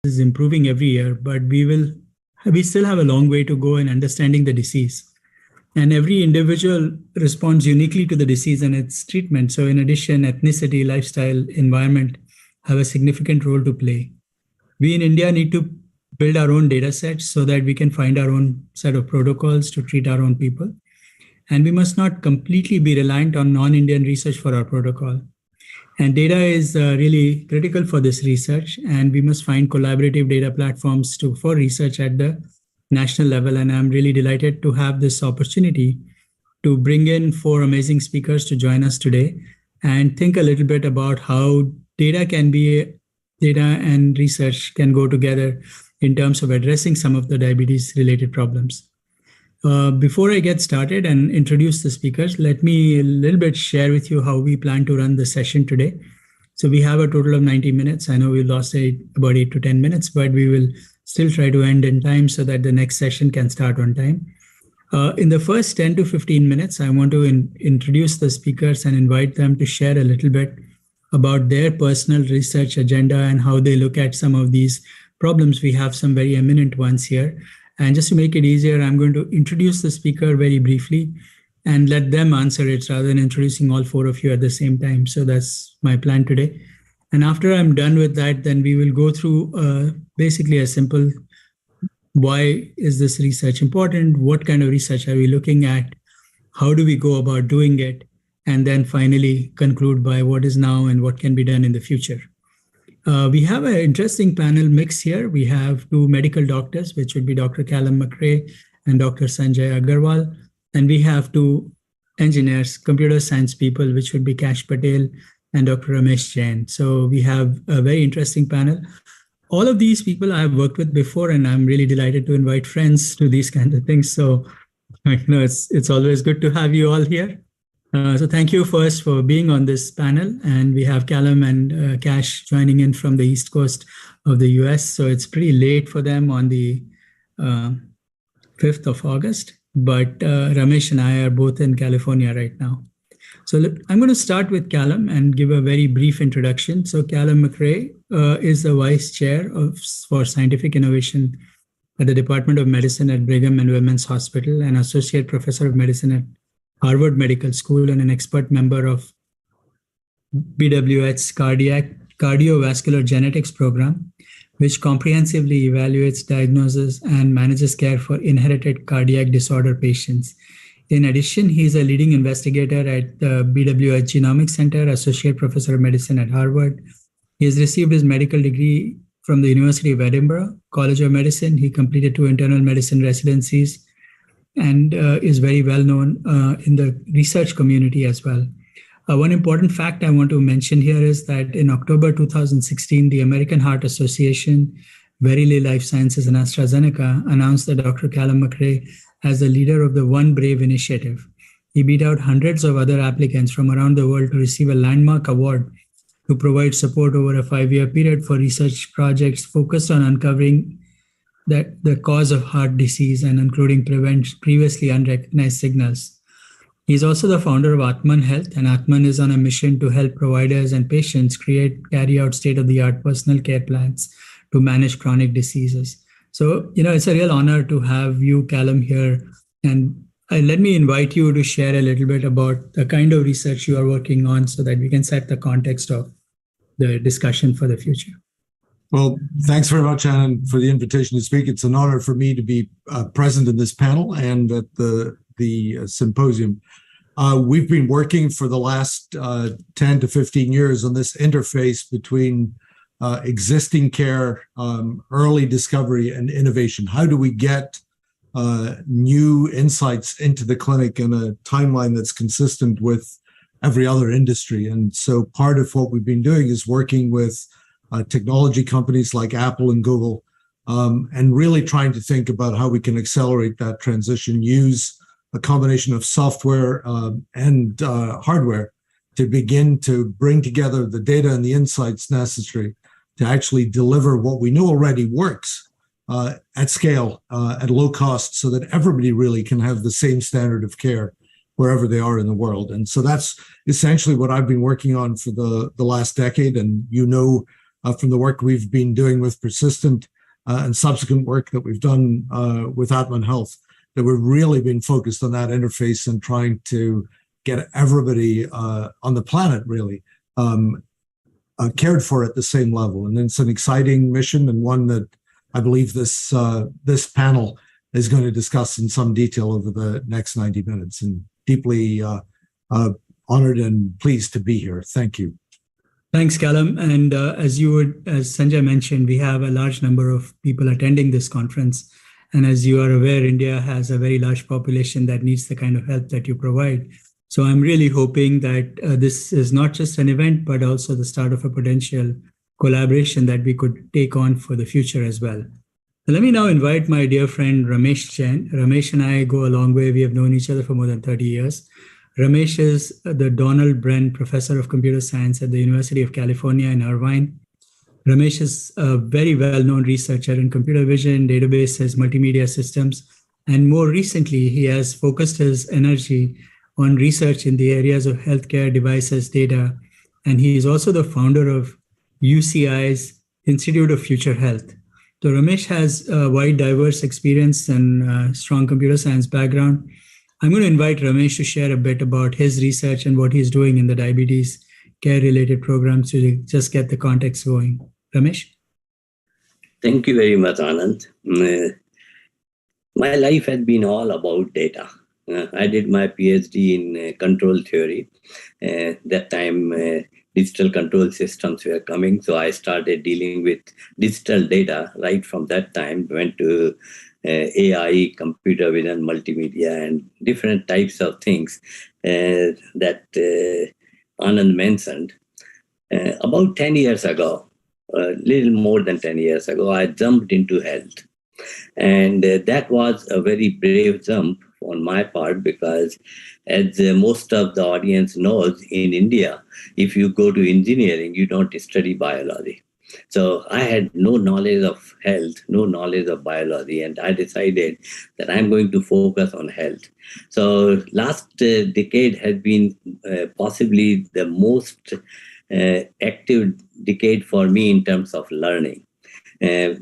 is improving every year, but we still have a long way to go in understanding the disease. And every individual responds uniquely to the disease and its treatment. So in addition, ethnicity, lifestyle, environment have a significant role to play. We in India need to build our own data sets so that we can find our own set of protocols to treat our own people. And we must not completely be reliant on non-Indian research for our protocol. And data is really critical for this research, and we must find collaborative data platforms for research at the national level. And I'm really delighted to have this opportunity to bring in 4 amazing speakers to join us today and think a little bit about how data and research can go together in terms of addressing some of the diabetes-related problems. Before I get started and introduce the speakers, let me a little bit share with you how we plan to run the session today. So we have a total of 90 minutes. I know we lost about 8 to 10 minutes, but we will still try to end in time so that the next session can start on time. In the first 10 to 15 minutes, I want to introduce the speakers and invite them to share a little bit about their personal research agenda and how they look at some of these problems. We have some very eminent ones here. And just to make it easier, I'm going to introduce the speaker very briefly and let them answer it rather than introducing all 4 of you at the same time. So that's my plan today. And after I'm done with that, then we will go through basically a simple, why is this research important? What kind of research are we looking at? How do we go about doing it? And then finally conclude by what is now and what can be done in the future. We have an interesting panel mix here. We have 2 medical doctors, which would be Dr. Callum McRae and Dr. Sanjay Agarwal. And we have 2 engineers, computer science people, which would be Kash Patel and Dr. Ramesh Chen. So we have a very interesting panel. All of these people I have worked with before, and I'm really delighted to invite friends to these kinds of things. So it's always good to have you all here. So thank you first for being on this panel. And we have Callum and Kash joining in from the East Coast of the US. So it's pretty late for them on the 5th of August. But Ramesh and I are both in California right now. So I'm going to start with Callum and give a very brief introduction. So Callum McRae is the Vice Chair for Scientific Innovation at the Department of Medicine at Brigham and Women's Hospital and Associate Professor of Medicine at Harvard Medical School and an expert member of BWH's cardiovascular genetics program, which comprehensively evaluates, diagnoses, and manages care for inherited cardiac disorder patients. In addition, he is a leading investigator at the BWH Genomics Center, Associate Professor of Medicine at Harvard. He has received his medical degree from the University of Edinburgh College of Medicine. He completed 2 internal medicine residencies and is very well known in the research community as well. One important fact I want to mention here is that in October 2016, the American Heart Association, Verily Life Sciences, and AstraZeneca announced that Dr. Callum McRae as the leader of the One Brave initiative. He beat out hundreds of other applicants from around the world to receive a landmark award to provide support over a 5-year period for research projects focused on uncovering the cause of heart disease and including previously unrecognized signals. He's also the founder of Atman Health, and Atman is on a mission to help providers and patients carry out state-of-the-art personal care plans to manage chronic diseases. So, it's a real honor to have you, Callum, here. And let me invite you to share a little bit about the kind of research you are working on so that we can set the context of the discussion for the future. Well, thanks very much, Anand, for the invitation to speak. It's an honor for me to be present in this panel and at the symposium. We've been working for the last 10 to 15 years on this interface between existing care, early discovery, and innovation. How do we get new insights into the clinic in a timeline that's consistent with every other industry? And so part of what we've been doing is working with technology companies like Apple and Google, and really trying to think about how we can accelerate that transition, use a combination of software and hardware to begin to bring together the data and the insights necessary to actually deliver what we know already works at scale, at low cost, so that everybody really can have the same standard of care wherever they are in the world. And so that's essentially what I've been working on for the last decade. And from the work we've been doing with persistent and subsequent work that we've done with Atman Health, that we've really been focused on that interface and trying to get everybody on the planet really cared for at the same level. And it's an exciting mission, and one that I believe this panel is going to discuss in some detail over the next 90 minutes. And deeply honored and pleased to be here. Thank you. Thanks, Callum. And as Sanjay mentioned, we have a large number of people attending this conference. And as you are aware, India has a very large population that needs the kind of help that you provide. So I'm really hoping that this is not just an event, but also the start of a potential collaboration that we could take on for the future as well. So let me now invite my dear friend Ramesh Chen. Ramesh and I go a long way. We have known each other for more than 30 years. Ramesh is the Donald Bren Professor of Computer Science at the University of California in Irvine. Ramesh is a very well-known researcher in computer vision, databases, multimedia systems, and more recently, he has focused his energy on research in the areas of healthcare devices data, and he is also the founder of UCI's Institute of Future Health. So Ramesh has a wide, diverse experience and strong computer science background. I'm going to invite Ramesh to share a bit about his research and what he's doing in the diabetes care-related programs to just get the context going. Ramesh? Thank you very much, Anand. My life has been all about data. I did my PhD in control theory. That time, digital control systems were coming, so I started dealing with digital data right from that time. Went to AI, computer vision, multimedia, and different types of things that Anand mentioned. About 10 years ago, a little more than 10 years ago, I jumped into health. And that was a very brave jump on my part, because as most of the audience knows, in India, if you go to engineering, you don't study biology. So I had no knowledge of health, no knowledge of biology, and I decided that I'm going to focus on health. So last decade has been possibly the most active decade for me in terms of learning.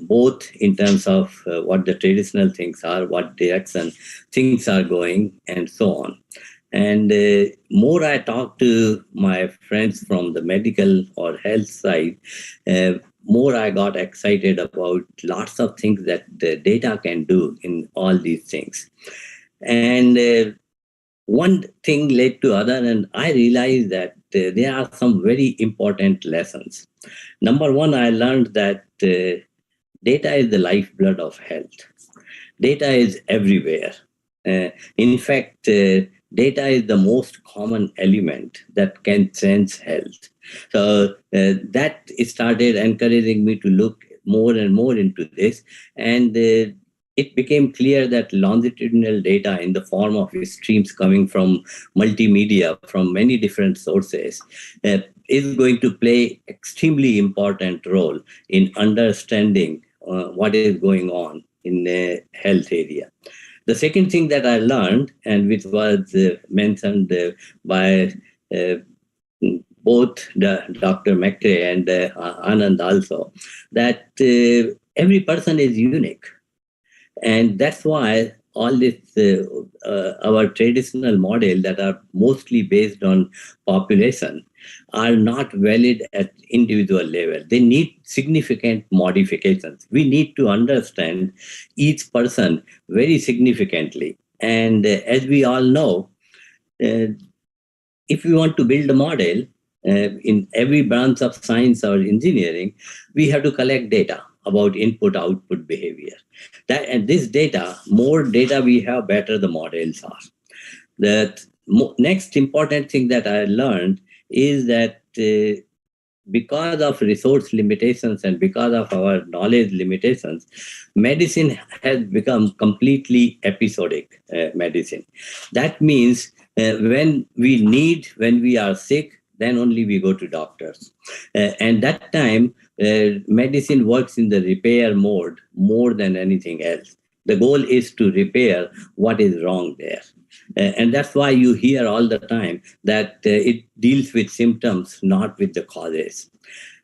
Both in terms of what the traditional things are, what direction things are going, and so on. And more I talk to my friends from the medical or health side, more I got excited about lots of things that the data can do in all these things. And one thing led to other, and I realized that there are some very important lessons. Number one, I learned that data is the lifeblood of health. Data is everywhere. In fact, data is the most common element that can change health. So that started encouraging me to look more and more into this. And it became clear that longitudinal data in the form of streams coming from multimedia, from many different sources, is going to play extremely important role in understanding what is going on in the health area. The second thing that I learned, and which was mentioned by both Dr. McRae and Anand also, that every person is unique. And that's why all this, our traditional model that are mostly based on population are not valid at individual level. They need significant modifications. We need to understand each person very significantly. And as we all know, if we want to build a model in every branch of science or engineering, we have to collect data about input-output behavior. And this data, more data we have, better the models are. The next important thing that I learned is that because of resource limitations and because of our knowledge limitations, medicine has become completely episodic medicine. That means when we are sick, then only we go to doctors. And that time, medicine works in the repair mode more than anything else. The goal is to repair what is wrong there. And that's why you hear all the time that it deals with symptoms, not with the causes.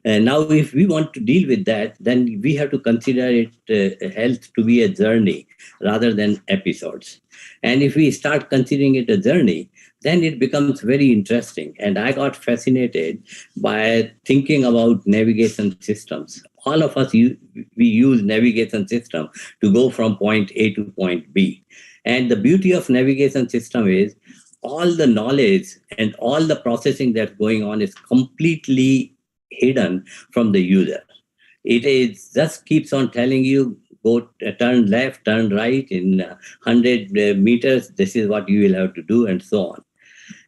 And now, if we want to deal with that, then we have to consider it health to be a journey rather than episodes. And if we start considering it a journey, then it becomes very interesting. And I got fascinated by thinking about navigation systems. All of us, we use navigation system to go from point A to point B. And the beauty of navigation system is all the knowledge and all the processing that's going on is completely hidden from the user. It is just keeps on telling you, go turn left, turn right in 100 meters. This is what you will have to do, and so on.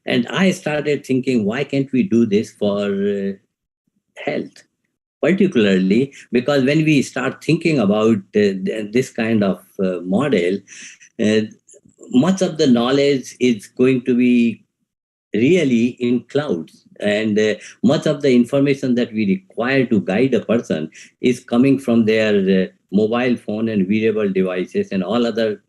And I started thinking, why can't we do this for health? Particularly because when we start thinking about this kind of model, uh, much of the knowledge is going to be really in clouds, and much of the information that we require to guide a person is coming from their mobile phone and wearable devices and all other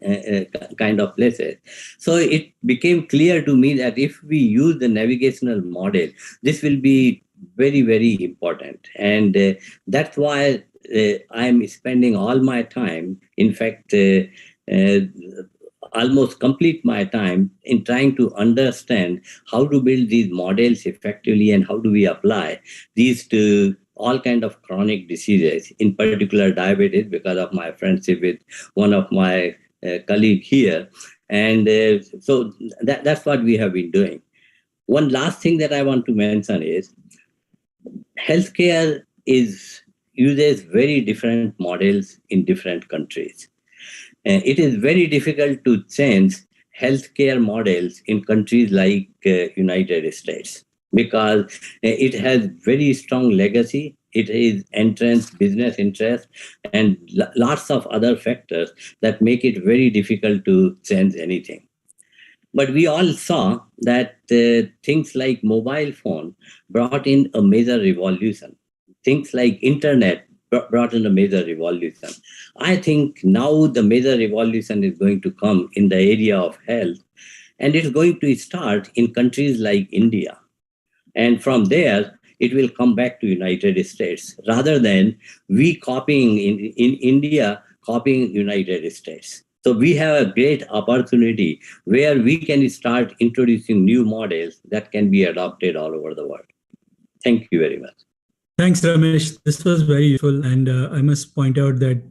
kind of places. So it became clear to me that if we use the navigational model, this will be very, very important. And that's why I'm spending all my time, in fact, almost complete my time in trying to understand how to build these models effectively and how do we apply these to all kind of chronic diseases, in particular diabetes, because of my friendship with one of my colleague here. And so that's what we have been doing. One last thing that I want to mention is healthcare uses very different models in different countries. It is very difficult to change healthcare models in countries like United States because it has very strong legacy. It is entrance business interest and lots of other factors that make it very difficult to change anything. But we all saw that things like mobile phone brought in a major revolution. Things like internet brought in a major revolution. I think now the major revolution is going to come in the area of health, and it's going to start in countries like India. And from there, it will come back to United States rather than we copying in India, copying United States. So we have a great opportunity where we can start introducing new models that can be adopted all over the world. Thank you very much. Thanks, Ramesh. This was very useful. And I must point out that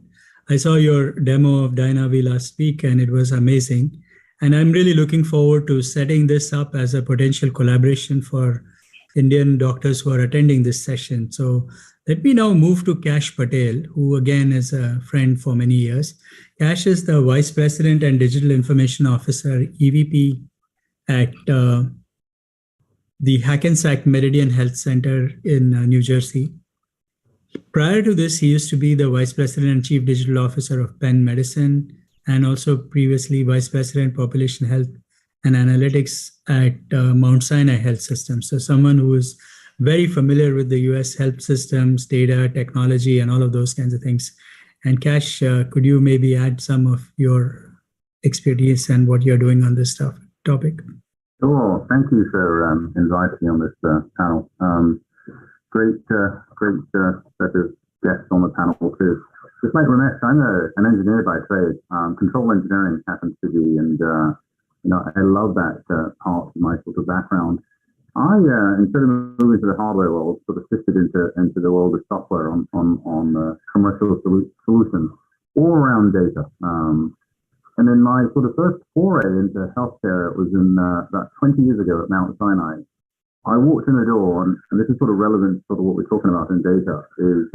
I saw your demo of Dynavi last week, and it was amazing. And I'm really looking forward to setting this up as a potential collaboration for Indian doctors who are attending this session. So let me now move to Kash Patel, who again is a friend for many years. Kash is the Vice President and Digital Information Officer, EVP at the Hackensack Meridian Health Center in New Jersey. Prior to this, he used to be the Vice President and Chief Digital Officer of Penn Medicine, and also previously Vice President Population Health and Analytics at Mount Sinai Health System. So someone who is very familiar with the US health systems, data, technology, and all of those kinds of things. And Kash, could you maybe add some of your expertise and what you're doing on this topic? Sure. Thank you for inviting me on this panel. Great set of guests on the panel too. Just like Ramesh, I'm an engineer by trade. Control engineering happens to be, and I love that part of my sort of background. I instead of moving to the hardware world, sort of shifted into the world of software on commercial solutions all around data. And then my sort of first foray into healthcare was in about 20 years ago at Mount Sinai. I walked in the door, and this is sort of relevant to what we're talking about in data, is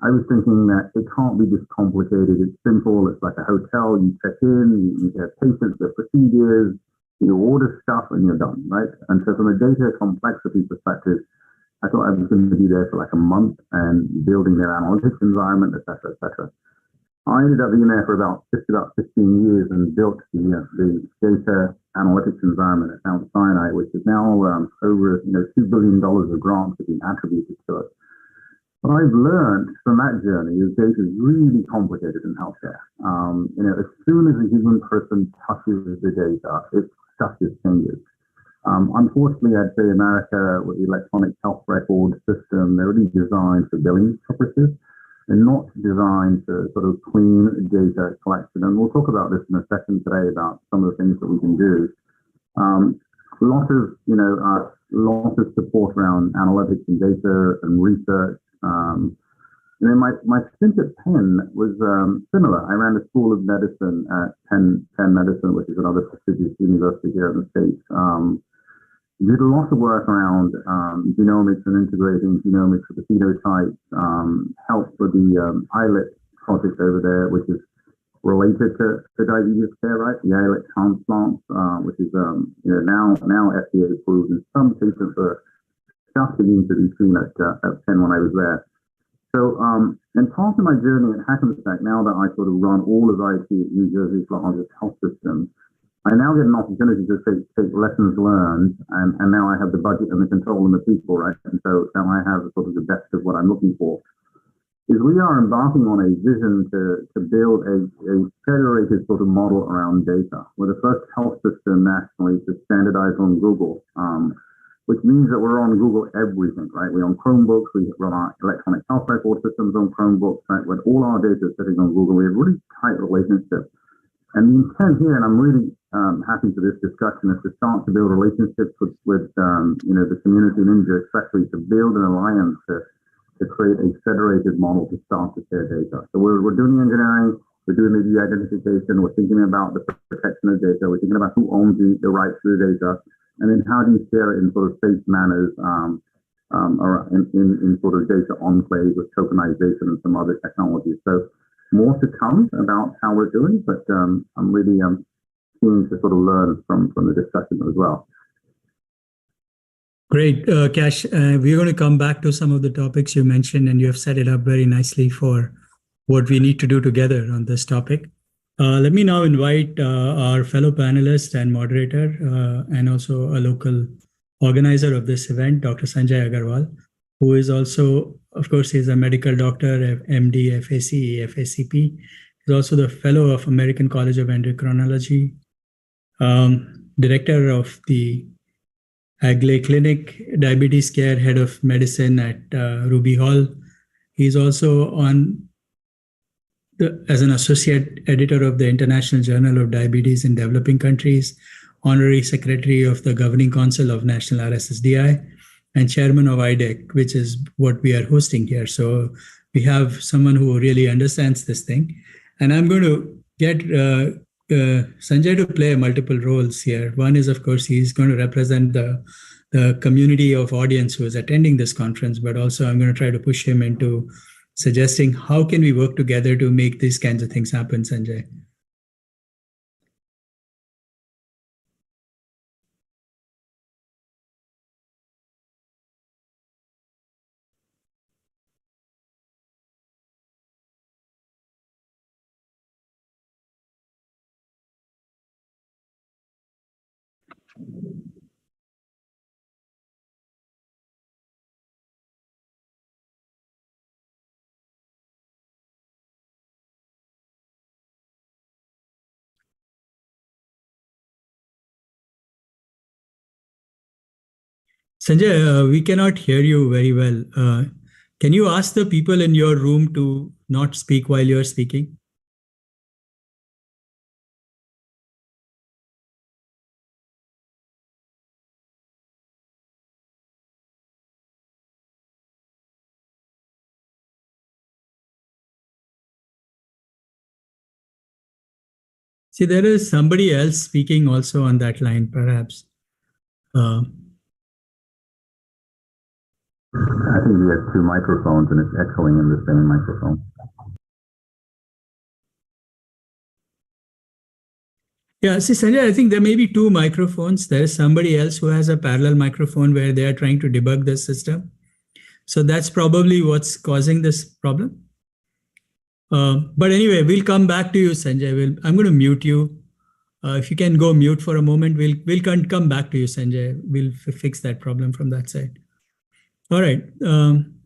I was thinking that it can't be this complicated. It's simple. It's like a hotel. You check in, you have patients, their procedures, you order stuff, and you're done, right? And so from a data complexity perspective, I thought I was going to be there for like a month and building their analytics environment, et cetera, et cetera. I ended up being there for about 15 years and built the data analytics environment at Mount Sinai, which is now over $2 billion of grants have been attributed to it. What I've learned from that journey is data is really complicated in healthcare. As soon as a human person touches the data, stuff just changes. Unfortunately, I'd say America, with the electronic health record system, they're really designed for billing purposes and not designed to sort of clean data collection. And we'll talk about this in a second today about some of the things that we can do. Lots of support around analytics and data and research. And then my stint at Penn was similar. I ran the School of Medicine at Penn Medicine, which is another prestigious university here in the States. Did a lot of work around genomics and integrating genomics with the phenotypes, helped with the IDEC project over there, which is related to diabetes care, right? The islet transplant, which is now FDA approved, and some patients are just beginning to be seen at Penn when I was there. So, and part of my journey at Hackensack, now that I sort of run all of IT at New Jersey's largest health system, I now get an opportunity to take lessons learned, and now I have the budget and the control and the people, right? And so now I have sort of the best of what I'm looking for. Is we are embarking on a vision to build a federated sort of model around data. We're the first health system nationally to standardize on Google, which means that we're on Google everything, right? We're on Chromebooks, we run our electronic health record systems on Chromebooks, right? With all our data sitting on Google, we have a really tight relationship. And the intent here, and I'm really happy for this discussion, is to start to build relationships with the community in India, especially to build an alliance to create a federated model to start to share data. So we're doing the engineering, we're doing the identification, we're thinking about the protection of data, we're thinking about who owns the rights to the data, and then how do you share it in sort of safe manners, or in sort of data enclaves with tokenization and some other technologies. So more to come about how we're doing, but I'm really keen to sort of learn from the discussion as well. Great, Kash. We're going to come back to some of the topics you mentioned, and you have set it up very nicely for what we need to do together on this topic. Let me now invite our fellow panelist and moderator, and also a local organizer of this event, Dr. Sanjay Agarwal, who is also, of course, he's a medical doctor, MD, FAC, FACP. He's also the fellow of American College of Endocrinology, director of the Agley Clinic, diabetes care, head of medicine at Ruby Hall. He's also as an associate editor of the International Journal of Diabetes in Developing Countries, honorary secretary of the Governing Council of National RSSDI, and chairman of IDEC, which is what we are hosting here. So we have someone who really understands this thing. And I'm going to get Sanjay to play multiple roles here. One is, of course, he's going to represent the community of audience who is attending this conference, but also I'm going to try to push him into suggesting how can we work together to make these kinds of things happen, Sanjay. Sanjay, we cannot hear you very well. Can you ask the people in your room to not speak while you're speaking? See, there is somebody else speaking also on that line, perhaps. I think we have two microphones and it's echoing in the same microphone. Yeah, see, Sanjay, I think there may be two microphones. There is somebody else who has a parallel microphone where they are trying to debug the system. So that's probably what's causing this problem. But anyway, we'll come back to you, Sanjay. I'm going to mute you. If you can go mute for a moment, we'll come back to you, Sanjay. We'll fix that problem from that side. All right.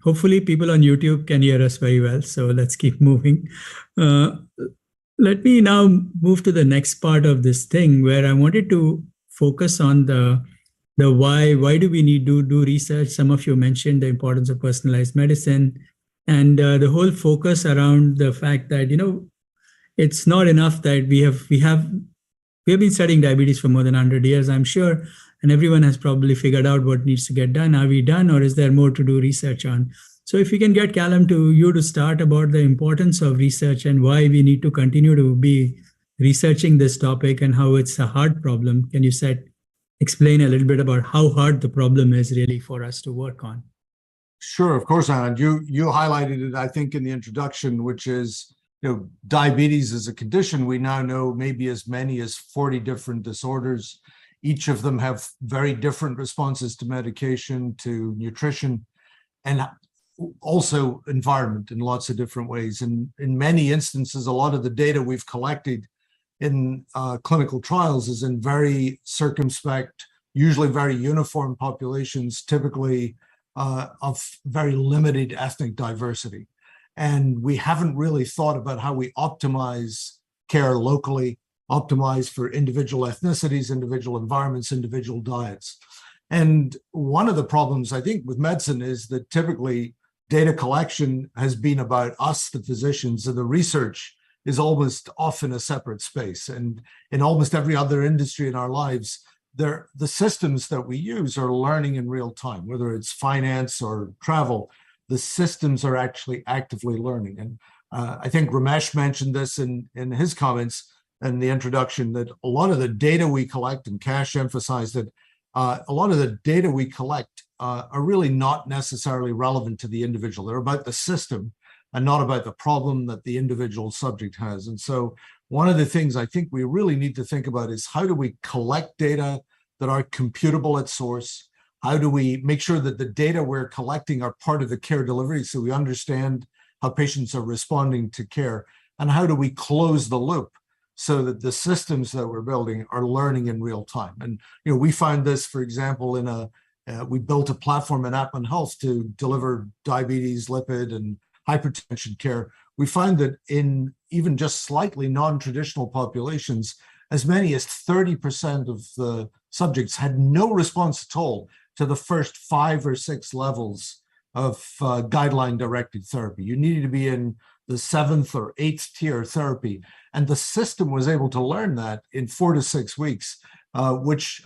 Hopefully people on YouTube can hear us very well. So let's keep moving. Let me now move to the next part of this thing where I wanted to focus on the the why do we need to do research? Some of you mentioned the importance of personalized medicine, and the whole focus around the fact that, it's not enough that we have been studying diabetes for more than 100 years, I'm sure, and everyone has probably figured out what needs to get done. Are we done, or is there more to do research on? So if we can get Callum to start about the importance of research and why we need to continue to be researching this topic and how it's a hard problem. Can you explain a little bit about how hard the problem is really for us to work on? Sure, of course, Anand. You highlighted it, I think, in the introduction, which is, diabetes is a condition. We now know maybe as many as 40 different disorders. Each of them have very different responses to medication, to nutrition, and also environment in lots of different ways. And in many instances, a lot of the data we've collected in clinical trials is in very circumspect, usually very uniform populations, typically of very limited ethnic diversity. And we haven't really thought about how we optimize care locally, optimize for individual ethnicities, individual environments, individual diets. And one of the problems, I think, with medicine is that typically data collection has been about us, the physicians, and the research is almost off in a separate space. And in almost every other industry in our lives, the systems that we use are learning in real time, whether it's finance or travel. The systems are actually actively learning. And I think Ramesh mentioned this in his comments and the introduction, that a lot of the data we collect, and Cash emphasized that a lot of the data we collect are really not necessarily relevant to the individual. They're about the system and not about the problem that the individual subject has. And so one of the things I think we really need to think about is, how do we collect data that are computable at source? How do we make sure that the data we're collecting are part of the care delivery, so we understand how patients are responding to care? And how do we close the loop so that the systems that we're building are learning in real time? And we find this, for example, we built a platform in Appman Health to deliver diabetes, lipid, and hypertension care. We find that in even just slightly non-traditional populations, as many as 30% of the subjects had no response at all to the first 5 or 6 levels of guideline-directed therapy. You needed to be in the 7th or 8th tier therapy. And the system was able to learn that in 4 to 6 weeks, which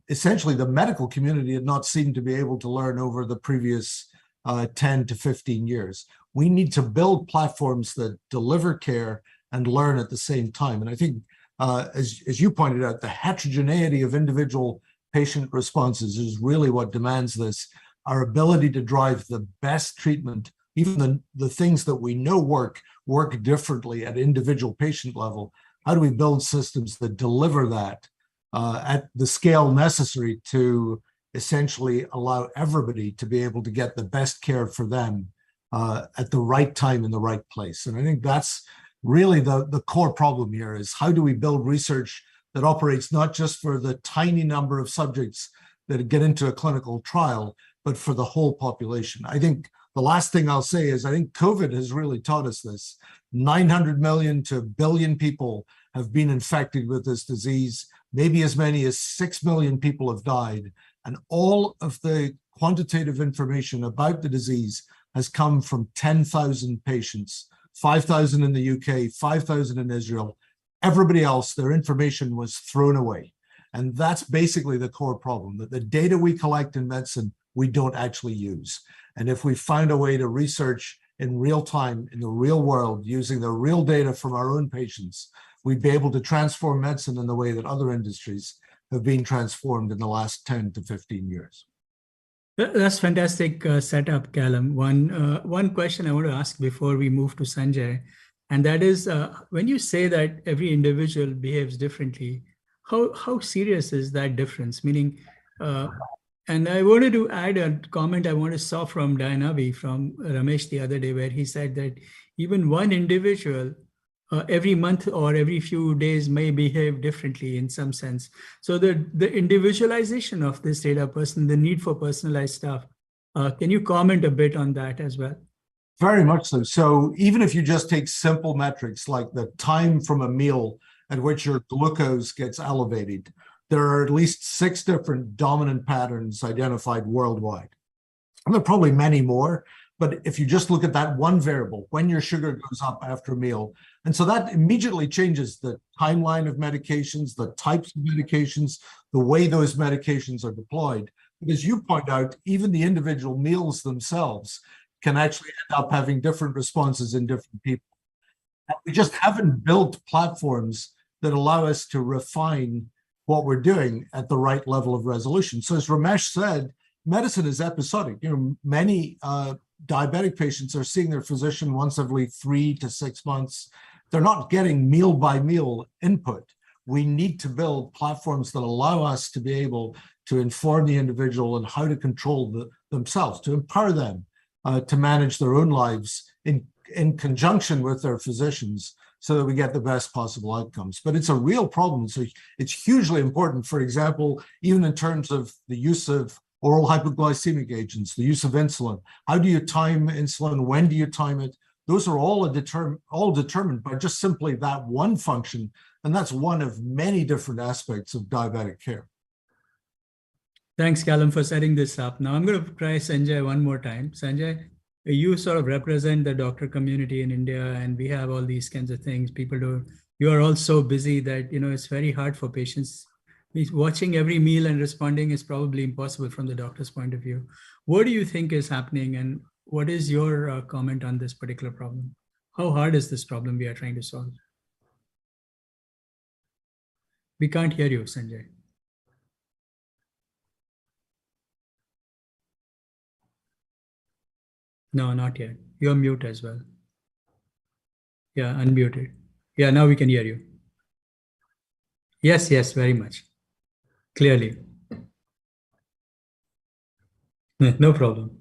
essentially the medical community had not seemed to be able to learn over the previous 10 to 15 years. We need to build platforms that deliver care and learn at the same time. And I think, as you pointed out, the heterogeneity of individual patient responses is really what demands this. Our ability to drive the best treatment, even the things that we know work differently at individual patient level. How do we build systems that deliver that at the scale necessary to essentially allow everybody to be able to get the best care for them at the right time in the right place? And I think that's really the core problem here, is how do we build research that operates not just for the tiny number of subjects that get into a clinical trial, but for the whole population. I think the last thing I'll say is, I think COVID has really taught us this. 900 million to 1 billion people have been infected with this disease. Maybe as many as 6 million people have died. And all of the quantitative information about the disease has come from 10,000 patients, 5,000 in the UK, 5,000 in Israel. Everybody else, their information was thrown away. And that's basically the core problem, that the data we collect in medicine, we don't actually use. And if we find a way to research in real time, in the real world, using the real data from our own patients, we'd be able to transform medicine in the way that other industries have been transformed in the last 10 to 15 years. That's fantastic setup, Callum. One question I want to ask before we move to Sanjay, and that is, when you say that every individual behaves differently, how serious is that difference? Meaning, and I wanted to add a comment I saw from Dayanavi, from Ramesh the other day, where he said that even one individual every month or every few days may behave differently in some sense. So the individualization of this data person, the need for personalized stuff, can you comment a bit on that as well? Very much so. So even if you just take simple metrics like the time from a meal at which your glucose gets elevated, there are at least 6 different dominant patterns identified worldwide. And there are probably many more, but if you just look at that one variable, when your sugar goes up after a meal, and so that immediately changes the timeline of medications, the types of medications, the way those medications are deployed. Because you point out, even the individual meals themselves can actually end up having different responses in different people. And we just haven't built platforms that allow us to refine what we're doing at the right level of resolution. So as Ramesh said, medicine is episodic. Many diabetic patients are seeing their physician once every 3 to 6 months. They're not getting meal by meal input. We need to build platforms that allow us to be able to inform the individual on how to control themselves, to empower them to manage their own lives in conjunction with their physicians, so that we get the best possible outcomes. But it's a real problem. So it's hugely important, for example, even in terms of the use of oral hypoglycemic agents, the use of insulin. How do you time insulin? When do you time it? Those are all determined by just simply that one function. And that's one of many different aspects of diabetic care. Thanks, Callum, for setting this up. Now I'm going to try Sanjay one more time. Sanjay, you sort of represent the doctor community in India, and we have all these kinds of things. People do. You are all so busy that it's very hard for patients. Watching every meal and responding is probably impossible from the doctor's point of view. What do you think is happening, and what is your comment on this particular problem? How hard is this problem we are trying to solve? We can't hear you, Sanjay. No, not yet. You're mute as well. Yeah, unmuted. Yeah, now we can hear you. Yes, very much. Clearly. No problem.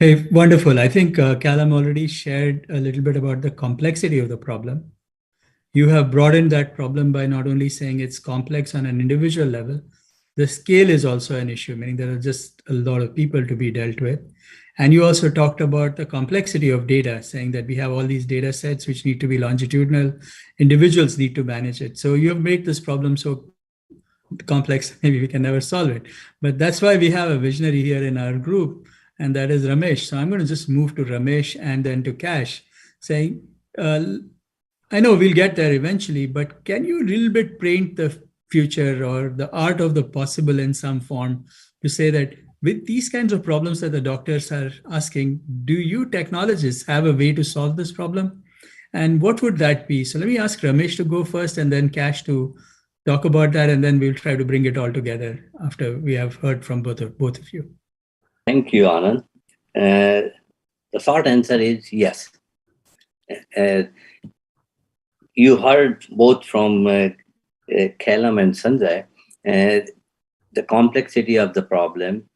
Hey, wonderful. I think Callum already shared a little bit about the complexity of the problem. You have broadened that problem by not only saying it's complex on an individual level, the scale is also an issue, meaning there are just a lot of people to be dealt with. And you also talked about the complexity of data, saying that we have all these data sets which need to be longitudinal, individuals need to manage it. So you have made this problem so complex, maybe we can never solve it. But that's why we have a visionary here in our group, and that is Ramesh. So I'm going to just move to Ramesh and then to Cash, saying, I know we'll get there eventually, but can you a little bit paint the future or the art of the possible in some form to say that with these kinds of problems that the doctors are asking, do you technologists have a way to solve this problem? And what would that be? So let me ask Ramesh to go first and then Cash to talk about that, and then we'll try to bring it all together after we have heard from both of you. Thank you, Anand. The short answer is yes. You heard both from Callum and Sanjay the complexity of the problem.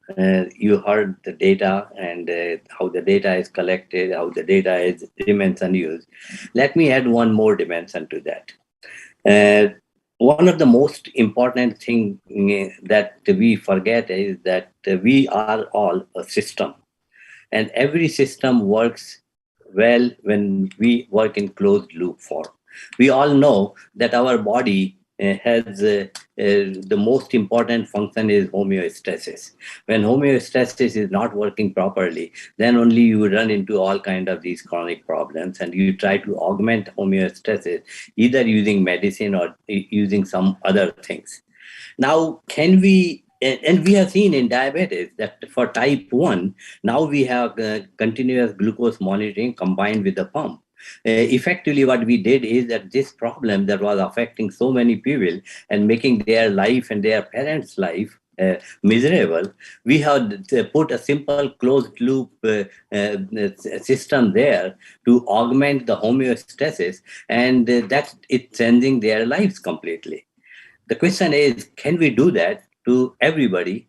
You heard the data and how the data is collected, how the data remains unused. Let me add one more dimension to that. One of the most important things that we forget is that we are all a system, and every system works well when we work in closed loop form. We all know that our body has the most important function is homeostasis. When homeostasis is not working properly, then only you run into all kind of these chronic problems, and you try to augment homeostasis either using medicine or using some other things. Now, can we, and we have seen in diabetes that for type 1, now we have continuous glucose monitoring combined with the pump. Effectively, what we did is that this problem that was affecting so many people and making their life and their parents' life miserable, we have put a simple closed loop system there to augment the homeostasis, and that's it changing their lives completely. The question is, can we do that to everybody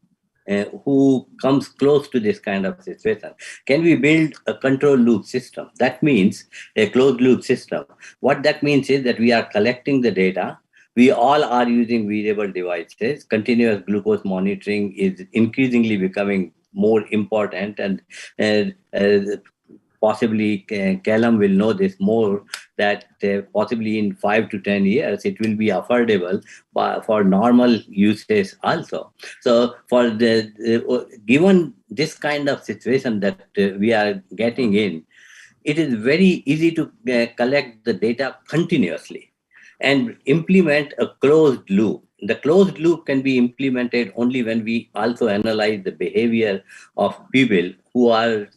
who comes close to this kind of situation? Can we build a control loop system? That means a closed loop system. What that means is that we are collecting the data. We all are using wearable devices. Continuous glucose monitoring is increasingly becoming more important, and possibly Callum will know this more, that possibly in 5 to 10 years, it will be affordable for normal uses also. So for given this kind of situation that we are getting in, it is very easy to collect the data continuously and implement a closed loop. The closed loop can be implemented only when we also analyze the behavior of people who are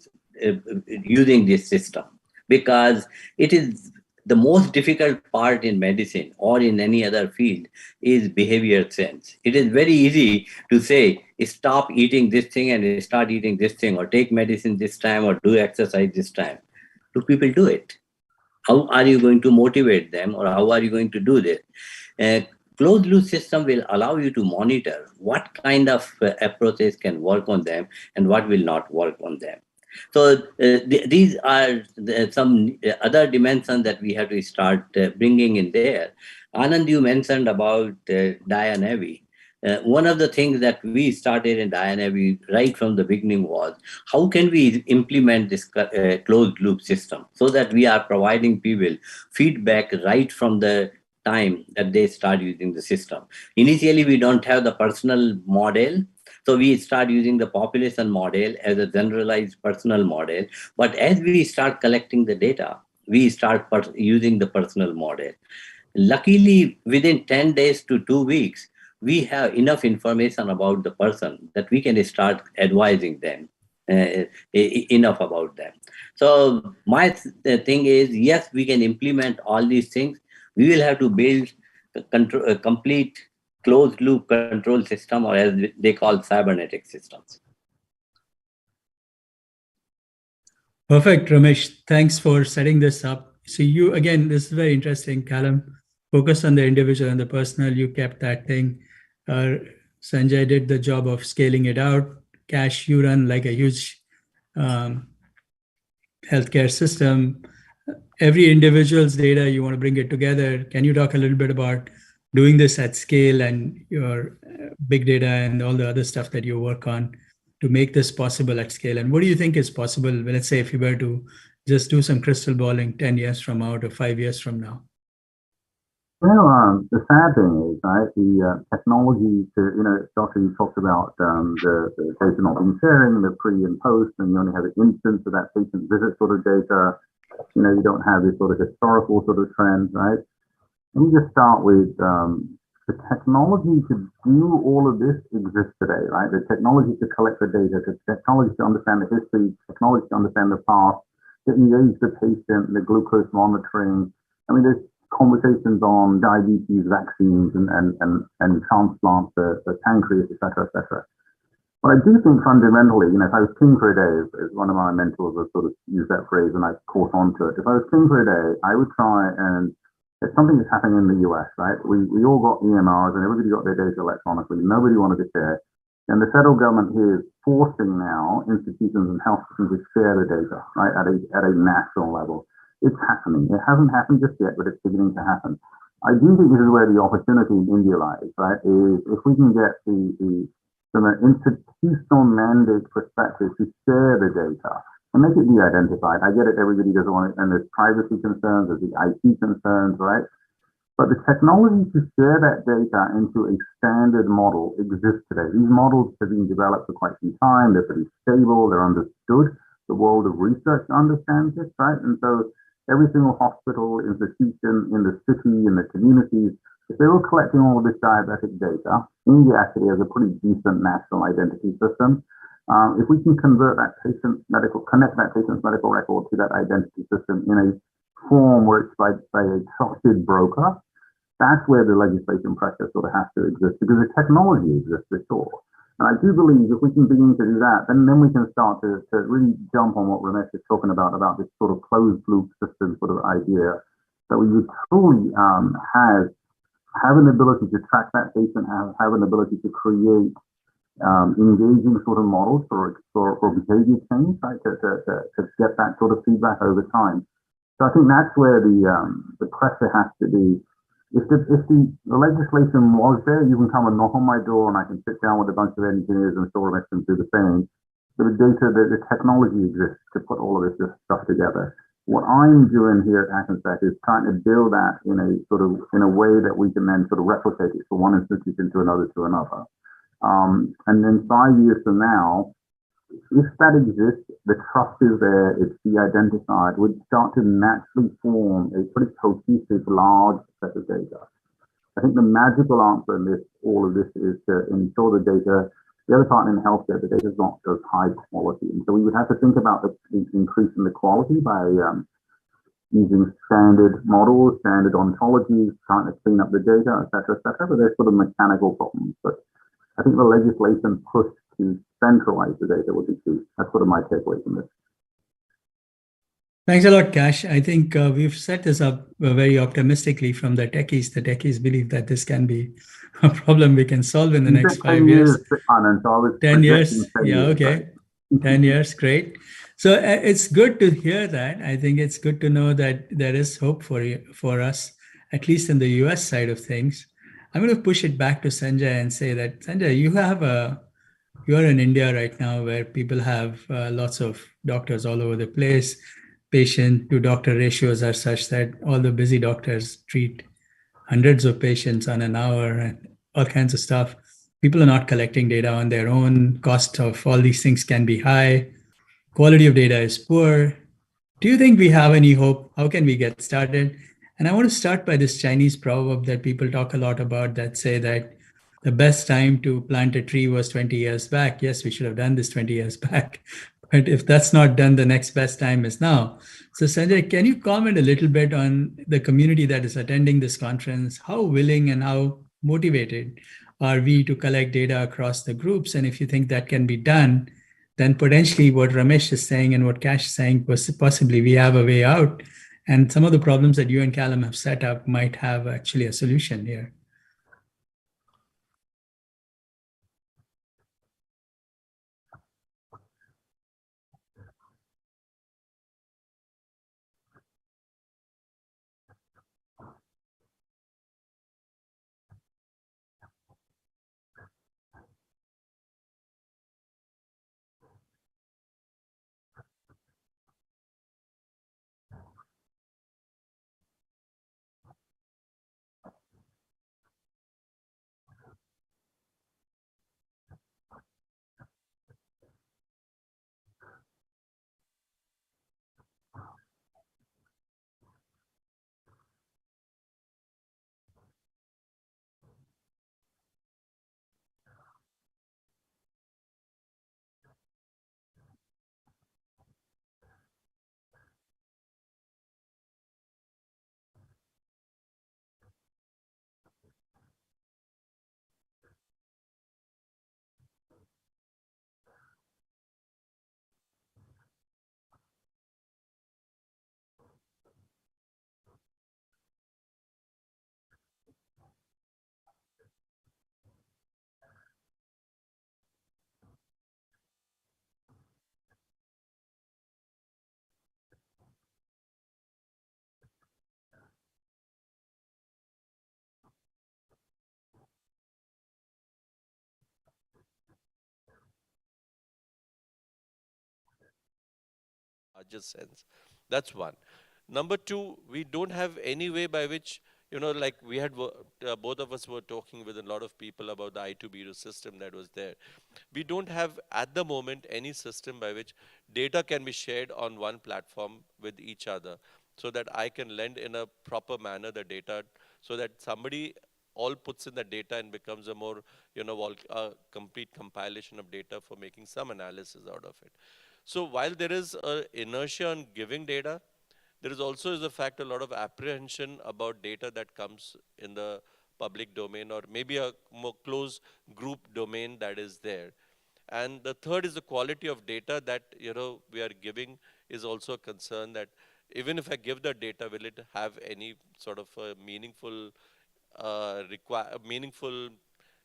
using this system, because it is the most difficult part in medicine or in any other field is behavior change. It is very easy to say, stop eating this thing and start eating this thing, or take medicine this time, or do exercise this time. Do people do it? How are you going to motivate them, or how are you going to do this? Closed loop system will allow you to monitor what kind of approaches can work on them and what will not work on them. So these are some other dimensions that we have to start bringing in there. Anand, you mentioned about DIA-NAVI. One of the things that we started in DIA-NAVI right from the beginning was, how can we implement this closed loop system so that we are providing people feedback right from the time that they start using the system. Initially, we don't have the personal model, so we start using the population model as a generalized personal model. But as we start collecting the data, we start using the personal model. Luckily, within 10 days to 2 weeks, we have enough information about the person that we can start advising them enough about them. So my thing is, yes, we can implement all these things. We will have to build a complete closed loop control system, or as they call cybernetic systems. Perfect, Ramesh. Thanks for setting this up. So you, again, this is very interesting, Callum. Focus on the individual and the personal. You kept that thing. Sanjay did the job of scaling it out. Cash, you run like a huge healthcare system, every individual's data, you want to bring it together. Can you talk a little bit about doing this at scale and your big data and all the other stuff that you work on to make this possible at scale? And what do you think is possible? Let's say if you were to just do some crystal balling 10 years from now or 5 years from now. Well, the sad thing is, right, the technology to, Doctor, you talked about the data not being sharing, the pre and post, and you only have an instance of that patient visit sort of data. You don't have this sort of historical sort of trends, right? Let me just start with the technology to do all of this exists today, right? The technology to collect the data, the technology to understand the history, technology to understand the past, to engage the patient, the glucose monitoring. I mean, there's conversations on diabetes, vaccines, and transplants, the pancreas, et cetera. But I do think fundamentally, if I was king for a day, as one of my mentors has sort of used that phrase and I caught on to it, if I was king for a day, I would try and, if something is happening in the US, right? We all got EMRs and everybody got their data electronically. Nobody wanted to share. And the federal government here is forcing now institutions and health systems to share the data, right, at a national level. It's happening. It hasn't happened just yet, but it's beginning to happen. I do think this is where the opportunity in India lies, right? Is if we can get from an institutional mandate perspective to share the data and make it be identified. I get it, everybody doesn't want it, and there's privacy concerns, there's the IT concerns, right? But the technology to share that data into a standard model exists today. These models have been developed for quite some time. They're pretty stable. They're understood. The world of research understands this, right? And so every single hospital, institution in the city, in the communities, if they were collecting all of this diabetic data, India actually has a pretty decent national identity system. If we can connect that patient's medical record to that identity system in a form where it's by a trusted broker, that's where the legislation pressure sort of has to exist, because the technology exists for sure. And I do believe if we can begin to do that, then we can start to really jump on what Ramesh is talking about this sort of closed loop system sort of idea, that we would truly have an ability to track that patient, have an ability to create engaging sort of models for behavior change, right, to get that sort of feedback over time. So I think that's where the pressure has to be. If the legislation was there, you can come and knock on my door and I can sit down with a bunch of engineers and sort of do the same. But the technology exists to put all of this stuff together. What I'm doing here at Hackensack is trying to build that in a way that we can then sort of replicate it from one institution to another. And then 5 years from now, if that exists, the trust is there, it's de-identified, would start to naturally form a pretty cohesive, large set of data. I think the magical answer in all of this is to ensure the data, the other part in healthcare, the data is not of high quality. And so we would have to think about increasing the quality by using standard models, standard ontologies, trying to clean up the data, et cetera, but there's sort of mechanical problems. But I think the legislation push to centralize the data would be key. That's sort of my takeaway from this. Thanks a lot, Kash. I think we've set this up very optimistically from the techies. The techies believe that this can be a problem we can solve in the next 5 years. 10 years. Yeah, okay. 10 years, great. So it's good to hear that. I think it's good to know that there is hope for us, at least in the US side of things. I'm going to push it back to Sanjay and say that, Sanjay, you're in India right now where people have lots of doctors all over the place. Patient to doctor ratios are such that all the busy doctors treat hundreds of patients on an hour and all kinds of stuff. People are not collecting data on their own. Cost of all these things can be high. Quality of data is poor. Do you think we have any hope? How can we get started? And I want to start by this Chinese proverb that people talk a lot about that say that the best time to plant a tree was 20 years back. Yes, we should have done this 20 years back. But if that's not done, the next best time is now. So Sanjay, can you comment a little bit on the community that is attending this conference? How willing and how motivated are we to collect data across the groups? And if you think that can be done, then potentially what Ramesh is saying and what Kash is saying was possibly we have a way out. And some of the problems that you and Callum have set up might have actually a solution here. largest sense. That's one. Number two, we don't have any way by which, like we had, both of us were talking with a lot of people about the I2B2 system that was there. We don't have at the moment any system by which data can be shared on one platform with each other, so that I can lend in a proper manner the data, so that somebody all puts in the data and becomes a more, complete compilation of data for making some analysis out of it. So while there is an inertia on giving data, there is also the fact a lot of apprehension about data that comes in the public domain, or maybe a more close group domain that is there. And the third is the quality of data that we are giving is also a concern, that even if I give the data, will it have any sort of a meaningful meaningful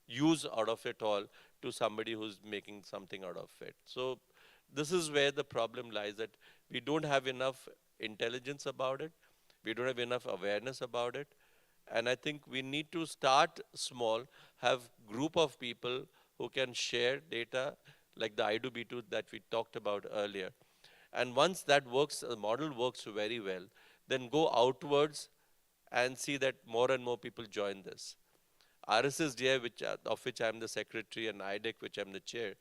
use out of it all to somebody who's making something out of it. So this is where the problem lies, that we don't have enough intelligence about it. We don't have enough awareness about it. And I think we need to start small, have group of people who can share data, like the I2B2 that we talked about earlier. And once that works, the model works very well, then go outwards and see that more and more people join this. RSSDI, of which I'm the secretary, and IDEC, which I'm the chair,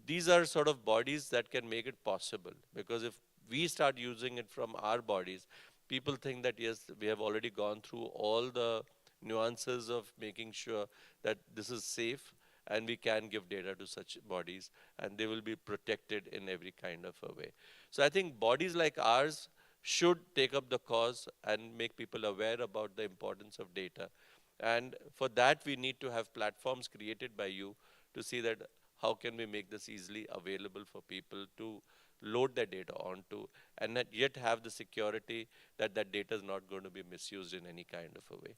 these are sort of bodies that can make it possible. Because if we start using it from our bodies, people think that, yes, we have already gone through all the nuances of making sure that this is safe and we can give data to such bodies and they will be protected in every kind of a way. So I think bodies like ours should take up the cause and make people aware about the importance of data. And for that, we need to have platforms created by you to see that how can we make this easily available for people to load their data onto, and yet have the security that that data is not going to be misused in any kind of a way.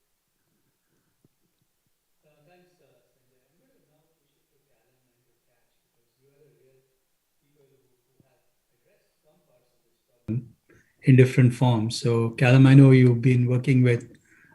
Thanks, Sanjay. I'm going to now push it to Callum and to Cash, because you are the real people who have addressed some parts of this problem in different forms. So Callum, I know you've been working with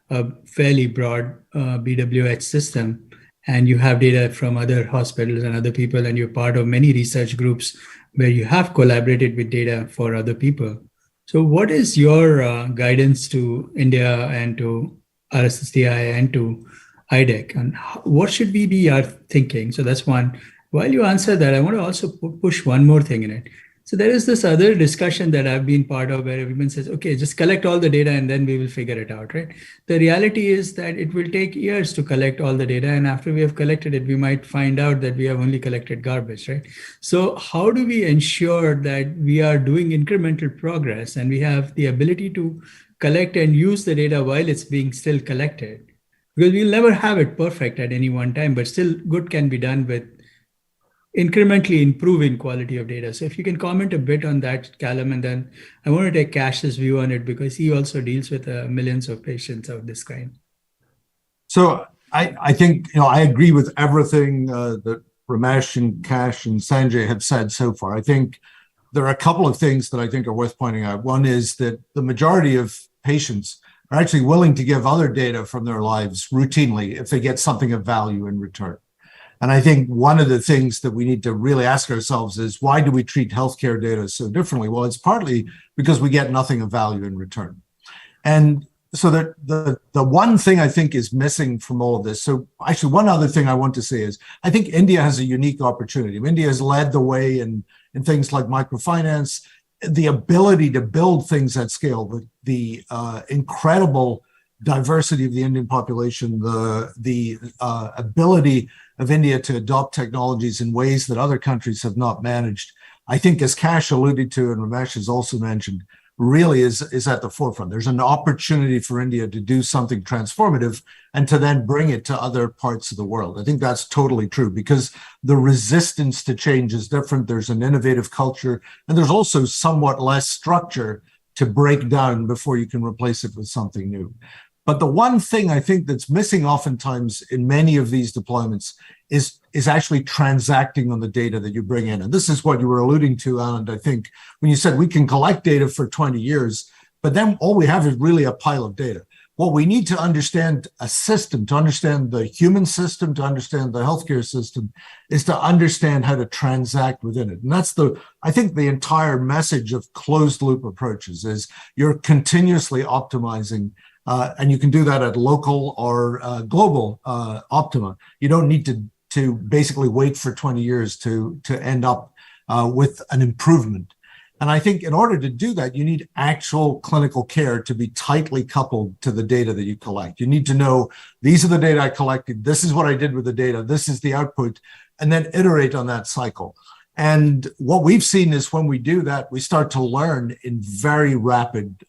a fairly broad BWH system, and you have data from other hospitals and other people, and you're part of many research groups where you have collaborated with data for other people. So what is your guidance to India and to RSSDI and to IDEC, and what should we be thinking? So that's one. While you answer that, I want to also push one more thing in it. So there is this other discussion that I've been part of where everyone says, okay, just collect all the data and then we will figure it out, right? The reality is that it will take years to collect all the data. And after we have collected it, we might find out that we have only collected garbage, right? So how do we ensure that we are doing incremental progress and we have the ability to collect and use the data while it's being still collected? Because we'll never have it perfect at any one time, but still good can be done with incrementally improving quality of data. So if you can comment a bit on that, Callum, and then I want to take Cash's view on it because he also deals with millions of patients of this kind. So I think, I agree with everything that Ramesh and Cash and Sanjay have said so far. I think there are a couple of things that I think are worth pointing out. One is that the majority of patients are actually willing to give other data from their lives routinely if they get something of value in return. And I think one of the things that we need to really ask ourselves is, why do we treat healthcare data so differently? Well, it's partly because we get nothing of value in return. And so that the one thing I think is missing from all of this, so actually one other thing I want to say is, I think India has a unique opportunity. India has led the way in things like microfinance, the ability to build things at scale, the incredible diversity of the Indian population, the ability of India to adopt technologies in ways that other countries have not managed, I think, as Cash alluded to and Ramesh has also mentioned, really is at the forefront. There's an opportunity for India to do something transformative and to then bring it to other parts of the world. I think that's totally true because the resistance to change is different. There's an innovative culture, and there's also somewhat less structure to break down before you can replace it with something new. But the one thing I think that's missing oftentimes in many of these deployments is actually transacting on the data that you bring in. And this is what you were alluding to, Anand, I think, when you said we can collect data for 20 years, but then all we have is really a pile of data. what we need to understand a system, to understand the human system, to understand the healthcare system, is to understand how to transact within it. And that's I think the entire message of closed loop approaches is you're continuously optimizing, and you can do that at local or global optima. You don't need to basically wait for 20 years to end up with an improvement. And I think in order to do that, you need actual clinical care to be tightly coupled to the data that you collect. You need to know, these are the data I collected, this is what I did with the data, this is the output, and then iterate on that cycle. And what we've seen is when we do that, we start to learn in very rapid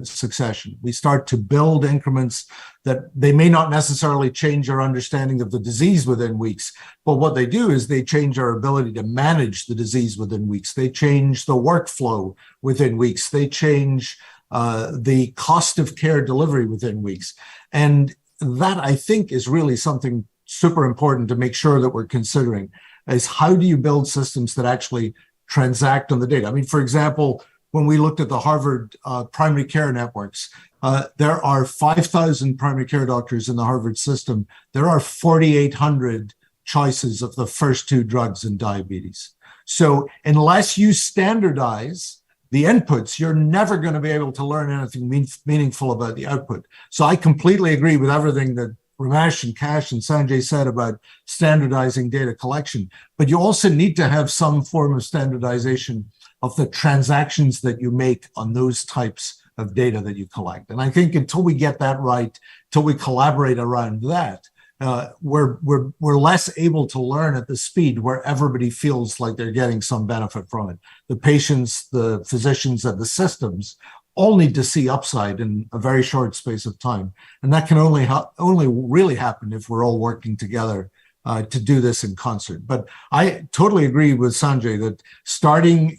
succession. We start to build increments that they may not necessarily change our understanding of the disease within weeks, but what they do is they change our ability to manage the disease within weeks. They change the workflow within weeks. They change the cost of care delivery within weeks. And that, I think, is really something super important to make sure that we're considering, is how do you build systems that actually transact on the data? I mean, for example, when we looked at the Harvard primary care networks, there are 5,000 primary care doctors in the Harvard system. There are 4,800 choices of the first two drugs in diabetes. So unless you standardize the inputs, you're never going to be able to learn anything meaningful about the output. So I completely agree with everything that Ramesh and Kash and Sanjay said about standardizing data collection, but you also need to have some form of standardization of the transactions that you make on those types of data that you collect. And I think until we get that right, until we collaborate around that, we're less able to learn at the speed where everybody feels like they're getting some benefit from it. The patients, the physicians, and the systems all need to see upside in a very short space of time. And that can only really happen if we're all working together to do this in concert. But I totally agree with Sanjay that starting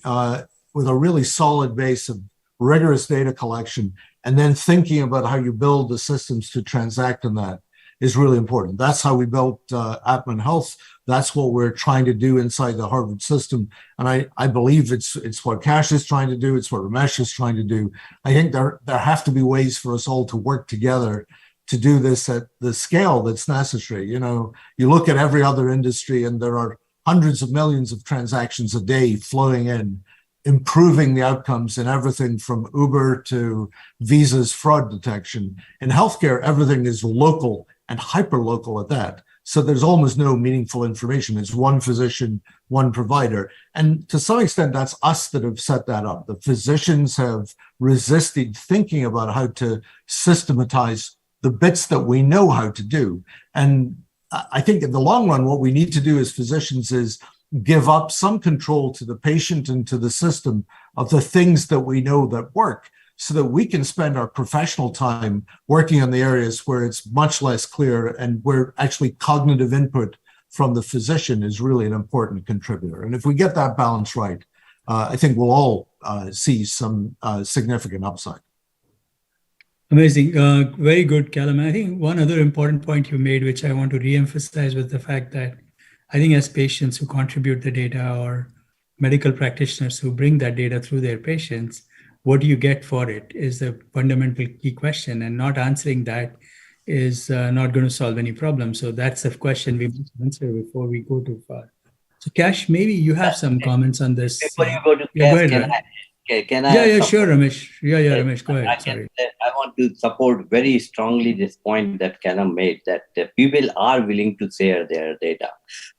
with a really solid base of rigorous data collection and then thinking about how you build the systems to transact on that is really important. That's how we built Atman Health. That's what we're trying to do inside the Harvard system. And I believe it's what Kash is trying to do. It's what Ramesh is trying to do. I think there have to be ways for us all to work together to do this at the scale that's necessary. You know, you look at every other industry and there are hundreds of millions of transactions a day flowing in, improving the outcomes in everything from Uber to Visa's fraud detection. In healthcare, everything is local and hyper-local at that. So there's almost no meaningful information. It's one physician, one provider. And to some extent, that's us that have set that up. The physicians have resisted thinking about how to systematize the bits that we know how to do. And I think in the long run, what we need to do as physicians is give up some control to the patient and to the system of the things that we know that work, so that we can spend our professional time working on the areas where it's much less clear and where actually cognitive input from the physician is really an important contributor. And if we get that balance right, I think we'll all see some significant upside. Amazing. Very good, Callum. I think one other important point you made, which I want to reemphasize, was the fact that I think as patients who contribute the data or medical practitioners who bring that data through their patients, what do you get for it is the fundamental key question, and not answering that is not going to solve any problem. So that's a question we must answer before we go too far. So Kash, maybe you have some comments on this. Before you go to Kash, can I? Yeah, sure, Ramesh. Yeah, Ramesh, go ahead. Sorry. I want to support very strongly this point that Callum made, that people are willing to share their data.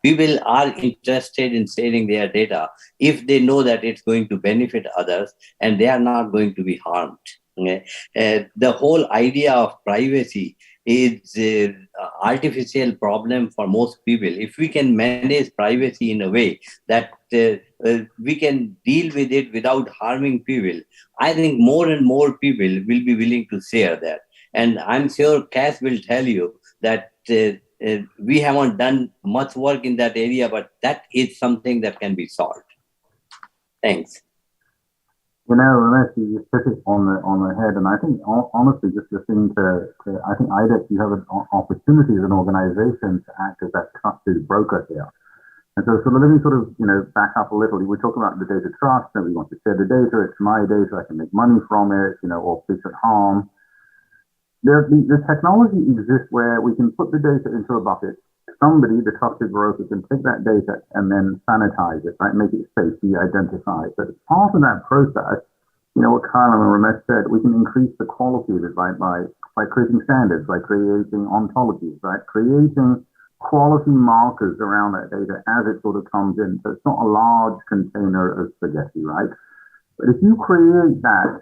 People are interested in sharing their data if they know that it's going to benefit others and they are not going to be harmed. The whole idea of privacy is an artificial problem for most people. If we can manage privacy in a way that we can deal with it without harming people, I think more and more people will be willing to share that. And I'm sure Kash will tell you that we haven't done much work in that area, but that is something that can be solved. Thanks. You know, Ramesh, you just hit it on the head, and I think honestly, just listening to I think IDEC, you have an opportunity as an organization to act as that trusted broker here. And so let me sort of, back up a little. We're talking about the data trust, and we want to share the data. It's my data. I can make money from it, or patient harm. the technology exists where we can put the data into a bucket. Somebody, the trusted broker, can take that data and then sanitize it, right? Make it safe, de-identify it. But as part of that process, what Kyle and Ramesh said, we can increase the quality of it by creating standards, by creating ontologies, right? Creating quality markers around that data as it sort of comes in. So it's not a large container of spaghetti, right? But if you create that,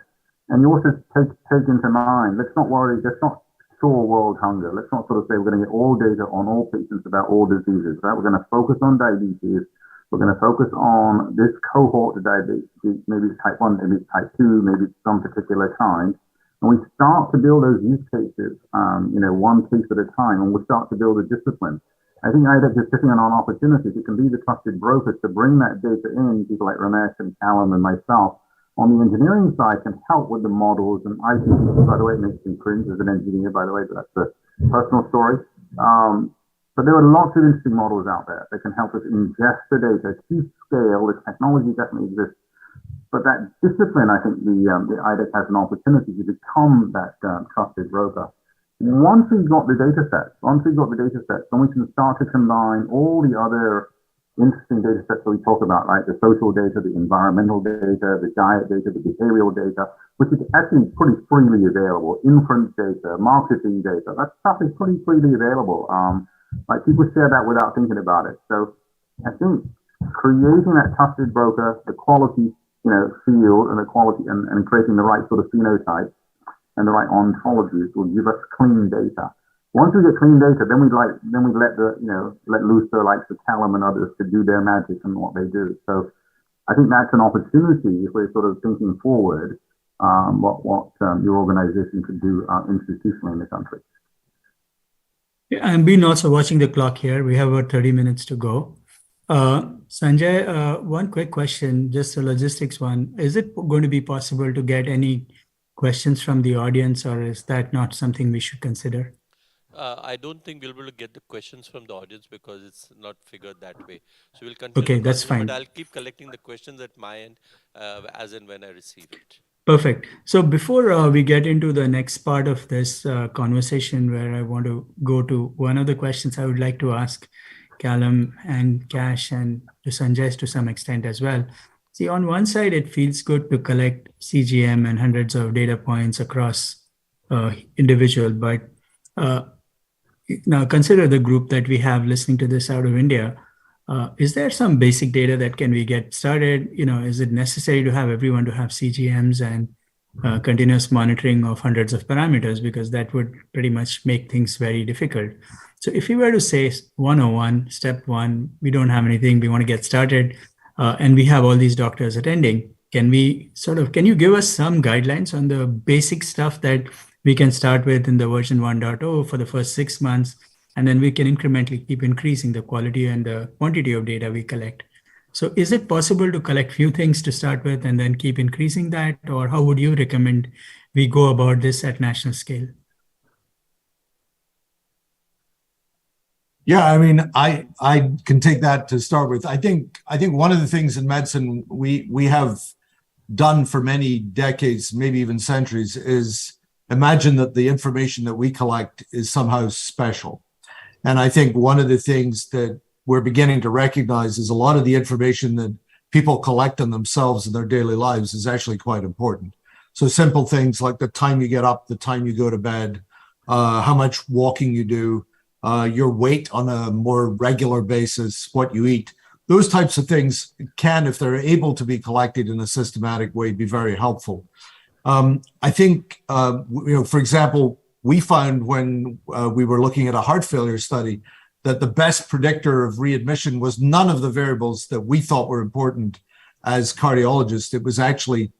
and you also take into mind, let's not worry, let's not store world hunger. Let's not sort of say we're going to get all data on all patients about all diseases, right? We're going to focus on diabetes. We're going to focus on this cohort of diabetes, maybe it's type 1, maybe it's type 2, maybe it's some particular kind. And we start to build those use cases, one case at a time, and we start to build a discipline. I think IDEC is sitting on an opportunity. It can be the trusted broker to bring that data in. People like Ramesh and Callum and myself on the engineering side can help with the models. And I think, by the way, it makes me cringe as an engineer, by the way, but that's a personal story. But there are lots of interesting models out there that can help us ingest the data to scale. The technology definitely exists. But that discipline, I think the IDEC has an opportunity to become that trusted broker. Once we've got the data sets, then we can start to combine all the other interesting data sets that we talk about, like the social data, the environmental data, the diet data, the behavioral data, which is actually pretty freely available. Inference data, marketing data, that stuff is pretty freely available. Like people share that without thinking about it. So I think creating that trusted broker, the quality, field and the quality and creating the right sort of phenotype and the right ontologies will give us clean data. Once we get clean data, then we let loose the likes of Callum and others to do their magic and what they do. So I think that's an opportunity if we're sort of thinking forward what your organization could do institutionally in the country. Yeah, and been also watching the clock here. We have about 30 minutes to go. Sanjay, one quick question, just a logistics one. Is it going to be possible to get any questions from the audience, or is that not something we should consider? I don't think we'll be able to get the questions from the audience because it's not figured that way. So we'll continue. Okay, that's fine. But I'll keep collecting the questions at my end as and when I receive it. Perfect. So before we get into the next part of this conversation, where I want to go to one of the questions I would like to ask Callum and Cash and to Sanjay to some extent as well. See, on one side, it feels good to collect CGM and hundreds of data points across individual, but now consider the group that we have listening to this out of India. Is there some basic data that can we get started? Is it necessary to have everyone to have CGMs and continuous monitoring of hundreds of parameters? Because that would pretty much make things very difficult. So if you were to say 101, step one, we don't have anything, we want to get started, and we have all these doctors attending, can you give us some guidelines on the basic stuff that we can start with in the version 1.0 for the first 6 months, and then we can incrementally keep increasing the quality and the quantity of data we collect? So is it possible to collect few things to start with and then keep increasing that? Or how would you recommend we go about this at national scale? Yeah, I mean, I can take that to start with. I think one of the things in medicine we have done for many decades, maybe even centuries, is imagine that the information that we collect is somehow special. And I think one of the things that we're beginning to recognize is a lot of the information that people collect on themselves in their daily lives is actually quite important. So simple things like the time you get up, the time you go to bed, how much walking you do, your weight on a more regular basis, what you eat. Those types of things can, if they're able to be collected in a systematic way, be very helpful. I think, for example, we found when we were looking at a heart failure study that the best predictor of readmission was none of the variables that we thought were important as cardiologists. It was actually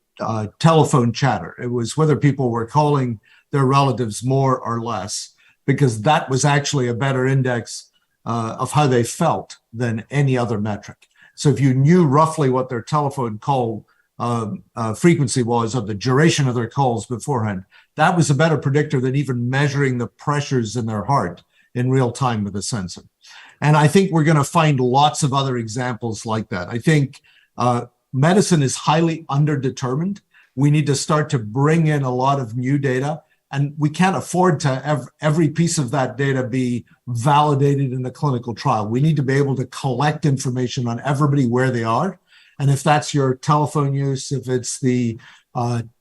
telephone chatter. It was whether people were calling their relatives more or less, because that was actually a better index of how they felt than any other metric. So if you knew roughly what their telephone call frequency was, or the duration of their calls beforehand, that was a better predictor than even measuring the pressures in their heart in real time with a sensor. And I think we're going to find lots of other examples like that. I think medicine is highly underdetermined. We need to start to bring in a lot of new data And we can't afford to have every piece of that data be validated in a clinical trial. We need to be able to collect information on everybody where they are. And if that's your telephone use, if it's the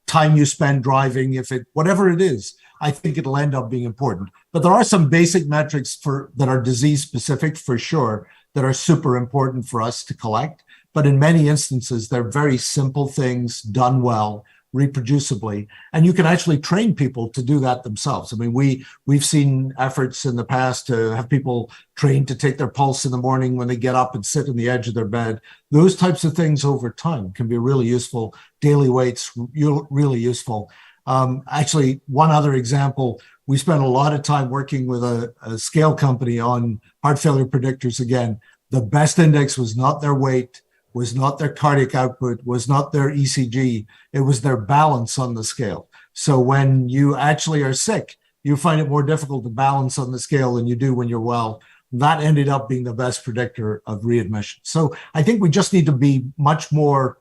time you spend driving, whatever it is, I think it'll end up being important. But there are some basic metrics that are disease specific for sure, that are super important for us to collect. But in many instances, they're very simple things done well, reproducibly, and you can actually train people to do that themselves. I mean, we've seen efforts in the past to have people trained to take their pulse in the morning when they get up and sit on the edge of their bed. Those types of things over time can be really useful. Daily weights, really useful. Actually, one other example, we spent a lot of time working with a scale company on heart failure predictors. Again, the best index was not their weight, was not their cardiac output, was not their ECG, it was their balance on the scale. So when you actually are sick, you find it more difficult to balance on the scale than you do when you're well. That ended up being the best predictor of readmission. So I think we just need to be much more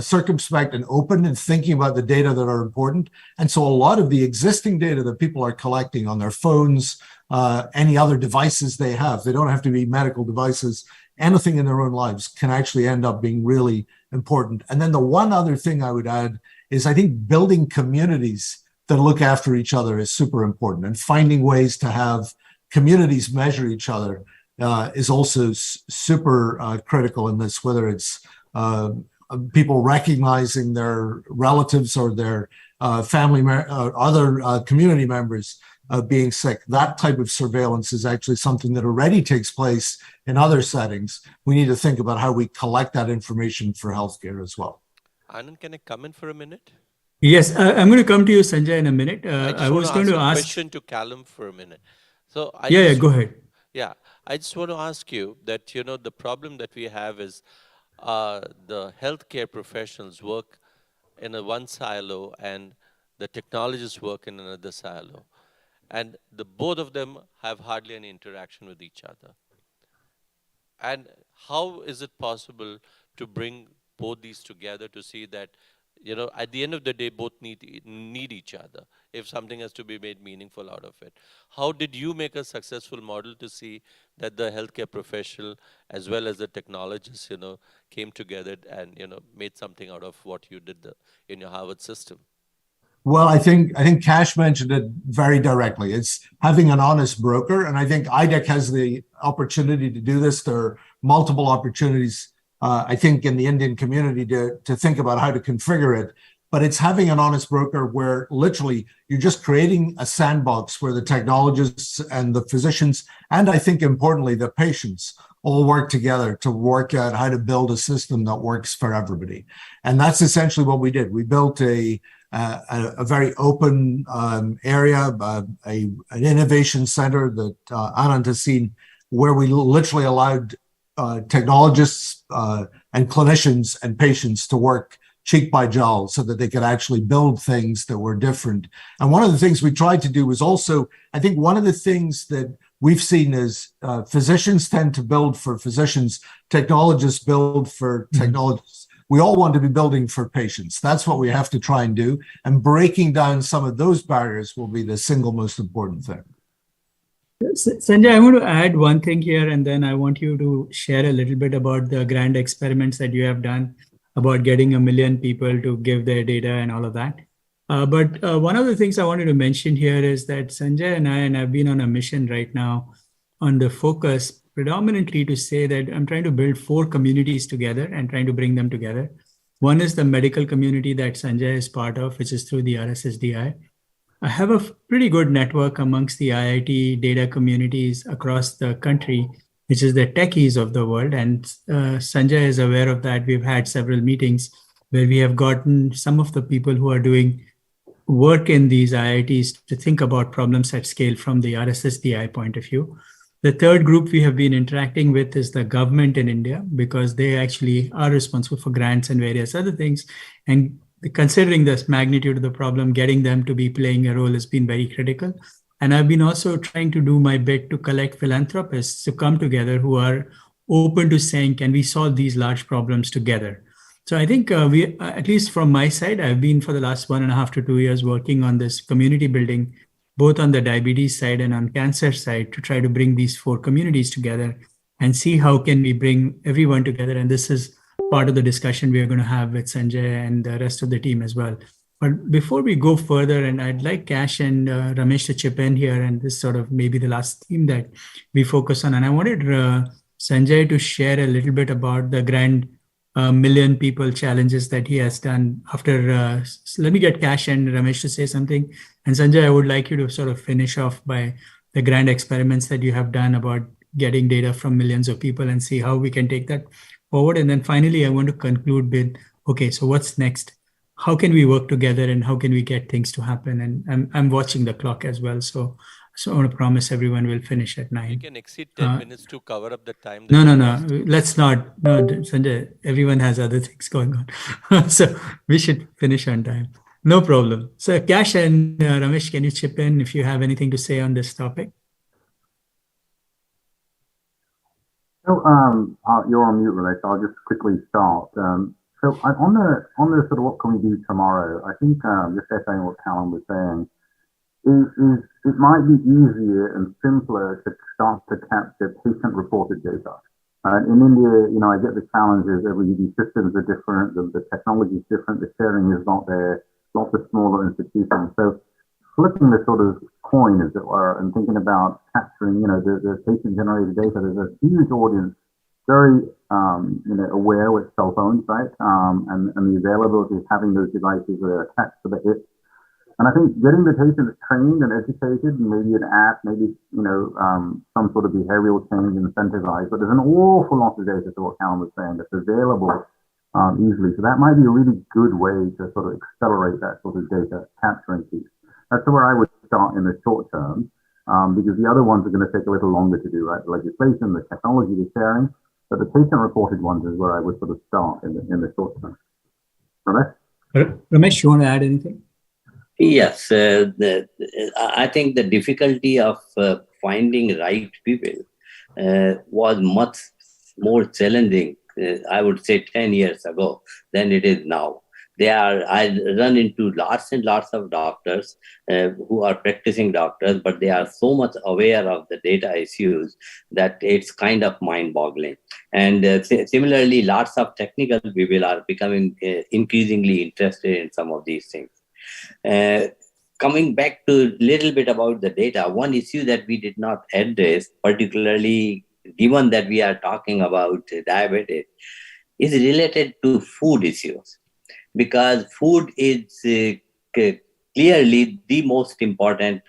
circumspect and open and thinking about the data that are important. And so a lot of the existing data that people are collecting on their phones, any other devices they have, they don't have to be medical devices, anything in their own lives can actually end up being really important. And then the one other thing I would add is I think building communities that look after each other is super important, and finding ways to have communities measure each other is also super critical in this, whether it's people recognizing their relatives or their family or other community members being sick. That type of surveillance is actually something that already takes place in other settings. We need to think about how we collect that information for healthcare as well. Anand, can I come in for a minute? Yes, I'm going to come to you, Sanjay, in a minute. I was going to ask a question to Callum for a minute. So go ahead. Yeah, I just want to ask you that, the problem that we have is the healthcare professionals work in one silo and the technologists work in another silo. And both of them have hardly any interaction with each other. And how is it possible to bring both these together to see that, at the end of the day, both need each other if something has to be made meaningful out of it? How did you make a successful model to see that the healthcare professional as well as the technologists, came together and, made something out of what you did in your Harvard system? Well, I think Kash mentioned it very directly. It's having an honest broker, and I think IDEC has the opportunity to do this. There are multiple opportunities, I think, in the Indian community to think about how to configure it. But it's having an honest broker where literally you're just creating a sandbox where the technologists and the physicians, and I think importantly, the patients, all work together to work out how to build a system that works for everybody. And that's essentially what we did. We built a very open area, an innovation center that Anand has seen, where we literally allowed technologists and clinicians and patients to work cheek by jowl so that they could actually build things that were different. And one of the things we tried to do was also, I think one of the things that we've seen is physicians tend to build for physicians, technologists build for technologists. We all want to be building for patients. That's what we have to try and do. And breaking down some of those barriers will be the single most important thing. Sanjay, I want to add one thing here, and then I want you to share a little bit about the grand experiments that you have done about getting 1 million people to give their data and all of that. But one of the things I wanted to mention here is that Sanjay and I have been on a mission right now on the focus predominantly to say that I'm trying to build 4 communities together and trying to bring them together. One is the medical community that Sanjay is part of, which is through the RSSDI. I have a pretty good network amongst the IIT data communities across the country, which is the techies of the world. And Sanjay is aware of that. We've had several meetings where we have gotten some of the people who are doing work in these IITs to think about problems at scale from the RSSDI point of view. The third group we have been interacting with is the government in India, because they actually are responsible for grants and various other things. And considering this magnitude of the problem, getting them to be playing a role has been very critical. And I've been also trying to do my bit to collect philanthropists to come together who are open to saying, can we solve these large problems together? So I think we, at least from my side, I've been for the last 1.5 to 2 years working on this community building, both on the diabetes side and on cancer side, to try to bring these 4 communities together and see how can we bring everyone together. And this is part of the discussion we are going to have with Sanjay and the rest of the team as well. But before we go further, and I'd like Cash and Ramesh to chip in here, and this sort of maybe the last theme that we focus on. And I wanted Sanjay to share a little bit about the grand million people challenges that he has done after. Let me get Cash and Ramesh to say something. And Sanjay, I would like you to sort of finish off by the grand experiments that you have done about getting data from millions of people and see how we can take that forward. And then finally, I want to conclude with, okay, so what's next? How can we work together and how can we get things to happen? And I'm watching the clock as well. So I want to promise everyone will finish at 9. We can exceed 10 minutes to cover up the time. No. Let's not. No, Sanjay, everyone has other things going on. So we should finish on time. No problem. So Cash and Ramesh, can you chip in if you have anything to say on this topic? So you're on mute, Ramesh. I'll just quickly start. So on the sort of what can we do tomorrow, I think just echoing what Callum was saying, is it might be easier and simpler to start to capture patient-reported data. In India, I get the challenges. Every systems are different, the technology is different, the sharing is not there, lots of smaller institutions. So flipping the sort of coin, as it were, and thinking about capturing, the patient-generated data, there's a huge audience, very, aware with cell phones, right? And the availability of having those devices that are attached to the hip. And I think getting the patients trained and educated, maybe an app, maybe, some sort of behavioral change incentivized, but there's an awful lot of data to what Callum was saying that's available easily. So that might be a really good way to sort of accelerate that sort of data capturing piece. That's where I would start in the short term, because the other ones are going to take a little longer to do, right? The legislation, the technology, the sharing, but the patient-reported ones is where I would sort of start in the short term. Ramesh, you want to add anything? Yes, I think the difficulty of finding right people was much more challenging, I would say 10 years ago than it is now. I run into lots and lots of doctors who are practicing doctors, but they are so much aware of the data issues that it's kind of mind-boggling. And similarly, lots of technical people are becoming increasingly interested in some of these things. Coming back to a little bit about the data, one issue that we did not address, particularly given that we are talking about diabetes, is related to food issues. Because food is clearly the most important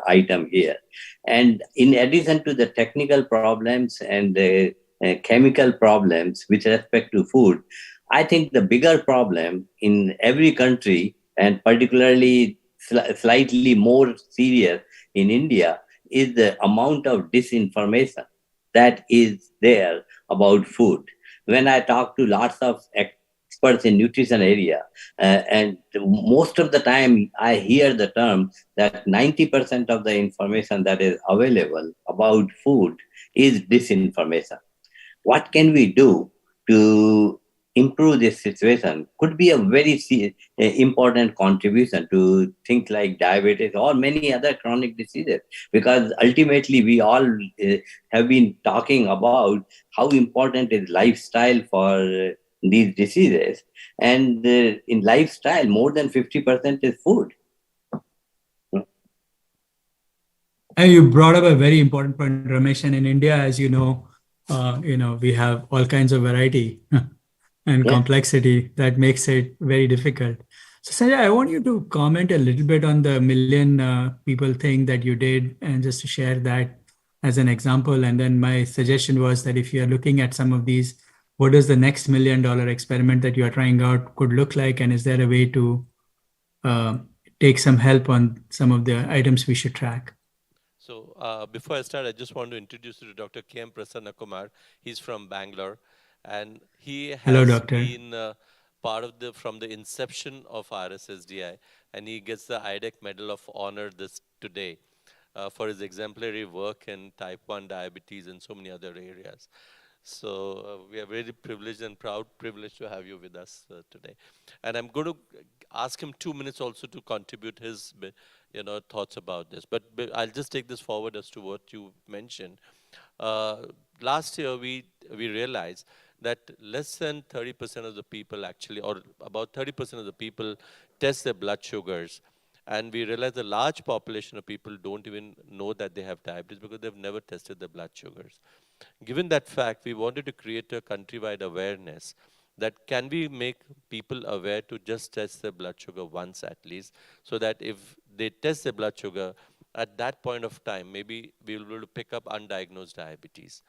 item here. And in addition to the technical problems and the chemical problems with respect to food, I think the bigger problem in every country, and particularly slightly more serious in India, is the amount of disinformation that is there about food. When I talk to lots of experts in nutrition area, and most of the time I hear the term that 90% of the information that is available about food is disinformation. What can we do to improve this situation? Could be a very important contribution to things like diabetes or many other chronic diseases, because ultimately we all have been talking about how important is lifestyle for these diseases, and in lifestyle more than 50% is food. You brought up a very important point, Ramesh. And in India, as you know, we have all kinds of variety and complexity that makes it very difficult. So Sanjay, I want you to comment a little bit on the million people thing that you did, and just to share that as an example. And then my suggestion was that if you are looking at some of these, what does the next $1 million experiment that you are trying out could look like? And is there a way to take some help on some of the items we should track? So before I start, I just want to introduce you to Dr. K.M. Prasanna Kumar. He's from Bangalore, and he has been part of from the inception of RSSDI, and he gets the IDEC Medal of Honor today for his exemplary work in type 1 diabetes and so many other areas. So we are very privileged and proud privileged to have you with us today. And I'm going to ask him 2 minutes also to contribute his thoughts about this. But I'll just take this forward as to what you mentioned. Uh, Last year, we realized that less than 30% of the people actually, or about 30% of the people test their blood sugars. And we realized a large population of people don't even know that they have diabetes because they've never tested their blood sugars. Given that fact, we wanted to create a countrywide awareness that can we make people aware to just test their blood sugar once at least, so that if they test their blood sugar, at that point of time, maybe we'll be able to pick up undiagnosed diabetes.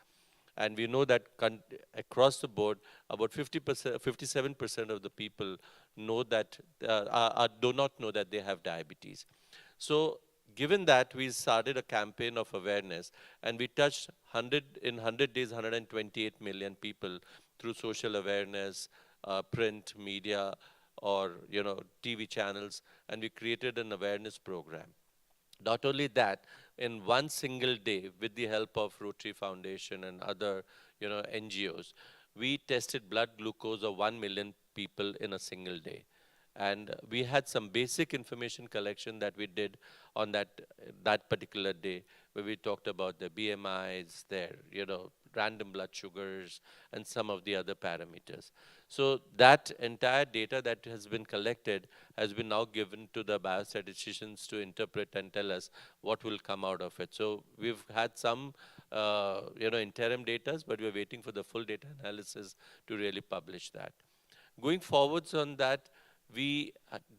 And we know that across the board, about 50%, 57% of the people know that, do not know that they have diabetes. So given that, we started a campaign of awareness, and we touched 100 days, 128 million people through social awareness, print media, or TV channels, and we created an awareness program. Not only that, in one single day, with the help of Rotary Foundation and other NGOs, we tested blood glucose of 1 million people in a single day. And we had some basic information collection that we did on that particular day, where we talked about the BMIs, their random blood sugars, and some of the other parameters. So that entire data that has been collected has been now given to the biostatisticians to interpret and tell us what will come out of it. So we've had some interim data, but we're waiting for the full data analysis to really publish that. Going forwards on that, we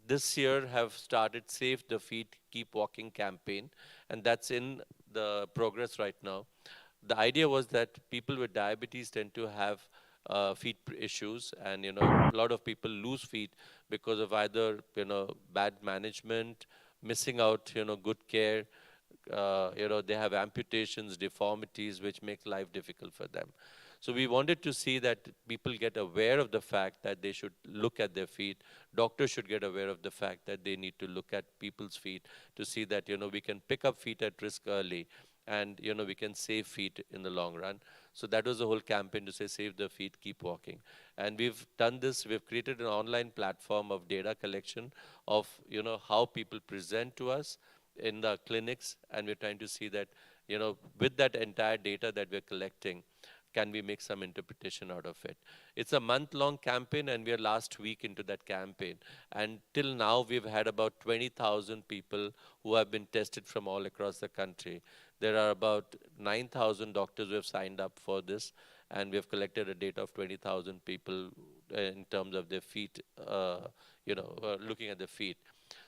this year have started Save the Feet, Keep Walking campaign, and that's in the progress right now. The idea was that people with diabetes tend to have feet issues, and a lot of people lose feet because of either bad management, missing out good care. They have amputations, deformities, which make life difficult for them. So we wanted to see that people get aware of the fact that they should look at their feet. Doctors should get aware of the fact that they need to look at people's feet to see that we can pick up feet at risk early, and we can save feet in the long run. So that was the whole campaign to say, save the feet, keep walking. And we've done this. We've created an online platform of data collection of how people present to us in the clinics, and we're trying to see that with that entire data that we're collecting, can we make some interpretation out of it? It's a month-long campaign, and we are last week into that campaign. And till now, we've had about 20,000 people who have been tested from all across the country. There are about 9,000 doctors who have signed up for this, and we have collected a data of 20,000 people in terms of their feet, looking at their feet.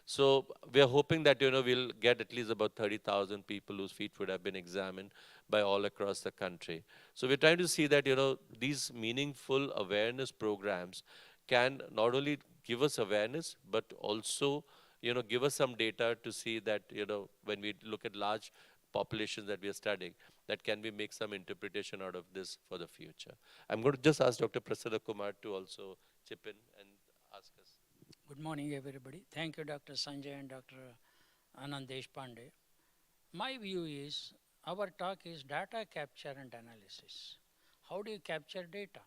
So we are hoping that we'll get at least about 30,000 people whose feet would have been examined by all across the country. So we're trying to see that these meaningful awareness programs can not only give us awareness, but also give us some data to see that when we look at large populations that we are studying, that can we make some interpretation out of this for the future. I'm going to just ask Dr. Prasada Kumar to also chip in and ask us. Good morning, everybody. Thank you, Dr. Sanjay and Dr. Anand Deshpande. My view is, our talk is data capture and analysis. How do you capture data?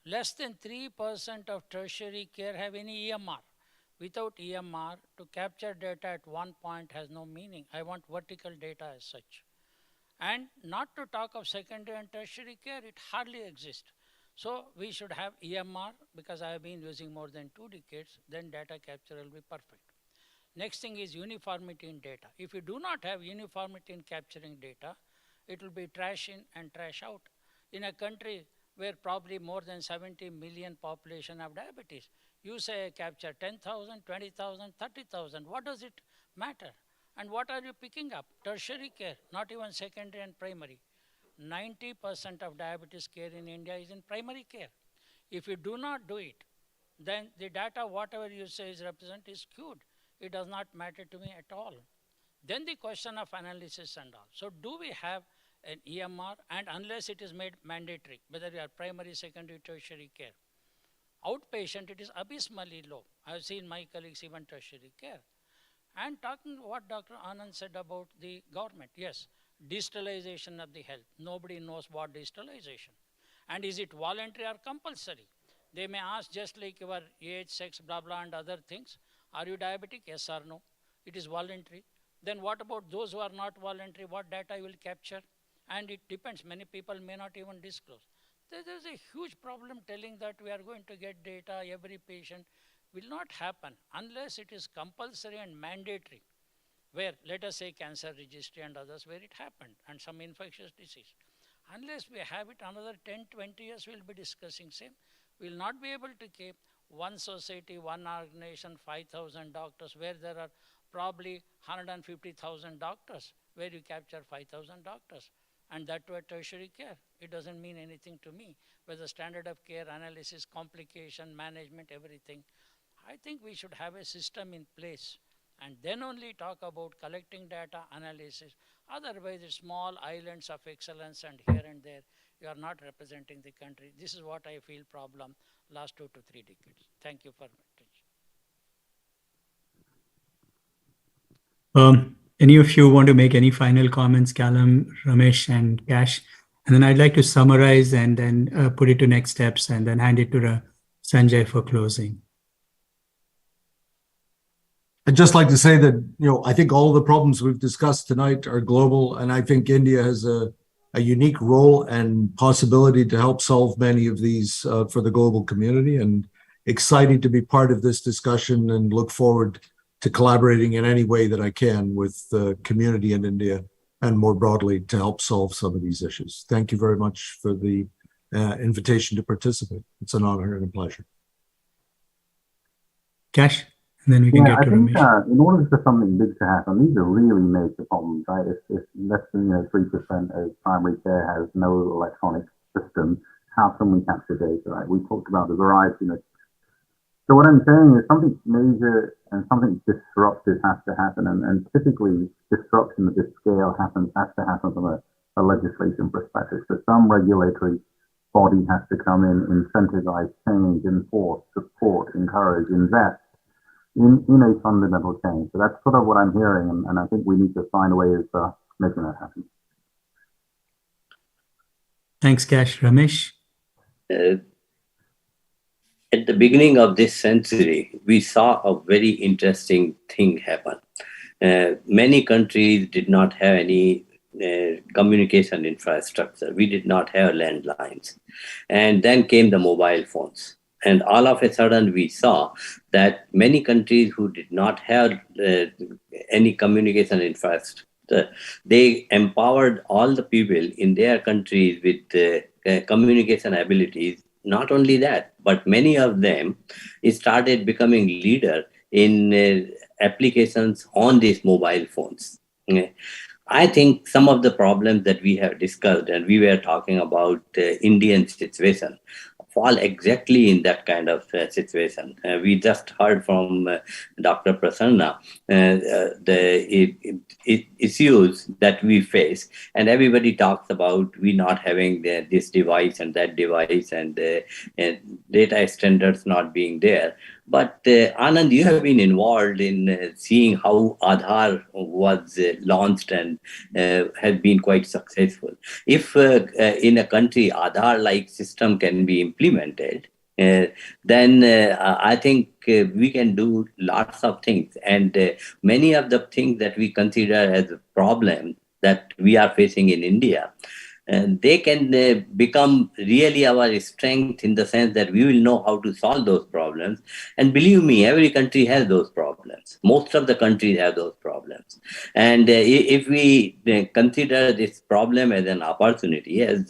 Less than 3% of tertiary care have any EMR. Without EMR, to capture data at one point has no meaning. I want vertical data as such. And not to talk of secondary and tertiary care, it hardly exists. So we should have EMR, because I have been using more than 2 decades, then data capture will be perfect. Next thing is uniformity in data. If you do not have uniformity in capturing data, it will be trash in and trash out. In a country where probably more than 70 million population have diabetes, you say capture 10,000, 20,000, 30,000, what does it matter? And what are you picking up? Tertiary care, not even secondary and primary. 90% of diabetes care in India is in primary care. If you do not do it, then the data, whatever you say is represent, is skewed. It does not matter to me at all. Then the question of analysis and all. So do we have an EMR? And unless it is made mandatory, whether you are primary, secondary, tertiary care, outpatient, it is abysmally low. I have seen my colleagues even tertiary care. And talking what Dr. Anand said about the government, yes, digitalization of the health. Nobody knows what digitalization. And is it voluntary or compulsory? They may ask just like your age, sex, blah, blah, and other things. Are you diabetic? Yes or no? It is voluntary. Then what about those who are not voluntary? What data you will capture? And it depends. Many people may not even disclose. There's a huge problem telling that we are going to get data, every patient. Will not happen unless it is compulsory and mandatory, where let us say cancer registry and others where it happened, and some infectious disease. Unless we have it, another 10, 20 years we'll be discussing same. We'll not be able to keep one society, one organization, 5,000 doctors, where there are probably 150,000 doctors, where you capture 5,000 doctors. And that to a tertiary care. It doesn't mean anything to me, whether standard of care, analysis, complication, management, everything. I think we should have a system in place and then only talk about collecting data, analysis. Otherwise, it's small islands of excellence, and here and there, you are not representing the country. This is what I feel problem last 2 to 3 decades. Thank you for attention. Any of you want to make any final comments, Callum, Ramesh, and Cash? And then I'd like to summarize and then put it to next steps and then hand it to Sanjay for closing. I'd just like to say that, I think all the problems we've discussed tonight are global, and I think India has a unique role and possibility to help solve many of these for the global community, and excited to be part of this discussion and look forward to collaborating in any way that I can with the community in India and more broadly to help solve some of these issues. Thank you very much for the invitation to participate. It's an honor and a pleasure. Cash, and then we can get to Ramesh. In order for something big to happen, these are really major problems, right? If less than 3% of primary care has no electronic system, how can we capture data, right? We talked about the variety. So what I'm saying is something major and something disruptive has to happen, and typically disruption of this scale has to happen from a legislation perspective. So some regulatory body has to come in, incentivize, change, enforce, support, encourage, invest in a fundamental change. So that's sort of what I'm hearing, and I think we need to find ways of making that happen. Thanks, Cash. Ramesh? At the beginning of this century, we saw a very interesting thing happen. Many countries did not have any communication infrastructure. We did not have landlines. And then came the mobile phones. And all of a sudden, we saw that many countries who did not have any communication infrastructure, they empowered all the people in their countries with communication abilities. Not only that, but many of them started becoming leader in applications on these mobile phones. I think some of the problems that we have discussed, and we were talking about Indian situation, fall exactly in that kind of situation. We just heard from Dr. Prasanna the issues that we face, and everybody talks about we not having this device and that device and data standards not being there. But Anand, you have been involved in seeing how Aadhaar was launched and has been quite successful. If in a country Aadhaar-like system can be implemented, then I think we can do lots of things. And many of the things that we consider as a problem that we are facing in India, they can become really our strength in the sense that we will know how to solve those problems. And believe me, every country has those problems. Most of the countries have those problems. And if we consider this problem as an opportunity, as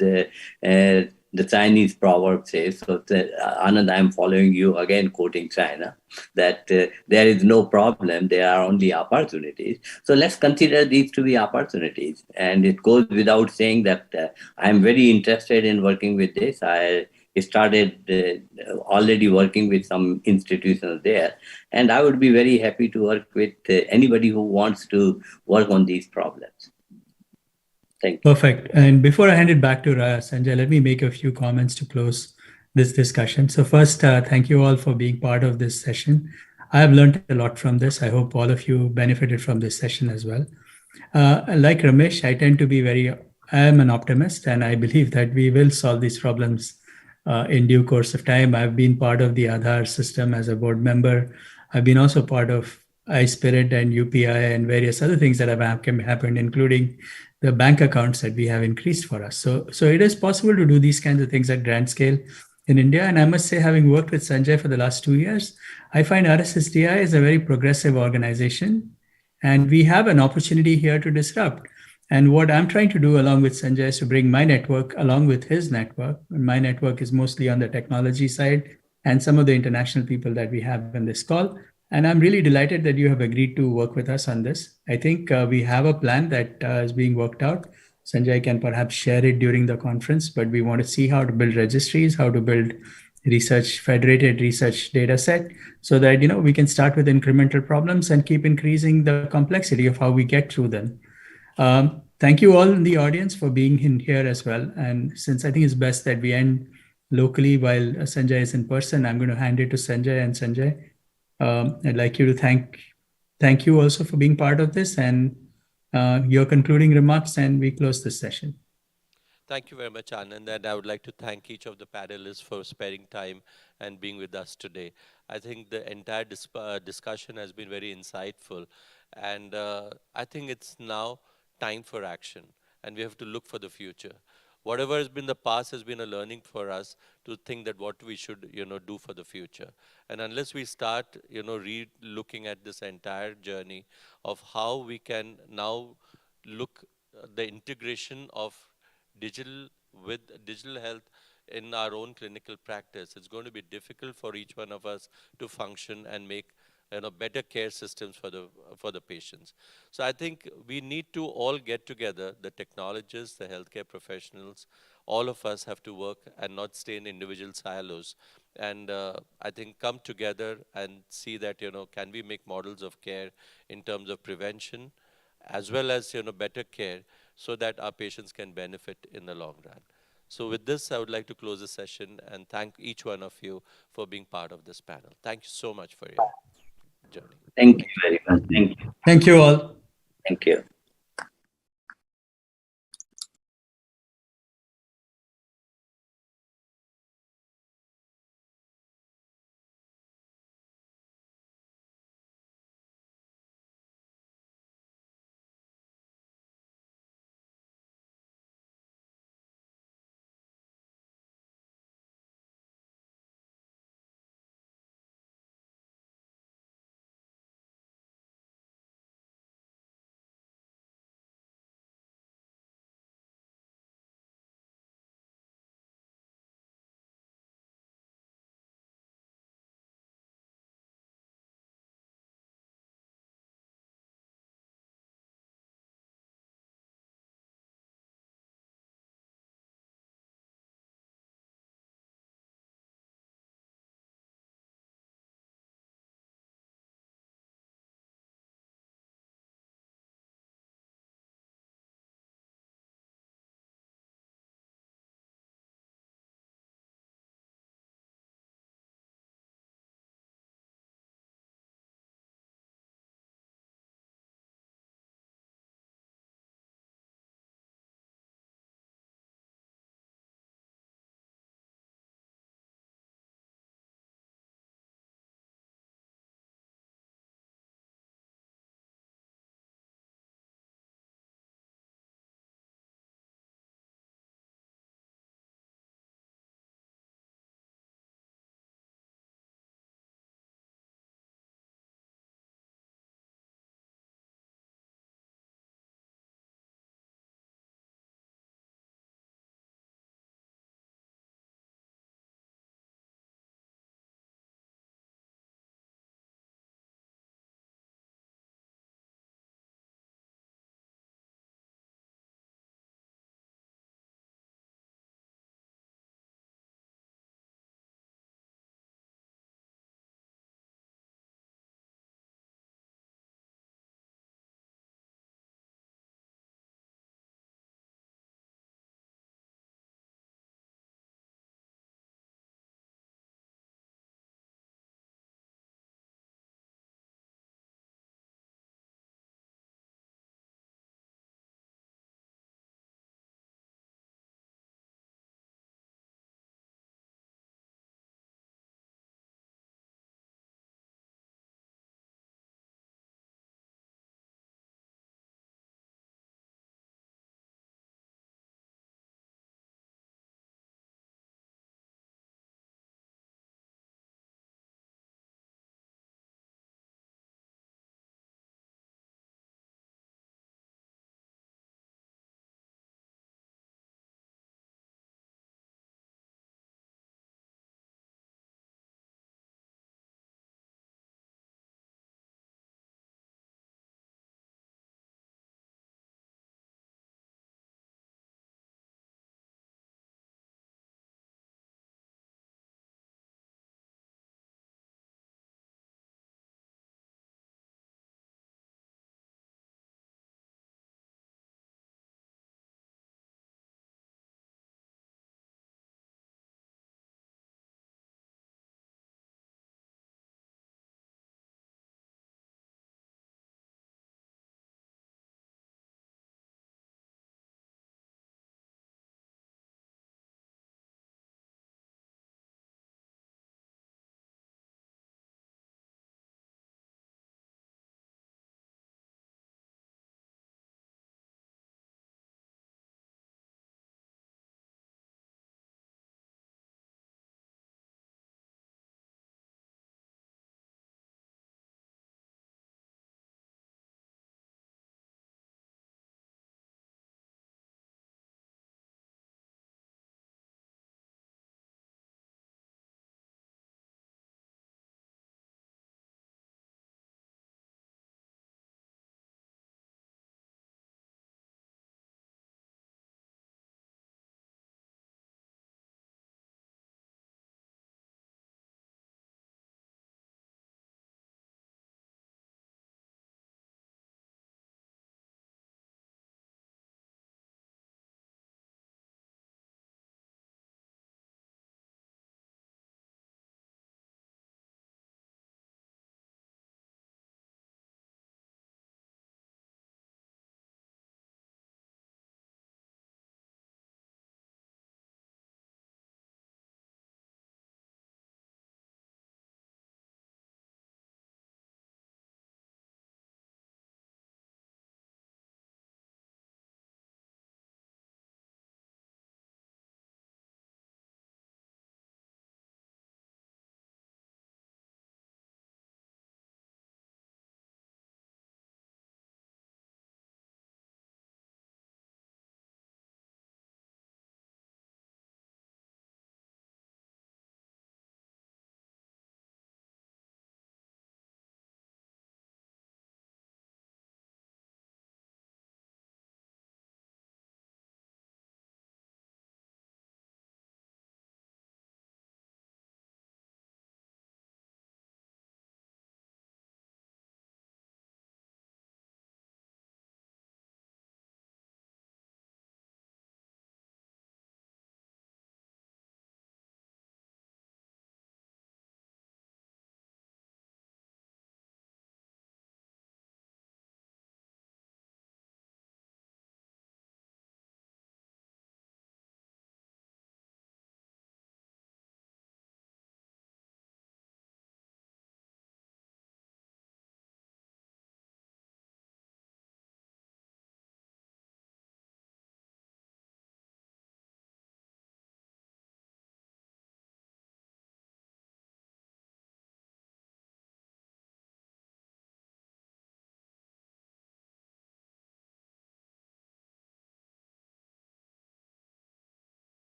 the Chinese proverb says, so Anand, I'm following you again, quoting China, that there is no problem, there are only opportunities. So let's consider these to be opportunities. And it goes without saying that I'm very interested in working with this. I started already working with some institutions there, and I would be very happy to work with anybody who wants to work on these problems. Thank you. Perfect. And before I hand it back to Sanjay, let me make a few comments to close this discussion. So first, thank you all for being part of this session. I have learned a lot from this. I hope all of you benefited from this session as well. Like Ramesh, I tend to be very I am an optimist, and I believe that we will solve these problems in due course of time. I've been part of the Aadhaar system as a board member. I've been also part of iSpirit and UPI and various other things that have happened, including the bank accounts that we have increased for us. So it is possible to do these kinds of things at grand scale in India. And I must say, having worked with Sanjay for the last 2 years, I find RSSDI is a very progressive organization, and we have an opportunity here to disrupt. And what I'm trying to do along with Sanjay is to bring my network along with his network. And my network is mostly on the technology side and some of the international people that we have in this call. And I'm really delighted that you have agreed to work with us on this. I think we have a plan that is being worked out. Sanjay can perhaps share it during the conference, but we want to see how to build registries, how to build research, federated research data set, so that we can start with incremental problems and keep increasing the complexity of how we get through them. Thank you all in the audience for being in here as well. And since I think it's best that we end locally while Sanjay is in person, I'm going to hand it to Sanjay. And Sanjay, I'd like you to thank you also for being part of this and your concluding remarks, and we close this session. Thank you very much, Anand, and I would like to thank each of the panelists for sparing time and being with us today. I think the entire discussion has been very insightful, and I think it's now time for action, and we have to look for the future. Whatever has been the past has been a learning for us to think that what we should, do for the future. And unless we start, looking at this entire journey of how we can now look the integration of digital with digital health in our own clinical practice, it's going to be difficult for each one of us to function and make better care systems for the patients. So I think we need to all get together, the technologists, the healthcare professionals, all of us have to work and not stay in individual silos. And I think come together and see that, can we make models of care in terms of prevention as well as, better care so that our patients can benefit in the long run. So with this, I would like to close the session and thank each one of you for being part of this panel. Thank you so much for your journey. Thank you very much. Thank you. Thank you all. Thank you.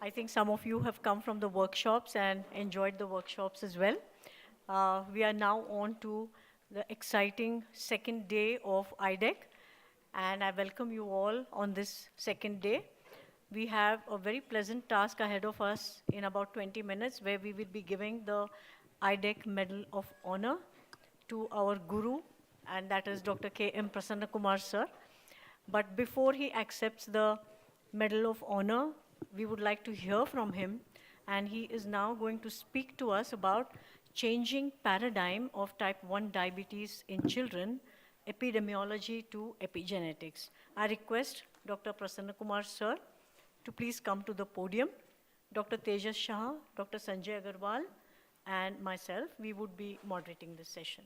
I think some of you have come from the workshops and enjoyed the workshops as well. We are now on to the exciting second day of IDEC, and I welcome you all on this second day. We have a very pleasant task ahead of us in about 20 minutes where we will be giving the IDEC Medal of Honor to our guru, and that is Dr. K.M. Prasanna Kumar sir. But before he accepts the Medal of Honor, we would like to hear from him, and he is now going to speak to us about changing paradigm of type 1 diabetes in children, epidemiology to epigenetics. I request Dr. Prasanna Kumar sir to please come to the podium. Dr. Tejas Shah, Dr. Sanjay Agarwal, and myself, we would be moderating this session.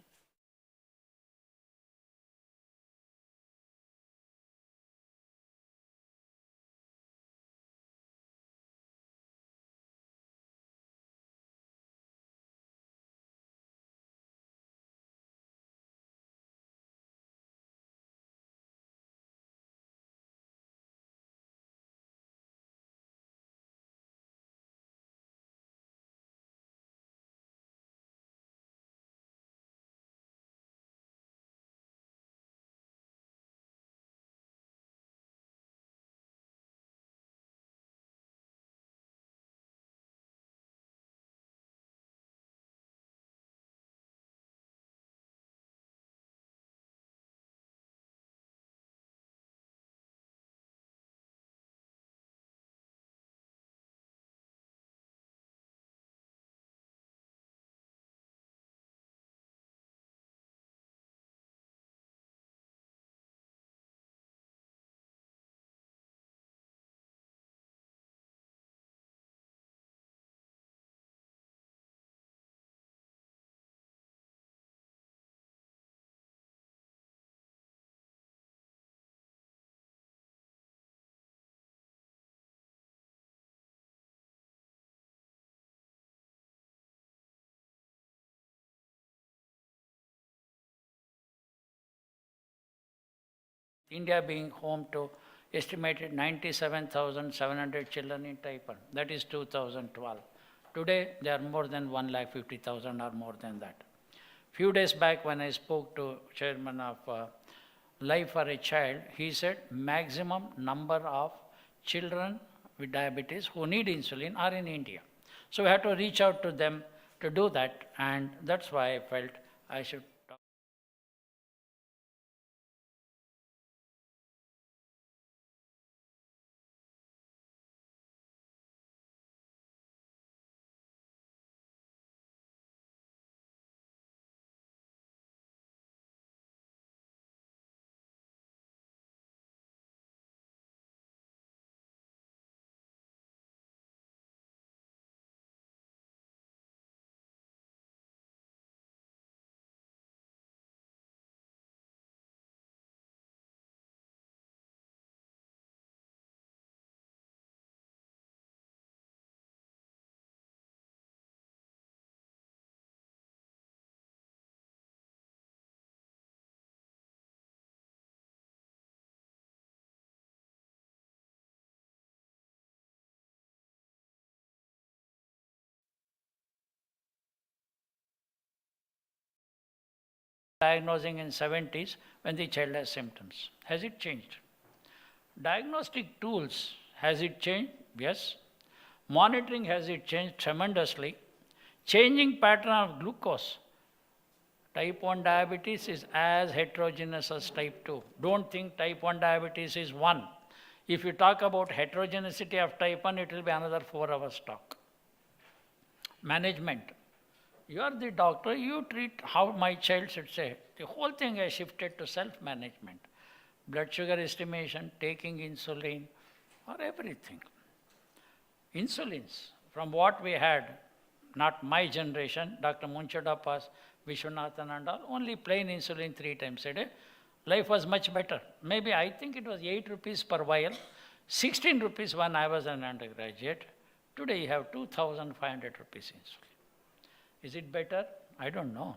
India being home to estimated 97,700 children in type 1. That is 2012. Today, there are more than 150,000 or more than that. Few days back when I spoke to chairman of Life for a Child, he said maximum number of children with diabetes who need insulin are in India. So we have to reach out to them to do that, and that's why I felt I should talk. Diagnosing in 70s when the child has symptoms. Has it changed? Diagnostic tools, has it changed? Yes. Monitoring, has it changed? Tremendously. Changing pattern of glucose. Type 1 diabetes is as heterogeneous as type 2. Don't think type 1 diabetes is one. If you talk about heterogeneity of type 1, it will be another 4 hours talk. Management. You are the doctor, you treat how my child should say. The whole thing has shifted to self-management. Blood sugar estimation, taking insulin, or everything. Insulins, from what we had, not my generation, Dr. Munchadappas, Vishwanathan and all, only plain insulin 3 times a day. Life was much better. Maybe I think it was 8 rupees per vial, 16 rupees when I was an undergraduate. Today you have 2,500 rupees insulin. Is it better? I don't know.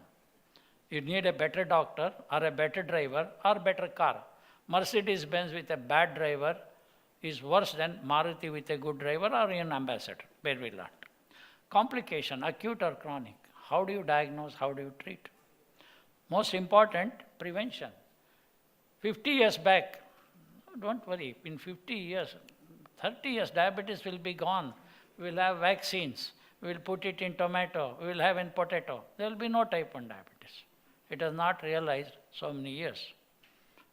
You need a better doctor or a better driver or better car. Mercedes-Benz with a bad driver is worse than Maruti with a good driver or an ambassador, where we learned. Complication, acute or chronic. How do you diagnose? How do you treat? Most important, prevention. 50 years back, don't worry, in 50 years, 30 years, diabetes will be gone. We will have vaccines. We will put it in tomato. We will have in potato. There will be no type 1 diabetes. It has not realized so many years.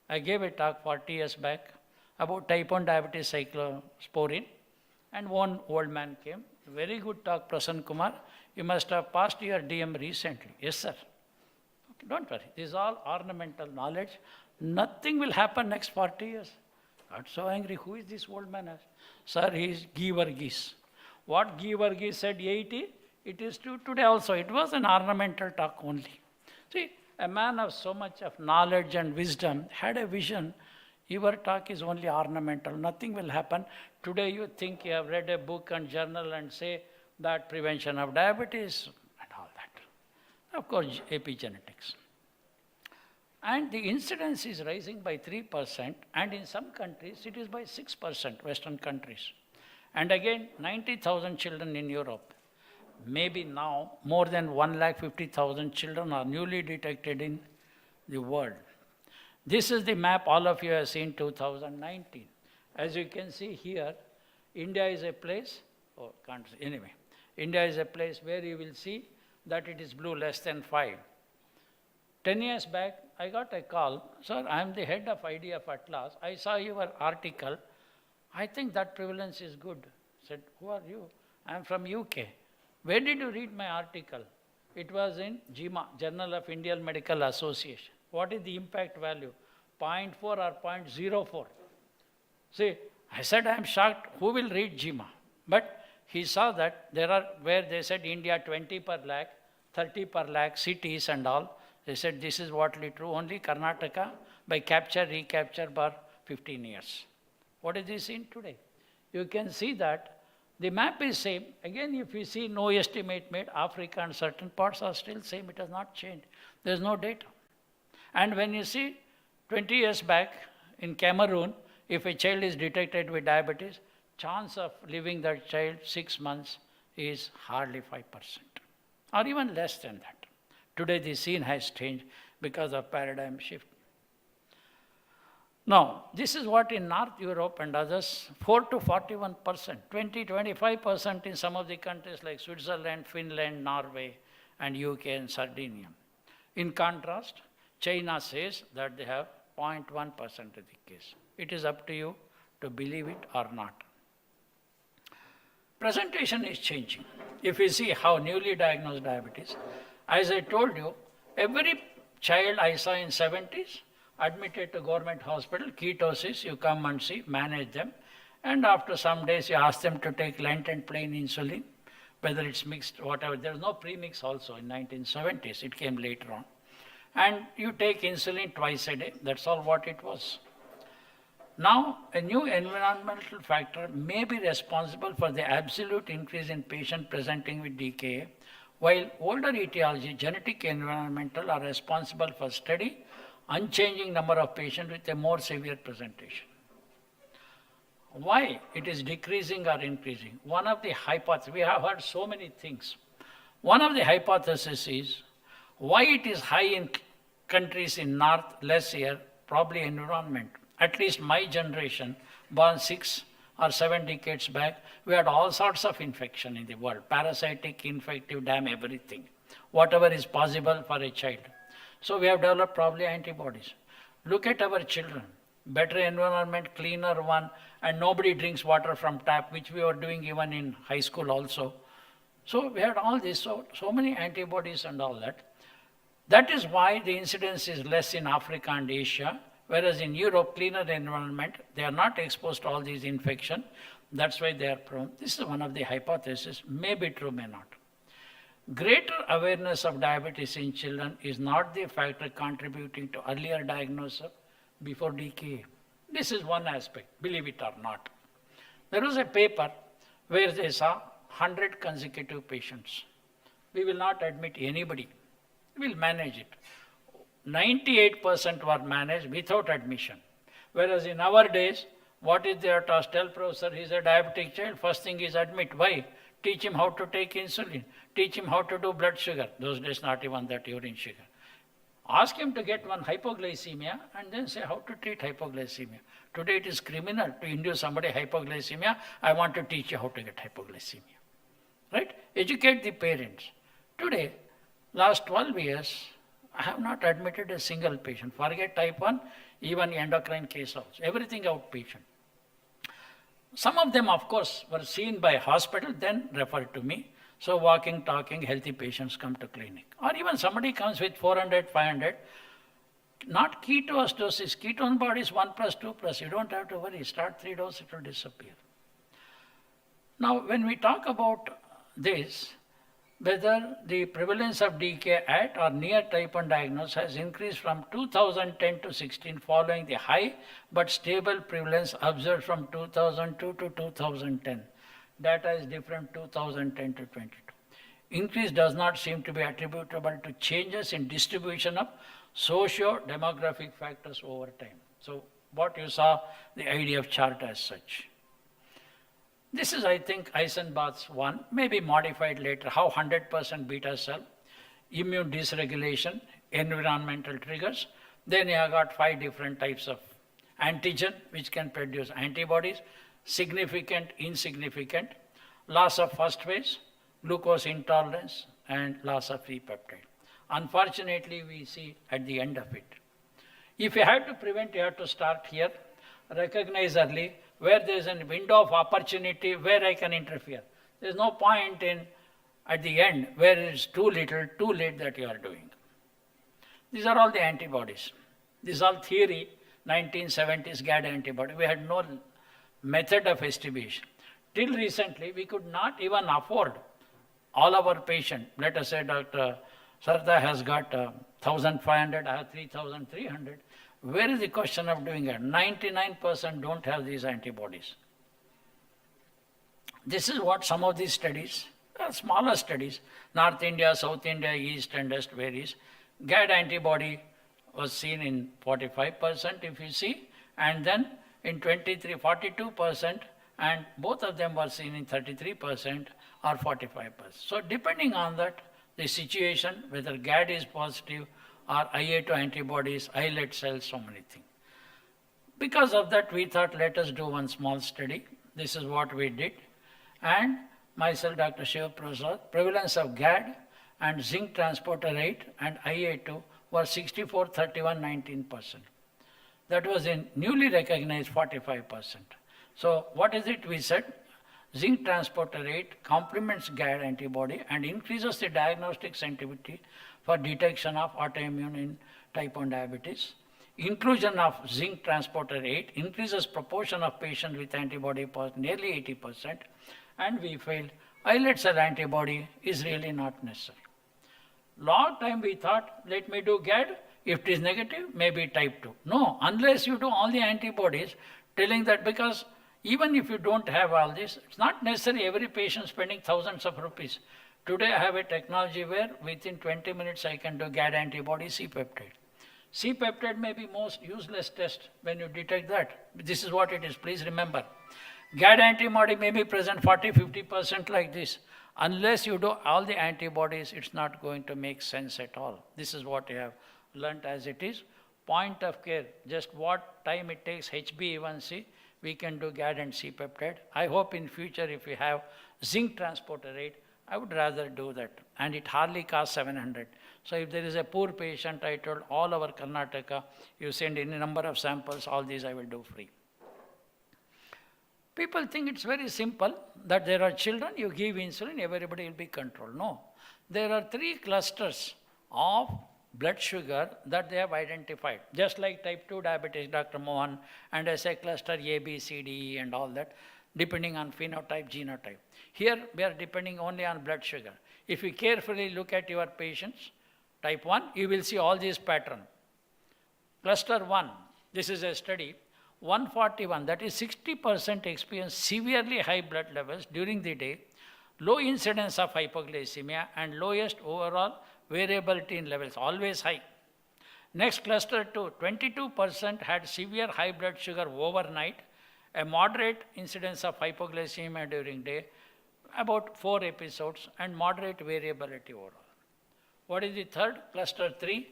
I gave a talk 40 years back about type 1 diabetes cyclosporin, and one old man came. Very good talk, Prasanna Kumar. You must have passed your DM recently. Yes, sir. Okay, don't worry. This is all ornamental knowledge. Nothing will happen next 40 years. Got so angry. Who is this old man? Sir, he is Guy Verghese. What Guy Verghese said 80, it is true today also. It was an ornamental talk only. See, a man of so much of knowledge and wisdom had a vision. Your talk is only ornamental. Nothing will happen. Today you think you have read a book and journal and say that prevention of diabetes and all that. Of course, epigenetics. And the incidence is rising by 3%, and in some countries it is by 6%, Western countries. And again, 90,000 children in Europe. Maybe now more than 150,000 children are newly detected in the world. This is the map all of you have seen 2019. As you can see here, India is a place, anyway, India is a place where you will see that it is blue less than 5. 10 years back, I got a call, sir, I am the head of IDEC at last. I saw your article. I think that prevalence is good. I said, who are you? I am from UK. Where did you read my article? It was in JIMA, Journal of Indian Medical Association. What is the impact value? 0.4 or 0.04. See, I said, I am shocked. Who will read JIMA? But he saw that there are, where they said India 20 per lakh, 30 per lakh, cities and all. They said this is what is true. Only Karnataka by capture, recapture for 15 years. What is this in today? You can see that the map is same. Again, if you see no estimate made, Africa and certain parts are still same. It has not changed. There is no data. And when you see 20 years back in Cameroon, if a child is detected with diabetes, chance of living that child 6 months is hardly 5%, or even less than that. Today the scene has changed because of paradigm shift. Now, this is what in North Europe and others, 4 to 41%, 20-25% in some of the countries like Switzerland, Finland, Norway, and UK and Sardinia. In contrast, China says that they have 0.1% of the case. It is up to you to believe it or not. Presentation is changing. If you see how newly diagnosed diabetes, as I told you, every child I saw in 70s, admitted to government hospital, ketosis, you come and see, manage them. And after some days, you ask them to take Lent and plain insulin, whether it's mixed, whatever. There was no premix also in 1970s. It came later on. And you take insulin twice a day. That's all what it was. Now, a new environmental factor may be responsible for the absolute increase in patients presenting with DKA, while older etiology, genetic, environmental, are responsible for steady, unchanging number of patients with a more severe presentation. Why it is decreasing or increasing? One of the hypotheses, we have heard so many things. One of the hypotheses is why it is high in countries in North, less here, probably environment. At least my generation, born 6 or 7 decades back, we had all sorts of infection in the world, parasitic, infective, damn everything, whatever is possible for a child. So we have developed probably antibodies. Look at our children, better environment, cleaner one, and nobody drinks water from tap, which we were doing even in high school also. So we had all this, so many antibodies and all that. That is why the incidence is less in Africa and Asia, whereas in Europe, cleaner environment, they are not exposed to all these infections. That's why they are prone. This is one of the hypotheses, may be true, may not. Greater awareness of diabetes in children is not the factor contributing to earlier diagnosis before DKA. This is one aspect, believe it or not. There was a paper where they saw 100 consecutive patients. We will not admit anybody. We will manage it. 98% were managed without admission. Whereas in our days, What is there to tell professor? He's a diabetic child. First thing is admit. Why? Teach him how to take insulin. Teach him how to do blood sugar. Those days not even that, urine sugar. Ask him to get one hypoglycemia and then say how to treat hypoglycemia. Today it is criminal to induce somebody hypoglycemia. I want to teach you how to get hypoglycemia. Right? Educate the parents. Today, last 12 years, I have not admitted a single patient. Forget type 1, even endocrine case also. Everything outpatient. Some of them, of course, were seen by hospital, then referred to me. So walking, talking, healthy patients come to clinic. Or even somebody comes with 400, 500. Not ketoacidosis. Ketone body is 1 plus 2 plus. You don't have to worry. Start 3 doses, it will disappear. Now, when we talk about this, whether the prevalence of DK at or near type 1 diagnosis has increased from 2010 to 16 following the high but stable prevalence observed from 2002 to 2010. Data is different 2010 to 22. Increase does not seem to be attributable to changes in distribution of socio-demographic factors over time. So what you saw, the IDF chart as such. This is, I think, Eisenbach's one, maybe modified later, how 100% beta cell, immune dysregulation, environmental triggers. Then you have got 5 different types of antigen, which can produce antibodies, significant, insignificant, loss of first phase, glucose intolerance, and loss of free peptide. Unfortunately, we see at the end of it. If you have to prevent, you have to start here, recognize early, where there is a window of opportunity where I can interfere. There is no point in, at the end, where it is too little, too late that you are doing. These are all the antibodies. This is all theory, 1970s GAD antibody. We had no method of estimation. Till recently, we could not even afford all our patients. Let us say Dr. Sarda has got 1,500, I have 3,300. Where is the question of doing it? 99% don't have these antibodies. This is what some of these studies, smaller studies, North India, South India, East and West varies. GAD antibody was seen in 45% if you see, and then in 42%, and both of them were seen in 33% or 45%. So depending on that, the situation, whether GAD is positive or IA2 antibodies, islet cells, so many things. Because of that, we thought, let us do one small study. This is what we did. And myself, Dr. Shiva Prasad, prevalence of GAD and zinc transporter rate and IA2 were 64, 31, 19%. That was in newly recognized 45%. So what is it we said? Zinc transporter rate complements GAD antibody and increases the diagnostic sensitivity for detection of autoimmune in type 1 diabetes. Inclusion of zinc transporter rate increases proportion of patients with antibody nearly 80%, and we failed. Islet cell antibody is really not necessary. Long time we thought, let me do GAD. If it is negative, maybe type 2. No, unless you do all the antibodies, telling that because even if you don't have all this, it's not necessary every patient spending thousands of rupees. Today I have a technology where within 20 minutes I can do GAD antibody C-peptide. C-peptide may be most useless test when you detect that. This is what it is, please remember. GAD antibody may be present 40-50% like this. Unless you do all the antibodies, it's not going to make sense at all. This is what you have learnt as it is. Point of care, just what time it takes HbA1c, we can do GAD and C-peptide. I hope in future if we have zinc transporter rate, I would rather do that. And it hardly costs 700. So if there is a poor patient, I told all over Karnataka, you send any number of samples, all these I will do free. People think it's very simple, that there are children, you give insulin, everybody will be controlled. No. There are 3 clusters of blood sugar that they have identified. Just like type 2 diabetes, Dr. Mohan, and I say cluster A, B, C, D, E and all that, depending on phenotype, genotype. Here we are depending only on blood sugar. If you carefully look at your patients, type 1, you will see all these patterns. Cluster 1, this is a study, 141, that is 60% experience severely high blood levels during the day, low incidence of hypoglycemia and lowest overall variability in levels, always high. Next cluster 2, 22% had severe high blood sugar overnight A moderate incidence of hypoglycemia during day, about 4 episodes, and moderate variability overall. What is the third? Cluster 3,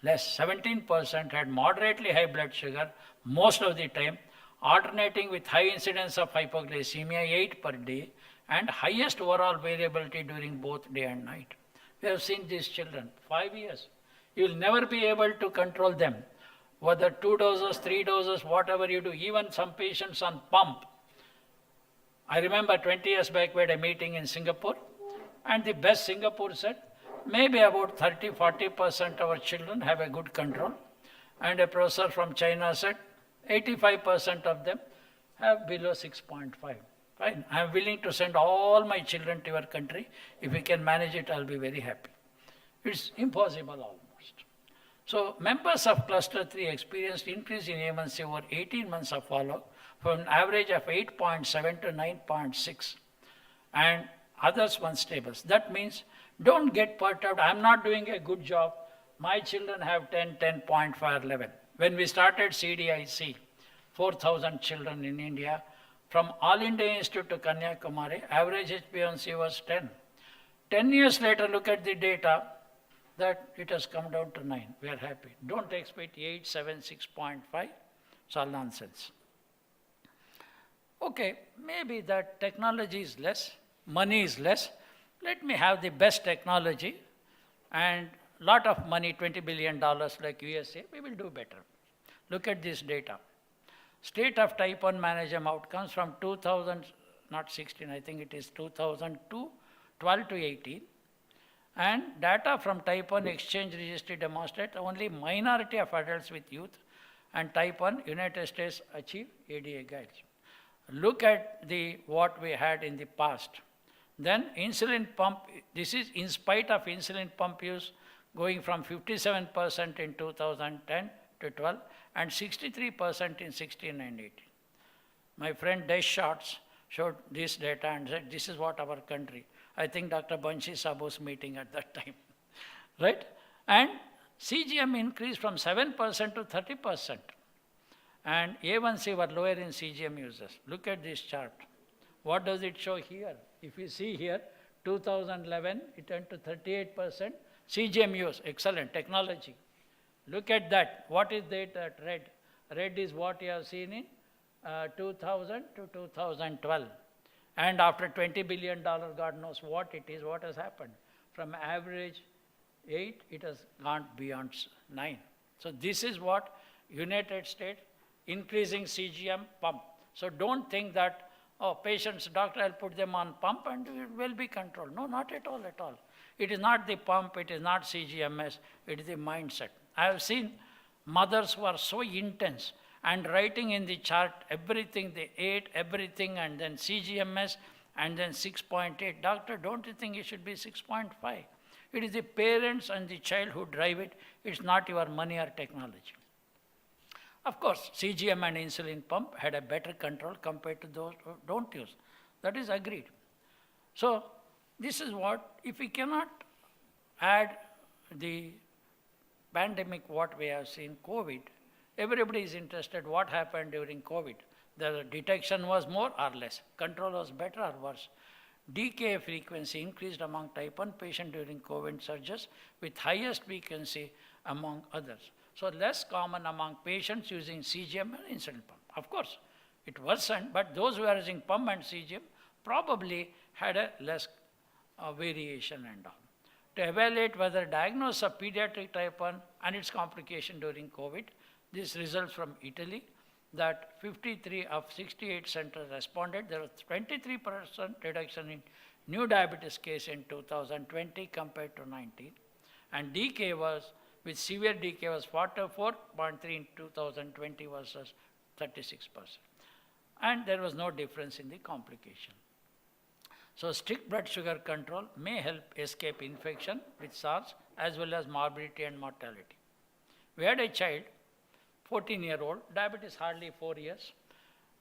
less. 17% had moderately high blood sugar most of the time, alternating with high incidence of hypoglycemia, 8 per day, and highest overall variability during both day and night. We have seen these children, 5 years. You will never be able to control them. Whether 2 doses, 3 doses, whatever you do, even some patients on pump. I remember 20 years back we had a meeting in Singapore, and the best Singapore said, maybe about 30-40% of our children have a good control. And a professor from China said, 85% of them have below 6.5. Fine, I am willing to send all my children to your country. If we can manage it, I'll be very happy. It's impossible almost. So members of cluster 3 experienced increase in A1C over 18 months of follow-up from an average of 8.7 to 9.6, and others were stable. That means don't get perturbed. I'm not doing a good job. My children have 10, 10.5, 11. When we started CDIC, 4,000 children in India, from All India Institute to Kanyakumari, average HbA1c was 10. 10 years later, look at the data, that it has come down to 9. We are happy. Don't expect 8, 7, 6.5. It's all nonsense. Okay, maybe that technology is less, money is less. Let me have the best technology and lot of money, $20 billion like USA, we will do better. Look at this data. State of type 1 management outcomes from 2000, not 16, I think it is 2002, 12 to 18. And data from type 1 exchange registry demonstrate only minority of adults with youth and type 1 United States achieve ADA guides. Look at what we had in the past. Then insulin pump, this is in spite of insulin pump use going from 57% in 2010 to 12 and 63% in 16 and 18. My friend Des Shorts showed this data and said, this is what our country. I think Dr. Banshi Sabu's meeting at that time, right? And CGM increased from 7% to 30%. And A1C were lower in CGM users. Look at this chart. What does it show here? If you see here, 2011, it went to 38%. CGM use, excellent technology. Look at that. What is that red? Red is what you have seen in 2000 to 2012. And after $20 billion, God knows what it is, what has happened. From average 8, it has gone beyond 9. So this is what United States, increasing CGM pump. So don't think that, oh, patients, doctor, I'll put them on pump and it will be controlled. No, not at all, at all. It is not the pump, it is not CGMS, it is the mindset. I have seen mothers who are so intense and writing in the chart everything, they ate everything, and then CGMS, and then 6.8. Doctor, don't you think it should be 6.5? It is the parents and the child who drive it. It's not your money or technology. Of course, CGM and insulin pump had a better control compared to those who don't use. That is agreed. So this is what, if we cannot add the pandemic, what we have seen, COVID, everybody is interested what happened during COVID. The detection was more or less. Control was better or worse. DKA frequency increased among type 1 patients during COVID surges with highest frequency among others. So less common among patients using CGM and insulin pump. Of course, it worsened, but those who are using pump and CGM probably had a less variation and all. To evaluate whether diagnosis of pediatric type 1 and its complication during COVID, this results from Italy, that 53 of 68 centers responded. There was 23% reduction in new diabetes case in 2020 compared to 19. And DK was, with severe DK was 44.3 in 2020 versus 36%. And there was no difference in the complication. So strict blood sugar control may help escape infection with SARS as well as morbidity and mortality. We had a child, 14-year-old, diabetes hardly 4 years,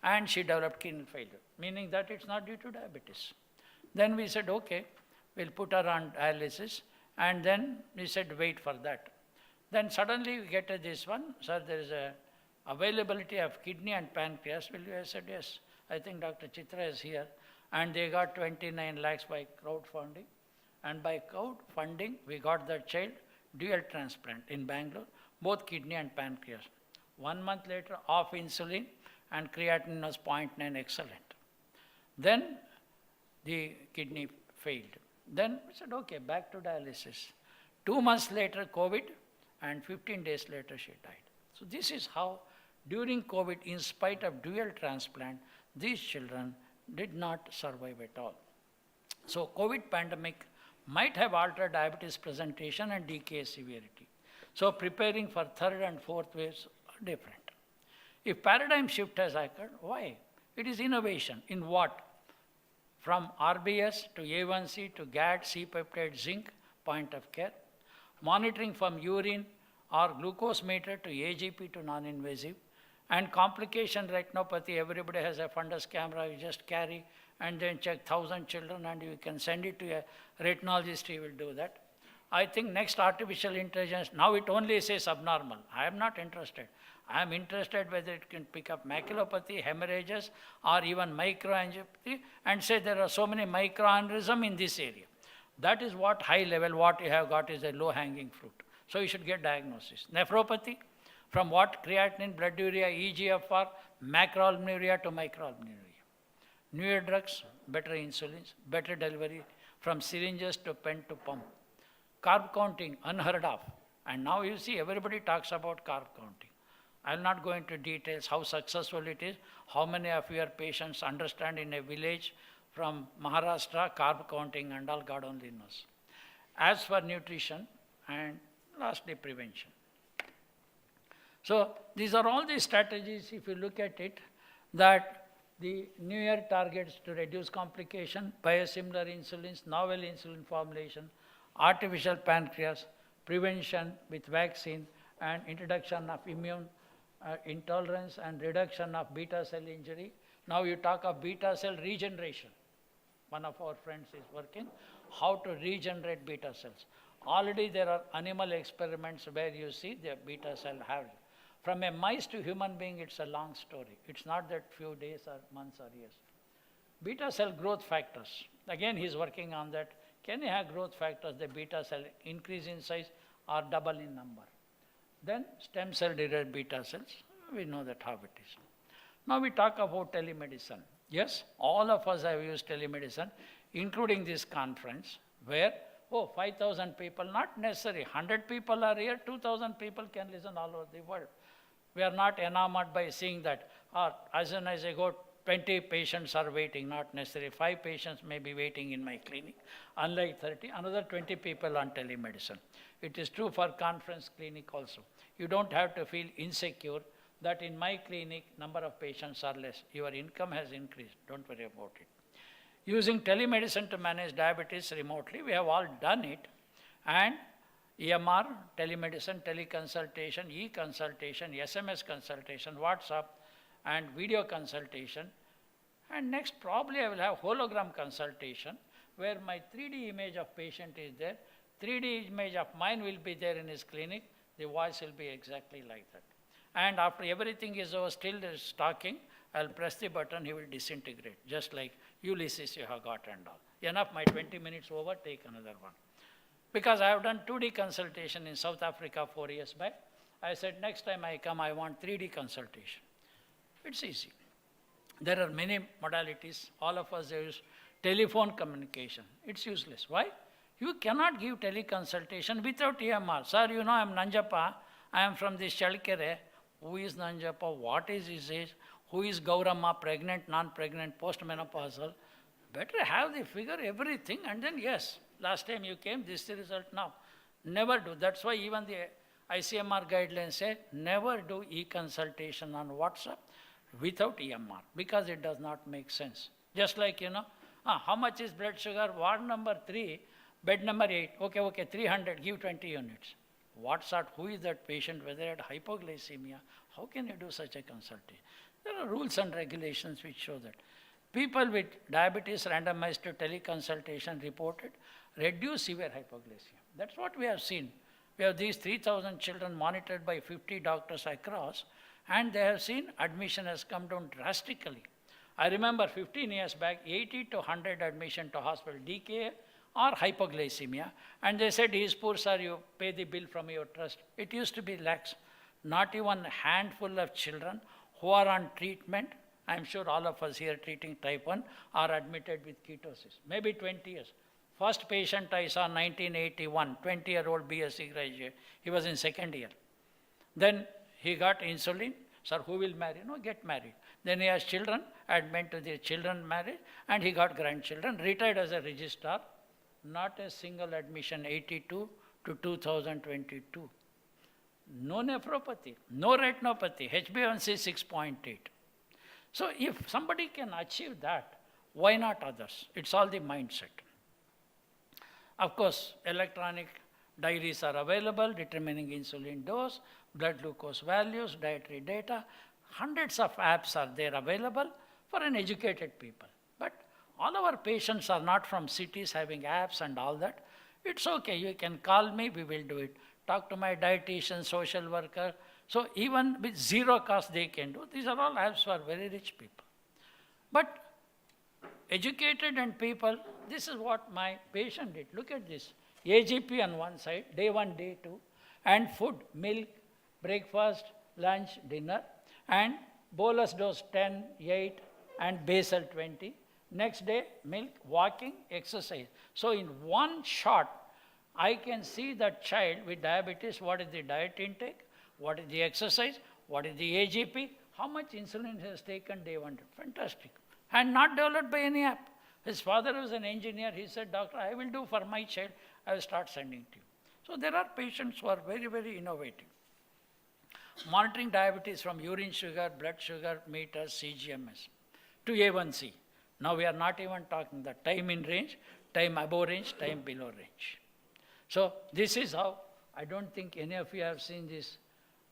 and she developed kidney failure, meaning that it's not due to diabetes. Then we said, okay, we'll put her on dialysis, and then we said, wait for that. Then suddenly we get this one, sir, there is a availability of kidney and pancreas, will you? I said, yes. I think Dr. Chitra is here. And they got 29 lakhs by crowdfunding. And by crowdfunding, we got the child dual transplant in Bangalore, both kidney and pancreas. 1 month later, off insulin, and creatinine was 0.9, excellent. Then the kidney failed. Then we said, okay, back to dialysis. 2 months later, COVID, and 15 days later, she died. So this is how, during COVID, in spite of dual transplant, these children did not survive at all. So COVID pandemic might have altered diabetes presentation and decay severity. So preparing for third and fourth waves are different. If paradigm shift has occurred, why? It is innovation. In what? From RBS to A1C to GAD, C-peptide, zinc, point of care. Monitoring from urine or glucose meter to AGP to non-invasive. And complication retinopathy, everybody has a fundus camera, you just carry and then check 1,000 children and you can send it to a retinologist, he will do that. I think next artificial intelligence, now it only says abnormal. I am not interested. I am interested whether it can pick up maculopathy, hemorrhages, or even microangiopathy, and say there are so many microaneurysm in this area. That is what high level, what you have got is a low-hanging fruit. So you should get diagnosis. Nephropathy, from what? Creatinine, blood urea, EGFR, macroalbuminuria to microalbuminuria. Newer drugs, better insulins, better delivery, from syringes to pen to pump. Carb counting, unheard of. And now you see everybody talks about carb counting. I will not go into details how successful it is, how many of your patients understand in a village from Maharashtra, carb counting and all, God only knows. As for nutrition and lastly prevention. So these are all the strategies, if you look at it, that the New Year targets to reduce complication, biosimilar insulins, novel insulin formulation, artificial pancreas, prevention with vaccine, and introduction of immune intolerance and reduction of beta cell injury. Now you talk of beta cell regeneration. One of our friends is working, how to regenerate beta cells. Already there are animal experiments where you see the beta cell have. From a mice to human being, it's a long story. It's not that few days or months or years. Beta cell growth factors. Again, he's working on that. Can you have growth factors, the beta cell increase in size or double in number? Then stem cell derived beta cells. We know that how it is. Now we talk about telemedicine. Yes, all of us have used telemedicine, including this conference, where, 5,000 people, not necessary. 100 people are here, 2,000 people can listen all over the world. We are not enamored by seeing that, as soon as I go, 20 patients are waiting, not necessary. 5 patients may be waiting in my clinic. Unlike 30, another 20 people on telemedicine. It is true for conference clinic also. You don't have to feel insecure that in my clinic, number of patients are less. Your income has increased. Don't worry about it. Using telemedicine to manage diabetes remotely, we have all done it. And EMR, telemedicine, teleconsultation, e-consultation, SMS consultation, WhatsApp, and video consultation. And next, probably I will have hologram consultation, where my 3D image of patient is there. 3D image of mine will be there in his clinic. The voice will be exactly like that. And after everything is over, still there is talking, I'll press the button, he will disintegrate, just like Ulysses you have got and all. Enough, my 20 minutes over, take another one. Because I have done 2D consultation in South Africa 4 years back. I said, next time I come, I want 3D consultation. It's easy. There are many modalities. All of us use telephone communication. It's useless. Why? You cannot give teleconsultation without EMR. Sir, you know, I'm Nanjappa. I am from this Chalkere. Who is Nanjappa? What is his age? Who is Gauramma? Pregnant, non-pregnant, postmenopausal? Better have the figure, everything, and then yes, last time you came, this is the result now. Never do. That's why even the ICMR guidelines say never do e-consultation on WhatsApp without EMR, because it does not make sense. Just like, how much is blood sugar? Ward number 3, bed number 8. Okay, 300, give 20 units. Who is that patient, whether it had hypoglycemia? How can you do such a consultation? There are rules and regulations which show that. People with diabetes randomized to teleconsultation reported reduced severe hypoglycemia. That's what we have seen. We have these 3,000 children monitored by 50 doctors across, And they have seen admission has come down drastically. I remember 15 years back, 80 to 100 admission to hospital, DKA or hypoglycemia. And they said, "He's poor, sir, you pay the bill from your trust." It used to be lakhs. Not even a handful of children who are on treatment, I'm sure all of us here treating type 1, are admitted with ketosis. Maybe 20 years. First patient I saw 1981, 20-year-old BSc graduate. He was in second year. Then he got insulin. Sir, who will marry? No, get married. Then he has children, admit to the children marriage, and he got grandchildren, retired as a registrar. Not a single admission, 82 to 2022. No nephropathy, no retinopathy, HbA1c 6.8. So if somebody can achieve that, why not others? It's all the mindset. Of course, electronic diaries are available, determining insulin dose, blood glucose values, dietary data. Hundreds of apps are there available for an educated people. But all our patients are not from cities having apps and all that. It's okay, you can call me, we will do it. Talk to my dietitian, social worker. So even with zero cost they can do. These are all apps for very rich people. But educated and people, this is what my patient did. Look at this. AGP on one side, day 1, day 2, and food, milk, breakfast, lunch, dinner, and bolus dose 10, 8, and basal 20. Next day, milk, walking, exercise. So in one shot, I can see that child with diabetes, what is the diet intake, what is the exercise, what is the AGP, how much insulin he has taken day 1. Fantastic. And not developed by any app. His father was an engineer. He said, "Doctor, I will do for my child. I will start sending to you." So there are patients who are very, very innovative. Monitoring diabetes from urine sugar, blood sugar meters, CGMS to A1C. Now we are not even talking the time in range, time above range, time below range. So this is how, I don't think any of you have seen this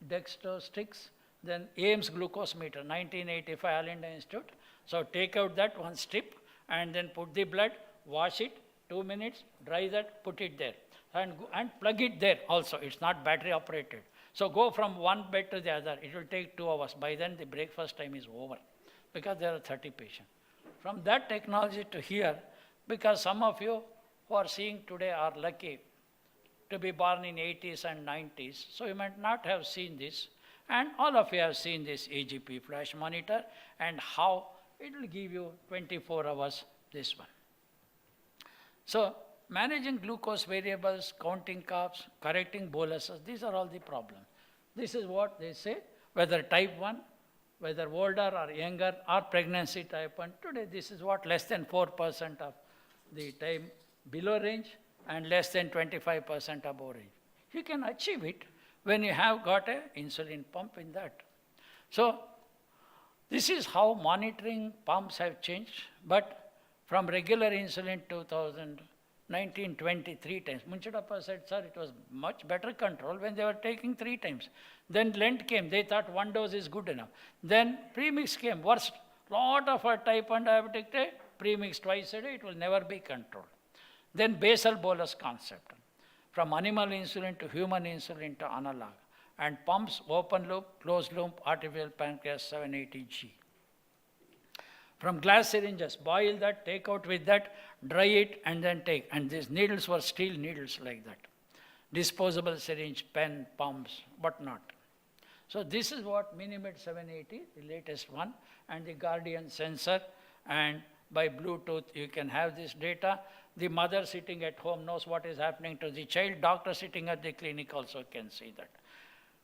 dextro sticks. Then Ames glucose meter, 1985 All India Institute. So take out that one strip and then put the blood, wash it, 2 minutes, dry that, put it there. And plug it there also. It's not battery operated. So go from one bed to the other. It will take 2 hours. By then the breakfast time is over because there are 30 patients. From that technology to here, because some of you who are seeing today are lucky to be born in 80s and 90s. So you might not have seen this. And all of you have seen this AGP flash monitor and how it will give you 24 hours, this one. So managing glucose variables, counting carbs, correcting boluses, these are all the problems. This is what they say, whether type 1, whether older or younger, or pregnancy type 1. Today, this is what less than 4% of the time below range and less than 25% above range. You can achieve it when you have got an insulin pump in that. So this is how monitoring pumps have changed, but from regular insulin 2019, 23 times. Munchadappa said, "Sir, it was much better control when they were taking 3 times. Then Lent came, they thought 1 dose is good enough. Then premix came, worst. Lot of our type 1 diabetic take premix twice a day, it will never be controlled. Then basal bolus concept. From animal insulin to human insulin to analog. And pumps, open loop, closed loop, artificial pancreas 780G. From glass syringes, boil that, take out with that, dry it, and then take. And these needles were steel needles like that. Disposable syringe, pen, pumps, whatnot. So this is what Minimid 780, the latest one, and the Guardian sensor. And by Bluetooth, you can have this data. The mother sitting at home knows what is happening to the child. Doctor sitting at the clinic also can see that.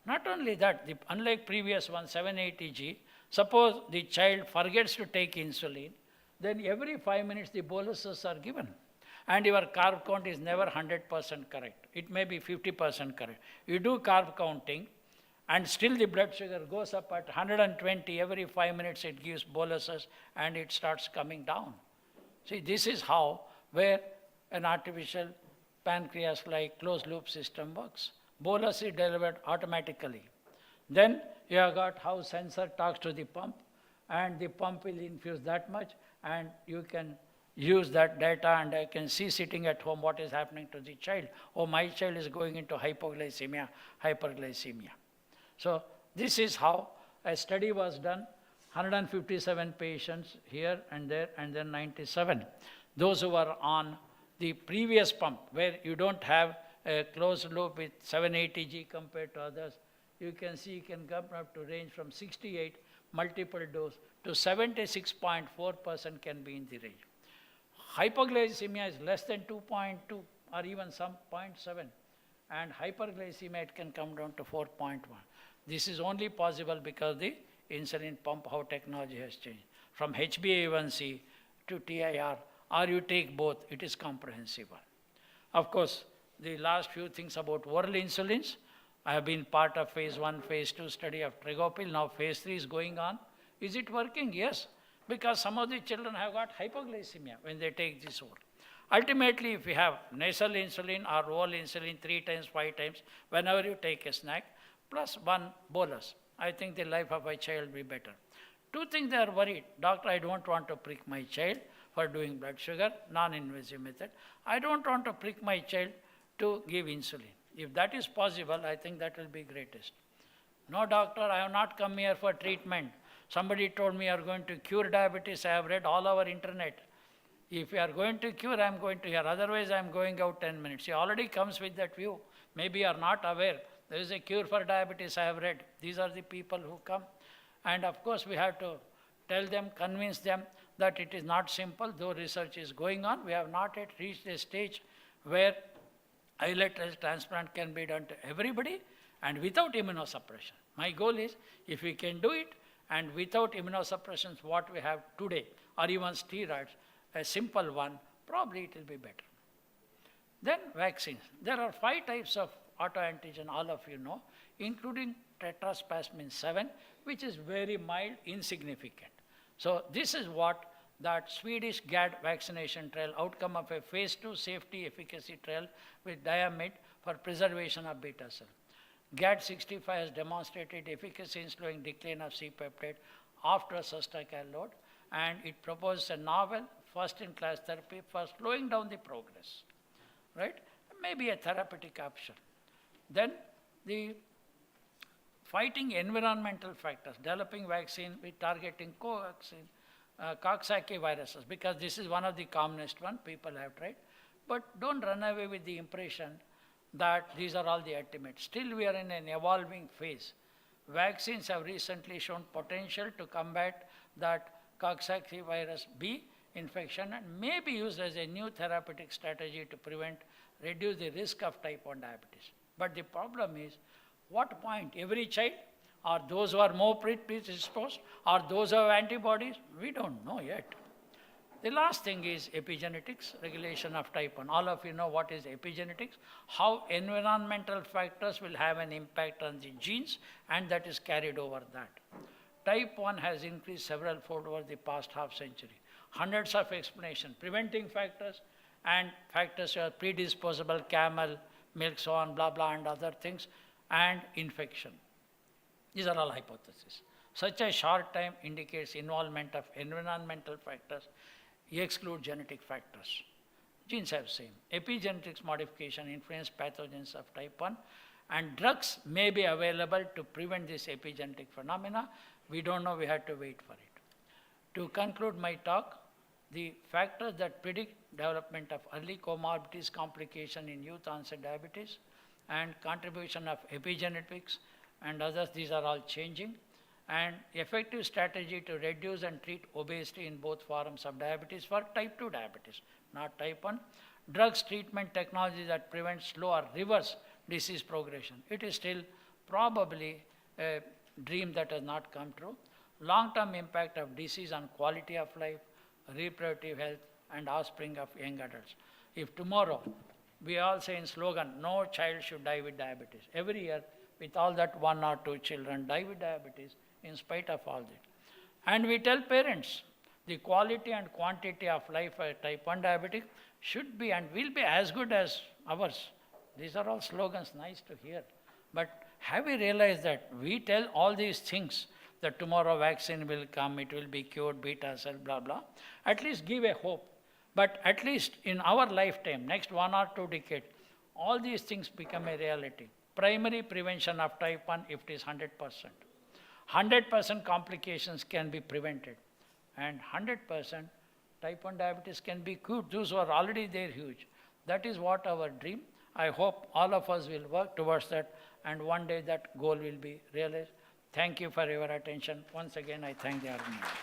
Not only that, unlike previous one, 780G, suppose the child forgets to take insulin, then every 5 minutes the boluses are given. And your carb count is never 100% correct. It may be 50% correct. You do carb counting, and still the blood sugar goes up at 120. Every 5 minutes it gives boluses, and it starts coming down. See, this is how, where an artificial pancreas-like closed-loop system works. Bolus is delivered automatically. Then you have got how sensor talks to the pump, and the pump will infuse that much, and you can use that data, and I can see sitting at home what is happening to the child. Oh, my child is going into hypoglycemia, hyperglycemia. So this is how a study was done, 157 patients here and there, and then 97. Those who were on the previous pump, where you don't have a closed loop with 780 G compared to others, you can see you can come up to range from 68 multiple dose to 76.4% can be in the range. Hypoglycemia is less than 2.2 or even some 0.7, and hyperglycemia it can come down to 4.1. This is only possible because the insulin pump, how technology has changed. From HbA1c to TIR, or you take both, it is comprehensible. Of course, the last few things about oral insulins, I have been part of phase 1, phase 2 study of Tregopil. Now phase 3 is going on. Is it working? Yes, because some of the children have got hypoglycemia when they take this oral. Ultimately, if you have nasal insulin or oral insulin 3 times, 5 times, whenever you take a snack, plus 1 bolus, I think the life of a child will be better. 2 things they are worried. Doctor, I don't want to prick my child for doing blood sugar, non-invasive method. I don't want to prick my child to give insulin. If that is possible, I think that will be greatest. No, doctor, I have not come here for treatment. Somebody told me you are going to cure diabetes. I have read all over internet. If you are going to cure, I am going to hear. Otherwise, I am going out 10 minutes. He already comes with that view. Maybe you are not aware. There is a cure for diabetes, I have read. These are the people who come. And of course, we have to tell them, convince them that it is not simple, though research is going on. We have not yet reached a stage where islet transplant can be done to everybody and without immunosuppression. My goal is, if we can do it, and without immunosuppressions, what we have today, or even steroids, a simple one, probably it will be better. Then vaccines. There are 5 types of autoantigen, all of you know, including tetraspasmin 7, which is very mild, insignificant. So this is what that Swedish GAD vaccination trial, outcome of a phase 2 safety efficacy trial with Diamyd for preservation of beta cell. GAD65 has demonstrated efficacy in slowing decline of C-peptide after sustacal load, and it proposes a novel first-in-class therapy for slowing down the progress, right? Maybe a therapeutic option. Then the fighting environmental factors, developing vaccine with targeting Coxsackie viruses, because this is one of the commonest one people have tried. But don't run away with the impression that these are all the ultimate. Still, we are in an evolving phase. Vaccines have recently shown potential to combat that Coxsackie virus B infection and may be used as a new therapeutic strategy to reduce the risk of type 1 diabetes. But the problem is, what point? Every child, or those who are more predisposed, or those who have antibodies? We don't know yet. The last thing is epigenetics, regulation of type 1. All of you know what is epigenetics, how environmental factors will have an impact on the genes, and that is carried over that. Type 1 has increased several fold over the past half century. Hundreds of explanations, preventing factors and factors are predisposable, camel, milk, so on, blah, blah, and other things, and infection. These are all hypotheses. Such a short time indicates involvement of environmental factors, exclude genetic factors. Genes have same. Epigenetics modification influence pathogens of type 1, and drugs may be available to prevent this epigenetic phenomena. We don't know, we have to wait for it. To conclude my talk, the factors that predict development of early comorbidities, complication in youth onset diabetes, and contribution of epigenetics and others, these are all changing. And effective strategy to reduce and treat obesity in both forms of diabetes for type 2 diabetes, not type 1. Drugs, treatment technology that prevent slow or reverse disease progression. It is still probably a dream that has not come true. Long-term impact of disease on quality of life, reproductive health, and offspring of young adults. If tomorrow, we all say in slogan, no child should die with diabetes. Every year, with all that 1 or 2 children die with diabetes in spite of all that. And we tell parents, the quality and quantity of life for type 1 diabetic should be and will be as good as ours. These are all slogans, nice to hear. But have we realized that we tell all these things, that tomorrow vaccine will come, it will be cured, beta cell, blah, blah. At least give a hope. But at least in our lifetime, next 1 or 2 decades, all these things become a reality. Primary prevention of type 1 if it is 100%. 100% complications can be prevented, and 100% type 1 diabetes can be cured. Those who are already there, huge. That is what our dream. I hope all of us will work towards that, and one day that goal will be realized. Thank you for your attention. Once again, I thank the organization.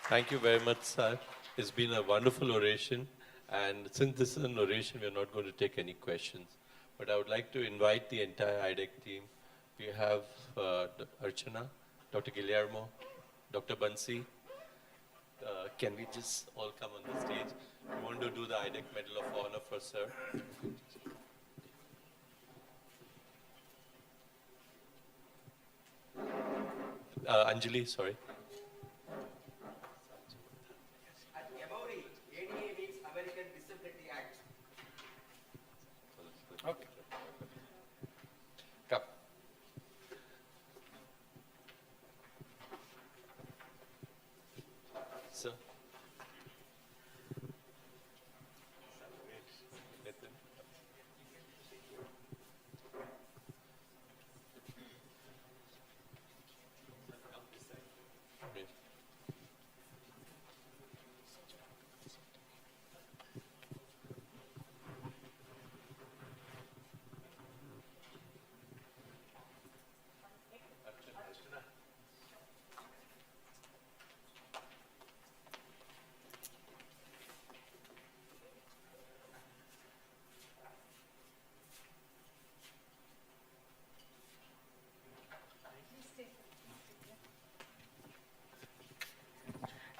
Thank you very much, sir. It's been a wonderful oration. And since this is an oration, we're not going to take any questions. But I would like to invite the entire IDEC team. We have Archana, Dr. Guillermo, Dr. Bansi. Can we just all come on the stage? We want to do the IDEC Medal of Honor for sir. Anjali, sorry. Okay. Come. Sir.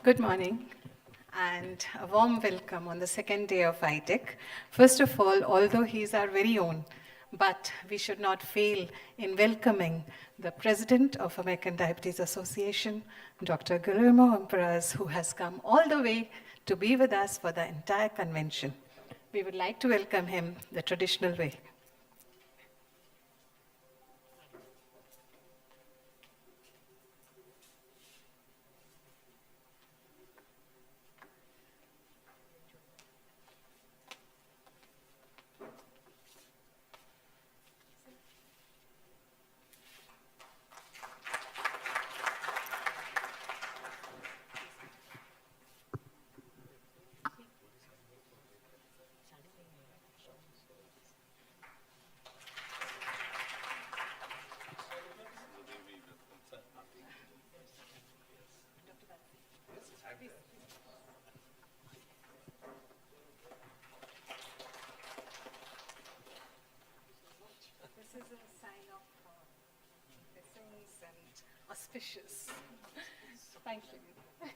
Good morning and a warm welcome on the second day of IDEC. First of all, although he is our very own, but we should not fail in welcoming the President of American Diabetes Association, Dr. Guillermo Amperaz, who has come all the way to be with us for the entire convention. We would like to welcome him the traditional way. This is a sign of blessings and auspicious. Thank you.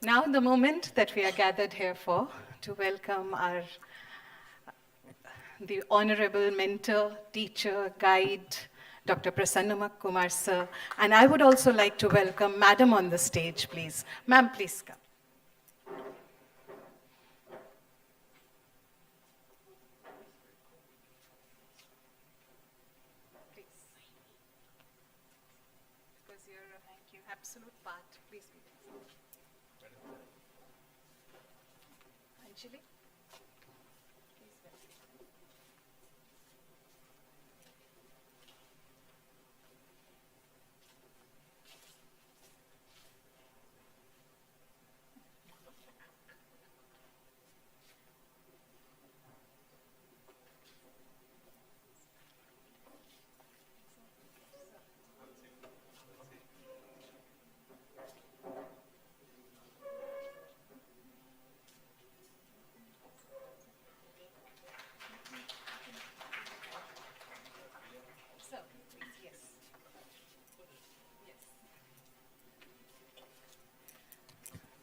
Now the moment that we are gathered here for, to welcome the honorable mentor, teacher, guide, Dr. Prasanna Kumar sir. And I would also like to welcome Madam on the stage, please. Ma'am, please come. Absolute part, please be there. Anjali? Please welcome.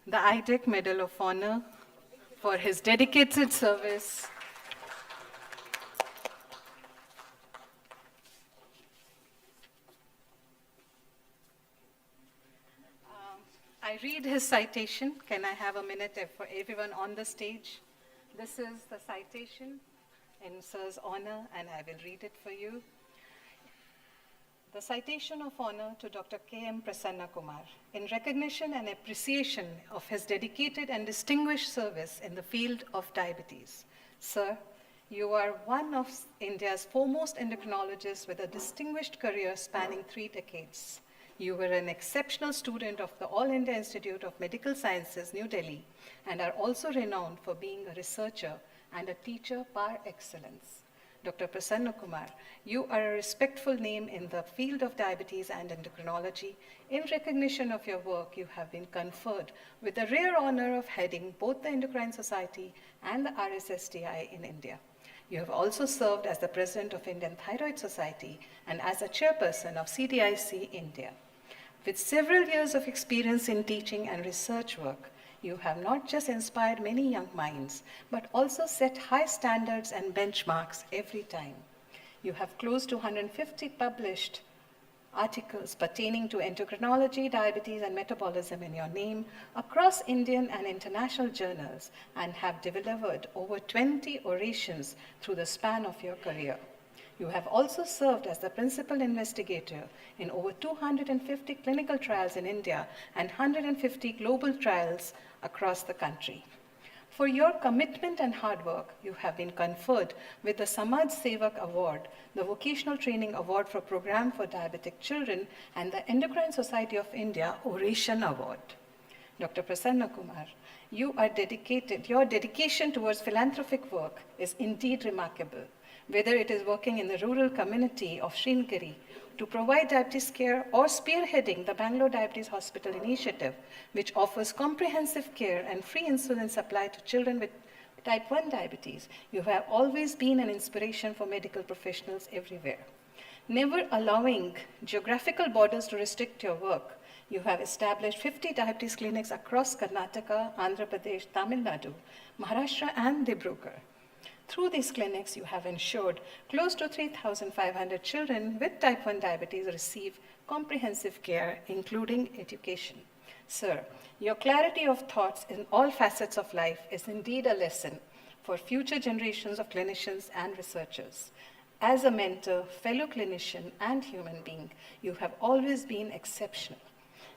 The IDEC Medal of Honor for his dedicated service. I read his citation. Can I have a minute for everyone on the stage? This is the citation in Sir's honor, and I will read it for you. The citation of honor to Dr. K.M. Prasanna Kumar in recognition and appreciation of his dedicated and distinguished service in the field of diabetes. Sir, You are one of India's foremost endocrinologists with a distinguished career spanning 3 decades. You were an exceptional student of the All India Institute of Medical Sciences, New Delhi, and are also renowned for being a researcher and a teacher par excellence. Dr. Prasanna Kumar, you are a respectful name in the field of diabetes and endocrinology. In recognition of your work, you have been conferred with the rare honor of heading both the Endocrine Society and the RSSTI in India. You have also served as the president of Indian Thyroid Society and as a chairperson of CDIC India. With several years of experience in teaching and research work, you have not just inspired many young minds, but also set high standards and benchmarks every time. You have close to 150 published articles pertaining to endocrinology, diabetes, and metabolism in your name across Indian and international journals, and have delivered over 20 orations through the span of your career. You have also served as the principal investigator in over 250 clinical trials in India and 150 global trials across the country. For your commitment and hard work, you have been conferred with the Samaj Sevak Award, the Vocational Training Award for Program for Diabetic Children, and the Endocrine Society of India Oration Award. Dr. Prasanna Kumar, your dedication towards philanthropic work is indeed remarkable. Whether it is working in the rural community of Sringeri to provide diabetes care or spearheading the Bangalore Diabetes Hospital initiative, which offers comprehensive care and free insulin supply to children with type 1 diabetes, you have always been an inspiration for medical professionals everywhere. Never allowing geographical borders to restrict your work, you have established 50 diabetes clinics across Karnataka, Andhra Pradesh, Tamil Nadu, Maharashtra, and Dibrugarh. Through these clinics, you have ensured close to 3,500 children with type 1 diabetes receive comprehensive care, including education. Sir, your clarity of thoughts in all facets of life is indeed a lesson for future generations of clinicians and researchers. As a mentor, fellow clinician, and human being, you have always been exceptional.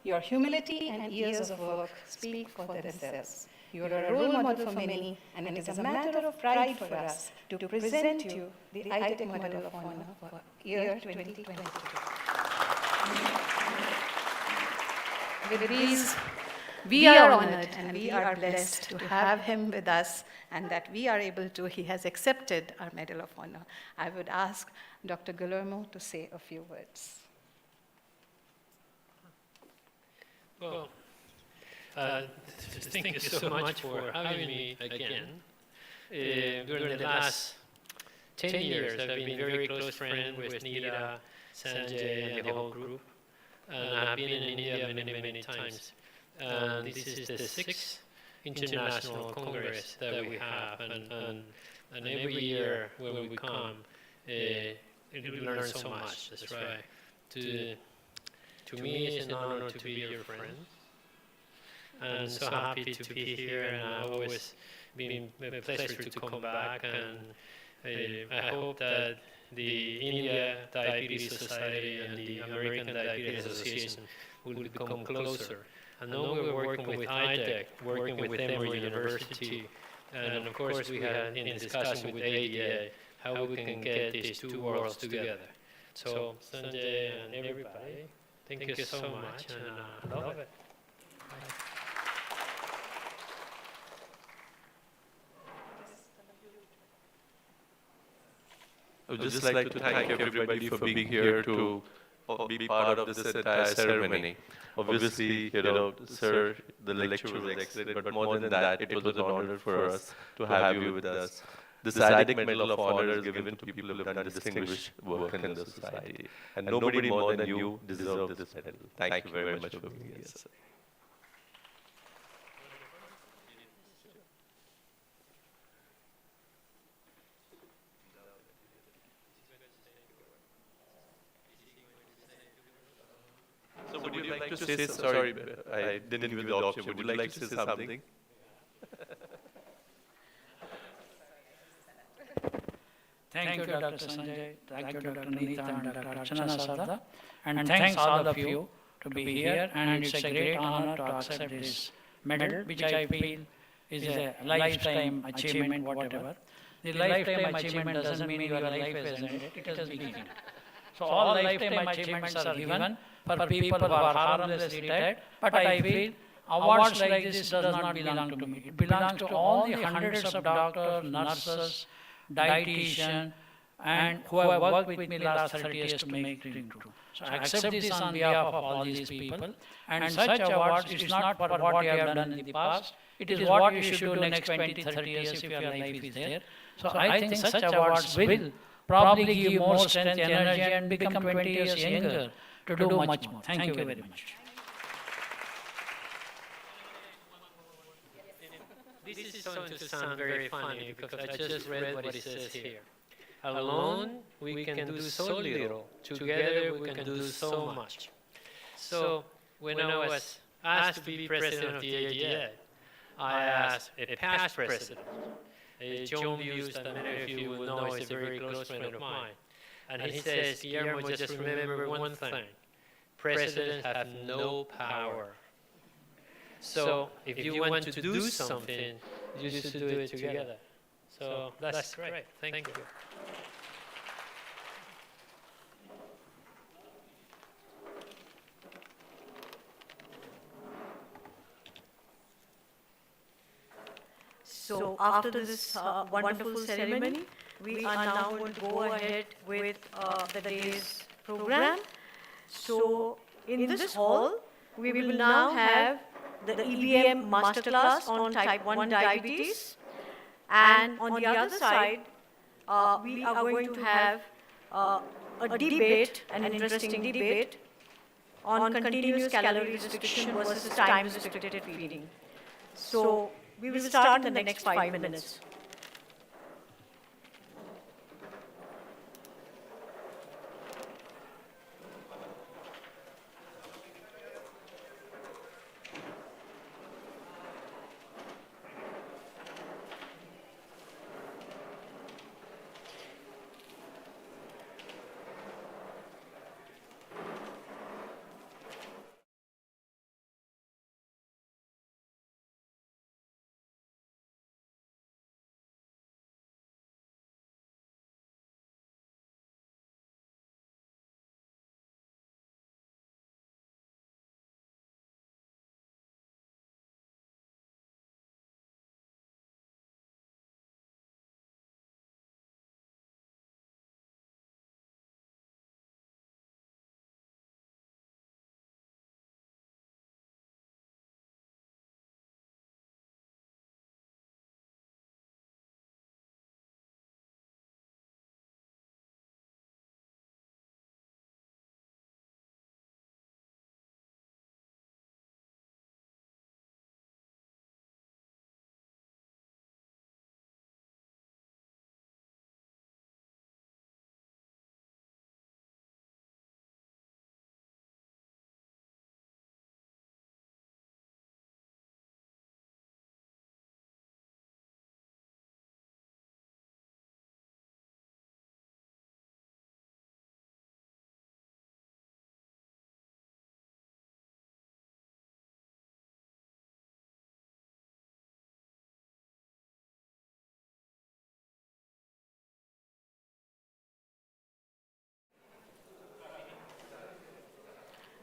Your humility and years of work speak for themselves. You are a role model for many, and it is a matter of pride for us to present you the IDEC Medal of Honor for year 2022. With these, we are honored and we are blessed to have him with us, and that we are able to, he has accepted our Medal of Honor. I would ask Dr. Guillermo to say a few words. Well, thank you so much for having me again. During the last 10 years, I've been very close friend with Nita, Sanjay, and the whole group. And I've been in India many times. And this is the 6th International Congress that we have. And every year when we come, we learn so much. That's right. To me, it's an honor to be your friend. I'm so happy to be here, and I've always been a pleasure to come back. And I hope that the India Diabetes Society and the American Diabetes Association will become closer. I know we're working with IDEC, working with Emory University, and of course we had in discussion with IDEC how we can get these two worlds together. So Sanjay and everybody, thank you so much, and I love it. I would just like to thank everybody for being here to be part of this entire ceremony. Obviously, sir, the lecture was excellent, but more than that, it was an honor for us to have you with us. This IDEC Medal of Honor is given to people who have done distinguished work in the society, and nobody more than you deserves this medal. Thank you very much for being here, sir. So would you like to say, sorry, I didn't give you the option, would you like to say something? Thank you, Dr. Sanjay. Thank you, Dr. Neeta and Dr. Archana Sarda. And thanks all of you to be here. And it's a great honor to accept this medal, which I feel is a lifetime achievement, whatever. The lifetime achievement doesn't mean your life has ended, it has begun. So all lifetime achievements are given for people who are harmlessly retired, but I feel awards like this does not belong to me. It belongs to all the hundreds of doctors, nurses, dietitians, and who have worked with me last 30 years to make dream true. So I accept this on behalf of all these people. And such awards is not for what you have done in the past. It is what you should do next 20, 30 years if your life is there. So I think such awards will probably give you more strength, energy, and become 20 years younger to do much more. Thank you very much. This is going to sound very funny because I just read what it says here. Alone, we can do so little. Together, we can do so much. So, when I was asked to be president of the IDEC, I asked a past president, John Hughes, that many of you will know is a very close friend of mine. And he says, Guillermo, just remember one thing. Presidents have no power. So if you want to do something, you should do it together. So that's great. Thank you. So after this wonderful ceremony, we are now going to go ahead with the day's program. So in this hall, we will now have the EBM masterclass on type 1 diabetes. And on the other side, we are going to have a debate, an interesting debate on continuous calorie restriction versus time-restricted feeding. So we will start in the next 5 minutes.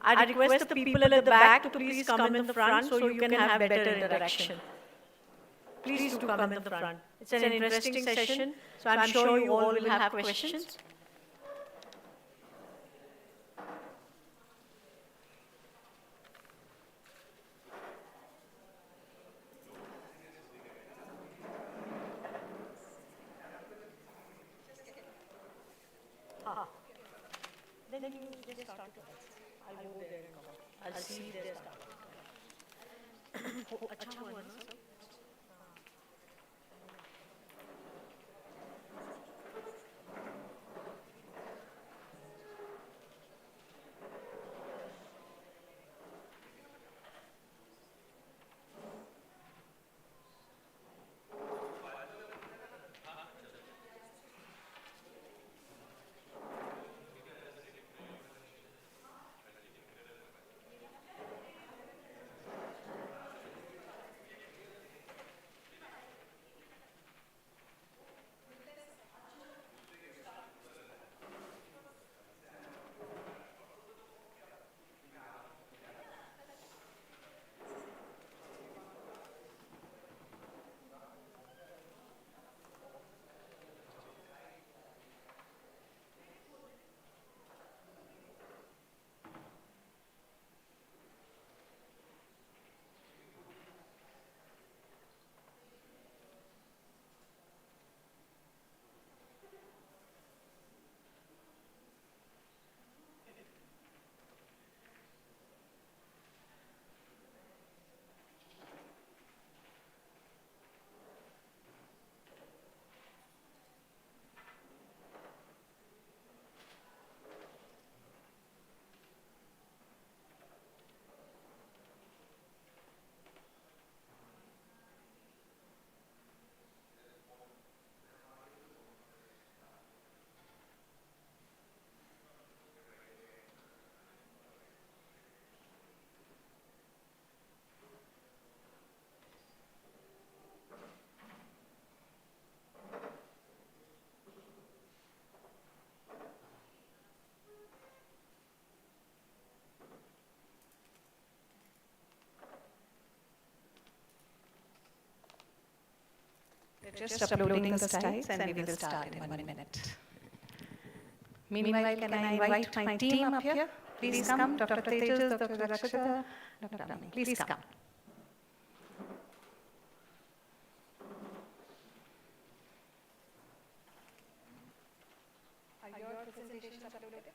I request the people at the back to please come in the front so you can have better interaction. Please do come in the front. It's an interesting session, so I'm sure you all will have questions. Then you just start to I'll go there and I'll see their stuff. अच्छा हुआ ना सब? just uploading the slides and we will start in 1 minute. Meanwhile, can I invite my team up here? Please come, Dr. Tejas, Dr. Rakshita, Dr. Rami. Please come. Are your presentations uploaded?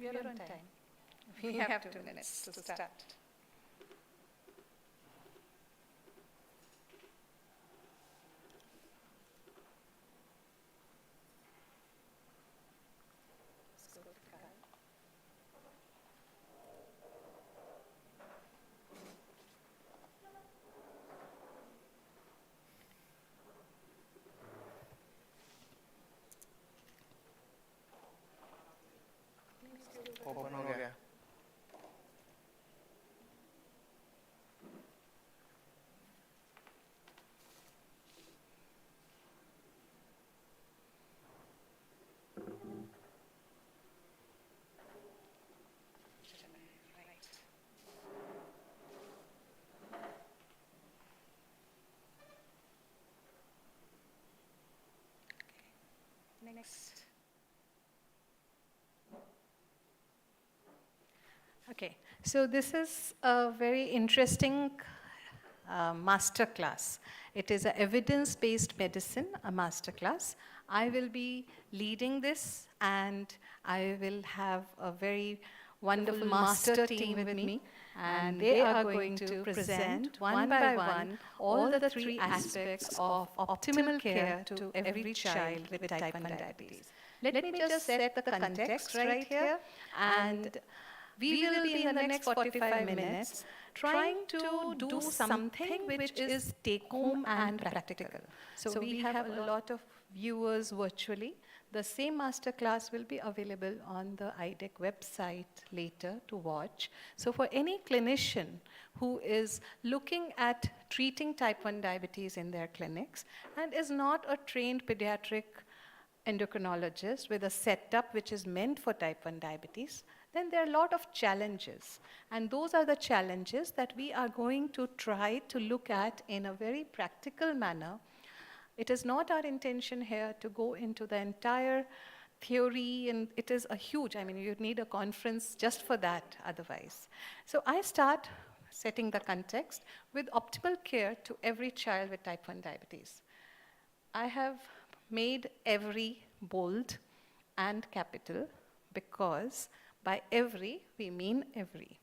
We are on time. We have 2 minutes to start. Open हो गया Next. Okay, so this is a very interesting master class. It is an evidence-based medicine, a master class. I will be leading this, and I will have a very wonderful master team with me, and they are going to present one by one all the 3 aspects of optimal care to every child with type 1 diabetes. Let me just set the context right here, and we will be in the next 45 minutes trying to do something which is take-home and practical. So we have a lot of viewers virtually. The same masterclass will be available on the IDEC website later to watch. So for any clinician who is looking at treating type 1 diabetes in their clinics and is not a trained pediatric endocrinologist with a setup which is meant for type 1 diabetes, then there are a lot of challenges. And those are the challenges that we are going to try to look at in a very practical manner. It is not our intention here to go into the entire theory, and it is a huge, I mean, you'd need a conference just for that otherwise. So I start setting the context with optimal care to every child with type 1 diabetes. I have made every bold and capital because by every, we mean every.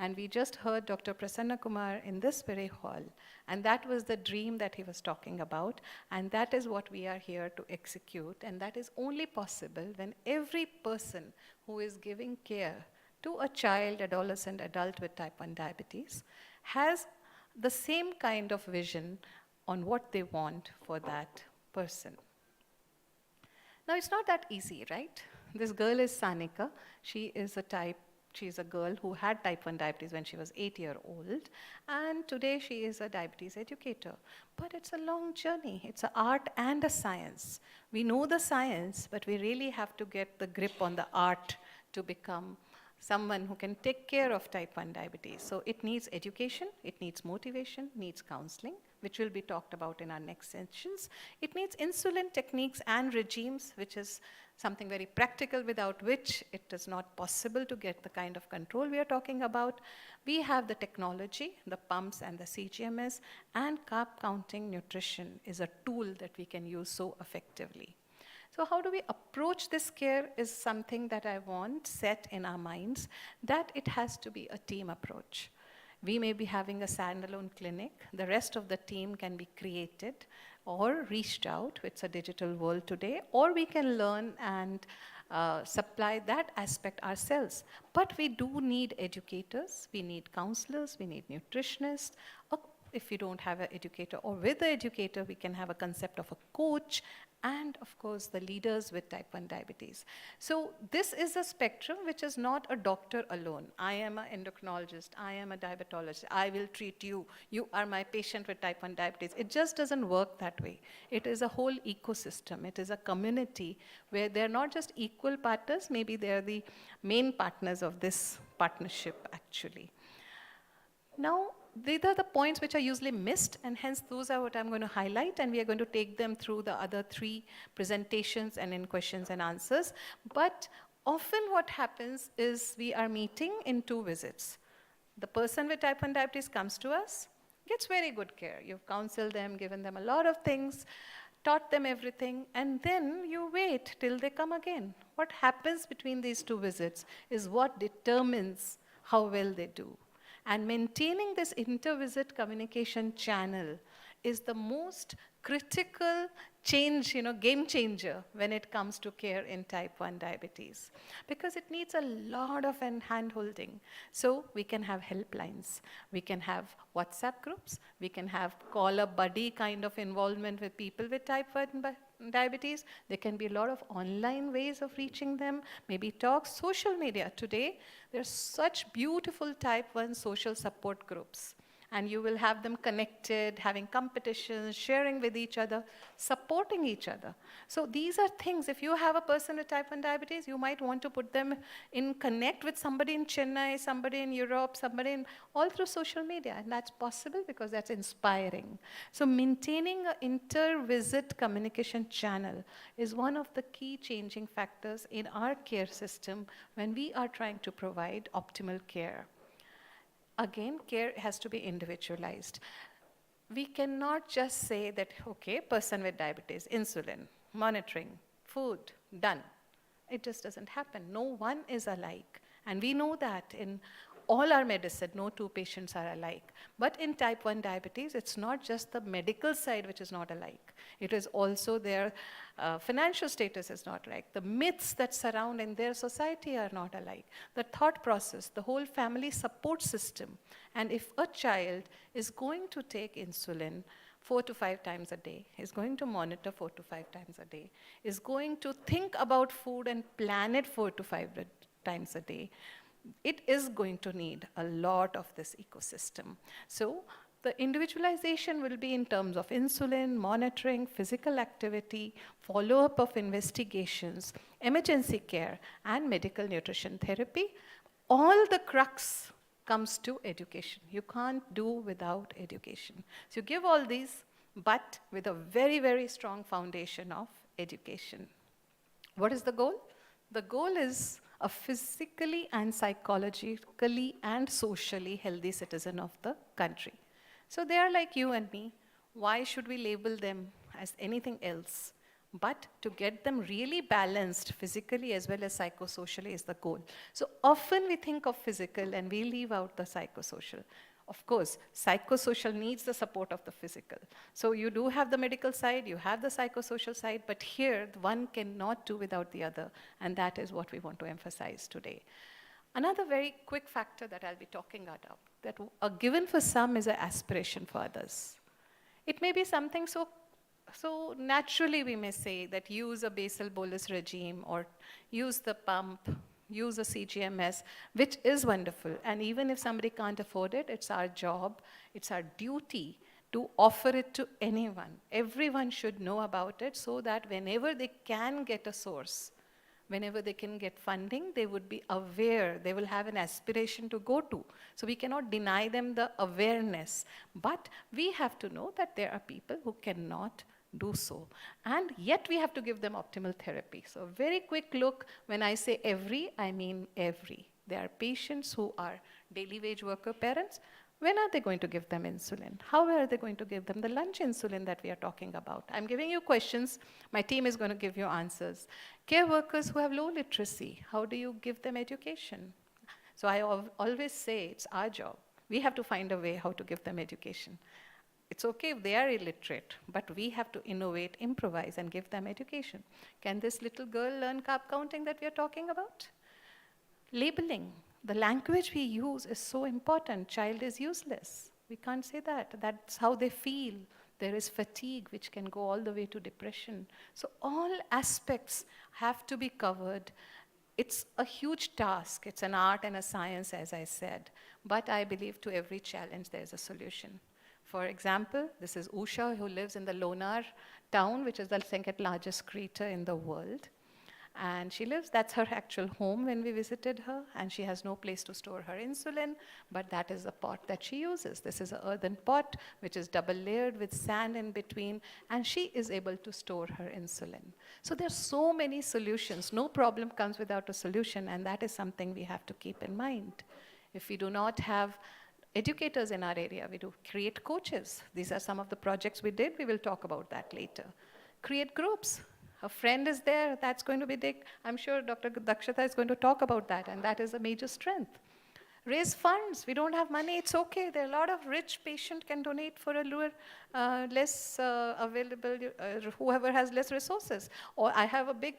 And we just heard Dr. Prasanna Kumar in this very hall, and that was the dream that he was talking about, and that is what we are here to execute, and that is only possible when every person who is giving care to a child, adolescent, adult with type 1 diabetes has the same kind of vision on what they want for that person. Now, it's not that easy, right? This girl is Sanika. She's a girl who had type 1 diabetes when she was 8 years old, and today she is a diabetes educator. But it's a long journey. It's an art and a science. We know the science, but we really have to get the grip on the art to become someone who can take care of type 1 diabetes. So it needs education, it needs motivation, needs counseling, which will be talked about in our next sessions. It needs insulin techniques and regimes, which is something very practical, without which it is not possible to get the kind of control we are talking about. We have the technology, the pumps and the CGMS, and carb counting nutrition is a tool that we can use so effectively. So how do we approach this care is something that I want set in our minds, that it has to be a team approach. We may be having a standalone clinic. The rest of the team can be created or reached out. It's a digital world today. Or we can learn and supply that aspect ourselves. But we do need educators, we need counselors, we need nutritionists. If you don't have an educator, or with the educator, we can have a concept of a coach, and of course the leaders with type 1 diabetes. So this is a spectrum which is not a doctor alone. I am an endocrinologist, I am a diabetologist, I will treat you, you are my patient with type 1 diabetes. It just doesn't work that way. It is a whole ecosystem. It is a community where they're not just equal partners, maybe they're the main partners of this partnership actually. Now, these are the points which are usually missed, and hence those are what I'm going to highlight, and we are going to take them through the other 3 presentations and in questions and answers. But often what happens is we are meeting in 2 visits. The person with type 1 diabetes comes to us, gets very good care. You've counseled them, given them a lot of things, taught them everything, and then you wait till they come again. What happens between these 2 visits is what determines how well they do. And maintaining this inter-visit communication channel is the most critical change, game changer when it comes to care in type 1 diabetes, because it needs a lot of hand-holding. So we can have helplines, we can have WhatsApp groups, we can have call a buddy kind of involvement with people with type 1 diabetes. There can be a lot of online ways of reaching them, maybe talks, social media. Today, there's such beautiful type 1 social support groups. And you will have them connected, having competitions, sharing with each other, supporting each other. So these are things, if you have a person with type 1 diabetes, you might want to put them in connect with somebody in Chennai, somebody in Europe, somebody in, all through social media. And that's possible because that's inspiring. So maintaining an inter-visit communication channel is one of the key changing factors in our care system when we are trying to provide optimal care. Again, care has to be individualized. We cannot just say that, okay, person with diabetes, insulin, monitoring, food, done. It just doesn't happen. No one is alike. And we know that in all our medicine, no 2 patients are alike. But in type 1 diabetes, it's not just the medical side which is not alike. It is also their financial status is not alike. The myths that surround in their society are not alike. The thought process, the whole family support system. And if a child is going to take insulin 4 to 5 times a day, is going to monitor 4 to 5 times a day, is going to think about food and plan it 4 to 5 times a day, it is going to need a lot of this ecosystem. So the individualization will be in terms of insulin, monitoring, physical activity, follow-up of investigations, emergency care, and medical nutrition therapy. All the crux comes to education. You can't do without education. So you give all these, but with a very, very strong foundation of education. What is the goal? The goal is a physically and psychologically and socially healthy citizen of the country. So they are like you and me. Why should we label them as anything else? But to get them really balanced physically as well as psychosocially is the goal. So often we think of physical and we leave out the psychosocial. Of course, psychosocial needs the support of the physical. So you do have the medical side, you have the psychosocial side, but here one cannot do without the other, and that is what we want to emphasize today. Another very quick factor that I'll be talking about, that a given for some is an aspiration for others. It may be something so naturally we may say that use a basal bolus regime or use the pump, use a CGMS, which is wonderful. And even if somebody can't afford it, it's our job, it's our duty to offer it to anyone. Everyone should know about it so that whenever they can get a source, whenever they can get funding, they would be aware, they will have an aspiration to go to. So we cannot deny them the awareness, but we have to know that there are people who cannot do so. And yet we have to give them optimal therapy. So a very quick look, when I say every, I mean every. There are patients who are daily wage worker parents. When are they going to give them insulin? How are they going to give them the lunch insulin that we are talking about? I'm giving you questions. My team is going to give you answers. Care workers who have low literacy, how do you give them education? So I always say it's our job We have to find a way how to give them education. It's okay if they are illiterate, but we have to innovate, improvise, and give them education. Can this little girl learn carb counting that we are talking about? Labeling. The language we use is so important. Child is useless. We can't say that. That's how they feel. There is fatigue, which can go all the way to depression. So all aspects have to be covered. It's a huge task. It's an art and a science, as I said. But I believe to every challenge, there's a solution. For example, this is Usha, who lives in the Lonar town, which is the second largest crater in the world. And she lives, that's her actual home when we visited her, and she has no place to store her insulin, but that is the pot that she uses. This is an earthen pot, which is double layered with sand in between, and she is able to store her insulin. So there's so many solutions. No problem comes without a solution, and that is something we have to keep in mind. If we do not have educators in our area, we do create coaches. These are some of the projects we did. We will talk about that later. Create groups. A friend is there, that's going to be big. I'm sure Dr. Dakshata is going to talk about that, and that is a major strength. Raise funds. We don't have money, it's okay. There are a lot of rich patients can donate for a lower, less available, whoever has less resources. Or I have a big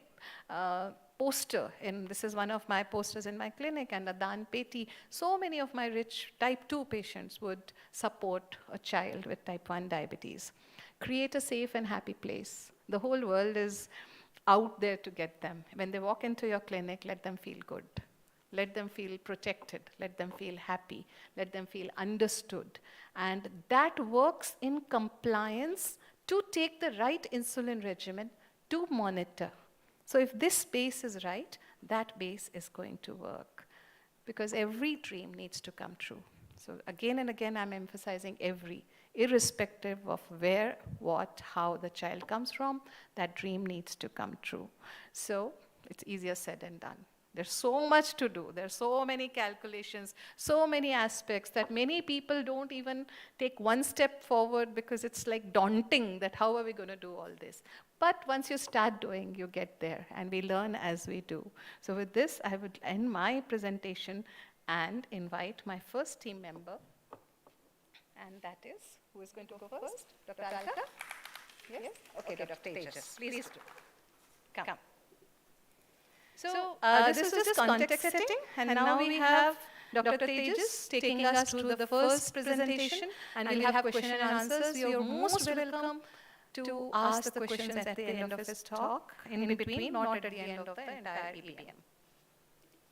poster, and this is one of my posters in my clinic, and a Dan Peti. So many of my rich type 2 patients would support a child with type 1 diabetes. Create a safe and happy place. The whole world is out there to get them. When they walk into your clinic, let them feel good. Let them feel protected. Let them feel happy. Let them feel understood. And that works in compliance to take the right insulin regimen to monitor. So if this base is right, that base is going to work. Because every dream needs to come true. So again and again, I'm emphasizing every. Irrespective of where, what, how the child comes from, that dream needs to come true. So it's easier said than done. There's so much to do. There's so many calculations, so many aspects that many people don't even take one step forward because it's like daunting that how are we going to do all this? But once you start doing, you get there, and we learn as we do. So with this, I would end my presentation and invite my first team member, and that is, who is going to go first? Dr. Alka? Yes? Okay, Dr. Tejas, please do. Come. So this was just context setting, and now we have Dr. Tejas taking us through the first presentation, and we'll have question and answers. You're most welcome to ask the questions at the end of his talk, in between, not at the end of the entire EBM.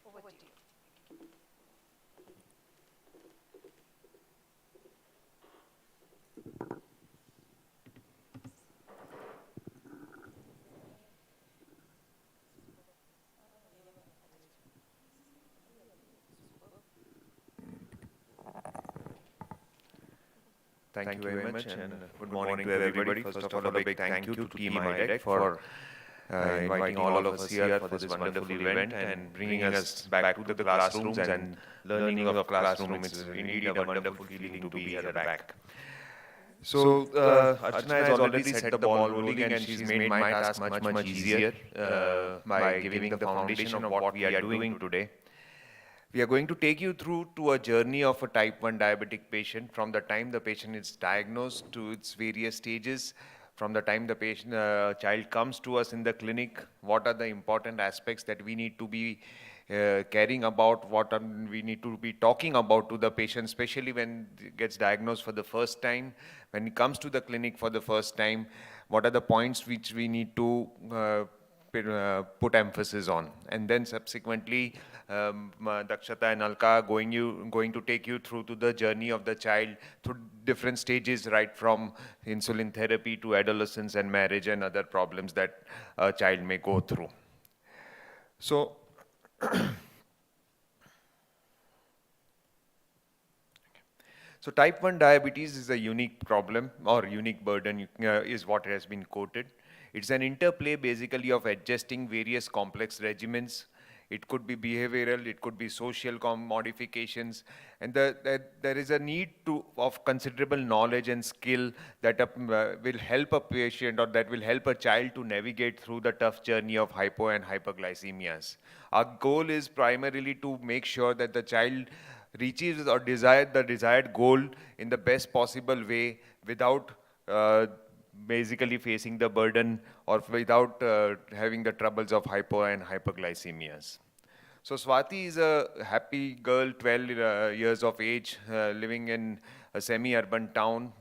Over to you. Thank you very much, and good morning to everybody. First of all, a big thank you to Team IDEC for inviting all of us here for this wonderful event and bringing us back to the classrooms and learning of classroom. It's indeed a wonderful feeling to be here back. So, Archana has already set the ball rolling, and she's made my task much easier by giving the foundation of what we are doing today. We are going to take you through to a journey of a type 1 diabetic patient from the time the patient is diagnosed to its various stages, from the time the patient, child comes to us in the clinic, what are the important aspects that we need to be caring about, we need to be talking about to the patient, especially when it gets diagnosed for the first time, when it comes to the clinic for the first time, what are the points which we need to put emphasis on. And then subsequently, Dakshata and Alka are going to take you through to the journey of the child through different stages, right from insulin therapy to adolescence and marriage and other problems that a child may go through. So, so type 1 diabetes is a unique problem or unique burden is what has been quoted. It's an interplay basically of adjusting various complex regimens. It could be behavioral, it could be social modifications, and there is a need of considerable knowledge and skill that will help a patient or that will help a child to navigate through the tough journey of hypo and hyperglycemias. Our goal is primarily to make sure that the child reaches or the desired goal in the best possible way without basically facing the burden or without having the troubles of hypo and hyperglycemias. So Swati is a happy girl, 12 years of age, living in a semi-urban town,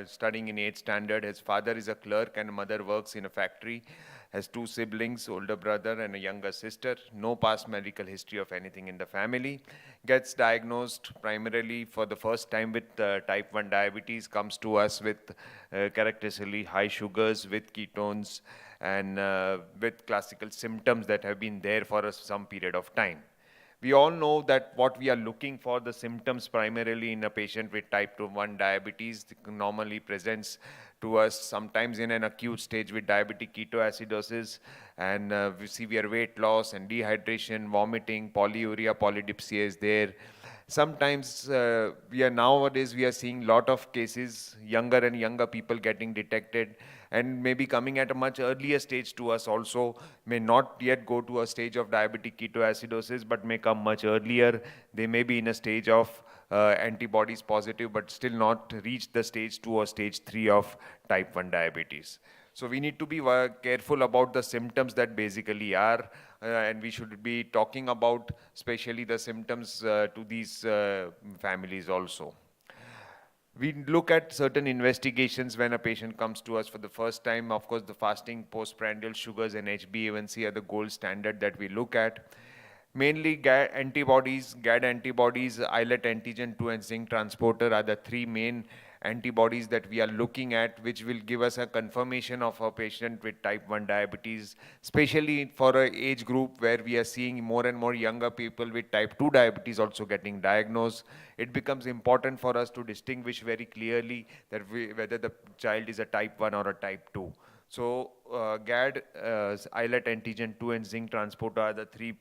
studying in 8th standard. His father is a clerk and mother works in a factory. Has 2 siblings, older brother and a younger sister. No past medical history of anything in the family. Gets diagnosed primarily for the first time with type 1 diabetes. Comes to us with characteristically high sugars, with ketones, and with classical symptoms that have been there for some period of time. We all know that what we are looking for, the symptoms primarily in a patient with type 1 diabetes normally presents to us sometimes in an acute stage with diabetic ketoacidosis and severe weight loss and dehydration, vomiting, polyuria, polydipsia is there. Sometimes nowadays we are seeing lot of cases, younger and younger people getting detected and maybe coming at a much earlier stage to us also, may not yet go to a stage of diabetic ketoacidosis, but may come much earlier. They may be in a stage of antibodies positive, but still not reach the stage 2 or stage 3 of type 1 diabetes. So we need to be careful about the symptoms that basically are, and we should be talking about especially the symptoms to these families also. We look at certain investigations when a patient comes to us for the first time. Of course, the fasting, postprandial sugars and HbA1c are the gold standard that we look at. Mainly GAD antibodies, islet antigen 2 and zinc transporter are the 3 main antibodies that we are looking at, which will give us a confirmation of a patient with type 1 diabetes, especially for an age group where we are seeing more and more younger people with type 2 diabetes also getting diagnosed. It becomes important for us to distinguish very clearly that whether the child is a type 1 or a type 2. So GAD, islet antigen 2 and zinc transporter are the 3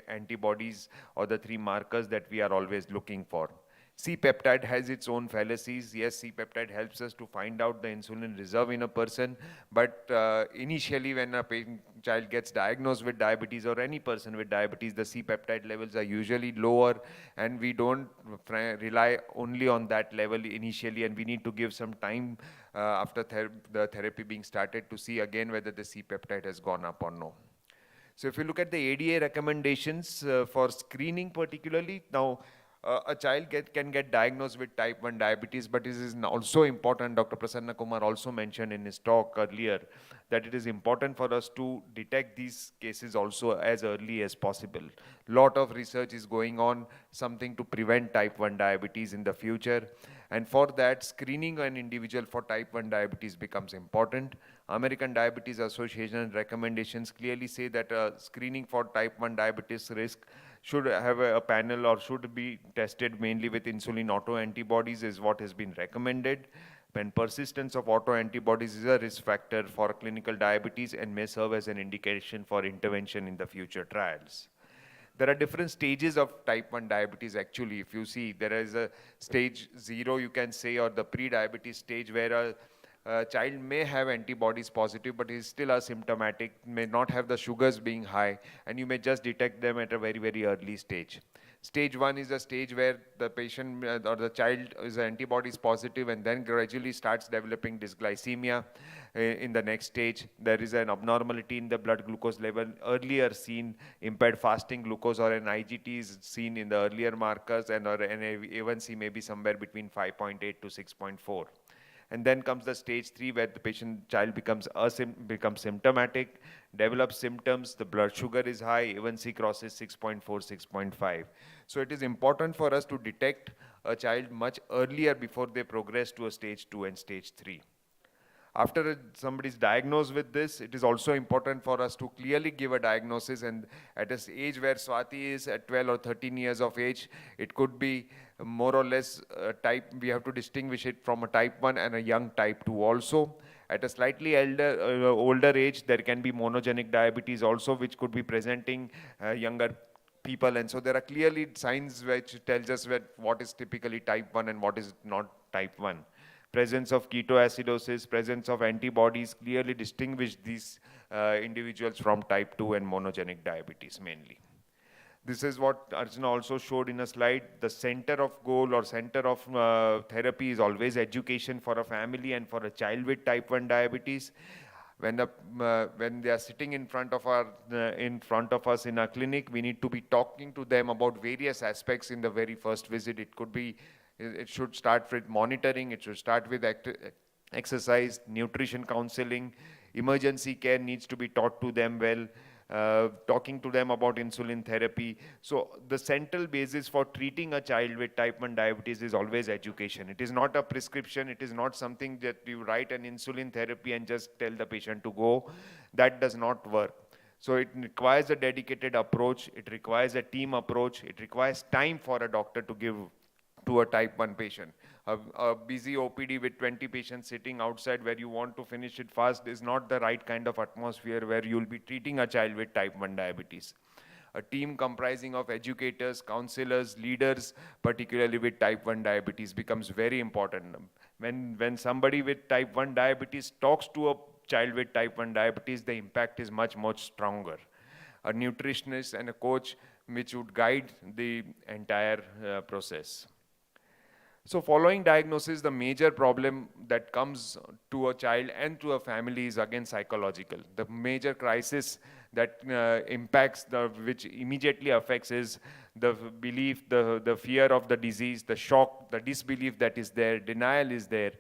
antibodies or the 3 markers that we are always looking for. C-peptide has its own fallacies. Yes, C-peptide helps us to find out the insulin reserve in a person, but initially when a child gets diagnosed with diabetes or any person with diabetes, the C-peptide levels are usually lower and we don't rely only on that level initially, and we need to give some time after the therapy being started to see again whether the C-peptide has gone up or no. So if you look at the ADA recommendations for screening particularly, now a child can get diagnosed with type 1 diabetes, but it is also important, Dr. Prasanna Kumar also mentioned in his talk earlier, that it is important for us to detect these cases also as early as possible. Lot of research is going on, something to prevent type 1 diabetes in the future. And for that, screening an individual for type 1 diabetes becomes important. American Diabetes Association recommendations clearly say that screening for type 1 diabetes risk should have a panel or should be tested mainly with insulin autoantibodies is what has been recommended. When persistence of autoantibodies is a risk factor for clinical diabetes and may serve as an indication for intervention in the future trials. There are different stages of type 1 diabetes actually. If you see, there is a stage 0, you can say, or the pre-diabetes stage where a child may have antibodies positive, but is still asymptomatic, may not have the sugars being high, and you may just detect them at a very, very early stage. Stage 1 is a stage where the patient or the child is antibodies positive and then gradually starts developing dysglycemia. In the next stage, there is an abnormality in the blood glucose level, earlier seen impaired fasting glucose or an IGT is seen in the earlier markers, and or an A1C may be somewhere between 5.8 to 6.4. And then comes the stage 3 where the child becomes symptomatic, develops symptoms, the blood sugar is high, A1C crosses 6.4, 6.5. So it is important for us to detect a child much earlier before they progress to a stage 2 and stage 3. After somebody is diagnosed with this, it is also important for us to clearly give a diagnosis, and at an age where Swati is at 12 or 13 years of age, it could be more or less we have to distinguish it from a type 1 and a young type 2 also. At a slightly older age, there can be monogenic diabetes also, which could be presenting younger people, and so there are clearly signs which tells us what is typically type 1 and what is not type 1. Presence of ketoacidosis, presence of antibodies clearly distinguish these individuals from type 2 and monogenic diabetes mainly. This is what Arjuna also showed in a slide. The center of goal or center of therapy is always education for a family and for a child with type 1 diabetes. When they are sitting in front of us in our clinic, we need to be talking to them about various aspects in the very first visit. It should start with monitoring. It should start with exercise, nutrition counseling, emergency care needs to be taught to them well. Talking to them about insulin therapy. So the central basis for treating a child with type 1 diabetes is always education. It is not a prescription. It is not something that you write an insulin therapy and just tell the patient to go. That does not work. So it requires a dedicated approach. It requires a team approach. It requires time for a doctor to give to a type 1 patient. A busy OPD with 20 patients sitting outside where you want to finish it fast is not the right kind of atmosphere where you'll be treating a child with type 1 diabetes. A team comprising of educators, counselors, leaders, particularly with type 1 diabetes, becomes very important. When somebody with type 1 diabetes talks to a child with type 1 diabetes, the impact is much, much stronger. A nutritionist and a coach which would guide the entire process. So following diagnosis, the major problem that comes to a child and to a family is again psychological. The major crisis that impacts, which immediately affects is the belief, the fear of the disease, the shock, the disbelief that is there, denial is there.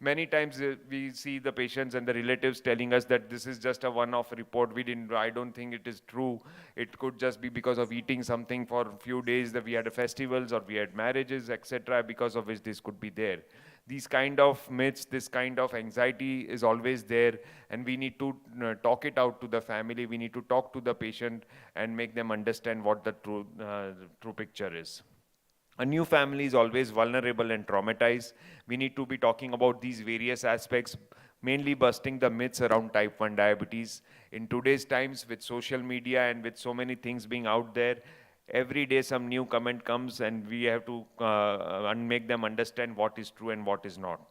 Many times we see the patients and the relatives telling us that this is just a one-off report. I don't think it is true. It could just be because of eating something for a few days that we had festivals or we had marriages, etc., because of which this could be there. These kind of myths, this kind of anxiety is always there, and we need to talk it out to the family. We need to talk to the patient and make them understand what the true picture is. A new family is always vulnerable and traumatized. We need to be talking about these various aspects, mainly busting the myths around type 1 diabetes. In today's times, with social media and with so many things being out there, every day some new comment comes and we have to make them understand what is true and what is not.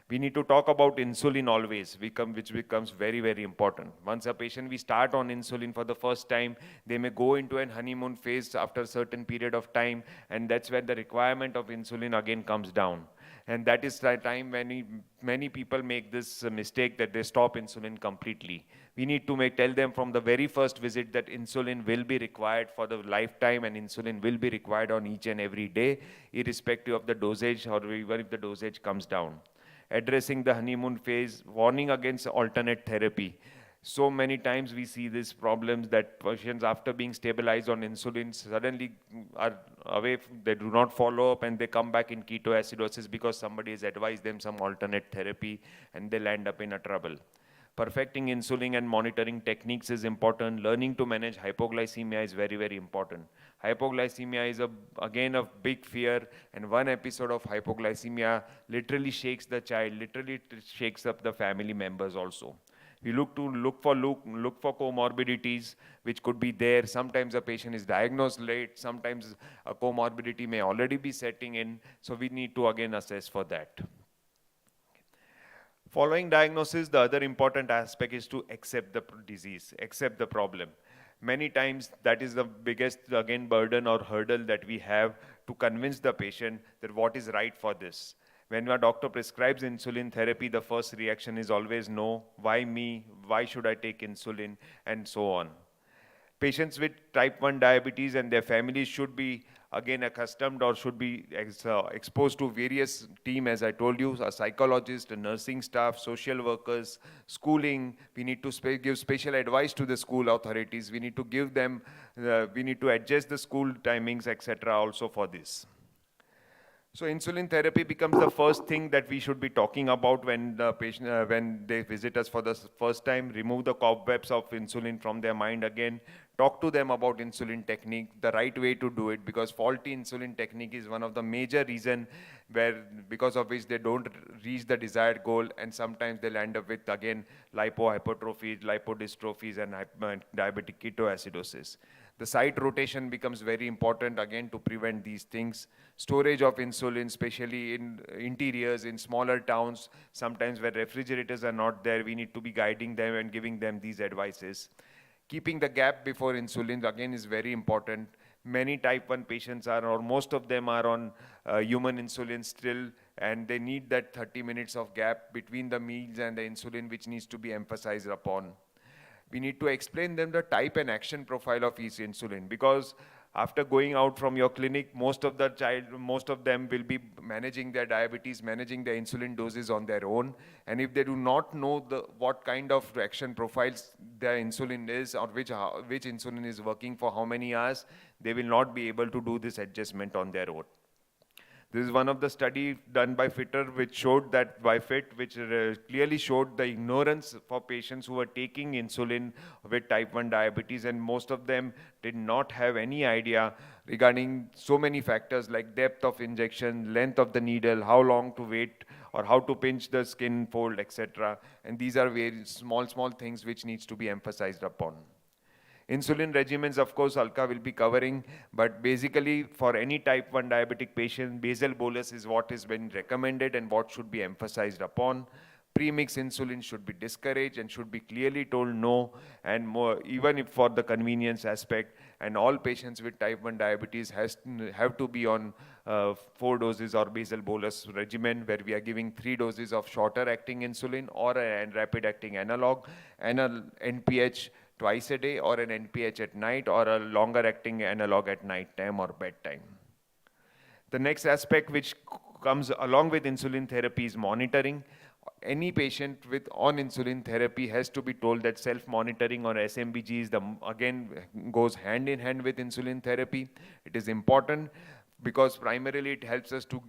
We need to talk about insulin always, which becomes very, very important. Once a patient, we start on insulin for the first time, they may go into an honeymoon phase after a certain period of time, and that's when the requirement of insulin again comes down. And that is the time when many people make this mistake that they stop insulin completely. We need to tell them from the very first visit that insulin will be required for the lifetime, and insulin will be required on each and every day, irrespective of the dosage or even if the dosage comes down. Addressing the honeymoon phase, warning against alternate therapy. So many times we see these problems that patients, after being stabilized on insulin, suddenly are away, they do not follow up and they come back in ketoacidosis because somebody has advised them some alternate therapy and they'll end up in a trouble. Perfecting insulin and monitoring techniques is important. Learning to manage hypoglycemia is very, very important. Hypoglycemia is again a big fear, and one episode of hypoglycemia literally shakes the child, literally shakes up the family members also. We look for comorbidities which could be there. Sometimes a patient is diagnosed late, sometimes a comorbidity may already be setting in, so we need to again assess for that. Following diagnosis, the other important aspect is to accept the disease, accept the problem. Many times that is the biggest, again, burden or hurdle that we have to convince the patient that what is right for this. When a doctor prescribes insulin therapy, the first reaction is always no, why me, why should I take insulin, and so on. Patients with type 1 diabetes and their families should be again accustomed or should be exposed to various teams, as I told you, a psychologist, a nursing staff, social workers, schooling. We need to give special advice to the school authorities. We need to give them, we need to adjust the school timings, etc. also for this. So insulin therapy becomes the first thing that we should be talking about when the patient, when they visit us for the first time. Remove the cobwebs of insulin from their mind again. Talk to them about insulin technique, the right way to do it, because faulty insulin technique is one of the major reason because of which they don't reach the desired goal, and sometimes they'll end up with again lipohypertrophies, lipodystrophies, and diabetic ketoacidosis. The site rotation becomes very important again to prevent these things. Storage of insulin, especially in interiors, in smaller towns, sometimes where refrigerators are not there, we need to be guiding them and giving them these advices. Keeping the gap before insulin again is very important. Many type 1 patients are, or most of them are on human insulin still, and they need that 30 minutes of gap between the meals and the insulin, which needs to be emphasized upon. We need to explain them the type and action profile of each insulin, because after going out from your clinic, most of them will be managing their diabetes, managing their insulin doses on their own. And if they do not know what kind of action profiles their insulin is, or which insulin is working for how many hours, they will not be able to do this adjustment on their own. This is one of the study done by Fitter, which showed that which clearly showed the ignorance for patients who were taking insulin with type 1 diabetes, and most of them did not have any idea regarding so many factors like depth of injection, length of the needle, how long to wait, or how to pinch the skin fold, etc. And these are very small things which needs to be emphasized upon. Insulin regimens, of course, Alka will be covering, but basically for any type 1 diabetic patient, basal bolus is what is been recommended and what should be emphasized upon. Premix insulin should be discouraged and should be clearly told no, and more, even if for the convenience aspect. And all patients with type 1 diabetes have to be on 4 doses or basal bolus regimen, where we are giving 3 doses of shorter acting insulin or a rapid acting analog and an NPH twice a day, or an NPH at night, or a longer acting analog at night time or bedtime. The next aspect which comes along with insulin therapy is monitoring. Any patient on insulin therapy has to be told that self-monitoring or SMBG again goes hand in hand with insulin therapy. It is important because primarily it helps us to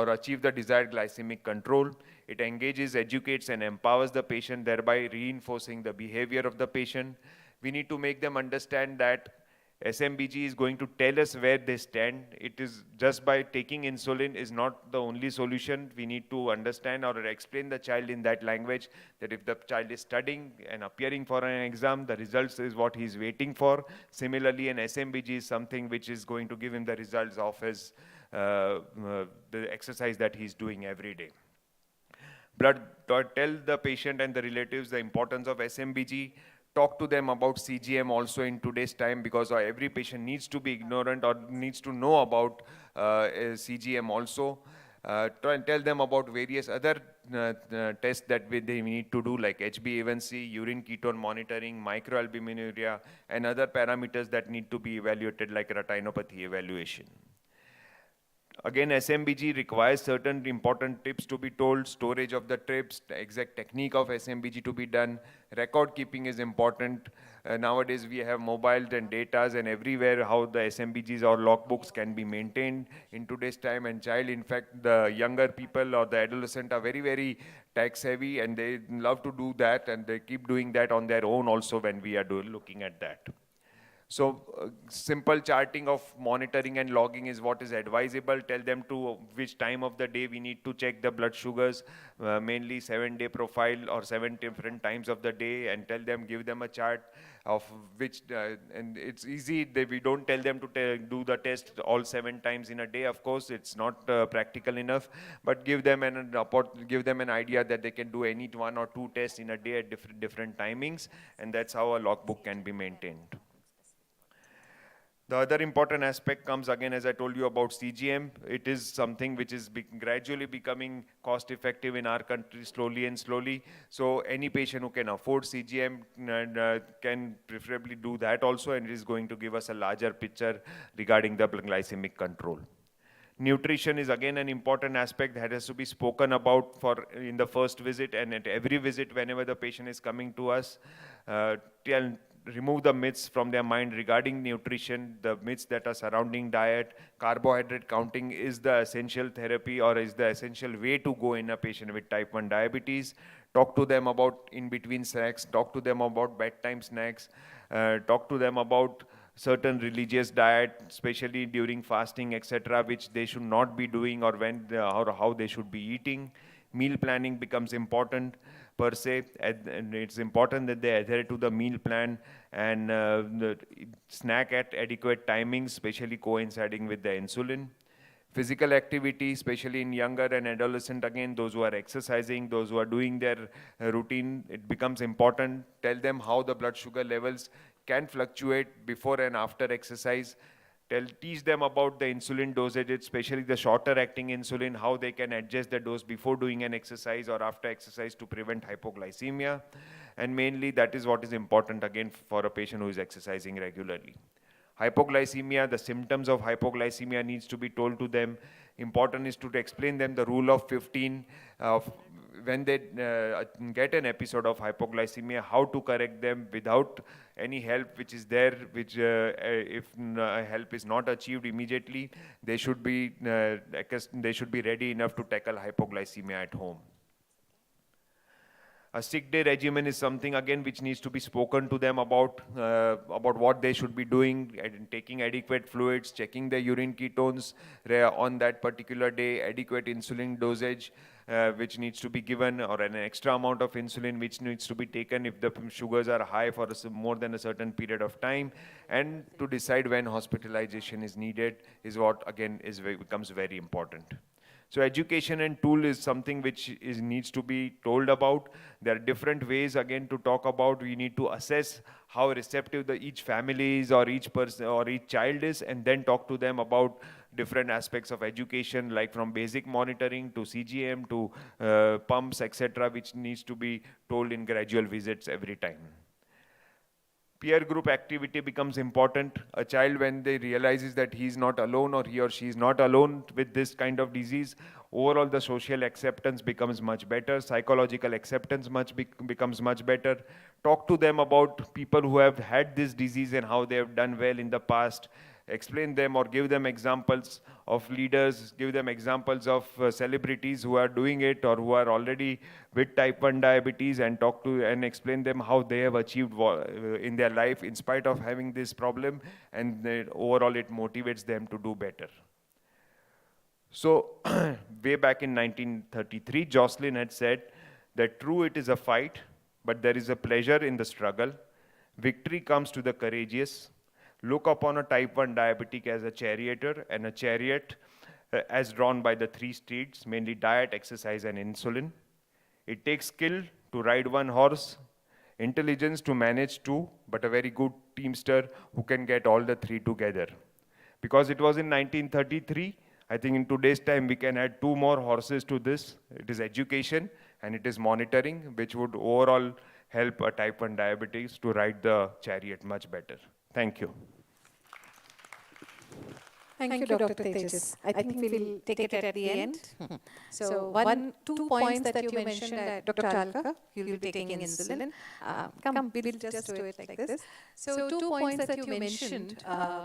achieve the desired glycemic control. It engages, educates, and empowers the patient, thereby reinforcing the behavior of the patient. We need to make them understand that SMBG is going to tell us where they stand. It is just by taking insulin is not the only solution. We need to understand or explain the child in that language, that if the child is studying and appearing for an exam, the results is what he is waiting for. Similarly, an SMBG is something which is going to give him the results of his the exercise that he is doing every day. Tell the patient and the relatives the importance of SMBG. Talk to them about CGM also in today's time, because every patient needs to be ignorant or needs to know about CGM also. Tell them about various other tests that they need to do, like HbA1c, urine ketone monitoring, microalbuminuria, and other parameters that need to be evaluated, like retinopathy evaluation. Again, SMBG requires certain important tips to be told, storage of the trips, the exact technique of SMBG to be done. Record keeping is important. Nowadays, we have mobiles and datas and everywhere how the SMBGs or logbooks can be maintained in today's time. And child, in fact, the younger people or the adolescent are very, very tech savvy, and they love to do that, and they keep doing that on their own also when we are looking at that. So simple charting of monitoring and logging is what is advisable. Tell them to which time of the day we need to check the blood sugars, mainly 7-day profile or 7 different times of the day, and give them a chart of which, and it's easy. We don't tell them to do the test all 7 times in a day. Of course, it's not practical enough, but give them an idea that they can do any 1 or 2 tests in a day at different timings, and that's how a logbook can be maintained. The other important aspect comes again, as I told you, about CGM. It is something which is gradually becoming cost effective in our country slowly. So any patient who can afford CGM can preferably do that also, and it is going to give us a larger picture regarding the glycemic control. Nutrition is again an important aspect that has to be spoken about in the first visit and at every visit whenever the patient is coming to us. Remove the myths from their mind regarding nutrition, the myths that are surrounding diet. Carbohydrate counting is the essential therapy or is the essential way to go in a patient with type 1 diabetes. Talk to them about in-between snacks, talk to them about bedtime snacks, talk to them about certain religious diet, especially during fasting, etc., which they should not be doing or how they should be eating. Meal planning becomes important per se, and it's important that they adhere to the meal plan and snack at adequate timings, especially coinciding with the insulin. Physical activity, especially in younger and adolescent, again, those who are exercising, those who are doing their routine, it becomes important. Tell them how the blood sugar levels can fluctuate before and after exercise. Teach them about the insulin dosage, especially the shorter acting insulin, how they can adjust the dose before doing an exercise or after exercise to prevent hypoglycemia. And mainly that is what is important again for a patient who is exercising regularly. Hypoglycemia, the symptoms of hypoglycemia needs to be told to them. Important is to explain them the rule of 15. When they get an episode of hypoglycemia, how to correct them without any help which is there, which if help is not achieved immediately, they should be ready enough to tackle hypoglycemia at home. A sick day regimen is something again which needs to be spoken to them about what they should be doing, and taking adequate fluids, checking their urine ketones on that particular day, adequate insulin dosage which needs to be given, or an extra amount of insulin which needs to be taken if the sugars are high for more than a certain period of time, and to decide when hospitalization is needed is what again becomes very important. So education and tool is something which needs to be told about. There are different ways again to talk about. We need to assess how receptive each family is, or each person or each child is, and then talk to them about different aspects of education, like from basic monitoring to CGM to pumps, etc., which needs to be told in gradual visits every time. Peer group activity becomes important. A child, when they realizes that he's not alone or he or she is not alone with this kind of disease, overall the social acceptance becomes much better, psychological acceptance becomes much better. Talk to them about people who have had this disease and how they have done well in the past. Explain them or give them examples of leaders, give them examples of celebrities who are doing it or who are already with type 1 diabetes, and talk to and explain them how they have achieved in their life in spite of having this problem, and overall it motivates them to do better. So way back in 1933, Jocelyn had said that true, it is a fight, but there is a pleasure in the struggle. Victory comes to the courageous. Look upon a type 1 diabetic as a charioteer, and a chariot as drawn by the three steeds, mainly diet, exercise, and insulin. It takes skill to ride one horse, intelligence to manage two, but a very good teamster who can get all the three together. Because it was in 1933, I think in today's time we can add two more horses to this. It is education and it is monitoring, which would overall help a type 1 diabetes to ride the chariot much better. Thank you. Thank you, Dr. Tejas. I think we'll take it at the end. So, two points that you mentioned, Dr. Chalka, you'll be taking insulin. Come, we'll just do it like this. So, 2 points that you mentioned,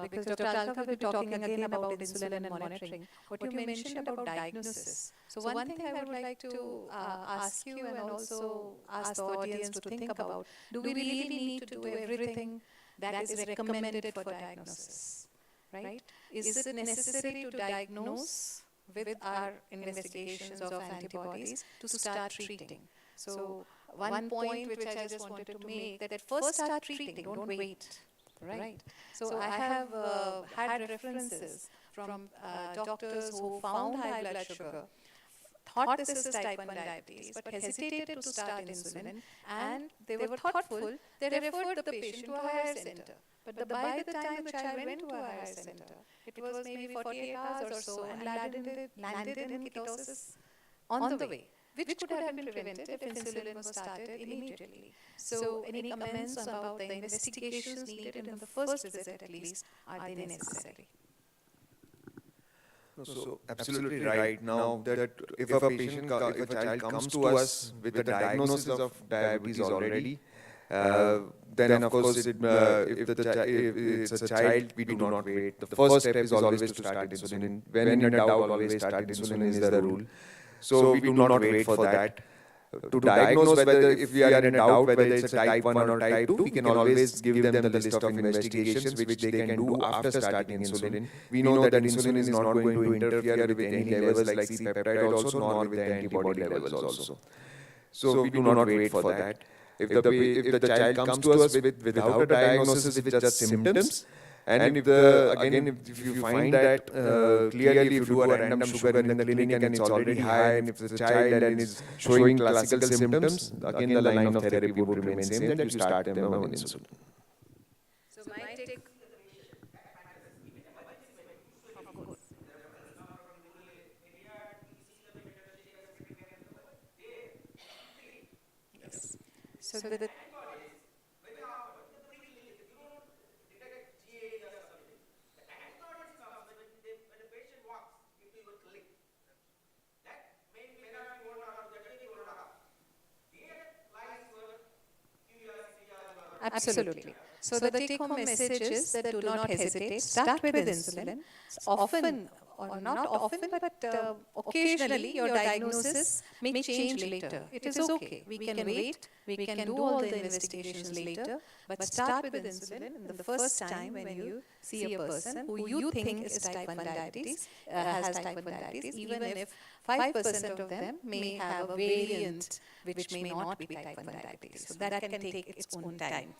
because Dr. Chalka will be talking again about insulin and monitoring. What you mentioned about diagnosis. So, one thing I would like to ask you, and also ask the audience to think about, do we really need to do everything that is recommended for diagnosis? Right? Is it necessary to diagnose with our investigations of antibodies to start treating? So one point which I just wanted to make, that first start treating, don't wait, right? So I have had references from doctors who found high blood sugar, thought this is type 1 diabetes, but hesitated to start insulin, and they were thoughtful, they referred the patient to a higher center. But by the time the child went to a higher center, it was maybe 48 hours or so, and landed in ketosis on the way, which could have been prevented if insulin was started immediately. So any comments about the investigations needed in the first visit at least, are they necessary? So absolutely right. Now that if a child comes to us with a diagnosis of diabetes already, then of course if it's a child, we do not wait. The first step is always to start insulin. When in a doubt, always start insulin is the rule. So we do not wait for that. To diagnose whether, if we are in a doubt whether it's a type 1 or type 2, we can always give them the list of investigations which they can do after starting insulin. We know that insulin is not going to interfere with any levels like C-peptide also, nor with the antibody levels also. So we do not wait for that. If the child comes to us without a diagnosis, with just symptoms, and if you find that clearly, if you do a random sugar in the clinic and it's already high, and if the child is showing classical symptoms, again the line of therapy would remain same, that you start them on insulin. So my take. Of course. Yes. So the Absolutely. So the take-home message is that do not hesitate. Start with insulin. Often, or not often, but occasionally, your diagnosis may change later. It is okay. We can wait. We can do all the investigations later. But start with insulin in the first time when you see a person who you think is type 1 diabetes, has type 1 diabetes, even if 5% of them may have a variant which may not be type 1 diabetes. So that can take its own time.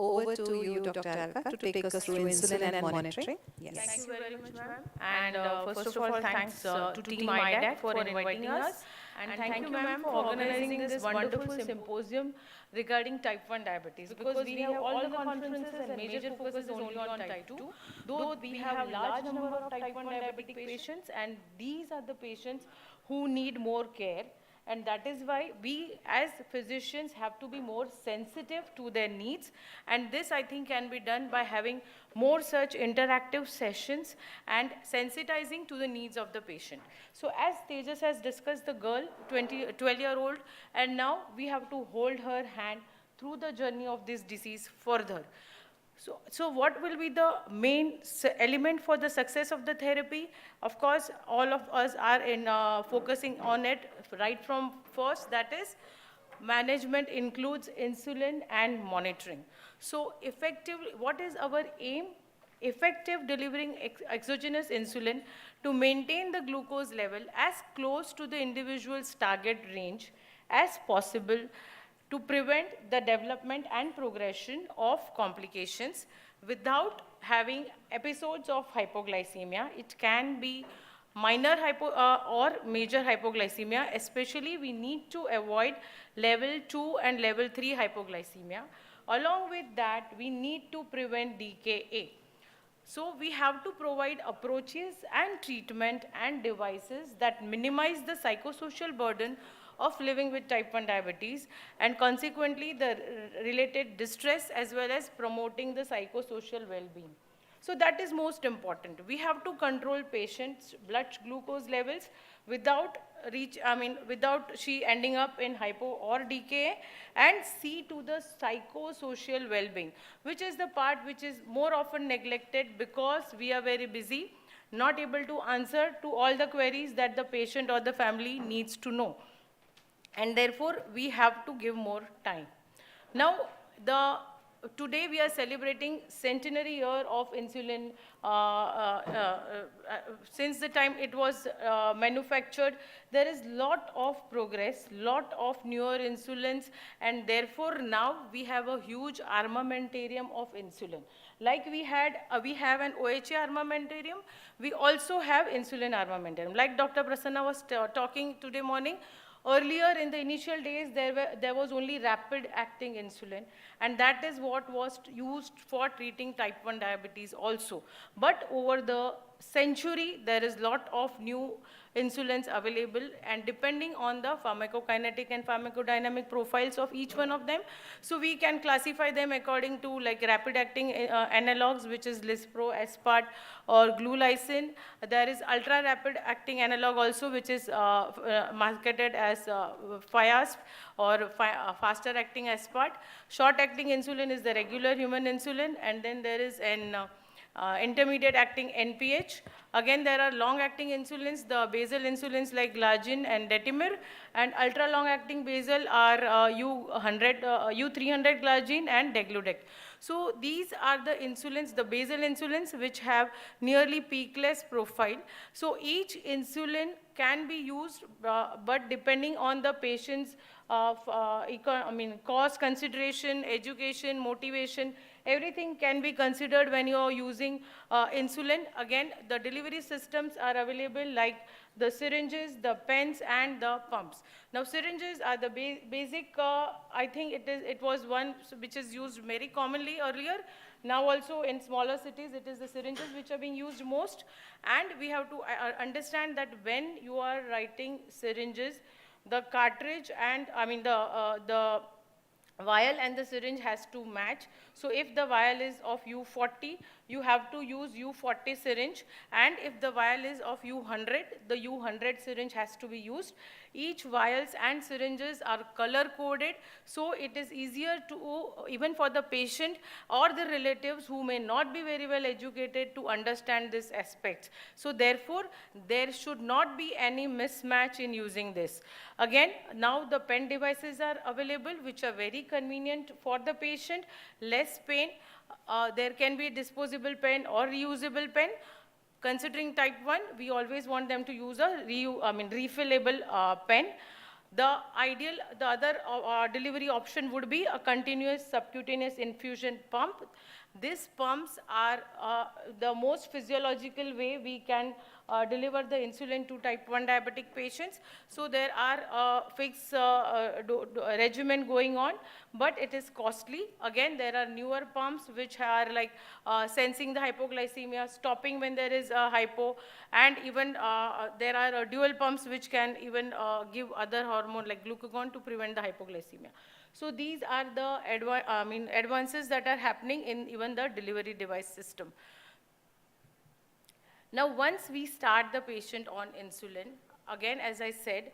Over to you, Dr. Alka, to take us through insulin and monitoring. Yes. Thank you very much, ma'am. And first of all, thanks to Team IDEC for inviting us. And thank you, ma'am, for organizing this wonderful symposium regarding type 1 diabetes. Because we have all the conferences and major focus is only on type 2. Though we have a large number of type 1 diabetic patients, and these are the patients who need more care. And that is why we as physicians have to be more sensitive to their needs. And this, I think, can be done by having more such interactive sessions and sensitizing to the needs of the patient. So as Tejas has discussed, the girl, 12-year-old, and now we have to hold her hand through the journey of this disease further. So what will be the main element for the success of the therapy? Of course, all of us are in focusing on it right from first, that is, management includes insulin and monitoring. So effectively, what is our aim? Effective delivering exogenous insulin to maintain the glucose level as close to the individual's target range as possible, to prevent the development and progression of complications without having episodes of hypoglycemia. It can be minor or major hypoglycemia. Especially, we need to avoid level 2 and level 3 hypoglycemia. Along with that, we need to prevent DKA. So we have to provide approaches and treatment and devices that minimize the psychosocial burden of living with type 1 diabetes, and consequently the related distress, as well as promoting the psychosocial well-being. So that is most important. We have to control patients' blood glucose levels without she ending up in hypo or DKA, and see to the psychosocial well-being, which is the part which is more often neglected because we are very busy, not able to answer to all the queries that the patient or the family needs to know. And therefore, we have to give more time. Now, today we are celebrating centenary year of insulin. Since the time it was manufactured, there is lot of progress, lot of newer insulins, and therefore now we have a huge armamentarium of insulin. Like we have an OHA armamentarium, we also have insulin armamentarium. Like Dr. Prasanna was talking today morning, earlier in the initial days, there was only rapid-acting insulin, and that is what was used for treating type 1 diabetes also. But over the century, there is a lot of new insulins available, and depending on the pharmacokinetic and pharmacodynamic profiles of each one of them, so we can classify them according to like rapid-acting analogs, which is Lispro, Aspart, or Glulysin. There is ultra-rapid-acting analog also, which is marketed as Fiasp or faster-acting Aspart. Short-acting insulin is the regular human insulin, and then there is an intermediate-acting NPH. Again, there are long-acting insulins, the basal insulins like Glargine and Detimir, and ultra-long-acting basal are U300 Glargine and Degludec. So these are the insulins, the basal insulins, which have nearly peakless profile. So each insulin can be used, but depending on the patient's cost consideration, education, motivation, everything can be considered when you're using insulin. Again, the delivery systems are available like the syringes, the pens, and the pumps. Now, syringes are the basic, I think it was one which is used very commonly earlier. Now also in smaller cities, it is the syringes which are being used most. And we have to understand that when you are writing syringes, the cartridge and, the vial and the syringe has to match. So if the vial is of U40, you have to use U40 syringe, and if the vial is of U100, the U100 syringe has to be used. Each vials and syringes are color coded, so it is easier to, even for the patient or the relatives who may not be very well educated, to understand this aspect. So therefore, there should not be any mismatch in using this. Again, now the pen devices are available, which are very convenient for the patient, less pain. There can be a disposable pen or reusable pen. Considering type 1, we always want them to use a refillable pen. The other delivery option would be a continuous subcutaneous infusion pump. These pumps are the most physiological way we can deliver the insulin to type 1 diabetic patients. So there are fixed regimen going on, but it is costly. Again, there are newer pumps which are like sensing the hypoglycemia, stopping when there is a hypo, and even there are dual pumps which can even give other hormone like glucagon to prevent the hypoglycemia. So these are the advances that are happening in even the delivery device system. Now, once we start the patient on insulin, again, as I said,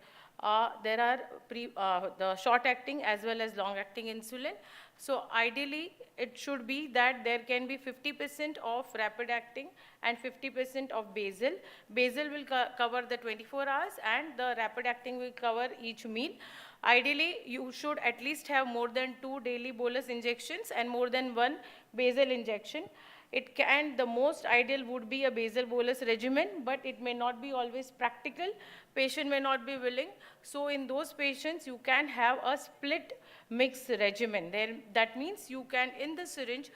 there are the short-acting as well as long-acting insulin. So ideally, it should be that there can be 50% of rapid-acting and 50% of basal. Basal will cover the 24 hours, and the rapid-acting will cover each meal. Ideally, you should at least have more than 2 daily bolus injections and more than 1 basal injection. The most ideal would be a basal bolus regimen, but it may not be always practical. Patient may not be willing. So in those patients, you can have a split mix regimen. That means you can, in the syringe,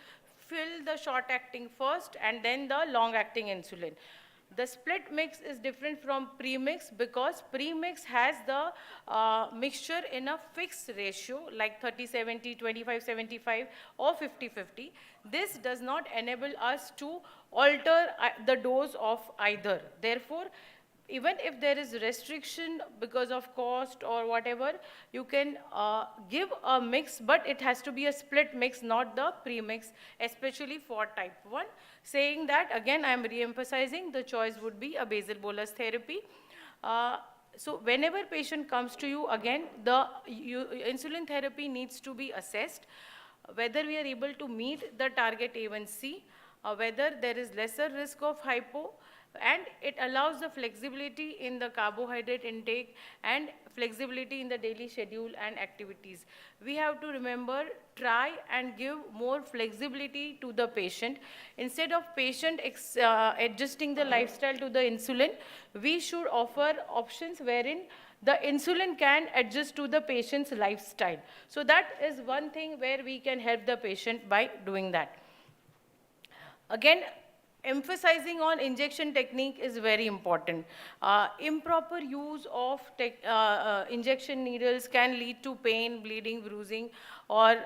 fill the short-acting first and then the long-acting insulin. The split mix is different from pre-mix because pre-mix has the mixture in a fixed ratio like 30-70, 25-75 or 50-50. This does not enable us to alter the dose of either. Therefore, even if there is restriction because of cost or whatever, you can give a mix, but it has to be a split mix, not the pre-mix, especially for type 1. Saying that, again, I am re-emphasizing the choice would be a basal bolus therapy. So whenever patient comes to you, again, the insulin therapy needs to be assessed, whether we are able to meet the target A1C, whether there is lesser risk of hypo, and it allows the flexibility in the carbohydrate intake and flexibility in the daily schedule and activities. We have to remember, try and give more flexibility to the patient. Instead of patient adjusting the lifestyle to the insulin, we should offer options wherein the insulin can adjust to the patient's lifestyle. So that is one thing where we can help the patient by doing that. Again, emphasizing on injection technique is very important. Improper use of injection needles can lead to pain, bleeding, bruising, or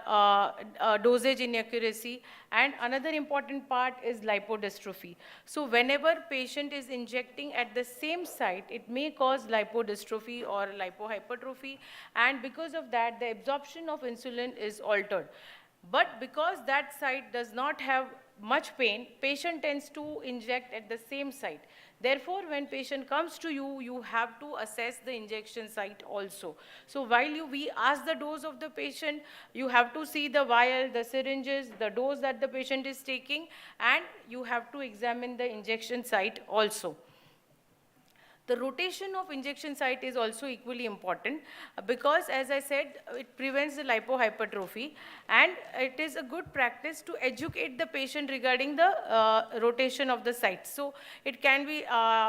dosage inaccuracy. And another important part is lipodystrophy. So whenever patient is injecting at the same site, it may cause lipodystrophy or lipohypertrophy. And because of that, the absorption of insulin is altered. But because that site does not have much pain, patient tends to inject at the same site. Therefore, when patient comes to you, you have to assess the injection site also. So while we ask the dose of the patient, you have to see the vial, the syringes, the dose that the patient is taking, and you have to examine the injection site also. The rotation of injection site is also equally important because, as I said, it prevents the lipohypertrophy, and it is a good practice to educate the patient regarding the rotation of the site. So it can be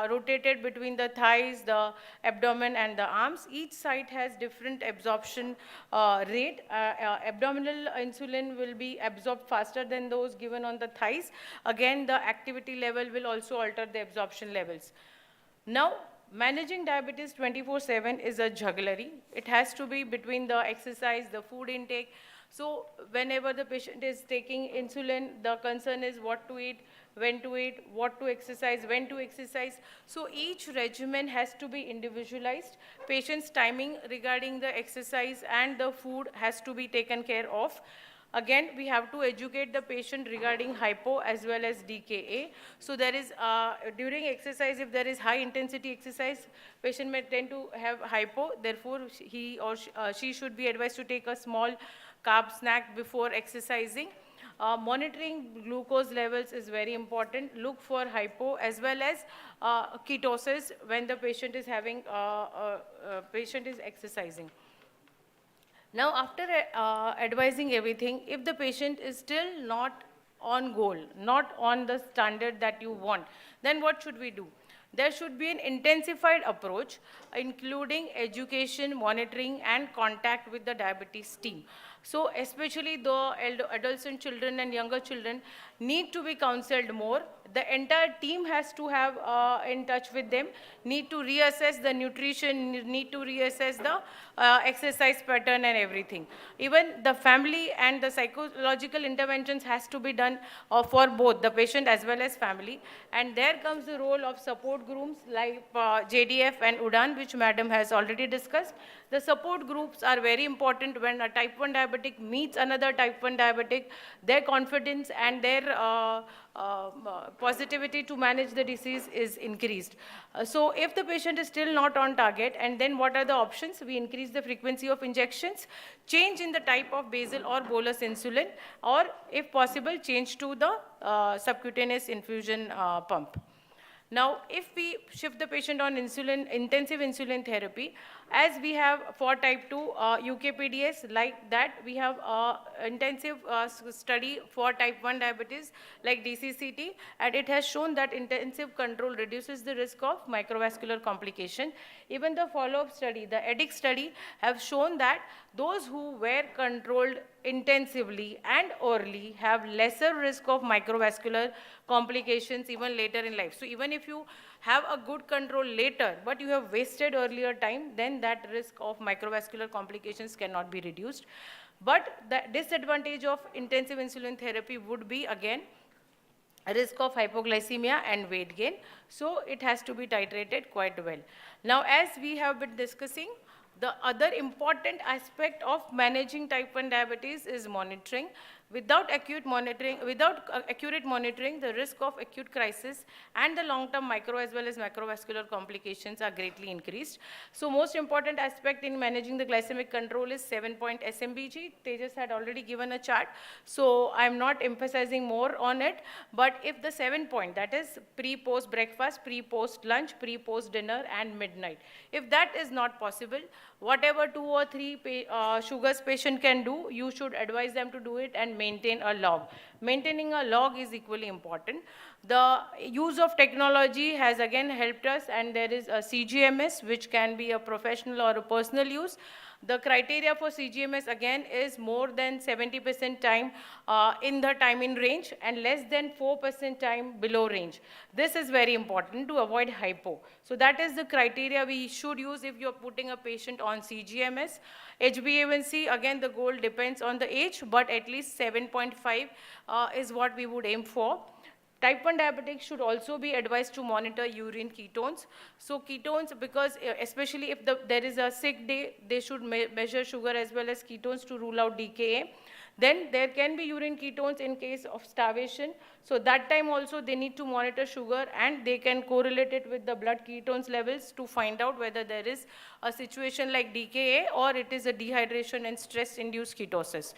rotated between the thighs, the abdomen and the arms. Each site has different absorption rate. Abdominal insulin will be absorbed faster than those given on the thighs. Again, the activity level will also alter the absorption levels. Now, managing diabetes 24/7 is a jugglery. It has to be between the exercise, the food intake. So whenever the patient is taking insulin, the concern is what to eat, when to eat, what to exercise, when to exercise. So each regimen has to be individualized. Patient's timing regarding the exercise and the food has to be taken care of. Again, we have to educate the patient regarding hypo as well as DKA. So there is, during exercise, if there is high intensity exercise, patient may tend to have hypo. Therefore, he or she should be advised to take a small carb snack before exercising. Monitoring glucose levels is very important. Look for hypo as well as ketosis when the patient is having, patient is exercising. Now, after advising everything, if the patient is still not on goal, not on the standard that you want, then what should we do? There should be an intensified approach, including education, monitoring, and contact with the diabetes team. So especially the adolescent children and younger children need to be counseled more. The entire team has to have in touch with them, need to reassess the nutrition, need to reassess the exercise pattern and everything. Even the family and the psychological interventions has to be done for both the patient as well as family. And there comes the role of support groups like JDF and UDAN, which Madam has already discussed. The support groups are very important when a type 1 diabetic meets another type 1 diabetic. Their confidence and their positivity to manage the disease is increased. So if the patient is still not on target, and then what are the options? We increase the frequency of injections, change in the type of basal or bolus insulin, or if possible, change to the subcutaneous infusion pump. Now, if we shift the patient on insulin, intensive insulin therapy, as we have for type 2 UKPDS, like that, we have intensive study for type 1 diabetes like DCCT, and it has shown that intensive control reduces the risk of microvascular complication. Even the follow-up study, the IDEC study, have shown that those who were controlled intensively and early have lesser risk of microvascular complications even later in life. So even if you have a good control later, but you have wasted earlier time, then that risk of microvascular complications cannot be reduced. But the disadvantage of intensive insulin therapy would be, again, a risk of hypoglycemia and weight gain. So it has to be titrated quite well. Now, as we have been discussing, the other important aspect of managing type 1 diabetes is monitoring. Without accurate monitoring, the risk of acute crisis and the long-term micro as well as macrovascular complications are greatly increased. So most important aspect in managing the glycemic control is 7-point SMBG. Tejas had already given a chart, so I'm not emphasizing more on it. But if the 7-point, that is pre-post breakfast, pre-post lunch, pre-post dinner and midnight, if that is not possible, whatever 2 or 3 sugars patient can do, you should advise them to do it and maintain a log. Maintaining a log is equally important. The use of technology has again helped us, and there is a CGMS, which can be a professional or a personal use. The criteria for CGMS again is more than 70% time in the time in range and less than 4% time below range. This is very important to avoid hypo. So that is the criteria we should use if you're putting a patient on CGMS. HbA1c, again the goal depends on the age, but at least 7.5 is what we would aim for. Type 1 diabetics should also be advised to monitor urine ketones. So ketones, because especially if there is a sick day, they should measure sugar as well as ketones to rule out DKA. Then there can be urine ketones in case of starvation. So that time also they need to monitor sugar, and they can correlate it with the blood ketones levels to find out whether there is a situation like DKA or it is a dehydration and stress-induced ketosis.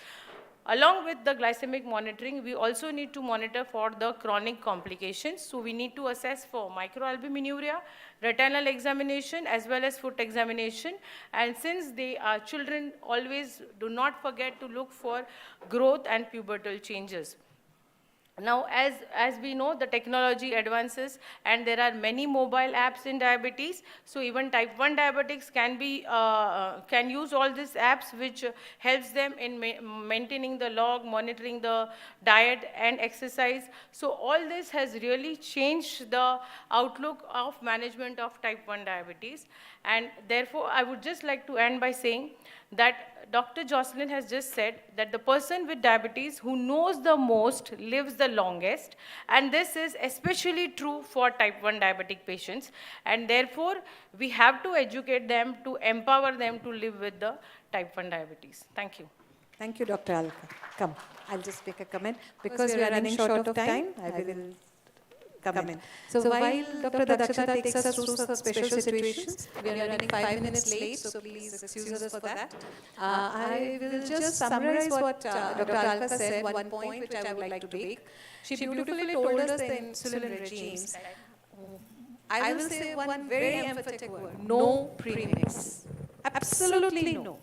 Along with the glycemic monitoring, we also need to monitor for the chronic complications. So we need to assess for microalbuminuria, retinal examination, as well as foot examination. And since they are children, always do not forget to look for growth and pubertal changes. Now, as we know, the technology advances and there are many mobile apps in diabetes. So even type 1 diabetics can use all these apps, which helps them in maintaining the log, monitoring the diet and exercise. So all this has really changed the outlook of management of type 1 diabetes. And therefore, I would just like to end by saying that Dr. Jocelyn has just said that the person with diabetes who knows the most lives the longest, and this is especially true for type 1 diabetic patients, and therefore we have to educate them to empower them to live with the type 1 diabetes. Thank you. Thank you, Dr. Alka. Come, I'll just make a comment. Because we are running short of time, I will come in. So while Dr. Dakshita takes us through some special situations, we are running 5 minutes late, so please excuse us for that. I will just summarize what Dr. Alka said, one point which I would like to make. She beautifully told us the insulin regimes. I will say one very emphatic word: no premix. Absolutely no.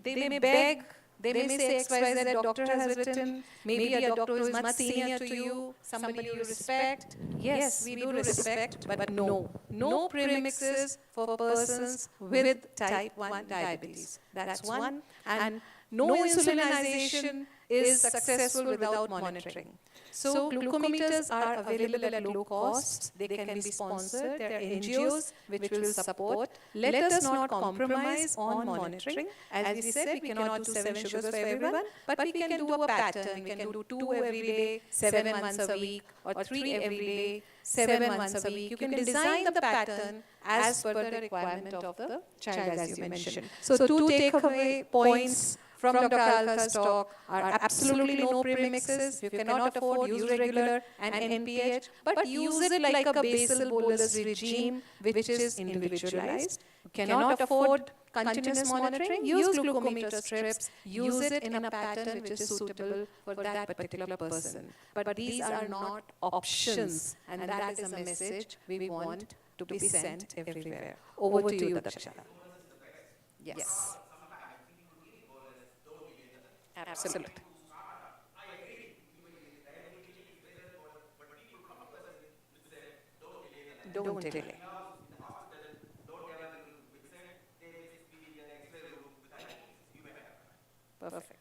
They may beg, they may say XYZ doctor has written, maybe a doctor who is much senior to you, somebody you respect. Yes, we do respect, but no. No premixes for persons with type 1 diabetes. That's one. And no insulinization is successful without monitoring. So glucometers are available at low cost. They can be sponsored. There are NGOs which will support. Let us not compromise on monitoring. As we said, we cannot do 7 sugars for everyone, but we can do a pattern. We can do 2 every day, 7 once a week, or 3 every day, 7 once a week. You can design the pattern as per the requirement of the child, as you mentioned. So 2 takeaway points from Dr. Alka's talk are absolutely no premixes. If you cannot afford, use regular and NPH, but use it like a basal bolus regime, which is individualized. You cannot afford continuous monitoring, use glucometer strips, use it in a pattern which is suitable for that particular person. But these are not options, and that is a message we want to be sent everywhere. Over to you, Dakshita. Yes. Absolutely. Don't delay. Perfect.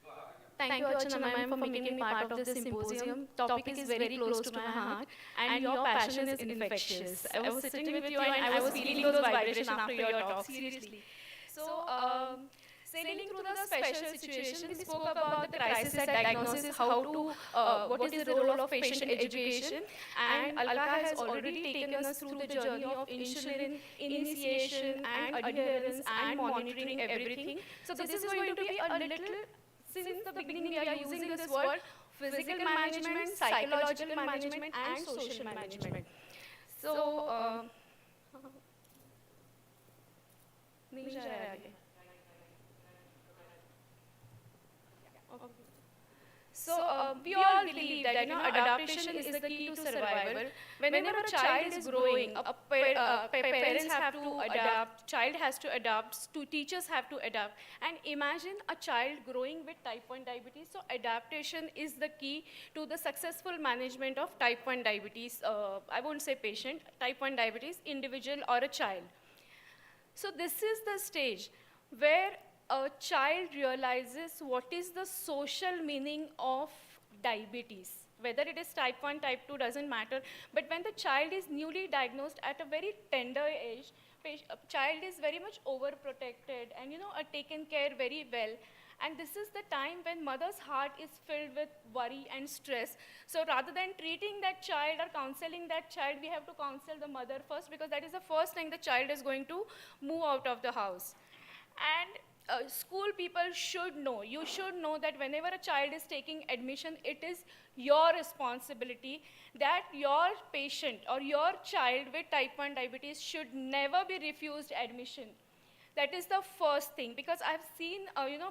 Thank you, Archana ma'am, for making me part of this symposium. Topic is very close to my heart, and your passion is infectious. I was sitting with you, and I was feeling those vibrations after your talk, seriously. So, sailing through the special situation, we spoke about the crisis at diagnosis, what is the role of patient education, and Alka has already taken us through the journey of insulin initiation and adherence and monitoring everything. So this is going to be a little, since the beginning we are using this word, physical management, psychological management, and social management. So, So we all believe that adaptation is the key to survival. Whenever a child is growing, parents have to adapt, child has to adapt, teachers have to adapt. And imagine a child growing with type 1 diabetes. So adaptation is the key to the successful management of type 1 diabetes. I won't say patient, type 1 diabetes, individual or a child. So this is the stage where a child realizes what is the social meaning of diabetes. Whether it is type 1, type 2, doesn't matter. But when the child is newly diagnosed at a very tender age, child is very much overprotected and taken care very well. And this is the time when mother's heart is filled with worry and stress. So rather than treating that child or counseling that child, we have to counsel the mother first, because that is the first thing the child is going to move out of the house. And school people should know, you should know that whenever a child is taking admission, it is your responsibility that your patient or your child with type 1 diabetes should never be refused admission. That is the first thing, because I've seen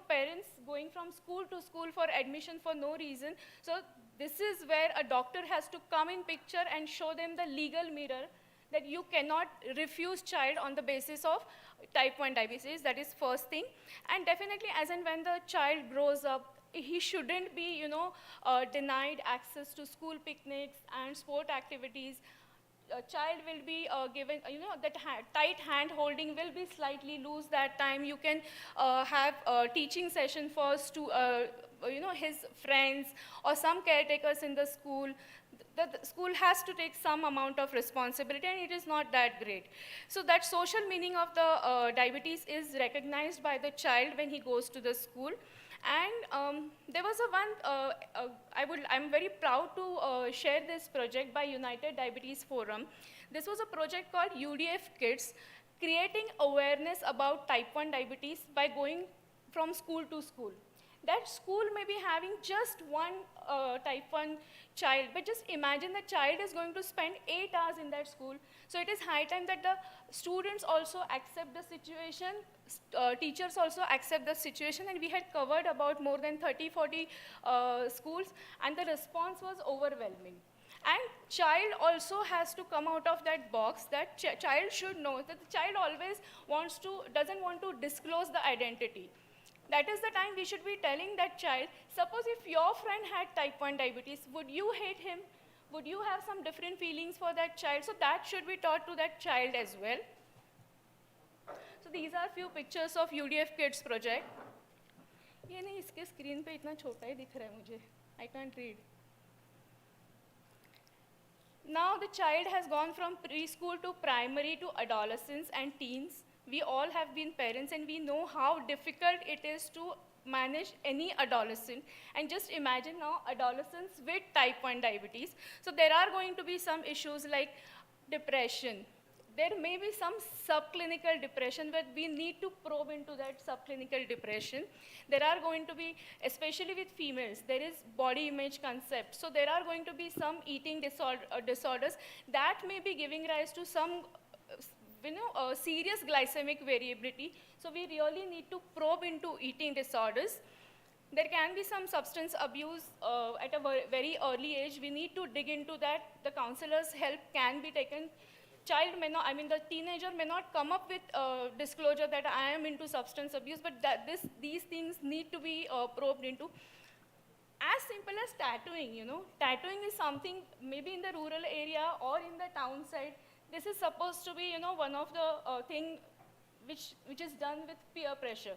parents going from school to school for admission for no reason. So this is where a doctor has to come in picture and show them the legal mirror that you cannot refuse child on the basis of type 1 diabetes. That is first thing. And definitely, as and when the child grows up, he shouldn't be denied access to school picnics and sport activities. A child will be given, that tight hand holding will be slightly loose that time. You can have a teaching session first to, his friends or some caretakers in the school. The school has to take some amount of responsibility, and it is not that great. So that social meaning of the diabetes is recognized by the child when he goes to the school. And there was I'm very proud to share this project by United Diabetes Forum. This was a project called UDF Kids, creating awareness about type 1 diabetes by going from school to school. That school may be having just one type 1 child, but just imagine the child is going to spend 8 hours in that school. So it is high time that the students also accept the situation, teachers also accept the situation, and we had covered about more than 30-40 schools, and the response was overwhelming. And child also has to come out of that box. That child should know that the child always doesn't want to disclose the identity. That is the time we should be telling that child, suppose if your friend had type 1 diabetes, would you hate him? Would you have some different feelings for that child? So that should be taught to that child as well. So these are few pictures of UDF Kids project. ये नहीं, इसके screen पे इतना छोटा ही दिख रहा है मुझे. I can't read. Now the child has gone from preschool to primary to adolescence and teens. We all have been parents, and we know how difficult it is to manage any adolescent. And just imagine now adolescents with type 1 diabetes. So there are going to be some issues like depression. There may be some subclinical depression, but we need to probe into that subclinical depression. There are going to be, especially with females, there is body image concept. So there are going to be some eating disorders that may be giving rise to some serious glycemic variability. So we really need to probe into eating disorders. There can be some substance abuse at a very early age. We need to dig into that. The counselor's help can be taken. The teenager may not come up with disclosure that I am into substance abuse, but these things need to be probed into. As simple as tattooing, Tattooing is something maybe in the rural area or in the town side. This is supposed to be, one of the thing which is done with peer pressure.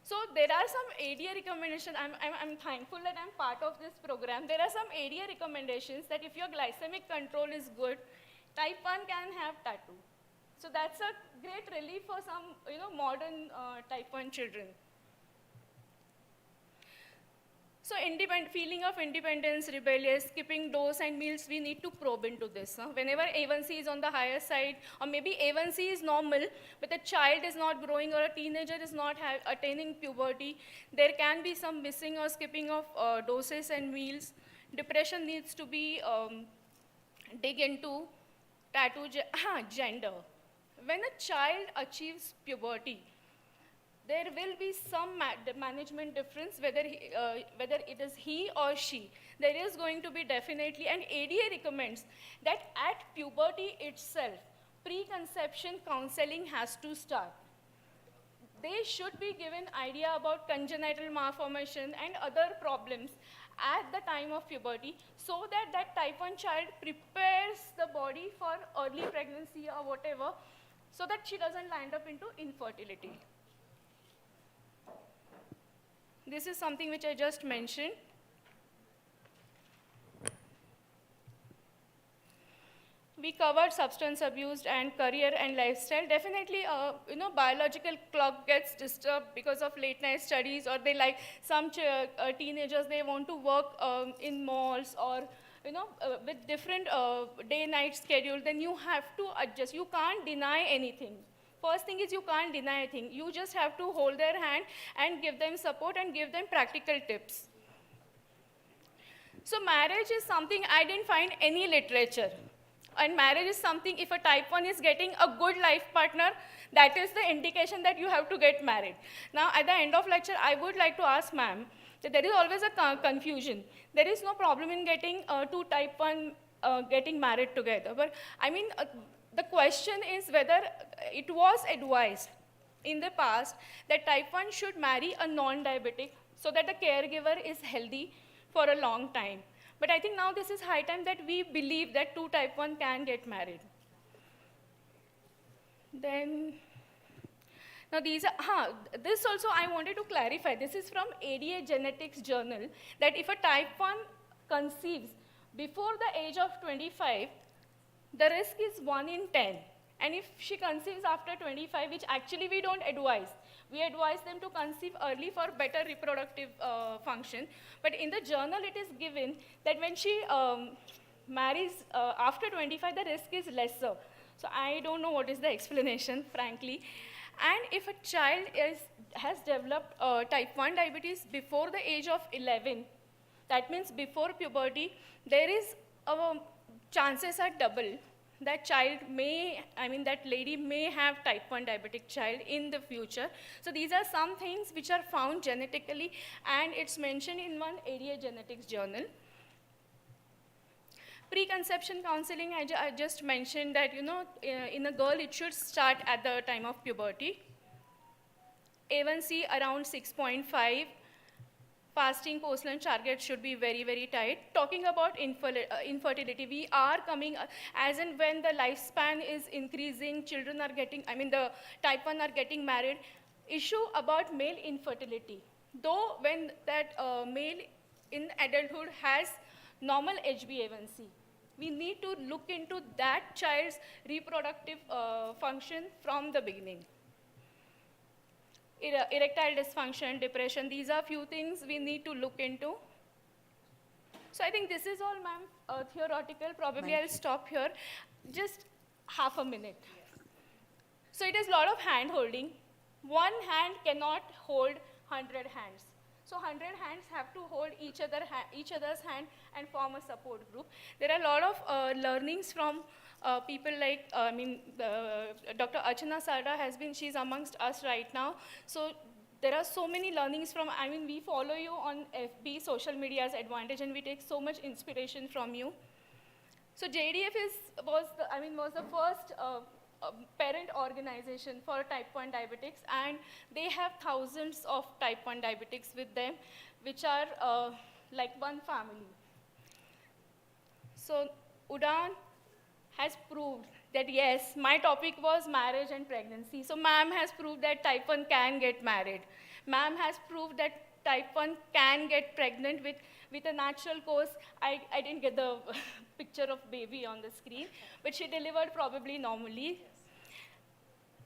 So there are some ADA recommendations. I'm thankful that I'm part of this program. There are some ADA recommendations that if your glycemic control is good, type 1 can have tattoo. So that's a great relief for some, modern type 1 children. So feeling of independence, rebellious, skipping dose and meals, we need to probe into this. Whenever A1C is on the higher side, or maybe A1C is normal, but the child is not growing or a teenager is not attaining puberty, there can be some missing or skipping of doses and meals. Depression needs to be dig into. Gender. When a child achieves puberty, there will be some management difference, whether it is he or she. There is going to be definitely, and ADA recommends that at puberty itself, preconception counseling has to start. They should be given idea about congenital malformation and other problems at the time of puberty, so that that type 1 child prepares the body for early pregnancy or whatever, so that she doesn't land up into infertility. This is something which I just mentioned. We covered substance abuse and career and lifestyle. Definitely, biological clock gets disturbed because of late night studies, or some teenagers, they want to work in malls or, with different day-night schedule. Then you have to adjust. You can't deny anything. First thing is you can't deny anything. You just have to hold their hand and give them support and give them practical tips. So marriage is something I didn't find any literature. And marriage is something, if a type 1 is getting a good life partner, that is the indication that you have to get married. Now, at the end of lecture, I would like to ask ma'am that there is always a confusion. There is no problem in getting two type 1 getting married together. But I mean, the question is whether it was advised in the past that type 1 should marry a non-diabetic so that the caregiver is healthy for a long time. But I think now this is high time that we believe that two type 1 can get married. Then, now these are, this also I wanted to clarify. This is from ADA Genetics Journal, that if a type 1 conceives before the age of 25, the risk is 1 in 10. And if she conceives after 25, which actually we don't advise, we advise them to conceive early for better reproductive function. But in the journal, it is given that when she marries after 25, the risk is lesser. So I don't know what is the explanation, frankly. And if a child has developed type 1 diabetes before the age of 11, that means before puberty, there is chances are double that child may, that lady may have type 1 diabetic child in the future. So these are some things which are found genetically, and it's mentioned in one ADA Genetics Journal. Preconception counseling, I just mentioned that, in a girl, it should start at the time of puberty. A1C around 6.5. Fasting post-lunch target should be very, very tight. Talking about infertility, we are coming, as in when the lifespan is increasing, children are getting, the type 1 are getting married. Issue about male infertility. Though when that male in adulthood has normal HbA1c, we need to look into that child's reproductive function from the beginning. Erectile dysfunction, depression, these are few things we need to look into. So I think this is all, ma'am, theoretical. Probably I'll stop here. Just half a minute. So it is a lot of hand holding. One hand cannot hold 100 hands. So 100 hands have to hold each other's hand and form a support group. There are a lot of learnings from people like, Dr. Archana Sarda she's amongst us right now. So there are so many learnings from, we follow you on FB, social media's advantage, and we take so much inspiration from you. So JDF was the first parent organization for type 1 diabetics, and they have thousands of type 1 diabetics with them, which are like one family. So UDAN has proved that yes, my topic was marriage and pregnancy. So ma'am has proved that type 1 can get married. Ma'am has proved that type 1 can get pregnant with a natural cause. I didn't get the picture of baby on the screen, but she delivered probably normally.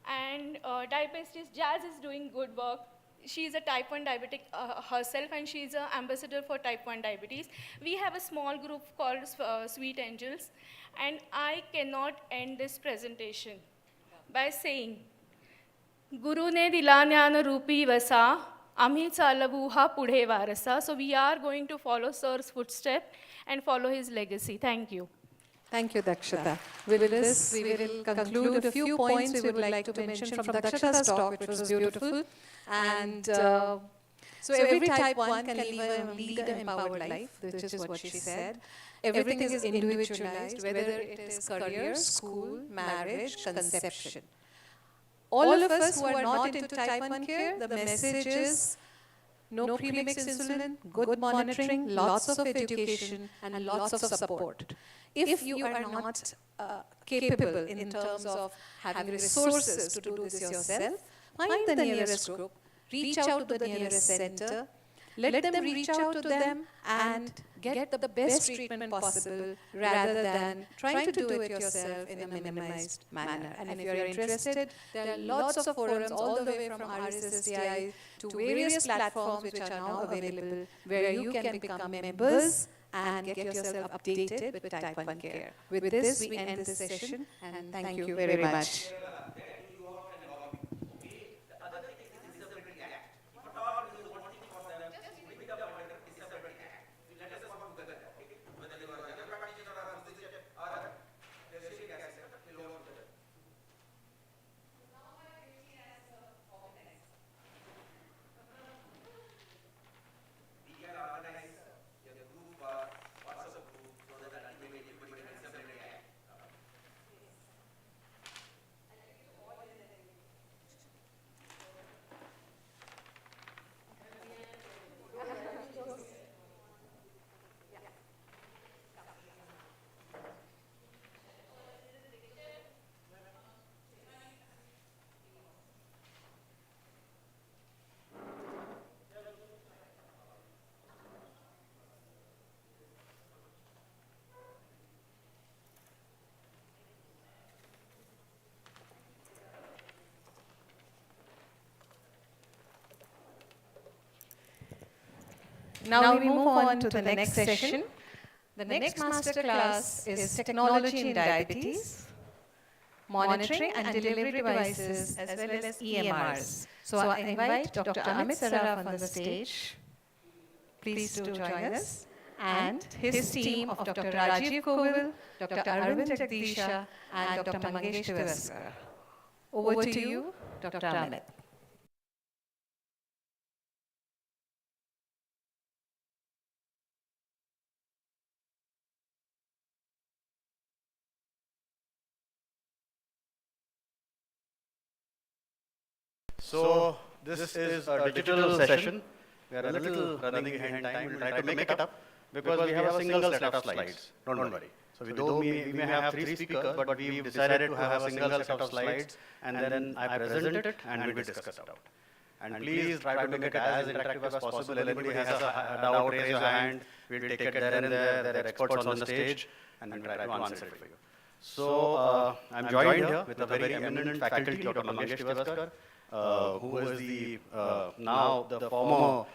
And diabetes, Jazz is doing good work. She's a type 1 diabetic herself, and she's an ambassador for type 1 diabetes. We have a small group called Sweet Angels, and I cannot end this presentation by saying, Guru ne dila jnana rupi vasa, amhi chalavuha pudhe varasa. So we are going to follow Sir's footstep and follow his legacy. Thank you. Thank you, Dakshita. With this, we will conclude a few points we would like to mention from Dakshita's talk, which was beautiful. And so every type 1 can lead an empowered life, which is what she said. Everything is individualized, whether it is career, school, marriage, conception. All of us who are not into type 1 care, the message is no premixed insulin, good monitoring, lots of education, and lots of support. If you are not capable in terms of having resources to do this yourself, find the nearest group, reach out to the nearest center, let them reach out to them and get the best treatment possible rather than trying to do it yourself in a minimized manner. And if you're interested, there are lots of forums all the way from RSSDI to various platforms which are now available where you can become members and get yourself updated with type 1 care. With this, we end this session, and thank you very much. Now we move on to the next session. The next master class is Technology in Diabetes, Monitoring and Delivery Devices, as well as EMRs. So I invite Dr. Amit Saraf on the stage. Please do join us. And his team of Dr. Rajiv Koval, Dr. Arvind Jagdisha, and Dr. Mangesh Tivaskar. Over to you, Dr. Amit. So this is a digital session. We are a little running behind time. We'll try to make it up because we have a single set of slides. Don't worry. So we may have three speakers, but we've decided to have a single set of slides, and then I present it and we discuss it out. And please try to make it as interactive as possible. Anybody has a doubt, raise your hand. We'll take it there and there. There are experts on the stage, and we'll try to answer it for you. So I'm joined here with a very eminent faculty, Dr. Mangesh Tivaskar, who is now the former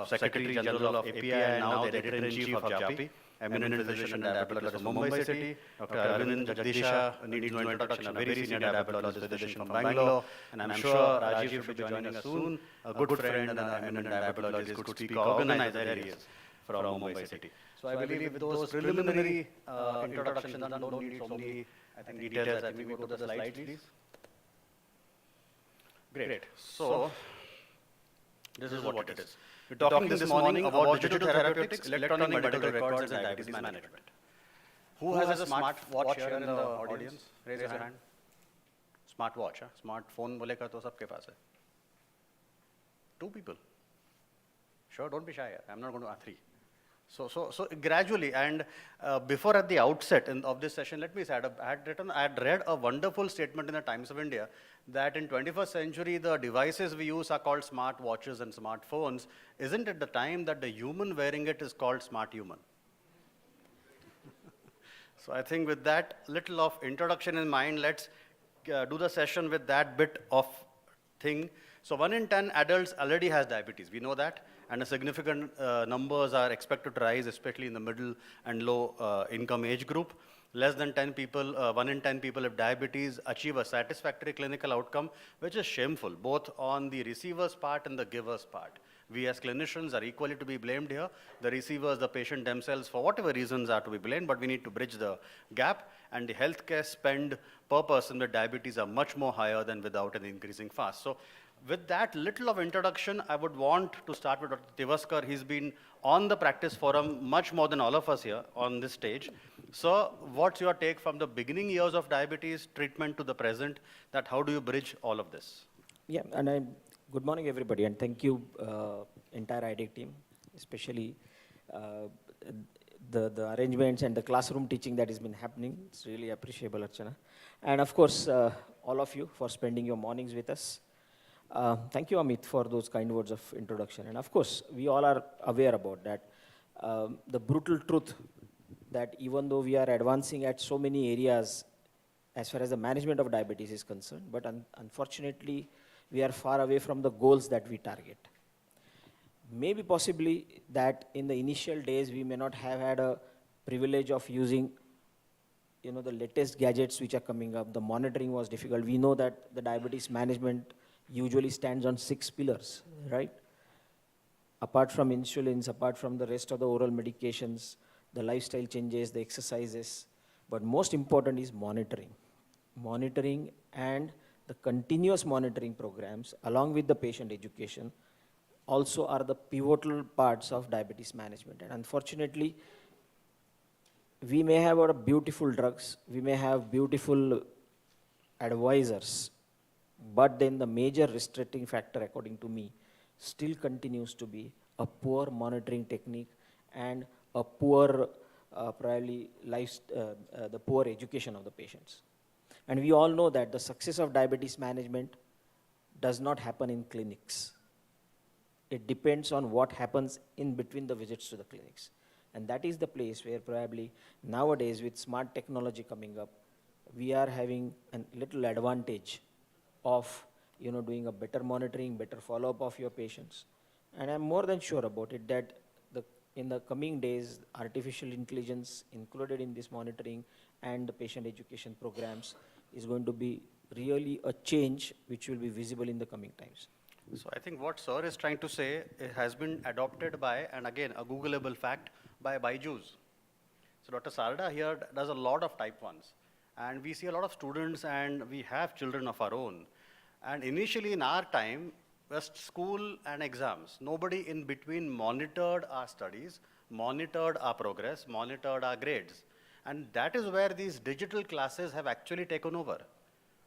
Secretary General of API and now the Editor-in-Chief of JAPI, eminent physician and diabetologist from Mumbai City. Dr. Arvind Jagdisha needs no introduction, a very senior diabetologist physician from Bangalore. And I'm sure Rajiv should be joining us soon, a good friend and an eminent diabetologist, good speaker, organizer he is from Mumbai City. So I believe with those preliminary introductions done, don't need so many details. I think we go to the slides, please. Great. So this is what it is. We're talking this morning about digital therapeutics, electronic medical records, and diabetes management. Who has a smart watch here in the audience? Raise your hand. Smart watch, huh? Smartphone boleka to sabke paas hai. 2 people. Sure, don't be shy. I'm not going to ask 3. So gradually, and before at the outset of this session, let me say, I had read a wonderful statement in the Times of India that in 21st century, the devices we use are called smart watches and smartphones. Isn't it the time that the human wearing it is called smart human? So I think with that little of introduction in mind, let's do the session with that bit of thing. So 1 in 10 adults already has diabetes. We know that. And a significant numbers are expected to rise, especially in the middle and low income age group. Less than 10 people, 1 in 10 people with diabetes achieve a satisfactory clinical outcome, which is shameful, both on the receiver's part and the giver's part. We as clinicians are equally to be blamed here. The receivers, the patient themselves, for whatever reasons are to be blamed, but we need to bridge the gap. And the healthcare spend per person with diabetes are much more higher than without, and increasing fast. So with that little of introduction, I would want to start with Dr. Tivaskar. He's been on the practice forum much more than all of us here on this stage. So what's your take from the beginning years of diabetes treatment to the present, that how do you bridge all of this? Yeah, and good morning, everybody, and thank you, entire IDEC team, especially the arrangements and the classroom teaching that has been happening. It's really appreciable, Archana. And of course, all of you for spending your mornings with us. Thank you, Amit, for those kind words of introduction. And of course, we all are aware about that. The brutal truth that even though we are advancing at so many areas as far as the management of diabetes is concerned, but unfortunately, we are far away from the goals that we target. Maybe possibly that in the initial days, we may not have had a privilege of using the latest gadgets which are coming up. The monitoring was difficult. We know that the diabetes management usually stands on 6 pillars, right? Apart from insulins, apart from the rest of the oral medications, the lifestyle changes, the exercises, but most important is monitoring. Monitoring and the continuous monitoring programs, along with the patient education, also are the pivotal parts of diabetes management. And unfortunately, we may have our beautiful drugs, we may have beautiful advisors, but then the major restricting factor, according to me, still continues to be a poor monitoring technique and a poor, the poor education of the patients. And we all know that the success of diabetes management does not happen in clinics. It depends on what happens in between the visits to the clinics. And that is the place where probably nowadays with smart technology coming up, we are having a little advantage of doing a better monitoring, better follow-up of your patients. And I'm more than sure about it that in the coming days, artificial intelligence included in this monitoring and the patient education programs is going to be really a change which will be visible in the coming times. So I think what Sir is trying to say, it has been adopted by, and again, a Googleable fact, by Byju's. So Dr. Sarda here does a lot of type 1s. And we see a lot of students and we have children of our own. And initially in our time, just school and exams. Nobody in between monitored our studies, monitored our progress, monitored our grades. And that is where these digital classes have actually taken over.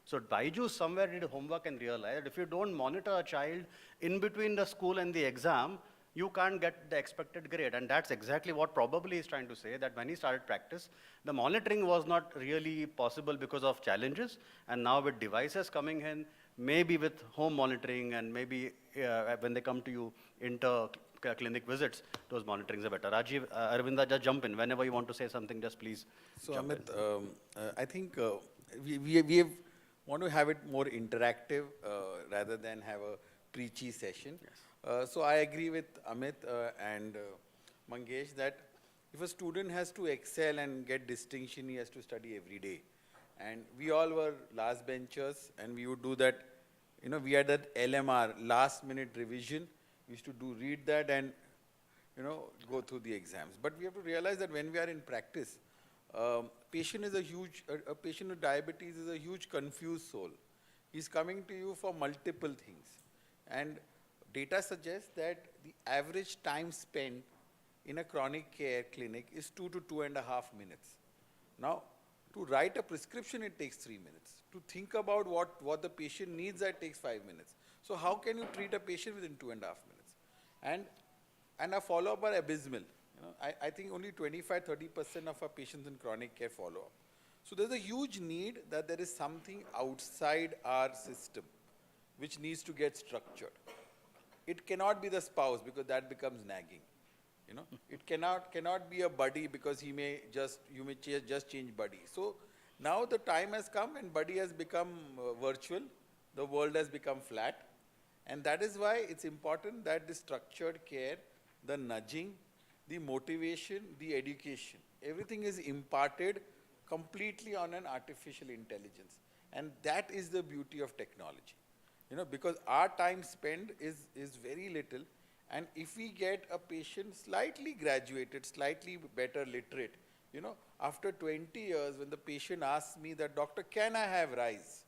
So Byju somewhere did homework and realized that if you don't monitor a child in between the school and the exam, you can't get the expected grade. And that's exactly what probably he's trying to say, that when he started practice, the monitoring was not really possible because of challenges. And now with devices coming in, maybe with home monitoring and maybe when they come to you inter-clinic visits, those monitorings are better. Rajiv, Arvinda, just jump in. Whenever you want to say something, just please jump in. I think we want to have it more interactive rather than have a preachy session. Yes. So I agree with Amit and Mangesh that if a student has to excel and get distinction, he has to study every day. And we all were last benchers, and we would do that. You know, we had that LMR, last minute revision. We used to read that and, you know, go through the exams. But we have to realize that when we are in practice, a patient with diabetes is a huge confused soul. He's coming to you for multiple things. And data suggests that the average time spent in a chronic care clinic is 2 to 2.5 minutes. Now, to write a prescription, it takes 3 minutes. To think about what the patient needs, that takes 5 minutes. So how can you treat a patient within 2.5 minutes? And our follow-up are abysmal. You know, I think only 25–30% of our patients in chronic care follow up. So there's a huge need that there is something outside our system which needs to get structured. It cannot be the spouse because that becomes nagging. You know, it cannot be a buddy because you may just change buddy. So now the time has come and buddy has become virtual. The world has become flat. And that is why it's important that the structured care, the nudging, the motivation, the education, everything is imparted completely on an artificial intelligence. And that is the beauty of technology. You know, because our time spent is very little. And if we get a patient slightly graduated, slightly better literate, you know, after 20 years, when the patient asks me that, doctor, can I have rice?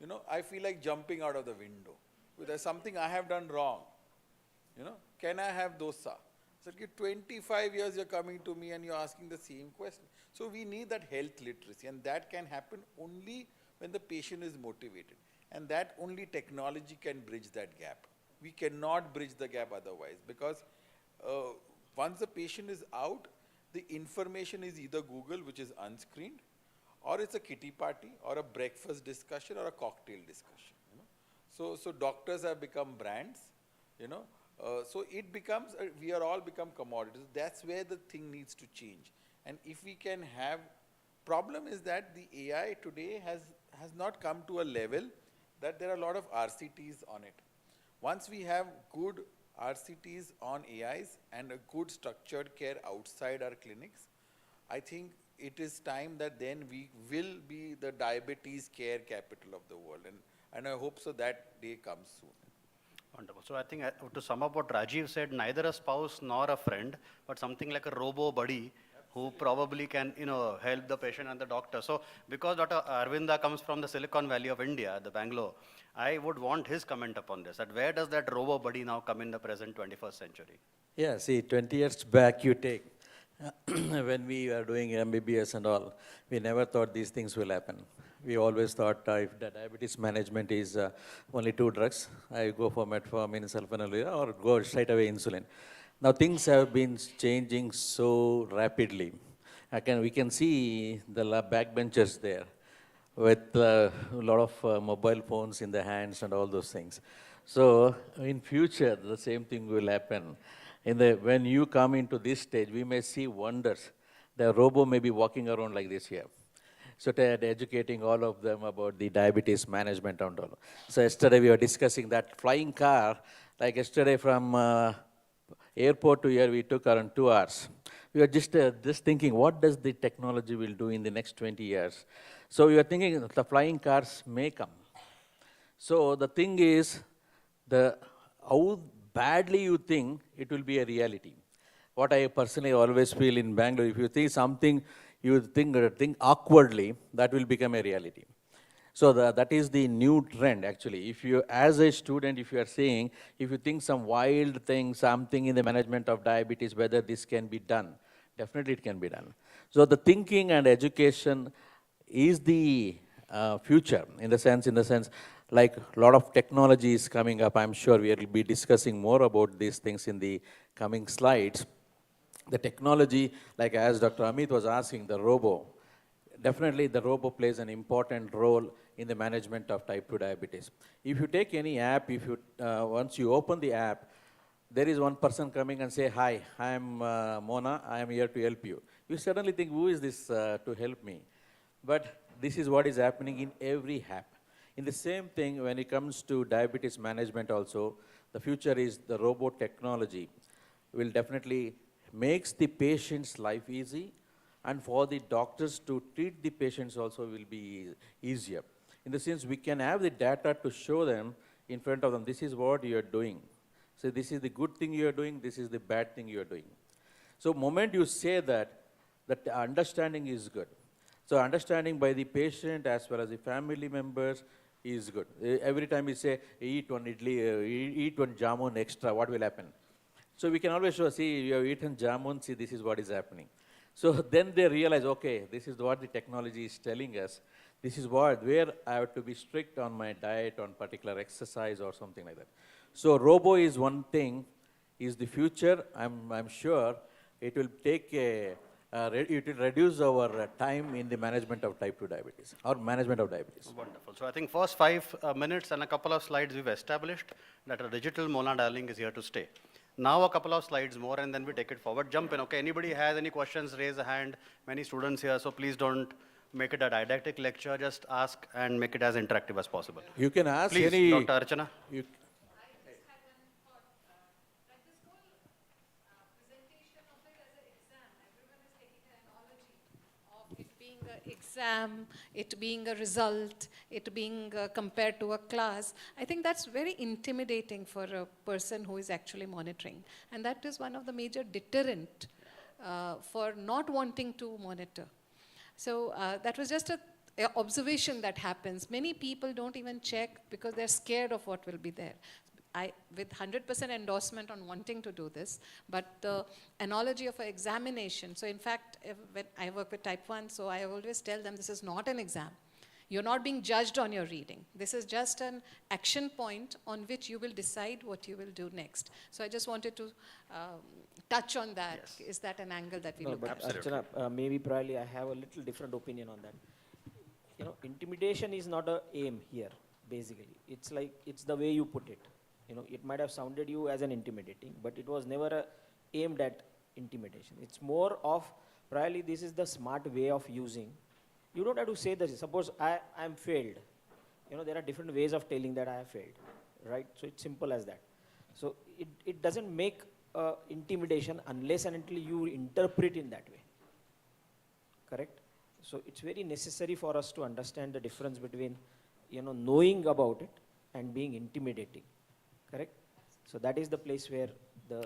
You know, I feel like jumping out of the window. There's something I have done wrong. You know, can I have dosa? So 25 years you're coming to me and you're asking the same question. So we need that health literacy, and that can happen only when the patient is motivated. And that only technology can bridge that gap. We cannot bridge the gap otherwise, because once the patient is out, the information is either Google, which is unscreened, or it's a kitty party, or a breakfast discussion, or a cocktail discussion. You know? So doctors have become brands, you know. So it becomes, we are all become commodities. That's where the thing needs to change. And if we can have, problem is that the AI today has not come to a level that there are a lot of RCTs on it. Once we have good RCTs on AIs and a good structured care outside our clinics, I think it is time that then we will be the diabetes care capital of the world. And I hope so that day comes soon. Wonderful. So I think to sum up what Rajiv said, neither a spouse nor a friend, but something like a robo buddy who probably can, you know, help the patient and the doctor. So because Dr. Arvinda comes from the Silicon Valley of India, the Bangalore, I would want his comment upon this, that where does that robo buddy now come in the present 21st century? Yeah, see, 20 years back you take, when we were doing MBBS and all, we never thought these things will happen. We always thought if the diabetes management is only 2 drugs, I go for metformin, sulfonylurea, or go straight away insulin. Now things have been changing so rapidly. We can see the backbenchers there with a lot of mobile phones in their hands and all those things. So in future, the same thing will happen. When you come into this stage, we may see wonders. The robo may be walking around like this here. So educating all of them about the diabetes management and all. So yesterday we were discussing that flying car, like yesterday from Airport to here, we took around 2 hours. We were just thinking, what does the technology will do in the next 20 years? So we were thinking the flying cars may come. So the thing is, how badly you think, it will be a reality. What I personally always feel in Bangalore, if you think something, you think awkwardly, that will become a reality. So that is the new trend, actually. If you, as a student, if you are saying, if you think some wild thing, something in the management of diabetes, whether this can be done, definitely it can be done. So the thinking and education is the future, in the sense, like a lot of technology is coming up. I'm sure we will be discussing more about these things in the coming slides. The technology, like as Dr. Amit was asking, the robo, definitely the robo plays an important role in the management of type 2 diabetes. If you take any app, once you open the app, there is one person coming and say, hi, I am Mona, I am here to help you. You suddenly think, who is this to help me? But this is what is happening in every app. In the same thing, when it comes to diabetes management also, the future is the robot technology will definitely makes the patient's life easy, and for the doctors to treat the patients also will be easier. In the sense, we can have the data to show them in front of them, this is what you are doing. So this is the good thing you are doing, this is the bad thing you are doing. So moment you say that, that understanding is good. So understanding by the patient as well as the family members is good. Every time we say, eat one idli, eat one jamun extra, what will happen? So we can always show, see, you have eaten jamun, see, this is what is happening. So then they realize, okay, this is what the technology is telling us. This is where I have to be strict on my diet, on particular exercise or something like that. So robo is one thing, is the future. I'm sure it will take it will reduce our time in the management of type 2 diabetes, or management of diabetes. Wonderful. So I think first 5 minutes and a couple of slides we've established that a digital Mona dialing is here to stay. Now a couple of slides more and then we take it forward. Jump in, okay? Anybody has any questions, raise a hand. Many students here, so please don't make it a didactic lecture. Just ask and make it as interactive as possible. You can ask please, any... Dr. Archana. Exam, it being a result, it being compared to a class, I think that's very intimidating for a person who is actually monitoring. And that is one of the major deterrent for not wanting to monitor. So that was just an observation that happens. Many people don't even check because they're scared of what will be there. With 100% endorsement on wanting to do this, but the analogy of an examination, so in fact, when I work with type 1, so I always tell them this is not an exam. You're not being judged on your reading. This is just an action point on which you will decide what you will do next. So I just wanted to touch on that. Yes. Is that an angle that we look at? Archana, maybe probably I have a little different opinion on that. You know, intimidation is not an aim here, basically. It's like, it's the way you put it. You know, it might have sounded you as an intimidating, but it was never aimed at intimidation. It's more of, probably this is the smart way of using. You don't have to say this. Suppose I'm failed. You know, there are different ways of telling that I have failed, right? So it's simple as that. So it doesn't make intimidation unless and until you interpret in that way, correct? So it's very necessary for us to understand the difference between, you know, knowing about it and being intimidating. Correct? So that is the place where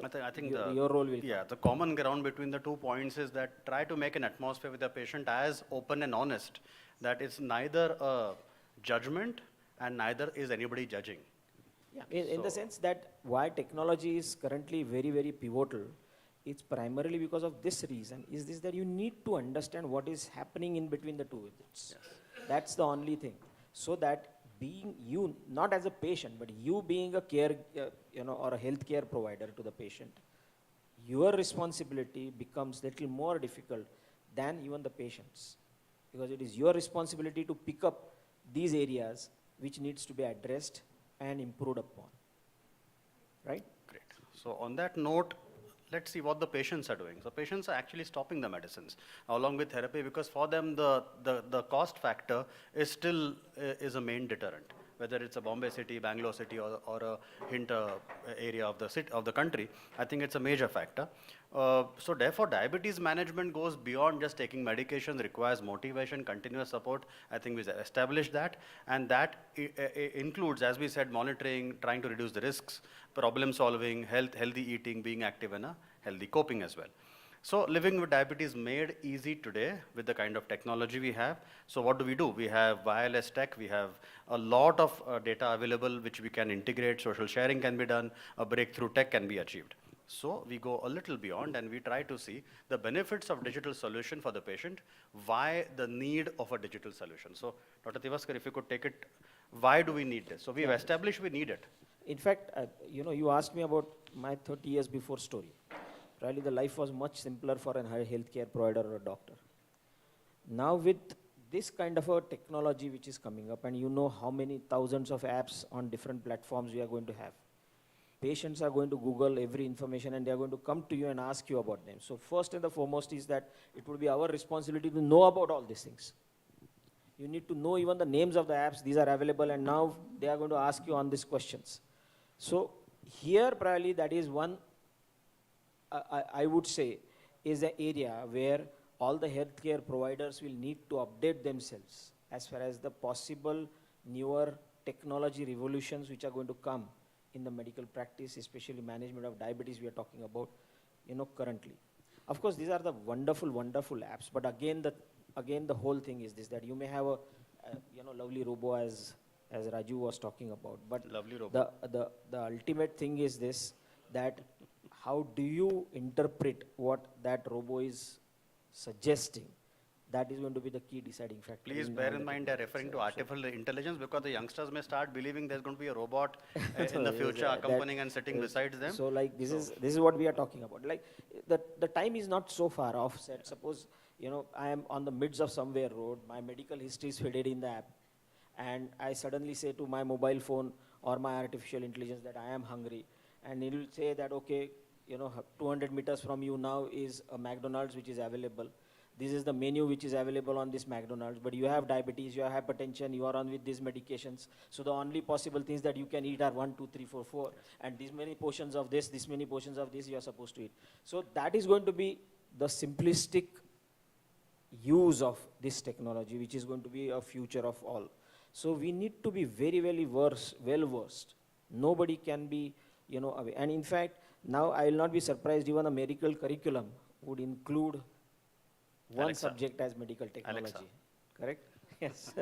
I think your role will come. Yeah, the common ground between the 2 points is that try to make an atmosphere with the patient as open and honest, that it's neither a judgment and neither is anybody judging. Yeah, in the sense that why technology is currently very, very pivotal, it's primarily because of this reason, is this that you need to understand what is happening in between the two visits. Yes. That's the only thing. So that being you, not as a patient, but you being a care, you know, or a healthcare provider to the patient, your responsibility becomes little more difficult than even the patient's, because it is your responsibility to pick up these areas which needs to be addressed and improved upon, right? Great. So on that note, let's see what the patients are doing. So patients are actually stopping the medicines along with therapy because for them the cost factor is still is a main deterrent. whether it's a Bombay city, Bangalore city, or a hint area of the city, of the country, I think it's a major factor. So therefore, diabetes management goes beyond just taking medications, requires motivation, continuous support. I think we established that, and that includes, as we said, monitoring, trying to reduce the risks, problem solving, healthy eating, being active, and a healthy coping as well. So living with diabetes made easy today with the kind of technology we have. So what do? We have wireless tech, we have a lot of data available which we can integrate, social sharing can be done, a breakthrough tech can be achieved. So we go a little beyond and we try to see the benefits of digital solution for the patient, why the need of a digital solution. So Dr. Tivaskar, if you could take it, why do we need this? So we've established we need it. In fact, you asked me about my 30 years before story. Probably the life was much simpler for a healthcare provider or a doctor. Now with this kind of a technology which is coming up, and you know how many thousands of apps on different platforms we are going to have. Patients are going to Google every information and they are going to come to you and ask you about them. So first and the foremost is that it would be our responsibility to know about all these things. You need to know even the names of the apps, these are available, and now they are going to ask you on these questions. So here probably that is one, I would say, is an area where all the healthcare providers will need to update themselves as far as the possible newer technology revolutions which are going to come in the medical practice, especially management of diabetes we are talking about, currently. Of course, these are the wonderful, wonderful apps, but again, the whole thing is this, that you may have a lovely robo as Raju was talking about, but lovely robo. The ultimate thing is this, that how do you interpret what that robo is suggesting? That is going to be the key deciding factor. Please bear in mind they're referring to artificial intelligence, because the youngsters may start believing there's going to be a robot in the future accompanying and sitting beside them. So like this is what we are talking about. Like the time is not so far off. Suppose I am on the midst of somewhere road, my medical history is fitted in the app, and I suddenly say to my mobile phone or my artificial intelligence that I am hungry, and it will say that okay, 200 meters from you now is a McDonald's which is available. This is the menu which is available on this McDonald's, but you have diabetes, you have hypertension, you are on with these medications. So the only possible things that you can eat are 1, 2, 3, 4, 4. And these many portions of this many portions of this you are supposed to eat. So that is going to be the simplistic use of this technology, which is going to be a future of all. So we need to be very, very well versed. Nobody can be, away. And in fact, now I will not be surprised, even a medical curriculum would include one Alexa. subject as medical technology. Alexa. Correct? Yes.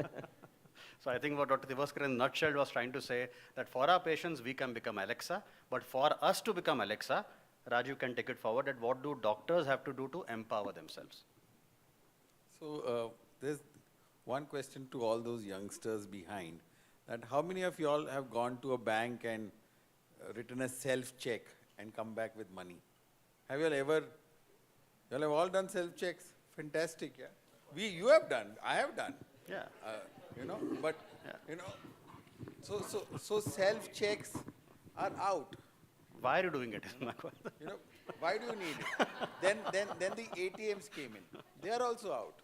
So I think what Dr. Tivaskar in a nutshell was trying to say, that for our patients, we can become Alexa, but for us to become Alexa, Raju can take it forward, that what do doctors have to do to empower themselves? So there's one question to all those youngsters behind, that how many of you all have gone to a bank and written a self-check and come back with money? Have you all ever, you all have all done self-checks? Fantastic, yeah. You have done, I have done. Yeah. But, so self-checks are out. Why are you doing it? Why do you need it? Then the ATMs came in. They are also out.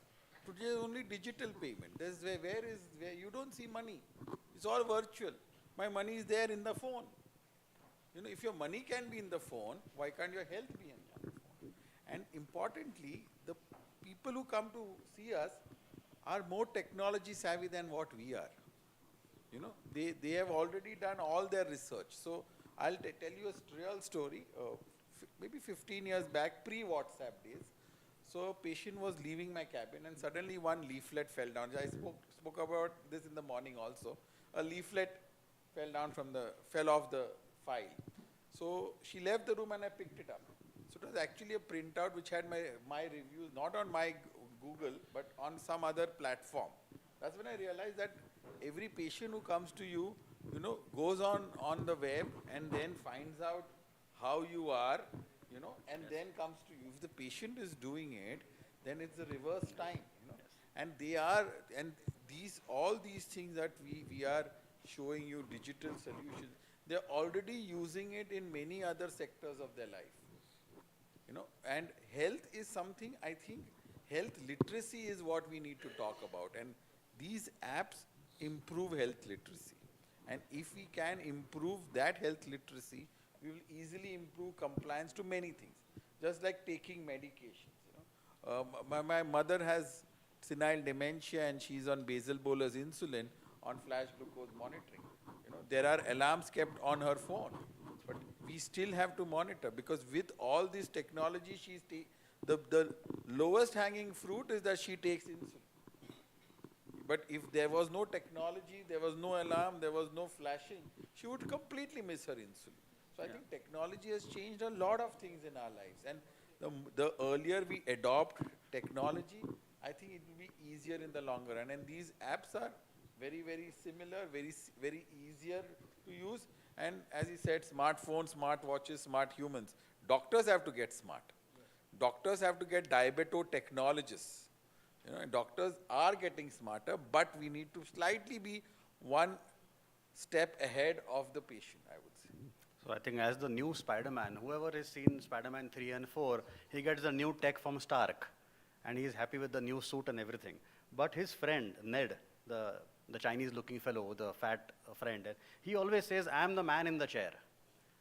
Today only digital payment. Where you don't see money. It's all virtual. My money is there in the phone. If your money can be in the phone, why can't your health be in the phone? And importantly, the people who come to see us are more technology savvy than what we are. They have already done all their research. So I'll tell you a real story. Maybe 15 years back, pre-WhatsApp days. So a patient was leaving my cabin and suddenly one leaflet fell down. I spoke about this in the morning also. A leaflet fell off the file. So she left the room and I picked it up. So it was actually a printout which had my reviews, not on my Google, but on some other platform. That's when I realized that every patient who comes to you, goes on the web and then finds out how you are, and then comes to you. If the patient is doing it, then it's the reverse time, And all these things that we are showing you, digital solutions, they're already using it in many other sectors of their life. And health is something, I think, health literacy is what we need to talk about. And these apps improve health literacy. And if we can improve that health literacy, we will easily improve compliance to many things, just like taking medications. My mother has senile dementia and she's on basal bolus insulin on flash glucose monitoring. There are alarms kept on her phone, but we still have to monitor, because with all this technology, the lowest hanging fruit is that she takes insulin. But if there was no technology, there was no alarm, there was no flashing, she would completely miss her insulin. So I think technology has changed a lot of things in our lives. And the earlier we adopt technology, I think it will be easier in the longer run. And these apps are very, very similar, very easier to use. And as he said, smartphones, smart watches, smart humans. Doctors have to get smart. Doctors have to get diabeto technologists. Doctors are getting smarter, but we need to slightly be one step ahead of the patient, I would say. So I think as the new Spider-Man, whoever has seen Spider-Man 3 and 4, he gets the new tech from Stark, and he's happy with the new suit and everything. But his friend, Ned, the Chinese-looking fellow, the fat friend, he always says, I'm the man in the chair.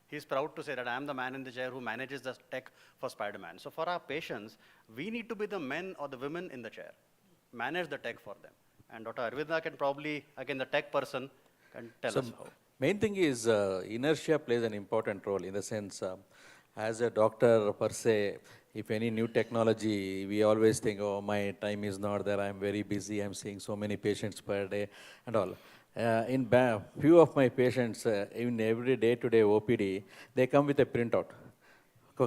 He's proud to say that I'm the man in the chair who manages the tech for Spider-Man. So for our patients, we need to be the men or the women in the chair, manage the tech for them. And Dr. Arvinda can probably, again, the tech person, can tell us how. Main thing is inertia plays an important role in the sense, as a doctor per se, if any new technology, we always think, oh, my time is not there, I'm very busy, I'm seeing so many patients per day and all. In few of my patients, in every day-to-day OPD, they come with a printout.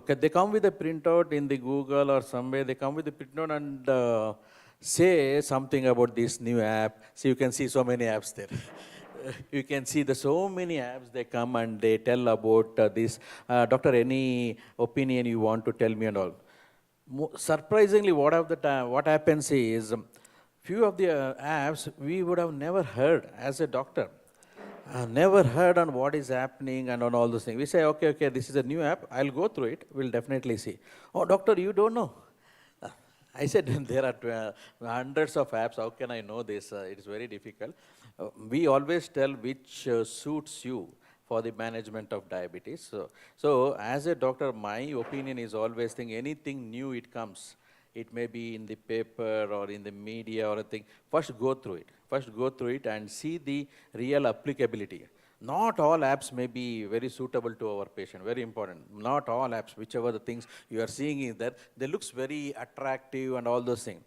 They come with a printout in the Google or somewhere, they come with a printout and say something about this new app. So you can see so many apps there. You can see so many apps, they come and they tell about this. Doctor, any opinion you want to tell me and all. Surprisingly, what happens is, few of the apps we would have never heard as a doctor. Never heard on what is happening and on all those things. We say, okay, this is a new app, I'll go through it, we'll definitely see. Oh, doctor, you don't know. I said, there are hundreds of apps, how can I know this? It's very difficult. We always tell which suits you for the management of diabetes. So as a doctor, my opinion is always think anything new it comes, it may be in the paper or in the media or a thing, first go through it and see the real applicability. Not all apps may be very suitable to our patient, very important. Not all apps, whichever the things you are seeing is there, they looks very attractive and all those things.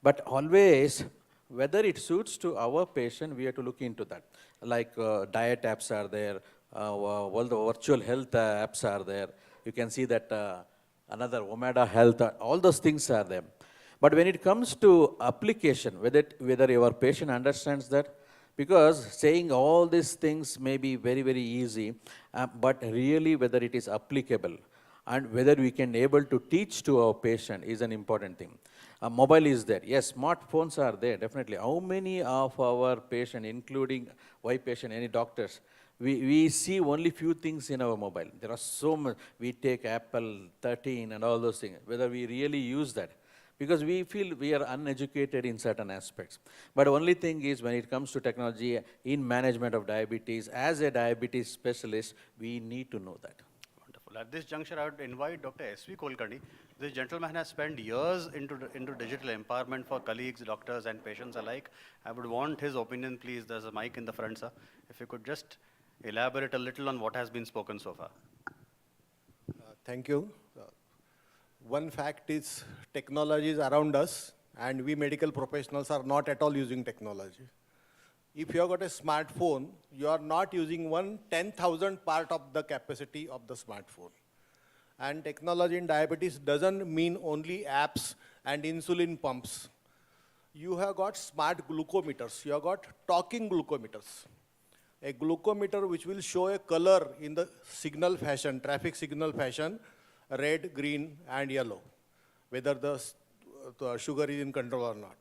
But always, whether it suits to our patient, we have to look into that. Like diet apps are there, all the virtual health apps are there. You can see that another Omada Health, all those things are there. But when it comes to application, whether your patient understands that, because saying all these things may be very, very easy, but really whether it is applicable and whether we can able to teach to our patient is an important thing. Mobile is there. Yes, smartphones are there, definitely. How many of our patients, including why patient, any doctors, we see only few things in our mobile. There are so much. We take Apple 13 and all those things, whether we really use that. Because we feel we are uneducated in certain aspects. But only thing is when it comes to technology in management of diabetes, as a diabetes specialist, we need to know that. Wonderful. At this juncture, I would invite Dr. S.V. Kulkarni. This gentleman has spent years into digital empowerment for colleagues, doctors, and patients alike. I would want his opinion, please. There's a mic in the front, sir. If you could just elaborate a little on what has been spoken so far. Thank you. One fact is technology is around us, and we medical professionals are not at all using technology. If you have got a smartphone, you are not using 1/10,000th part of the capacity of the smartphone. And technology in diabetes doesn't mean only apps and insulin pumps. You have got smart glucometers. You have got talking glucometers. A glucometer which will show a color in the signal fashion, traffic signal fashion, red, green, and yellow, whether the sugar is in control or not.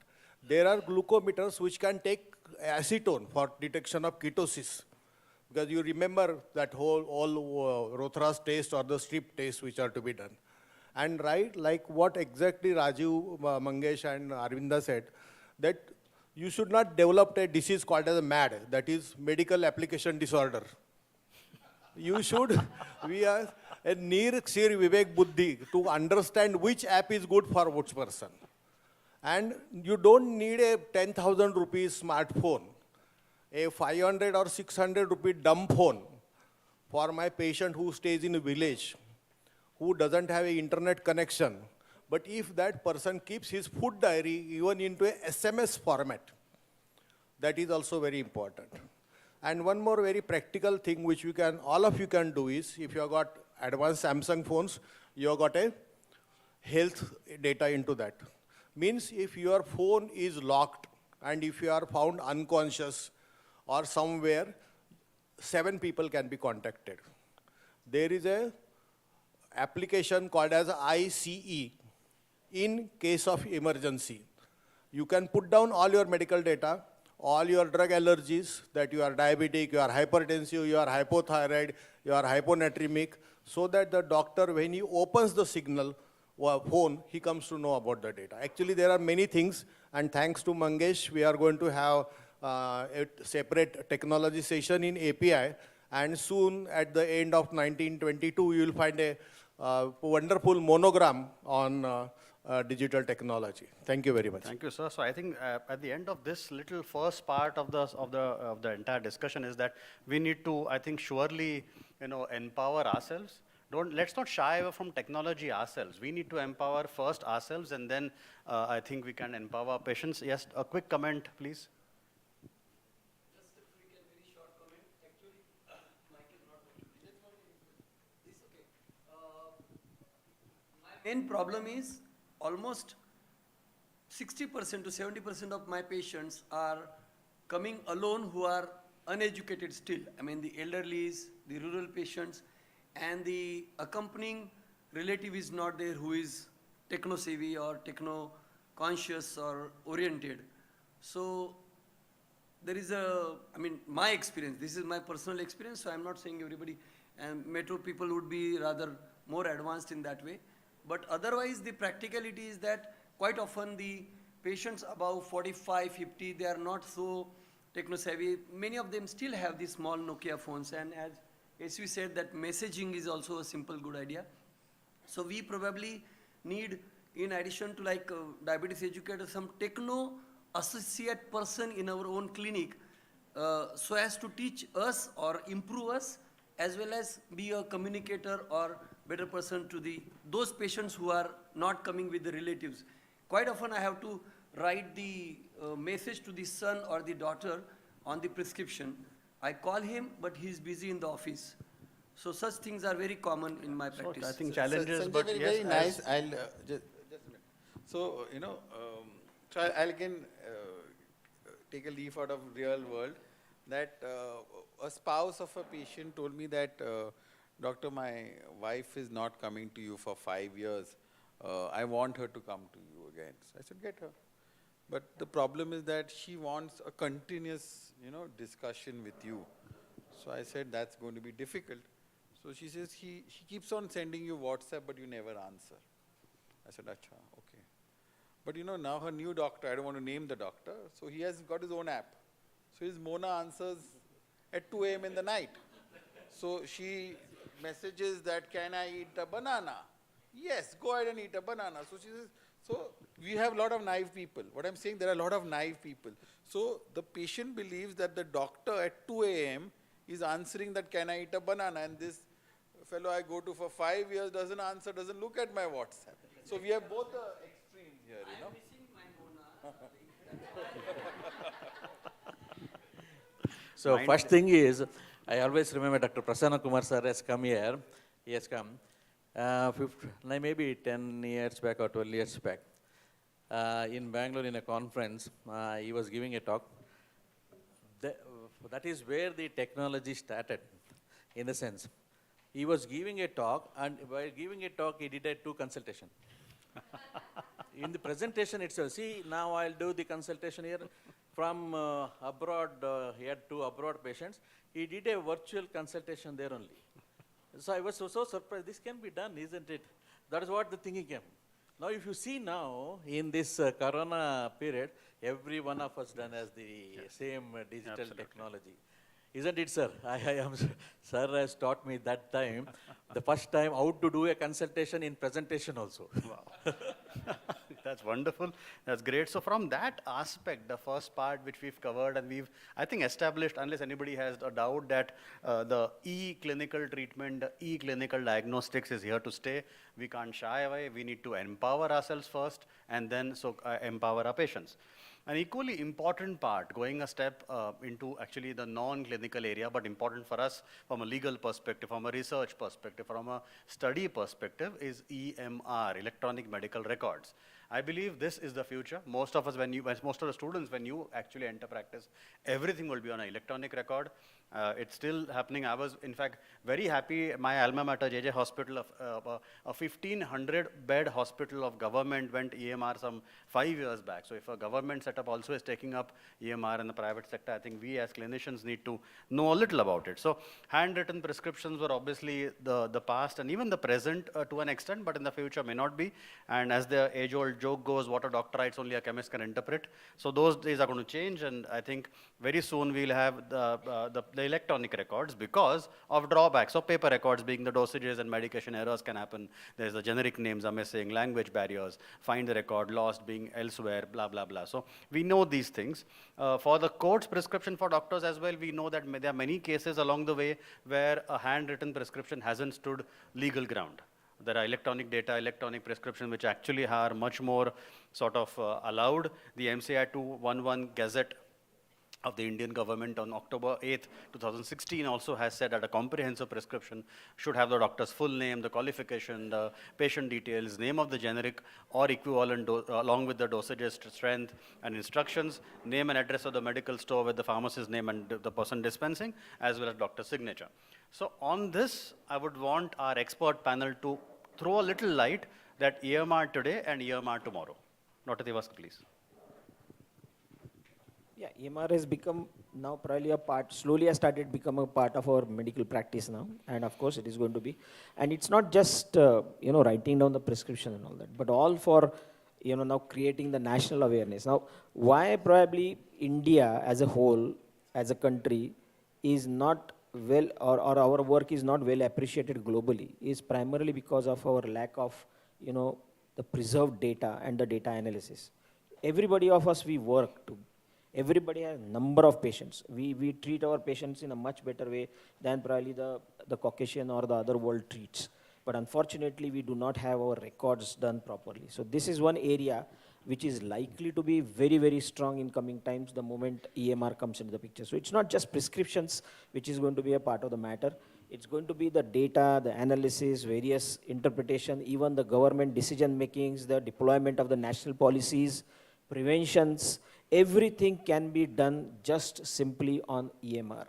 There are glucometers which can take acetone for detection of ketosis, because you remember that all Rothra's test or the strip test which are to be done. And right, like what exactly Rajiv, Mangesh, and Arvinda said, that you should not develop a disease called as a MAD, that is medical application disorder. You should, we are a near Sir Vivek Buddhi to understand which app is good for which person. And you don't need a 10,000 rupees smartphone, a 500 or 600 rupee dumb phone for my patient who stays in a village, who doesn't have an internet connection. But if that person keeps his food diary even into a SMS format, that is also very important. And one more very practical thing which we can, all of you can do is, if you have got advanced Samsung phones, you have got a health data into that. Means if your phone is locked and if you are found unconscious or somewhere, 7 people can be contacted. There is a application called as ICE in case of emergency. You can put down all your medical data, all your drug allergies, that you are diabetic, you are hypertensive, you are hypothyroid, you are hyponatremic, so that the doctor, when he opens the signal phone, he comes to know about the data. Actually, there are many things, and thanks to Mangesh, we are going to have a separate technology session in API, and soon at the end of 1922, you will find a wonderful monogram on digital technology. Thank you very much. Thank you, sir. So I think at the end of this little first part of the entire discussion is that we need to, I think, surely, empower ourselves. Let's not shy away from technology ourselves. We need to empower first ourselves, and then I think we can empower patients. Yes, a quick comment, please. Main problem is almost 60% to 70% of my patients are coming alone who are uneducated still. I mean, the elderlies, the rural patients, and the accompanying relative is not there who is techno-savvy or techno-conscious or oriented. So there is my experience, this is my personal experience, so I'm not saying everybody, and metro people would be rather more advanced in that way. But otherwise, the practicality is that quite often the patients above 45, 50, they are not so techno-savvy. Many of them still have these small Nokia phones, and as we said, that messaging is also a simple good idea. So we probably need, in addition to like diabetes educator, some techno-associate person in our own clinic so as to teach us or improve us, as well as be a communicator or better person to those patients who are not coming with the relatives. Quite often I have to write the message to the son or the daughter on the prescription. I call him, but he's busy in the office. So such things are very common in my practice. So I think challenges, Sanjay, but very, yes. very nice. I'll just a minute. So so I'll again take a leaf out of real world. That a spouse of a patient told me that, doctor, my wife is not coming to you for 5 years. I want her to come to you again. So I said, get her. But the problem is that she wants a continuous, discussion with you. So I said, that's going to be difficult. So she says, she keeps on sending you WhatsApp, but you never answer. I said, acha, okay. But now her new doctor, I don't want to name the doctor, so he has got his own app. So his Mona answers at 2 a.m. in the night. So she messages that, can I eat a banana? Yes, go ahead and eat a banana. So she says, so we have a lot of naive people. What I'm saying, there are a lot of naive people. So the patient believes that the doctor at 2 a.m. is answering that, can I eat a banana? And this fellow I go to for 5 years doesn't answer, doesn't look at my WhatsApp. So we have both the extremes here, I'm missing my Mona. So first thing is, I always remember Dr. Prasanna Kumar sir has come here. He has come maybe 10 years back or 12 years back. In Bangalore in a conference, he was giving a talk. That is where the technology started, in the sense. He was giving a talk, and while giving a talk, he did a 2 consultation. In the presentation itself, see, now I'll do the consultation here. From abroad, he had 2 abroad patients. He did a virtual consultation there only. So I was so surprised. This can be done, isn't it? That is what the thinking came. Now, if you see now, in this corona period, every one of us done as the same digital Absolutely. technology. Isn't it, sir? I am, sir has taught me that time, the first time how to do a consultation in presentation also. Wow. That's wonderful. That's great. So from that aspect, the first part which we've covered and we've, I think, established, unless anybody has a doubt that the e-clinical treatment, the e-clinical diagnostics is here to stay. We can't shy away. We need to empower ourselves first and then empower our patients. An equally important part, going a step into actually the non-clinical area, but important for us from a legal perspective, from a research perspective, from a study perspective, is EMR, electronic medical records. I believe this is the future. Most of us, most of the students, when you actually enter practice, everything will be on an electronic record. It's still happening. I was, in fact, very happy. My alma mater, JJ Hospital, a 1,500 bed hospital of government went EMR some 5 years back. So if a government setup also is taking up EMR in the private sector, I think we as clinicians need to know a little about it. So handwritten prescriptions were obviously the past and even the present to an extent, but in the future may not be. And as the age-old joke goes, what a doctor writes, only a chemist can interpret. So those days are going to change, and I think very soon we'll have the electronic records because of drawbacks. So paper records being the dosages and medication errors can happen. There's the generic names are missing, language barriers, find the record, lost, being elsewhere, blah, blah, blah. So we know these things. For the court's prescription for doctors as well, we know that there are many cases along the way where a handwritten prescription hasn't stood legal ground. There are electronic data, electronic prescription, which actually are much more sort of allowed. The MCI 211 Gazette of the Indian government on October 8th, 2016 also has said that a comprehensive prescription should have the doctor's full name, the qualification, the patient details, name of the generic or equivalent along with the dosages, strength and instructions, name and address of the medical store with the pharmacist's name and the person dispensing, as well as doctor's signature. So on this, I would want our expert panel to throw a little light that EMR today and EMR tomorrow. Dr. Devaska, please. Yeah, EMR has become now probably a part, slowly has started become a part of our medical practice now. And of course it is going to be. And it's not just, writing down the prescription and all that, but all for, now creating the national awareness. Now, why probably India as a whole, as a country, is not well, or our work is not well appreciated globally, is primarily because of our lack of, the preserved data and the data analysis. Everybody of us, we work to. Everybody has a number of patients. We treat our patients in a much better way than probably the Caucasian or the other world treats. But unfortunately, we do not have our records done properly. So this is one area which is likely to be very, very strong in coming times the moment EMR comes into the picture. So it's not just prescriptions which is going to be a part of the matter. It's going to be the data, the analysis, various interpretation, even the government decision makings, the deployment of the national policies, preventions. Everything can be done just simply on EMR.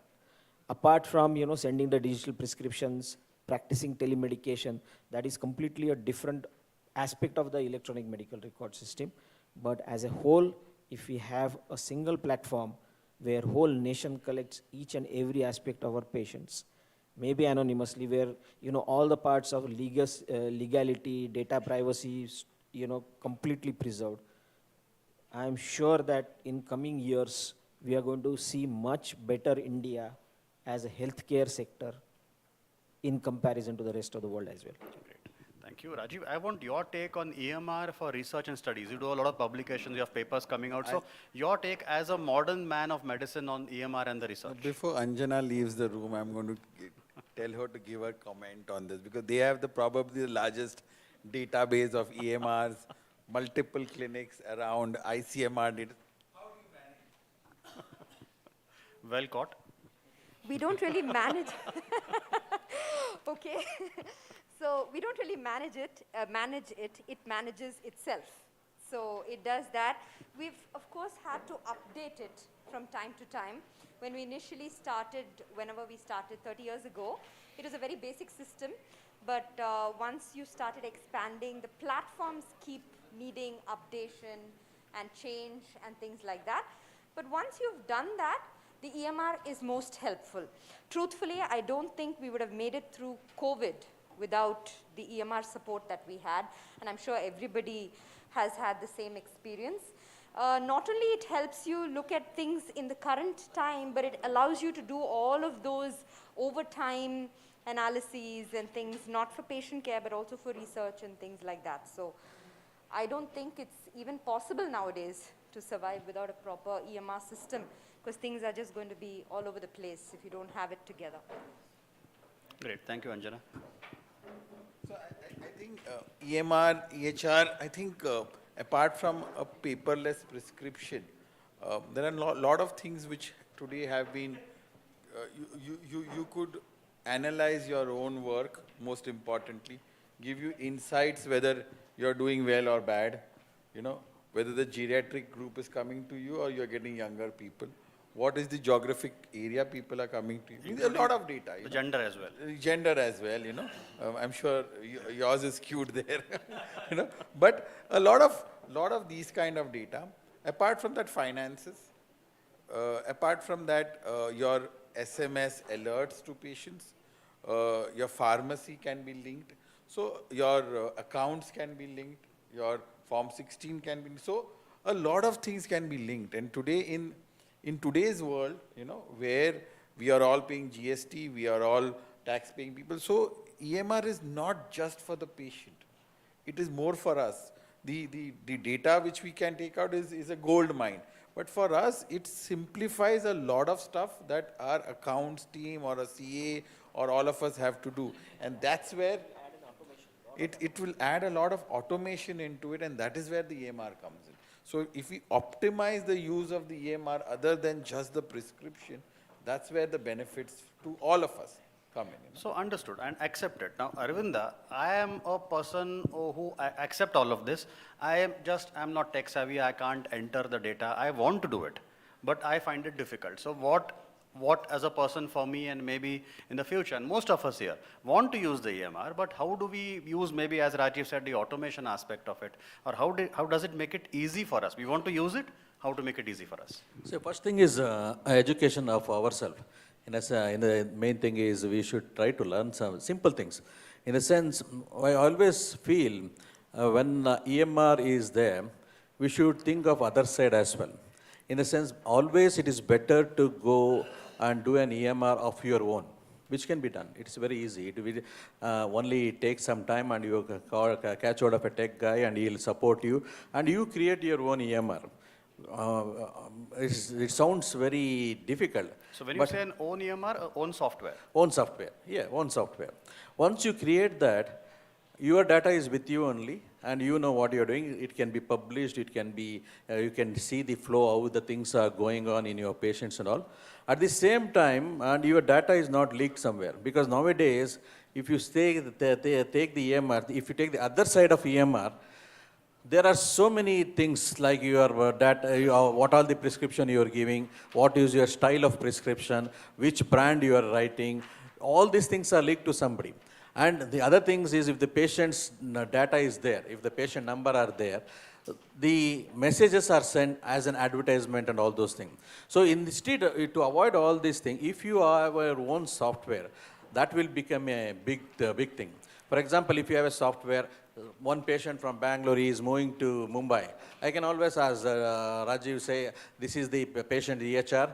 Apart from, sending the digital prescriptions, practicing telemedication, that is completely a different aspect of the electronic medical record system. But as a whole, if we have a single platform where whole nation collects each and every aspect of our patients, maybe anonymously, where, all the parts of legality, data privacy, completely preserved, I am sure that in coming years, we are going to see much better India as a healthcare sector in comparison to the rest of the world as well. Great. Thank you. Rajiv, I want your take on EMR for research and studies. You do a lot of publications, you have papers coming out. So your take as a modern man of medicine on EMR and the research. Before Anjana leaves the room, I'm going to tell her to give her comment on this because they have probably the largest database of EMRs, multiple clinics around ICMR data. How do you manage? Well caught. We don't really manage. Okay. So we don't really manage it. It manages itself. So it does that. We've, of course, had to update it from time to time. When we initially started, whenever we started 30 years ago, it was a very basic system. But once you started expanding, the platforms keep needing updation and change and things like that. But once you've done that, the EMR is most helpful. Truthfully, I don't think we would have made it through COVID without the EMR support that we had, and I'm sure everybody has had the same experience. Not only it helps you look at things in the current time, but it allows you to do all of those over time analyses and things, not for patient care, but also for research and things like that. So I don't think it's even possible nowadays to survive without a proper EMR system, because things are just going to be all over the place if you don't have it together. Great, thank you, Anjana. So I think EMR, EHR, I think apart from a paperless prescription, there are a lot of things which today have been, you could analyze your own work, most importantly, give you insights whether you're doing well or bad, whether the geriatric group is coming to you or you're getting younger people. What is the geographic area people are coming to you? There's a lot of data. The gender as well. Gender as well, I'm sure yours is skewed there, But a lot of these kind of data. Apart from that, finances. Apart from that, your SMS alerts to patients. Your pharmacy can be linked. So your accounts can be linked. Your Form 16 can be linked. So a lot of things can be linked. And today in today's world, where we are all paying GST, we are all tax-paying people. So EMR is not just for the patient. It is more for us. The data which we can take out is a gold mine. But for us, it simplifies a lot of stuff that our accounts team or a CA or all of us have to do. And that's where it will add a lot of automation into it, and that is where the EMR comes in. So if we optimize the use of the EMR other than just the prescription, that's where the benefits to all of us come in. So understood and accepted. Now, Arvinda, I am a person who accept all of this. I'm not tech savvy. I can't enter the data. I want to do it, but I find it difficult. So what as a person for me, and maybe in the future, and most of us here want to use the EMR, but how do we use, maybe as Rajiv said, the automation aspect of it, or how does it make it easy for us? We want to use it, how to make it easy for us? So first thing is education of ourselves. In the main thing is we should try to learn some simple things. In a sense, I always feel when EMR is there, we should think of other side as well. In a sense, always it is better to go and do an EMR of your own, which can be done. It's very easy. It will only take some time, and you catch hold of a tech guy and he'll support you, and you create your own EMR. It sounds very difficult. So when you say an own EMR, own software? Own software, yeah, own software. Once you create that, your data is with you only, and you know what you're doing. It can be published, it can be, you can see the flow, how the things are going on in your patients and all. At the same time, and your data is not leaked somewhere, because nowadays, if you take the EMR, if you take the other side of EMR, there are so many things like your data, what all the prescription you are giving, what is your style of prescription, which brand you are writing. All these things are leaked to somebody. And the other things is, if the patient's data is there, if the patient number are there, the messages are sent as an advertisement and all those things. So instead, to avoid all these things, if you have your own software, that will become a big thing. For example, if you have a software, one patient from Bangalore is moving to Mumbai, I can always ask Rajiv, say, this is the patient EHR,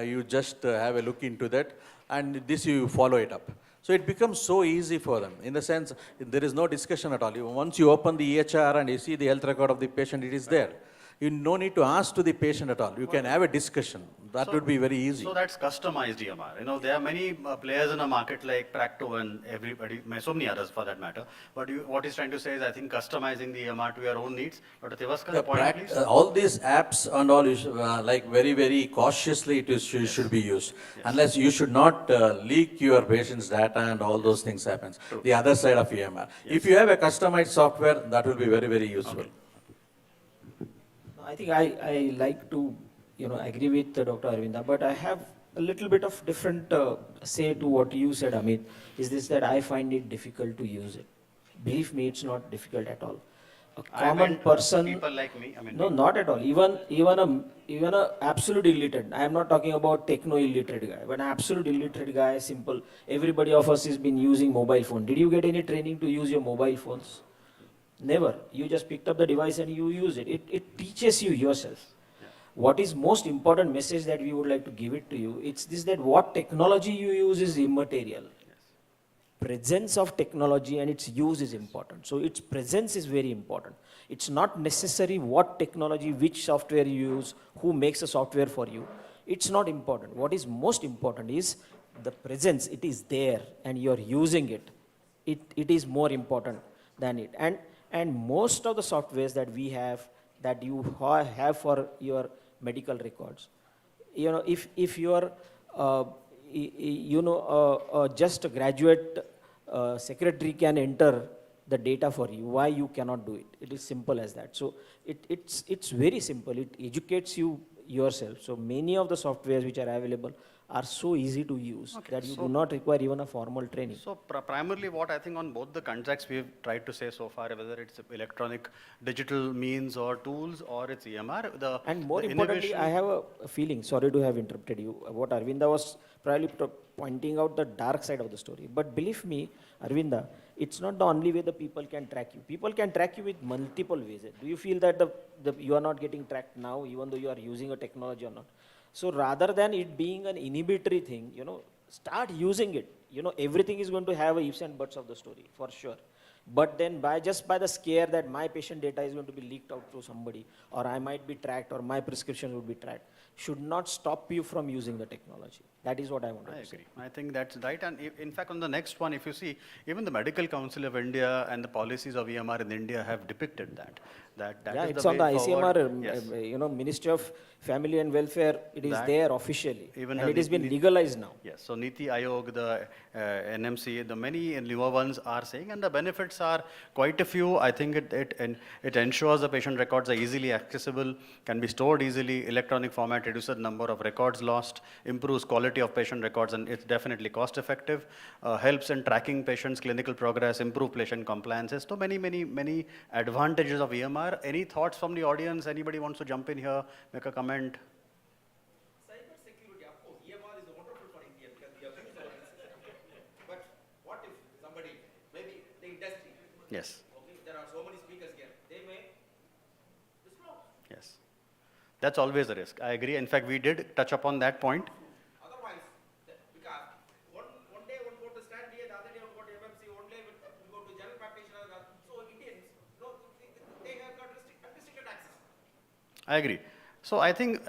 you just have a look into that, and this you follow it up. So it becomes so easy for them. In the sense, there is no discussion at all. Once you open the EHR and you see the health record of the patient, it is there. You no need to ask to the patient at all. You can have a discussion. That would be very easy. So that's customized EMR. There are many players in a market like Practo and everybody, so many others for that matter. But what he's trying to say is, I think, customizing the EMR to your own needs. Dr. Tevaskar, the point, please. All these apps and all, like very, very cautiously it should be used. Yes. Unless you should not leak your patient's data and all those things happens. True. The other side of EMR. Yes. If you have a customized software, that will be very, very useful. Okay. I think I like to agree with Dr. Arvinda, but I have a little bit of different say to what you said, Amit, is this that I find it difficult to use it. Believe me, it's not difficult at all. a common person. People like me. I mean, no, not at all. Even a absolute illiterate. I am not talking about techno illiterate guy. But an absolute illiterate guy, simple. Everybody of us has been using mobile phone. Did you get any training to use your mobile phones? Never. You just picked up the device and you use it. It teaches you yourself. What is most important message that we would like to give it to you? It's this, that what technology you use is immaterial. Presence of technology and its use is important. So its presence is very important. It's not necessary what technology, which software you use, who makes a software for you. It's not important. What is most important is the presence. It is there and you're using it. It is more important than it. And most of the softwares that we have, that you have for your medical records, if you are just a graduate secretary can enter the data for you, why you cannot do it? It is simple as that. So it's very simple. It educates you yourself. So many of the softwares which are available are so easy to use that you do not require even a formal training. So primarily what I think on both the contexts we've tried to say so far, whether it's electronic digital means or tools or it's EMR. And more importantly, I have a feeling, sorry to have interrupted you, what Arvinda was probably pointing out the dark side of the story. But believe me, Arvinda, it's not the only way the people can track you. People can track you with multiple ways. Do you feel that you are not getting tracked now, even though you are using a technology or not? So rather than it being an inhibitory thing, start using it. Everything is going to have a ifs and buts of the story, for sure. But then just by the scare that my patient data is going to be leaked out to somebody, or I might be tracked, or my prescription would be tracked, should not stop you from using the technology. That is what I wanted to say. I think that's right. And in fact, on the next one, if you see, even the Medical Council of India and the policies of EMR in India have depicted that. Yeah, it's on the ICMR, Ministry of Family and Welfare, it is there officially, and it has been legalized now. Yes, so Niti Ayog, the NMC, the many newer ones are saying, and the benefits are quite a few. I think it ensures the patient records are easily accessible, can be stored easily, electronic format reduces the number of records lost, improves quality of patient records, and it's definitely cost effective, helps in tracking patients' clinical progress, improve patient compliances. So many advantages of EMR. Any thoughts from the audience? Anybody wants to jump in here, make a comment? Cybersecurity, of course, EMR is wonderful for India because we have used our system. But what if somebody, maybe the industry, Yes. okay, there are so many speakers here, they may disclose. Yes. That's always a risk. I agree. In fact, we did touch upon that point. Otherwise, because one day one go to stand here, the other day one go to MMC, one day we go to general practitioner. So Indians, they have got unrestricted access. I agree. So I think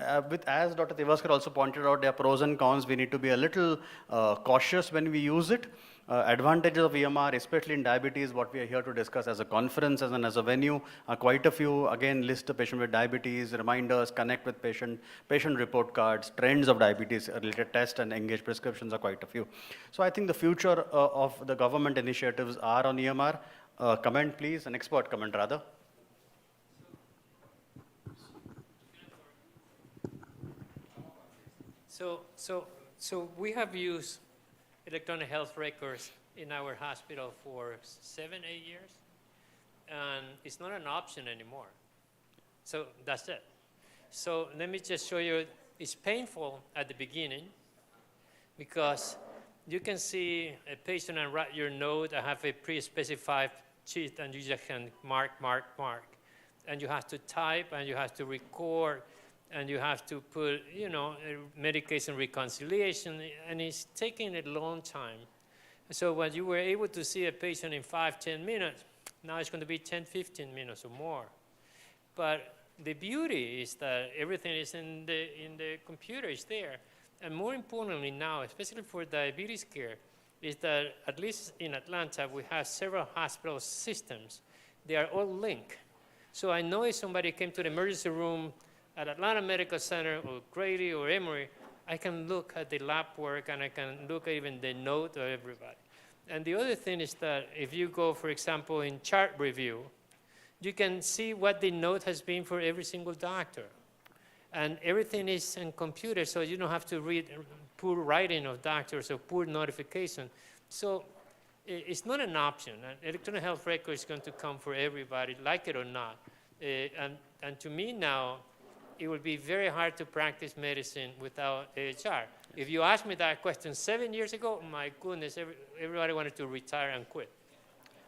as Dr. Tevaskar also pointed out, there are pros and cons. We need to be a little cautious when we use it. Advantages of EMR, especially in diabetes, what we are here to discuss as a conference and as a venue, are quite a few. Again, list the patient with diabetes, reminders, connect with patient report cards, trends of diabetes related tests and engage prescriptions are quite a few. So I think the future of the government initiatives are on EMR. Comment please, an expert comment rather. So we have used electronic health records in our hospital for 7, 8 years, and it's not an option anymore. So that's it. So let me just show you, it's painful at the beginning because you can see a patient and write your note. I have a pre-specified sheet and you just can mark. And you have to type and you have to record and you have to put, medication reconciliation, and it's taking a long time. So when you were able to see a patient in 5, 10 minutes, now it's going to be 10, 15 minutes or more. But the beauty is that everything is in the computer, it's there. And more importantly now, especially for diabetes care, is that at least in Atlanta, we have several hospital systems. They are all linked. So I know if somebody came to the emergency room at Atlanta Medical Center or Grady or Emory, I can look at the lab work and I can look at even the note of everybody. And the other thing is that if you go, for example, in chart review, you can see what the note has been for every single doctor. And everything is in computer, so you don't have to read poor writing of doctors or poor notification. So it's not an option. An electronic health record is going to come for everybody, like it or not. And to me now, it would be very hard to practice medicine without AHR. If you asked me that question 7 years ago, my goodness, everybody wanted to retire and quit.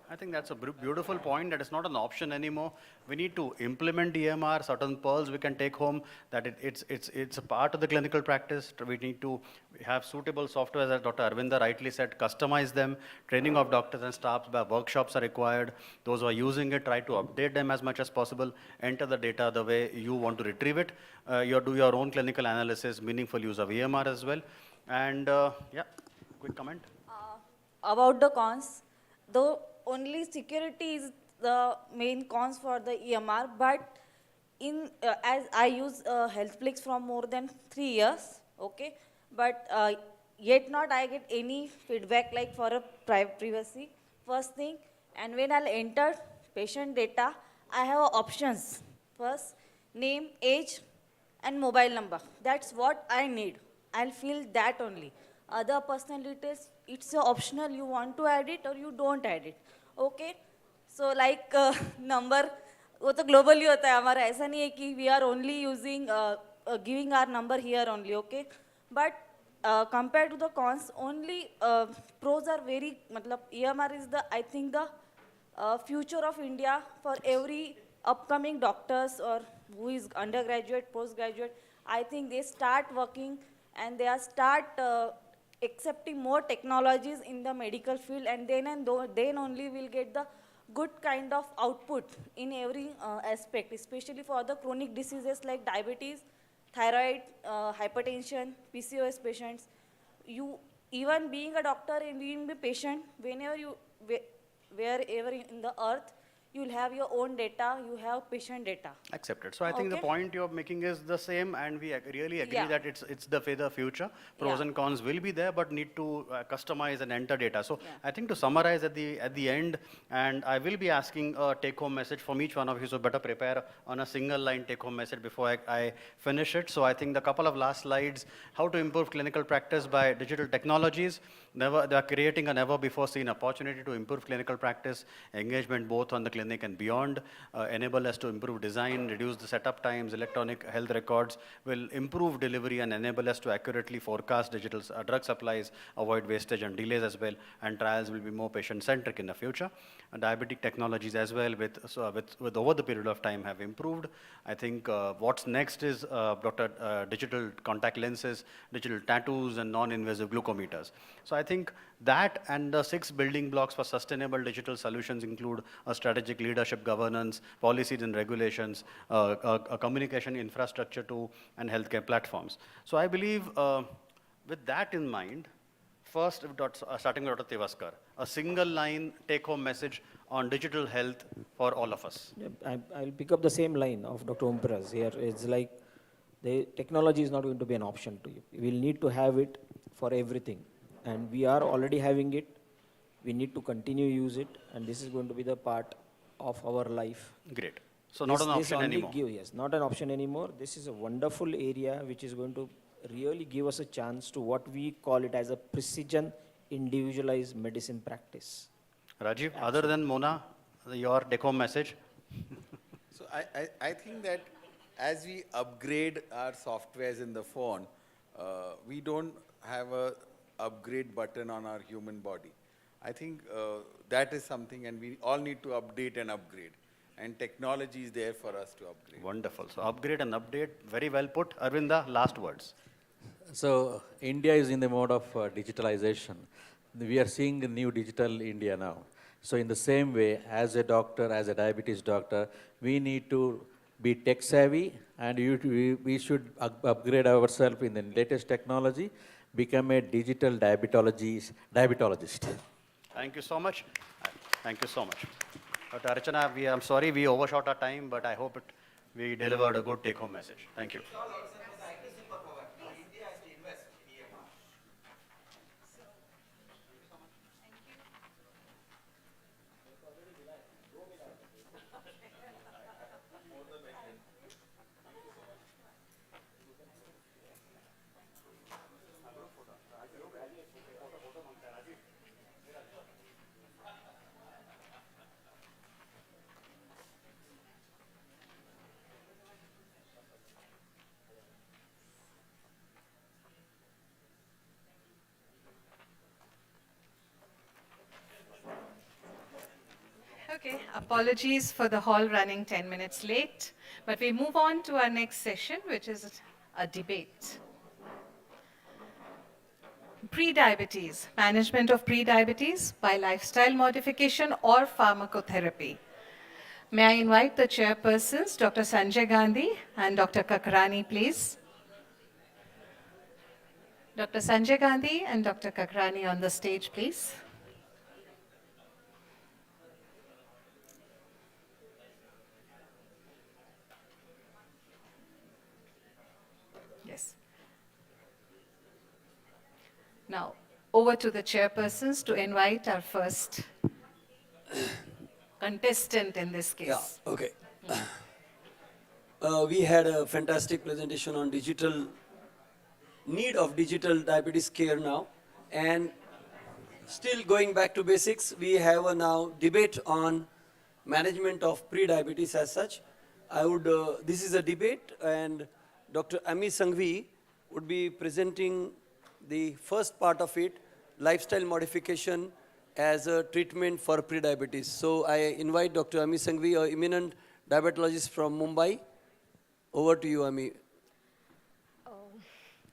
I think that's a beautiful point, that it's not an option anymore. We need to implement EMR, certain pearls we can take home, that it's a part of the clinical practice. We need to have suitable software, as Dr. Arvinda rightly said, customize them. Training of doctors and staffs by workshops are required. Those who are using it, try to update them as much as possible. Enter the data the way you want to retrieve it. You do your own clinical analysis, meaningful use of EMR as well. And yeah, quick comment. About the cons, though only security is the main cons for the EMR, but as I use HealthPlex from more than 3 years, okay, but yet not I get any feedback like for a privacy, first thing, and when I'll enter patient data, I have options, first, name, age, and mobile number. That's what I need. I'll fill that only. Other personal details, it's optional, you want to add it or you don't add it. Okay, so like number, वो तो globally होता है हमारा, ऐसा नहीं है कि we are only using giving our number here only, okay, but compared to the cons, only pros are very, मतलब EMR is the, I think the future of India for every upcoming doctors or who is undergraduate, postgraduate. I think they start working and they are start accepting more technologies in the medical field, and then only we'll get the good kind of output in every aspect, especially for the chronic diseases like diabetes, thyroid, hypertension, PCOS patients. You, even being a doctor and being a patient, whenever you, wherever in the earth, you'll have your own data, you have patient data. Accepted. So I think the point you're making is the same, and we really agree that it's the future. Pros and cons will be there, but need to customize and enter data. So I think to summarize at the end, and I will be asking a take-home message from each one of you, so better prepare on a single line take-home message before I finish it. So I think the couple of last slides, how to improve clinical practice by digital technologies. They are creating a never before seen opportunity to improve clinical practice, engagement both on the clinic and beyond, enable us to improve design, reduce the setup times, electronic health records, will improve delivery and enable us to accurately forecast digital drug supplies, avoid wastage and delays as well, and trials will be more patient-centric in the future. Diabetic technologies as well with over the period of time have improved. I think what's next is digital contact lenses, digital tattoos, and non-invasive glucometers. So I think that and the 6 building blocks for sustainable digital solutions include a strategic leadership, governance, policies and regulations, a communication infrastructure too, and healthcare platforms. So I believe with that in mind, first, starting with Dr. Tevaskar, a single line take-home message on digital health for all of us. Yeah, I'll pick up the same line of Dr. Omprakash here. It's like the technology is not going to be an option to you. You will need to have it for everything. And we are already having it. We need to continue use it. And this is going to be the part of our life. Great. So not an option anymore. Yes, not an option anymore. This is a wonderful area which is going to really give us a chance to what we call it as a precision individualized medicine practice. Rajiv, other than Mona, your take-home message? So I think that as we upgrade our softwares in the phone, we don't have a upgrade button on our human body. I think that is something, and we all need to update and upgrade. And technology is there for us to upgrade. Wonderful. So upgrade and update, very well put. Arvinda, last words. So India is in the mode of digitalization. We are seeing the new digital India now. So in the same way, as a doctor, as a diabetes doctor, we need to be tech savvy, and we should upgrade ourselves in the latest technology, become a digital diabetologist. Thank you so much. Thank you so much. Dr. Archana, I'm sorry we overshot our time, but I hope we delivered a good take-home message. Thank you. Okay, apologies for the hall running 10 minutes late, but we move on to our next session, which is a debate. Pre-diabetes, management of pre-diabetes by lifestyle modification or pharmacotherapy. May I invite the chairpersons, Dr. Sanjay Gandhi and Dr. Kakrani, please. Dr. Sanjay Gandhi and Dr. Kakrani on the stage, please. Yes. Now, over to the chairpersons to invite our first contestant in this case. Yeah, okay. We had a fantastic presentation on need of digital diabetes care now. And still going back to basics, we have a now debate on management of pre-diabetes as such. This is a debate, and Dr. Ami Sanghvi would be presenting the first part of it, lifestyle modification as a treatment for pre-diabetes. So I invite Dr. Ami Sanghvi, an eminent diabetologist from Mumbai. Over to you, Ami.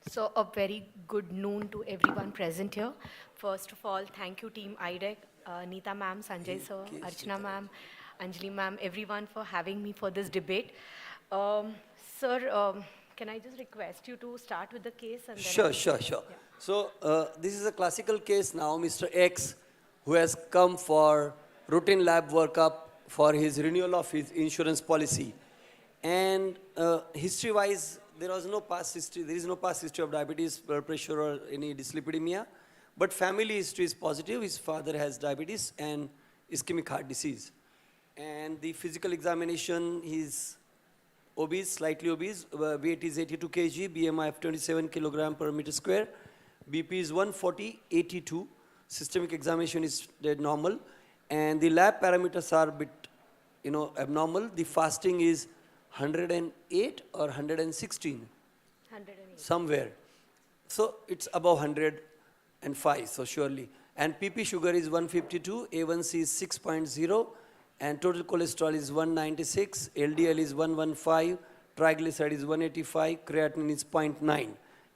So a very good noon to everyone present here. First of all, thank you team IDEC, Neeta ma'am, Sanjay sir, Archana ma'am, Anjali ma'am, everyone for having me for this debate. Sir, can I just request you to start with the case? And then Sure. Yeah. So this is a classical case now, Mr. X, who has come for routine lab workup for his renewal of his insurance policy. And history-wise, there is no past history of diabetes, blood pressure, or any dyslipidemia. But family history is positive. His father has diabetes and ischemic heart disease. And the physical examination, he's obese, slightly obese. Weight is 82 kg, BMI of 27 kilogram per meter square. BP is 140, 82. Systemic examination is dead normal. And the lab parameters are a bit, abnormal. The fasting is 108 or 116? 108. Somewhere. So it's above 105, so surely. And PP sugar is 152, A1C is 6.0, and total cholesterol is 196, LDL is 115, triglyceride is 185, creatinine is 0.9.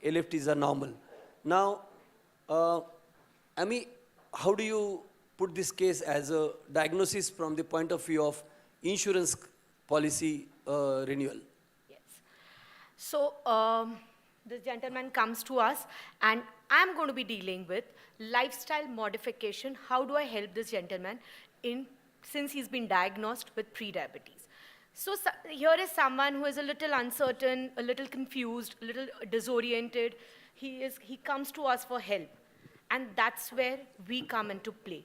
LFTs are normal. Now, Ami, how do you put this case as a diagnosis from the point of view of insurance policy renewal? Yes. So this gentleman comes to us, and I'm going to be dealing with lifestyle modification. How do I help this gentleman since he's been diagnosed with pre-diabetes? So here is someone who is a little uncertain, a little confused, a little disoriented. He comes to us for help, and that's where we come into play.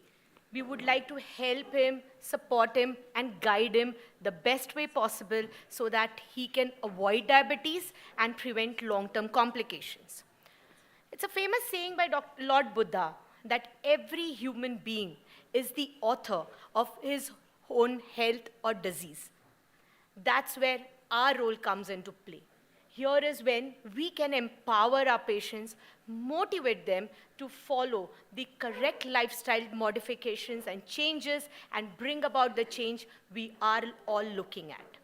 We would like to help him, support him, and guide him the best way possible so that he can avoid diabetes and prevent long-term complications. It's a famous saying by Lord Buddha that every human being is the author of his own health or disease. That's where our role comes into play. Here is when we can empower our patients, motivate them to follow the correct lifestyle modifications and changes and bring about the change we are all looking at.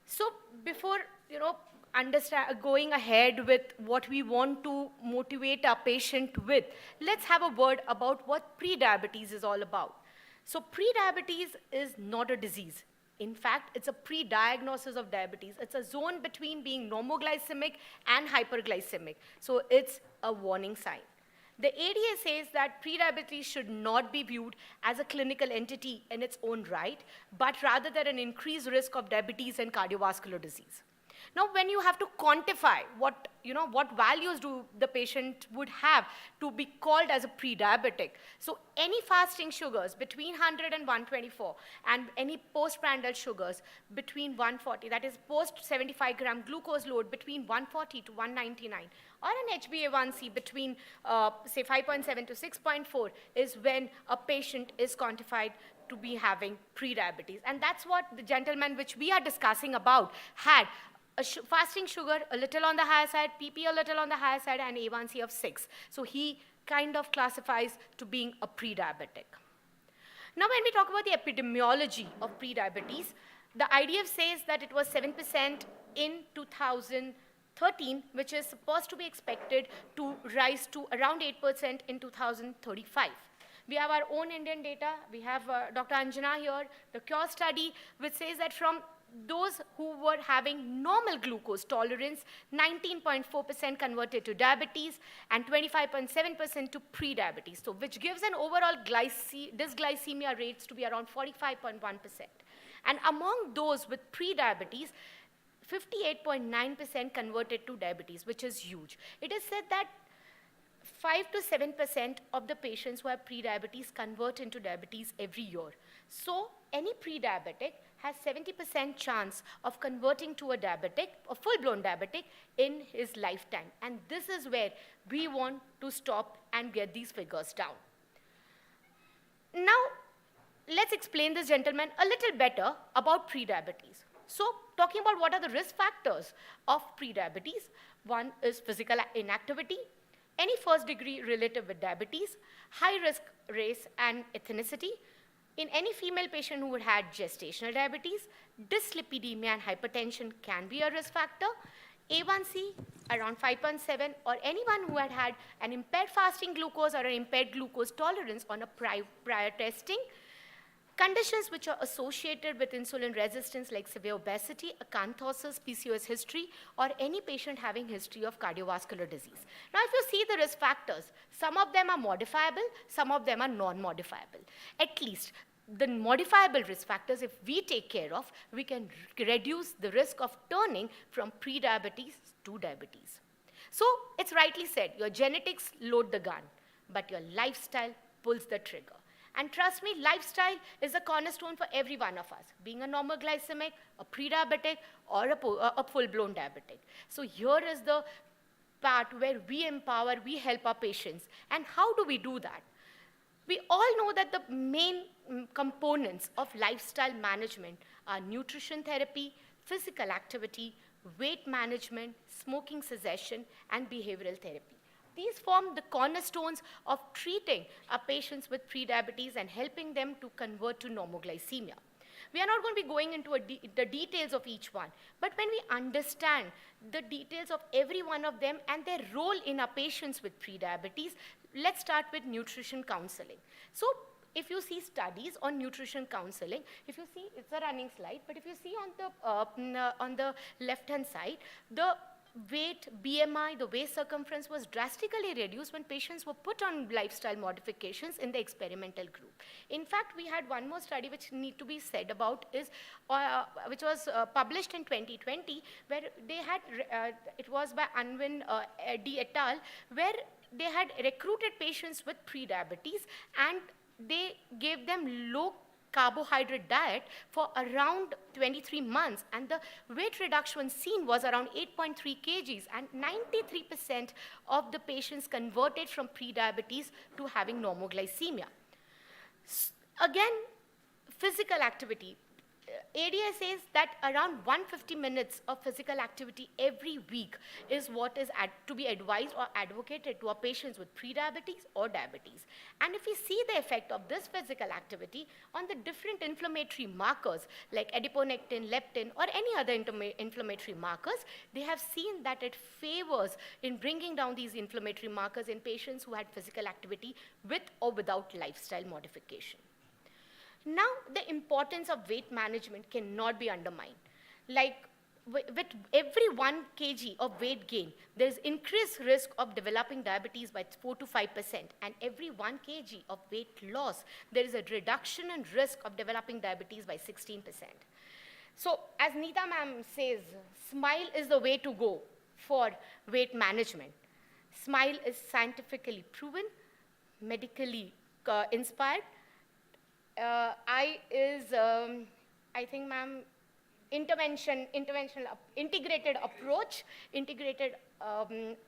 So before, going ahead with what we want to motivate our patient with, let's have a word about what pre-diabetes is all about. So pre-diabetes is not a disease. In fact, it's a pre-diagnosis of diabetes. It's a zone between being normoglycemic and hyperglycemic. So it's a warning sign. The ADA says that pre-diabetes should not be viewed as a clinical entity in its own right, but rather than an increased risk of diabetes and cardiovascular disease. Now, when you have to quantify what values do the patient would have to be called as a pre-diabetic. So any fasting sugars between 100 and 124 and any postprandial sugars between 140, that is post 75 gram glucose load between 140 to 199, or an HbA1c between say 5.7 to 6.4 is when a patient is quantified to be having pre-diabetes. And that's what the gentleman which we are discussing about had. Fasting sugar a little on the higher side, PP a little on the higher side, and A1C of 6. So he kind of classifies to being a pre-diabetic. Now, when we talk about the epidemiology of prediabetes, the IDF says that it was 7% in 2013, which is supposed to be expected to rise to around 8% in 2035. We have our own Indian data. We have Dr. Anjana here, the CURE study, which says that from those who were having normal glucose tolerance, 19.4% converted to diabetes and 25.7% to pre-diabetes, so which gives an overall dysglycemia rates to be around 45.1%. And among those with pre-diabetes, 58.9% converted to diabetes, which is huge. It is said that 5 to 7% of the patients who have pre-diabetes convert into diabetes every year. So any pre-diabetic has 70% chance of converting to a diabetic, a full-blown diabetic, in his lifetime. And this is where we want to stop and get these figures down. Now, let's explain this gentleman a little better about pre-diabetes. So, talking about what are the risk factors of pre-diabetes, one is physical inactivity, any first degree relative with diabetes, high risk race and ethnicity, in any female patient who had gestational diabetes, dyslipidemia and hypertension can be a risk factor, A1C around 5.7, or anyone who had an impaired fasting glucose or an impaired glucose tolerance on a prior testing, conditions which are associated with insulin resistance like severe obesity, acanthosis, PCOS history, or any patient having history of cardiovascular disease. Now, if you see the risk factors, some of them are modifiable, some of them are non-modifiable. At least the modifiable risk factors, if we take care of, we can reduce the risk of turning from pre-diabetes to diabetes. So it's rightly said, your genetics load the gun, but your lifestyle pulls the trigger. And trust me, lifestyle is a cornerstone for every one of us, being a normal glycemic, a pre-diabetic, or a full-blown diabetic. So here is the part where we empower, we help our patients. And how do we do that? We all know that the main components of lifestyle management are nutrition therapy, physical activity, weight management, smoking cessation, and behavioral therapy. These form the cornerstones of treating our patients with prediabetes and helping them to convert to normoglycemia. We are not going to be going into the details of each one, but when we understand the details of every one of them and their role in our patients with prediabetes, let's start with nutrition counseling. So if you see studies on nutrition counseling, if you see, it's a running slide, but if you see on the left-hand side, the weight, BMI, the waist circumference was drastically reduced when patients were put on lifestyle modifications in the experimental group. In fact, we had one more study which need to be said about is, which was published in 2020, where they had, it was by Unwin D et al., where they had recruited patients with prediabetes and they gave them low carbohydrate diet for around 23 months, and the weight reduction seen was around 8.3 kgs, and 93% of the patients converted from prediabetes to having normoglycemia. Again, physical activity. ADA says that around 150 minutes of physical activity every week is what is to be advised or advocated to our patients with prediabetes or diabetes. And if we see the effect of this physical activity on the different inflammatory markers like adiponectin, leptin, or any other inflammatory markers, they have seen that it favors in bringing down these inflammatory markers in patients who had physical activity with or without lifestyle modification. Now, the importance of weight management cannot be undermined. Like with every 1 kg of weight gain, there is increased risk of developing diabetes by 4 to 5%. And every 1 kg of weight loss, there is a reduction in risk of developing diabetes by 16%. So, as Neeta ma'am says, SMILE is the way to go for weight management. SMILE is scientifically proven, medically inspired. I think, ma'am, integrated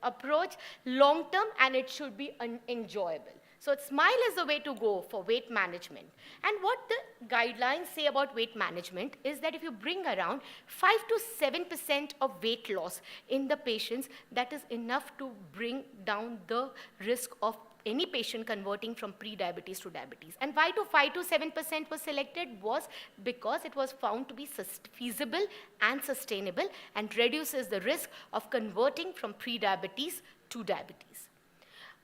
approach, long term, and it should be enjoyable. So SMILE is the way to go for weight management. And what the guidelines say about weight management is that if you bring around 5 to 7% of weight loss in the patients, that is enough to bring down the risk of any patient converting from pre-diabetes to diabetes. And why 5 to 7% was selected was because it was found to be feasible and sustainable and reduces the risk of converting from pre-diabetes to diabetes.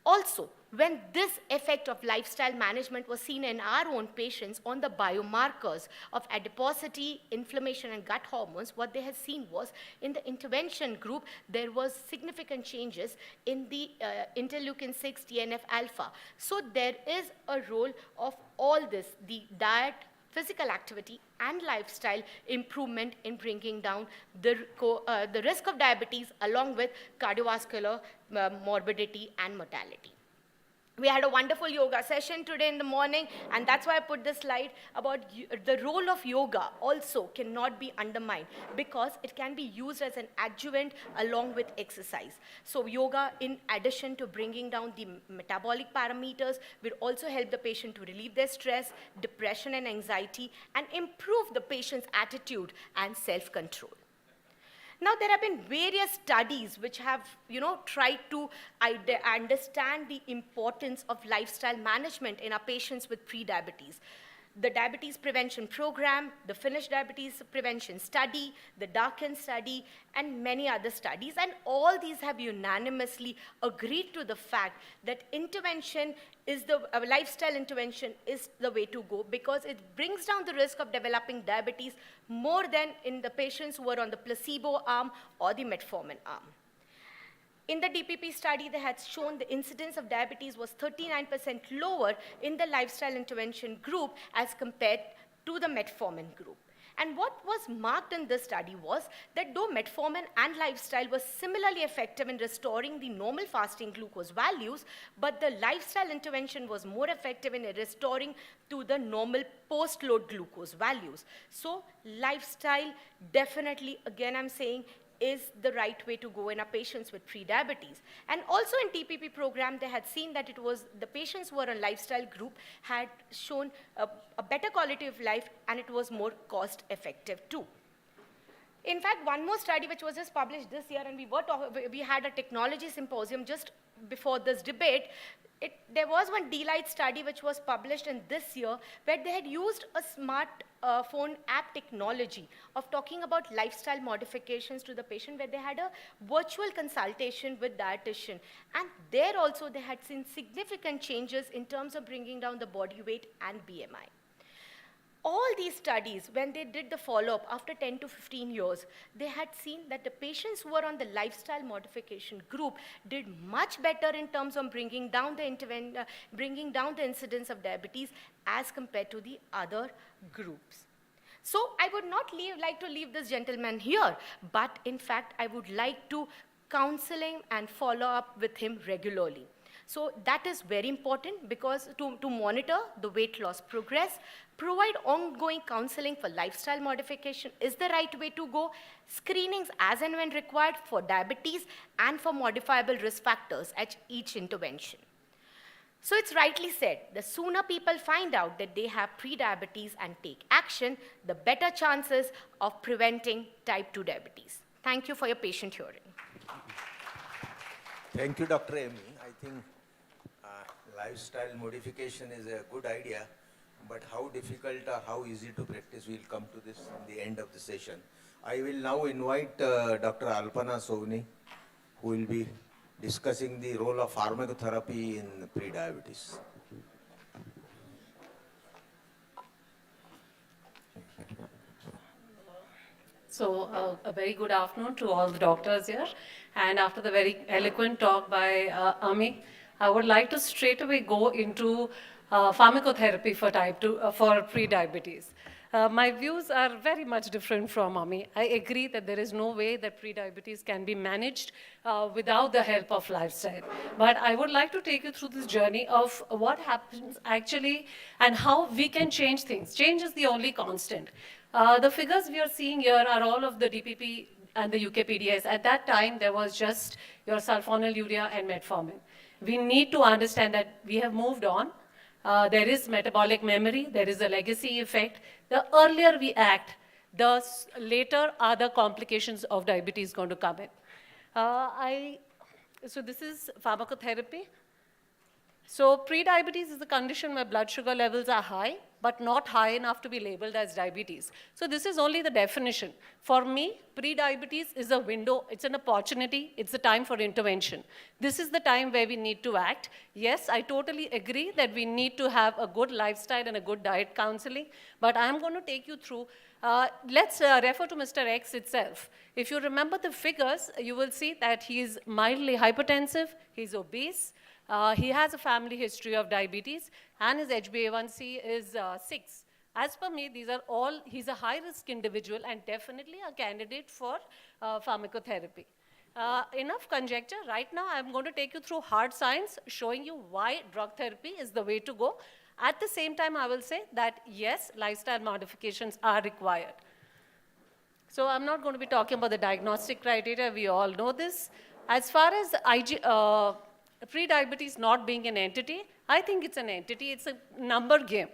Also, when this effect of lifestyle management was seen in our own patients on the biomarkers of adiposity, inflammation, and gut hormones, what they had seen was in the intervention group, there was significant changes in the interleukin-6 TNF-alpha. So there is a role of all this, the diet, physical activity, and lifestyle improvement in bringing down the risk of diabetes along with cardiovascular morbidity and mortality. We had a wonderful yoga session today in the morning, and that's why I put this slide about the role of yoga also cannot be undermined because it can be used as an adjuvant along with exercise. So yoga, in addition to bringing down the metabolic parameters, will also help the patient to relieve their stress, depression, and anxiety, and improve the patient's attitude and self-control. Now, there have been various studies which have, tried to understand the importance of lifestyle management in our patients with pre-diabetes. The Diabetes Prevention Program, the Finnish Diabetes Prevention Study, the Darken Study, and many other studies. And all these have unanimously agreed to the fact that intervention is lifestyle intervention is the way to go because it brings down the risk of developing diabetes more than in the patients who are on the placebo arm or the metformin arm. In the DPP study, they had shown the incidence of diabetes was 39% lower in the lifestyle intervention group as compared to the metformin group. And what was marked in this study was that though metformin and lifestyle was similarly effective in restoring the normal fasting glucose values, but the lifestyle intervention was more effective in restoring to the normal post-load glucose values. So lifestyle definitely, again I'm saying, is the right way to go in our patients with pre-diabetes. And also in TPP program, they had seen that it was the patients who were on lifestyle group had shown a better quality of life, and it was more cost effective too. In fact, one more study which was just published this year, and we had a technology symposium just before this debate. There was one D-Light study which was published in this year where they had used a smart phone app technology of talking about lifestyle modifications to the patient where they had a virtual consultation with dietitian. And there also they had seen significant changes in terms of bringing down the body weight and BMI. All these studies, when they did the follow-up after 10 to 15 years, they had seen that the patients who were on the lifestyle modification group did much better in terms of bringing down the incidence of diabetes as compared to the other groups. So I would not like to leave this gentleman here, but in fact, I would like to counseling and follow up with him regularly. So that is very important because to monitor the weight loss progress, provide ongoing counseling for lifestyle modification is the right way to go, screenings as and when required for diabetes and for modifiable risk factors at each intervention. So it's rightly said, the sooner people find out that they have pre-diabetes and take action, the better chances of preventing type 2 diabetes. Thank you for your patient hearing. Thank you, Dr. Amy. I think lifestyle modification is a good idea, but how difficult or how easy to practice, we'll come to this in the end of the session. I will now invite Dr. Alpana Sovni, who will be discussing the role of pharmacotherapy in pre-diabetes. So a very good afternoon to all the doctors here. And after the very eloquent talk by Ami, I would like to straight away go into pharmacotherapy for type 2, for pre-diabetes. My views are very much different from Ami. I agree that there is no way that pre-diabetes can be managed without the help of lifestyle. But I would like to take you through this journey of what happens actually and how we can change things. Change is the only constant. The figures we are seeing here are all of the DPP and the UKPDS. At that time, there was just your sulfonylurea and metformin. We need to understand that we have moved on. There is metabolic memory, there is a legacy effect. The earlier we act, the later are the complications of diabetes going to come in. So this is pharmacotherapy. So pre-diabetes is a condition where blood sugar levels are high, but not high enough to be labeled as diabetes. So this is only the definition. For me, pre-diabetes is a window, it's an opportunity, it's a time for intervention. This is the time where we need to act. Yes, I totally agree that we need to have a good lifestyle and a good diet counseling, but I'm going to take you through. Let's refer to Mr. X itself. If you remember the figures, you will see that he is mildly hypertensive, he's obese, he has a family history of diabetes, and his HbA1c is 6. As per me, these are all, he's a high-risk individual and definitely a candidate for pharmacotherapy. Enough conjecture. Right now, I'm going to take you through hard science, showing you why drug therapy is the way to go. At the same time, I will say that, yes, lifestyle modifications are required. So I'm not going to be talking about the diagnostic criteria. We all know this. As far as pre-diabetes not being an entity, I think it's an entity. It's a number game.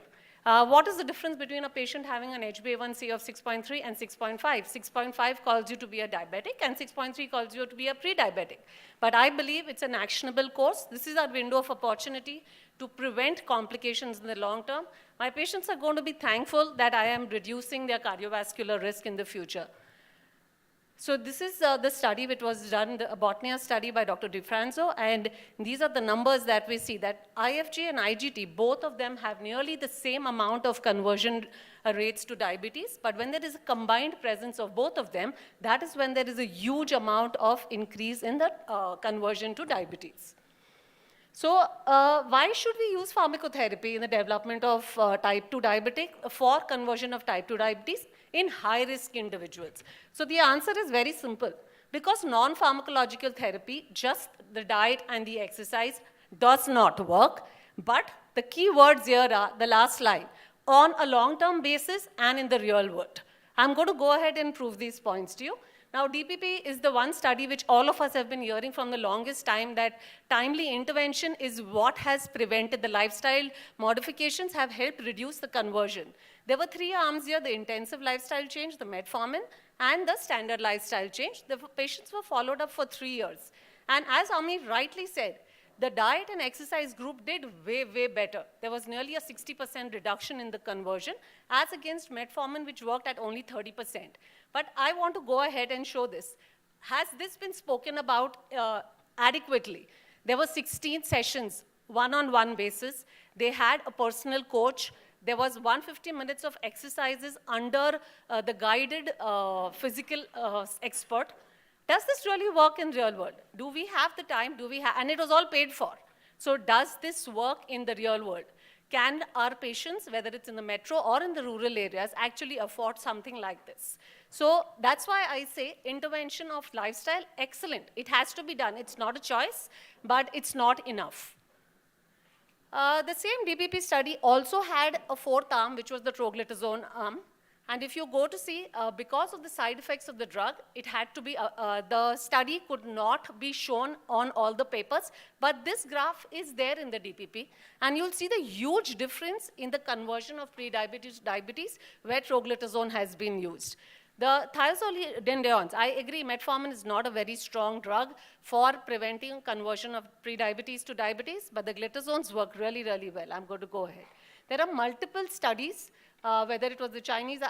What is the difference between a patient having an HbA1c of 6.3 and 6.5? 6.5 calls you to be a diabetic and 6.3 calls you to be a pre-diabetic. But I believe it's an actionable course. This is our window of opportunity to prevent complications in the long term. My patients are going to be thankful that I am reducing their cardiovascular risk in the future. So this is the study which was done, the Botnia study by Dr. DiFranzo, and these are the numbers that we see, that IFG and IGT, both of them have nearly the same amount of conversion rates to diabetes, but when there is a combined presence of both of them, that is when there is a huge amount of increase in the conversion to diabetes. So why should we use pharmacotherapy in the development of type 2 diabetic for conversion of type 2 diabetes in high-risk individuals? So the answer is very simple. Because non-pharmacological therapy, just the diet and the exercise, does not work. But the key words here are the last line, on a long-term basis and in the real world. I'm going to go ahead and prove these points to you. Now, DPP is the one study which all of us have been hearing from the longest time, that timely intervention is what has prevented the lifestyle modifications have helped reduce the conversion. There were 3 arms here, the intensive lifestyle change, the metformin, and the standard lifestyle change. The patients were followed up for 3 years. And as Ami rightly said, the diet and exercise group did way, way better. There was nearly a 60% reduction in the conversion, as against metformin, which worked at only 30%. But I want to go ahead and show this. Has this been spoken about adequately? There were 16 sessions, one-on-one basis. They had a personal coach. There was 150 minutes of exercises under the guided physical expert. Does this really work in real world? Do we have the time? Do we have, and it was all paid for. So does this work in the real world? Can our patients, whether it's in the metro or in the rural areas, actually afford something like this? So that's why I say intervention of lifestyle, excellent. It has to be done. It's not a choice, but it's not enough. The same DPP study also had a 4th arm, which was the troglitazone arm. And if you go to see, because of the side effects of the drug, it had to be, the study could not be shown on all the papers, but this graph is there in the DPP, and you'll see the huge difference in the conversion of pre-diabetes to diabetes where troglitazone has been used. The thiazolidinediones, I agree, metformin is not a very strong drug for preventing conversion of pre-diabetes to diabetes, but the glitazones work really, really well. I'm going to go ahead. There are multiple studies, whether it was the Chinese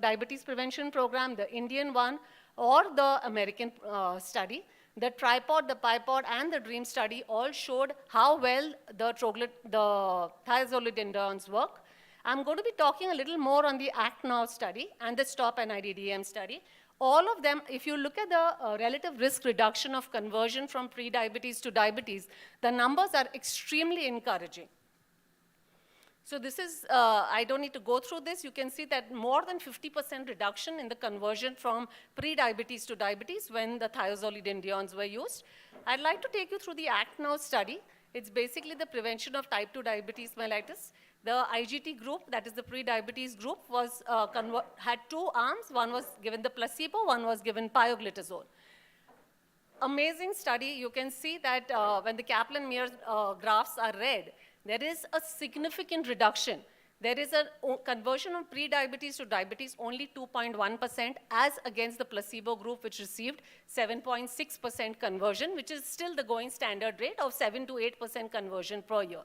diabetes prevention program, the Indian one, or the American study. The tripod, the pipod, and the DREAM study all showed how well the thiazolidinediones work. I'm going to be talking a little more on the ACT NOW study and the STOP and IDDM study. All of them, if you look at the relative risk reduction of conversion from pre-diabetes to diabetes, the numbers are extremely encouraging. So this is, I don't need to go through this. You can see that more than 50% reduction in the conversion from pre-diabetes to diabetes when the thiazolidinediones were used. I'd like to take you through the ACT NOW study. It's basically the prevention of type 2 diabetes mellitus. The IGT group, that is the pre-diabetes group, was had 2 arms. One was given the placebo, one was given pioglitazone. Amazing study. You can see that when the Kaplan-Meier graphs are read, there is a significant reduction. There is a conversion of pre-diabetes to diabetes only 2.1% as against the placebo group which received 7.6% conversion, which is still the going standard rate of 7 to 8% conversion per year.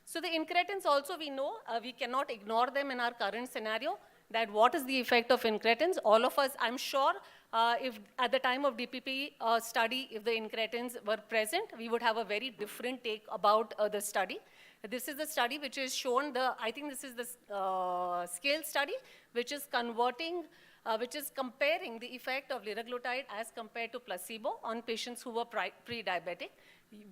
So the incretins also we know, we cannot ignore them in our current scenario, that what is the effect of incretins. All of us, I'm sure, if at the time of DPP study, if the incretins were present, we would have a very different take about the study. This is the study which is shown, I think this is the scale study, which is converting, which is comparing the effect of liraglutide as compared to placebo on patients who were pre-diabetic.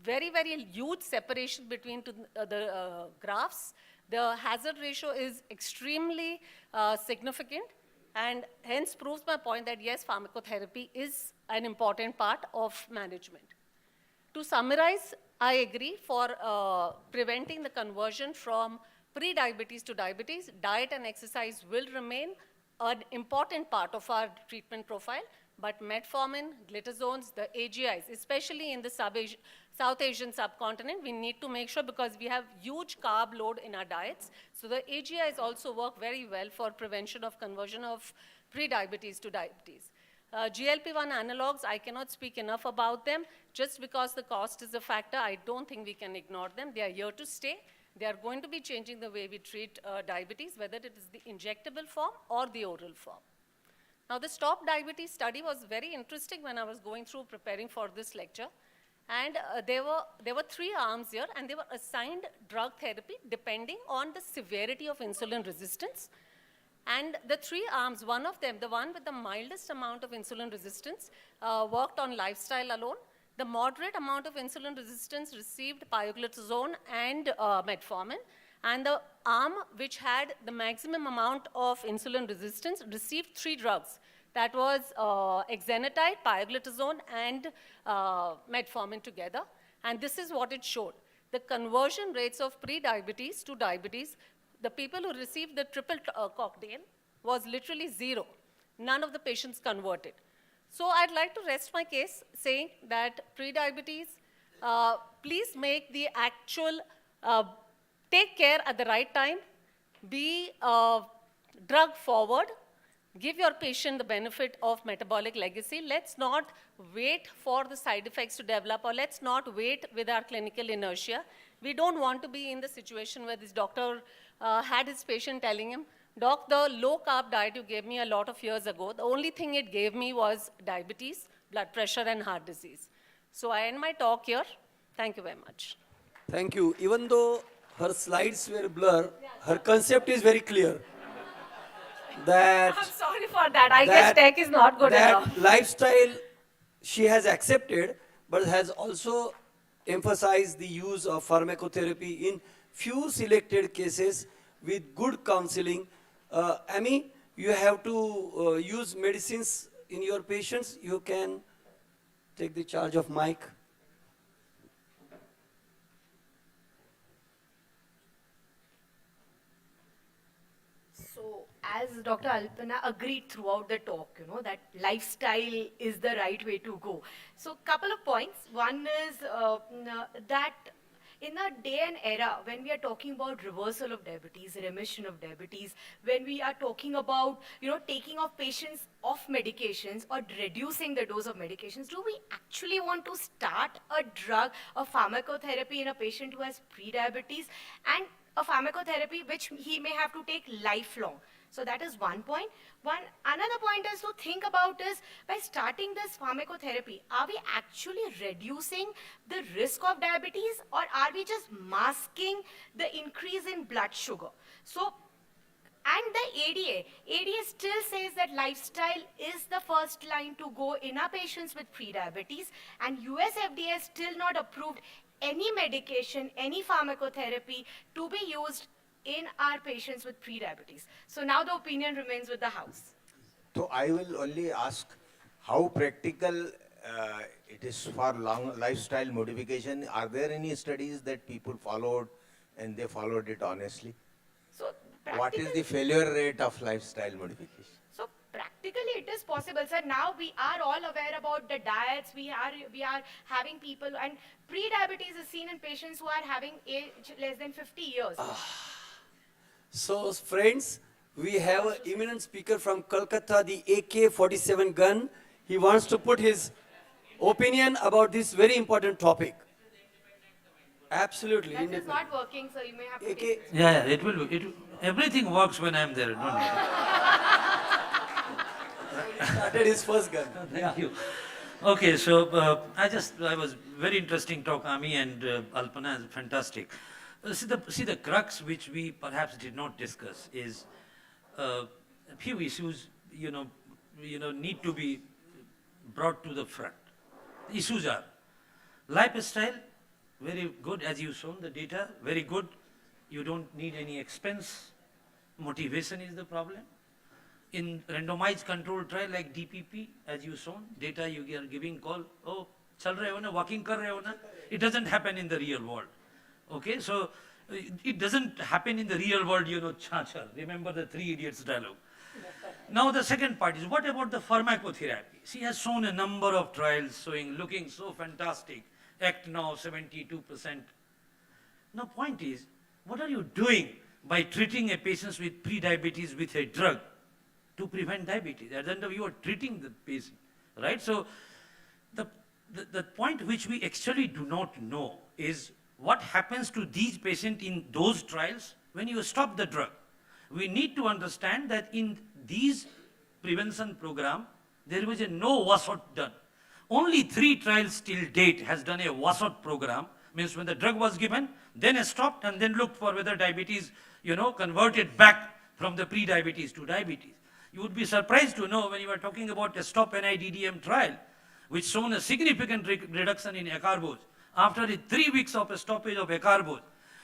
Very, very huge separation between the graphs. The hazard ratio is extremely significant, and hence proves my point that yes, pharmacotherapy is an important part of management. To summarize, I agree for preventing the conversion from pre-diabetes to diabetes, diet and exercise will remain an important part of our treatment profile, but metformin, glitazones, the AGIs, especially in the South Asian subcontinent, we need to make sure, because we have huge carb load in our diets. So the AGIs also work very well for prevention of conversion of pre-diabetes to diabetes. GLP-1 analogs, I cannot speak enough about them. Just because the cost is a factor, I don't think we can ignore them. They are here to stay. They are going to be changing the way we treat diabetes, whether it is the injectable form or the oral form. Now, the Stop Diabetes study was very interesting when I was going through preparing for this lecture. And there were 3 arms here, and they were assigned drug therapy depending on the severity of insulin resistance. And the 3 arms, one of them, the one with the mildest amount of insulin resistance, worked on lifestyle alone. The moderate amount of insulin resistance received pioglitazone and metformin. And the arm which had the maximum amount of insulin resistance received 3 drugs. That was exenatide, pioglitazone, and metformin together. And this is what it showed. The conversion rates of pre-diabetes to diabetes, the people who received the triple cocktail was literally 0. None of the patients converted. So I'd like to rest my case saying that pre-diabetes, please make the actual, take care at the right time, be drug forward, give your patient the benefit of metabolic legacy. Let's not wait for the side effects to develop, or let's not wait with our clinical inertia. We don't want to be in the situation where this doctor had his patient telling him, "Doc, the low-carb diet you gave me a lot of years ago, the only thing it gave me was diabetes, blood pressure, and heart disease." So I end my talk here. Thank you very much. Thank you. Even though her slides were blur, her concept is very clear. That I'm sorry for that. I guess tech is not good enough. that lifestyle she has accepted, but has also emphasized the use of pharmacotherapy in few selected cases with good counseling. Amy, you have to use medicines in your patients. You can take the charge of mic. So, as Dr. Alpana agreed throughout the talk, that lifestyle is the right way to go. So, couple of points. One is that in a day and era when we are talking about reversal of diabetes, remission of diabetes, when we are talking about, taking off patients off medications or reducing the dose of medications, do we actually want to start a drug or pharmacotherapy in a patient who has pre-diabetes, and a pharmacotherapy which he may have to take lifelong? So that is one point. Another point is to think about is, by starting this pharmacotherapy, are we actually reducing the risk of diabetes, or are we just masking the increase in blood sugar? So, and the ADA still says that lifestyle is the first line to go in our patients with pre-diabetes, and US FDA has still not approved any medication, any pharmacotherapy to be used in our patients with pre-diabetes. So now the opinion remains with the House. So I will only ask how practical it is for long lifestyle modification. Are there any studies that people followed and they followed it honestly? So what is the failure rate of lifestyle modification? So practically it is possible, sir. Now we are all aware about the diets. We are having people, and pre-diabetes is seen in patients who are having age less than 50 years. So friends, we have an eminent speaker from Kolkata, the AK-47 gun. He wants to put his opinion about this very important topic. Absolutely. That is not working, so you may have to take it. Yeah, it will. Everything works when I'm there. Don't worry. He started his first gun. Thank you. Okay, so I was very interesting talk, Ami and Alpana is fantastic. See the crux which we perhaps did not discuss is a few issues, need to be brought to the front. The issues are lifestyle, very good, as you shown the data, very good. You don't need any expense. Motivation is the problem. In randomized control trial like DPP, as you shown, data you are giving call, oh, chal rahe ho na, walking kar rahe ho na. It doesn't happen in the real world. Okay, so it doesn't happen in the real world, cha-cha. Remember the Three Idiots dialogue. Now the second part is, what about the pharmacotherapy? She has shown a number of trials looking so fantastic. ACT now 72%. Now point is, what are you doing by treating a patient with pre-diabetes with a drug to prevent diabetes? At the end of you are treating the patient, right? So the point which we actually do not know is what happens to these patients in those trials when you stop the drug. We need to understand that in these prevention program, there was a no washout done. Only 3 trials till date has done a washout program, means when the drug was given, then stopped and then looked for whether diabetes, converted back from the pre-diabetes to diabetes. You would be surprised to know when you are talking about a stop NIDDM trial, which shown a significant reduction in acarbose. After 3 weeks of a stoppage of acarbose,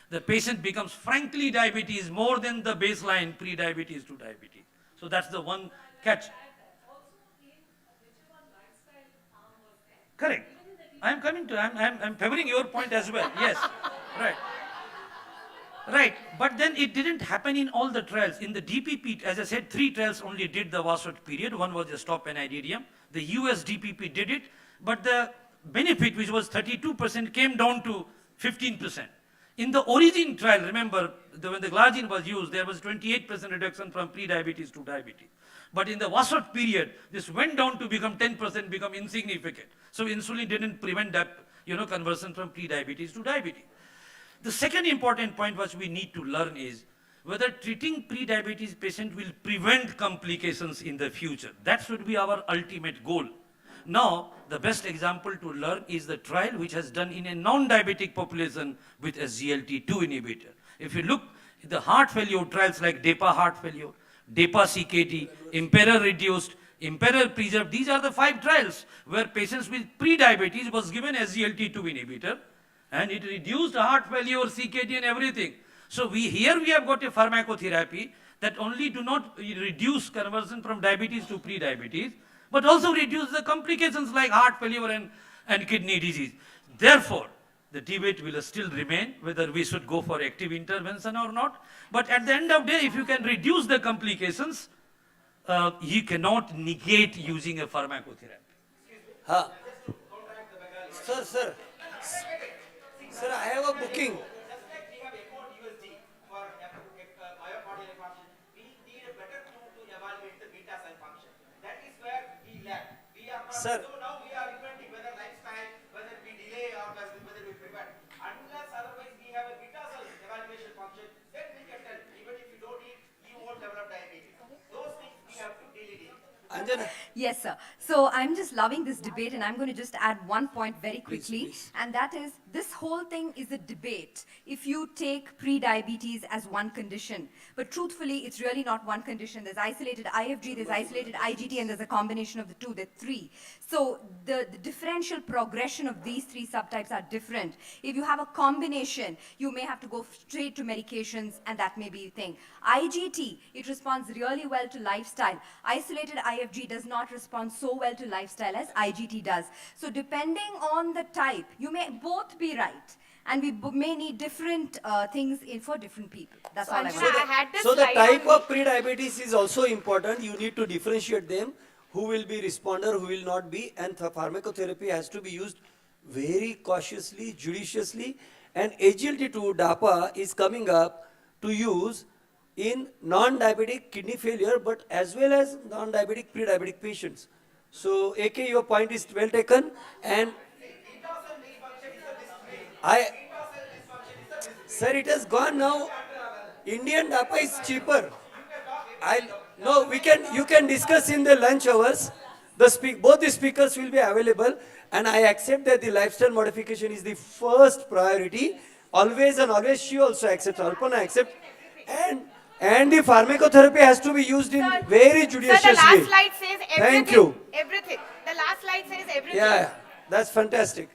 the patient becomes frankly diabetes more than the baseline pre-diabetes to diabetes. So that's the one catch. Correct. I'm coming to, I'm favoring your point as well. Yes, right. Right, but then it didn't happen in all the trials. In the DPP, as I said, 3 trials only did the washout period. One was the stop NIDDM. The US DPP did it, but the benefit, which was 32%, came down to 15%. In the origin trial, remember, when the glargine was used, there was 28% reduction from pre-diabetes to diabetes. But in the washout period, this went down to become 10%, become insignificant. So insulin didn't prevent that, conversion from pre-diabetes to diabetes. The second important point which we need to learn is whether treating pre-diabetes patient will prevent complications in the future. That should be our ultimate goal. Now, the best example to learn is the trial which has done in a non-diabetic population with a SGLT2 inhibitor. If you look at the heart failure trials like DEPA heart failure, DEPA CKD, Imperor reduced, Imperor preserved, these are the 5 trials where patients with pre-diabetes was given SGLT2 inhibitor and it reduced heart failure, CKD and everything. So here we have got a pharmacotherapy that only do not reduce conversion from diabetes to pre-diabetes, but also reduce the complications like heart failure and kidney disease. Therefore, the debate will still remain whether we should go for active intervention or not. But at the end of the day, if you can reduce the complications, you cannot negate using a pharmacotherapy. Sir, I have a booking. Sir. So now we are inventing whether lifestyle, whether we delay or whether we prevent. Unless otherwise we have a beta cell evaluation function, then we can tell, even if you don't eat, you won't develop diabetes. Those things we have to deal in. Anjana. Yes, sir. So I'm just loving this debate, and I'm going to just add one point very quickly, please. and that is this whole thing is a debate. If you take pre-diabetes as one condition, but truthfully, it's really not one condition. There's isolated IFG, there's isolated IGT, and there's a combination of the two. There are 3. So the differential progression of these 3 subtypes are different. If you have a combination, you may have to go straight to medications, and that may be a thing. IGT, it responds really well to lifestyle. Isolated IFG does not respond so well to lifestyle as IGT does. So depending on the type, you may both be right. And we may need different things for different people. That's all I want. So the type of pre-diabetes is also important. You need to differentiate them. Who will be responder, who will not be. And the pharmacotherapy has to be used very cautiously, judiciously. And SGLT2 DAPA is coming up to use in non-diabetic kidney failure, but as well as non-diabetic pre-diabetic patients. So, AK, your point is well taken, and sir, it has gone now. Indian DAPA is cheaper. No, you can discuss in the lunch hours. Both the speakers will be available, and I accept that the lifestyle modification is the first priority. Always and always, she also accepts. Alpana accept, and the pharmacotherapy has to be used in very judicious Sir, the last way. slide says everything. Thank you. Everything. The last slide says everything. Yeah, that's fantastic.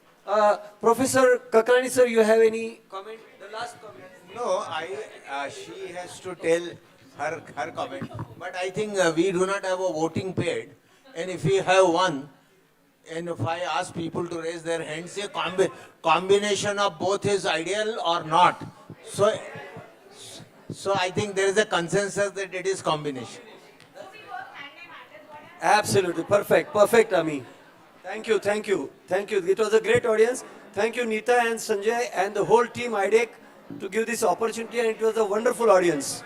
Professor Kakrani, sir, you have any comment? The last comment. No, she has to tell her comment, but I think we do not have a voting paid, and if we have one, and if I ask people to raise their hands, say combination of both is ideal or not. So I think there is a consensus that it is combination. Absolutely, perfect, perfect, Ami. Thank you, thank you, thank you. It was a great audience. Thank you, Neeta and Sanjay and the whole team IDEC to give this opportunity, and it was a wonderful audience.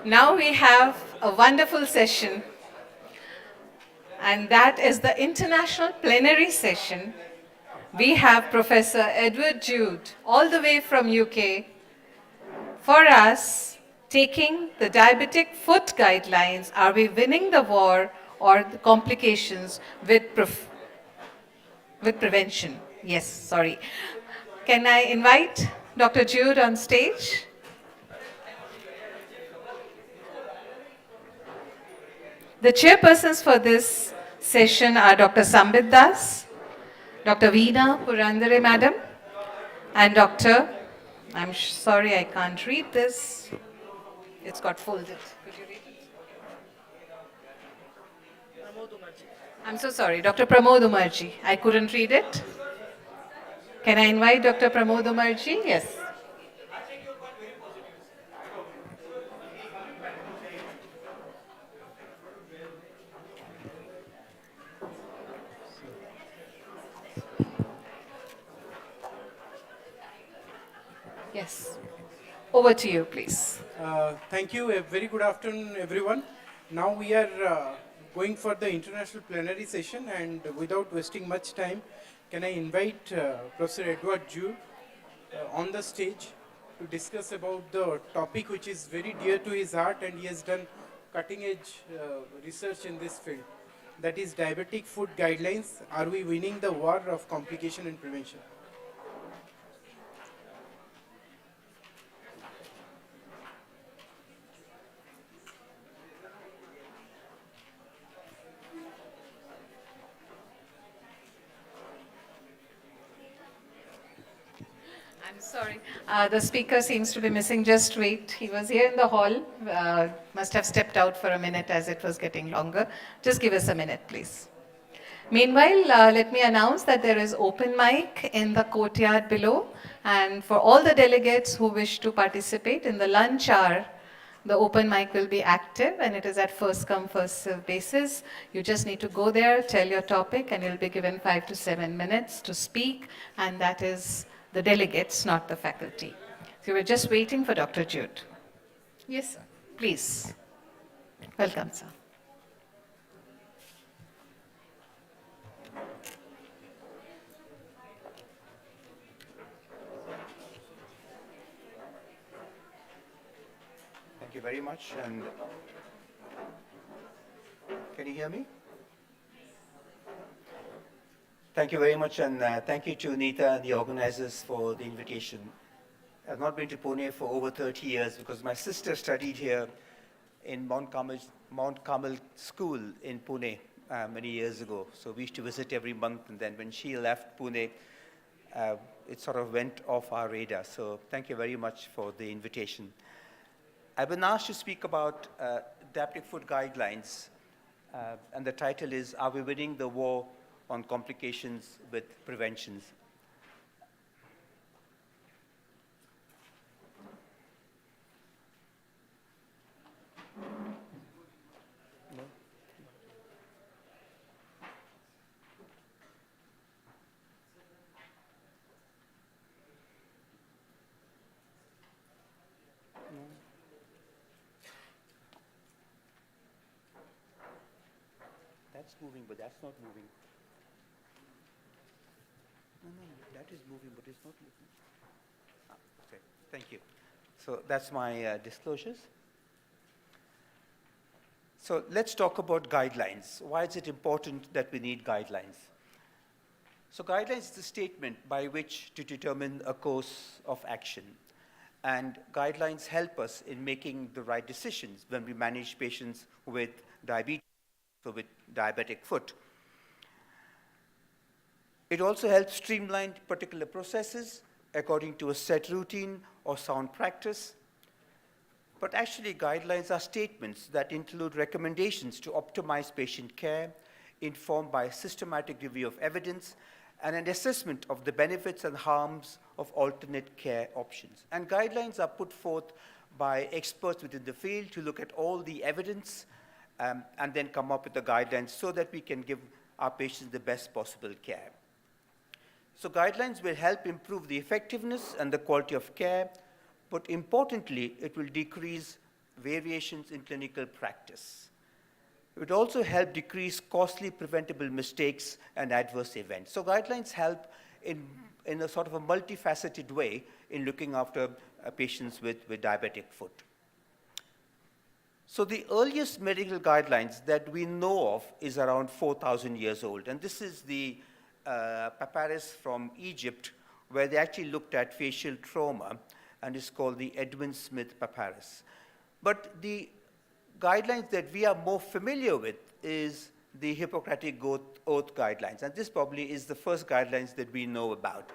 Now we have a wonderful session, and that is the International Plenary Session. We have Professor Edward Jude, all the way from UK, for us, taking the diabetic foot guidelines. Are we winning the war or the complications with prevention? Yes, sorry. Can I invite Dr. Jude on stage? The chairpersons for this session are Dr. Sambit Das, Dr. Veena Purandare Madam, and Dr. I'm sorry I can't read this. It's got folded. Could you read it? I'm so sorry, Dr. Pramod Umarji. I couldn't read it. Can I invite Dr. Pramod Umarji? Yes. Yes. Over to you, please. Thank you. A very good afternoon, everyone. Now we are going for the international plenary session, and without wasting much time, can I invite Professor Edward Jude on the stage to discuss about the topic which is very dear to his heart, and he has done cutting-edge research in this field. That is diabetic food guidelines. Are we winning the war of complication and prevention? I'm sorry. The speaker seems to be missing. Just wait. He was here in the hall. Must have stepped out for a minute as it was getting longer. Just give us a minute, please. Meanwhile, let me announce that there is open mic in the courtyard below. And for all the delegates who wish to participate in the lunch hour, the open mic will be active, and it is at first come, first serve basis. You just need to go there, tell your topic, and you'll be given 5 to 7 minutes to speak, and that is the delegates, not the faculty. So we're just waiting for Dr. Jude. Yes, sir. Please. Welcome, sir. Thank you very much. And can you hear me? Thank you very much, and thank you to Neeta and the organizers for the invitation. I've not been to Pune for over 30 years because my sister studied here in Mount Carmel School in Pune many years ago. So we used to visit every month, and then when she left Pune, it sort of went off our radar. So thank you very much for the invitation. I've been asked to speak about diabetic foot guidelines, and the title is, Are We Winning the War on Complications with Preventions? That's moving, but that's not moving. No, that is moving, but it's not moving. Okay, thank you. So that's my disclosures. So let's talk about guidelines. Why is it important that we need guidelines? So guidelines is the statement by which to determine a course of action. And guidelines help us in making the right decisions when we manage patients with diabetes, so with diabetic foot. It also helps streamline particular processes according to a set routine or sound practice. But actually, guidelines are statements that include recommendations to optimize patient care, informed by a systematic review of evidence, and an assessment of the benefits and harms of alternate care options. And guidelines are put forth by experts within the field to look at all the evidence and then come up with the guidelines so that we can give our patients the best possible care. So guidelines will help improve the effectiveness and the quality of care, but importantly, it will decrease variations in clinical practice. It would also help decrease costly preventable mistakes and adverse events. So guidelines help in a sort of a multifaceted way in looking after patients with diabetic foot. So the earliest medical guidelines that we know of is around 4,000 years old. And this is the papyrus from Egypt, where they actually looked at facial trauma, and it's called the Edwin Smith Papyrus. But the guidelines that we are more familiar with is the Hippocratic Oath guidelines, and this probably is the first guidelines that we know about.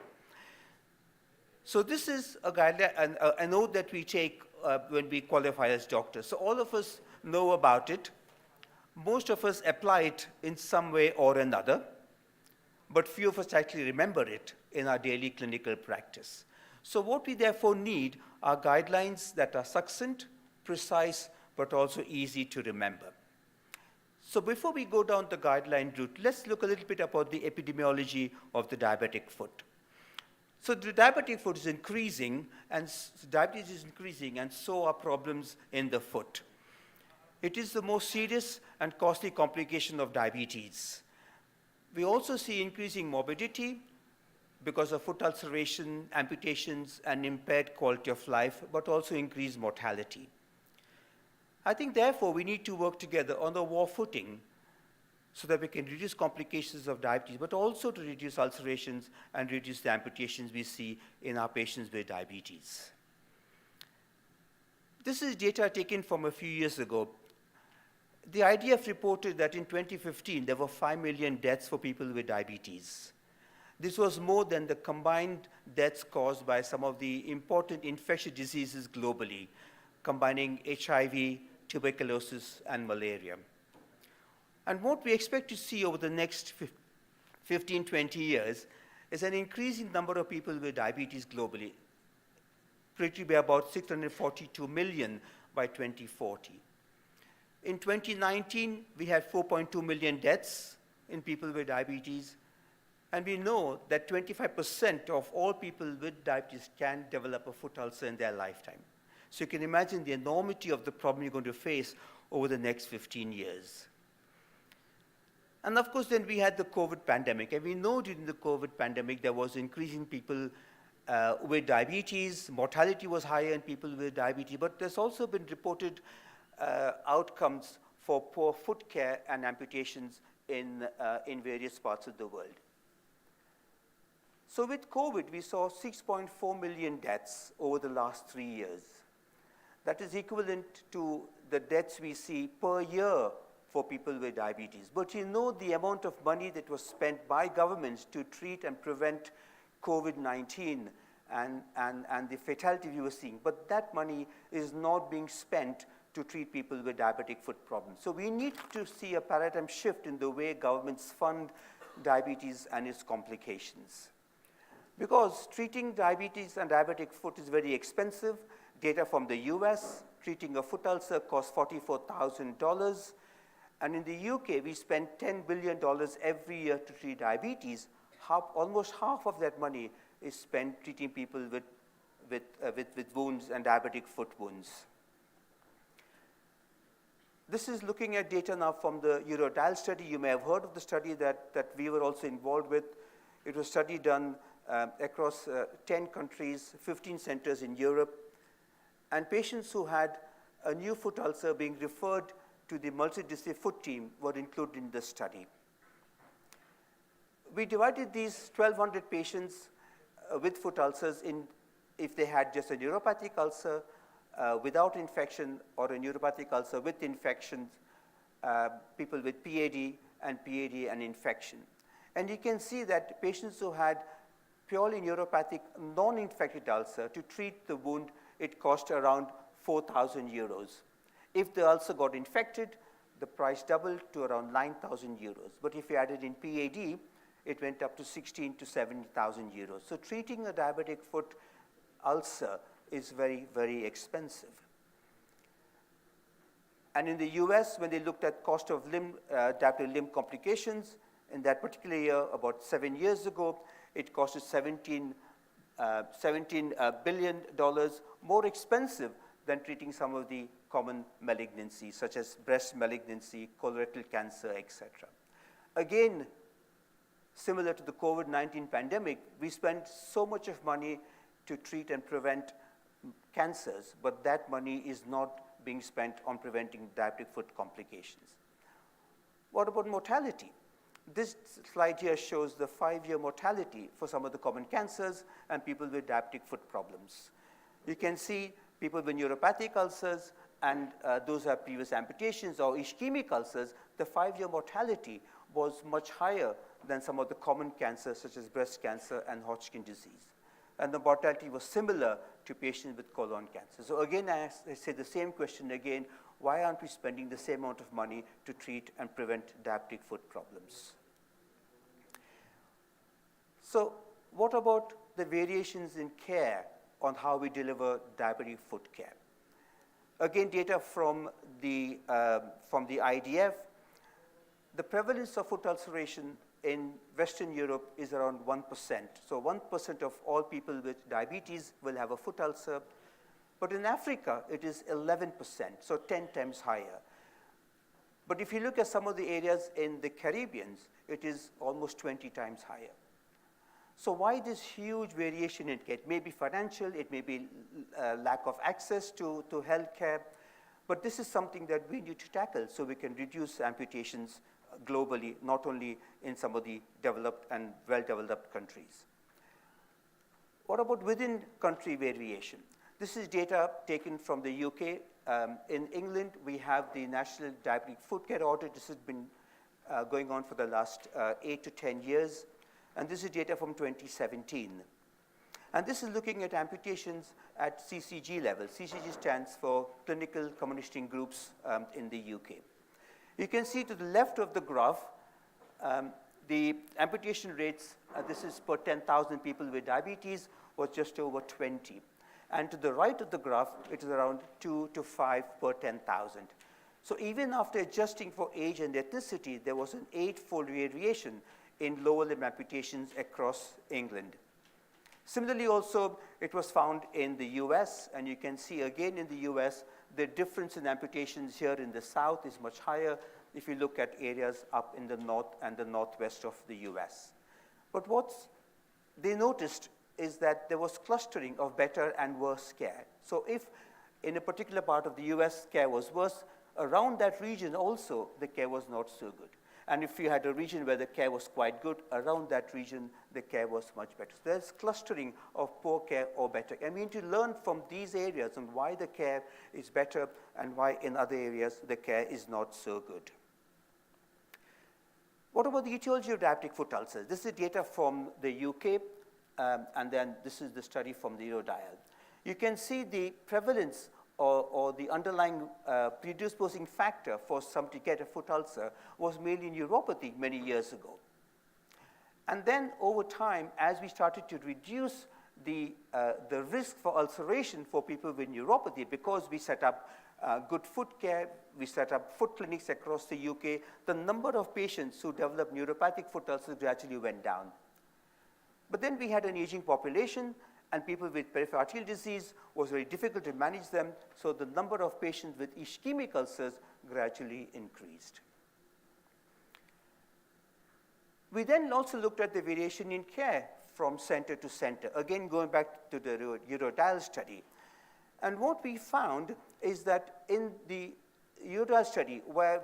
So this is a guideline, an oath that we take when we qualify as doctors. So all of us know about it. Most of us apply it in some way or another, but few of us actually remember it in our daily clinical practice. So what we therefore need are guidelines that are succinct, precise, but also easy to remember. So before we go down the guideline route, let's look a little bit about the epidemiology of the diabetic foot. So the diabetic foot is increasing, and diabetes is increasing, and so are problems in the foot. It is the most serious and costly complication of diabetes. We also see increasing morbidity because of foot ulceration, amputations, and impaired quality of life, but also increased mortality. I think, therefore, we need to work together on a war footing so that we can reduce complications of diabetes, but also to reduce ulcerations and reduce the amputations we see in our patients with diabetes. This is data taken from a few years ago. The IDEC reported that in 2015, there were 5 million deaths for people with diabetes. This was more than the combined deaths caused by some of the important infectious diseases globally, combining HIV, tuberculosis, and malaria. And what we expect to see over the next 15, 20 years is an increasing number of people with diabetes globally, predicted to be about 642 million by 2040. In 2019, we had 4.2 million deaths in people with diabetes, and we know that 25% of all people with diabetes can develop a foot ulcer in their lifetime. So you can imagine the enormity of the problem you're going to face over the next 15 years. And of course, then we had the COVID pandemic, and we know during the COVID pandemic there was increasing people with diabetes, mortality was higher in people with diabetes, but there's also been reported outcomes for poor foot care and amputations in various parts of the world. So with COVID, we saw 6.4 million deaths over the last 3 years. That is equivalent to the deaths we see per year for people with diabetes. But you know the amount of money that was spent by governments to treat and prevent COVID-19 and the fatality we were seeing. But that money is not being spent to treat people with diabetic foot problems. So we need to see a paradigm shift in the way governments fund diabetes and its complications. Because treating diabetes and diabetic foot is very expensive. Data from the US, treating a foot ulcer costs $44,000. And in the UK, we spend $10 billion every year to treat diabetes. Almost half of that money is spent treating people with wounds and diabetic foot wounds. This is looking at data now from the Eurodial study. You may have heard of the study that we were also involved with. It was a study done across 10 countries, 15 centers in Europe. And patients who had a new foot ulcer being referred to the multidisciplinary foot team were included in the study. We divided these 1,200 patients with foot ulcers in if they had just a neuropathic ulcer without infection or a neuropathic ulcer with infection, people with PAD and infection. And you can see that patients who had purely neuropathic non-infected ulcer, to treat the wound, it cost around 4,000 euros. If the ulcer got infected, the price doubled to around 9,000 euros. But if you added in PAD, it went up to 16,000 to 70,000 euros. So treating a diabetic foot ulcer is very, very expensive. And in the US, when they looked at cost of diabetic limb complications, in that particular year, about 7 years ago, it costed $17 billion, more expensive than treating some of the common malignancies, such as breast malignancy, colorectal cancer, etc. Again, similar to the COVID-19 pandemic, we spent so much of money to treat and prevent cancers, but that money is not being spent on preventing diabetic foot complications. What about mortality? This slide here shows the 5-year mortality for some of the common cancers and people with diabetic foot problems. You can see people with neuropathic ulcers and those who have previous amputations or ischemic ulcers, the 5-year mortality was much higher than some of the common cancers such as breast cancer and Hodgkin disease. And the mortality was similar to patients with colon cancer. So again, I say the same question again, why aren't we spending the same amount of money to treat and prevent diabetic foot problems? So what about the variations in care on how we deliver diabetic foot care? Again, data from the IDF, the prevalence of foot ulceration in Western Europe is around 1%. So 1% of all people with diabetes will have a foot ulcer. But in Africa, it is 11%, so 10 times higher. But if you look at some of the areas in the Caribbean, it is almost 20 times higher. So why this huge variation in care? It may be financial, it may be lack of access to healthcare, but this is something that we need to tackle so we can reduce amputations globally, not only in some of the developed and well-developed countries. What about within country variation? This is data taken from the UK. In England, we have the National Diabetic Foot Care Audit. This has been going on for the last 8 to 10 years. And this is data from 2017. And this is looking at amputations at CCG level. CCG stands for Clinical Commissioning Groups in the UK. You can see to the left of the graph, the amputation rates, this is per 10,000 people with diabetes, was just over 20. And to the right of the graph, it is around 2 to 5 per 10,000. So even after adjusting for age and ethnicity, there was an 8-fold variation in lower limb amputations across England. Similarly also, it was found in the US, and you can see again in the US, the difference in amputations here in the south is much higher if you look at areas up in the north and the northwest of the US. But what they noticed is that there was clustering of better and worse care. So if in a particular part of the US care was worse, around that region also the care was not so good. And if you had a region where the care was quite good, around that region, the care was much better. So there's clustering of poor care or better. And we need to learn from these areas on why the care is better and why in other areas the care is not so good. What about the etiology of diabetic foot ulcers? This is data from the UK, and then this is the study from the Eurodial. You can see the prevalence or the underlying predisposing factor for somebody to get a foot ulcer was mainly neuropathy many years ago. And then over time, as we started to reduce the risk for ulceration for people with neuropathy, because we set up good foot care, we set up foot clinics across the UK, the number of patients who developed neuropathic foot ulcers gradually went down. But then we had an aging population, and people with peripheral arterial disease was very difficult to manage them, so the number of patients with ischemic ulcers gradually increased. We then also looked at the variation in care from center to center, again going back to the Eurodial study. And what we found is that in the Eurodial study, where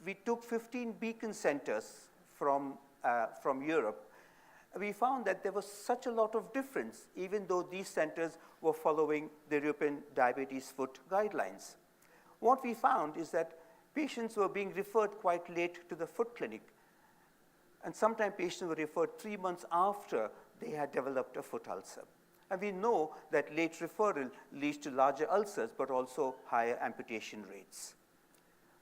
we took 15 beacon centers from Europe, we found that there was such a lot of difference, even though these centers were following the European Diabetes Foot Guidelines. What we found is that patients were being referred quite late to the foot clinic, and sometimes patients were referred 3 months after they had developed a foot ulcer. And we know that late referral leads to larger ulcers, but also higher amputation rates.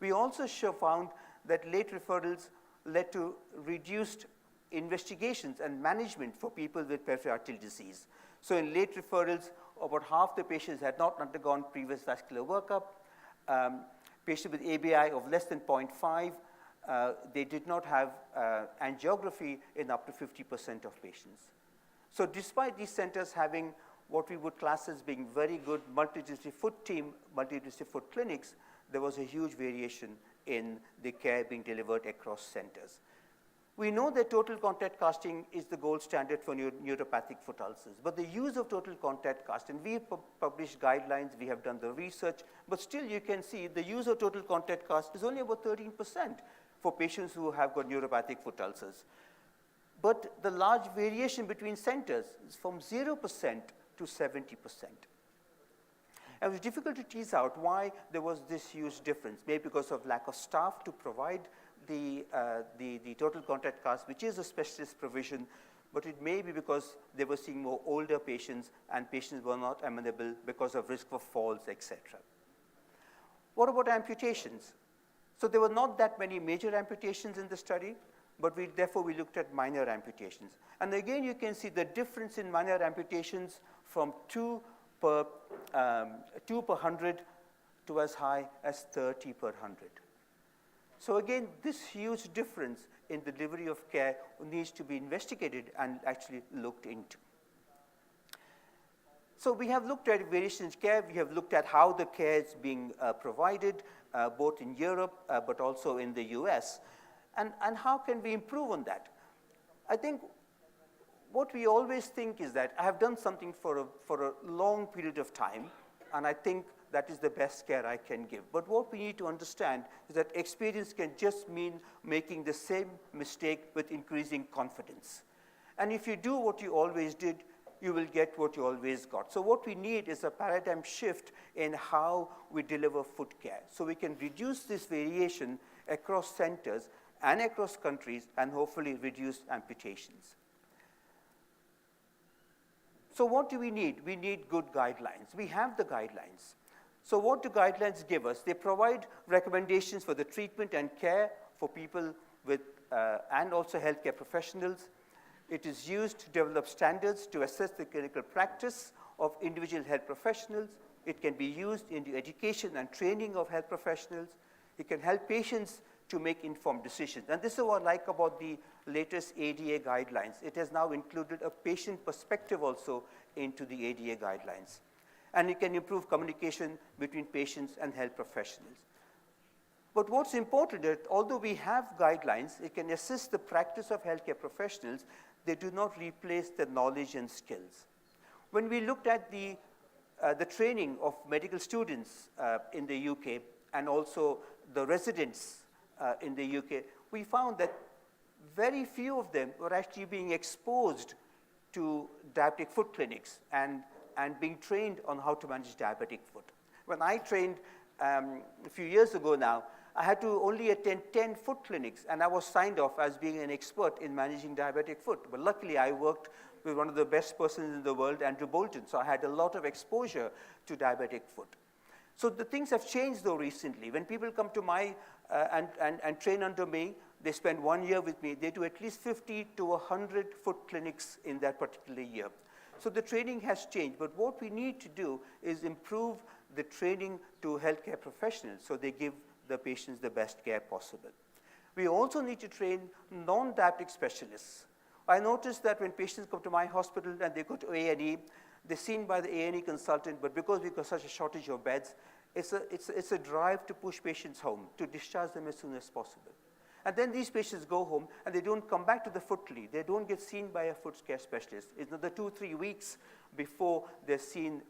We also found that late referrals led to reduced investigations and management for people with peripheral arterial disease. So in late referrals, about half the patients had not undergone previous vascular workup. Patients with ABI of less than 0.5, they did not have angiography in up to 50% of patients. So despite these centers having what we would class as being very good multidisciplinary foot team, multidisciplinary foot clinics, there was a huge variation in the care being delivered across centers. We know that total contact casting is the gold standard for neuropathic foot ulcers, but the use of total contact cast, and we've published guidelines, we have done the research, but still you can see the use of total contact cast is only about 13% for patients who have got neuropathic foot ulcers. But the large variation between centers is from 0% to 70%. It was difficult to tease out why there was this huge difference, maybe because of lack of staff to provide the total contact cast, which is a specialist provision, but it may be because they were seeing more older patients and patients were not amenable because of risk of falls, etc. What about amputations? So there were not that many major amputations in the study, but therefore we looked at minor amputations. And again, you can see the difference in minor amputations from 2 per 100 to as high as 30 per 100. So again, this huge difference in the delivery of care needs to be investigated and actually looked into. So we have looked at variation in care. We have looked at how the care is being provided, both in Europe, but also in the US. And how can we improve on that? I think what we always think is that I have done something for a long period of time, and I think that is the best care I can give. But what we need to understand is that experience can just mean making the same mistake with increasing confidence. And if you do what you always did, you will get what you always got. So what we need is a paradigm shift in how we deliver foot care. So we can reduce this variation across centers and across countries and hopefully reduce amputations. So what do we need? We need good guidelines. We have the guidelines. So what do guidelines give us? They provide recommendations for the treatment and care for people with, and also healthcare professionals. It is used to develop standards to assess the clinical practice of individual health professionals. It can be used in the education and training of health professionals. It can help patients to make informed decisions. And this is what I like about the latest ADA guidelines. It has now included a patient perspective also into the ADA guidelines. And it can improve communication between patients and health professionals. But what's important is, although we have guidelines, it can assist the practice of healthcare professionals, they do not replace the knowledge and skills. When we looked at the training of medical students in the UK and also the residents in the UK, we found that very few of them were actually being exposed to diabetic foot clinics and being trained on how to manage diabetic foot. When I trained a few years ago now, I had to only attend 10 foot clinics, and I was signed off as being an expert in managing diabetic foot. But luckily, I worked with one of the best persons in the world, Andrew Bolton, so I had a lot of exposure to diabetic foot. So the things have changed, though, recently. When people come to my and train under me, they spend 1 year with me, they do at least 50 to 100 foot clinics in that particular year. So the training has changed, but what we need to do is improve the training to healthcare professionals so they give the patients the best care possible. We also need to train non-diabetic specialists. I noticed that when patients come to my hospital and they go to A&E, they're seen by the A&E consultant, but because we've got such a shortage of beds, it's a drive to push patients home, to discharge them as soon as possible. And then these patients go home and they don't come back to the foot clinic. They don't get seen by a foot care specialist. It's another 2-3 weeks before they're seen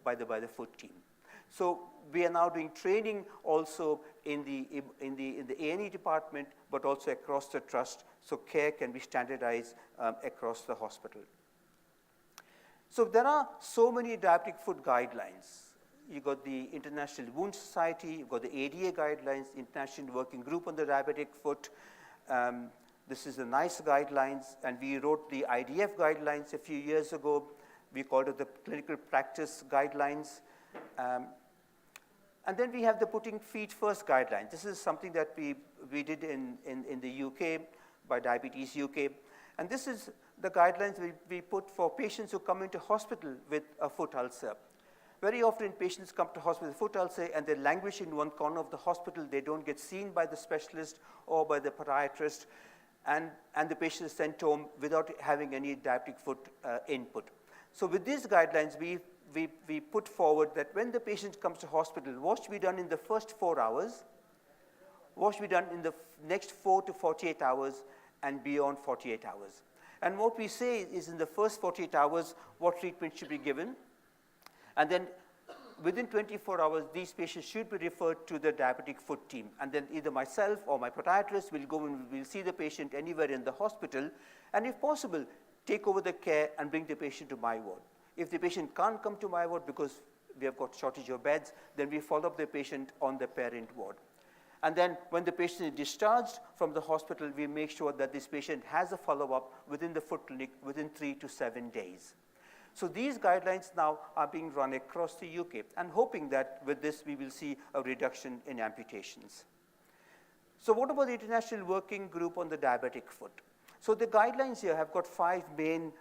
by the foot team. So we are now doing training also in the A&E department, but also across the trust, so care can be standardized across the hospital. So there are so many diabetic foot guidelines. You've got the International Wound Society, you've got the ADA guidelines, International Working Group on the Diabetic Foot. This is the NICE guidelines, and we wrote the IDF guidelines a few years ago. We called it the Clinical Practice Guidelines. And then we have the Putting Feet First guidelines. This is something that we did in the UK by Diabetes UK. And this is the guidelines we put for patients who come into hospital with a foot ulcer. Very often patients come to hospital with foot ulcer and they languish in one corner of the hospital. They don't get seen by the specialist or by the podiatrist, and the patient is sent home without having any diabetic foot input. So with these guidelines, we put forward that when the patient comes to hospital, what should be done in the first 4 hours, what should be done in the next 4 to 48 hours, and beyond 48 hours. And what we say is in the first 48 hours, what treatment should be given. And then within 24 hours, these patients should be referred to the diabetic foot team. And then either myself or my podiatrist will go and we'll see the patient anywhere in the hospital. And if possible, take over the care and bring the patient to my ward. If the patient can't come to my ward because we have got shortage of beds, then we follow up the patient on the parent ward. And then when the patient is discharged from the hospital, we make sure that this patient has a follow-up within the foot clinic within 3 to 7 days. So these guidelines now are being run across the UK, and hoping that with this we will see a reduction in amputations. So what about the International Working Group on the Diabetic Foot? So the guidelines here have got 5 main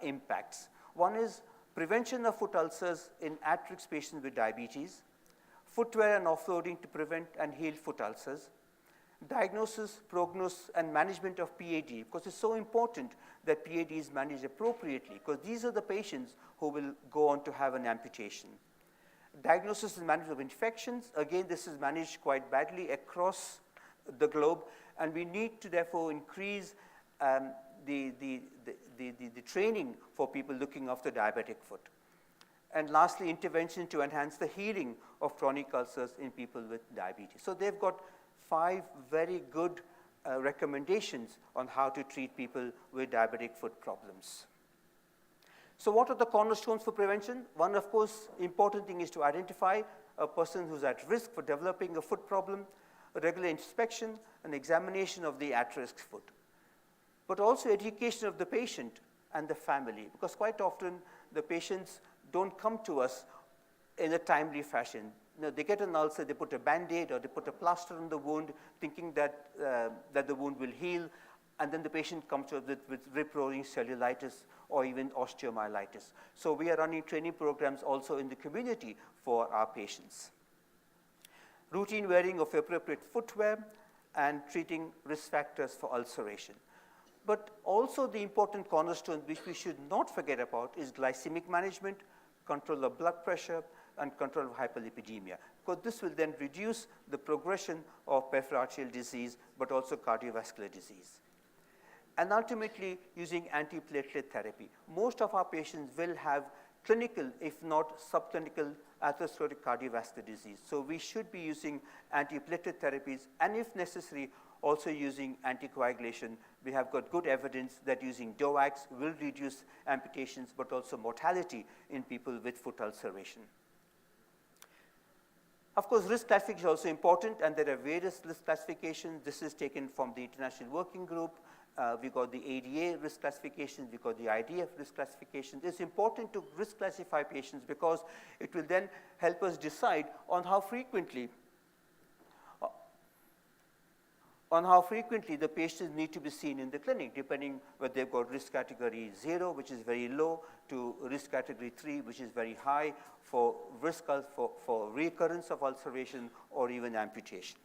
impacts. One is prevention of foot ulcers in at-risk patients with diabetes, footwear and offloading to prevent and heal foot ulcers, diagnosis, prognosis, and management of PAD, because it's so important that PAD is managed appropriately, because these are the patients who will go on to have an amputation. Diagnosis and management of infections, again, this is managed quite badly across the globe, and we need to therefore increase the training for people looking after diabetic foot. And lastly, intervention to enhance the healing of chronic ulcers in people with diabetes. So they've got 5 very good recommendations on how to treat people with diabetic foot problems. So what are the cornerstones for prevention? One, of course, important thing is to identify a person who's at risk for developing a foot problem, a regular inspection, an examination of the at-risk foot. But also education of the patient and the family, because quite often the patients don't come to us in a timely fashion. You know, they get an ulcer, they put a Band-Aid or they put a plaster on the wound, thinking that the wound will heal, and then the patient comes to us with rip-roaring cellulitis or even osteomyelitis. So we are running training programs also in the community for our patients. Routine wearing of appropriate footwear and treating risk factors for ulceration. But also the important cornerstone which we should not forget about is glycemic management, control of blood pressure, and control of hyperlipidemia, because this will then reduce the progression of peripheral arterial disease, but also cardiovascular disease. And ultimately, using antiplatelet therapy. Most of our patients will have clinical, if not subclinical, atherosclerotic cardiovascular disease. So we should be using antiplatelet therapies, and if necessary, also using anticoagulation. We have got good evidence that using DOACs will reduce amputations, but also mortality in people with foot ulceration. Of course, risk classification is also important, and there are various risk classifications. This is taken from the International Working Group. We got the ADA risk classification, we got the IDEC risk classification. It's important to risk classify patients because it will then help us decide on how frequently the patients need to be seen in the clinic, depending whether they've got risk category 0, which is very low, to risk category 3, which is very high, for risk for recurrence of ulceration or even amputation.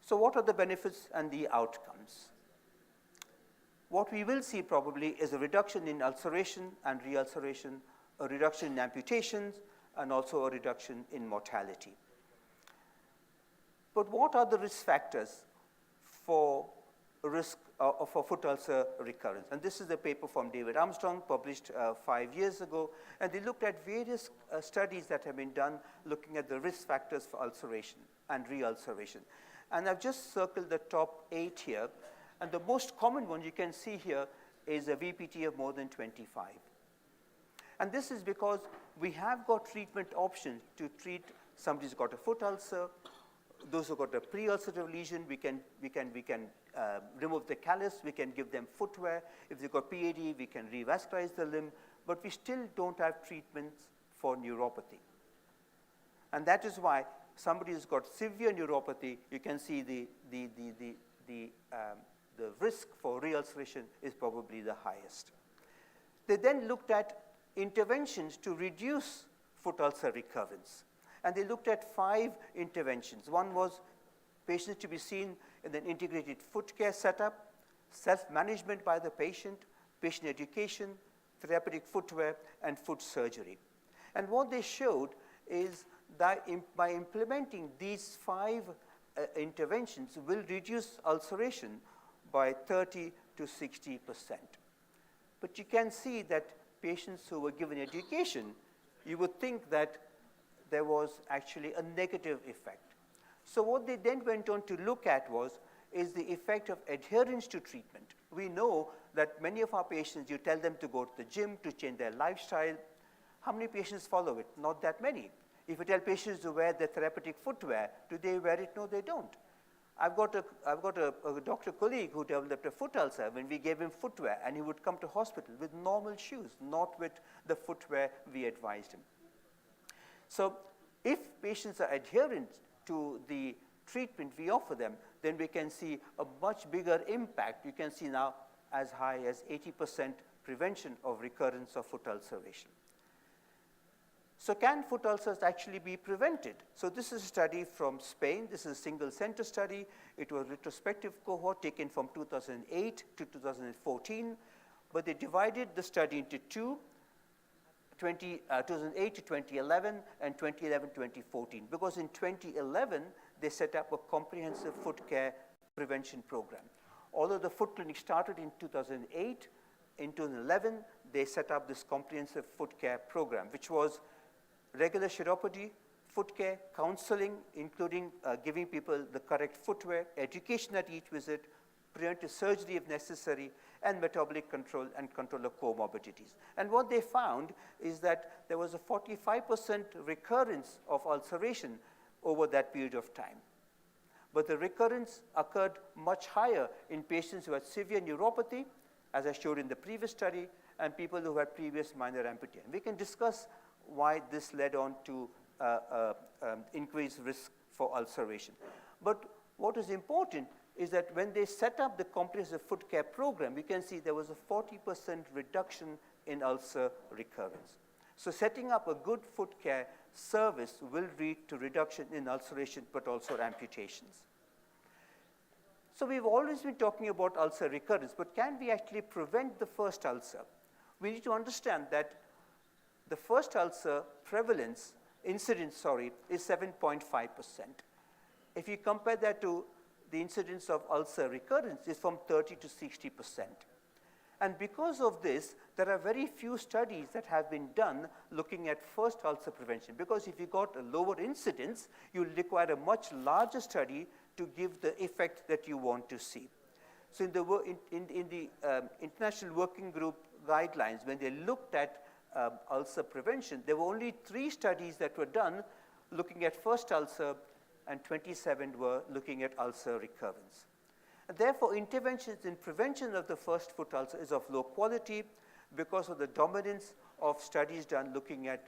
So what are the benefits and the outcomes? What we will see probably is a reduction in ulceration and reulceration, a reduction in amputations, and also a reduction in mortality. But what are the risk factors for for foot ulcer recurrence? And this is a paper from David Armstrong, published 5 years ago, and they looked at various studies that have been done looking at the risk factors for ulceration and reulceration. And I've just circled the top 8 here, and the most common one you can see here is a VPT of more than 25. And this is because we have got treatment options to treat somebody who's got a foot ulcer. Those who got a pre-ulcerative lesion, we can remove the callus, we can give them footwear. If they've got PAD, we can revascularize the limb, but we still don't have treatments for neuropathy. And that is why somebody who's got severe neuropathy, you can see the risk for reulceration is probably the highest. They then looked at interventions to reduce foot ulcer recurrence. And they looked at 5 interventions. One was patients to be seen in an integrated foot care setup, self-management by the patient education, therapeutic footwear, and foot surgery. And what they showed is that by implementing these 5 interventions will reduce ulceration by 30 to 60%. But you can see that patients who were given education, you would think that there was actually a negative effect. So what they then went on to look at is the effect of adherence to treatment. We know that many of our patients, you tell them to go to the gym, to change their lifestyle. How many patients follow it? Not that many. If you tell patients to wear their therapeutic footwear, do they wear it? No, they don't. I've got a doctor colleague who developed a foot ulcer when we gave him footwear, and he would come to hospital with normal shoes, not with the footwear we advised him. So if patients are adherent to the treatment we offer them, then we can see a much bigger impact. You can see now as high as 80% prevention of recurrence of foot ulceration. So can foot ulcers actually be prevented? So this is a study from Spain. This is a single center study. It was a retrospective cohort taken from 2008 to 2014, but they divided the study into 2. 2008 to 2011 and 2011 to 2014, because in 2011 they set up a comprehensive foot care prevention program. Although the foot clinic started in 2008, in 2011 they set up this comprehensive foot care program, which was regular chiropody, foot care, counseling, including giving people the correct footwear, education at each visit, preventive surgery if necessary, and metabolic control and control of comorbidities. And what they found is that there was a 45% recurrence of ulceration over that period of time. But the recurrence occurred much higher in patients who had severe neuropathy, as I showed in the previous study, and people who had previous minor amputation. We can discuss why this led on to increased risk for ulceration. But what is important is that when they set up the comprehensive foot care program, we can see there was a 40% reduction in ulcer recurrence. So setting up a good foot care service will lead to reduction in ulceration, but also amputations. So we've always been talking about ulcer recurrence, but can we actually prevent the first ulcer? We need to understand that the first ulcer incidence, is 7.5%. If you compare that to the incidence of ulcer recurrence is from 30 to 60%. And because of this, there are very few studies that have been done looking at first ulcer prevention, because if you got a lower incidence, you'll require a much larger study to give the effect that you want to see. So in the International Working Group guidelines, when they looked at ulcer prevention, there were only 3 studies that were done looking at first ulcer, and 27 were looking at ulcer recurrence. And therefore, interventions in prevention of the first foot ulcer is of low quality because of the dominance of studies done looking at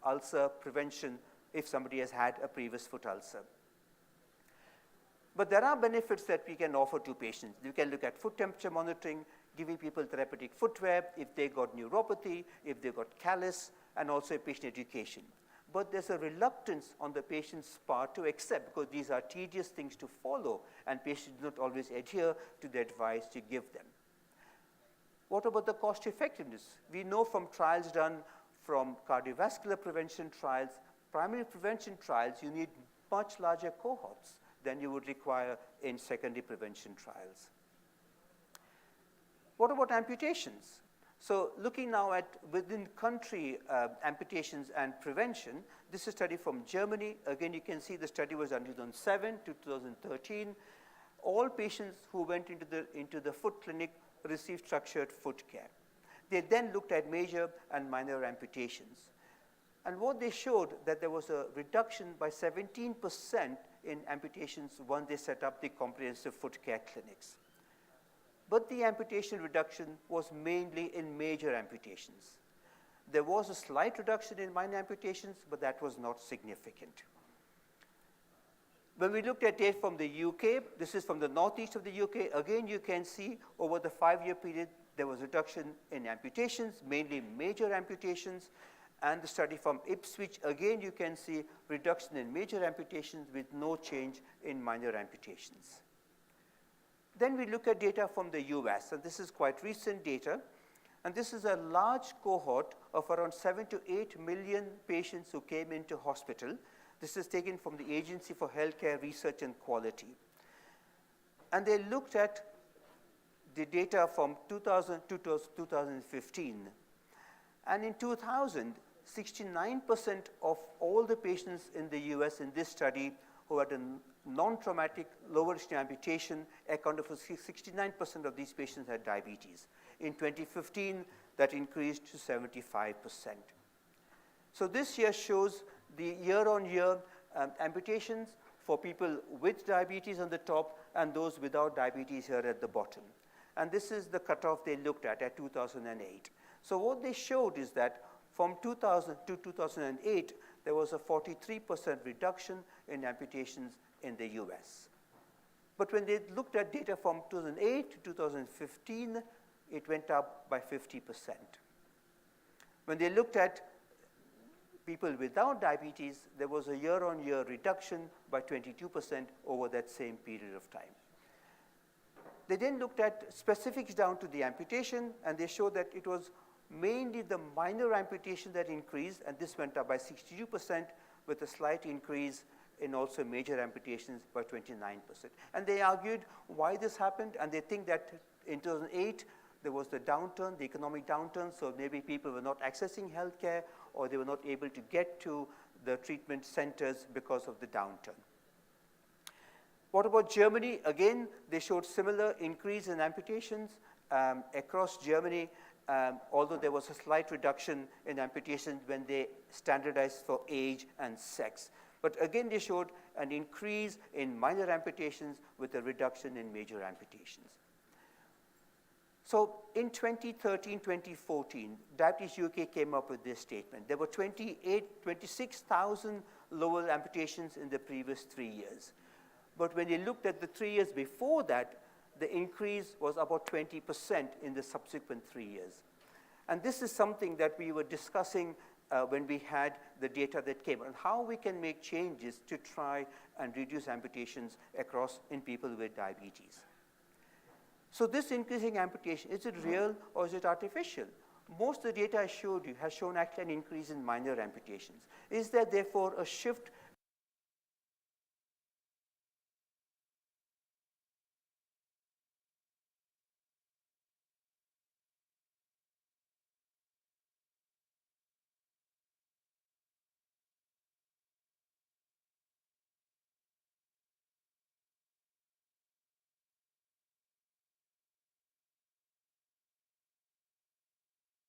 ulcer prevention if somebody has had a previous foot ulcer. But there are benefits that we can offer to patients. We can look at foot temperature monitoring, giving people therapeutic footwear if they got neuropathy, if they got callus, and also patient education. But there's a reluctance on the patient's part to accept, because these are tedious things to follow, and patients do not always adhere to the advice you give them. What about the cost effectiveness? We know from trials done from cardiovascular prevention trials, primary prevention trials, you need much larger cohorts than you would require in secondary prevention trials. What about amputations? So looking now at within country amputations and prevention, this is a study from Germany. Again, you can see the study was done 2007 to 2013. All patients who went into the foot clinic received structured foot care. They then looked at major and minor amputations. And what they showed that there was a reduction by 17% in amputations once they set up the comprehensive foot care clinics. But the amputation reduction was mainly in major amputations. There was a slight reduction in minor amputations, but that was not significant. When we looked at data from the UK, this is from the northeast of the UK, again you can see over the 5-year period there was a reduction in amputations, mainly major amputations, and the study from Ipswich, again you can see reduction in major amputations with no change in minor amputations. Then we look at data from the US, and this is quite recent data, and this is a large cohort of around 7 to 8 million patients who came into hospital. This is taken from the Agency for Healthcare Research and Quality. And they looked at the data from 2000 to 2015. And in 2000, 69% of all the patients in the US in this study who had a non-traumatic lower extremity amputation accounted for 69% of these patients had diabetes. In 2015, that increased to 75%. So this here shows the year-on-year amputations for people with diabetes on the top and those without diabetes here at the bottom. And this is the cutoff they looked at 2008. So what they showed is that from 2000 to 2008, there was a 43% reduction in amputations in the US. But when they looked at data from 2008 to 2015, it went up by 50%. When they looked at people without diabetes, there was a year-on-year reduction by 22% over that same period of time. They then looked at specifics down to the amputation, and they showed that it was mainly the minor amputation that increased, and this went up by 62% with a slight increase in also major amputations by 29%. And they argued why this happened, and they think that in 2008, there was the downturn, the economic downturn, so maybe people were not accessing healthcare or they were not able to get to the treatment centers because of the downturn. What about Germany? Again, they showed similar increase in amputations across Germany, although there was a slight reduction in amputations when they standardized for age and sex. But again, they showed an increase in minor amputations with a reduction in major amputations. So in 2013, 2014, Diabetes UK came up with this statement. There were 26,000 lower amputations in the previous 3 years. But when they looked at the 3 years before that, the increase was about 20% in the subsequent 3 years. And this is something that we were discussing when we had the data that came, and how we can make changes to try and reduce amputations across in people with diabetes. So this increasing amputation, is it real or is it artificial? Most of the data I showed you has shown actually an increase in minor amputations. Is there therefore a shift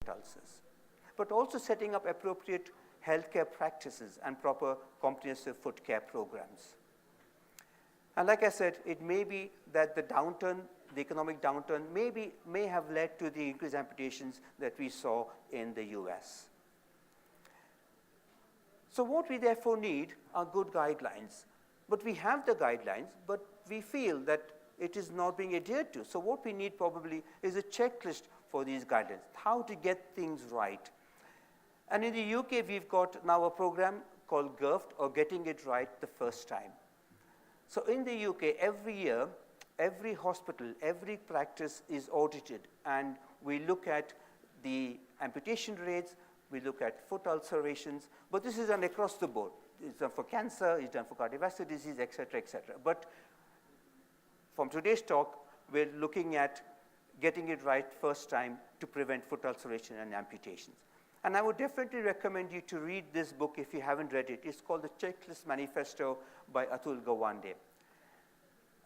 foot ulcers, but also setting up appropriate healthcare practices and proper comprehensive foot care programs. And like I said, it may be that the downturn, the economic downturn, may have led to the increased amputations that we saw in the US. So what we therefore need are good guidelines. But we have the guidelines, but we feel that it is not being adhered to. So what we need probably is a checklist for these guidelines, how to get things right. And in the UK, we've got now a program called GIRFT, or Getting It Right the First Time. So in the UK, every year, every hospital, every practice is audited, and we look at the amputation rates, we look at foot ulcerations, but this is done across the board. It's done for cancer, it's done for cardiovascular disease, et cetera, et cetera. But from today's talk, we're looking at getting it right first time to prevent foot ulceration and amputations. And I would definitely recommend you to read this book if you haven't read it. It's called The Checklist Manifesto by Atul Gawande.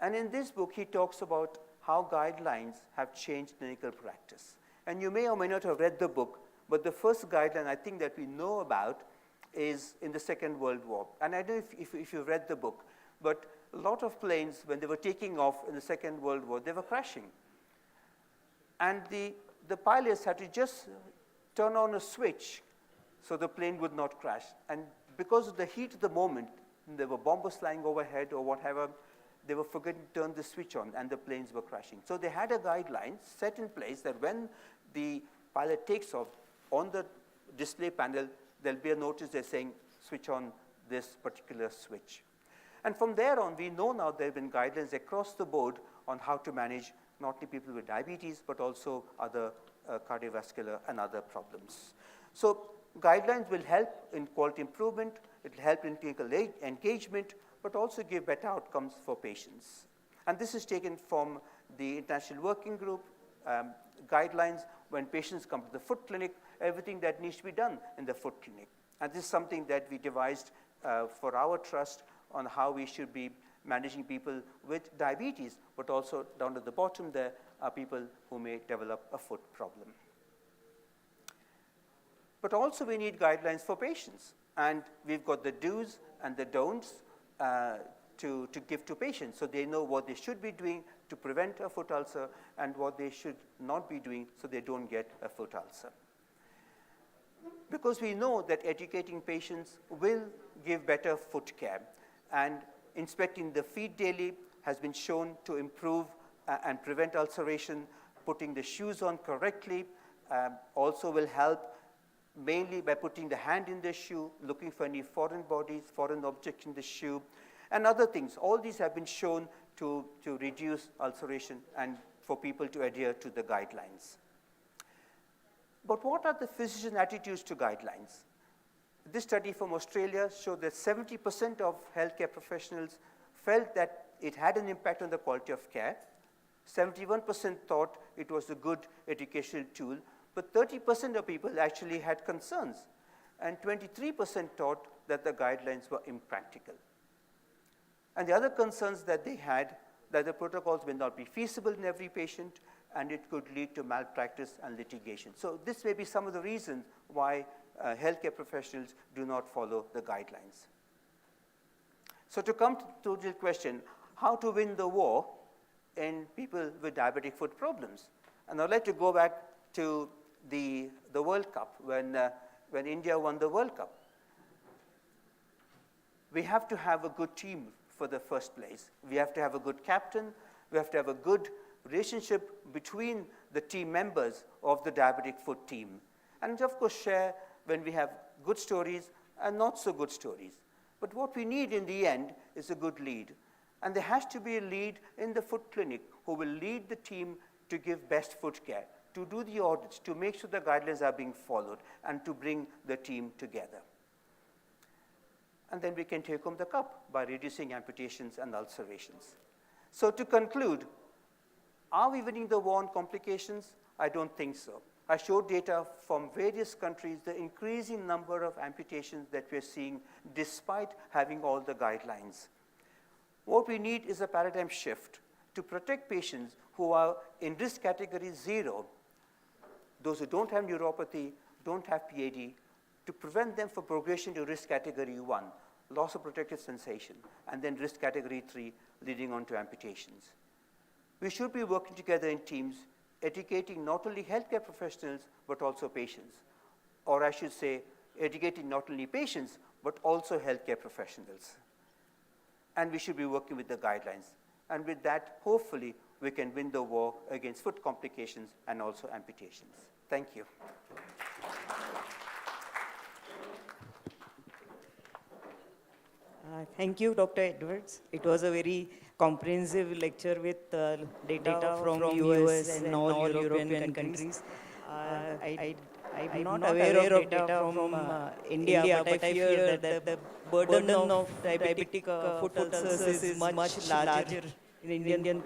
And in this book, he talks about how guidelines have changed clinical practice. And you may or may not have read the book, but the first guideline I think that we know about is in the Second World War. And I don't know if you've read the book, but a lot of planes, when they were taking off in the Second World War, they were crashing. And the pilots had to just turn on a switch so the plane would not crash. And because of the heat of the moment, there were bombers flying overhead or whatever, they were forgetting to turn the switch on and the planes were crashing. So they had a guideline set in place that when the pilot takes off, on the display panel, there'll be a notice that's saying, switch on this particular switch. And from there on, we know now there have been guidelines across the board on how to manage not only people with diabetes, but also other cardiovascular and other problems. So guidelines will help in quality improvement, it will help in clinical engagement, but also give better outcomes for patients. And this is taken from the International Working Group guidelines. When patients come to the foot clinic, everything that needs to be done in the foot clinic. And this is something that we devised for our trust on how we should be managing people with diabetes, but also down at the bottom there are people who may develop a foot problem. But also we need guidelines for patients. And we've got the do's and the don'ts to give to patients, so they know what they should be doing to prevent a foot ulcer and what they should not be doing so they don't get a foot ulcer. Because we know that educating patients will give better foot care, and inspecting the feet daily has been shown to improve and prevent ulceration. Putting the shoes on correctly also will help, mainly by putting the hand in the shoe, looking for any foreign bodies, foreign objects in the shoe, and other things. All these have been shown to reduce ulceration and for people to adhere to the guidelines. But what are the physician attitudes to guidelines? This study from Australia showed that 70% of healthcare professionals felt that it had an impact on the quality of care. 71% thought it was a good educational tool, but 30% of people actually had concerns, and 23% thought that the guidelines were impractical. And the other concerns that they had, that the protocols may not be feasible in every patient, and it could lead to malpractice and litigation. So this may be some of the reasons why healthcare professionals do not follow the guidelines. So to come to the question, how to win the war in people with diabetic foot problems? And I'd like to go back to the World Cup, when India won the World Cup. We have to have a good team for the first place. We have to have a good captain. We have to have a good relationship between the team members of the diabetic foot team. And of course share when we have good stories and not so good stories. But what we need in the end is a good lead. And there has to be a lead in the foot clinic who will lead the team to give best foot care, to do the audits, to make sure the guidelines are being followed, and to bring the team together. And then we can take home the cup by reducing amputations and ulcerations. So to conclude, are we winning the war on complications? I don't think so. I showed data from various countries, the increasing number of amputations that we're seeing despite having all the guidelines. What we need is a paradigm shift to protect patients who are in risk category 0 those who don't have neuropathy, don't have PAD, to prevent them from progression to risk category 1, loss of protective sensation, and then risk category 3, leading on to amputations. We should be working together in teams, educating not only healthcare professionals, but also patients. Or I should say, educating not only patients, but also healthcare professionals. And we should be working with the guidelines. And with that, hopefully, we can win the war against foot complications and also amputations. Thank you. Thank you, Dr. Edwards. It was a very comprehensive lecture with data from US and all European countries. I'm not aware of data from India, but I fear that the burden of diabetic foot ulcers is much larger in Indian.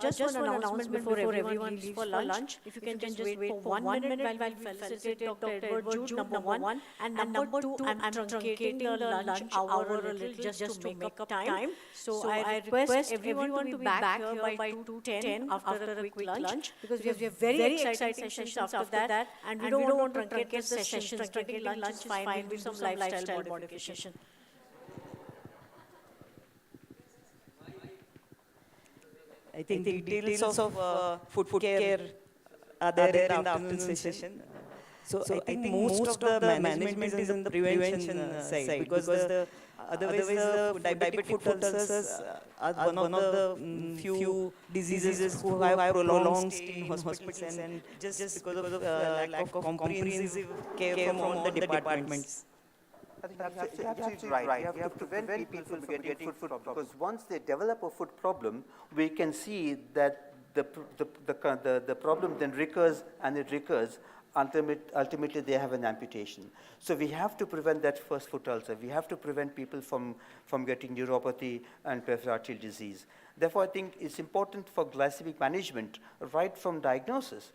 Just one announcement before everyone leaves for lunch. If you can just wait for 1 minute while we felicitate Dr. Edward Jude, number one. And number two, I'm truncating the lunch hour a little just to make up time. So I request everyone to be back here by 2:10 after a quick lunch, because we have very exciting sessions after that, and we don't want to truncate the sessions. Truncating lunch is fine. We'll do some lifestyle modification. I think details of foot care are there in the afternoon session. So I think most of the management is in the prevention side, because otherwise the diabetic foot ulcers are one of the few diseases who have prolonged stay in hospitals, and just because of lack of comprehensive care from all the departments. I think absolutely right. We have to prevent people from getting foot problems, because once they develop a foot problem, we can see that the problem then recurs, and it recurs. Ultimately, they have an amputation. So we have to prevent that first foot ulcer. We have to prevent people from getting neuropathy and peripheral arterial disease. Therefore, I think it's important for glycemic management right from diagnosis.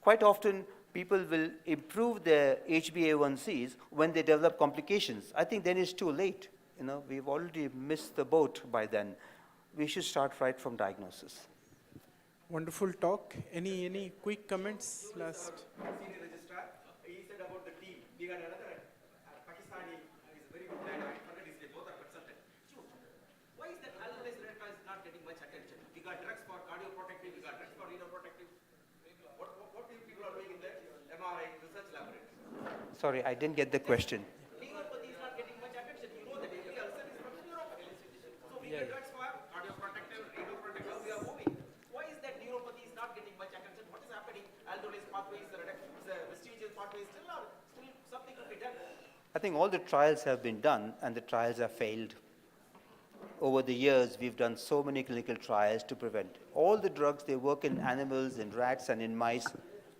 Quite often, people will improve their HbA1cs when they develop complications. I think then it's too late. We've already missed the boat by then. We should start right from diagnosis. Wonderful talk. Any quick comments last? Senior registrar, he said about the team. We got another Pakistani, is a very good man. I forget his name. Both are consultants. Why is that alcohol is not getting much attention? We got drugs for cardioprotective. We got drugs for renoprotective. What do you people are doing in the MRI research laboratory? Sorry, I didn't get the question. Neuropathy is not getting much attention. You know that every ulcer is from neuropathy. So we get drugs for cardioprotective, renoprotective. We are moving. Why is that neuropathy is not getting much attention? What is happening? Aldolase pathway is the vestigial pathway still something could be done. I think all the trials have been done, and the trials have failed. Over the years, we've done so many clinical trials to prevent. All the drugs, they work in animals, in rats, and in mice.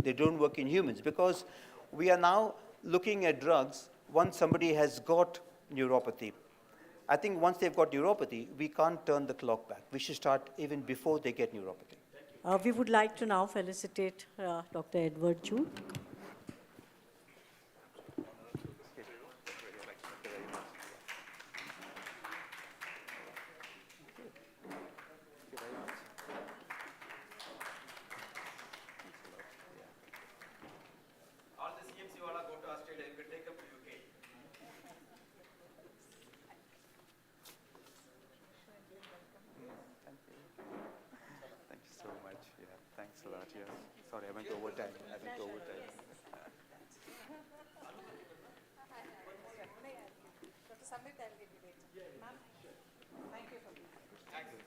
They don't work in humans, because we are now looking at drugs once somebody has got neuropathy. I think once they've got neuropathy, we can't turn the clock back. We should start even before they get neuropathy. We would like to now felicitate Dr. Edward Jude. All the CMC wala go to Australia, you can take them to UK. Thank you so much. Yeah, thanks a lot. Yeah. Sorry, I went overtime. Dr. Samit, I'll give you later. Ma'am, thank you for being here. Thank you.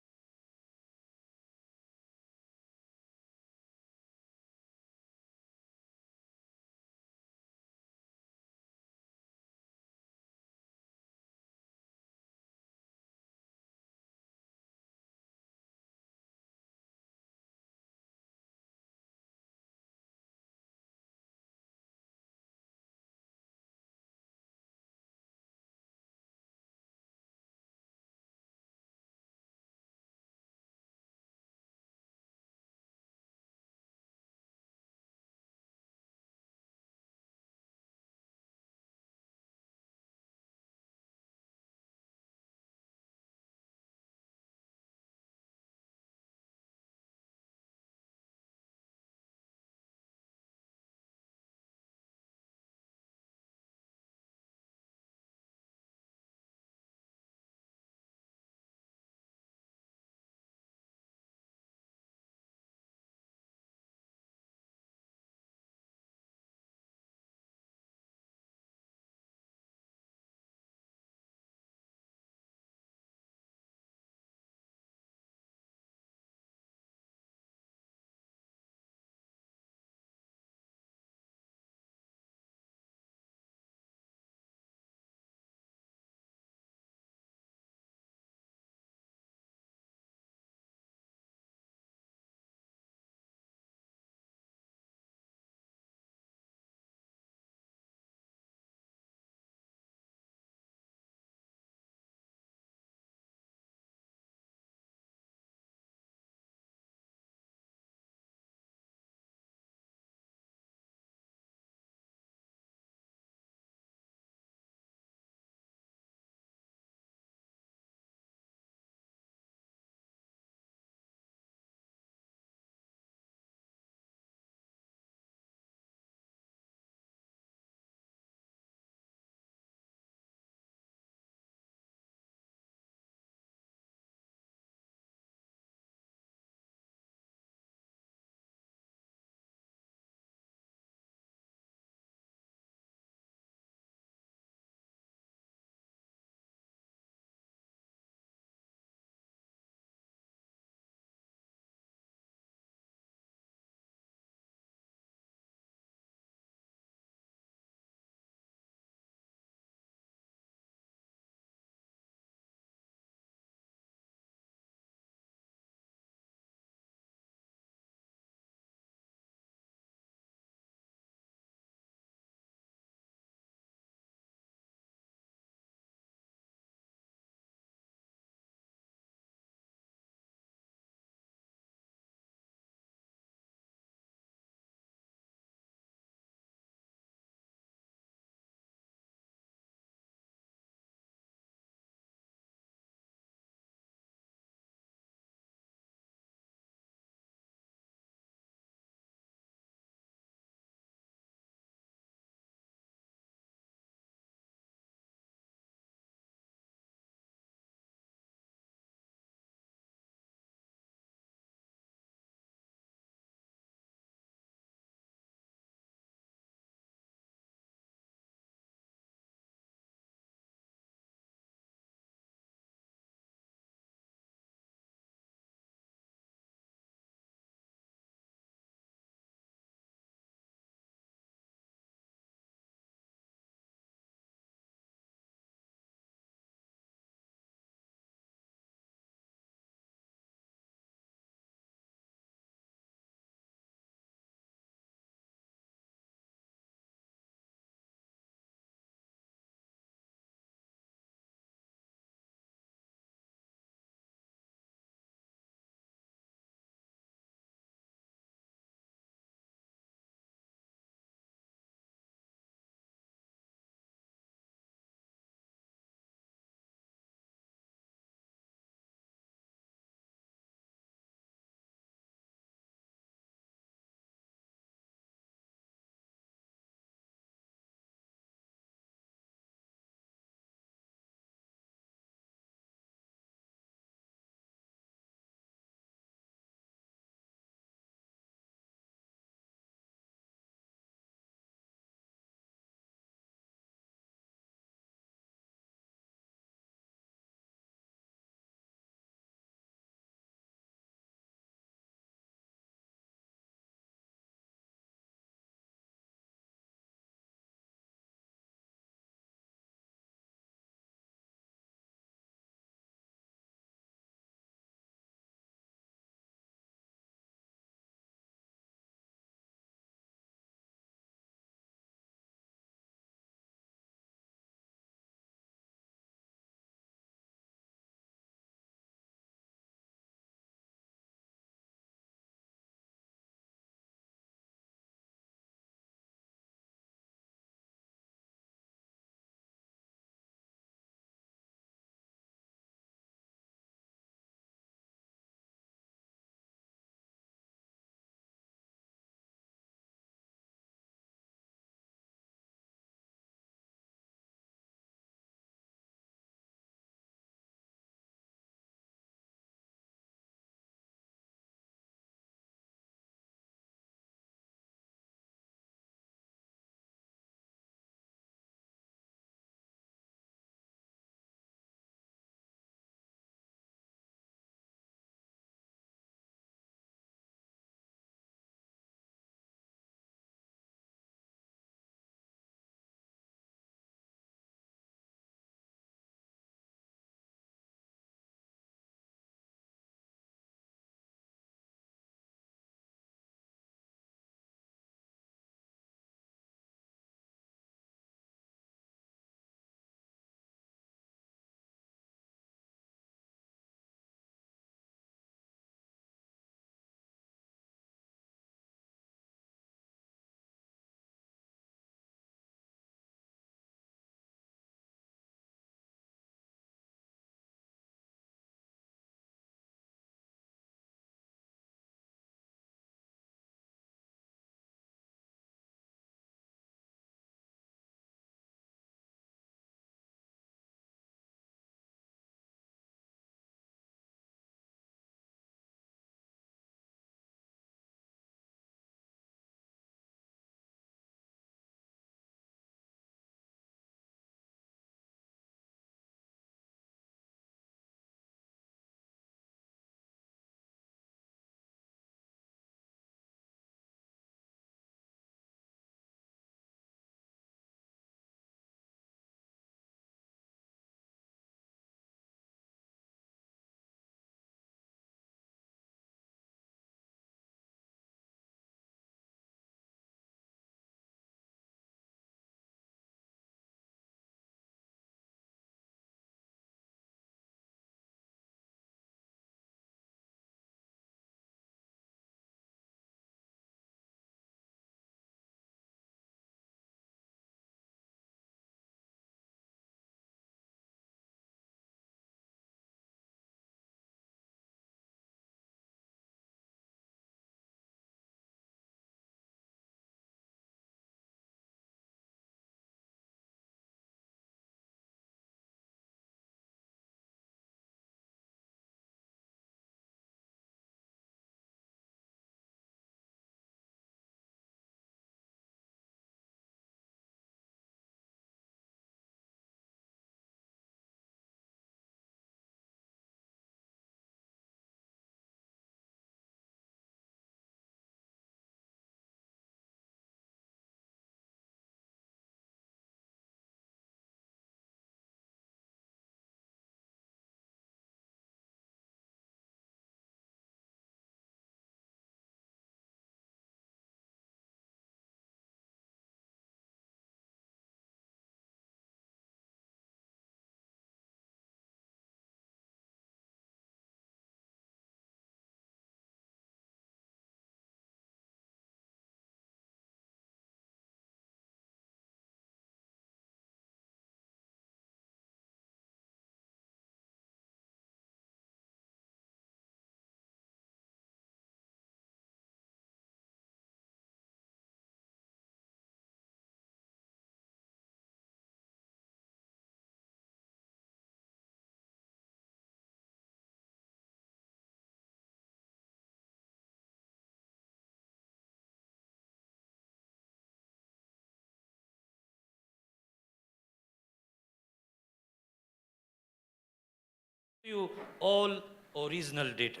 You all original data.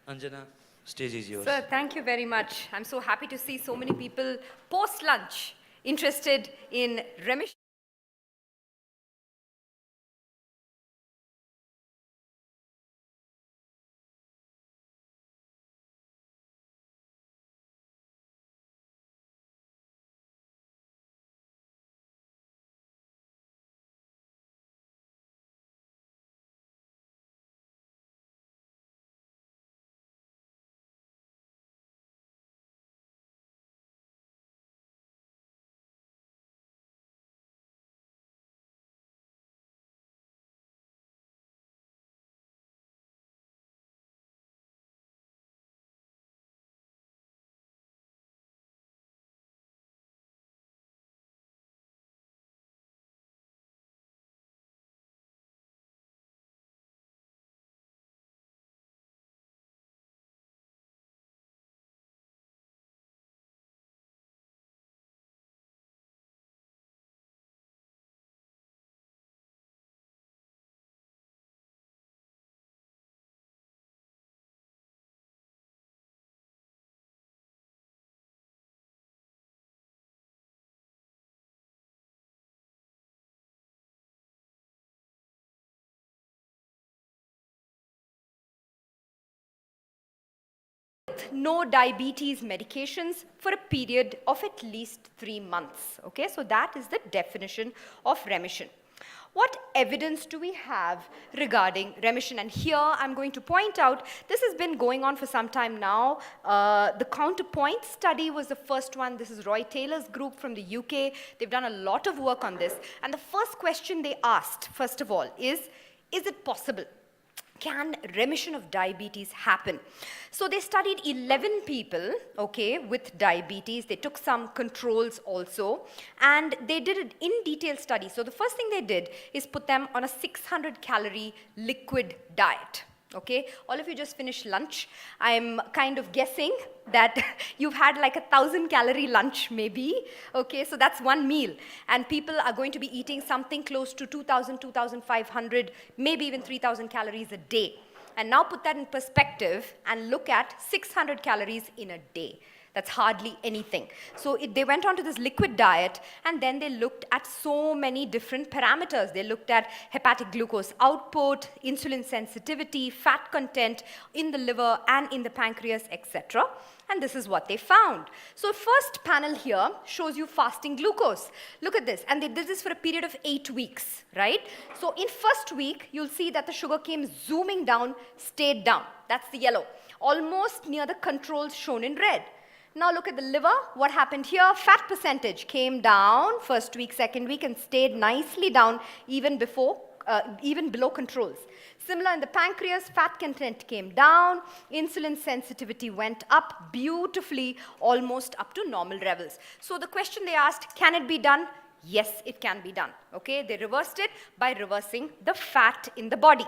Anjana, stage is yours. Sir, thank you very much. I'm so happy to see so many people post-lunch interested in Ramesh. No diabetes medications for a period of at least 3 months. Okay, so that is the definition of remission. What evidence do we have regarding remission? And here I'm going to point out, this has been going on for some time now. The Counterpoint study was the first one. This is Roy Taylor's group from the UK. They've done a lot of work on this. And the first question they asked, first of all, is it possible? Can remission of diabetes happen? So they studied 11 people, okay, with diabetes. They took some controls also, and they did an in-detail study. So the first thing they did is put them on a 600-calorie liquid diet. Okay, all of you just finished lunch. I'm kind of guessing that you've had like 1,000-calorie lunch maybe. Okay, so that's one meal. And people are going to be eating something close to 2,000, 2,500, maybe even 3,000 calories a day. And now put that in perspective and look at 600 calories in a day. That's hardly anything. So they went on to this liquid diet, and then they looked at so many different parameters. They looked at hepatic glucose output, insulin sensitivity, fat content in the liver and in the pancreas, etc. And this is what they found. So first panel here shows you fasting glucose. Look at this. And they did this for a period of 8 weeks, right? So in first week, you'll see that the sugar came zooming down, stayed down. That's the yellow. Almost near the controls shown in red. Now look at the liver. What happened here? Fat percentage came down first week, second week, and stayed nicely down even below controls. Similar in the pancreas, fat content came down, insulin sensitivity went up beautifully, almost up to normal levels. So the question they asked, can it be done? Yes, it can be done. Okay, they reversed it by reversing the fat in the body.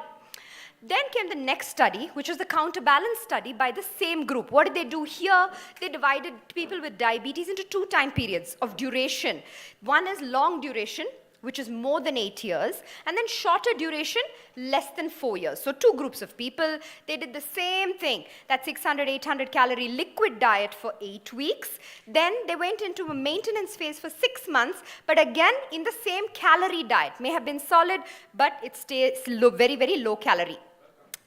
Then came the next study, which was the counterbalance study by the same group. What did they do here? They divided people with diabetes into 2 time periods of duration. One is long duration, which is more than 8 years, and then shorter duration, less than 4 years. So 2 groups of people, they did the same thing, that 600, 800 calorie liquid diet for 8 weeks. Then they went into a maintenance phase for 6 months, but again in the same calorie diet. May have been solid, but it stays low, very, very low calorie.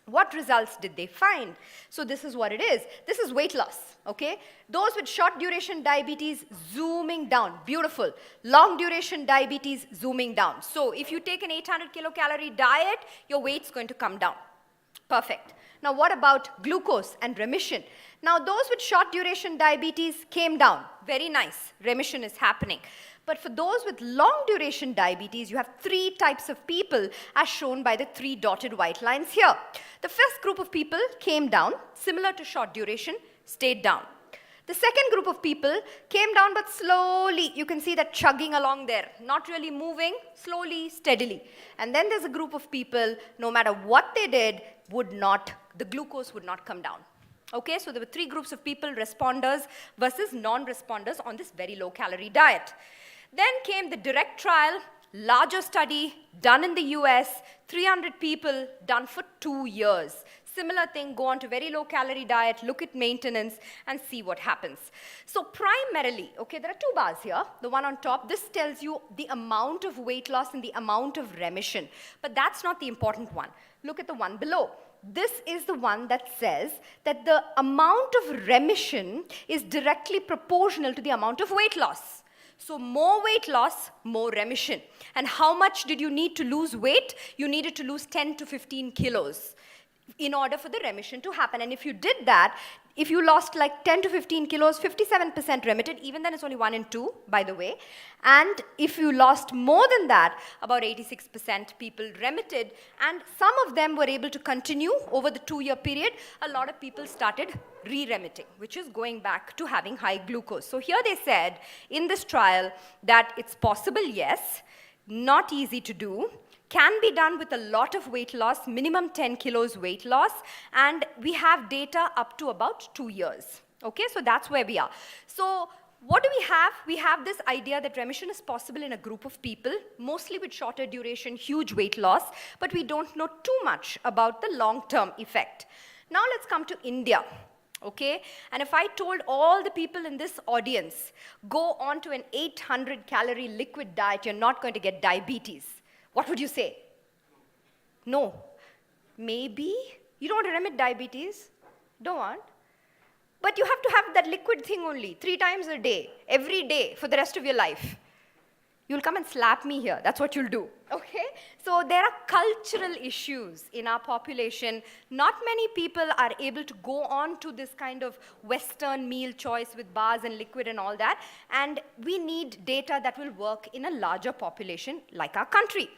What results did they find? So this is what it is. This is weight loss, okay? Those with short duration diabetes zooming down, beautiful. Long duration diabetes zooming down. So if you take an 800 kilocalorie diet, your weight's going to come down. Perfect. Now what about glucose and remission? Now those with short duration diabetes came down. Very nice, remission is happening. But for those with long duration diabetes, you have 3 types of people as shown by the 3 dotted white lines here. The first group of people came down, similar to short duration, stayed down. The second group of people came down but slowly. You can see that chugging along there, not really moving, slowly, steadily. And then there's a group of people, no matter what they did, the glucose would not come down. Okay, so there were 3 groups of people, responders versus non-responders on this very low calorie diet. Then came the direct trial Larger study done in the US, 300 people, done for 2 years. Similar thing, go on to very low calorie diet, look at maintenance, and see what happens. So primarily, okay, there are 2 bars here. The one on top, this tells you the amount of weight loss and the amount of remission. But that's not the important one. Look at the one below. This is the one that says that the amount of remission is directly proportional to the amount of weight loss. So more weight loss, more remission. And how much did you need to lose weight? You needed to lose 10 to 15 kilos in order for the remission to happen. And if you did that, if you lost like 10 to 15 kilos, 57% remitted, even then it's only 1 in 2, by the way. And if you lost more than that, about 86% people remitted, and some of them were able to continue over the 2-year period. A lot of people started re-remitting, which is going back to having high glucose. So here they said in this trial that it's possible, yes, not easy to do, can be done with a lot of weight loss, minimum 10 kilos weight loss, and we have data up to about 2 years. Okay, so that's where we are. So what do we have? We have this idea that remission is possible in a group of people, mostly with shorter duration, huge weight loss, but we don't know too much about the long-term effect. Now let's come to India. Okay, and if I told all the people in this audience, go on to an 800 calorie liquid diet, you're not going to get diabetes. What would you say? No. Maybe you don't want to remit diabetes. Don't want. But you have to have that liquid thing only 3 times a day, every day for the rest of your life. You'll come and slap me here. That's what you'll do. Okay? So there are cultural issues in our population. Not many people are able to go on to this kind of Western meal choice with bars and liquid and all that. And we need data that will work in a larger population like our country.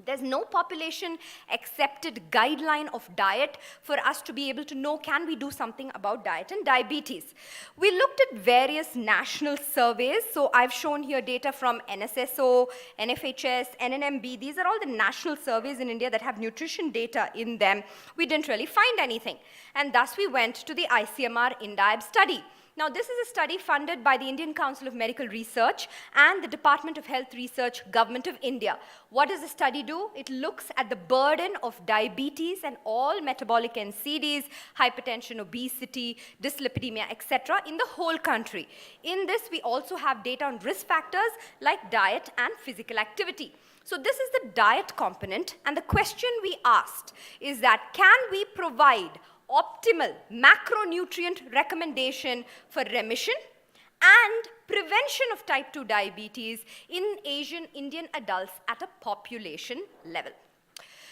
There's no population accepted guideline of diet for us to be able to know, can we do something about diet and diabetes? We looked at various national surveys. So I've shown here data from NSSO, NFHS, NNMB. These are all the national surveys in India that have nutrition data in them. We didn't really find anything. And thus we went to the ICMR INDIEB study. Now, this is a study funded by the Indian Council of Medical Research and the Department of Health Research, Government of India. What does the study do? It looks at the burden of diabetes and all metabolic NCDs, hypertension, obesity, dyslipidemia, etc. in the whole country. In this, we also have data on risk factors like diet and physical activity. So this is the diet component, and the question we asked is that, can we provide optimal macronutrient recommendation for remission and prevention of type 2 diabetes in Asian Indian adults at a population level?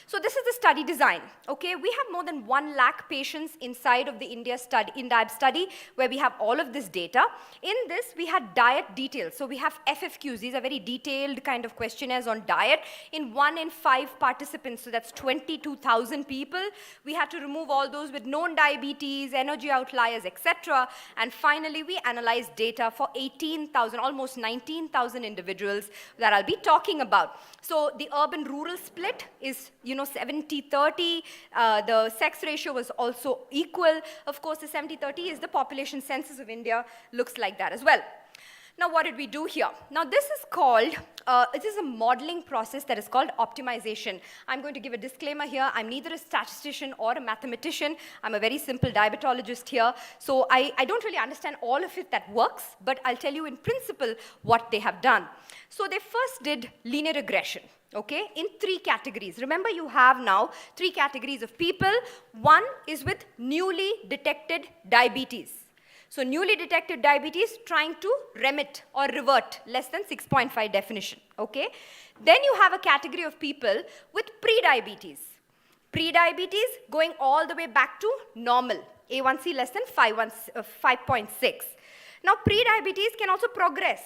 So this is the study design, okay? We have more than 1 lakh patients inside of the INDIEB study where we have all of this data. In this, we had diet details. So we have FFQs. These are very detailed kind of questionnaires on diet in 1 in 5 participants. So that's 22,000 people. We had to remove all those with known diabetes, energy outliers, etc. And finally, we analyzed data for 18,000, almost 19,000 individuals that I'll be talking about. So the urban-rural split is, 70-30. The sex ratio was also equal. Of course, the 70-30 is the population census of India. Looks like that as well. Now, what did we do here? Now, this is called, it is a modeling process that is called optimization. I'm going to give a disclaimer here. I'm neither a statistician or a mathematician. I'm a very simple diabetologist here. So I don't really understand all of it that works, but I'll tell you in principle what they have done. So they first did linear regression. Okay, in 3 categories. Remember, you have now 3 categories of people. One is with newly detected diabetes. So newly detected diabetes trying to remit or revert less than 6.5 definition. Okay, then you have a category of people with pre-diabetes. Pre-diabetes going all the way back to normal, A1C less than 5.6. Now, pre-diabetes can also progress,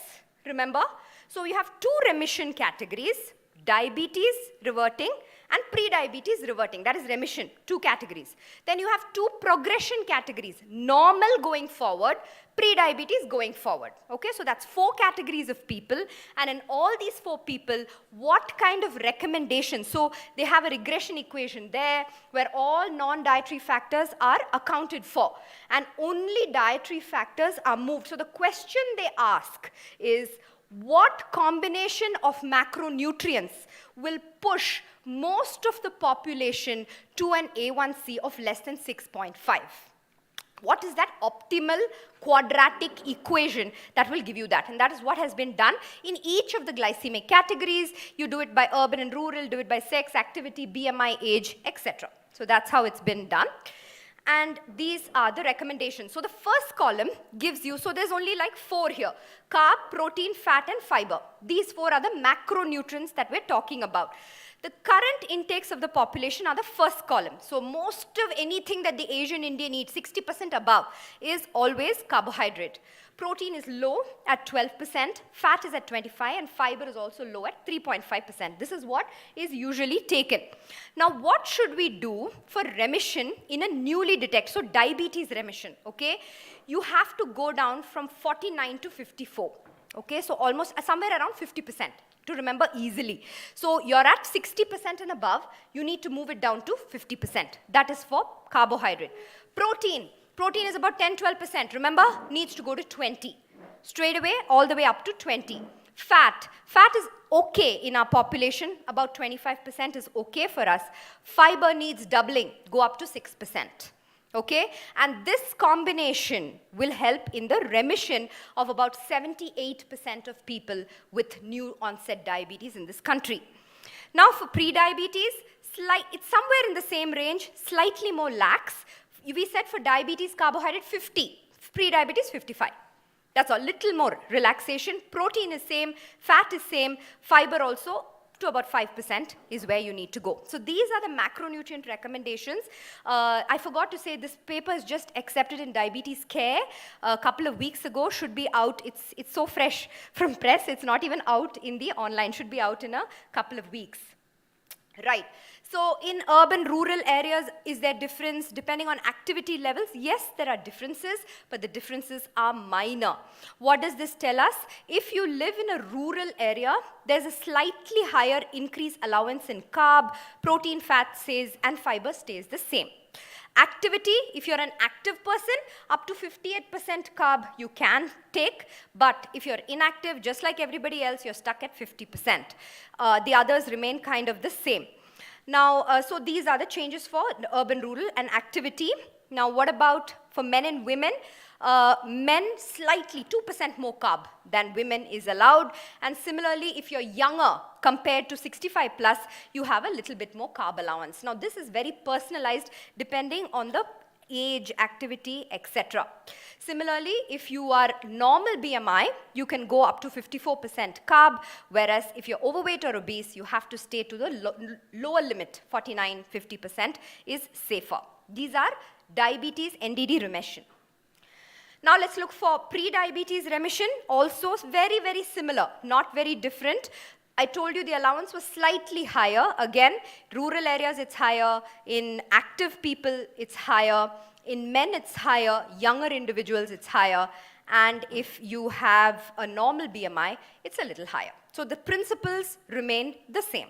remember? So you have 2 remission categories, diabetes reverting and pre-diabetes reverting. That is remission, 2 categories. Then you have 2 progression categories, normal going forward, pre-diabetes going forward. Okay, so that's 4 categories of people, and in all these 4 people, what kind of recommendations? So they have a regression equation there where all non-dietary factors are accounted for, and only dietary factors are moved. So the question they ask is, What combination of macronutrients will push most of the population to an A1C of less than 6.5? What is that optimal quadratic equation that will give you that? And that is what has been done in each of the glycemic categories. You do it by urban and rural, do it by sex, activity, BMI, age, etc. So that's how it's been done. And these are the recommendations. So the first column gives you, so there's only like 4 here: carb, protein, fat, and fiber. These 4 are the macronutrients that we're talking about. The current intakes of the population are the first column. So most of anything that the Asian Indian eats, 60% above, is always carbohydrate. Protein is low at 12%, fat is at 25%, and fiber is also low at 3.5%. This is what is usually taken. Now, what should we do for remission in a newly detected, so diabetes remission, okay? You have to go down from 49 to 54, okay? So almost somewhere around 50%. To remember easily. So you're at 60% and above, you need to move it down to 50%. That is for carbohydrate. Protein is about 10-12%. Remember, needs to go to 20. Straight away, all the way up to 20. Fat is okay in our population. About 25% is okay for us. Fiber needs doubling, go up to 6%. Okay, and this combination will help in the remission of about 78% of people with new onset diabetes in this country. Now for pre-diabetes, it's somewhere in the same range, slightly more lax. We said for diabetes, carbohydrate 50, pre-diabetes 55. That's a little more relaxation. Protein is same, fat is same, fiber also to about 5% is where you need to go. So these are the macronutrient recommendations. I forgot to say this paper is just accepted in Diabetes Care a couple of weeks ago, should be out. It's so fresh from press, it's not even out in the online, should be out in a couple of weeks. Right. So in urban, rural areas, is there difference depending on activity levels? Yes, there are differences, but the differences are minor. What does this tell us? If you live in a rural area, there's a slightly higher increase allowance in carb, protein, fat stays, and fiber stays the same. Activity, if you're an active person, up to 58% carb you can take, but if you're inactive, just like everybody else, you're stuck at 50%. The others remain kind of the same. Now, so these are the changes for urban, rural, and activity. Now, what about for men and women? Men slightly 2% more carb than women is allowed, and similarly, if you're younger compared to 65 plus, you have a little bit more carb allowance. Now, this is very personalized depending on the age, activity, etc. Similarly, if you are normal BMI, you can go up to 54% carb, whereas if you're overweight or obese, you have to stay to the lower limit, 49-50% is safer. These are diabetes NDD remission. Now let's look for pre-diabetes remission, also very, very similar, not very different. I told you the allowance was slightly higher. Again, rural areas it's higher, in active people it's higher, in men it's higher, younger individuals it's higher, and if you have a normal BMI, it's a little higher. So the principles remain the same.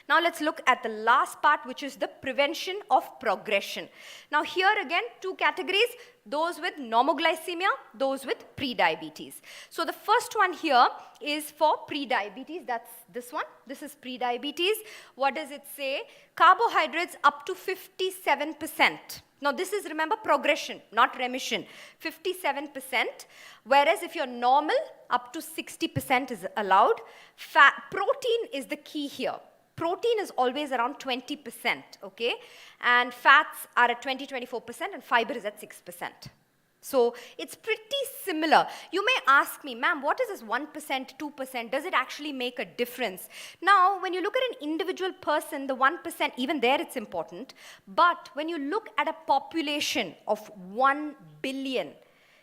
Now let's look at the last part, which is the prevention of progression. Now here again, 2 categories, those with normoglycemia, those with pre-diabetes. So the first one here is for pre-diabetes, that's this one. This is pre-diabetes. What does it say? Carbohydrates up to 57%. Now this is, remember, progression, not remission, 57%, whereas if you're normal, up to 60% is allowed. Protein is the key here. Protein is always around 20%, okay? And fats are at 20-24%, and fiber is at 6%. So it's pretty similar. You may ask me, ma'am, what is this 1%, 2%? Does it actually make a difference? Now, when you look at an individual person, the 1%, even there it's important. But when you look at a population of 1 billion,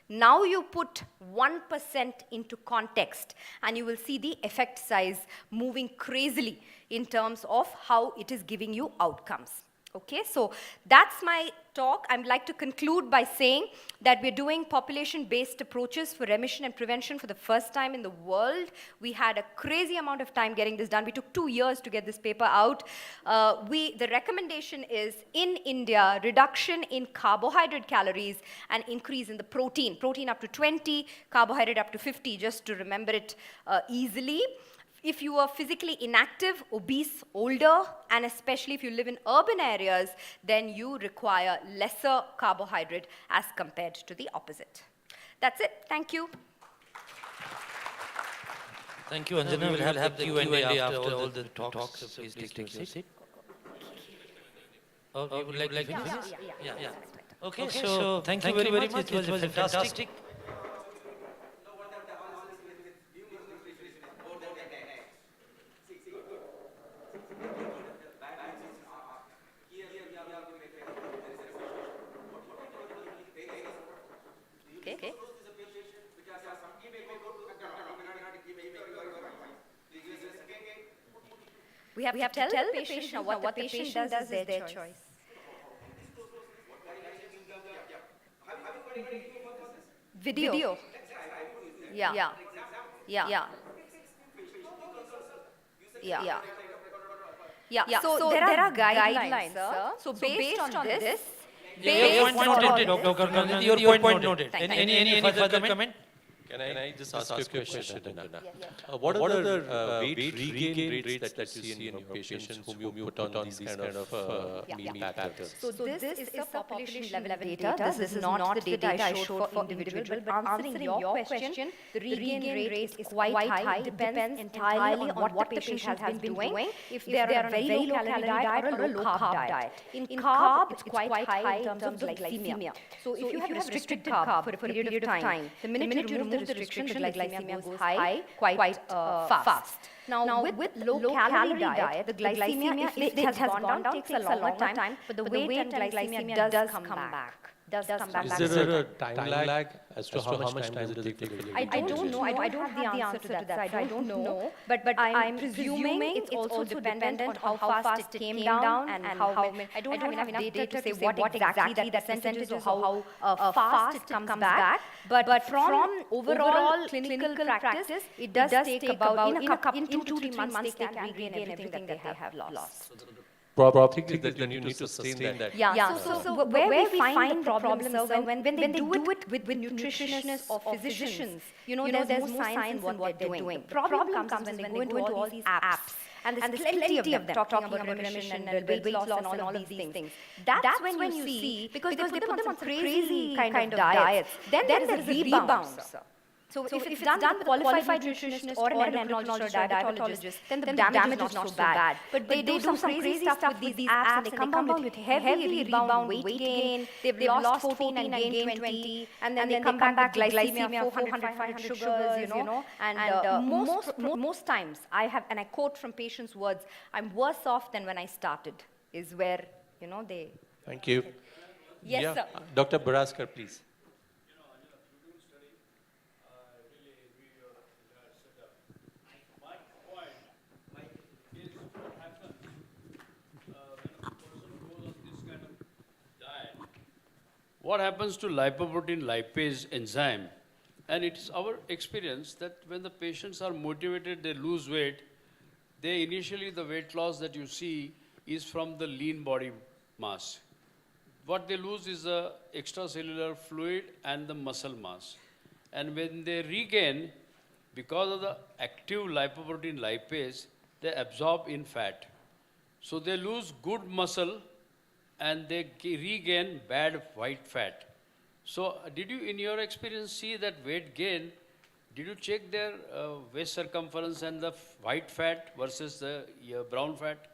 now you put 1% into context, and you will see the effect size moving crazily in terms of how it is giving you outcomes. Okay, so that's my talk. I'd like to conclude by saying that we're doing population-based approaches for remission and prevention for the first time in the world. We had a crazy amount of time getting this done. We took 2 years to get this paper out. The recommendation is, in India, reduction in carbohydrate calories and increase in the protein. Protein up to 20, carbohydrate up to 50, just to remember it easily. If you are physically inactive, obese, older, and especially if you live in urban areas, then you require lesser carbohydrate as compared to the opposite. That's it. Thank you. Thank you, Anjana. We will have the Q&A after all the talks. So please take your seat. Oh, you would like to finish? Yeah. Okay, so thank you very much. It was fantastic. Okay. We have to tell the patient what the patient does is their choice. Video. Yeah. So there are guidelines, sir. So based on this, Your point noted, Dr. Karnal. Your point noted. Any further comment? Can I just ask you a question, Anjana? What are the weight regain rates that you see in your patients whom you put on these kind of meal patterns? So this is a population level data. This is not the data I showed for individual, but answering your question, the regain rate is quite high. It depends entirely on what the patient has been doing. If they are on a very low calorie diet or a low carb diet. In carb, it's quite high in terms of glycemia. So if you have restricted carb for a period of time, the minute you remove the restriction, the glycemia goes high quite fast. Now with low calorie diet, the glycemia, if it has gone down, takes a longer time, but the weight and glycemia does come back. Is there a time lag as to how much time does it take? I don't know. I don't have the answer to that. I don't know. But I'm presuming it's also dependent on how fast it came down and how many. I don't have enough data to say what exactly that percentage or how fast it comes back. But from overall clinical practice, it does take about in 2 to 3 months they can regain everything that they have lost. Probably that you need to sustain that. Yeah. So where we find the problem, sir, when they do it with nutritionists or physicians, there's more science in what they're doing. The problem comes when they go into all these apps. And there's plenty of them talking about remission and weight loss and all of these things. That's when you see, because they put them on some crazy kind of diets, then there is a rebound, sir. So if it's done with a qualified nutritionist or an endocrinologist or diabetologist, then the damage is not so bad. But they do some crazy stuff with these apps and they come down with heavy rebound, weight gain. They've lost 14 and gained 20, and then they come back with glycemia, 400, 500 sugars, and most times I have, and I quote from patients' words, I'm worse off than when I started, is where, they... Thank you. Yes, sir. Dr. Baraskar, please. What happens to lipoprotein lipase enzyme? And it's our experience that when the patients are motivated, they lose weight, initially the weight loss that you see is from the lean body mass. What they lose is the extracellular fluid and the muscle mass. And when they regain, because of the active lipoprotein lipase, they absorb in fat. So they lose good muscle and they regain bad white fat. So did you, in your experience, see that weight gain? Did you check their waist circumference and the white fat versus the brown fat?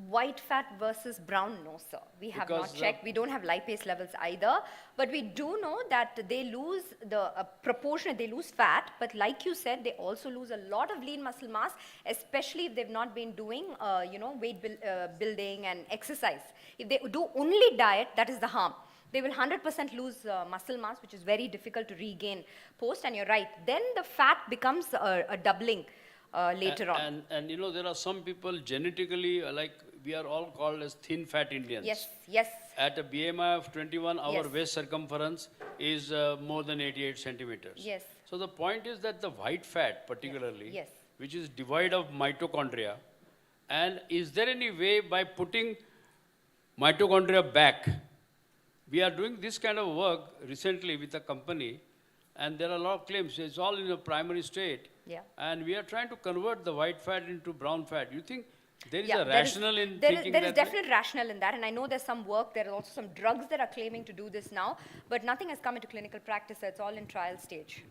White fat versus brown, no, sir. We have not checked. We don't have lipase levels either. But we do know that they lose the proportion, they lose fat. But like you said, they also lose a lot of lean muscle mass, especially if they've not been doing, weight building and exercise. If they do only diet, that is the harm. They will 100% lose muscle mass, which is very difficult to regain post. And you're right. Then the fat becomes a doubling later on. And there are some people genetically, like we are all called as thin fat Indians. Yes, yes. At a BMI of 21, our Yes. waist circumference is more than 88 centimeters. Yes. So the point is that the white fat particularly, Yes. which is devoid of mitochondria, and is there any way by putting mitochondria back? We are doing this kind of work recently with a company, and there are a lot of claims. It's all in a primary state. Yeah. And we are trying to convert the white fat into brown fat. You think there is Yeah, a rationale in there thinking is that way? definite rationale in that, and I know there's some work, there are also some drugs that are claiming to do this now, but nothing has come into clinical practice, so it's all in trial stage.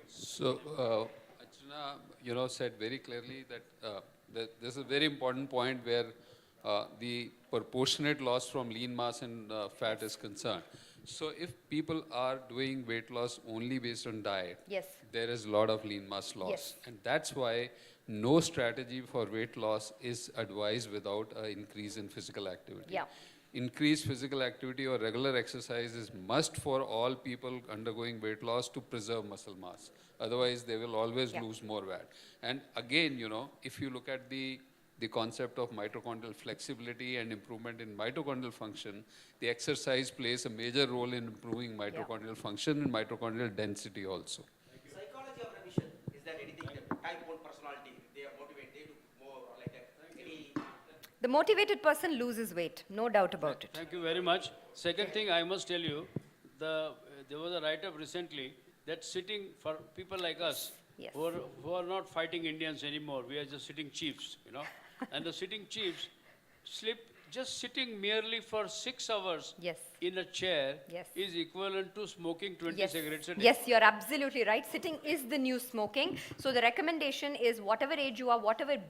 So, Archana, said very clearly that there's a very important point where the proportionate loss from lean mass and fat is concerned. So, if people are doing weight loss only based on diet, Yes. there is a lot of lean mass loss. Yes. And that's why no strategy for weight loss is advised without an increase in physical activity. Yeah. Increased physical activity or regular exercise is must for all people undergoing weight loss to preserve muscle mass. Otherwise, they will always lose more fat. And again, if you look at the concept of mitochondrial flexibility and improvement in mitochondrial function, the exercise plays a major role in improving mitochondrial function and mitochondrial density also. Psychology of remission, is there anything that type 1 personality, they are motivated, they do more or like that? Any The motivated person loses weight, no doubt about it. Thank you very much. Second thing I must tell you, there was a write-up recently that sitting for people like us who are not fighting Indians anymore, we are just sitting chiefs, and the sitting chiefs just sitting merely for 6 hours in a chair is equivalent to smoking 20 cigarettes a day. Yes, you're absolutely right. Sitting is the new smoking. So the recommendation is whatever age you are,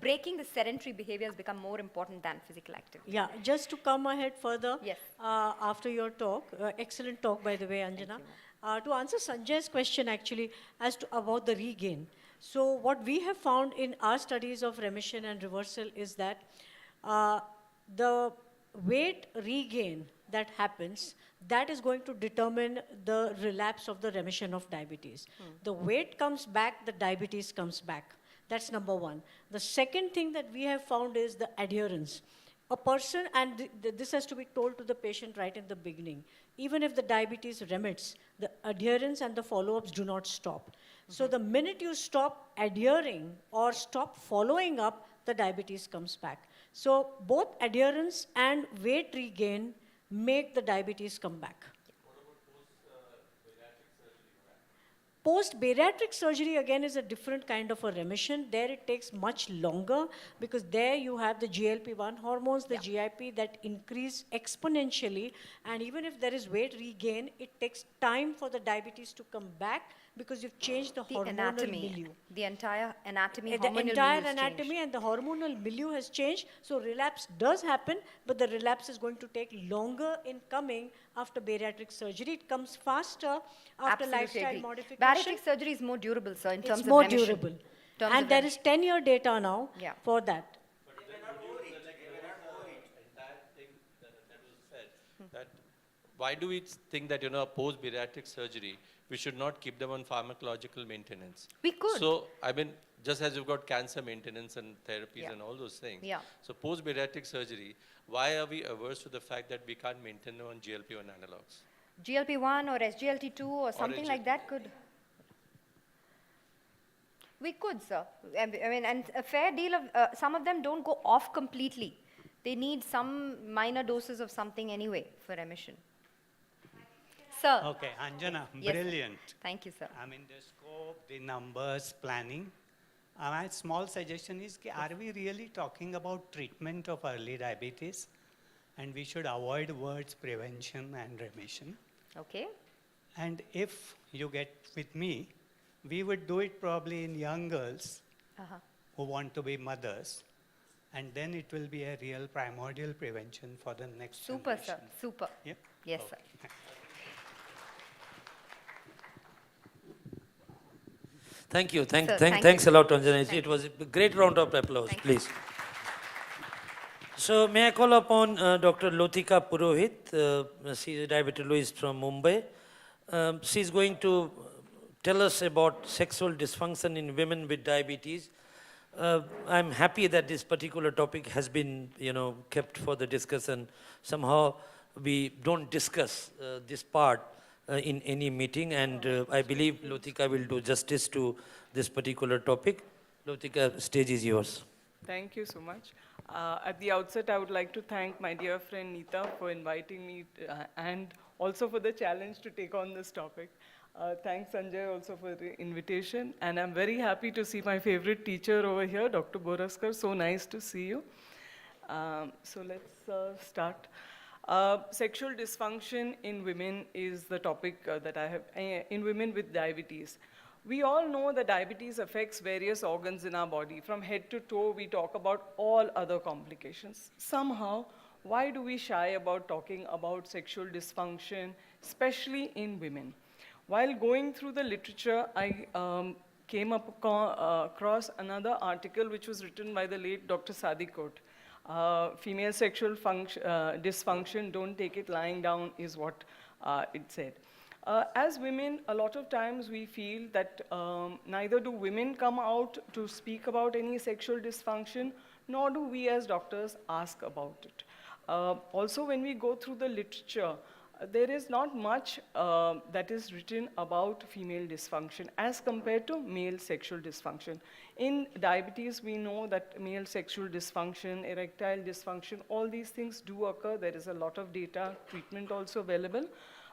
breaking the sedentary behavior has become more important than physical activity. Yeah, just to come ahead further, after your talk, excellent talk by the way, Anjana, to answer Sanjay's question actually as to about the regain. So what we have found in our studies of remission and reversal is that the weight regain that happens, that is going to determine the relapse of the remission of diabetes. The weight comes back, the diabetes comes back. That's number one. The second thing that we have found is the adherence. A person, and this has to be told to the patient right in the beginning, even if the diabetes remits, the adherence and the follow-ups do not stop. So the minute you stop adhering or stop following up, the diabetes comes back. So both adherence and weight regain make the diabetes come back. Post-bariatric surgery again is a different kind of a remission. There it takes much longer because there you have the GLP-1 hormones, the GIP that increase exponentially, and even if there is weight regain, it takes time for the diabetes to come back because you've changed the hormonal milieu. The entire anatomy, The entire anatomy and the hormonal milieu has changed, so relapse does happen, but the relapse is going to take longer in coming after bariatric surgery. It comes faster after lifestyle modification. Bariatric surgery is more durable, sir, in terms It's of more remission. durable. And there is 10-year data now for that. That why do we think that, post-bariatric surgery, we should not keep them on pharmacological maintenance? We could. So, just as you've got cancer maintenance and therapies and all those things. Yeah. So, post-bariatric surgery, why are we averse to the fact that we can't maintain them on GLP-1 analogs? GLP-1 or SGLT2 or something like that could. We could, sir. I mean, and a fair deal of, some of them don't go off completely. They need some minor doses of something anyway for remission. Sir. Okay, Anjana, Yes, sir. brilliant. Thank you, sir. I mean, the scope, the numbers, planning. My small suggestion is, are we really talking about treatment of early diabetes? And we should avoid words prevention and remission. Okay. And if you get with me, we would do it probably in young girls who want to be mothers. And then it will be a real primordial prevention for the next Super, generation. sir. Super. Yeah? Yes, Okay. sir. Thank you. Sir, thank Thanks you. a lot, Anjana. It was a great round of applause, please. So may I call upon Dr. Lotika Purohit. She is a diabetologist from Mumbai. She's going to tell us about sexual dysfunction in women with diabetes. I'm happy that this particular topic has been, kept for the discussion. Somehow we don't discuss this part in any meeting, and I believe Lutika will do justice to this particular topic. Lutika, stage is yours. Thank you so much. At the outset, I would like to thank my dear friend Neeta for inviting me and also for the challenge to take on this topic. Thanks, Sanjay, also for the invitation. And I'm very happy to see my favorite teacher over here, Dr. Boraskar. So nice to see you. So let's start. Sexual dysfunction in women is the topic that I have, in women with diabetes. We all know that diabetes affects various organs in our body. From head to toe, we talk about all other complications. Somehow, why do we shy about talking about sexual dysfunction, especially in women? While going through the literature, I came across another article which was written by the late Dr. Sadikot. Female sexual dysfunction, don't take it lying down, is what it said. As women, a lot of times we feel that neither do women come out to speak about any sexual dysfunction, nor do we as doctors ask about it. Also, when we go through the literature, there is not much that is written about female dysfunction as compared to male sexual dysfunction. In diabetes, we know that male sexual dysfunction, erectile dysfunction, all these things do occur. There is a lot of data, treatment also available.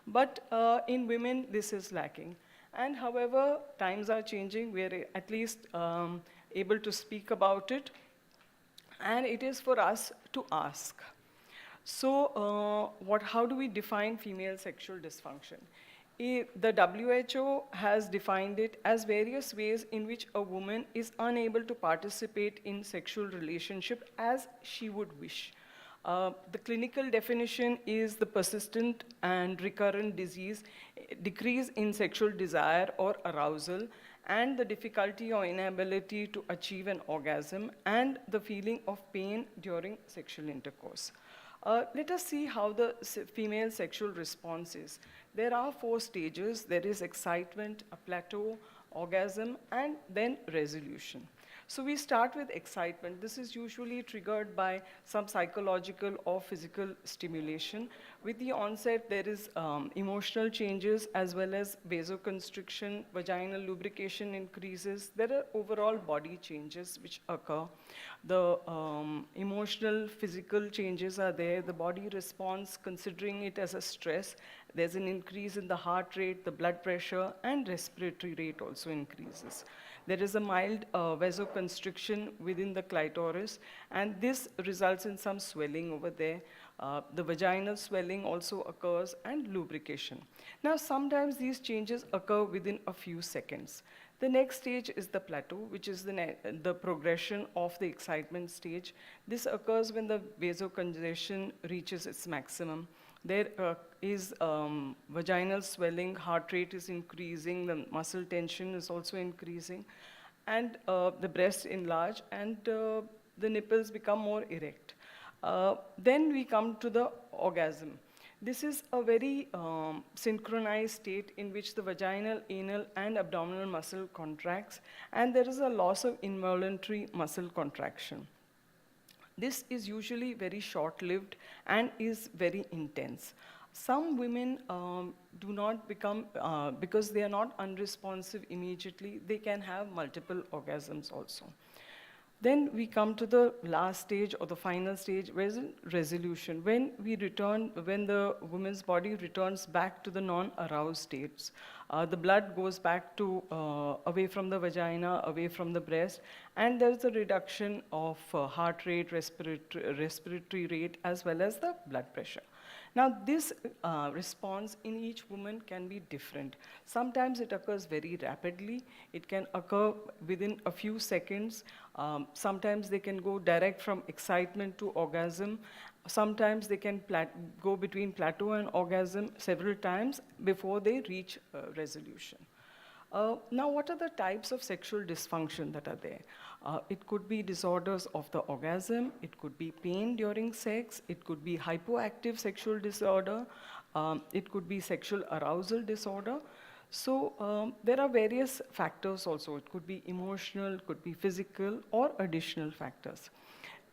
But in women, this is lacking. And however, times are changing. We're at least able to speak about it. And it is for us to ask. So how do we define female sexual dysfunction? The WHO has defined it as various ways in which a woman is unable to participate in sexual relationship as she would wish. The clinical definition is the persistent and recurrent disease, decrease in sexual desire or arousal, and the difficulty or inability to achieve an orgasm, and the feeling of pain during sexual intercourse. Let us see how the female sexual response is. There are 4 stages. There is excitement, a plateau, orgasm, and then resolution. So we start with excitement. This is usually triggered by some psychological or physical stimulation. With the onset, there is emotional changes as well as vasoconstriction, vaginal lubrication increases. There are overall body changes which occur. The emotional, physical changes are there. The body responds considering it as a stress. There's an increase in the heart rate, the blood pressure, and respiratory rate also increases. There is a mild vasoconstriction within the clitoris, and this results in some swelling over there. The vaginal swelling also occurs, and lubrication. Now, sometimes these changes occur within a few seconds. The next stage is the plateau, which is the progression of the excitement stage. This occurs when the vasocongestion reaches its maximum. There is vaginal swelling, heart rate is increasing, the muscle tension is also increasing, and the breasts enlarge, and the nipples become more erect. Then we come to the orgasm. This is a very synchronized state in which the vaginal, anal, and abdominal muscle contracts, and there is a loss of involuntary muscle contraction. This is usually very short-lived and is very intense. Some women do not become, because they are not unresponsive immediately, they can have multiple orgasms also. Then we come to the last stage or the final stage, resolution. When the woman's body returns back to the non-aroused states, the blood goes back to away from the vagina, away from the breast, and there's a reduction of heart rate, respiratory rate, as well as the blood pressure. Now, this response in each woman can be different. Sometimes it occurs very rapidly. It can occur within a few seconds. Sometimes they can go direct from excitement to orgasm. Sometimes they can go between plateau and orgasm several times before they reach resolution. Now, what are the types of sexual dysfunction that are there? It could be disorders of the orgasm, it could be pain during sex, it could be hypoactive sexual disorder, it could be sexual arousal disorder. So there are various factors also. It could be emotional, could be physical, or additional factors.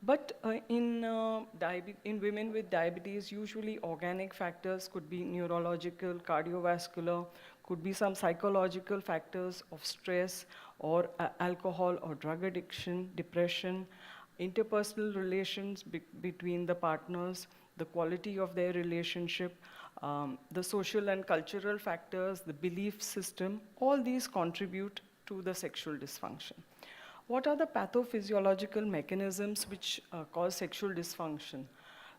But in women with diabetes, usually organic factors could be neurological, cardiovascular, could be some psychological factors of stress or alcohol or drug addiction, depression, interpersonal relations between the partners, the quality of their relationship, the social and cultural factors, the belief system, all these contribute to the sexual dysfunction. What are the pathophysiological mechanisms which cause sexual dysfunction?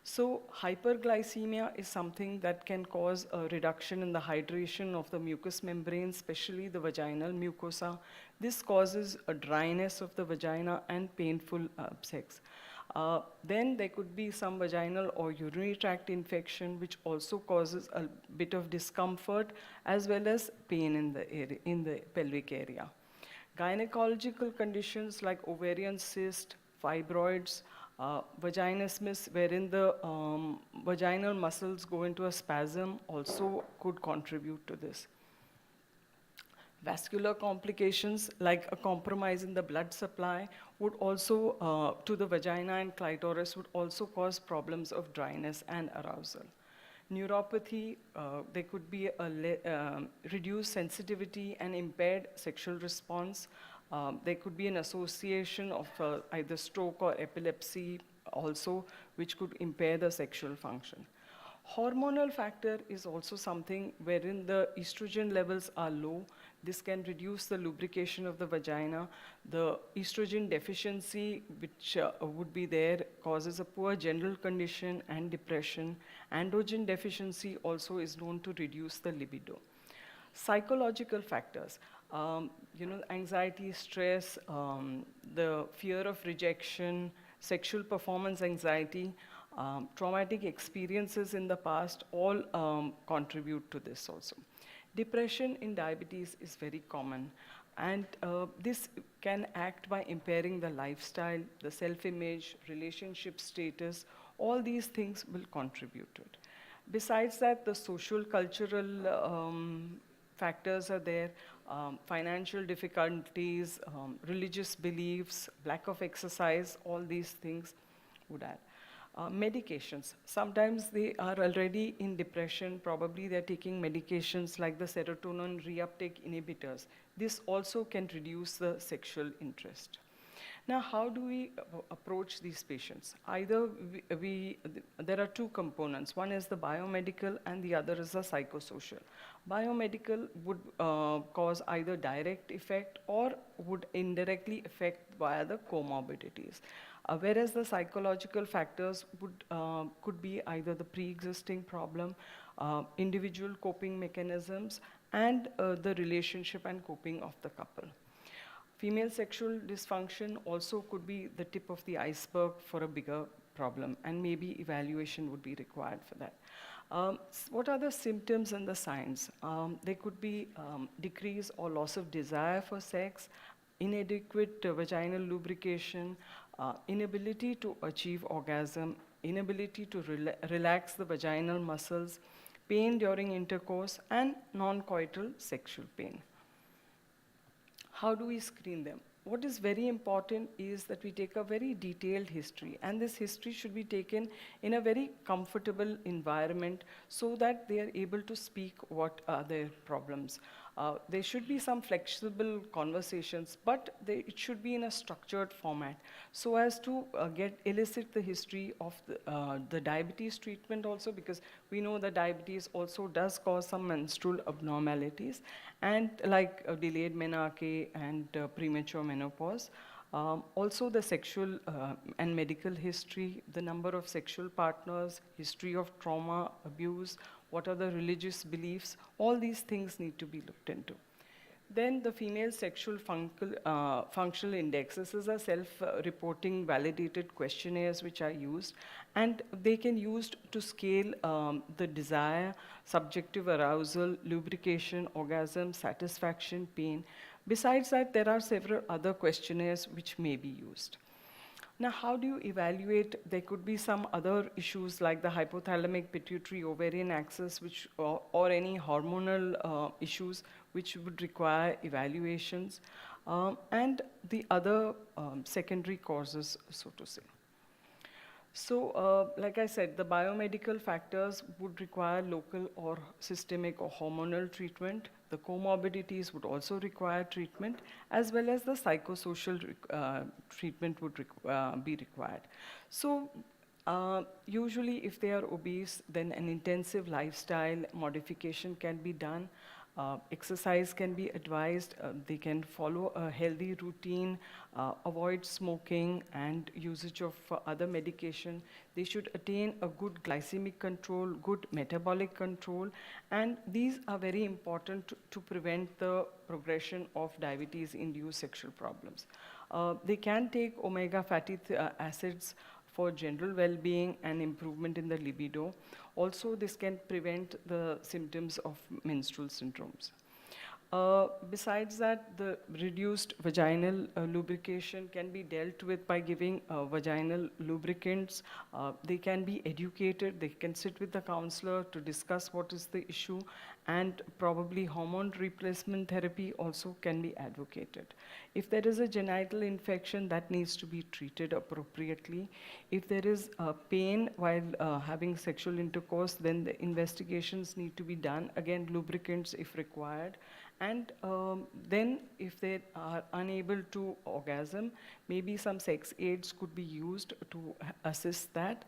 So hyperglycemia is something that can cause a reduction in the hydration of the mucous membrane, especially the vaginal mucosa. This causes a dryness of the vagina and painful sex. Then there could be some vaginal or urinary tract infection, which also causes a bit of discomfort as well as pain in the pelvic area. Gynecological conditions like ovarian cyst, fibroids, vaginismus, wherein the vaginal muscles go into a spasm, also could contribute to this. Vascular complications like a compromise in the blood supply would also, to the vagina and clitoris, would also cause problems of dryness and arousal. Neuropathy, there could be a reduced sensitivity and impaired sexual response. There could be an association of either stroke or epilepsy also, which could impair the sexual function. Hormonal factor is also something wherein the estrogen levels are low. This can reduce the lubrication of the vagina. The estrogen deficiency, which would be there, causes a poor general condition and depression. Androgen deficiency also is known to reduce the libido. Psychological factors, anxiety, stress, the fear of rejection, sexual performance anxiety, traumatic experiences in the past all contribute to this also. Depression in diabetes is very common, and this can act by impairing the lifestyle, the self-image, relationship status. All these things will contribute to it. Besides that, the social cultural factors are there, financial difficulties, religious beliefs, lack of exercise, all these things would add. Medications. Sometimes they are already in depression, probably they're taking medications like the serotonin reuptake inhibitors. This also can reduce the sexual interest. Now, how do we approach these patients? Either there are two components. One is the biomedical and the other is the psychosocial. Biomedical would cause either direct effect or would indirectly affect via the comorbidities. Whereas the psychological factors could be either the pre-existing problem, individual coping mechanisms, and the relationship and coping of the couple. Female sexual dysfunction also could be the tip of the iceberg for a bigger problem, and maybe evaluation would be required for that. What are the symptoms and the signs? There could be decrease or loss of desire for sex, inadequate vaginal lubrication, inability to achieve orgasm, inability to relax the vaginal muscles, pain during intercourse, and non-coital sexual pain. How do we screen them? What is very important is that we take a very detailed history, and this history should be taken in a very comfortable environment so that they are able to speak what are their problems. There should be some flexible conversations, but it should be in a structured format so as to elicit the history of the diabetes treatment also, because we know that diabetes also does cause some menstrual abnormalities, and like delayed menarche and premature menopause. Also the sexual and medical history, the number of sexual partners, history of trauma, abuse, what are the religious beliefs, all these things need to be looked into. Then the female sexual functional index. This is a self-reporting validated questionnaires which are used, and they can be used to scale the desire, subjective arousal, lubrication, orgasm, satisfaction, pain. Besides that, there are several other questionnaires which may be used. Now, how do you evaluate? There could be some other issues like the hypothalamic pituitary ovarian axis, or any hormonal issues which would require evaluations, and the other secondary causes, so to say. So, like I said, the biomedical factors would require local or systemic or hormonal treatment. The comorbidities would also require treatment, as well as the psychosocial treatment would be required. So, usually if they are obese, then an intensive lifestyle modification can be done. Exercise can be advised. They can follow a healthy routine, avoid smoking and usage of other medication. They should attain a good glycemic control, good metabolic control, and these are very important to prevent the progression of diabetes-induced sexual problems. They can take omega fatty acids for general well-being and improvement in the libido. Also, this can prevent the symptoms of menstrual syndromes. Besides that, the reduced vaginal lubrication can be dealt with by giving vaginal lubricants. They can be educated, they can sit with the counselor to discuss what is the issue, and probably hormone replacement therapy also can be advocated. If there is a genital infection, that needs to be treated appropriately. If there is pain while having sexual intercourse, then the investigations need to be done, again lubricants if required. And then if they are unable to orgasm, maybe some sex aids could be used to assist that.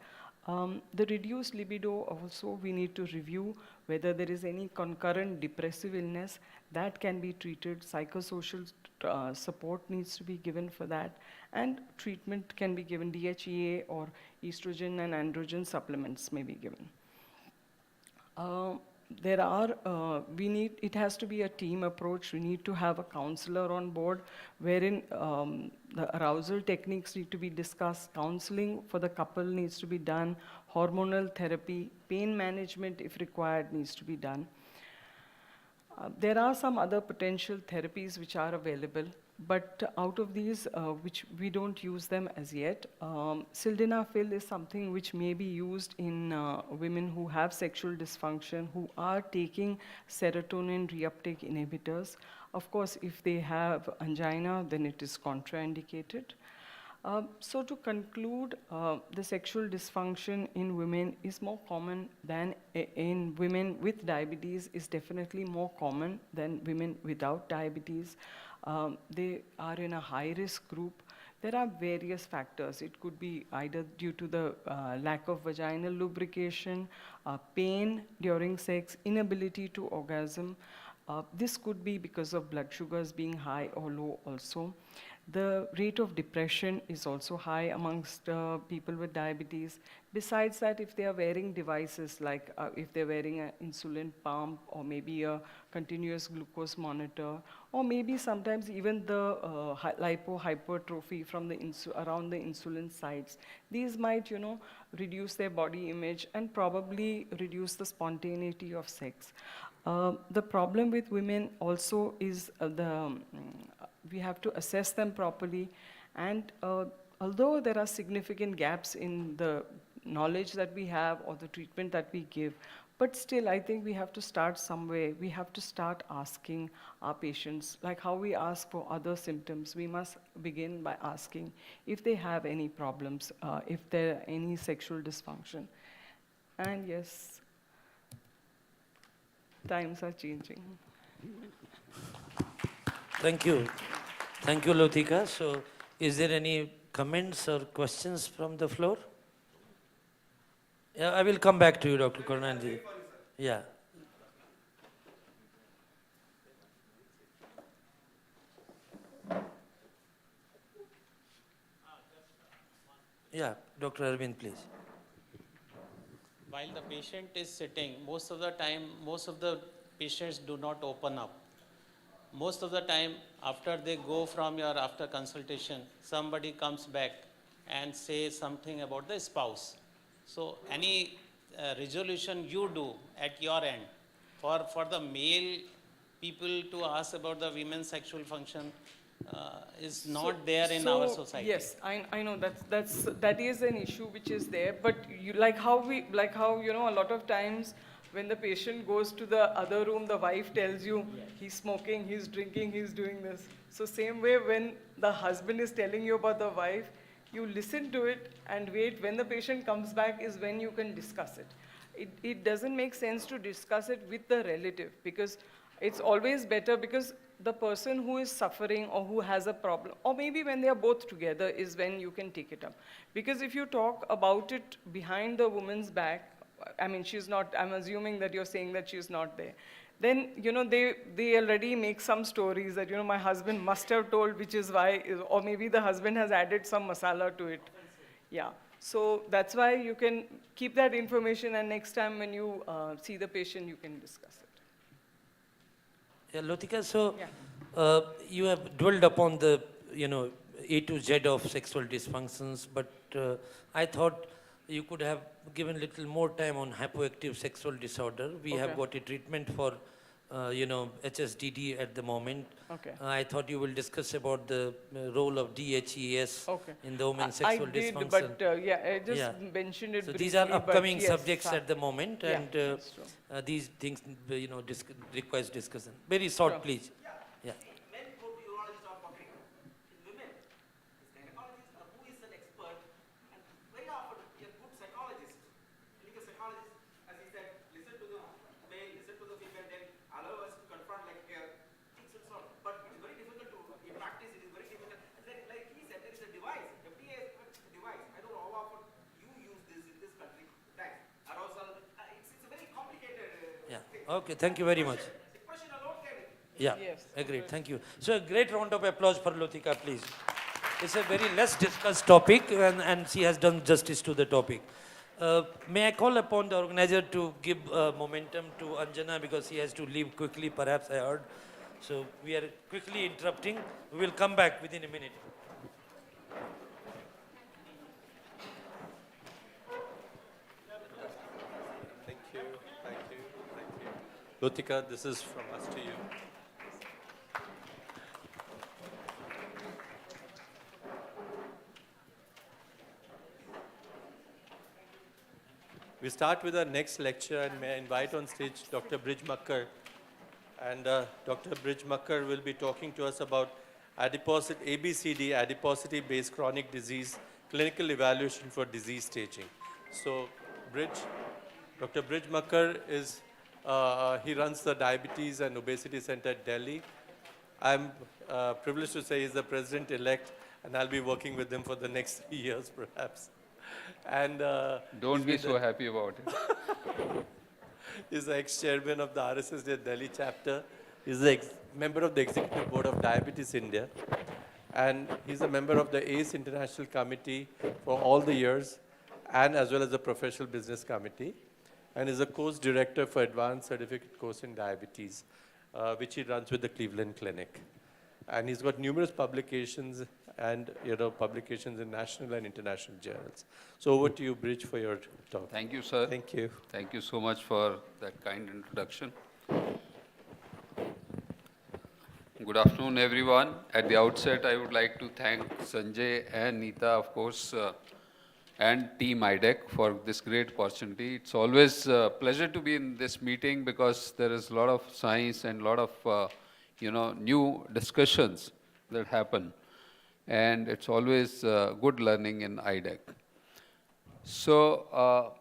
The reduced libido also, we need to review whether there is any concurrent depressive illness that can be treated. Psychosocial support needs to be given for that, and treatment can be given. DHEA or estrogen and androgen supplements may be given. It has to be a team approach. We need to have a counselor on board wherein the arousal techniques need to be discussed, counseling for the couple needs to be done, hormonal therapy, pain management if required needs to be done. There are some other potential therapies which are available, but out of these, which we don't use them as yet, sildenafil is something which may be used in women who have sexual dysfunction, who are taking serotonin reuptake inhibitors. Of course, if they have angina, then it is contraindicated. So to conclude, the sexual dysfunction in women is more common than in women with diabetes, is definitely more common than women without diabetes. They are in a high-risk group. There are various factors. It could be either due to the lack of vaginal lubrication, pain during sex, inability to orgasm. This could be because of blood sugars being high or low also. The rate of depression is also high amongst people with diabetes. Besides that, if they are wearing devices like if they're wearing an insulin pump or maybe a continuous glucose monitor, or maybe sometimes even the lipohypertrophy from the around the insulin sites, these might, reduce their body image and probably reduce the spontaneity of sex. The problem with women also is we have to assess them properly, and although there are significant gaps in the knowledge that we have or the treatment that we give, but still I think we have to start somewhere. We have to start asking our patients, like how we ask for other symptoms. We must begin by asking if they have any problems, if there are any sexual dysfunction. And yes, times are changing. Thank you. Thank you, Lutika. So, is there any comments or questions from the floor? Yeah, I will come back to you, Dr. Karunanji. Yeah. Yeah, Dr. Arvind, please. While the patient is sitting, most of the time, most of the patients do not open up. Most of the time, after they go from your after consultation, somebody comes back and says something about the spouse. So any resolution you do at your end for the male people to ask about the women's sexual function is not there in our society. Yes, I know that is an issue which is there, but like how a lot of times When the patient goes to the other room, the wife tells you, he's smoking, he's drinking, he's doing this. So same way, when the husband is telling you about the wife, you listen to it and wait. When the patient comes back is when you can discuss it. It doesn't make sense to discuss it with the relative, because it's always better, because the person who is suffering or who has a problem, or maybe when they are both together, is when you can take it up. Because if you talk about it behind the woman's back, I mean, she's not, I'm assuming that you're saying that she's not there. Then, they already make some stories that, my husband must have told, which is why, or maybe the husband has added some masala to it. Yeah. So that's why you can keep that information, and next time when you see the patient, you can discuss it. Yeah, Lotika, so you have dwelled upon the, A to Z of sexual dysfunctions, but I thought you could have given little more time on hypoactive sexual disorder. We have got a treatment for, HSDD at the moment. Okay. I thought you will discuss about the role of DHES in the women's sexual I did, dysfunction. but I just mentioned it So briefly. these are upcoming but yes, subjects at the moment, yeah, and that's true. these things, requires discussion. Very short, Sure. please. Yeah. Men go to urologist or public. In women, is gynecologist or who is an expert, and very often a good psychologist, clinical psychologist, as he said, listen to the male, listen to the female, then allow us to confront like things will solve. But it's very difficult to, in practice it is very difficult. And then, like he said, there is a device, FDA has put a device. I don't know how often you use this in this country. Thanks. Arousal, it's a very complicated Yeah. thing. Okay. Thank you very much. Depression alone can. Yeah. Yes. Agreed. Thank you. So a great round of applause for Lotika, please. It's a very less discussed topic, and she has done justice to the topic. May I call upon the organizer to give momentum to Anjana, because he has to leave quickly, perhaps I heard. So we are quickly interrupting. We will come back within a minute. Thank you, thank you, thank you. Lotika, this is from us to you. We start with our next lecture, and may I invite on stage Dr. Brij Makkar. And Dr. Brij Makkar will be talking to us about ABCD, adiposity-based chronic disease, clinical evaluation for disease staging. So, Dr. Brij Makkar is, he runs the Diabetes and Obesity Center at Delhi. I'm privileged to say he's the president-elect, and I'll be working with him for the next 3 years, perhaps. And Don't be so happy about it. He's the ex-chairman of the RSS Delhi chapter. He's the member of the Executive Board of Diabetes India. And he's a member of the ACE International Committee for all the years, and as well as the Professional Business Committee. And is a course director for Advanced Certificate Course in Diabetes, which he runs with the Cleveland Clinic. And he's got numerous publications and publications in national and international journals. So over to you, Brij, for your talk. Thank you, sir. Thank you. Thank you so much for that kind introduction. Good afternoon, everyone. At the outset, I would like to thank Sanjay and Neeta, of course, and Team IDEC for this great opportunity. It's always a pleasure to be in this meeting, because there is a lot of science and a lot of new discussions that happen. And it's always good learning in IDEC. So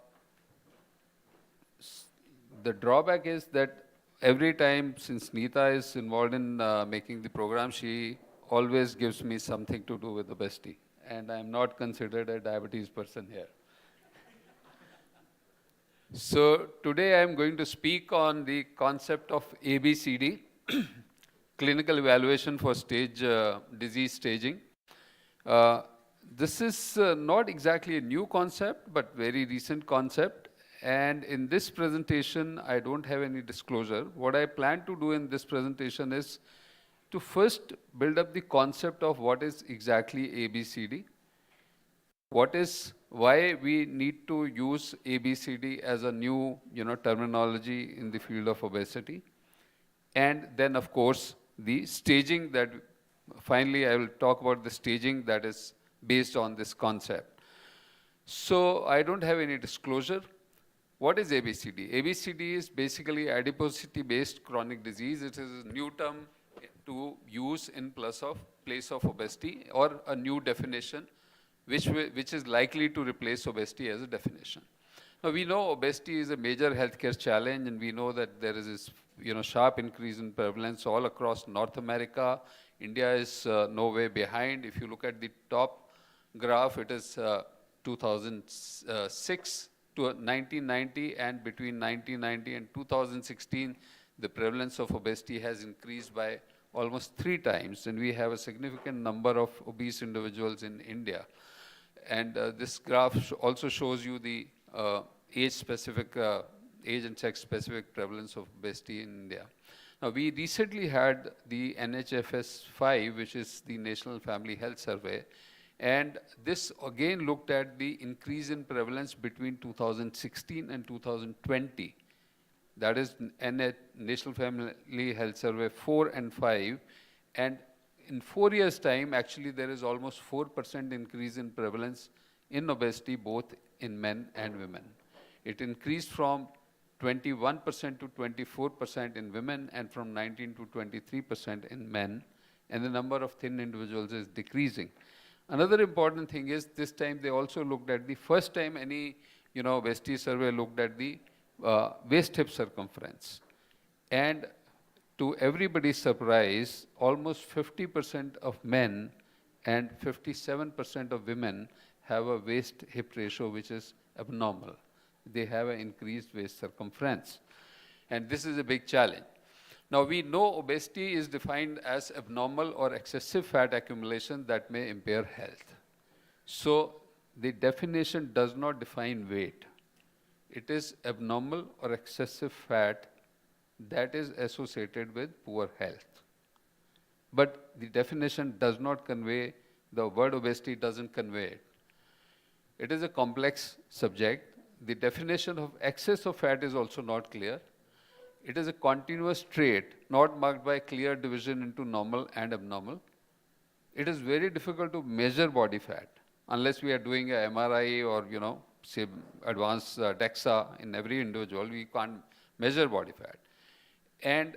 the drawback is that every time, since Neeta is involved in making the program, she always gives me something to do with the bestie. And I'm not considered a diabetes person here. So today I'm going to speak on the concept of ABCD, clinical evaluation for disease staging. This is not exactly a new concept, but very recent concept. And in this presentation, I don't have any disclosure. What I plan to do in this presentation is to first build up the concept of what is exactly ABCD, why we need to use ABCD as a new terminology in the field of obesity, and then of course the staging that finally I will talk about the staging that is based on this concept. So I don't have any disclosure. What is ABCD? ABCD is basically adiposity-based chronic disease. It is a new term to use in place of obesity, or a new definition which is likely to replace obesity as a definition. Now, we know obesity is a major healthcare challenge, and we know that there is this sharp increase in prevalence all across North America. India is no way behind. If you look at the top graph, it is 2006 to 1990, and between 1990 and 2016, the prevalence of obesity has increased by almost 3 times, and we have a significant number of obese individuals in India. And this graph also shows you the age-specific, age and sex-specific prevalence of obesity in India. Now, we recently had the NHFS-5, which is the National Family Health Survey, and this again looked at the increase in prevalence between 2016 and 2020. That is National Family Health Survey 4 and 5. And in 4 years' time, actually, there is almost 4% increase in prevalence in obesity, both in men and women. It increased from 21% to 24% in women, and from 19 to 23% in men. And the number of thin individuals is decreasing. Another important thing is, this time they also looked at the first time any obesity survey looked at the waist-hip circumference. And to everybody's surprise, almost 50% of men and 57% of women have a waist-hip ratio which is abnormal. They have an increased waist circumference. And this is a big challenge. Now, we know obesity is defined as abnormal or excessive fat accumulation that may impair health. So, the definition does not define weight. It is abnormal or excessive fat that is associated with poor health. But the definition does not convey, the word obesity doesn't convey it. It is a complex subject. The definition of excess of fat is also not clear. It is a continuous trait, not marked by clear division into normal and abnormal. It is very difficult to measure body fat unless we are doing a MRI or, say, advanced DEXA in every individual. We can't measure body fat. And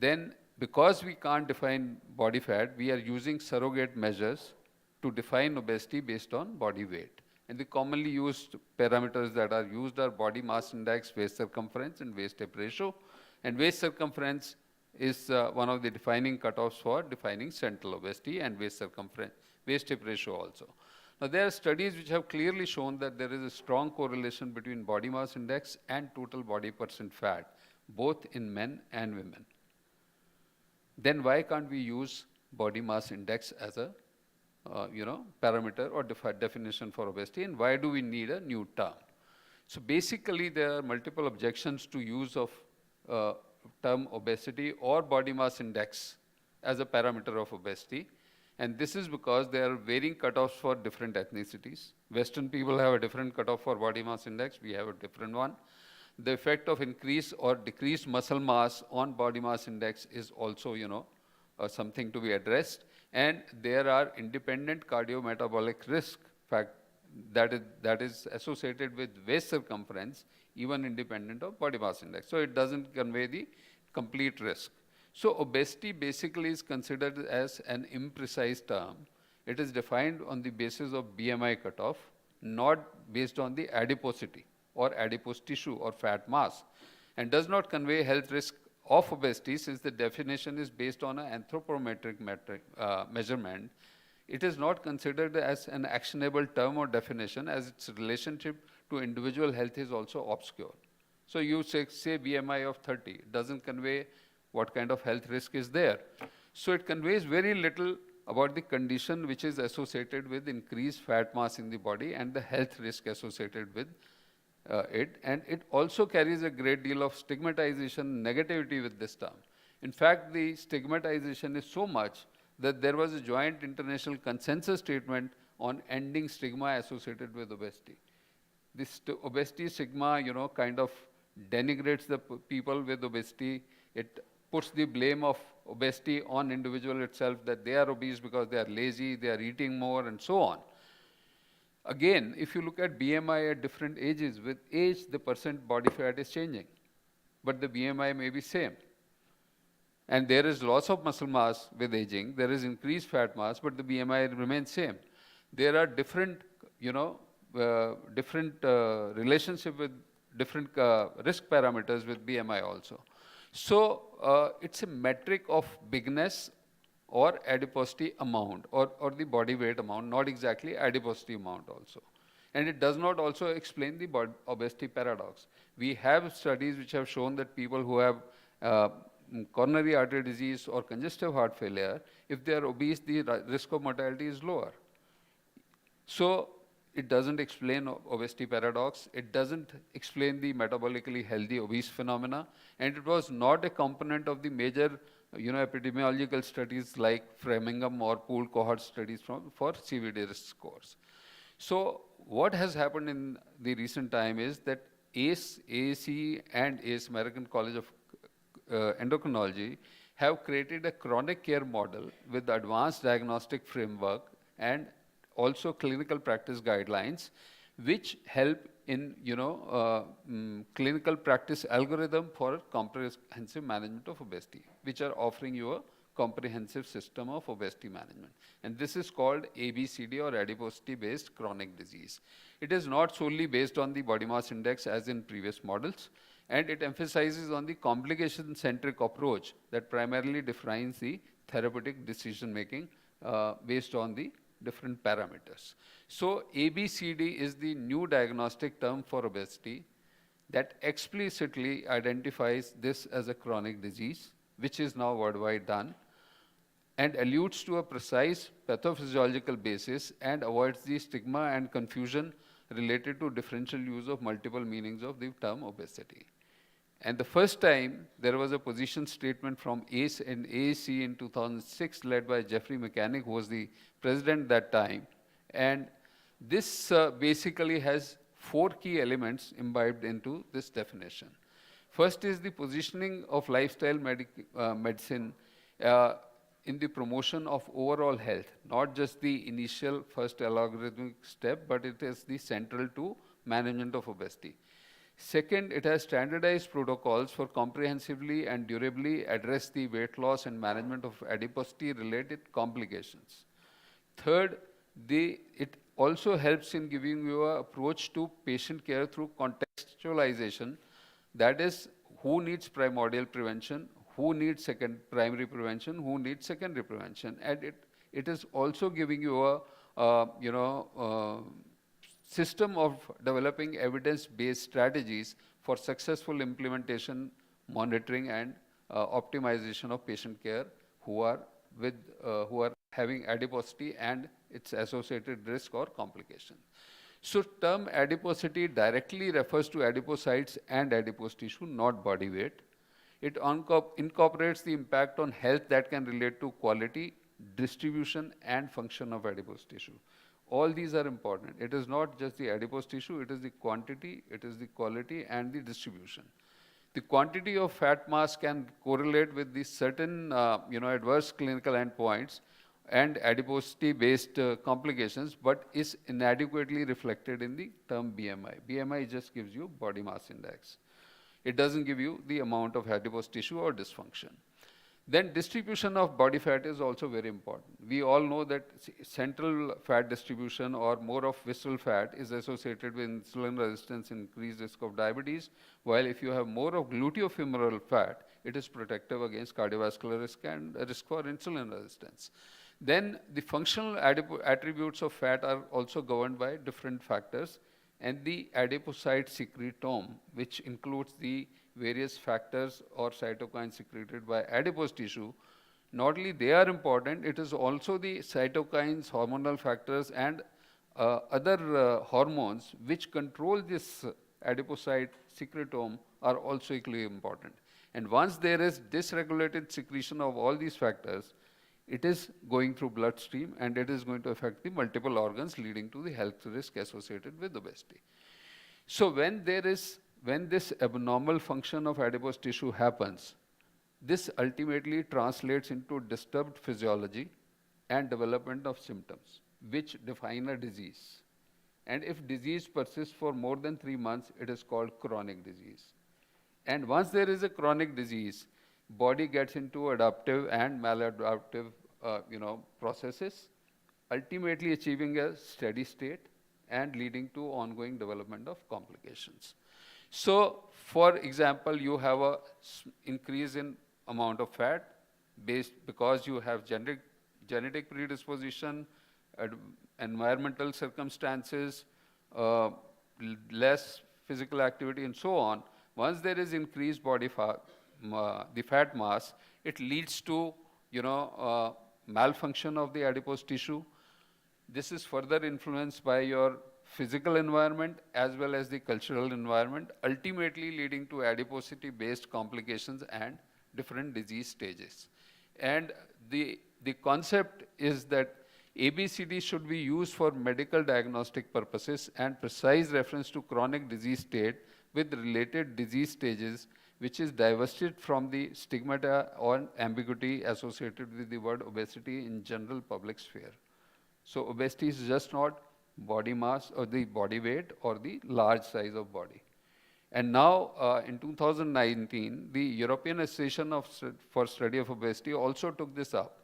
then, because we can't define body fat, we are using surrogate measures to define obesity based on body weight. And the commonly used parameters that are used are body mass index, waist circumference, and waist-hip ratio. And waist circumference is one of the defining cutoffs for defining central obesity, and waist circumference, waist-hip ratio also. Now, there are studies which have clearly shown that there is a strong correlation between body mass index and total body percent fat, both in men and women. Then why can't we use body mass index as a parameter or definition for obesity, and why do we need a new term? So basically, there are multiple objections to use of term obesity or body mass index as a parameter of obesity, and this is because there are varying cutoffs for different ethnicities. Western people have a different cutoff for body mass index, we have a different one. The effect of increased or decreased muscle mass on body mass index is also, something to be addressed. And there are independent cardiometabolic risk that is associated with waist circumference, even independent of body mass index. So it doesn't convey the complete risk. So obesity basically is considered as an imprecise term. It is defined on the basis of BMI cutoff, not based on the adiposity or adipose tissue or fat mass, and does not convey health risk of obesity, since the definition is based on an anthropometric measurement. It is not considered as an actionable term or definition, as its relationship to individual health is also obscure. So you say BMI of 30, it doesn't convey what kind of health risk is there. So it conveys very little about the condition which is associated with increased fat mass in the body and the health risk associated with it, and it also carries a great deal of stigmatization, negativity with this term. In fact, the stigmatization is so much that there was a joint international consensus statement on ending stigma associated with obesity. This obesity stigma, kind of denigrates the people with obesity. It puts the blame of obesity on individual itself, that they are obese because they are lazy, they are eating more, and so on. Again, if you look at BMI at different ages, with age, the percent body fat is changing, but the BMI may be same. And there is loss of muscle mass with aging, there is increased fat mass, but the BMI remains same. There are different, relationship with different risk parameters with BMI also. So it's a metric of bigness or adiposity amount or the body weight amount, not exactly adiposity amount also. And it does not also explain the obesity paradox. We have studies which have shown that people who have coronary artery disease or congestive heart failure, if they are obese, the risk of mortality is lower. So it doesn't explain obesity paradox. It doesn't explain the metabolically healthy obese phenomena. And it was not a component of the major epidemiological studies like Framingham or pooled cohort studies for CVD risk scores. So what has happened in the recent time is that ACE, AAC, and ACE, American College of Endocrinology, have created a chronic care model with advanced diagnostic framework and also clinical practice guidelines, which help in clinical practice algorithm for comprehensive management of obesity, which are offering you a comprehensive system of obesity management. And this is called ABCD, or adiposity based chronic disease. It is not solely based on the body mass index as in previous models, and it emphasizes on the complication centric approach that primarily defines the therapeutic decision making based on the different parameters. So ABCD is the new diagnostic term for obesity that explicitly identifies this as a chronic disease, which is now worldwide done, and alludes to a precise pathophysiological basis and avoids the stigma and confusion related to differential use of multiple meanings of the term obesity. And the first time there was a position statement from ACE and AAC in 2006 led by Jeffrey Mechanic, who was the president that time. And this basically has 4 key elements imbibed into this definition. First is the positioning of lifestyle medicine in the promotion of overall health, not just the initial first algorithmic step, but it is the central to management of obesity. Second, it has standardized protocols for comprehensively and durably address the weight loss and management of adiposity-related complications. Third, it also helps in giving you an approach to patient care through contextualization, that is, who needs primordial prevention, who needs primary prevention, who needs secondary prevention. And it is also giving you a system of developing evidence-based strategies for successful implementation, monitoring, and optimization of patient care who are having adiposity and its associated risk or complication. So term adiposity directly refers to adipocytes and adipose tissue, not body weight. It incorporates the impact on health that can relate to quality, distribution, and function of adipose tissue. All these are important. It is not just the adipose tissue, it is the quantity, it is the quality, and the distribution. The quantity of fat mass can correlate with the certain adverse clinical endpoints and adiposity-based complications, but is inadequately reflected in the term BMI. BMI just gives you body mass index. It doesn't give you the amount of adipose tissue or dysfunction. Then distribution of body fat is also very important. We all know that central fat distribution or more of visceral fat is associated with insulin resistance and increased risk of diabetes, while if you have more of gluteofemoral fat, it is protective against cardiovascular risk and risk for insulin resistance. Then the functional attributes of fat are also governed by different factors, and the adipocyte secretome, which includes the various factors or cytokines secreted by adipose tissue, not only they are important, it is also the cytokines, hormonal factors, and other hormones which control this adipocyte secretome are also equally important. And once there is dysregulated secretion of all these factors, it is going through bloodstream and it is going to affect the multiple organs, leading to the health risk associated with obesity. So when this abnormal function of adipose tissue happens, this ultimately translates into disturbed physiology and development of symptoms, which define a disease. And if disease persists for more than 3 months, it is called chronic disease. And once there is a chronic disease, body gets into adaptive and maladaptive processes, ultimately achieving a steady state and leading to ongoing development of complications. So, for example, you have a increase in amount of fat because you have genetic predisposition, environmental circumstances, less physical activity, and so on. Once there is increased body fat, the fat mass, it leads to malfunction of the adipose tissue. This is further influenced by your physical environment as well as the cultural environment, ultimately leading to adiposity-based complications and different disease stages. And the concept is that ABCD should be used for medical diagnostic purposes and precise reference to chronic disease state with related disease stages, which is divested from the stigmata or ambiguity associated with the word obesity in general public sphere. So obesity is just not body mass or the body weight or the large size of body. And now in 2019, the European Association for Study of Obesity also took this up.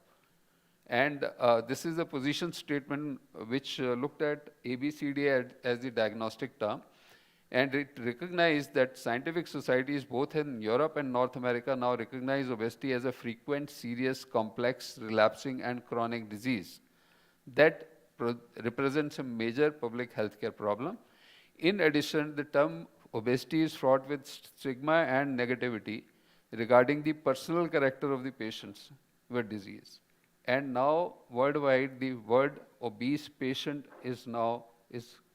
And this is a position statement which looked at ABCD as the diagnostic term. And it recognized that scientific societies both in Europe and North America now recognize obesity as a frequent, serious, complex, relapsing, and chronic disease that represents a major public healthcare problem. In addition, the term obesity is fraught with stigma and negativity regarding the personal character of the patients with disease. And now, worldwide, the word obese patient is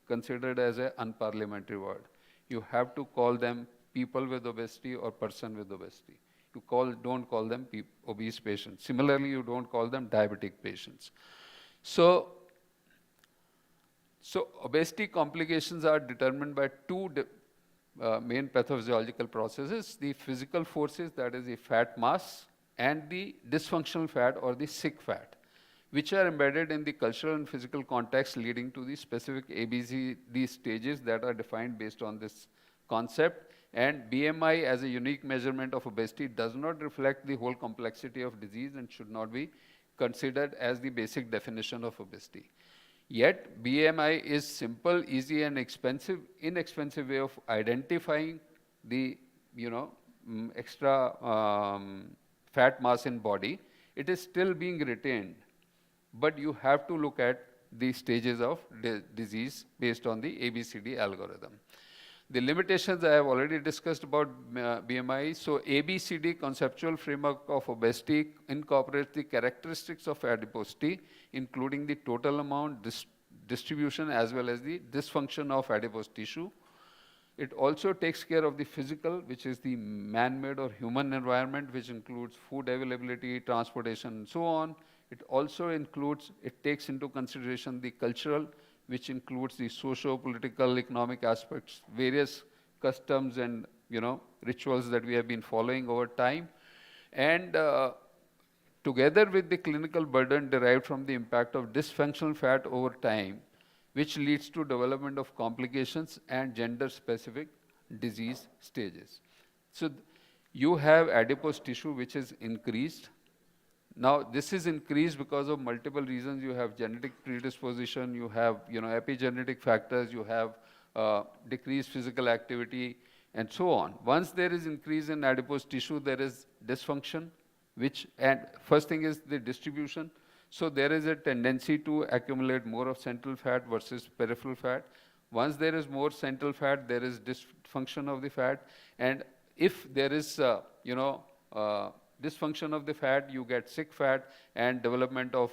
considered as an unparliamentary word. You have to call them people with obesity or person with obesity. You don't call them obese patients. Similarly, you don't call them diabetic patients. So obesity complications are determined by two main pathophysiological processes: the physical forces, that is the fat mass, and the dysfunctional fat or the sick fat, which are embedded in the cultural and physical context, leading to the specific ABCD stages that are defined based on this concept. And BMI as a unique measurement of obesity does not reflect the whole complexity of disease and should not be considered as the basic definition of obesity. Yet, BMI is simple, easy, and inexpensive way of identifying the extra fat mass in body. It is still being retained, but you have to look at the stages of disease based on the ABCD algorithm. The limitations I have already discussed about BMI. So ABCD conceptual framework of obesity incorporates the characteristics of adiposity, including the total amount, distribution, as well as the dysfunction of adipose tissue. It also takes care of the physical, which is the man-made or human environment, which includes food availability, transportation, and so on. It also takes into consideration the cultural, which includes the socio-political, economic aspects, various customs and rituals that we have been following over time. And together with the clinical burden derived from the impact of dysfunctional fat over time, which leads to development of complications and gender-specific disease stages. So you have adipose tissue which is increased. Now this is increased because of multiple reasons. You have genetic predisposition, you have epigenetic factors, you have decreased physical activity, and so on. Once there is increase in adipose tissue, there is dysfunction, and first thing is the distribution. So there is a tendency to accumulate more of central fat versus peripheral fat. Once there is more central fat, there is dysfunction of the fat. And if there is dysfunction of the fat, you get sick fat and development of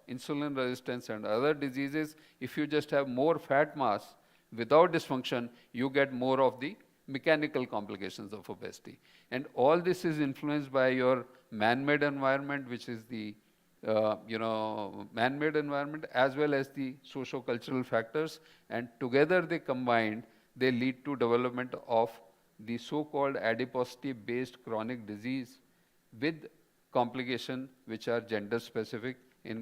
insulin resistance and other diseases. If you just have more fat mass without dysfunction, you get more of the mechanical complications of obesity. And all this is influenced by your man-made environment, which is the man-made environment, as well as the socio-cultural factors, and together they combined, they lead to development of the so-called adiposity-based chronic disease with complication which are gender-specific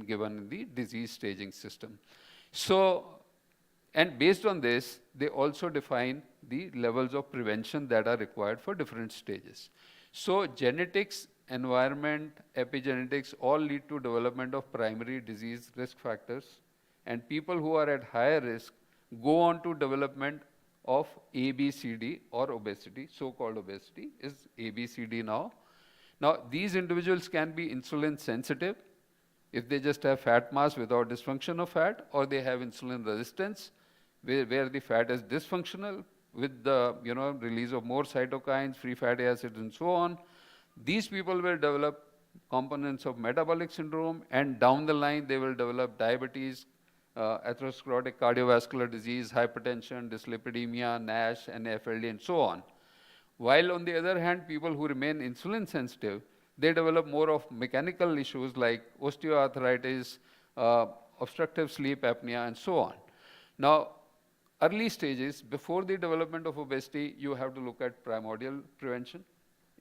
given in the disease staging system. So And based on this, they also define the levels of prevention that are required for different stages. So genetics, environment, epigenetics all lead to development of primary disease risk factors. And people who are at higher risk go on to development of ABCD or obesity, so-called obesity is ABCD now. Now, these individuals can be insulin sensitive if they just have fat mass without dysfunction of fat, or they have insulin resistance where the fat is dysfunctional with the release of more cytokines, free fatty acids, and so on. These people will develop components of metabolic syndrome, and down the line they will develop diabetes, atherosclerotic cardiovascular disease, hypertension, dyslipidemia, NASH, NAFLD, and so on. While on the other hand, people who remain insulin sensitive, they develop more of mechanical issues like osteoarthritis, obstructive sleep apnea, and so on. Now, early stages, before the development of obesity, you have to look at primordial prevention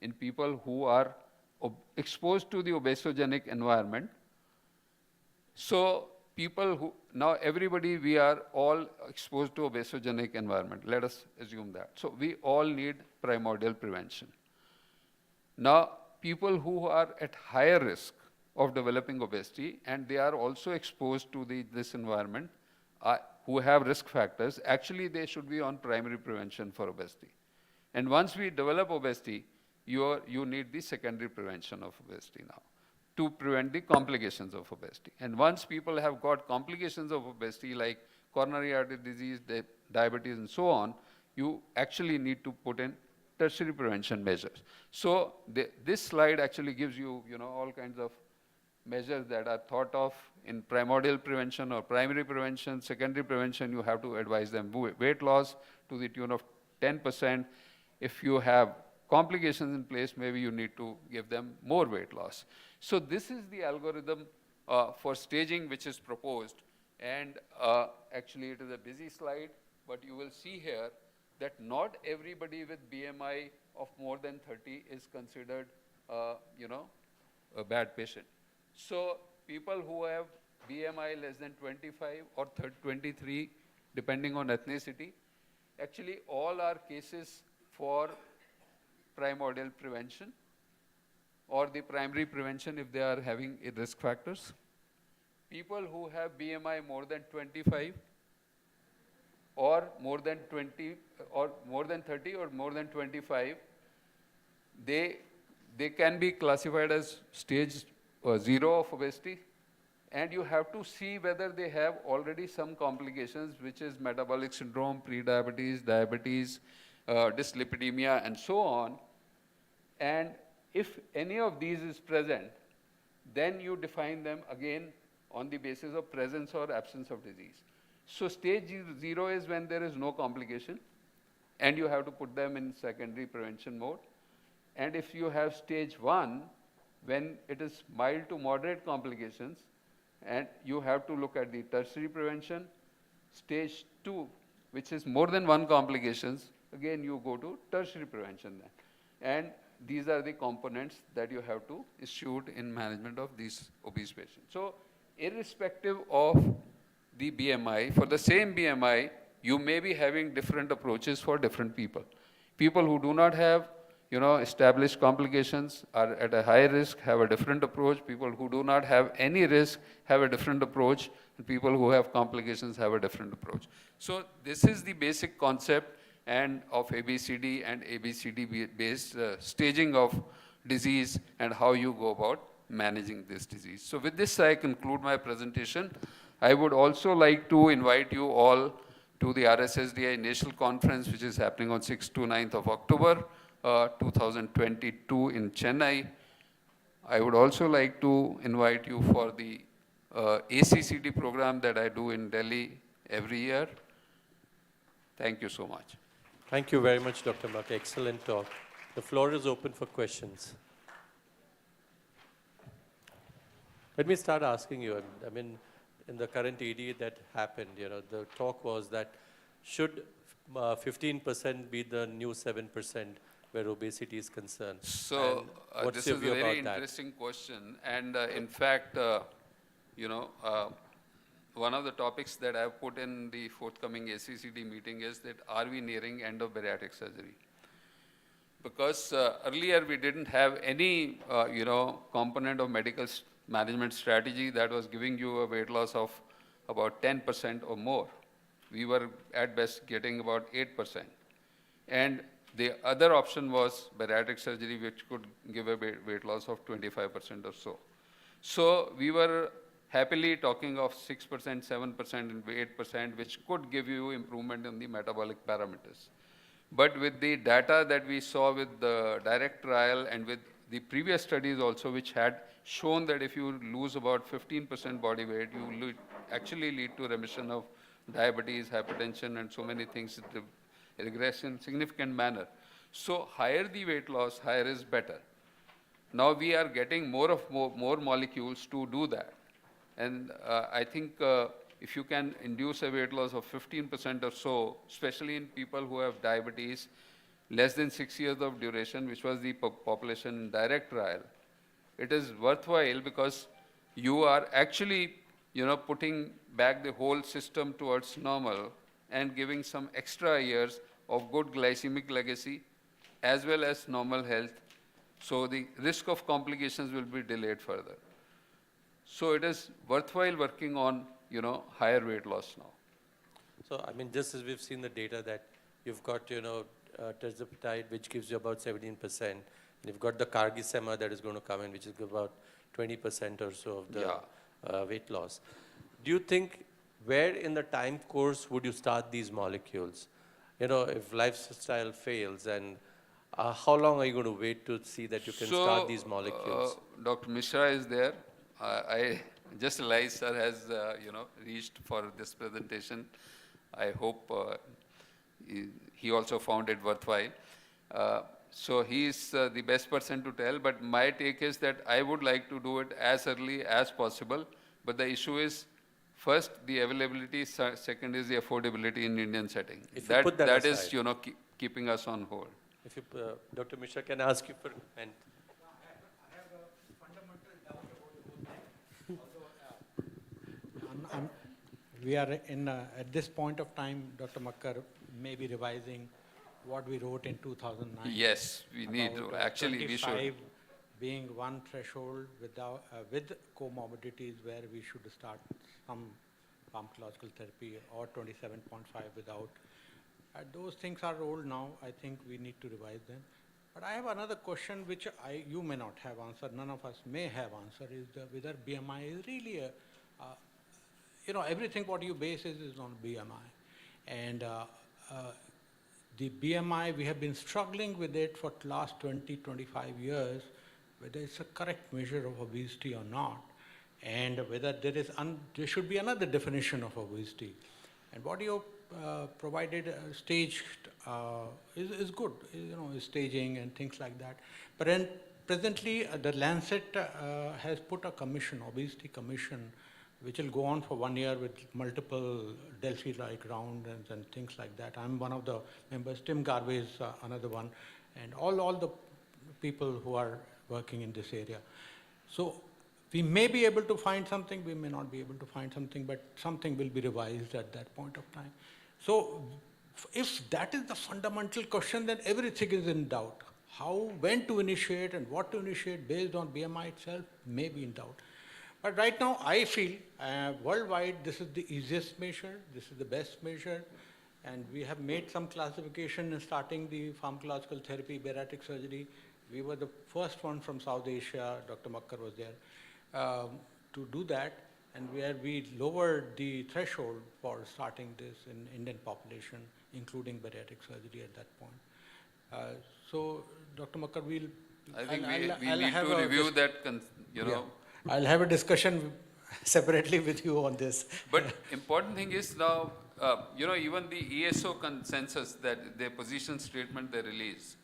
in people who are exposed to the obesogenic environment. So people who, now everybody, we are all exposed to obesogenic environment. Let us assume that. So we all need primordial prevention. Now, people who are at higher risk of developing obesity, and they are also exposed to this environment, who have risk factors, actually they should be on primary prevention for obesity. And once we develop obesity, you need the secondary prevention of obesity now to prevent the complications of obesity. And once people have got complications of obesity like coronary artery disease, diabetes, and so on, you actually need to put in tertiary prevention measures. So this slide actually gives you, all kinds of measures that are thought of in primordial prevention or primary prevention. Secondary prevention, you have to advise them weight loss to the tune of 10%. If you have complications in place, maybe you need to give them more weight loss. So this is the algorithm for staging which is proposed. And actually it is a busy slide, but you will see here that not everybody with BMI of more than 30 is considered, a bad patient. So people who have BMI less than 25 or 23, depending on ethnicity, actually all are cases for primordial prevention or the primary prevention if they are having risk factors. People who have BMI more than 25 or more than 20 or more than 30 or more than 25, they can be classified as stage 0 of obesity, and you have to see whether they have already some complications, which is metabolic syndrome, prediabetes, diabetes, dyslipidemia, and so on. And if any of these is present, then you define them again on the basis of presence or absence of disease. So stage 0 is when there is no complication, and you have to put them in secondary prevention mode. And if you have stage 1, when it is mild to moderate complications, and you have to look at the tertiary prevention. Stage 2, which is more than one complications, again you go to tertiary prevention then. And these are the components that you have to issue in management of these obese patients. So irrespective of the BMI, for the same BMI, you may be having different approaches for different people. People who do not have established complications are at a high risk, have a different approach. People who do not have any risk have a different approach. And people who have complications have a different approach. So this is the basic concept and of ABCD and ABCD-based staging of disease and how you go about managing this disease. So with this, I conclude my presentation. I would also like to invite you all to the RSSDI National Conference, which is happening on 6th to 9th of October. 2022 in Chennai. I would also like to invite you for the ACCD program that I do in Delhi every year. Thank you so much. Thank you very much, Dr. Mak. Excellent talk. The floor is open for questions. Let me start asking you, I mean, in the current ED that happened, the talk was that should 15% be the new 7% where obesity is concerned? So this is a very interesting question. And in fact, one of the topics that I've put in the forthcoming ACCD meeting is that are we nearing end of bariatric surgery? Because earlier we didn't have any, component of medical management strategy that was giving you a weight loss of about 10% or more. We were at best getting about 8%. And the other option was bariatric surgery, which could give a weight loss of 25% or so. So we were happily talking of 6%, 7%, and 8%, which could give you improvement in the metabolic parameters. But with the data that we saw with the direct trial and with the previous studies also, which had shown that if you lose about 15% body weight, you actually lead to remission of diabetes, hypertension, and so many things, regress in significant manner. So higher the weight loss, higher is better. Now we are getting more molecules to do that. And I think if you can induce a weight loss of 15% or so, especially in people who have diabetes, less than 6 years of duration, which was the population direct trial, it is worthwhile because you are actually, putting back the whole system towards normal and giving some extra years of good glycemic legacy as well as normal health. So the risk of complications will be delayed further. So it is worthwhile working on, higher weight loss now. So, I mean, just as we've seen the data that you've got, tirzepatide, which gives you about 17%. And you've got the cargisema that is going to come in, which is about 20% or so of the weight loss. Do you think where in the time course would you start these molecules? If lifestyle fails, and how long are you going to wait to see that you can start these molecules? Dr. Mishra is there. I just realized sir has, reached for this presentation. I hope he also found it worthwhile. So he is the best person to tell, but my take is that I would like to do it as early as possible. But the issue is, first, the availability, second is the affordability in Indian setting. That is, keeping us on hold. If you, Dr. Mishra, can I ask you for comment? We are in, at this point of time, Dr. Makkar may be revising what we wrote in 2009. Yes, we need to. Actually, we should. Being one threshold without, with comorbidities where we should start some pharmacological therapy, or 27.5 without. Those things are old now. I think we need to revise them. But I have another question which you may not have answered, none of us may have answered, is whether BMI is really a, everything what you base is on BMI. And the BMI, we have been struggling with it for the last 20, 25 years, whether it's a correct measure of obesity or not, and whether there should be another definition of obesity. And what you provided staged is good, staging and things like that. But then presently, the Lancet has put a commission, obesity commission, which will go on for 1 year with multiple Delphi-like rounds and things like that. I'm one of the members. Tim Garvey is another one, and all the people who are working in this area. So we may be able to find something, we may not be able to find something, but something will be revised at that point of time. So if that is the fundamental question, then everything is in doubt. How, when to initiate and what to initiate based on BMI itself may be in doubt. But right now, I feel worldwide, this is the easiest measure, this is the best measure, and we have made some classification in starting the pharmacological therapy, bariatric surgery. We were the first one from South Asia, Dr. Makkar was there, to do that, and where we lowered the threshold for starting this in Indian population, including bariatric surgery at that point. So, Dr. Makkar, I think we need to review that, Yeah. I'll have a discussion separately with you on this. But important thing is now, even the ESO consensus, that their position statement they released,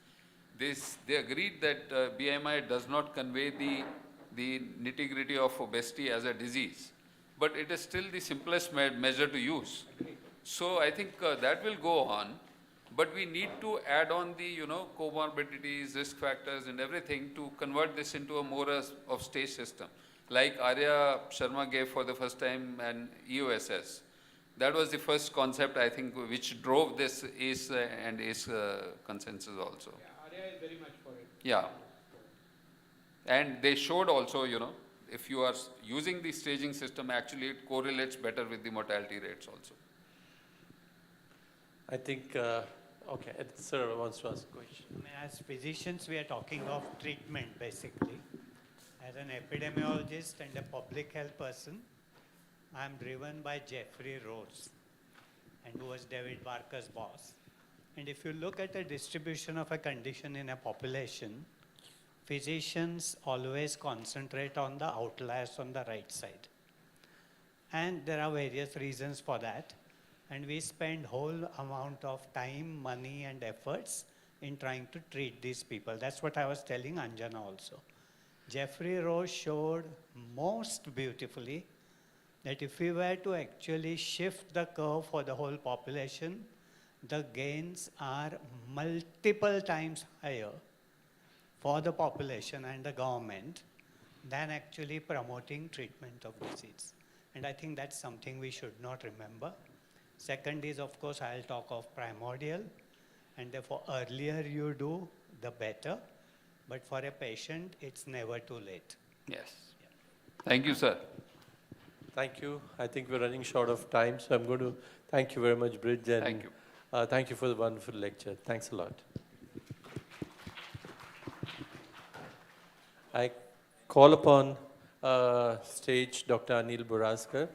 they agreed that BMI does not convey the nitty-gritty of obesity as a disease, but it is still the simplest measure to use. So I think that will go on, but we need to add on the comorbidities, risk factors, and everything to convert this into a more of stage system. Like Arya Sharma gave for the first time an EOSS. That was the first concept, I think, which drove this ACE and ACE consensus also. Arya is very much for it. Yeah. And they showed also, if you are using the staging system, actually it correlates better with the mortality rates also. I think, okay, sir wants to ask a question. As physicians, we are talking of treatment, basically. As an epidemiologist and a public health person, I am driven by Jeffrey Rose, and who was David Barker's boss. And if you look at the distribution of a condition in a population, physicians always concentrate on the outliers on the right side. And there are various reasons for that. And we spend whole amount of time, money, and efforts in trying to treat these people. That's what I was telling Anjana also. Jeffrey Rose showed most beautifully that if we were to actually shift the curve for the whole population, the gains are multiple times higher for the population and the government than actually promoting treatment of disease. And I think that's something we should not remember. Second is, of course, I'll talk of primordial, and therefore earlier you do, the better. But for a patient, it's never too late. Yes. Thank you, sir. Thank you. I think we're running short of time, so I'm going to thank you very much, Bridge. And thank you. Thank you for the wonderful lecture. Thanks a lot. I call upon stage Dr. Anil Buraskar.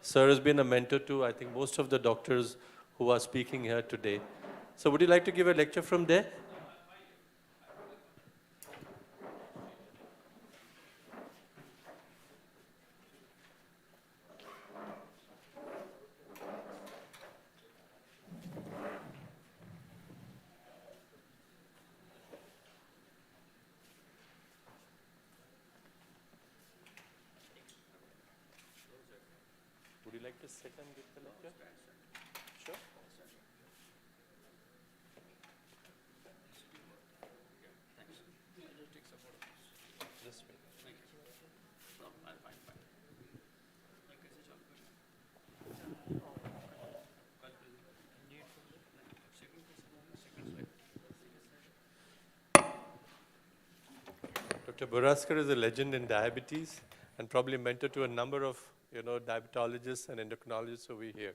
Sir has been a mentor to, I think, most of the doctors who are speaking here today. So would you like to give a lecture from there? Would you like to sit and give the lecture? Sure. This way. Thank you. No, I'm fine. Dr. Buraskar is a legend in diabetes and probably mentor to a number of diabetologists and endocrinologists over here.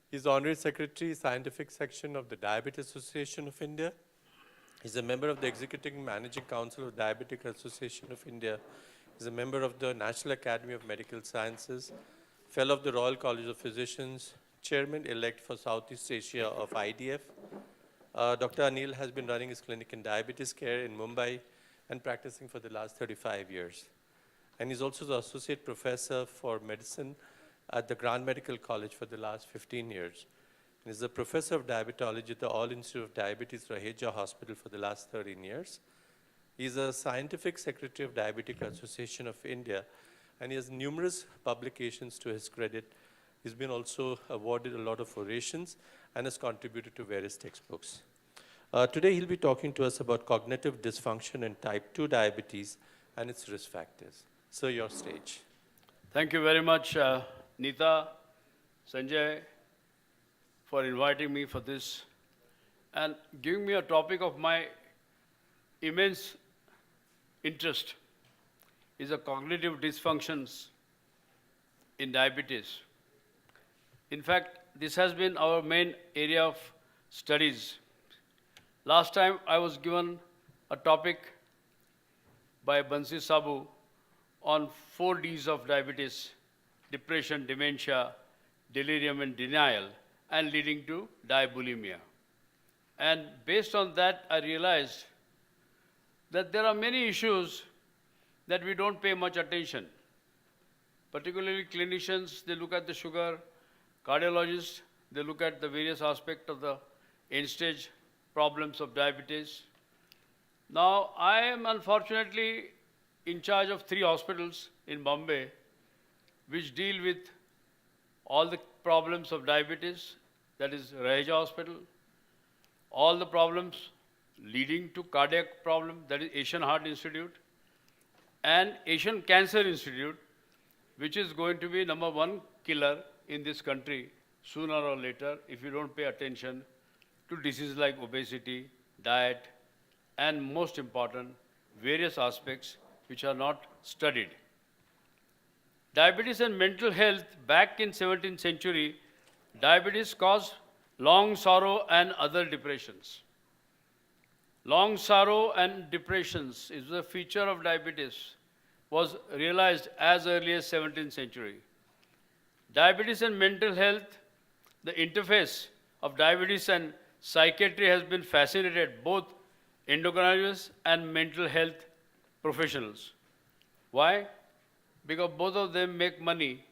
He's the Honorary Secretary, Scientific Section of the Diabetes Association of India. He's a member of the Executive Managing Council of Diabetic Association of India. He's a member of the National Academy of Medical Sciences, Fellow of the Royal College of Physicians, Chairman-elect for Southeast Asia of IDEC. Dr. Anil has been running his clinic in diabetes care in Mumbai and practicing for the last 35 years. And he's also the Associate Professor for Medicine at the Grand Medical College for the last 15 years. And he's a Professor of Diabetology at the All Institute of Diabetes, Raheja Hospital for the last 13 years. He's a Scientific Secretary of Diabetic Association of India, and he has numerous publications to his credit. He's been also awarded a lot of orations and has contributed to various textbooks. Today he'll be talking to us about cognitive dysfunction in type 2 diabetes and its risk factors. So your stage. Thank you very much, Neeta, Sanjay, for inviting me for this and giving me a topic of my immense interest is the cognitive dysfunctions in diabetes. In fact, this has been our main area of studies. Last time I was given a topic by Bansi Sabu on 4 Ds of diabetes: depression, dementia, delirium and denial, and leading to diabulimia. And based on that, I realized that there are many issues that we don't pay much attention. Particularly clinicians, they look at the sugar. Cardiologists, they look at the various aspects of the end-stage problems of diabetes. Now, I am unfortunately in charge of 3 hospitals in Bombay which deal with all the problems of diabetes, that is Raheja Hospital, all the problems leading to cardiac problem, that is Asian Heart Institute, and Asian Cancer Institute, which is going to be #1 killer in this country sooner or later if you don't pay attention to diseases like obesity, diet, and most important, various aspects which are not studied. Diabetes and mental health. Back in 17th century, diabetes caused long sorrow and other depressions. Long sorrow and depressions is a feature of diabetes, was realized as early as 17th century. Diabetes and mental health, the interface of diabetes and psychiatry has been fascinated both endocrinologists and mental health professionals. Why? Because both of them make money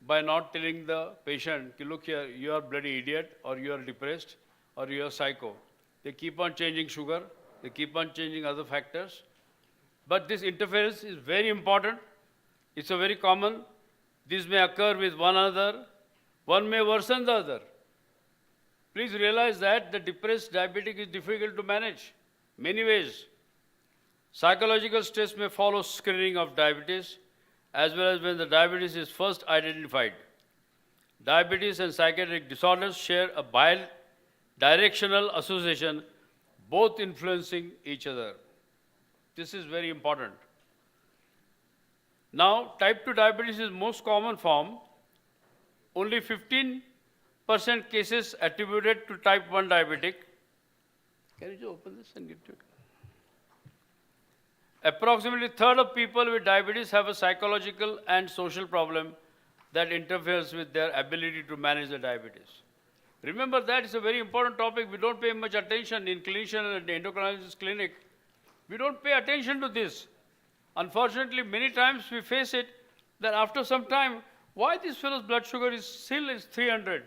by not telling the patient, look here, you are bloody idiot, or you are depressed, or you are psycho. They keep on changing sugar, they keep on changing other factors. But this interference is very important. It's a very common. This may occur with one another. One may worsen the other. Please realize that the depressed diabetic is difficult to manage many ways. Psychological stress may follow screening of diabetes, as well as when the diabetes is first identified. Diabetes and psychiatric disorders share a bi-directional association, both influencing each other. This is very important. Now, type 2 diabetes is most common form. Only 15% cases attributed to type 1 diabetic. Can you just open this and give to it? Approximately a third of people with diabetes have a psychological and social problem that interferes with their ability to manage the diabetes. Remember that it's a very important topic. We don't pay much attention in clinician and endocrinologist clinic. We don't pay attention to this. Unfortunately, many times we face it that after some time, why this fellow's blood sugar is still 300?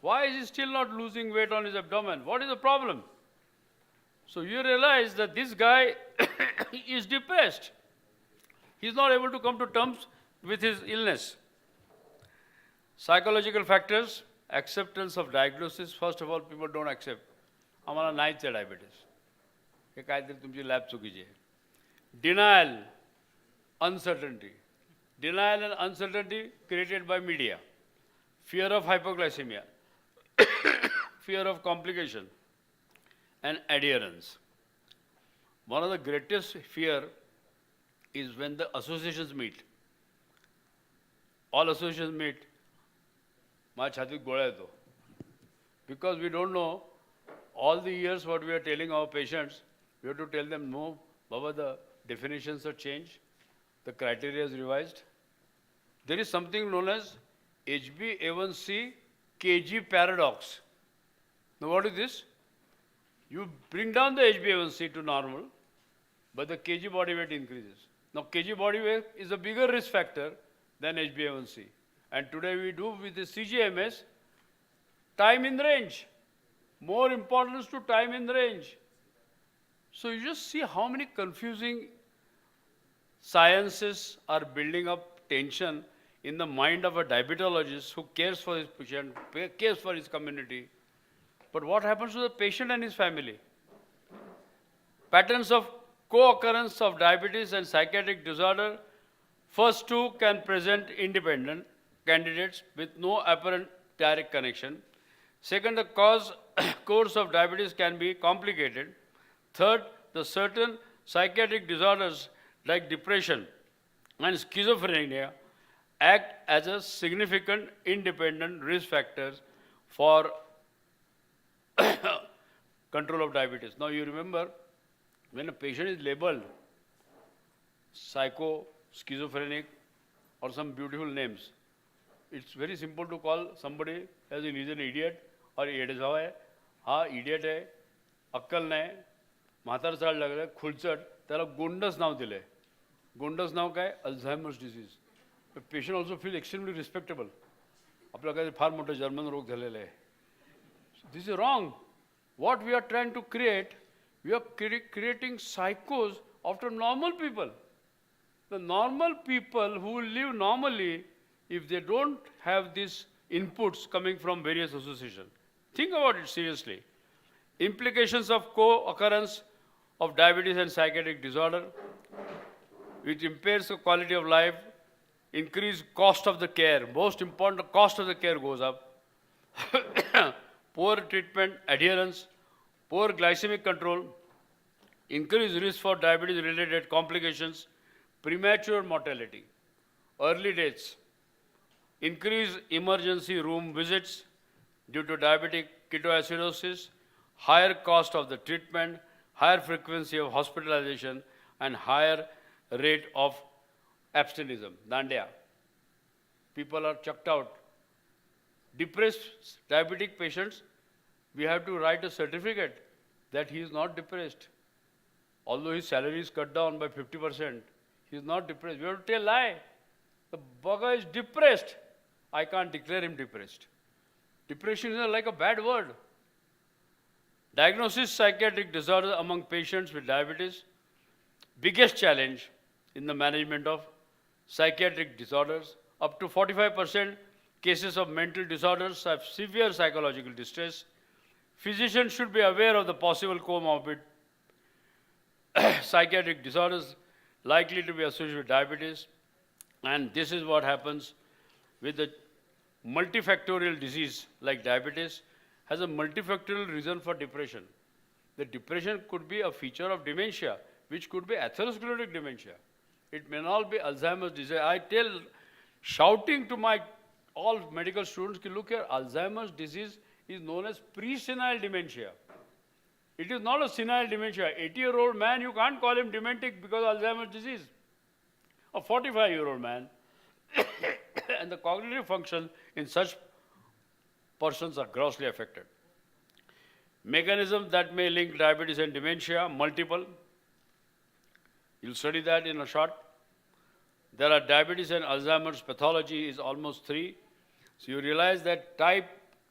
Why is he still not losing weight on his abdomen? What is the problem? So you realize that this guy is depressed. He's not able to come to terms with his illness. Psychological factors, acceptance of diagnosis. First of all, people don't accept. आम्हाला नाहीच आहे diabetes. हे काहीतरी तुमची lab चुकीची आहे. Denial, uncertainty. Denial and uncertainty created by media. Fear of hypoglycemia. Fear of complication. And adherence. One of the greatest fear is when the associations meet. All associations meet. My छातीत गोळा येतो. Because we don't know all the years what we are telling our patients, we have to tell them, no, Baba, the definitions are changed, the criteria is revised. There is something known as HbA1c kg paradox. Now what is this? You bring down the HbA1c to normal, but the kg body weight increases. Now kg body weight is a bigger risk factor than HbA1c. And today we do with the CGMS, time in range. More importance to time in range. So you just see how many confusing sciences are building up tension in the mind of a diabetologist who cares for his patient, cares for his community. But what happens to the patient and his family? Patterns of co-occurrence of diabetes and psychiatric disorder. First two can present independent candidates with no apparent direct connection. Second, the course of diabetes can be complicated. Third, the certain psychiatric disorders like depression and schizophrenia act as a significant independent risk factors for control of diabetes. Now you remember, when a patient is labeled psycho, schizophrenic, or some beautiful names, it's very simple to call somebody as he's an idiot or idiot है, हाँ idiot है, अक्कल नाही, म्हातार चाल लागले, खुलचट, त्याला गोंडस नाव दिले. गोंडस नाव काय? Alzheimer's disease. The patient also feels extremely respectable. आपल्याला काही फार मोठा जर्मन रोग झालेला आहे. This is wrong. What we are trying to create, we are creating psychos after normal people. The normal people who live normally, if they don't have these inputs coming from various associations. Think about it seriously. Implications of co-occurrence of diabetes and psychiatric disorder. which impairs the quality of life, increase cost of the care. Most important, the cost of the care goes up. Poor treatment adherence, poor glycemic control, increased risk for diabetes-related complications, premature mortality, early deaths, increased emergency room visits due to diabetic ketoacidosis, higher cost of the treatment, higher frequency of hospitalization, and higher rate of abstinence, dandiya. People are chucked out. Depressed diabetic patients, we have to write a certificate that he is not depressed. Although his salary is cut down by 50%, he is not depressed. We have to tell a lie. The bugger is depressed. I can't declare him depressed. Depression is like a bad word. Diagnosis psychiatric disorders among patients with diabetes. Biggest challenge in the management of psychiatric disorders. Up to 45% cases of mental disorders have severe psychological distress. Physicians should be aware of the possible comorbid psychiatric disorders likely to be associated with diabetes. And this is what happens with the multifactorial disease like diabetes has a multifactorial reason for depression. The depression could be a feature of dementia, which could be atherosclerotic dementia. It may not be Alzheimer's disease. I tell, shouting to my all medical students, look here, Alzheimer's disease is known as pre-senile dementia. It is not a senile dementia. 80-year-old man, you can't call him dementic because of Alzheimer's disease. A 45-year-old man, and the cognitive function in such persons are grossly affected. Mechanisms that may link diabetes and dementia, multiple. You'll study that in a short. There are diabetes and Alzheimer's pathology is almost 3. So you realize that type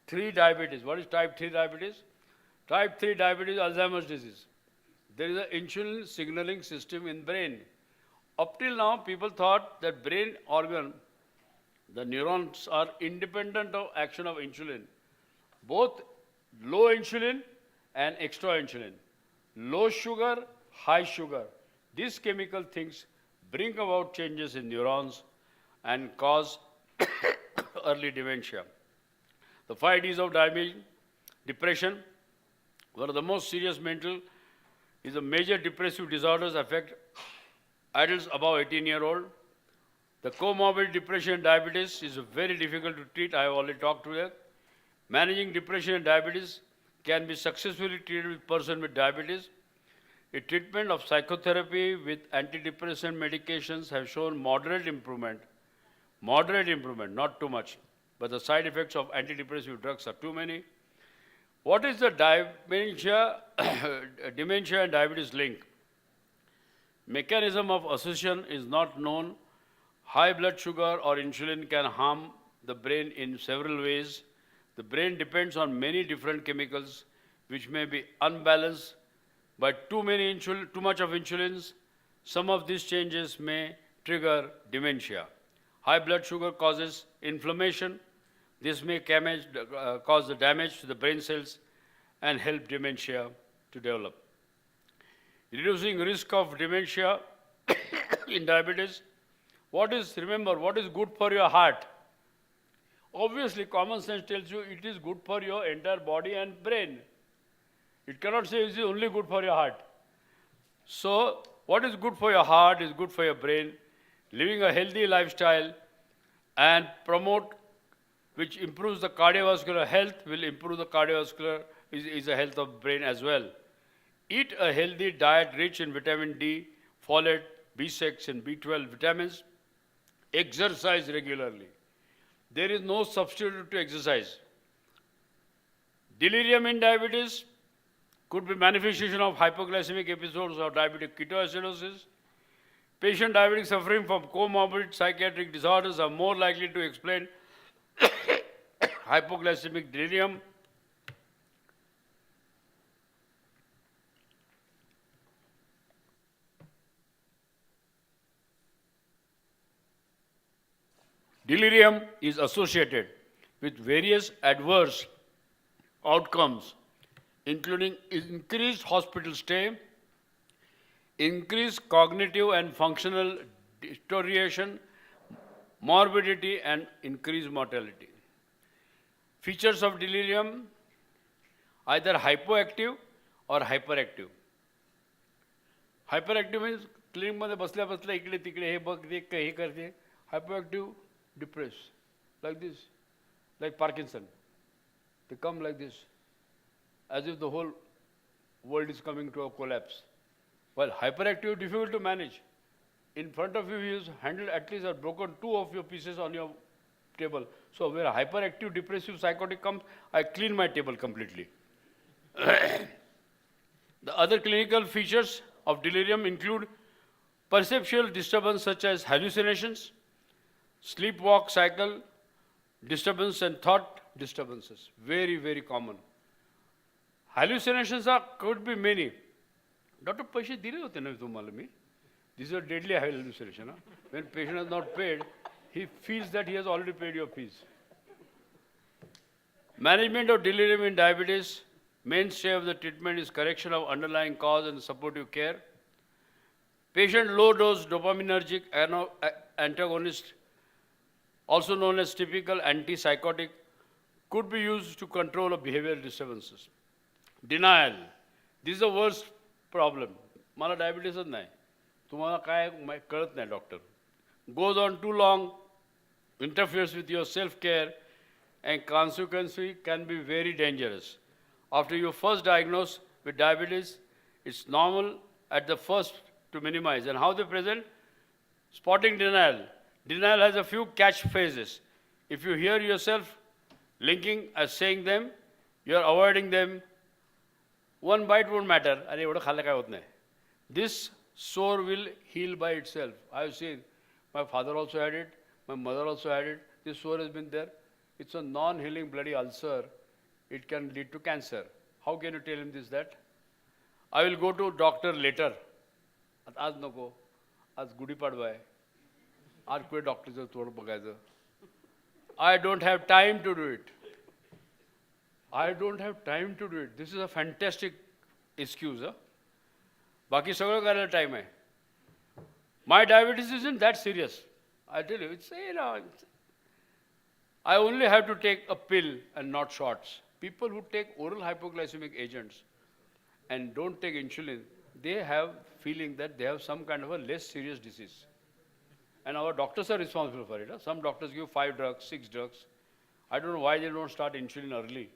3 diabetes, what is type 3 diabetes? Type 3 diabetes, Alzheimer's disease. There is an insulin signaling system in brain. Up till now, people thought that brain organ, the neurons are independent of action of insulin. Both low insulin and extra insulin. Low sugar, high sugar. These chemical things bring about changes in neurons and cause early dementia. The 5 Ds of diabetes, depression, one of the most serious mental is a major depressive disorders affect adults above 18-year-old. The comorbid depression and diabetes is very difficult to treat. I have already talked to that. Managing depression and diabetes can be successfully treated with person with diabetes. A treatment of psychotherapy with antidepressant medications have shown moderate improvement, not too much, but the side effects of antidepressive drugs are too many. What is the dementia and diabetes link? Mechanism of association is not known. High blood sugar or insulin can harm the brain in several ways. The brain depends on many different chemicals which may be unbalanced by too much of insulins. Some of these changes may trigger dementia. High blood sugar causes inflammation. This may cause the damage to the brain cells and help dementia to develop. Reducing risk of dementia in diabetes. Remember, what is good for your heart? Obviously, common sense tells you it is good for your entire body and brain. It cannot say it is only good for your heart. So, what is good for your heart is good for your brain. Living a healthy lifestyle and promote, which improves the cardiovascular health, will improve the cardiovascular, is the health of brain as well. Eat a healthy diet rich in vitamin D, folate, B6 and B12 vitamins. Exercise regularly. There is no substitute to exercise. Delirium in diabetes could be manifestation of hypoglycemic episodes or diabetic ketoacidosis. Patient diabetics suffering from comorbid psychiatric disorders are more likely to explain hypoglycemic delirium. Delirium is associated with various adverse outcomes, including increased hospital stay, increased cognitive and functional deterioration, morbidity, and increased mortality. Features of delirium, either hypoactive or hyperactive. Hyperactive means clinic मध्ये बसल्या बसल्या इकडे तिकडे हे बघ ते हे करते. Hypoactive, depressed, like this, like Parkinson. They come like this, as if the whole world is coming to a collapse. While hyperactive, difficult to manage. In front of you, he has handled at least or broken 2 of your pieces on your table. So where a hyperactive, depressive, psychotic comes, I clean my table completely. The other clinical features of delirium include perceptual disturbance such as hallucinations, sleepwalk cycle disturbance, and thought disturbances. Very, very common. Hallucinations could be many. Dr. पैसे दिले होते ना तुम्हाला मी. These are deadly hallucination. When patient has not paid, he feels that he has already paid your fees. Management of delirium in diabetes, mainstay of the treatment is correction of underlying cause and supportive care. Patient low-dose dopaminergic antagonist, also known as typical antipsychotic, could be used to control of behavioral disturbances. Denial. This is the worst problem. मला डायबिटीसच नाही. तुम्हाला काय कळत नाही doctor. Goes on too long, interferes with your self-care, and consequently can be very dangerous. After you first diagnosed with diabetes, it's normal at the first to minimize. And how they present? Spotting denial. Denial has a few catchphrases. If you hear yourself linking as saying them, you are avoiding them. One bite won't matter. अरे एवढं खाल्लं काय होत नाही. This sore will heal by itself. I have seen. My father also had it. My mother also had it. This sore has been there. It's a non-healing bloody ulcer. It can lead to cancer. How can you tell him this, that? I will go to doctor later. आज नको. आज गुढीपाडवा आहे. आज कोणी डॉक्टरचं तोंड बघायचं. I don't have time to do it. I don't have time to do it. This is a fantastic excuse. बाकी सगळं करायला time आहे. My diabetes isn't that serious. I tell you, I only have to take a pill and not shots. People who take oral hypoglycemic agents and don't take insulin, they have feeling that they have some kind of a less serious disease. And our doctors are responsible for it. Some doctors give 5 drugs, 6 drugs. I don't know why they don't start insulin early.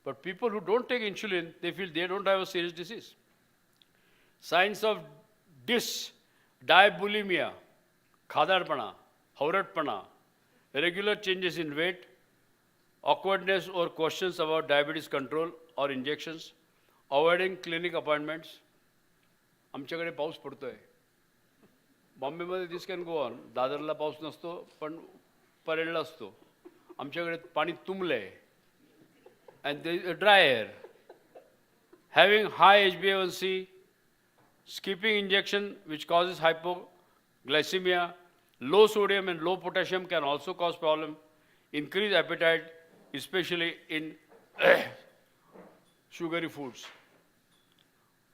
But people who don't take insulin, they feel they don't have a serious disease. Signs of diabulimia, khadarpana, hauratpana, irregular changes in weight, awkwardness or questions about diabetes control or injections, avoiding clinic appointments. आमच्याकडे पाऊस पडतोय. बॉम्बेमध्ये this can go on. दादरला पाऊस नसतो पण परेडला असतो. आमच्याकडे पाणी तुंबलंय. And there is a dry air. Having high HbA1c, skipping injection which causes hypoglycemia, low sodium and low potassium can also cause problem. Increased appetite, especially in sugary foods.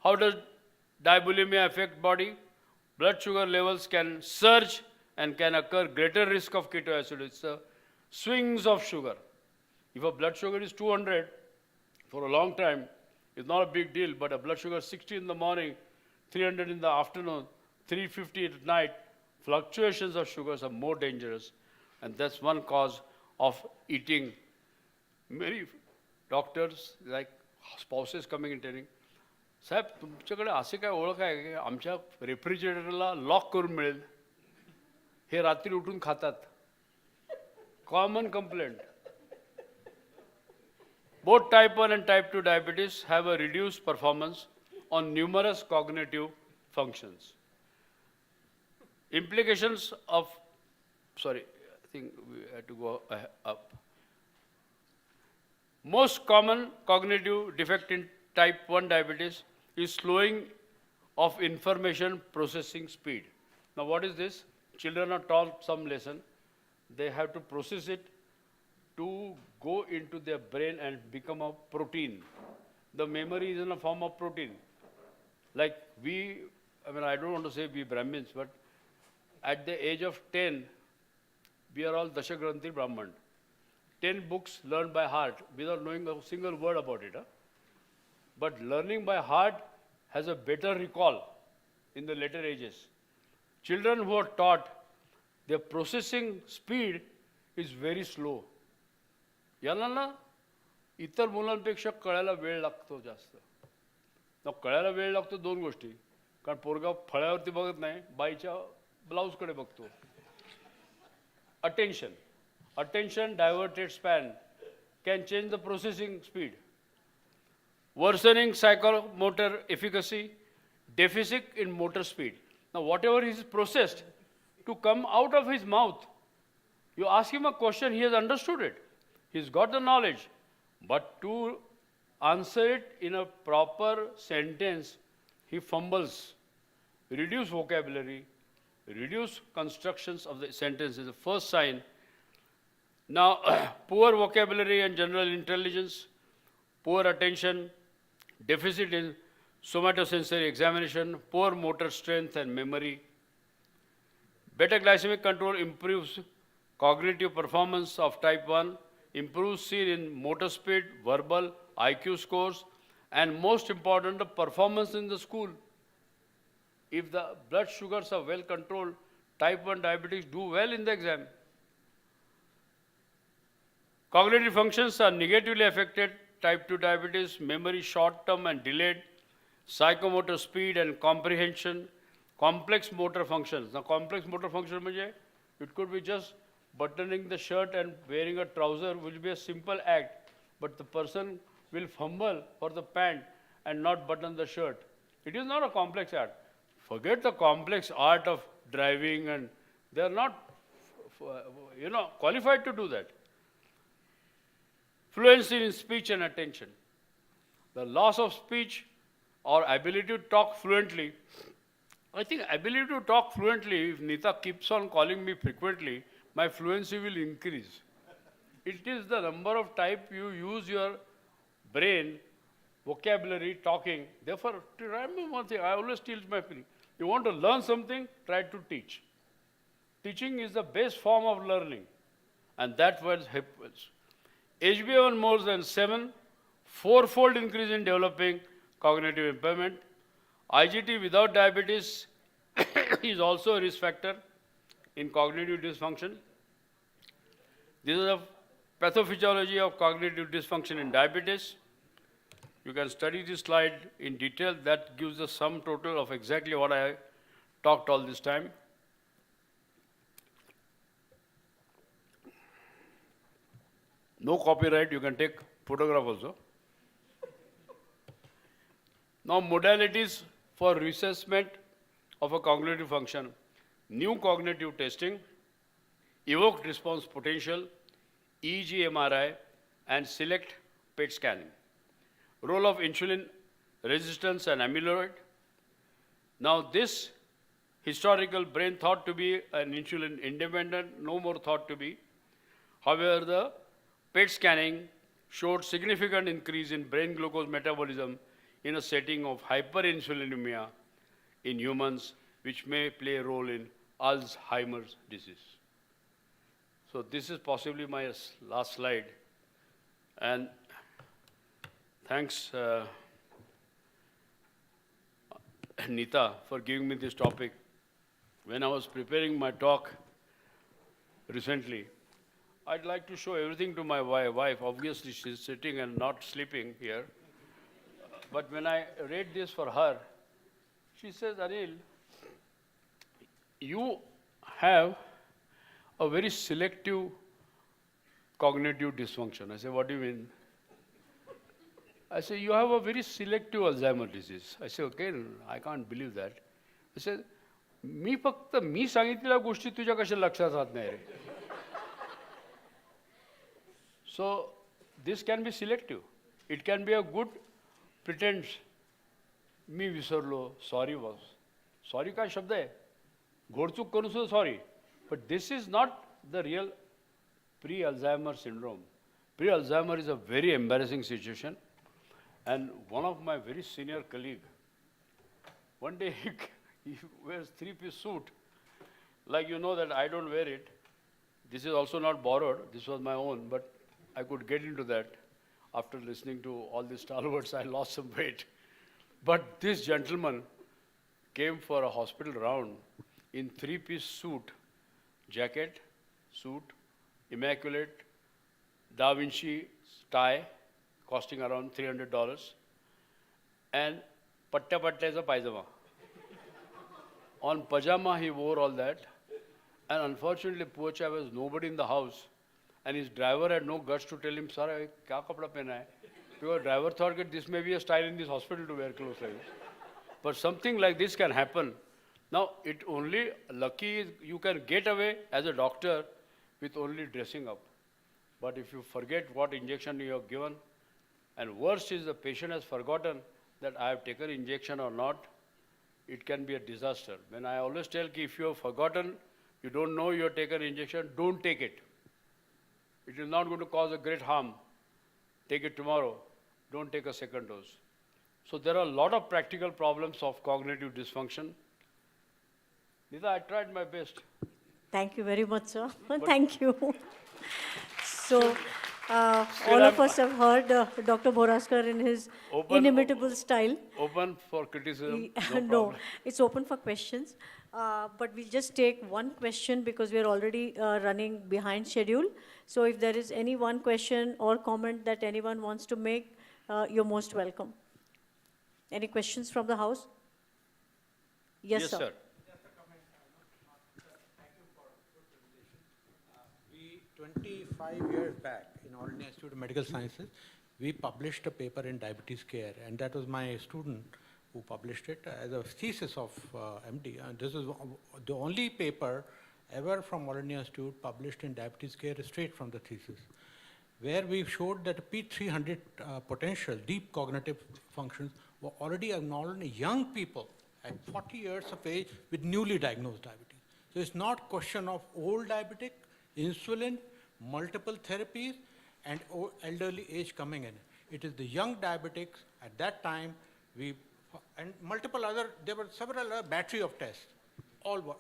How does diabulimia affect body? Blood sugar levels can surge and can occur greater risk of ketoacidosis. Swings of sugar. If a blood sugar is 200 for a long time, it's not a big deal, but a blood sugar 60 in the morning, 300 in the afternoon, 350 at night, fluctuations of sugars are more dangerous. And that's one cause of eating. Many doctors, like spouses coming and telling, साहेब तुमच्याकडे असे काय ओळख आहे की आमच्या रेफ्रिजरेटरला lock करून मिळेल. हे रात्री उठून खातात. Common complaint. Both type 1 and type 2 diabetes have a reduced performance on numerous cognitive functions. Implications of, sorry, I think we had to go up. Most common cognitive defect in type 1 diabetes is slowing of information processing speed. Now what is this? Children are taught some lesson. They have to process it to go into their brain and become a protein. The memory is in a form of protein. Like we I mean, I don't want to say we Brahmins, but at the age of 10, we are all Dashagranthi Brahman. 10 books learned by heart without knowing a single word about it. Huh? But learning by heart has a better recall in the later ages. Children who are taught, their processing speed is very slow. यांना ना इतर मुलांपेक्षा कळायला वेळ लागतो जास्त. ना कळायला वेळ लागतो दोन गोष्टी. कारण पोरगा फळ्यावरती बघत नाही, बाईच्या ब्लाऊजकडे बघतो. Attention. Attention diverted span can change the processing speed. Worsening psychomotor efficacy, deficit in motor speed. Now whatever is processed to come out of his mouth, you ask him a question, he has understood it. He's got the knowledge. But to answer it in a proper sentence, he fumbles. Reduce vocabulary, reduce constructions of the sentence is the first sign. Now, poor vocabulary and general intelligence, poor attention, deficit in somatosensory examination, poor motor strength and memory. Better glycemic control improves cognitive performance of type 1, improves seen in motor speed, verbal, IQ scores, and most important, the performance in the school. If the blood sugars are well controlled, type 1 diabetics do well in the exam. Cognitive functions are negatively affected, type 2 diabetes, memory short-term and delayed, psychomotor speed and comprehension, complex motor functions. Now, complex motor function, it could be just buttoning the shirt and wearing a trouser, will be a simple act, but the person will fumble for the pant and not button the shirt. It is not a complex act. Forget the complex art of driving, and they are not, qualified to do that. Fluency in speech and attention. The loss of speech or ability to talk fluently. I think ability to talk fluently, if Nita keeps on calling me frequently, my fluency will increase. It is the number of times you use your brain, vocabulary, talking. Therefore, to remember one thing, I always teach my people, you want to learn something, try to teach. Teaching is the best form of learning, and that was happens. HbA1 more than 7, fourfold increase in developing cognitive impairment. IGT without diabetes is also a risk factor in cognitive dysfunction. This is a pathophysiology of cognitive dysfunction in diabetes. You can study this slide in detail. That gives the sum total of exactly what I talked all this time. No copyright, you can take photograph also. Now, modalities for reassessment of a cognitive function. New cognitive testing, evoked response potential, EEG MRI, and select PET scanning. Role of insulin resistance and amyloid. Now, this historical brain thought to be an insulin independent, no more thought to be. However, the PET scanning showed significant increase in brain glucose metabolism in a setting of hyperinsulinemia in humans, which may play a role in Alzheimer's disease. So this is possibly my last slide. And thanks, Nita, for giving me this topic. When I was preparing my talk recently, I'd like to show everything to my wife. Obviously, she's sitting and not sleeping here. But when I read this for her, she says, Anil, you have a very selective cognitive dysfunction. I say, what do you mean? I say, you have a very selective Alzheimer's disease. I say, okay, I can't believe that. I said, मी सांगितलेल्या गोष्टी तुझ्या कशा लक्षात राहत नाही रे. So this can be selective. It can be a good pretense. मी विसरलो, sorry was. Sorry काय शब्द आहे? घोडचूक करून सुद्धा sorry. But this is not the real pre-Alzheimer syndrome. Pre-Alzheimer is a very embarrassing situation. And one of my very senior colleague, one day he wears three-piece suit. Like you know that I don't wear it. This is also not borrowed. This was my own, but I could get into that. After listening to all these stalwarts, I lost some weight. But this gentleman came for a hospital round in three-piece suit, jacket, suit, immaculate, Da Vinci tie, costing around $300, and patta is a pajama. On pajama, he wore all that. And unfortunately, poor chap was nobody in the house. And his driver had no guts to tell him, sir, kya kapda pehna hai? Because driver thought that this may be a style in this hospital to wear clothes like this. But something like this can happen. Now, it only lucky is you can get away as a doctor with only dressing up. But if you forget what injection you have given, and worst is the patient has forgotten that I have taken injection or not, it can be a disaster. When I always tell ki if you have forgotten, you don't know you have taken injection, don't take it. It is not going to cause a great harm. Take it tomorrow. Don't take a second dose. So there are a lot of practical problems of cognitive dysfunction. Nita, I tried my best. Thank you very much, sir. Thank you. So, Still all of I'm us have heard Dr. Boraskar in his inimitable style. Open for criticism, no No, problem. it's open for questions. But we'll just take one question because we're already running behind schedule. So if there is any one question or comment that anyone wants to make, you're most welcome. Any questions from the house? Yes, sir. We, 25 years back, in All India Institute of Medical Sciences, we published a paper in diabetes care, and that was my student who published it as a thesis of MD. And this is the only paper ever from All India Institute published in diabetes care straight from the thesis, where we showed that P300 potential, deep cognitive functions, were already known in young people at 40 years of age with newly diagnosed diabetes. So it's not question of old diabetic, insulin, multiple therapies, and elderly age coming in. It is the young diabetics at that time, and multiple other, there were several other battery of tests, all were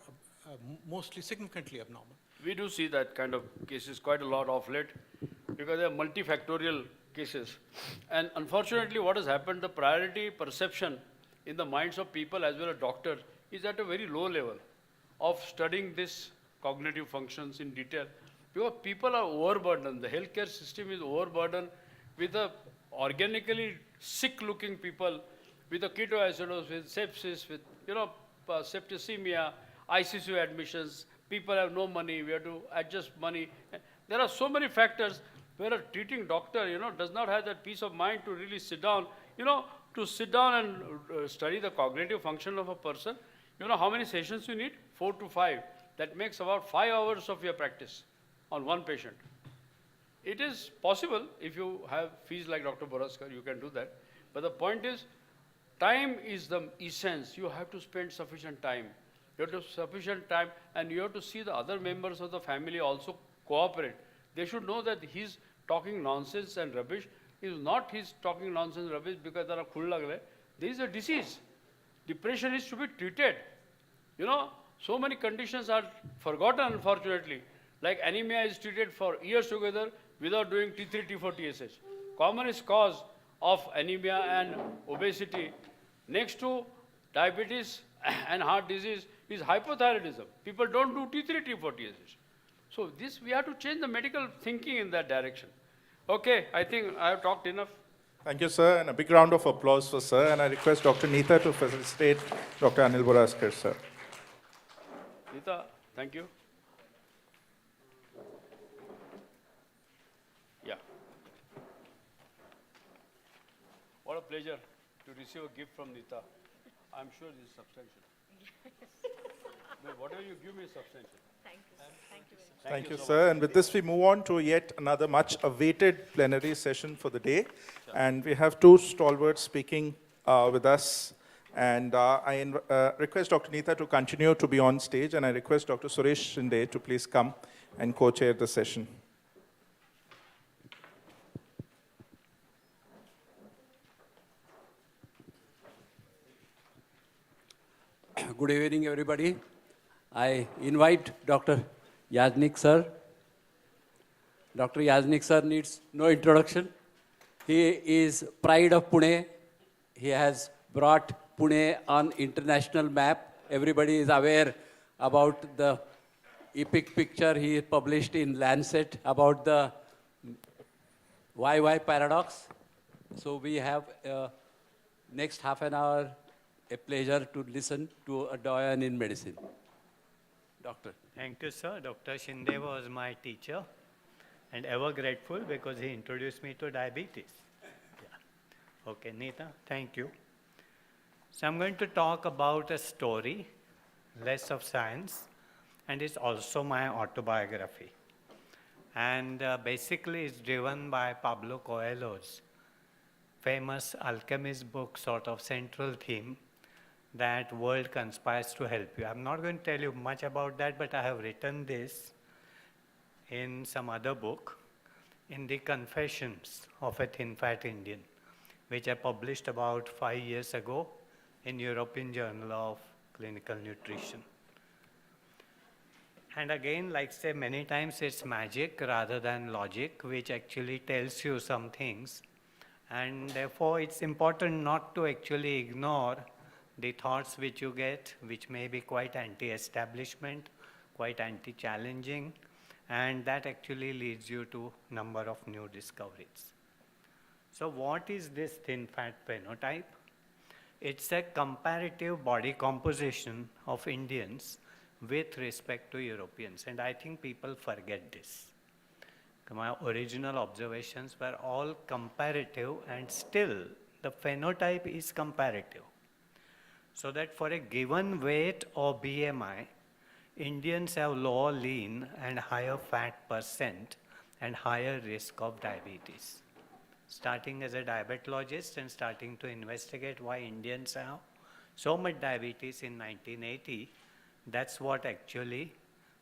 mostly significantly abnormal. We do see that kind of cases quite a lot of late because they are multifactorial cases. And unfortunately, what has happened, the priority perception in the minds of people as well as doctors is at a very low level of studying this cognitive functions in detail. Because people are overburdened. The healthcare system is overburdened with the organically sick-looking people, with the ketoacidosis, with sepsis, with septicemia, ICU admissions. People have no money. We have to adjust money. There are so many factors where a treating doctor, does not have that peace of mind to really sit down, to sit down and study the cognitive function of a person. You know how many sessions you need? 4 to 5. That makes about 5 hours of your practice on one patient. It is possible if you have fees like Dr. Boraskar, you can do that. But the point is, time is the essence. You have to spend sufficient time. You have to sufficient time, and you have to see the other members of the family also cooperate. They should know that he's talking nonsense and rubbish. It's not he's talking nonsense and rubbish because there are khul lag rahe. There is a disease. Depression is to be treated. So many conditions are forgotten, unfortunately. Like anemia is treated for years together without doing T3, T4 TSH. Commonest cause of anemia and obesity next to diabetes and heart disease is hypothyroidism. People don't do T3, T4 TSH. So we have to change the medical thinking in that direction. Okay, I think I have talked enough. Thank you, sir, and a big round of applause for sir. And I request Dr. Nita to facilitate Dr. Anil Boraskar, sir. Nita, thank you. Yeah. What a pleasure to receive a gift from Nita. I'm sure this is substantial. No, whatever you give me is substantial. Thank you, sir. Thank you very much. Thank you, so sir. much. And with this, we move on to yet another much-awaited plenary session for the day. Sure. And we have two stalwarts speaking with us. And I request Dr. Nita to continue to be on stage, and I request Dr. Suresh Shinde to please come and co-chair the session. Good evening, everybody. I invite Dr. Yajnik sir. Dr. Yajnik sir needs no introduction. He is pride of Pune. He has brought Pune on international map. Everybody is aware about the epic picture he published in Lancet about the YY paradox. So we have next half an hour a pleasure to listen to a doyen in medicine. Doctor. Thank you, sir. Dr. Shinde was my teacher and ever grateful because he introduced me to diabetes. Yeah. Okay, Neeta, thank you. So I'm going to talk about a story, less of science, and it's also my autobiography. And basically it's driven by Pablo Coelho's famous alchemist book sort of central theme that world conspires to help you. I'm not going to tell you much about that, but I have written this in some other book, in the Confessions of a Thin Fat Indian, which I published about 5 years ago in European Journal of Clinical Nutrition. And again, like say many times, it's magic rather than logic, which actually tells you some things. And therefore, it's important not to actually ignore the thoughts which you get, which may be quite anti-establishment, quite anti-challenging, and that actually leads you to number of new discoveries. So what is this thin fat phenotype? It's a comparative body composition of Indians with respect to Europeans, and I think people forget this. My original observations were all comparative, and still the phenotype is comparative. So that for a given weight or BMI, Indians have lower lean and higher fat percent and higher risk of diabetes. Starting as a diabetologist and starting to investigate why Indians have so much diabetes in 1980, that's what actually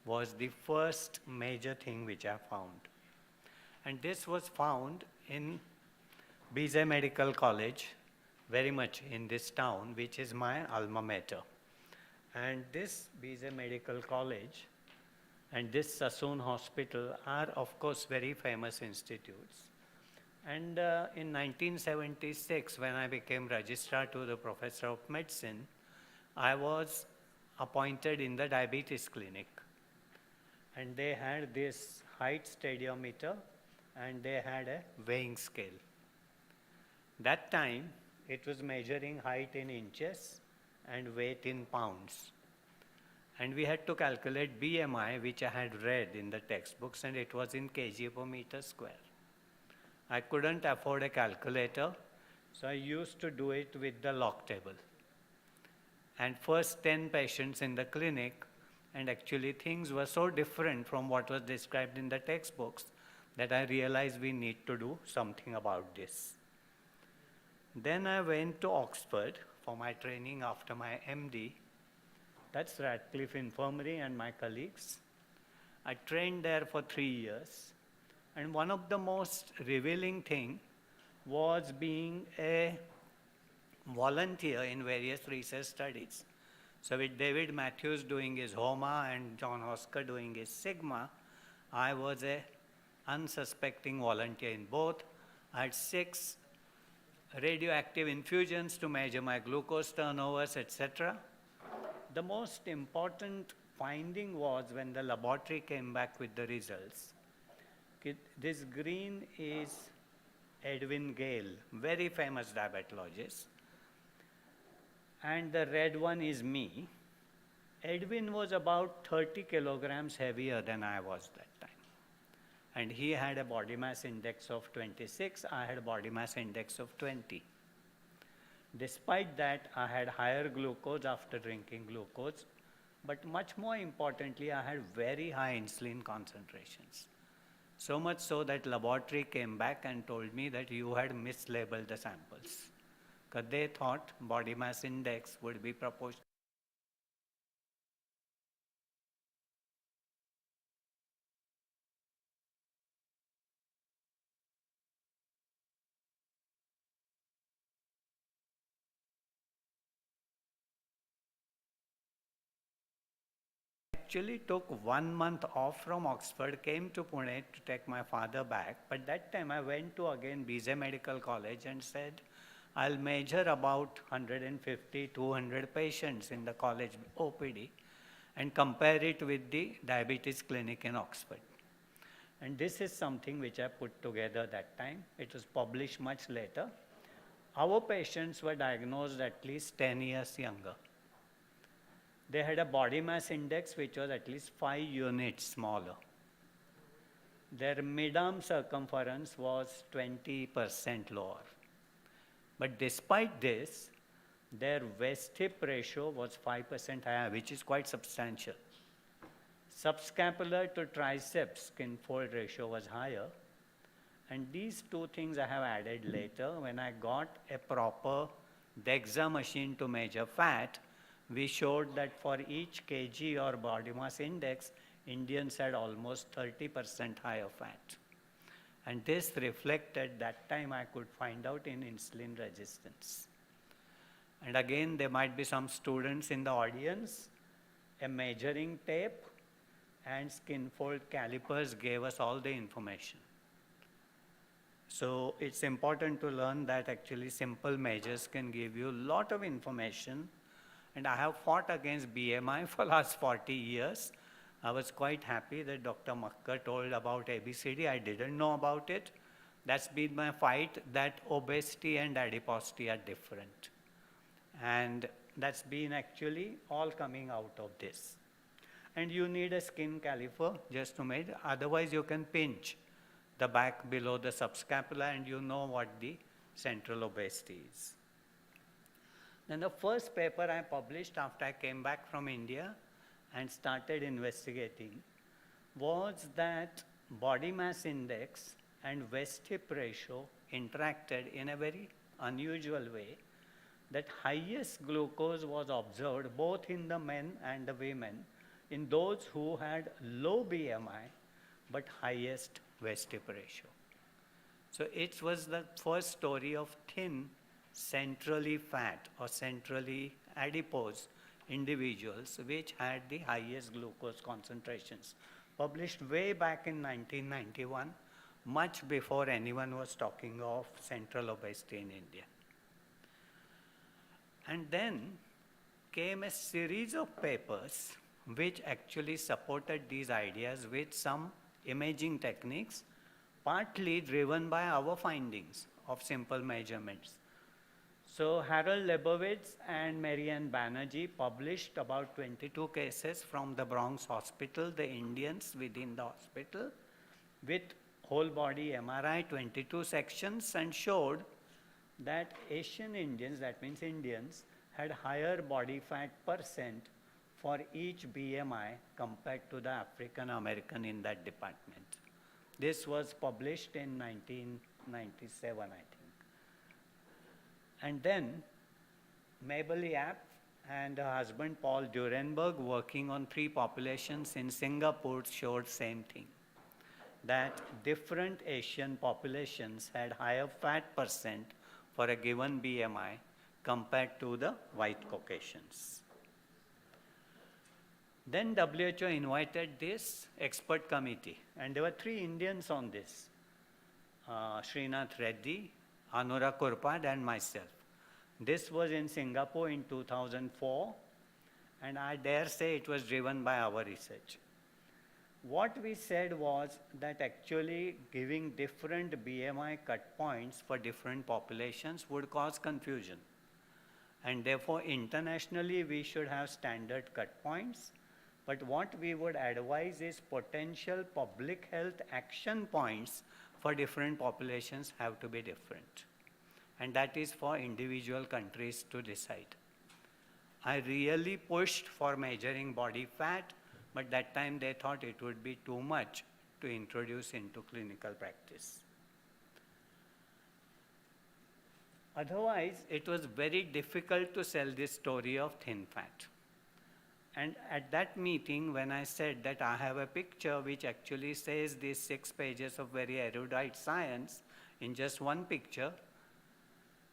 was the first major thing which I found. And this was found in Bizet Medical College, very much in this town, which is my alma mater. And this Bizet Medical College and this Sassoon Hospital are, of course, very famous institutes. And in 1976, when I became registrar to the professor of medicine, I was appointed in the diabetes clinic. And they had this height stadiometer and they had a weighing scale. That time, it was measuring height in inches and weight in pounds. And we had to calculate BMI, which I had read in the textbooks, and it was in kg per meter square. I couldn't afford a calculator, so I used to do it with the log table. And first 10 patients in the clinic, and actually things were so different from what was described in the textbooks that I realized we need to do something about this. Then I went to Oxford for my training after my MD. That's Radcliffe Infirmary and my colleagues. I trained there for 3 years. And one of the most revealing thing was being a volunteer in various research studies. So with David Matthews doing his HOMA and John Hosker doing his Sigma, I was a unsuspecting volunteer in both. I had 6 radioactive infusions to measure my glucose turnovers, etc. The most important finding was when the laboratory came back with the results. This green is Edwin Gale, very famous diabetologist. And the red one is me. Edwin was about 30 kilograms heavier than I was that time. And he had a body mass index of 26, I had a body mass index of 20. Despite that, I had higher glucose after drinking glucose, but much more importantly, I had very high insulin concentrations. So much so that laboratory came back and told me that you had mislabeled the samples, because they thought body mass index would be proportional actually took 1 month off from Oxford, came to Pune to take my father back. But that time I went to again BZ Medical College and said, I'll measure about 150, 200 patients in the college OPD and compare it with the diabetes clinic in Oxford. And this is something which I put together that time. It was published much later. Our patients were diagnosed at least 10 years younger. They had a body mass index which was at least 5 units smaller. Their mid-arm circumference was 20% lower. But despite this, their waist-hip ratio was 5% higher, which is quite substantial. Subscapular to triceps skin fold ratio was higher. And these two things I have added later. When I got a proper DEXA machine to measure fat, we showed that for each kg or body mass index, Indians had almost 30% higher fat. And this reflected that time I could find out in insulin resistance. And again, there might be some students in the audience. A measuring tape and skin fold calipers gave us all the information. So it's important to learn that actually simple measures can give you a lot of information. And I have fought against BMI for last 40 years. I was quite happy that Dr. Makkar told about ABCD. I didn't know about it. That's been my fight, that obesity and adiposity are different. And that's been actually all coming out of this. And you need a skin caliper just to measure. Otherwise, you can pinch the back below the subscapula and you know what the central obesity is. Then the first paper I published after I came back from India and started investigating was that body mass index and waist-hip ratio interacted in a very unusual way, that highest glucose was observed both in the men and the women in those who had low BMI but highest waist-hip ratio. So it was the first story of thin, centrally fat or centrally adipose individuals which had the highest glucose concentrations, published way back in 1991, much before anyone was talking of central obesity in India. And then came a series of papers which actually supported these ideas with some imaging techniques, partly driven by our findings of simple measurements. So Harold Lebowitz and Marianne Banerjee published about 22 cases from the Bronx Hospital, the Indians within the hospital, with whole body MRI, 22 sections, and showed that Asian Indians, that means Indians, had higher body fat percent for each BMI compared to the African American in that department. This was published in 1997, I think. And then Mabel Yap and her husband Paul Durenberg, working on 3 populations in Singapore, showed same thing, that different Asian populations had higher fat percent for a given BMI compared to the white Caucasians. Then WHO invited this expert committee, and there were 3 Indians on this, Srinath Reddy, Anura Kurpad, and myself. This was in Singapore in 2004, and I dare say it was driven by our research. What we said was that actually giving different BMI cut points for different populations would cause confusion. And therefore, internationally, we should have standard cut points. But what we would advise is potential public health action points for different populations have to be different. And that is for individual countries to decide. I really pushed for measuring body fat, but that time they thought it would be too much to introduce into clinical practice. Otherwise, it was very difficult to sell this story of thin fat. And at that meeting, when I said that I have a picture which actually says these 6 pages of very erudite science in just one picture,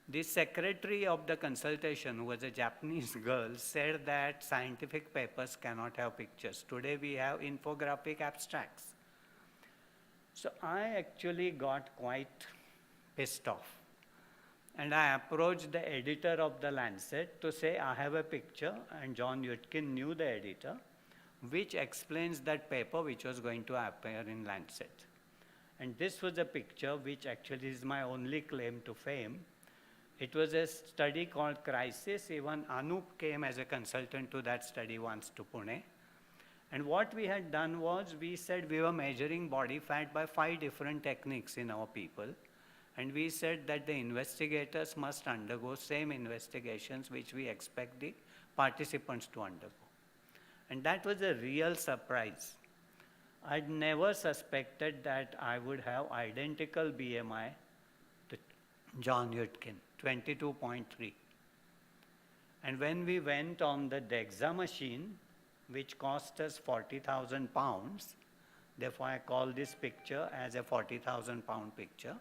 The secretary of the consultation, who was a Japanese girl, said that scientific papers cannot have pictures. Today we have infographic abstracts. So I actually got quite pissed off. And I approached the editor of the Lancet to say, I have a picture, and John Yudkin knew the editor, which explains that paper which was going to appear in Lancet. And this was a picture which actually is my only claim to fame. It was a study called Crisis. Even Anup came as a consultant to that study once to Pune. And what we had done was, we said we were measuring body fat by 5 different techniques in our people. And we said that the investigators must undergo same investigations which we expect the participants to undergo. And that was a real surprise. I'd never suspected that I would have identical BMI to John Yudkin, 22.3. And when we went on the DEXA machine, which cost us 40,000 pounds, therefore I call this picture as a 40,000 pound picture,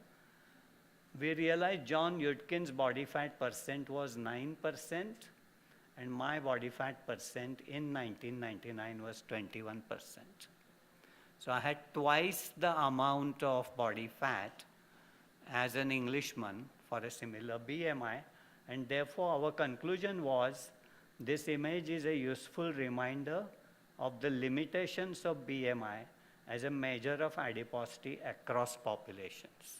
we realized John Yudkin's body fat percent was 9%, and my body fat percent in 1999 was 21%. So I had twice the amount of body fat as an Englishman for a similar BMI, and therefore our conclusion was, this image is a useful reminder of the limitations of BMI as a measure of adiposity across populations.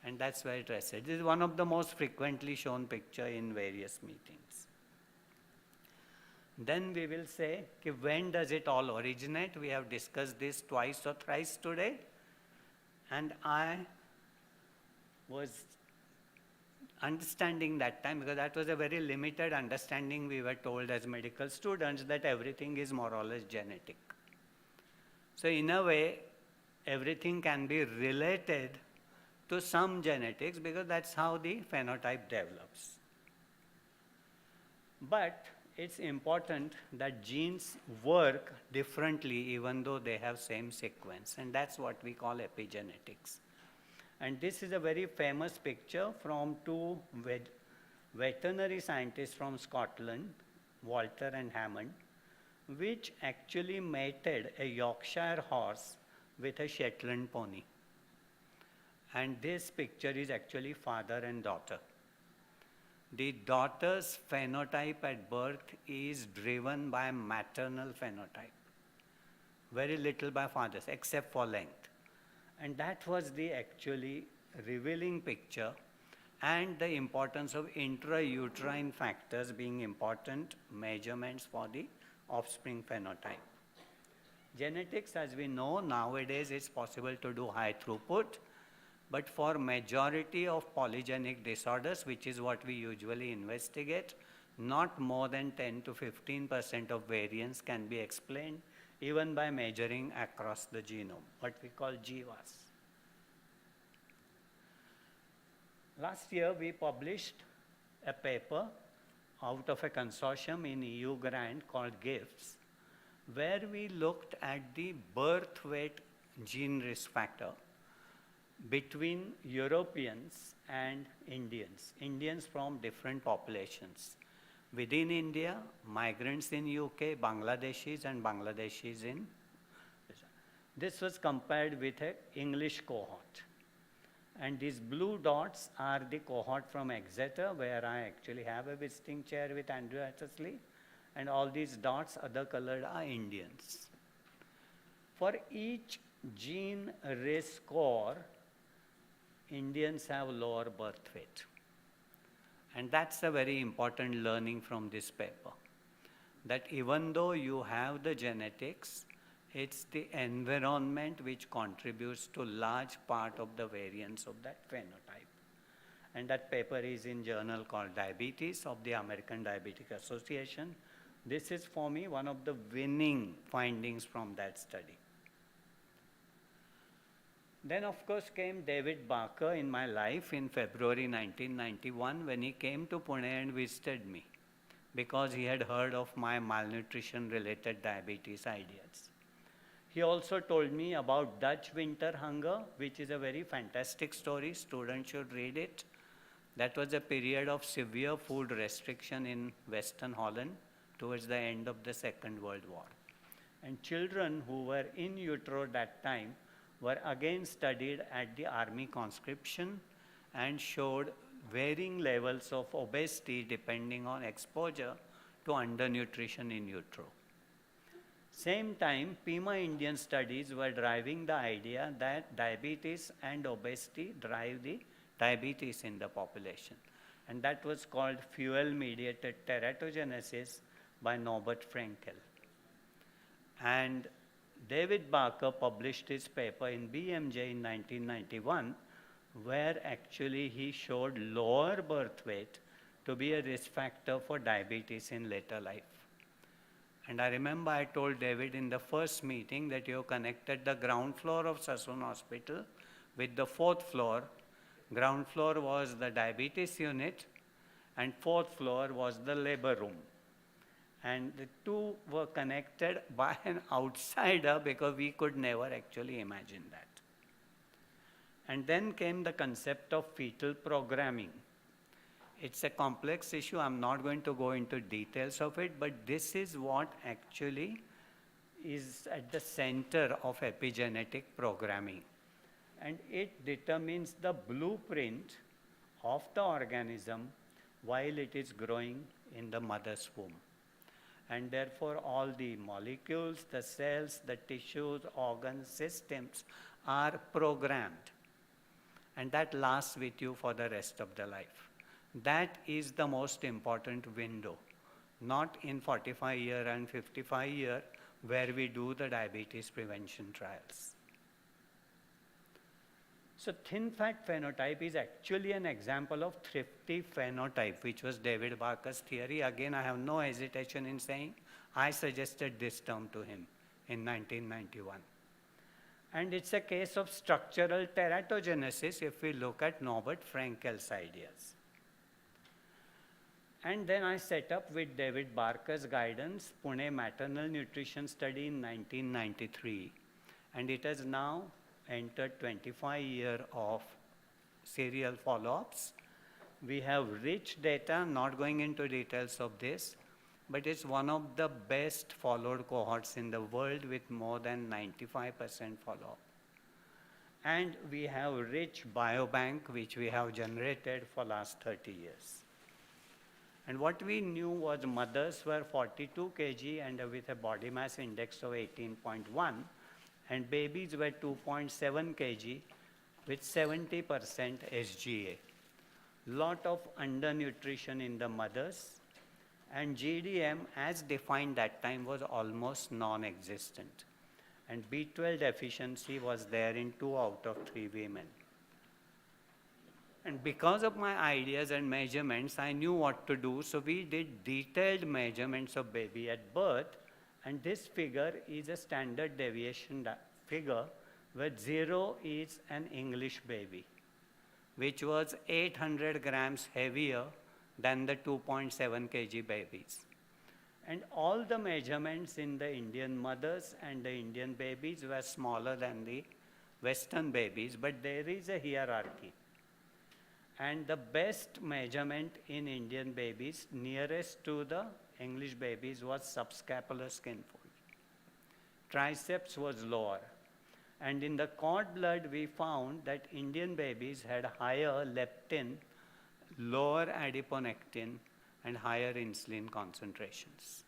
And that's where it rested. This is one of the most frequently shown picture in various meetings. Then we will say, when does it all originate? We have discussed this twice or thrice today. And I was understanding that time, because that was a very limited understanding we were told as medical students, that everything is more or less genetic. So in a way, everything can be related to some genetics, because that's how the phenotype develops. But it's important that genes work differently even though they have same sequence, and that's what we call epigenetics. And this is a very famous picture from 2 veterinary scientists from Scotland, Walter and Hammond, which actually mated a Yorkshire horse with a Shetland pony. And this picture is actually father and daughter. The daughter's phenotype at birth is driven by maternal phenotype. Very little by father's, except for length. And that was the actually revealing picture, and the importance of intrauterine factors being important measurements for the offspring phenotype. Genetics, as we know, nowadays it's possible to do high throughput, but for majority of polygenic disorders, which is what we usually investigate, not more than 10 to 15% of variance can be explained even by measuring across the genome, what we call GWAS. Last year, we published a paper out of a consortium in EU grant called GIFTS, where we looked at the birth weight gene risk factor between Europeans and Indians from different populations. Within India, migrants in UK, Bangladeshis and Bangladeshis in. This was compared with an English cohort. And these blue dots are the cohort from Exeter, where I actually have a visiting chair with Andrew Attersley. And all these dots, other colored, are Indians. For each gene risk score, Indians have lower birth weight. And that's a very important learning from this paper, that even though you have the genetics, it's the environment which contributes to large part of the variance of that phenotype. And that paper is in journal called Diabetes of the American Diabetic Association. This is, for me, one of the winning findings from that study. Then, of course, came David Barker in my life in February 1991 when he came to Pune and visited me, because he had heard of my malnutrition-related diabetes ideas. He also told me about Dutch winter hunger, which is a very fantastic story. Students should read it. That was a period of severe food restriction in Western Holland towards the end of the Second World War. And children who were in utero that time were again studied at the army conscription and showed varying levels of obesity depending on exposure to undernutrition in utero. Same time, Pima Indian studies were driving the idea that diabetes and obesity drive the diabetes in the population. And that was called fuel-mediated teratogenesis by Norbert Frankel. And David Barker published his paper in BMJ in 1991, where actually he showed lower birth weight to be a risk factor for diabetes in later life. And I remember I told David in the first meeting that you connected the ground floor of Sassoon Hospital with the fourth floor. Ground floor was the diabetes unit, and fourth floor was the labor room. And the two were connected by an outsider because we could never actually imagine that. And then came the concept of fetal programming. It's a complex issue. I'm not going to go into details of it, but this is what actually is at the center of epigenetic programming. And it determines the blueprint of the organism while it is growing in the mother's womb. And therefore, all the molecules, the cells, the tissues, organs, systems are programmed. And that lasts with you for the rest of the life. That is the most important window, not in 45 year and 55 year where we do the diabetes prevention trials. So thin fat phenotype is actually an example of thrifty phenotype, which was David Barker's theory. Again, I have no hesitation in saying I suggested this term to him in 1991. And it's a case of structural teratogenesis if we look at Norbert Frankel's ideas. And then I set up with David Barker's guidance, Pune Maternal Nutrition Study in 1993. And it has now entered 25 years of serial follow-ups. We have rich data, not going into details of this, but it's one of the best followed cohorts in the world with more than 95% follow-up. And we have rich biobank, which we have generated for last 30 years. And what we knew was mothers were 42 kg and with a body mass index of 18.1, and babies were 2.7 kg with 70% SGA. Lot of undernutrition in the mothers, and GDM as defined that time was almost non-existent. And B12 deficiency was there in 2 out of 3 women. And because of my ideas and measurements, I knew what to do. So we did detailed measurements of baby at birth. And this figure is a standard deviation figure where 0 is an English baby, which was 800 grams heavier than the 2.7 kg babies. And all the measurements in the Indian mothers and the Indian babies were smaller than the Western babies, but there is a hierarchy. And the best measurement in Indian babies nearest to the English babies was subscapular skin fold. Triceps was lower. And in the cord blood, we found that Indian babies had higher leptin, lower adiponectin, and higher insulin concentrations.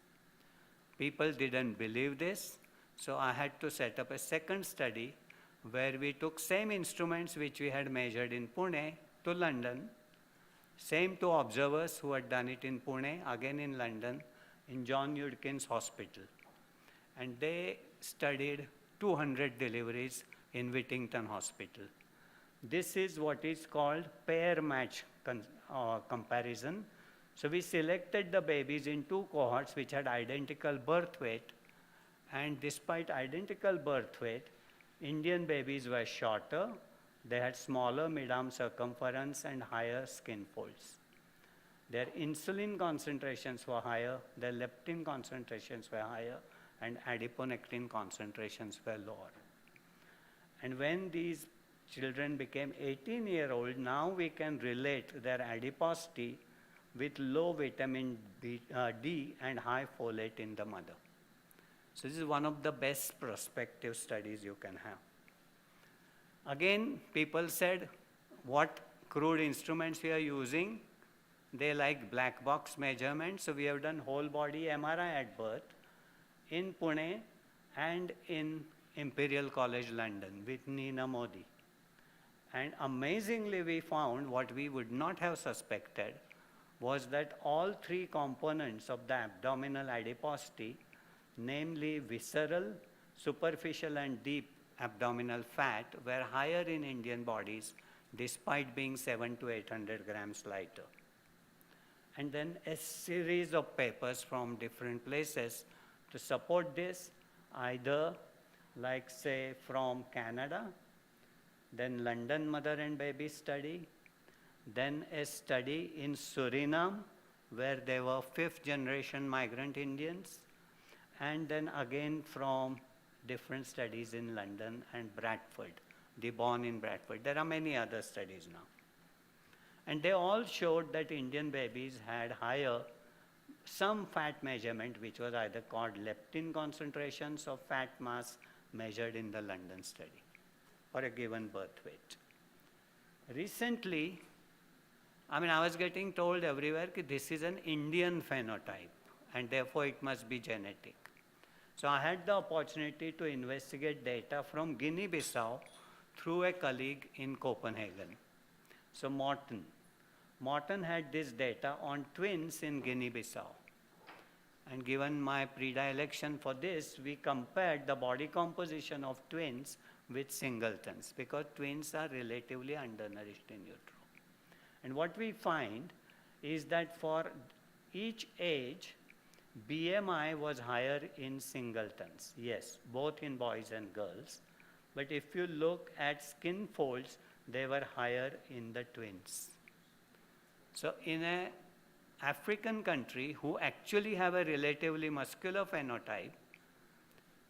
People didn't believe this, so I had to set up a second study where we took same instruments which we had measured in Pune to London, same 2 observers who had done it in Pune, again in London, in John Yudkin's hospital. And they studied 200 deliveries in Whittington Hospital. This is what is called pair match comparison. So we selected the babies in 2 cohorts which had identical birth weight, and despite identical birth weight, Indian babies were shorter. They had smaller mid-arm circumference and higher skin folds. Their insulin concentrations were higher, their leptin concentrations were higher, and adiponectin concentrations were lower. And when these children became 18-year-old, now we can relate their adiposity with low vitamin D and high folate in the mother. So this is one of the best prospective studies you can have. Again, people said, what crude instruments we are using? They like black box measurements, so we have done whole body MRI at birth in Pune and in Imperial College London with Neena Modi. And amazingly, we found what we would not have suspected was that all three components of the abdominal adiposity, namely visceral, superficial, and deep abdominal fat, were higher in Indian bodies despite being 700 to 800 grams lighter. And then a series of papers from different places to support this, either like say from Canada, then London mother and baby study, then a study in Suriname where there were 5th generation migrant Indians, and then again from different studies in London and Bradford, the born in Bradford. There are many other studies now. And they all showed that Indian babies had higher, some fat measurement, which was either called leptin concentrations or fat mass measured in the London study for a given birth weight. Recently, I was getting told everywhere that this is an Indian phenotype and therefore it must be genetic. So I had the opportunity to investigate data from Guinea-Bissau through a colleague in Copenhagen. So Morton had this data on twins in Guinea-Bissau. And given my predilection for this, we compared the body composition of twins with singletons because twins are relatively undernourished in utero. And what we find is that for each age, BMI was higher in singletons. Yes, both in boys and girls. But if you look at skin folds, they were higher in the twins. So in an African country who actually have a relatively muscular phenotype,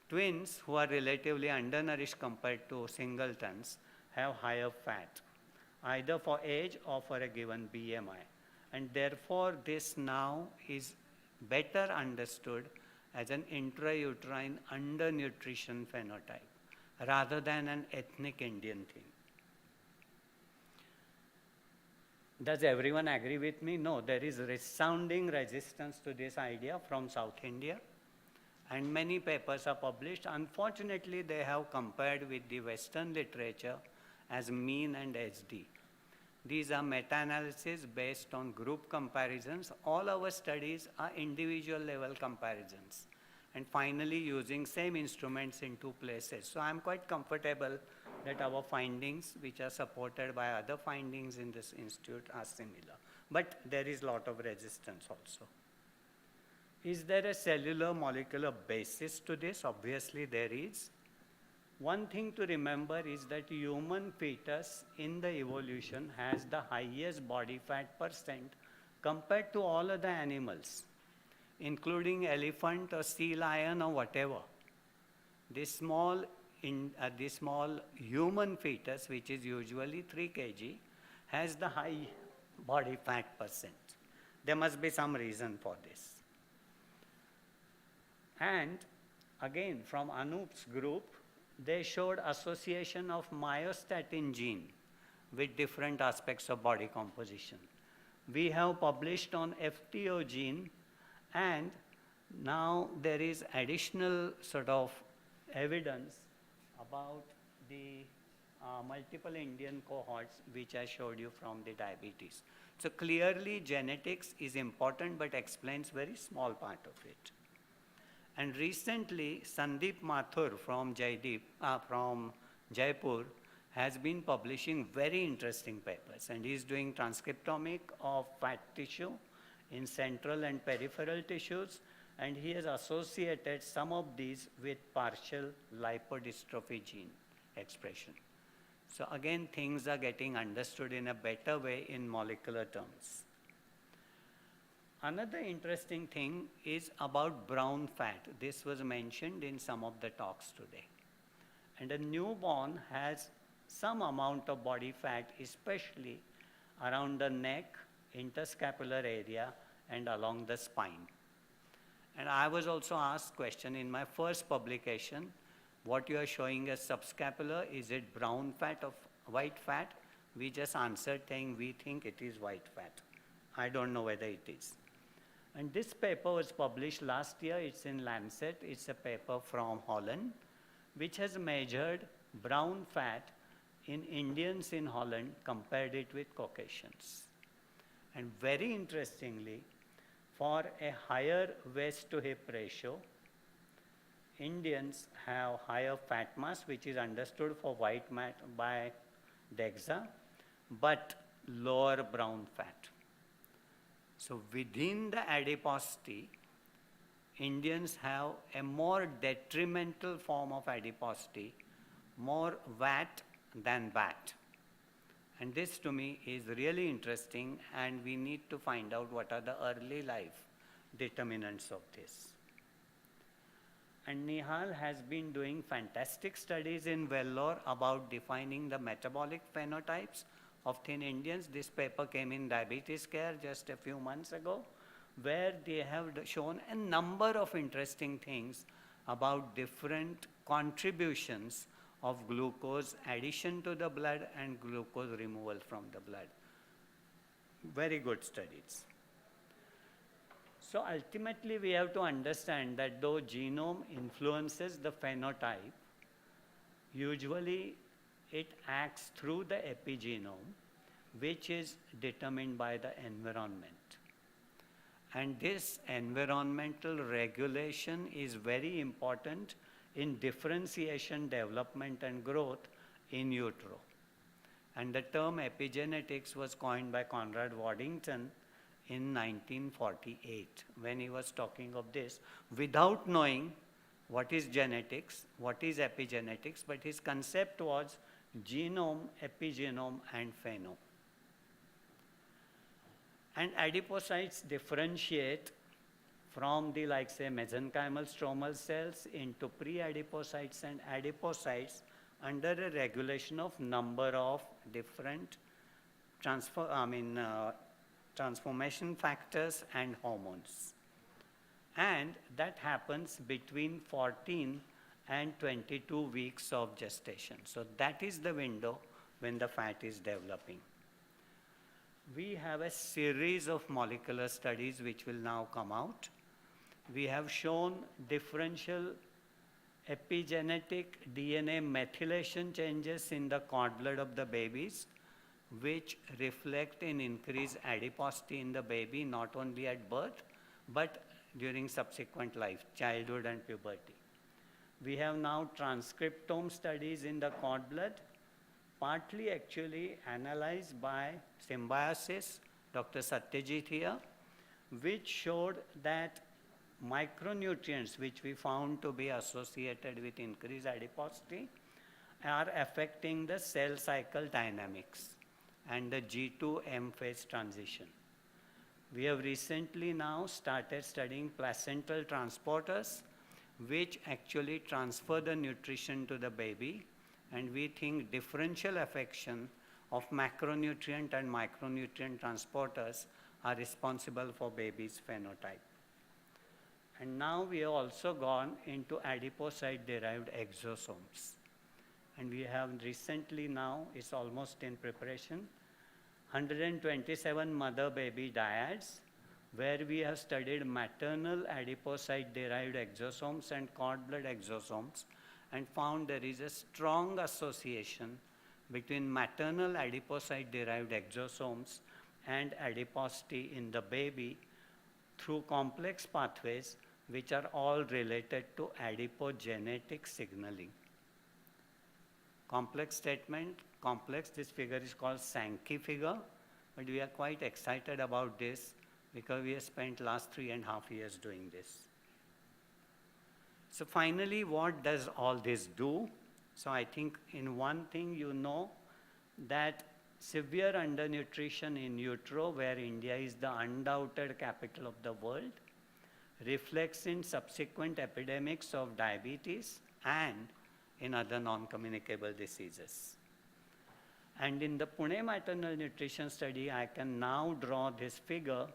twins who are relatively undernourished compared to singletons have higher fat, either for age or for a given BMI. And therefore, this now is better understood as an intrauterine undernutrition phenotype rather than an ethnic Indian thing. Does everyone agree with me? No, there is resounding resistance to this idea from South India, and many papers are published. Unfortunately, they have compared with the Western literature as mean and SD. These are meta-analyses based on group comparisons. All our studies are individual level comparisons. And finally, using same instruments in 2 places. So I'm quite comfortable that our findings, which are supported by other findings in this institute, are similar. But there is a lot of resistance also. Is there a cellular molecular basis to this? Obviously there is. One thing to remember is that human fetus in the evolution has the highest body fat percent compared to all other animals, including elephant or sea lion or whatever. This small human fetus, which is usually 3 kg, has the high body fat percent. There must be some reason for this. And again, from Anoop's group, they showed association of myostatin gene with different aspects of body composition. We have published on FTO gene, and now there is additional sort of evidence about the multiple Indian cohorts which I showed you from the diabetes. So clearly genetics is important but explains very small part of it. And recently Sandeep Mathur from Jaipur has been publishing very interesting papers, and he's doing transcriptomic of fat tissue in central and peripheral tissues, and he has associated some of these with partial lipodystrophy gene expression. So again, things are getting understood in a better way in molecular terms. Another interesting thing is about brown fat. This was mentioned in some of the talks today. And a newborn has some amount of body fat, especially around the neck, interscapular area, and along the spine. And I was also asked question in my first publication, what you are showing as subscapular, is it brown fat or white fat? We just answered saying we think it is white fat. I don't know whether it is. And this paper was published last year. It's in Lancet. It's a paper from Holland, which has measured brown fat in Indians in Holland, compared it with Caucasians. And very interestingly, for a higher waist to hip ratio, Indians have higher fat mass, which is understood for white matter by DEXA, but lower brown fat. So within the adiposity, Indians have a more detrimental form of adiposity, more VAT than BAT. And this to me is really interesting, and we need to find out what are the early life determinants of this. And Nihal has been doing fantastic studies in Vellore about defining the metabolic phenotypes of thin Indians. This paper came in Diabetes Care just a few months ago, where they have shown a number of interesting things about different contributions of glucose addition to the blood and glucose removal from the blood. Very good studies. So ultimately we have to understand that though genome influences the phenotype, usually it acts through the epigenome, which is determined by the environment. And this environmental regulation is very important in differentiation, development, and growth in utero. And the term epigenetics was coined by Conrad Waddington in 1948, when he was talking of this, without knowing what is genetics, what is epigenetics, but his concept was genome, epigenome, and phenome. And adipocytes differentiate from the, like say, mesenchymal stromal cells into pre-adipocytes and adipocytes under a regulation of number of different transformation factors and hormones. And that happens between 14 and 22 weeks of gestation. So that is the window when the fat is developing. We have a series of molecular studies which will now come out. We have shown differential epigenetic DNA methylation changes in the cord blood of the babies, which reflect in increased adiposity in the baby, not only at birth, but during subsequent life, childhood and puberty. We have now transcriptome studies in the cord blood, partly actually analyzed by Symbiosis, Dr. Satyajit here, which showed that micronutrients, which we found to be associated with increased adiposity, are affecting the cell cycle dynamics and the G2M phase transition. We have recently now started studying placental transporters, which actually transfer the nutrition to the baby, and we think differential affection of macronutrient and micronutrient transporters are responsible for baby's phenotype. And now we have also gone into adipocyte-derived exosomes. And we have recently now, it's almost in preparation, 127 mother-baby dyads, where we have studied maternal adipocyte-derived exosomes and cord blood exosomes, and found there is a strong association between maternal adipocyte-derived exosomes and adiposity in the baby through complex pathways which are all related to adipogenetic signaling. Complex statement, complex, this figure is called Sankey figure, but we are quite excited about this because we have spent last 3.5 years doing this. So finally, what does all this do? So I think in one thing you know that severe undernutrition in utero, where India is the undoubted capital of the world, reflects in subsequent epidemics of diabetes and in other non-communicable diseases. And in the Pune maternal nutrition study, I can now draw this figure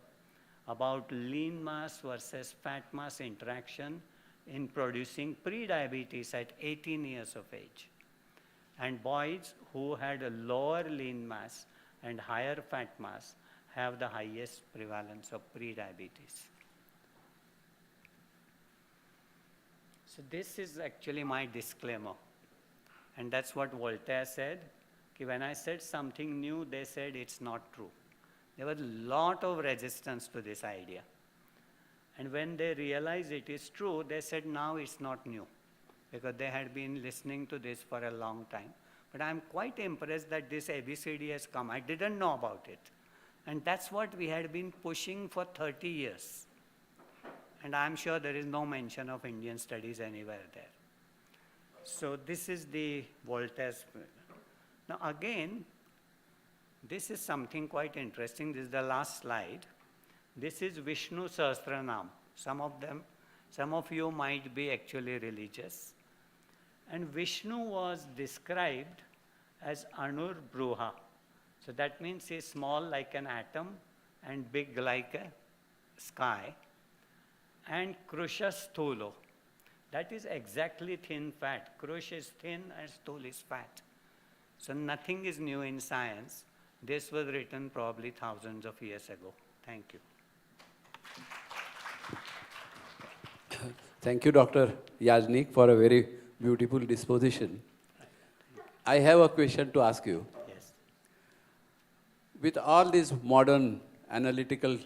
about lean mass versus fat mass interaction in producing pre-diabetes at 18 years of age. And boys who had a lower lean mass and higher fat mass have the highest prevalence of pre-diabetes. So this is actually my disclaimer. And that's what Voltaire said. When I said something new, they said it's not true. There was a lot of resistance to this idea. And when they realized it is true, they said now it's not new, because they had been listening to this for a long time. But I'm quite impressed that this ABCD has come. I didn't know about it. And that's what we had been pushing for 30 years. And I'm sure there is no mention of Indian studies anywhere there. So this is the Voltaire's. Now again, this is something quite interesting. This is the last slide. This is Vishnu Sahasranam. Some of you might be actually religious. And Vishnu was described as Anur Bruha. So that means he's small like an atom and big like a sky. And Krusha Sthulo. That is exactly thin fat. Krush is thin and Sthul is fat. So nothing is new in science. This was written probably thousands of years ago. Thank you. Thank you, Dr. Yajnik, for a very beautiful disposition. I have a question to ask you. Yes. With all these modern analytical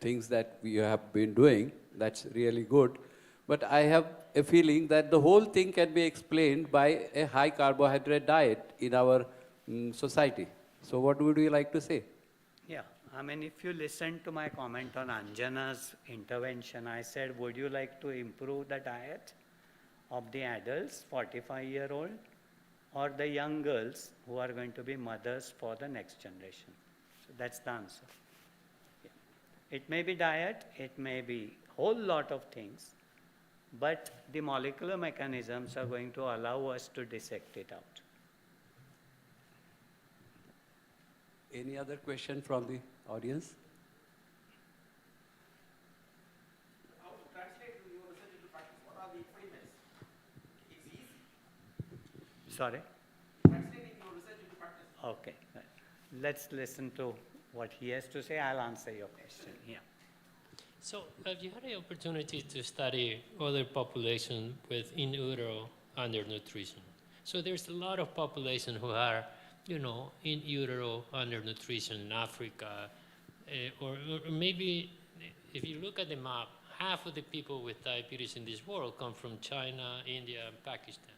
things that we have been doing, that's really good. But I have a feeling that the whole thing can be explained by a high carbohydrate diet in our society. So what would you like to say? Yeah, I mean, if you listen to my comment on Anjana's intervention, I said, would you like to improve the diet of the adults, 45-year-old, or the young girls who are going to be mothers for the next generation? So that's the answer. Yeah. It may be diet, it may be a whole lot of things, but the molecular mechanisms are going to allow us to dissect it out. Any other question from the audience? How to translate your research into practice? What are the experiments? It's easy. Sorry? Translating your research into practice. Okay. Let's listen to what he has to say. I'll answer your question. Yeah. So have you had the opportunity to study other populations with in utero undernutrition? So there's a lot of population who are, you know, in utero undernutrition in Africa, or maybe if you look at the map, half of the people with diabetes in this world come from China, India, and Pakistan.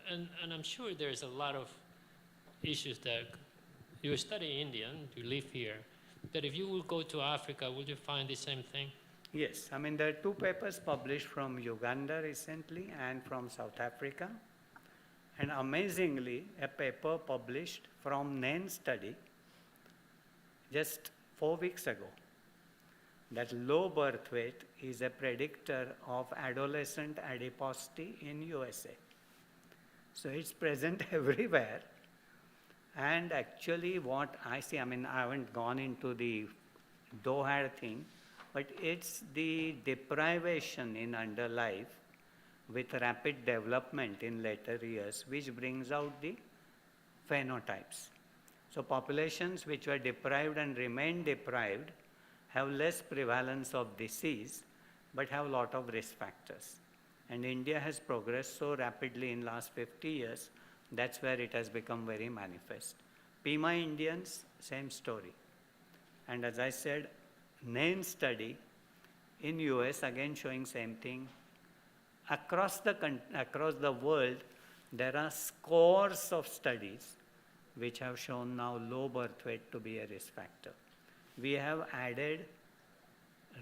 And I'm sure there's a lot of issues that you study Indian, you live here, that if you will go to Africa, will you find the same thing? Yes, I mean, there are two papers published from Uganda recently and from South Africa. And amazingly, a paper published from NAIN study just 4 weeks ago, that low birth weight is a predictor of adolescent adiposity in USA. So it's present everywhere. And actually what I see, I mean, I haven't gone into the DOHAD thing, but it's the deprivation in underlife with rapid development in later years, which brings out the phenotypes. So populations which were deprived and remain deprived have less prevalence of disease, but have a lot of risk factors. And India has progressed so rapidly in last 50 years, that's where it has become very manifest. Pima Indians, same story. And as I said, NAIN study in US, again showing same thing. Across the world, there are scores of studies which have shown now low birth weight to be a risk factor. We have added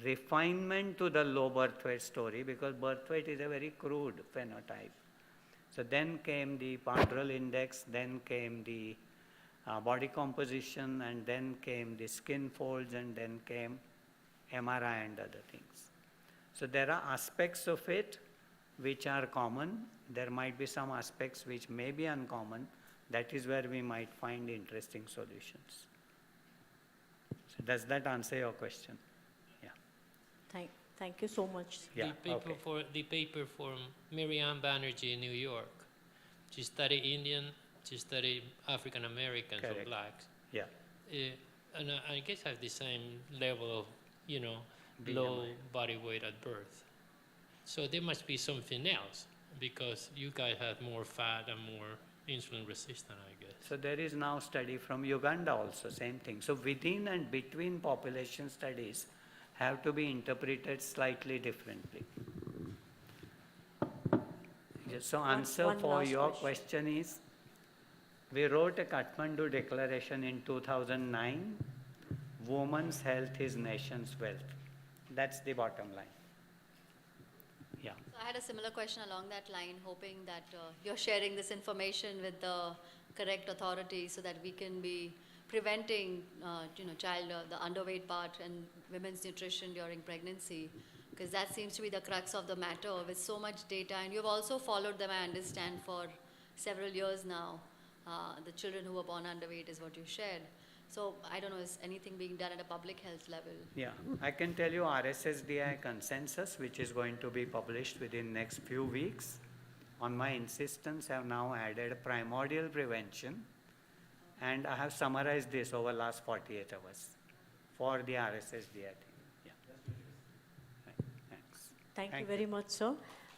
refinement to the low birth weight story because birth weight is a very crude phenotype. So then came the Pandral index, then came the body composition, and then came the skin folds, and then came MRI and other things. So there are aspects of it which are common. There might be some aspects which may be uncommon. That is where we might find interesting solutions. So does that answer your question? Yeah. Thank you so much. Yeah, The paper for Mary-Ann Banerjee in New York. She studied Indian, she studied African Americans or Correct. blacks. Yeah. And I guess I have the same level of, BMI. low body weight at birth. So there must be something else because you guys have more fat and more insulin resistant, I guess. So there is now study from Uganda also, same thing. So within and between population studies have to be interpreted slightly differently. Yes, so answer one for last your question. question is, we wrote a Kathmandu Declaration in 2009, women's health is nation's wealth. That's the bottom line. Yeah. So I had a similar question along that line, hoping that you're sharing this information with the correct authorities so that we can be preventing, the underweight part and women's nutrition during pregnancy, because that seems to be the crux of the matter with so much data. And you've also followed them, I understand, for several years now. The children who were born underweight is what you shared. So I don't know, is anything being done at a public health level? Yeah, I can tell you RSSDI consensus, which is going to be published within next few weeks, on my insistence, have now added primordial prevention, and I have summarized this over last 48 hours for the RSSDI team. Yeah. Thanks. Thank you very much, sir.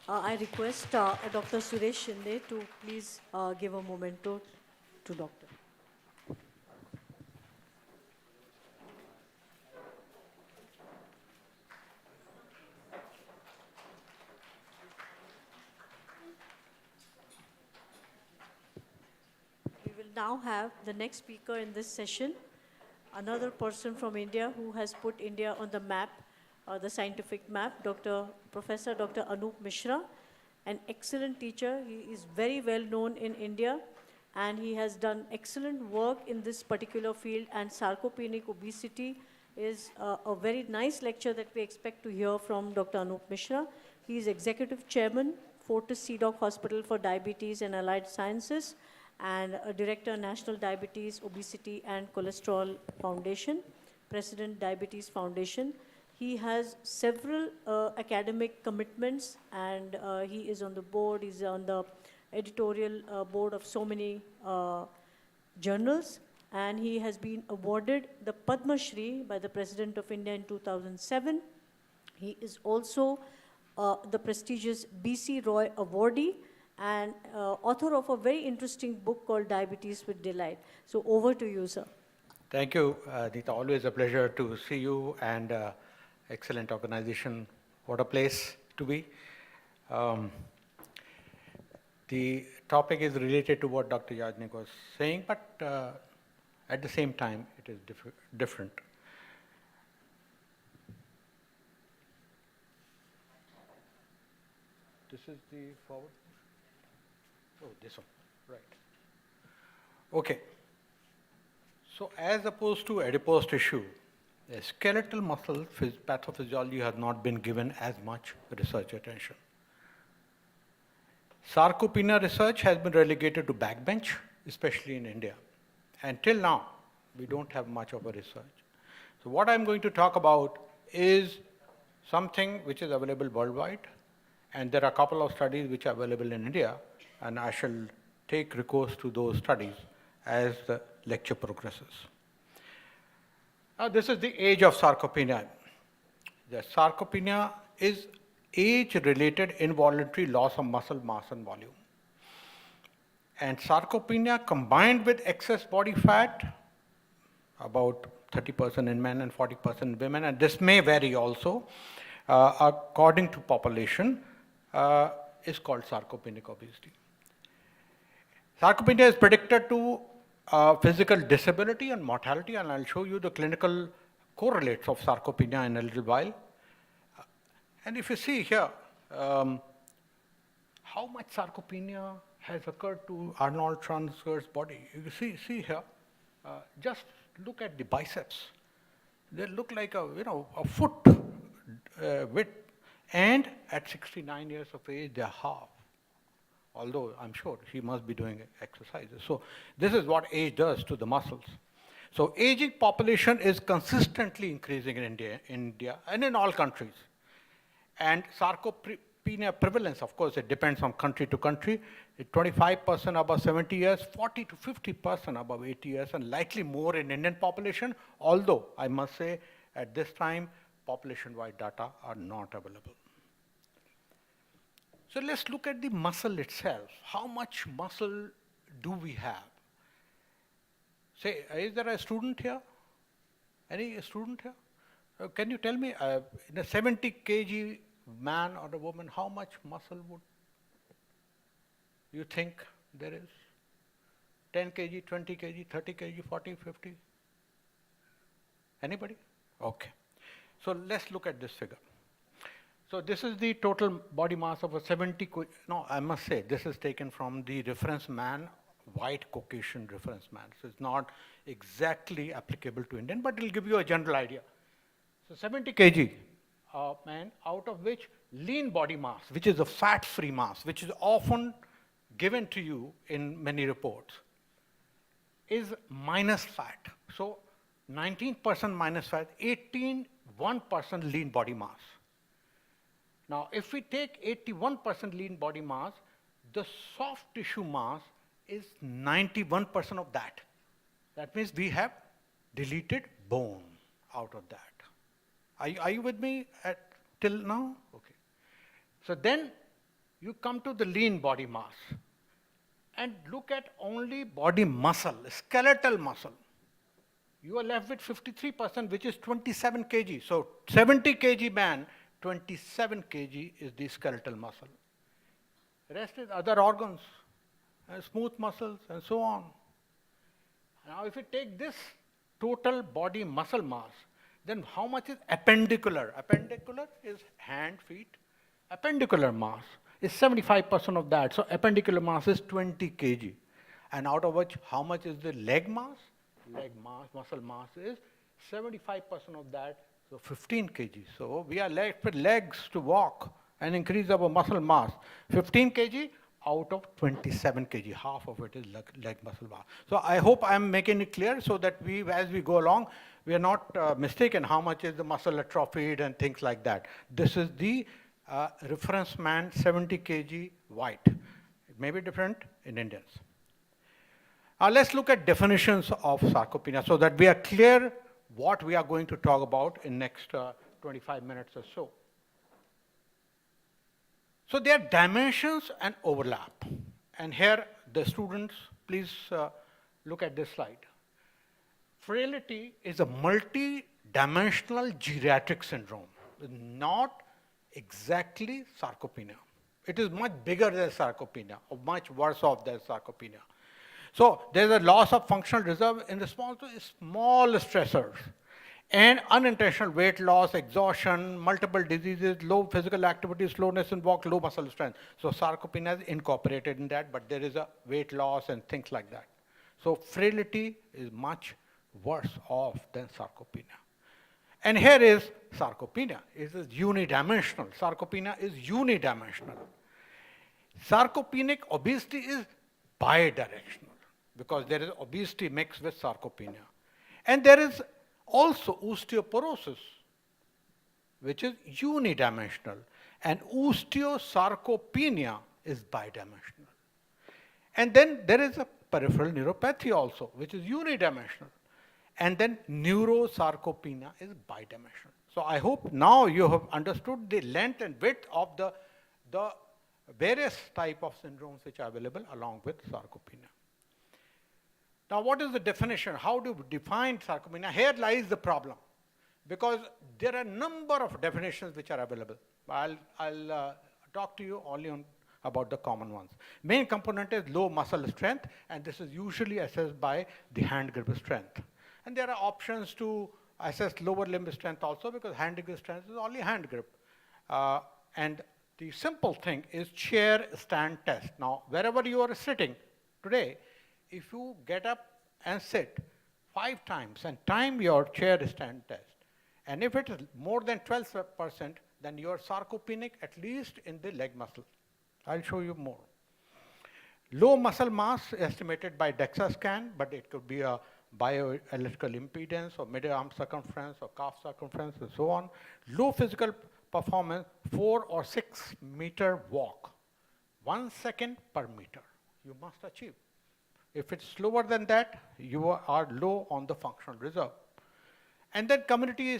I request Dr. Suresh Shinde to please give a memento to Doctor. We will now have the next speaker in this session, another person from India who has put India on the map, the scientific map, Professor Dr. Anup Mishra, an excellent teacher. He is very well known in India and he has done excellent work in this particular field, and sarcopenic obesity is a very nice lecture that we expect to hear from Dr. Anup Mishra. He is Executive Chairman, Fortis CDOC Hospital for Diabetes and Allied Sciences, and Director, National Diabetes, Obesity and Cholesterol Foundation, President, Diabetes Foundation. He has several academic commitments, and he is on the board, he's on the editorial board of so many journals, and he has been awarded the Padma Shri by the President of India in 2007. He is also the prestigious B.C. Roy Awardee and author of a very interesting book called Diabetes with Delight. So over to you, sir. Thank you, Nita. Always a pleasure to see you, and excellent organization. What a place to be. The topic is related to what Dr. Yajnik was saying, but at the same time, it is different. This is the forward. Oh, this one, right. Okay. So as opposed to adipose tissue, the skeletal muscle pathophysiology has not been given as much research attention. Sarcopenia research has been relegated to backbench, especially in India. And till now, we don't have much of a research. So what I'm going to talk about is something which is available worldwide, and there are a couple of studies which are available in India, and I shall take recourse to those studies as the lecture progresses. Now, this is the age of sarcopenia. The sarcopenia is age-related involuntary loss of muscle mass and volume. And sarcopenia combined with excess body fat, about 30% in men and 40% in women, and this may vary also, according to population, is called sarcopenic obesity. Sarcopenia is predicted to physical disability and mortality, and I'll show you the clinical correlates of sarcopenia in a little while. And if you see here, how much sarcopenia has occurred to Arnold Schwarzenegger's body. You see here, just look at the biceps. They look like a foot width, and at 69 years of age, they're half. Although I'm sure she must be doing exercises. So this is what age does to the muscles. So aging population is consistently increasing in India and in all countries. And sarcopenia prevalence, of course, it depends from country to country. 25% above 70 years, 40 to 50% above 80 years, and likely more in Indian population, although I must say at this time, population-wide data are not available. So let's look at the muscle itself. How much muscle do we have? Say, is there a student here? Any student here? Can you tell me, in a 70 kg man or a woman, how much muscle would you think there is? 10 kg, 20 kg, 30 kg, 40, 50? Anybody? Okay. So let's look at this figure. So this is the total body mass of a 70, no, I must say, this is taken from the reference man, white Caucasian reference man. So it's not exactly applicable to Indian, but it'll give you a general idea. So 70 kg man, out of which lean body mass, which is a fat-free mass, which is often given to you in many reports, is minus fat. So 19% minus fat, 1% lean body mass. Now, if we take 81% lean body mass, the soft tissue mass is 91% of that. That means we have deleted bone out of that. Are you with me till now? Okay. So then you come to the lean body mass and look at only body muscle, skeletal muscle. You are left with 53%, which is 27 kg. So 70 kg man, 27 kg is the skeletal muscle. The rest is other organs, smooth muscles, and so on. Now, if you take this total body muscle mass, then how much is appendicular? Appendicular is hand, feet. Appendicular mass is 75% of that. So appendicular mass is 20 kg. And out of which, how much is the leg mass? Leg mass, muscle mass is 75% of that, so 15 kg. So we are left with legs to walk and increase our muscle mass. 15 kg out of 27 kg, half of it is leg muscle mass. So I hope I'm making it clear so that as we go along, we are not mistaken how much is the muscle atrophied and things like that. This is the reference man 70 kg white. It may be different in Indians. Now let's look at definitions of sarcopenia so that we are clear what we are going to talk about in next 25 minutes or so. So there are dimensions and overlap. And here the students, please look at this slide. Frailty is a multi-dimensional geriatric syndrome, not exactly sarcopenia. It is much bigger than sarcopenia, or much worse off than sarcopenia. So there's a loss of functional reserve in response to small stressors and unintentional weight loss, exhaustion, multiple diseases, low physical activity, slowness in walk, low muscle strength. So sarcopenia is incorporated in that, but there is a weight loss and things like that. So frailty is much worse off than sarcopenia. And here is sarcopenia. It is unidimensional. Sarcopenia is unidimensional. Sarcopenic obesity is bidirectional because there is obesity mixed with sarcopenia. And there is also osteoporosis, which is unidimensional. And osteosarcopenia is bidimensional. And then there is a peripheral neuropathy also, which is unidimensional. And then neurosarcopenia is bidimensional. So I hope now you have understood the length and width of the various type of syndromes which are available along with sarcopenia. Now what is the definition? How do we define sarcopenia? Here lies the problem, because there are a number of definitions which are available. I'll talk to you only about the common ones. Main component is low muscle strength, and this is usually assessed by the hand grip strength. And there are options to assess lower limb strength also, because hand grip strength is only hand grip. And the simple thing is chair stand test. Now, wherever you are sitting today, if you get up and sit 5 times and time your chair stand test, and if it is more than 12%, then you are sarcopenic at least in the leg muscle. I'll show you more. Low muscle mass estimated by DEXA scan, but it could be a bioelectrical impedance or mid-arm circumference or calf circumference and so on. Low physical performance, 4 or 6 meter walk, 1 second per meter you must achieve. If it's slower than that, you are low on the functional reserve. And then community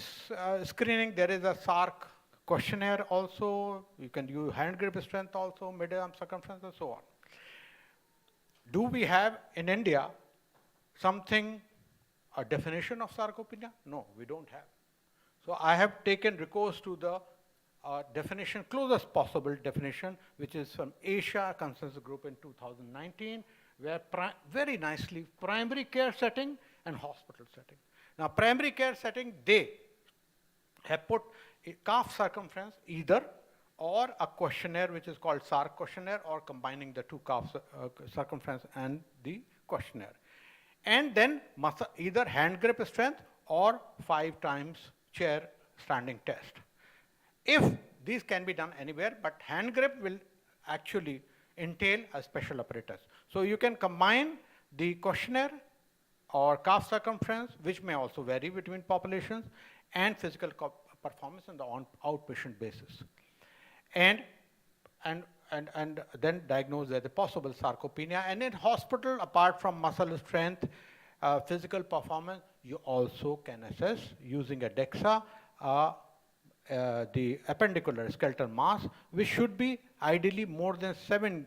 screening, there is a SARC questionnaire also. You can use hand grip strength also, mid-arm circumference and so on. Do we have in India something, a definition of sarcopenia? No, we don't have. So I have taken recourse to the definition, closest possible definition, which is from Asia Consensus Group in 2019, where very nicely primary care setting and hospital setting. Now primary care setting, they have put a calf circumference either, or a questionnaire which is called SARC questionnaire, or combining the two calf circumference and the questionnaire. And then either hand grip strength or 5 times chair standing test. If these can be done anywhere, but hand grip will actually entail a special apparatus. So you can combine the questionnaire or calf circumference, which may also vary between populations, and physical performance on the outpatient basis. And then diagnose the possible sarcopenia. And in hospital, apart from muscle strength, physical performance, you also can assess using a DEXA the appendicular skeletal mass, which should be ideally more than 7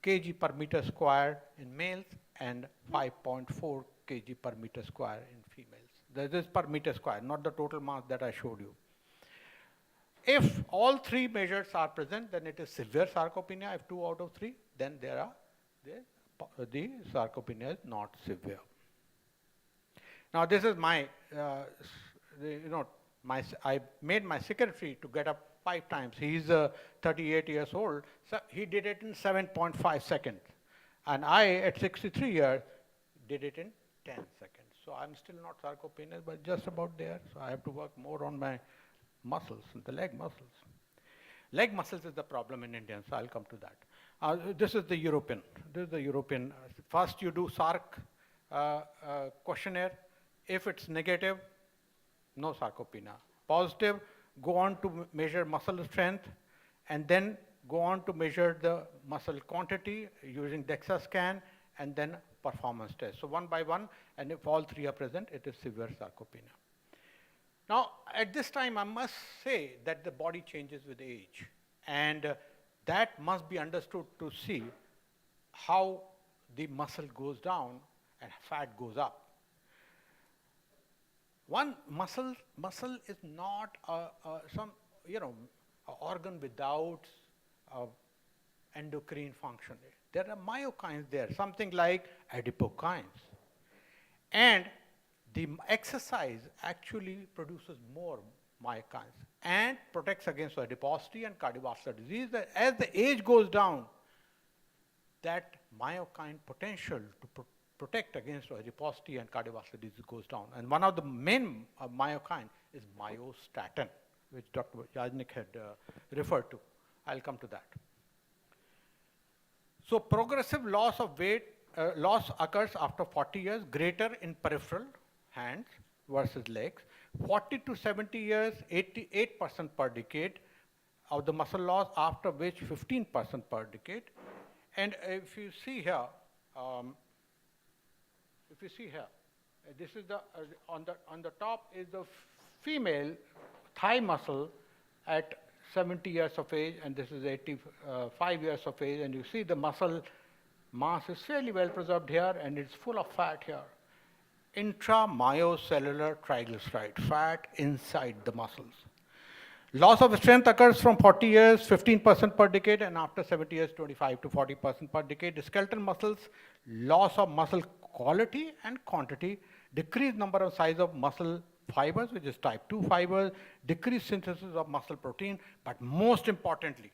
kg per meter square in males and 5.4 kg per meter square in females. This is per meter square, not the total mass that I showed you. If all 3 measures are present, then it is severe sarcopenia. If 2 out of 3, then the sarcopenia is not severe. Now this is my, I made my secretary to get up 5 times. He's 38 years old, so he did it in 7.5 seconds. And I, at 63 years, did it in 10 seconds. So I'm still not sarcopenic, but just about there. So I have to work more on my muscles, the leg muscles. Leg muscles is the problem in India, so I'll come to that. This is the European. This is the European. First you do SARC questionnaire. If it's negative, no sarcopenia. Positive, go on to measure muscle strength, and then go on to measure the muscle quantity using DEXA scan, and then performance test. So one by one, and if all 3 are present, it is severe sarcopenia. Now, at this time, I must say that the body changes with age, and that must be understood to see how the muscle goes down and fat goes up. One muscle is not some organ without endocrine function. There are myokines there, something like adipokines, and the exercise actually produces more myokines and protects against adiposity and cardiovascular disease. As the age goes down, that myokine potential to protect against adiposity and cardiovascular disease goes down. And one of the main myokine is myostatin, which Dr. Yajnik had referred to. I'll come to that. So progressive loss of weight, loss occurs after 40 years, greater in peripheral, hands versus legs. 40 to 70 years, 88% per decade of the muscle loss, after which 15% per decade. And if you see here, this is the on the top is the female thigh muscle at 70 years of age, and this is 85 years of age, and you see the muscle mass is fairly well preserved here, and it's full of fat here. Intramyocellular triglyceride, fat inside the muscles. Loss of strength occurs from 40 years, 15% per decade, and after 70 years, 25 to 40% per decade. The skeletal muscles, loss of muscle quality and quantity, decreased number of size of muscle fibers, which is type 2 fibers, decreased synthesis of muscle protein, but most importantly,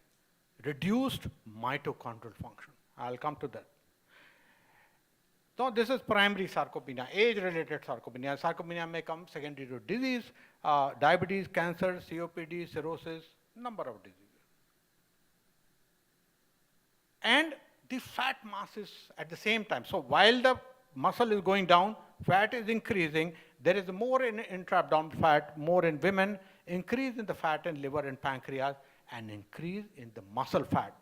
reduced mitochondrial function. I'll come to that. So this is primary sarcopenia, age-related sarcopenia. Sarcopenia may come secondary to disease, diabetes, cancer, COPD, cirrhosis, number of diseases. And the fat mass is at the same time. So while the muscle is going down, fat is increasing. There is more in intra-abdominal fat, more in women, increase in the fat in liver and pancreas, and increase in the muscle fat.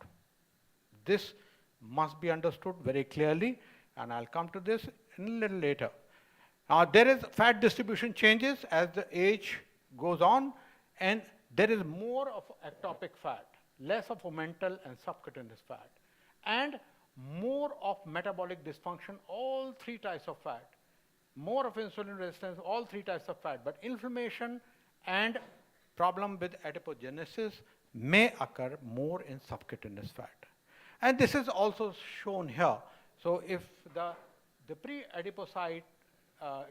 This must be understood very clearly, and I'll come to this in a little later. Now, there is fat distribution changes as the age goes on, and there is more of ectopic fat, less of omental and subcutaneous fat, and more of metabolic dysfunction, all three types of fat, more of insulin resistance, all three types of fat, but inflammation and problem with adipogenesis may occur more in subcutaneous fat. And this is also shown here. So if the pre-adipocyte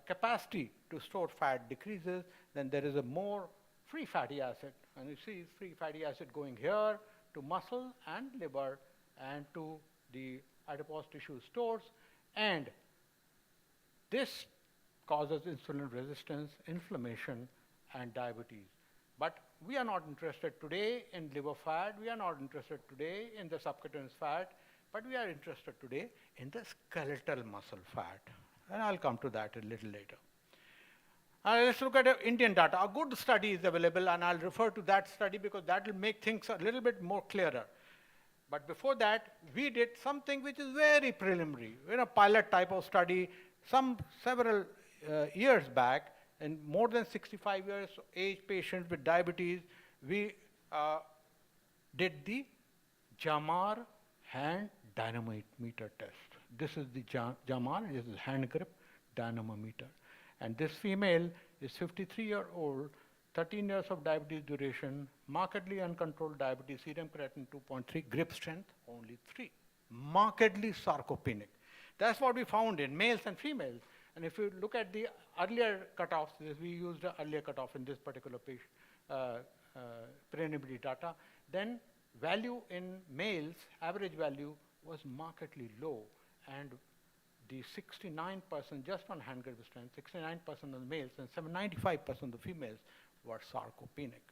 capacity to store fat decreases, then there is a more free fatty acid. And you see free fatty acid going here to muscle and liver and to the adipose tissue stores. And this causes insulin resistance, inflammation, and diabetes. But we are not interested today in liver fat. We are not interested today in the subcutaneous fat. But we are interested today in the skeletal muscle fat. And I'll come to that a little later. Let's look at Indian data. A good study is available, and I'll refer to that study because that will make things a little bit more clearer. But before that, we did something which is very preliminary, a pilot type of study several years back. In more than 65 years age patients with diabetes, we did the Jamar hand dynamometer test. This is the Jamar, this is hand grip dynamometer. And this female is 53-year-old, 13 years of diabetes duration, markedly uncontrolled diabetes, serum creatinine 2.3, grip strength only 3, markedly sarcopenic. That's what we found in males and females. And if you look at the earlier cutoffs, we used the earlier cutoff in this particular preliminary data, then value in males, average value was markedly low, and the 69% just on hand grip strength, 69% of the males and 95% of the females were sarcopenic.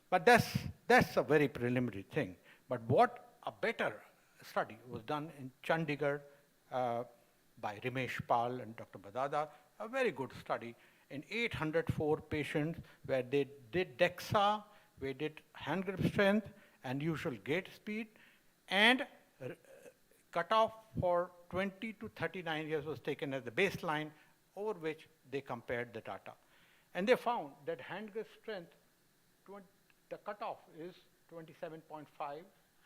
But that's a very preliminary thing. But what a better study was done in Chandigarh by Ramesh Chen and Dr. Badada, a very good study in 804 patients where they did DEXA, we did hand grip strength and usual gait speed, and cutoff for 20 to 39 years was taken as the baseline over which they compared the data. And they found that hand grip strength, the cutoff is 27.5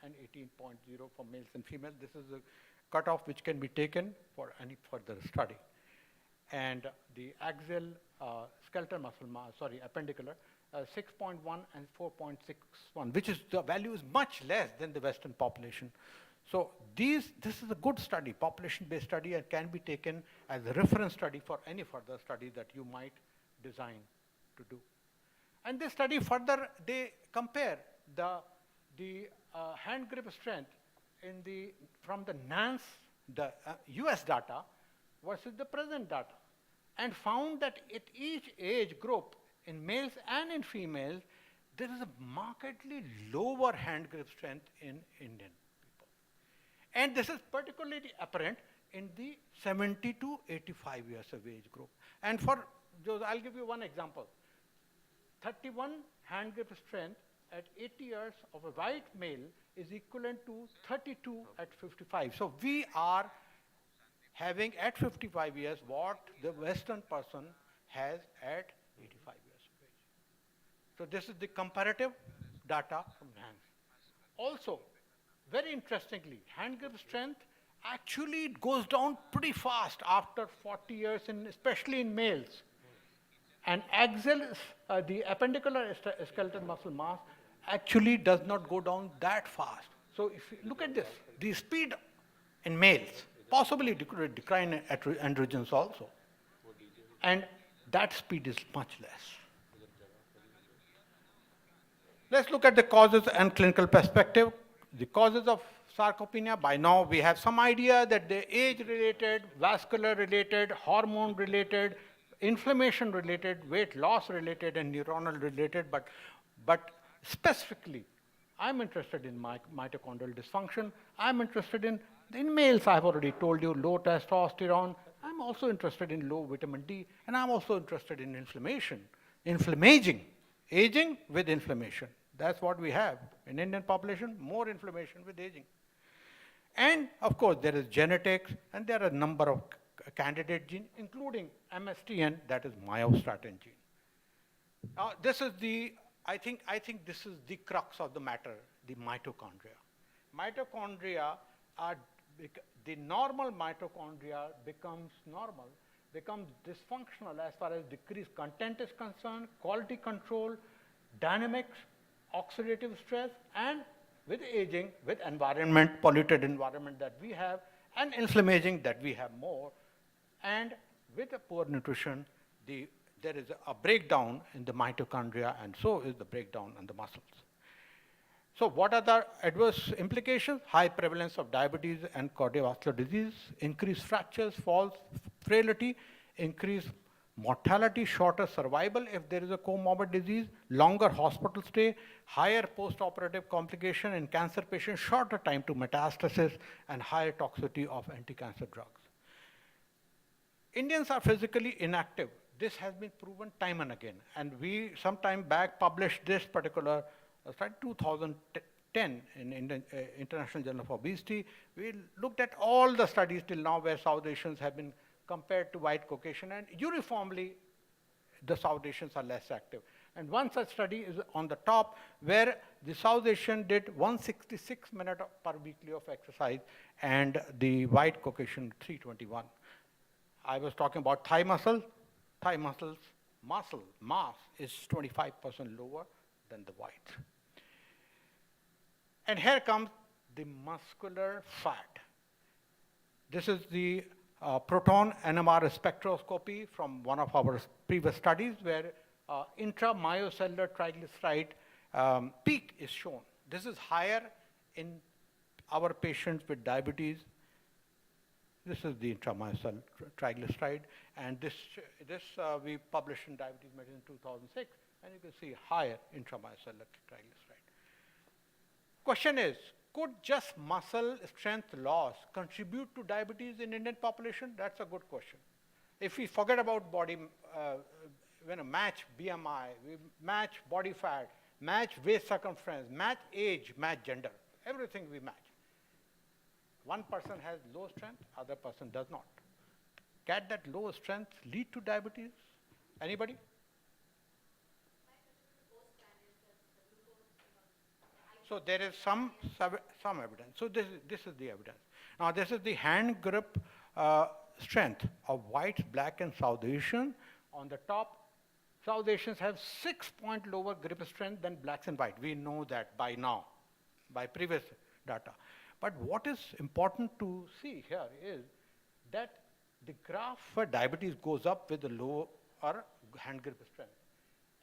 and 18.0 for males and females. This is a cutoff which can be taken for any further study. And the axial skeletal muscle mass, appendicular, 6.1 and 4.61, which is the value is much less than the Western population. So this is a good study, population-based study, and can be taken as a reference study for any further study that you might design to do. And this study further, they compare the hand grip strength from the NANS, the US data versus the present data, and found that at each age group, in males and in females, there is a markedly lower hand grip strength in Indian people. And this is particularly apparent in the 70 to 85 years of age group. And for those, I'll give you one example. 31 hand grip strength at 80 years of a white male is equivalent to 32 at 55. So we are having at 55 years what the Western person has at 85 years of age. So this is the comparative data from hands. Also, very interestingly, hand grip strength actually goes down pretty fast after 40 years, especially in males. And axial, the appendicular skeletal muscle mass actually does not go down that fast. So if you look at this, the speed in males, possibly decline in androgens also. And that speed is much less. Let's look at the causes and clinical perspective. The causes of sarcopenia, by now we have some idea that they're age-related, vascular-related, hormone-related, inflammation-related, weight loss-related, and neuronal-related, but specifically, I'm interested in mitochondrial dysfunction. I'm interested in males, I've already told you, low testosterone. I'm also interested in low vitamin D, and I'm also interested in inflammation, aging with inflammation. That's what we have in Indian population, more inflammation with aging. And of course, there is genetics, and there are a number of candidate genes, including MSTN, that is myostatin gene. Now, this is I think this is the crux of the matter, the mitochondria. Mitochondria are, the normal mitochondria becomes dysfunctional as far as decreased content is concerned, quality control, dynamics, oxidative stress, and with aging, with environment, polluted environment that we have, and inflammation that we have more, and with a poor nutrition, there is a breakdown in the mitochondria, and so is the breakdown in the muscles. So what are the adverse implications? High prevalence of diabetes and cardiovascular disease, increased fractures, falls, frailty, increased mortality, shorter survival if there is a comorbid disease, longer hospital stay, higher post-operative complication in cancer patients, shorter time to metastasis, and higher toxicity of anti-cancer drugs. Indians are physically inactive. This has been proven time and again. And we, some time back, published this particular study, 2010, in International Journal of Obesity. We looked at all the studies till now where South Asians have been compared to white Caucasian, and uniformly, the South Asians are less active. And one such study is on the top, where the South Asian did 166 minutes per weekly of exercise, and the white Caucasian 321. I was talking about thigh muscle. Thigh muscle mass is 25% lower than the white. And here comes the muscular fat. This is the proton NMR spectroscopy from one of our previous studies where intramyocellular triglyceride peak is shown. This is higher in our patients with diabetes. This is the intramyocellular triglyceride, and this we published in Diabetes Medicine in 2006, and you can see higher intramyocellular triglyceride. Question is, could just muscle strength loss contribute to diabetes in Indian population? That's a good question. If we forget about body, match BMI, we match body fat, match waist circumference, match age, match gender, everything we match. One person has low strength, other person does not. Can that low strength lead to diabetes? Anybody? So there is some evidence. So this is the evidence. Now this is the hand grip strength of whites, black, and South Asian. On the top, South Asians have 6-point lower grip strength than blacks and white. We know that by now, by previous data. But what is important to see here is that the graph for diabetes goes up with the lower hand grip strength.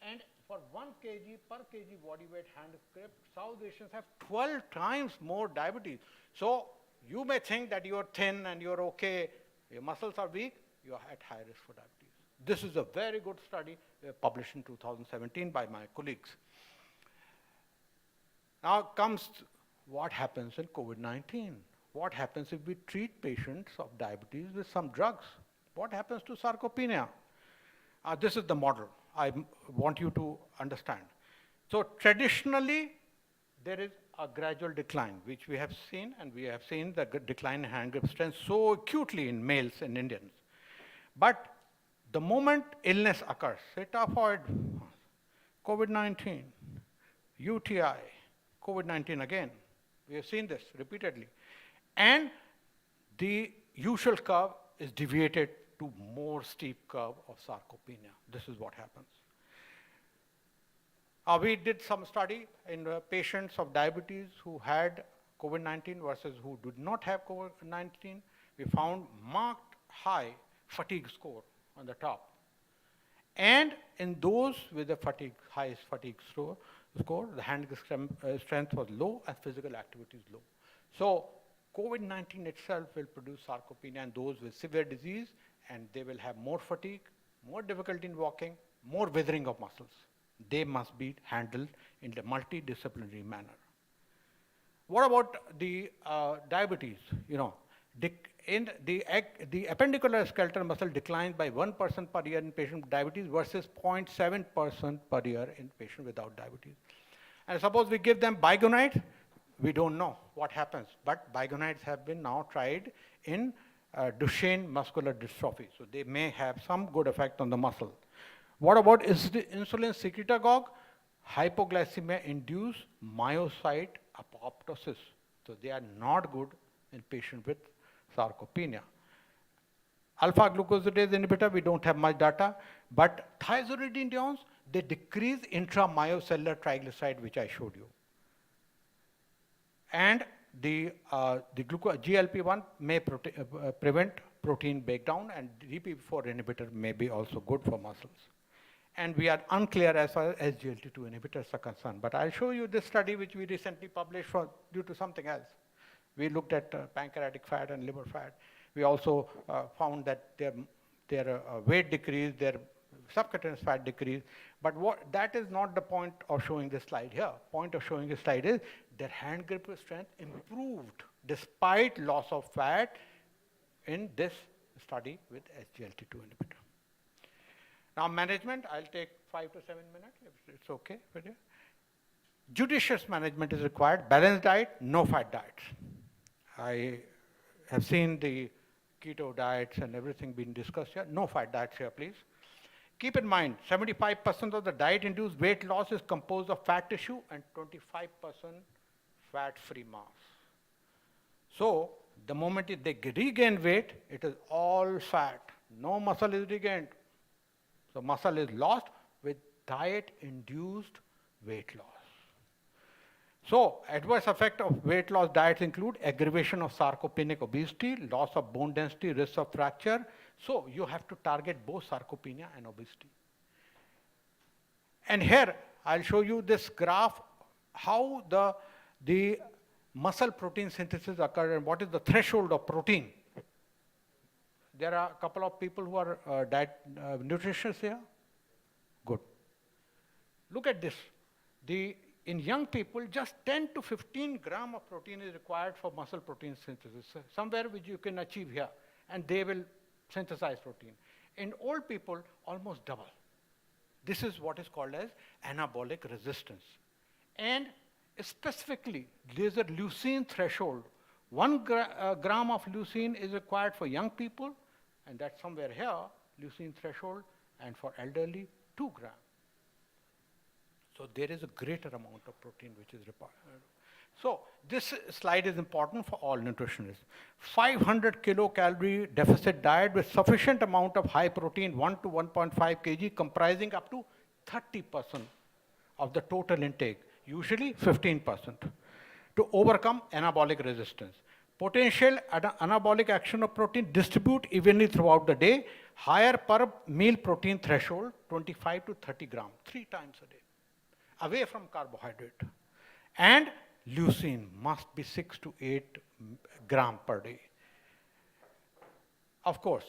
And for 1 kg per kg body weight hand grip, South Asians have 12 times more diabetes. So you may think that you're thin and you're okay, your muscles are weak, you're at high risk for diabetes. This is a very good study published in 2017 by my colleagues. Now comes what happens in COVID-19. What happens if we treat patients of diabetes with some drugs? What happens to sarcopenia? This is the model I want you to understand. So traditionally, there is a gradual decline, which we have seen, and we have seen the decline in hand grip strength so acutely in males and Indians. But the moment illness occurs, say typhoid, COVID-19, UTI, COVID-19 again, we have seen this repeatedly. And the usual curve is deviated to more steep curve of sarcopenia. This is what happens. We did some study in patients of diabetes who had COVID-19 versus who did not have COVID-19. We found marked high fatigue score on the top. And in those with the highest fatigue score, the hand strength was low and physical activity is low. So COVID-19 itself will produce sarcopenia in those with severe disease, and they will have more fatigue, more difficulty in walking, more withering of muscles. They must be handled in a multidisciplinary manner. What about the diabetes? You know, the appendicular skeletal muscle declines by 1% per year in patient with diabetes versus 0.7% per year in patient without diabetes. And suppose we give them bigonide, we don't know what happens, but bigonides have been now tried in Duchenne muscular dystrophy, so they may have some good effect on the muscle. What about insulin secretagogue? Hypoglycemia-induced myocyte apoptosis. So they are not good in patients with sarcopenia. Alpha-glucosidase inhibitor, we don't have much data, but thiazolidinones, they decrease intramyocellular triglyceride, which I showed you. And the GLP-1 may prevent protein breakdown, and DPP-4 inhibitor may be also good for muscles. And we are unclear as far as SGLT2 inhibitors are concerned. But I'll show you this study which we recently published due to something else. We looked at pancreatic fat and liver fat. We also found that their weight decreased, their subcutaneous fat decreased. But that is not the point of showing this slide here. Point of showing this slide is their hand grip strength improved despite loss of fat in this study with SGLT2 inhibitor. Now management, I'll take 5 to 7 minutes if it's okay with you. Judicious management is required. Balanced diet, no fat diets. I have seen the keto diets and everything being discussed here. No fat diets here, please. Keep in mind, 75% of the diet-induced weight loss is composed of fat tissue and 25% fat-free mass. So the moment they regain weight, it is all fat. No muscle is regained. So muscle is lost with diet-induced weight loss. So adverse effect of weight loss diets include aggravation of sarcopenic obesity, loss of bone density, risk of fracture. So you have to target both sarcopenia and obesity. And here I'll show you this graph, how the muscle protein synthesis occurs and what is the threshold of protein. There are a couple of people who are nutritionists here. Good. Look at this. In young people, just 10 to 15 grams of protein is required for muscle protein synthesis, somewhere which you can achieve here, and they will synthesize protein. In old people, almost double. This is what is called as anabolic resistance. And specifically, there's a leucine threshold. 1 gram of leucine is required for young people, and that's somewhere here, leucine threshold, and for elderly, 2 grams. So there is a greater amount of protein which is required. So this slide is important for all nutritionists. 500 kilocalorie deficit diet with sufficient amount of high protein, 1 to 1.5 kg, comprising up to 30% of the total intake, usually 15%, to overcome anabolic resistance. Potential anabolic action of protein distribute evenly throughout the day. Higher per meal protein threshold, 25 to 30 grams, 3 times a day, away from carbohydrate. And leucine must be 6 to 8 grams per day. Of course,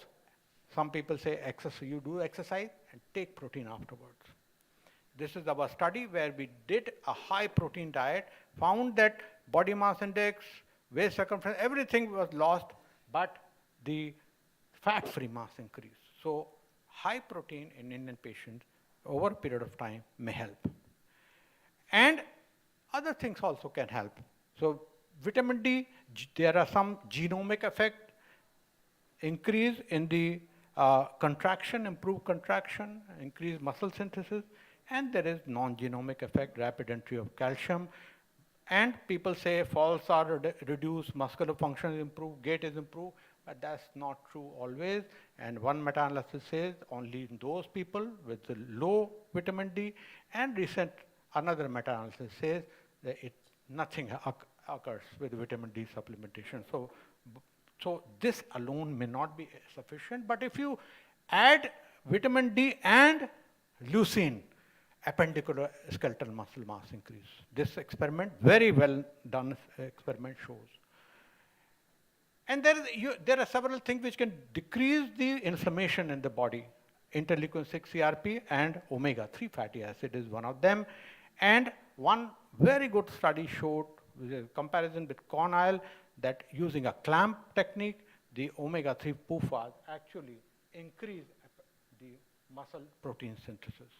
some people say you do exercise and take protein afterwards. This is our study where we did a high protein diet, found that body mass index, waist circumference, everything was lost, but the fat-free mass increased. So high protein in Indian patients over a period of time may help. And other things also can help. So vitamin D, there are some genomic effect, increase in the contraction, improved contraction, increased muscle synthesis, and there is non-genomic effect, rapid entry of calcium. And people say falls are reduced, muscular function is improved, gait is improved, but that's not true always. And one meta-analysis says only in those people with the low vitamin D, and another meta-analysis says that nothing occurs with vitamin D supplementation. So this alone may not be sufficient, but if you add vitamin D and leucine, appendicular skeletal muscle mass increase. This experiment, very well done experiment, shows. And there are several things which can decrease the inflammation in the body. interleukin-6 CRP, and omega-3 fatty acid is one of them. And one very good study showed, with a comparison with corn oil, that using a clamp technique, the omega-3 PUFAs actually increase the muscle protein synthesis.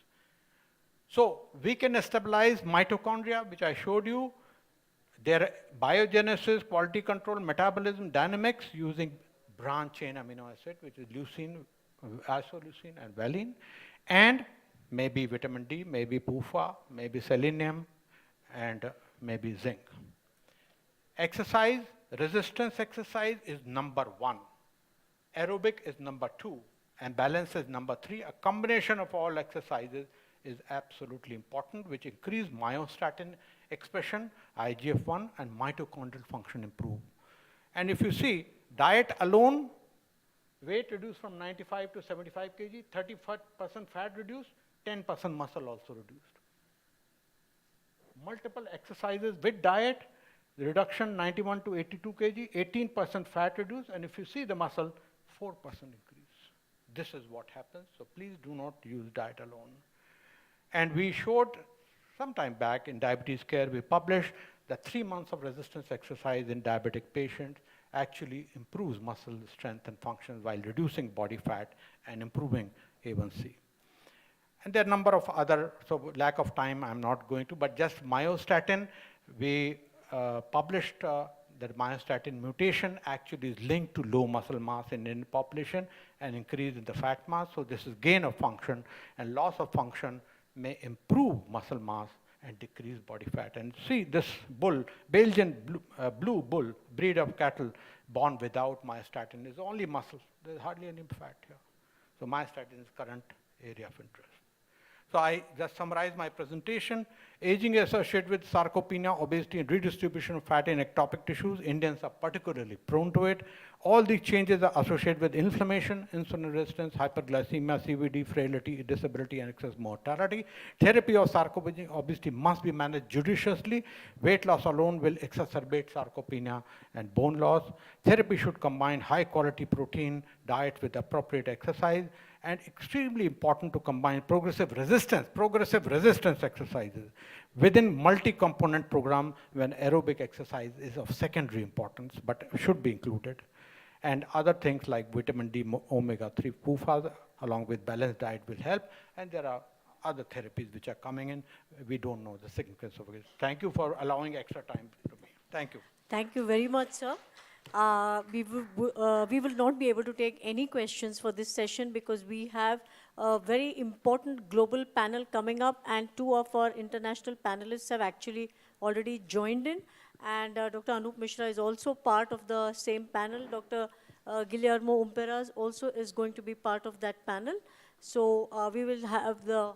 So we can stabilize mitochondria, which I showed you, their biogenesis, quality control, metabolism, dynamics using branch chain amino acid, which is leucine, isoleucine, and valine, and maybe vitamin D, maybe PUFA, maybe selenium, and maybe zinc. Exercise, resistance exercise is number 1. Aerobic is number 2, and balance is number 3. A combination of all exercises is absolutely important, which increase myostatin expression, IGF-1, and mitochondrial function improve. And if you see, diet alone, weight reduced from 95 to 75 kg, 30% fat reduced, 10% muscle also reduced. Multiple exercises with diet, the reduction 91 to 82 kg, 18% fat reduced, and if you see the muscle, 4% increase. This is what happens, so please do not use diet alone. And we showed some time back in Diabetes Care, we published that 3 months of resistance exercise in diabetic patients actually improves muscle strength and function while reducing body fat and improving A1C. And there are a number of other, so lack of time, I'm not going to, but just myostatin, we published that myostatin mutation actually is linked to low muscle mass in Indian population and increase in the fat mass. So this is gain of function, and loss of function may improve muscle mass and decrease body fat. And see this bull, Belgian blue bull, breed of cattle born without myostatin is only muscle. There's hardly any fat here. So myostatin is current area of interest. So I just summarize my presentation. Aging is associated with sarcopenia, obesity, and redistribution of fat in ectopic tissues. Indians are particularly prone to it. All these changes are associated with inflammation, insulin resistance, hyperglycemia, CVD, frailty, disability, and excess mortality. Therapy of sarcopenia, obesity must be managed judiciously. Weight loss alone will exacerbate sarcopenia and bone loss. Therapy should combine high-quality protein diet with appropriate exercise, and extremely important to combine progressive resistance exercises within multi-component program when aerobic exercise is of secondary importance, but should be included. And other things like vitamin D, omega-3 PUFAs, along with balanced diet will help. And there are other therapies which are coming in. We don't know the significance of it. Thank you for allowing extra time to me. Thank you. Thank you very much, sir. We will not be able to take any questions for this session because we have a very important global panel coming up, and 2 of our international panelists have actually already joined in. And Dr. Anup Mishra is also part of the same panel. Dr. Guillermo Umperas also is going to be part of that panel. So we will have the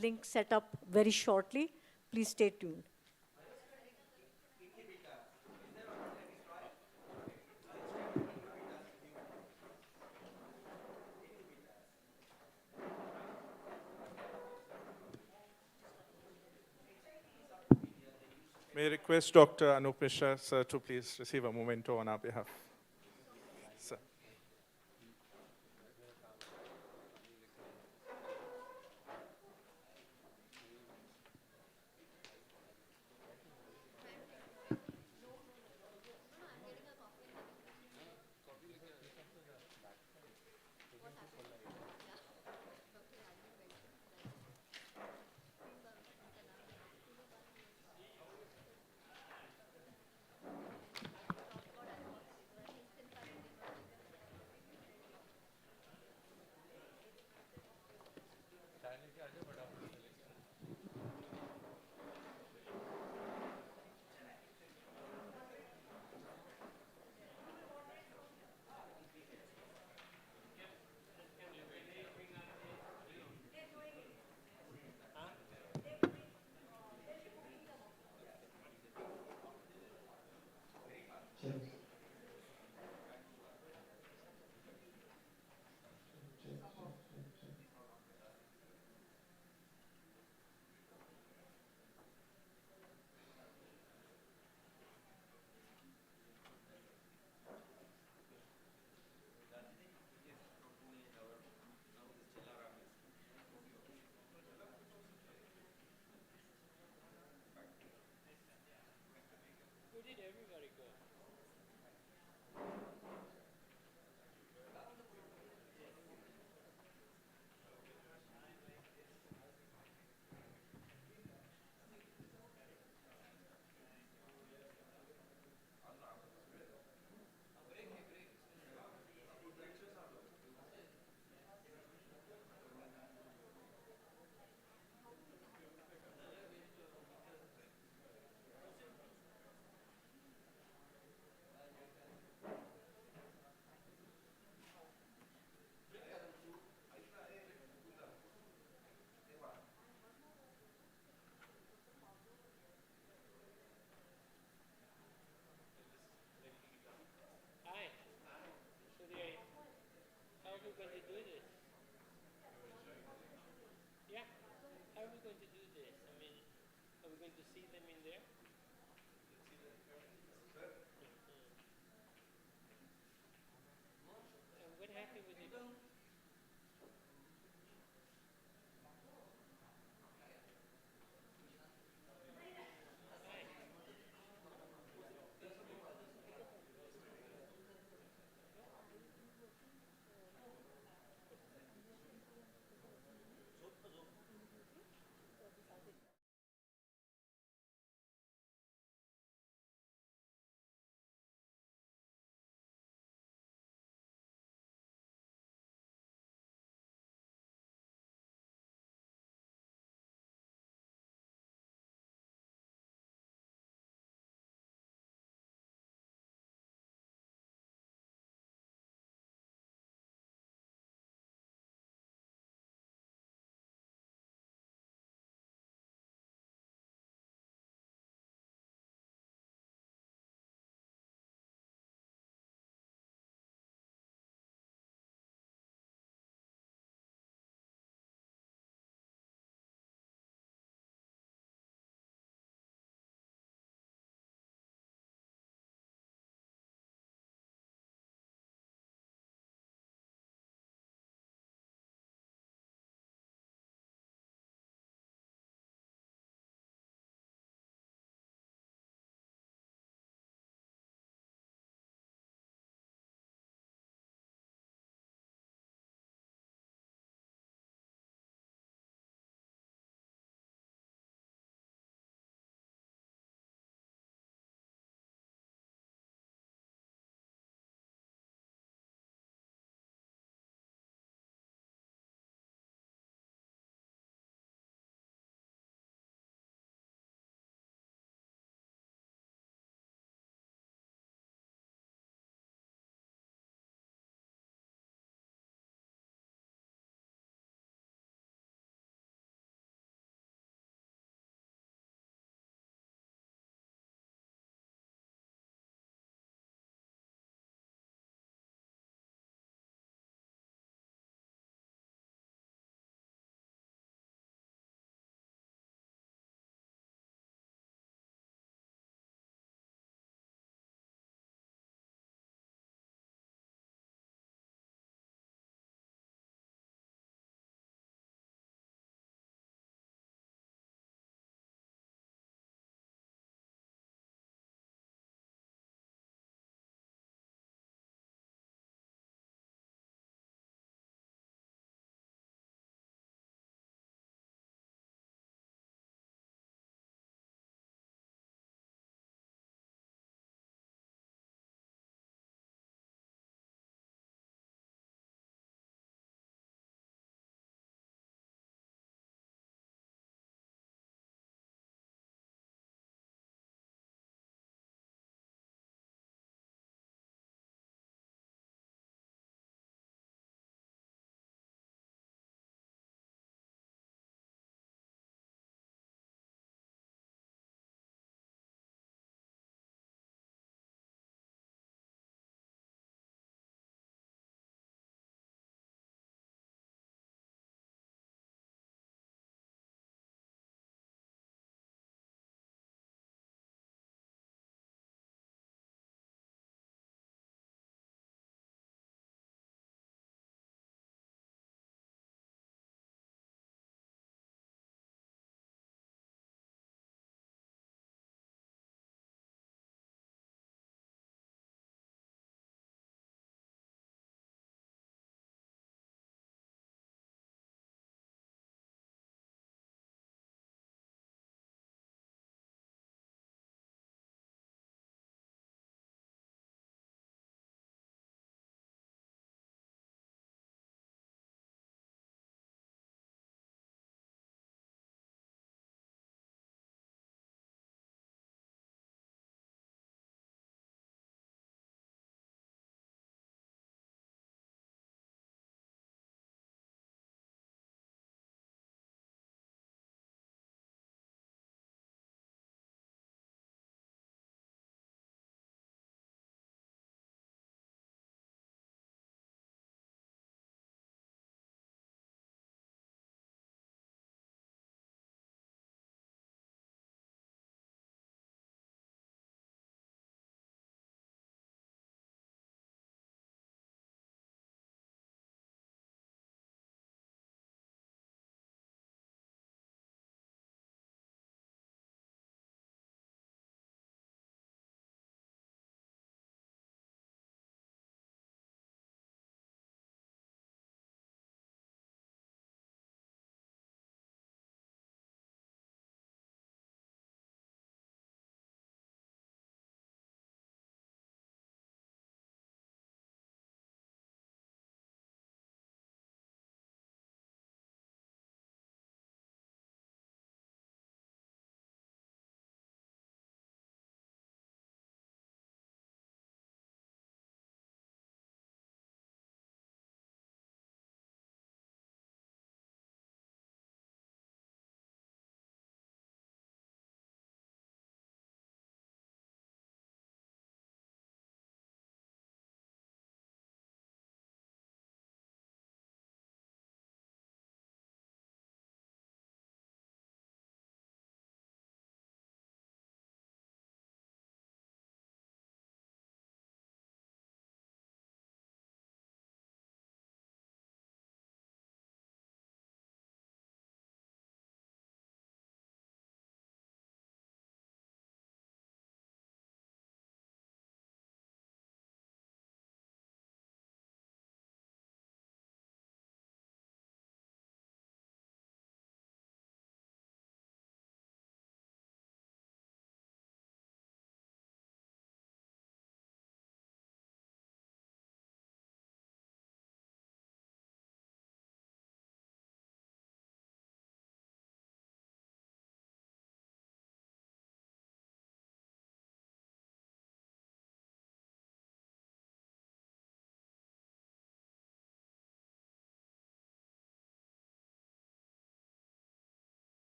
link set up very shortly. Please stay tuned. May I request Dr. Anup Mishra, sir, to please receive a memento on our behalf. Sir. did everybody go? Hi. So how are we going to do this? Yeah. How are we going to do this? I mean, are we going to see them in there? And what happened with the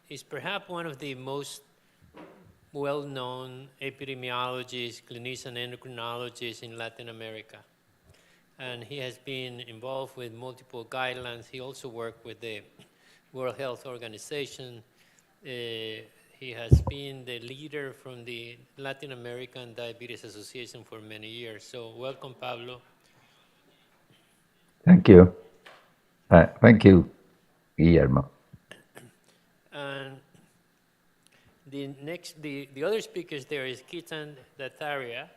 is perhaps one of the most well-known epidemiologists, clinician endocrinologists in Latin America. And he has been involved with multiple guidelines. He also worked with the World Health Organization. He has been the leader from the Latin American Diabetes Association for many years. So welcome, Pablo. Thank you. Thank you, Guillermo. And the other speakers there is Kitan Dattaria.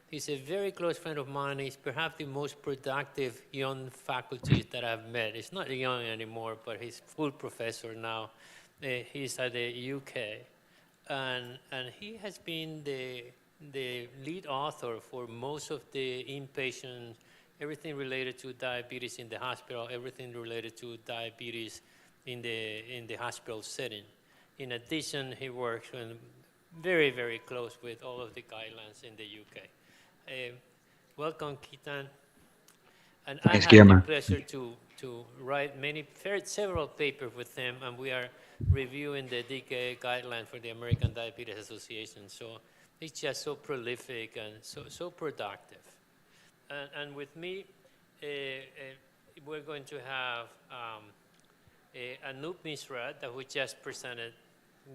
He's a very close friend of mine. He's perhaps the most productive young faculty that I've met. He's not young anymore, but he's full professor now. He's at the UK. And he has been the lead author for most of the inpatient, everything related to diabetes in the hospital, everything related to diabetes in the hospital setting. In addition, he works very, very close with all of the guidelines in the UK. Welcome, Kitan. And Thanks, I had Guillermo. the pleasure to write several papers with him, and we are reviewing the DKA guideline for the American Diabetes Association. So he's just so prolific and so productive. And with me, we're going to have Anup Misra, that we just presented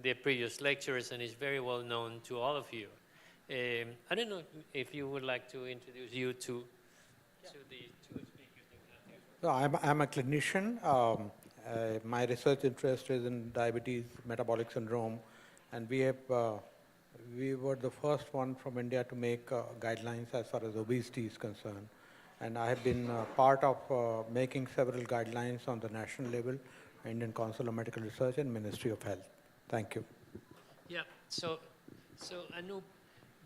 the previous lectures and is very well known to all of you. I don't know if you would like to introduce you to the two speakers that we have here. So I'm a clinician. My research interest is in diabetes, metabolic syndrome, and we were the first one from India to make guidelines as far as obesity is concerned. And I have been part of making several guidelines on the national level, Indian Council of Medical Research and Ministry of Health. Thank you. Yeah, so Anup,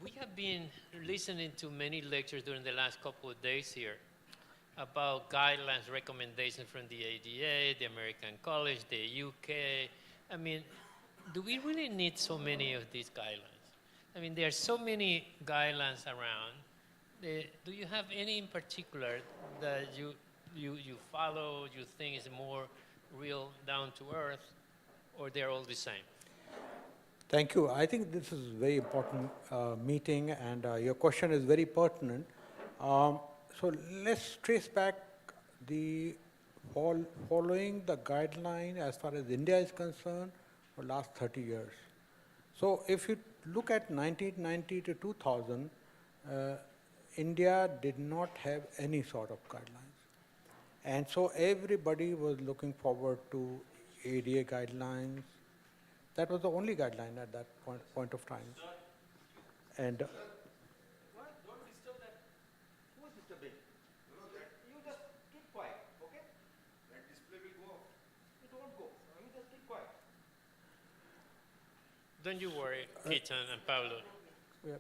we have been listening to many lectures during the last couple of days here about guidelines, recommendations from the IDEC, the American College, the UK. I mean, do we really need so many of these guidelines? I mean, there are so many guidelines around. Do you have any in particular that you follow, you think is more real, down to earth, or they're all the same? Thank you. I think this is a very important meeting, and your question is very pertinent. So let's trace back the following the guideline as far as India is concerned for the last 30 years. So if you look at 1990 to 2000, India did not have any sort of guidelines. And so everybody was looking forward to ADA guidelines. That was the only guideline at that point of time. And Don't disturb that. Who is disturbing? You just keep quiet, okay? That display will go off. It won't go. You just keep quiet. Don't you worry, Kitan and Pablo. Yeah.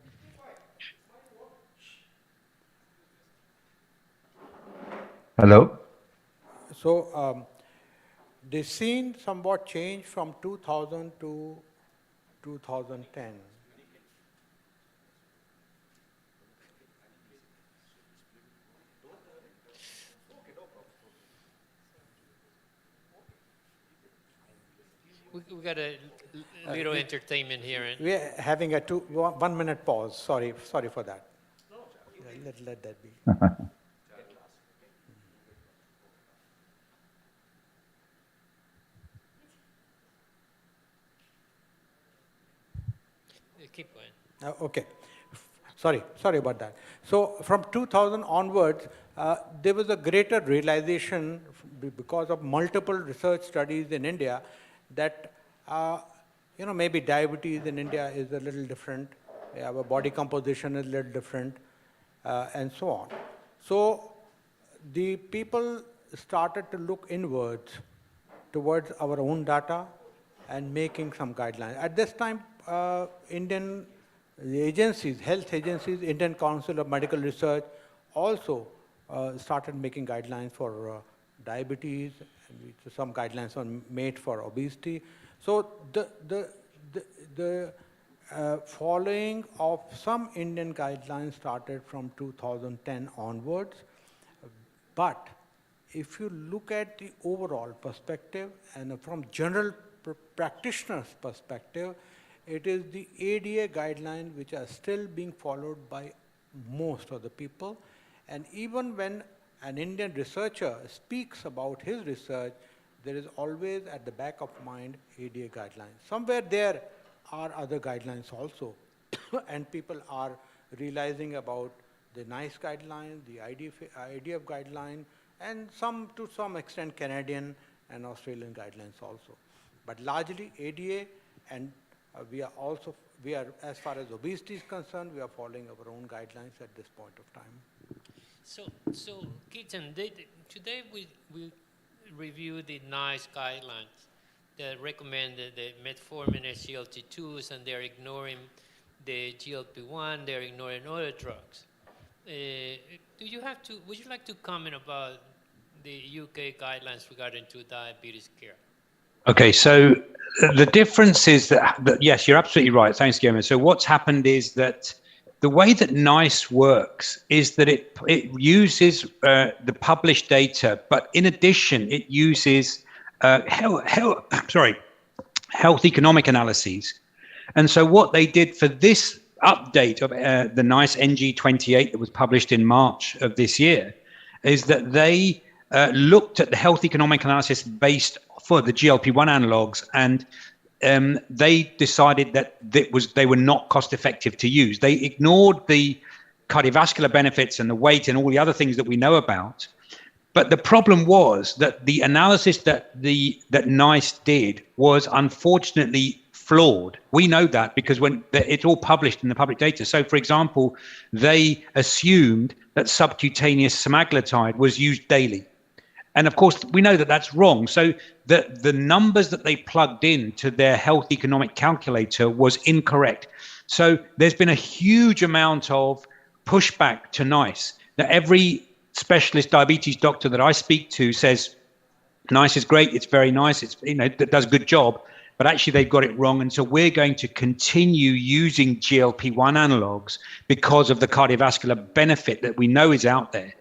Hello? So the scene somewhat changed from 2000 to 2010. We got a little entertainment here. We are having a 1 minute pause. Sorry for that. Let that be. Keep going. Okay. Sorry about that. So from 2000 onwards, there was a greater realization because of multiple research studies in India that maybe diabetes in India is a little different. Our body composition is a little different, and so on. So the people started to look inwards towards our own data and making some guidelines. At this time, Indian agencies, health agencies, Indian Council of Medical Research also started making guidelines for diabetes, and some guidelines were made for obesity. So the following of some Indian guidelines started from 2010 onwards. But if you look at the overall perspective and from general practitioner's perspective, it is the ADA guidelines which are still being followed by most of the people. And even when an Indian researcher speaks about his research, there is always at the back of mind ADA guidelines. Somewhere there are other guidelines also, and people are realizing about the NICE guideline, the IDF guideline, and to some extent Canadian and Australian guidelines also. But largely ADA, and we are, as far as obesity is concerned, we are following our own guidelines at this point of time. So Keaton, today we review the NICE guidelines that recommend the metformin SGLT2s, and they're ignoring the GLP-1, they're ignoring other drugs. Would you like to comment about the UK guidelines regarding to diabetes care? Okay, so the difference is that yes, you're absolutely right. Thanks, Guillermo. So what's happened is that the way that NICE works is that it uses the published data, but in addition, it uses health economic analyses. And so what they did for this update of the NICE NG28 that was published in March of this year is that they looked at the health economic analysis based for the GLP-1 analogs, and they decided that they were not cost effective to use. They ignored the cardiovascular benefits and the weight and all the other things that we know about. But the problem was that the analysis that NICE did was unfortunately flawed. We know that because when it's all published in the public data. So, for example, they assumed that subcutaneous semaglutide was used daily. And of course, we know that that's wrong. So the numbers that they plugged in to their health economic calculator was incorrect. So there's been a huge amount of pushback to NICE. Now, every specialist diabetes doctor that I speak to says, NICE is great, it's very nice, it does a good job, but actually they've got it wrong. And so we're going to continue using GLP-1 analogs because of the cardiovascular benefit that we know is out there.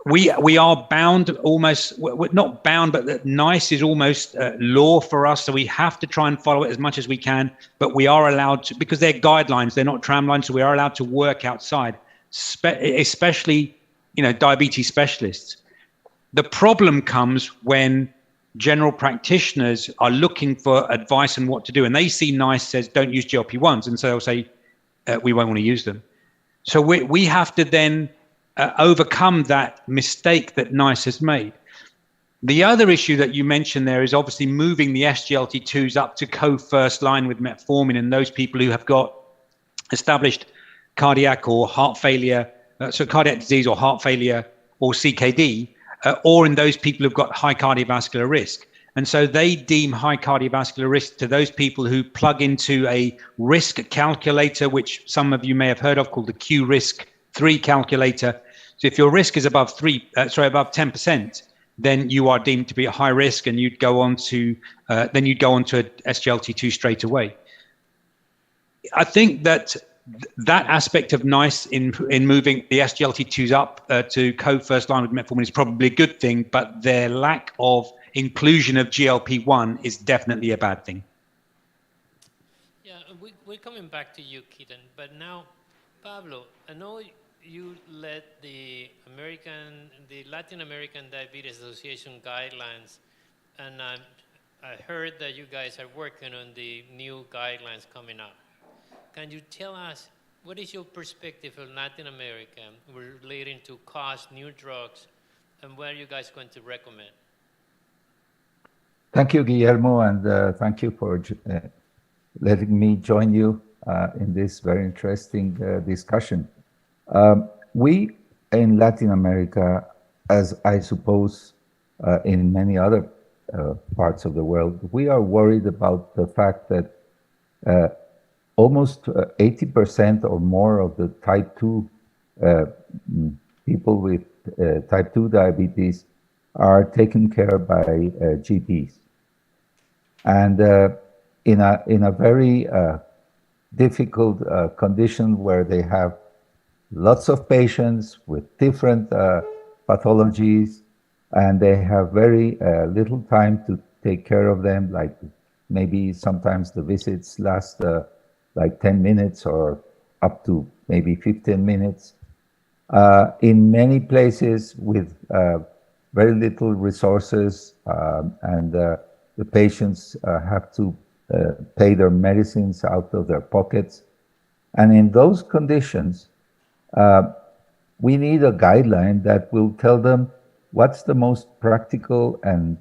We are bound almost, we're not bound, but that NICE is almost law for us. So we have to try and follow it as much as we can, but we are allowed to, because they're guidelines, they're not tramlines. So we are allowed to work outside, especially, diabetes specialists. The problem comes when general practitioners are looking for advice on what to do. And they see NICE says, don't use GLP-1s. And so they'll say, we won't want to use them. So we have to then overcome that mistake that NICE has made. The other issue that you mentioned there is obviously moving the SGLT2s up to co-first line with metformin in those people who have got established cardiac or heart failure, so cardiac disease or heart failure or CKD, or in those people who've got high cardiovascular risk. And so they deem high cardiovascular risk to those people who plug into a risk calculator, which some of you may have heard of, called the Q-Risk3 calculator. So if your risk is above 10%, then you are deemed to be at high risk, and you'd go on to a SGLT2 straight away. I think that aspect of NICE in moving the SGLT2s up to co-first line with metformin is probably a good thing, but their lack of inclusion of GLP-1 is definitely a bad thing. Yeah, we're coming back to you, Keaton, but now, Pablo, I know you led the Latin American Diabetes Association guidelines, and I heard that you guys are working on the new guidelines coming up. Can you tell us what is your perspective of Latin America relating to cost, new drugs, and what are you guys going to recommend? Thank you, Guillermo, and thank you for letting me join you in this very interesting discussion. We in Latin America, as I suppose in many other parts of the world, we are worried about the fact that almost 80% or more of the type 2 people with type 2 diabetes are taken care of by GPs. And in a very difficult condition where they have lots of patients with different pathologies, and they have very little time to take care of them, like maybe sometimes the visits last like 10 minutes or up to maybe 15 minutes. In many places with very little resources and the patients have to pay their medicines out of their pockets. And in those conditions, we need a guideline that will tell them what's the most practical and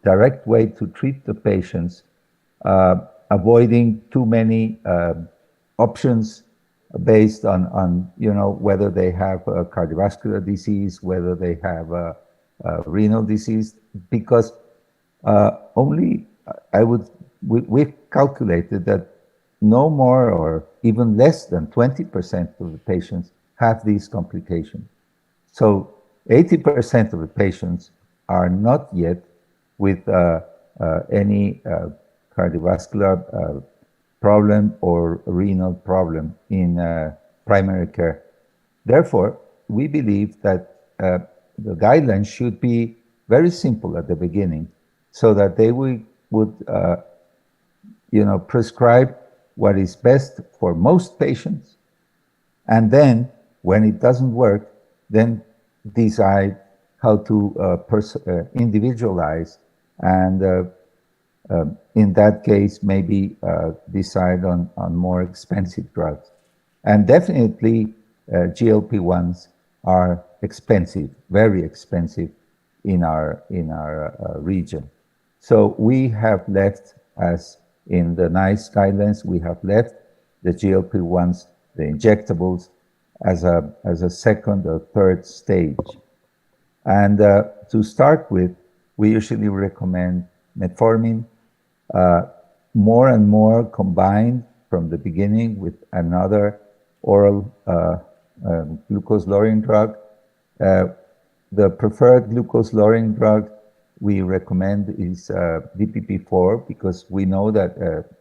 direct way to treat the patients, avoiding too many options based on whether they have a cardiovascular disease, whether they have a renal disease, because we've calculated that no more or even less than 20% of the patients have these complications. So 80% of the patients are not yet with any cardiovascular problem or renal problem in primary care. Therefore, we believe that the guidelines should be very simple at the beginning, so that they would prescribe what is best for most patients, and then when it doesn't work, then decide how to individualize and in that case maybe decide on more expensive drugs. And definitely GLP-1s are expensive, very expensive in our region. So we have left, as in the NICE guidelines, we have left the GLP-1s, the injectables, as a second or third stage. And to start with, we usually recommend metformin, more and more combined from the beginning with another oral glucose-lowering drug. The preferred glucose-lowering drug we recommend is DPP-4, because we know that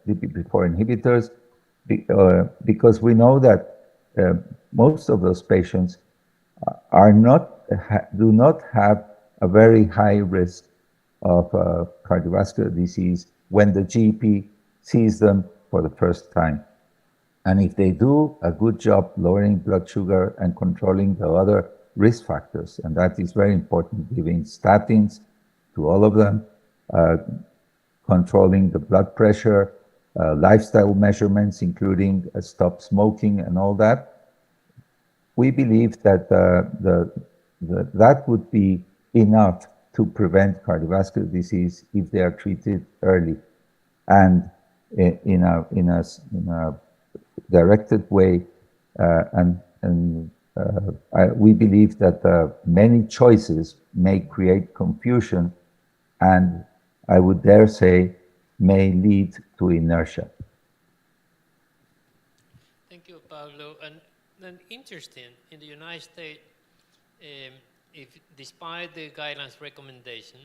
DPP-4 inhibitors, because we know that most of those patients do not have a very high risk of cardiovascular disease when the GP sees them for the first time. And if they do a good job lowering blood sugar and controlling the other risk factors, and that is very important, giving statins to all of them, controlling the blood pressure, lifestyle measurements, including stop smoking and all that, we believe that that would be enough to prevent cardiovascular disease if they are treated early and in a directed way. We believe that many choices may create confusion, and I would dare say may lead to inertia. Thank you, Pablo. And interesting, in the United States, if despite the guidelines recommendation,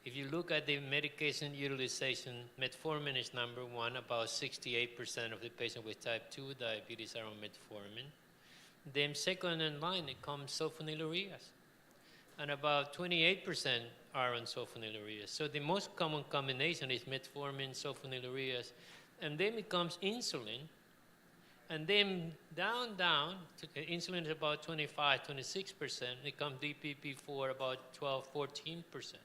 if you look at the medication utilization, metformin is number one. About 68% of the patients with type 2 diabetes are on metformin. Then second in line, it comes sulfonylureas. And about 28% are on sulfonylureas. So the most common combination is metformin, sulfonylureas, and then it comes insulin. And then down, insulin is about 25, 26%. It comes DPP-4 about 12, 14%.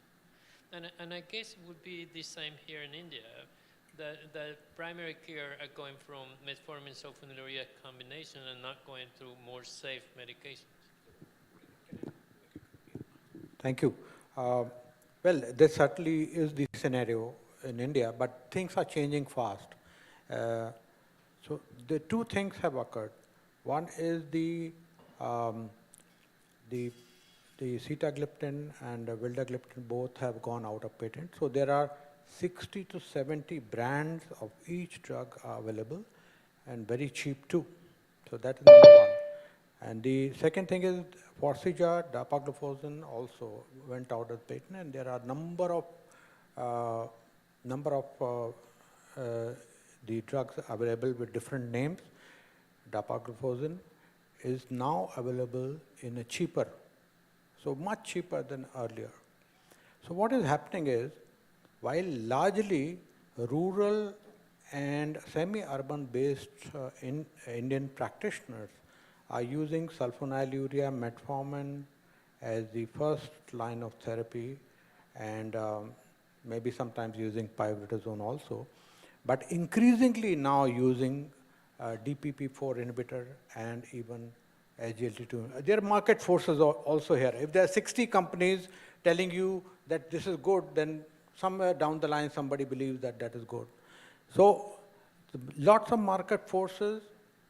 And I guess it would be the same here in India. The primary care are going from metformin, sulfonylurea combination and not going through more safe medications. Thank you. Well, this certainly is the scenario in India, but things are changing fast. So the two things have occurred. One is the sitagliptin and vildagliptin both have gone out of patent. So there are 60 to 70 brands of each drug are available and very cheap too. So that is number one. And the second thing is Forxiga, dapagliflozin also went out of patent, and there are number of the drugs available with different names. Dapagliflozin is now available in a cheaper, so much cheaper than earlier. So what is happening is while largely rural and semi-urban based Indian practitioners are using sulfonylurea, metformin as the first line of therapy, and maybe sometimes using pioglitazone also, but increasingly now using DPP-4 inhibitor and even SGLT2. There are market forces also here. If there are 60 companies telling you that this is good, then somewhere down the line somebody believes that that is good. So lots of market forces,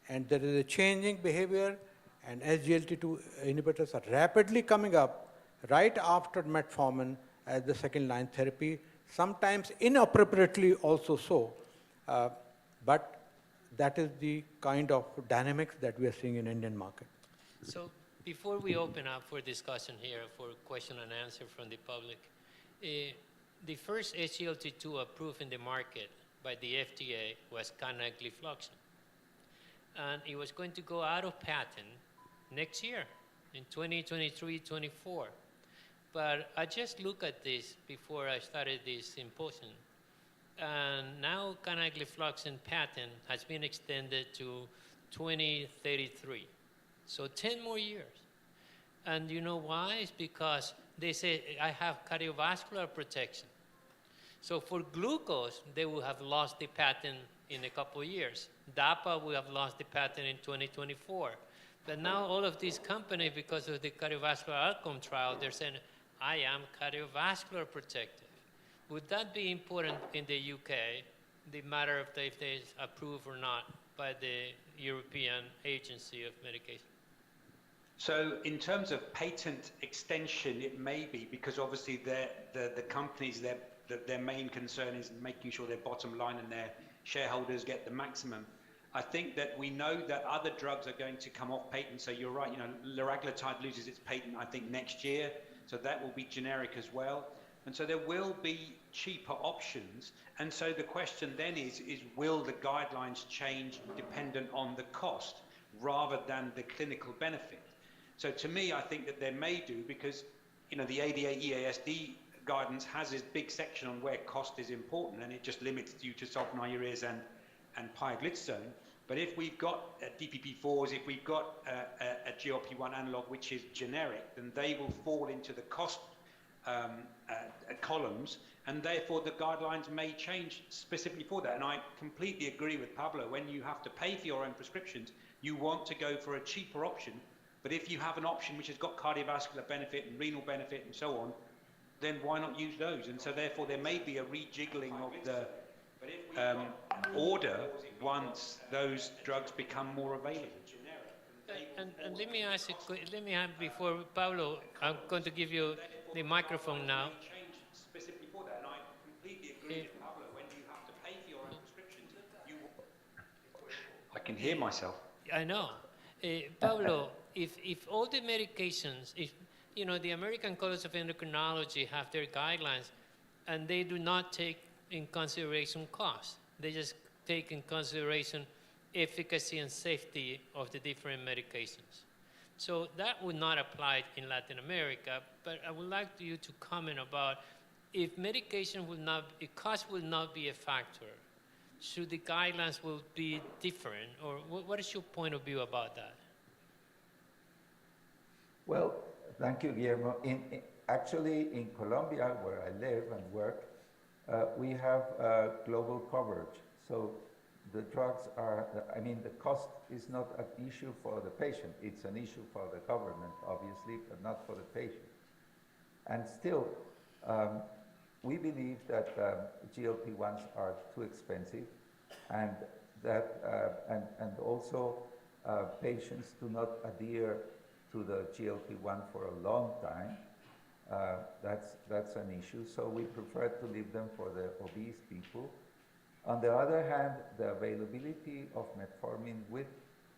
and there is a changing behavior, and SGLT2 inhibitors are rapidly coming up right after metformin as the second line therapy, sometimes inappropriately also so. But that is the kind of dynamics that we are seeing in Indian market. So before we open up for discussion here, for question and answer from the public, the first SGLT2 approved in the market by the FDA was canagliflozin. And it was going to go out of patent next year, in 2023-24. But I just looked at this before I started this symposium. And now canagliflozin patent has been extended to 2033. So 10 more years. And you know why? It's because they say I have cardiovascular protection. So for glucose, they will have lost the patent in a couple of years. DAPA will have lost the patent in 2024. But now all of these companies, because of the cardiovascular outcome trial, they're saying, I am cardiovascular protective. Would that be important in the UK, the matter of if they approved or not by the European Agency of Medication? So in terms of patent extension, it may be, because obviously the companies, their main concern is making sure their bottom line and their shareholders get the maximum. I think that we know that other drugs are going to come off patent. So you're right, liraglutide loses its patent, I think, next year. So that will be generic as well. And so there will be cheaper options. And so the question then is will the guidelines change dependent on the cost rather than the clinical benefit? So to me, I think that they may do, because the ADA EASD guidance has this big section on where cost is important, and it just limits you to sulfonylureas and pioglitazone. But if we've got DPP-4s, if we've got a GLP-1 analog which is generic, then they will fall into the cost columns, and therefore the guidelines may change specifically for that. And I completely agree with Pablo. When you have to pay for your own prescriptions, you want to go for a cheaper option. But if you have an option which has got cardiovascular benefit and renal benefit and so on, then why not use those? And so therefore there may be a rejiggling of the order once those drugs become more available. And let me ask you, before Pablo, I'm going to give you the microphone now. Specifically for that, and I completely agree with Pablo. When you have to pay for your own prescriptions, I can hear myself. I know. Pablo, if all the medications, if the American College of Endocrinology have their guidelines, and they do not take in consideration cost, they just take in consideration efficacy and safety of the different medications. So that would not apply in Latin America, but I would like you to comment about if medication will not, if cost will not be a factor, should the guidelines will be different, or what is your point of view about that? Well, thank you, Guillermo. Actually, in Colombia, where I live and work, we have global coverage. So the drugs are, the cost is not an issue for the patient. It's an issue for the government, obviously, but not for the patient. And still, we believe that GLP-1s are too expensive, and that and also patients do not adhere to the GLP-1 for a long time. That's an issue. So we prefer to leave them for the obese people. On the other hand, the availability of metformin with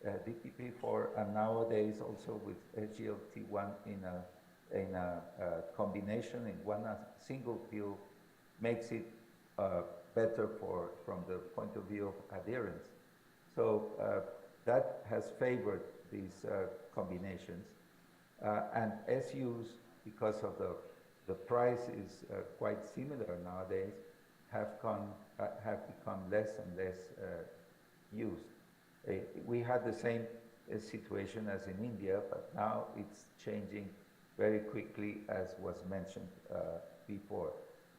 DPP-4 and nowadays also with SGLT1 in a combination in one single pill makes it better from the point of view of adherence. So that has favored these combinations. And SUs, because of the the price is quite similar nowadays, have become less and less used. We had the same situation as in India, but now it's changing very quickly, as was mentioned before.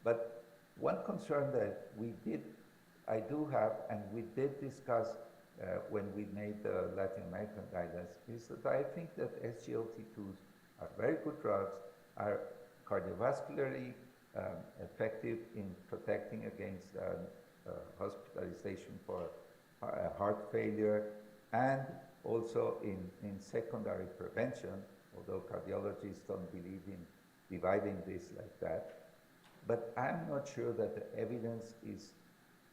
But one concern that I do have, and we did discuss when we made the Latin American guidance, is that I think that SGLT2s are very good drugs, are cardiovascularly effective in protecting against hospitalization for heart failure, and also in secondary prevention, although cardiologists don't believe in dividing this like that. But I'm not sure that the evidence is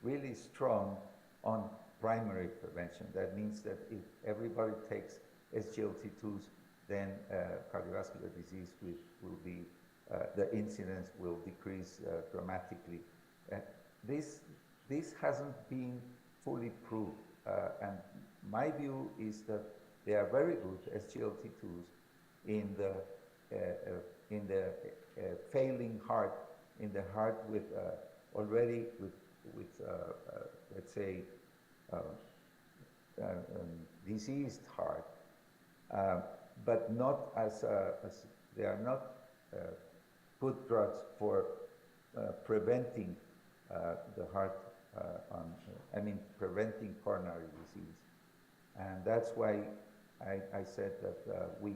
really strong on primary prevention. That means that if everybody takes SGLT2s, then cardiovascular disease will be, the incidence will decrease dramatically. This hasn't been fully proved. And my view is that they are very good SGLT2s in the failing heart, in the heart with already with let's say diseased heart, but not as they are not good drugs for preventing the heart preventing coronary disease. And that's why I said that we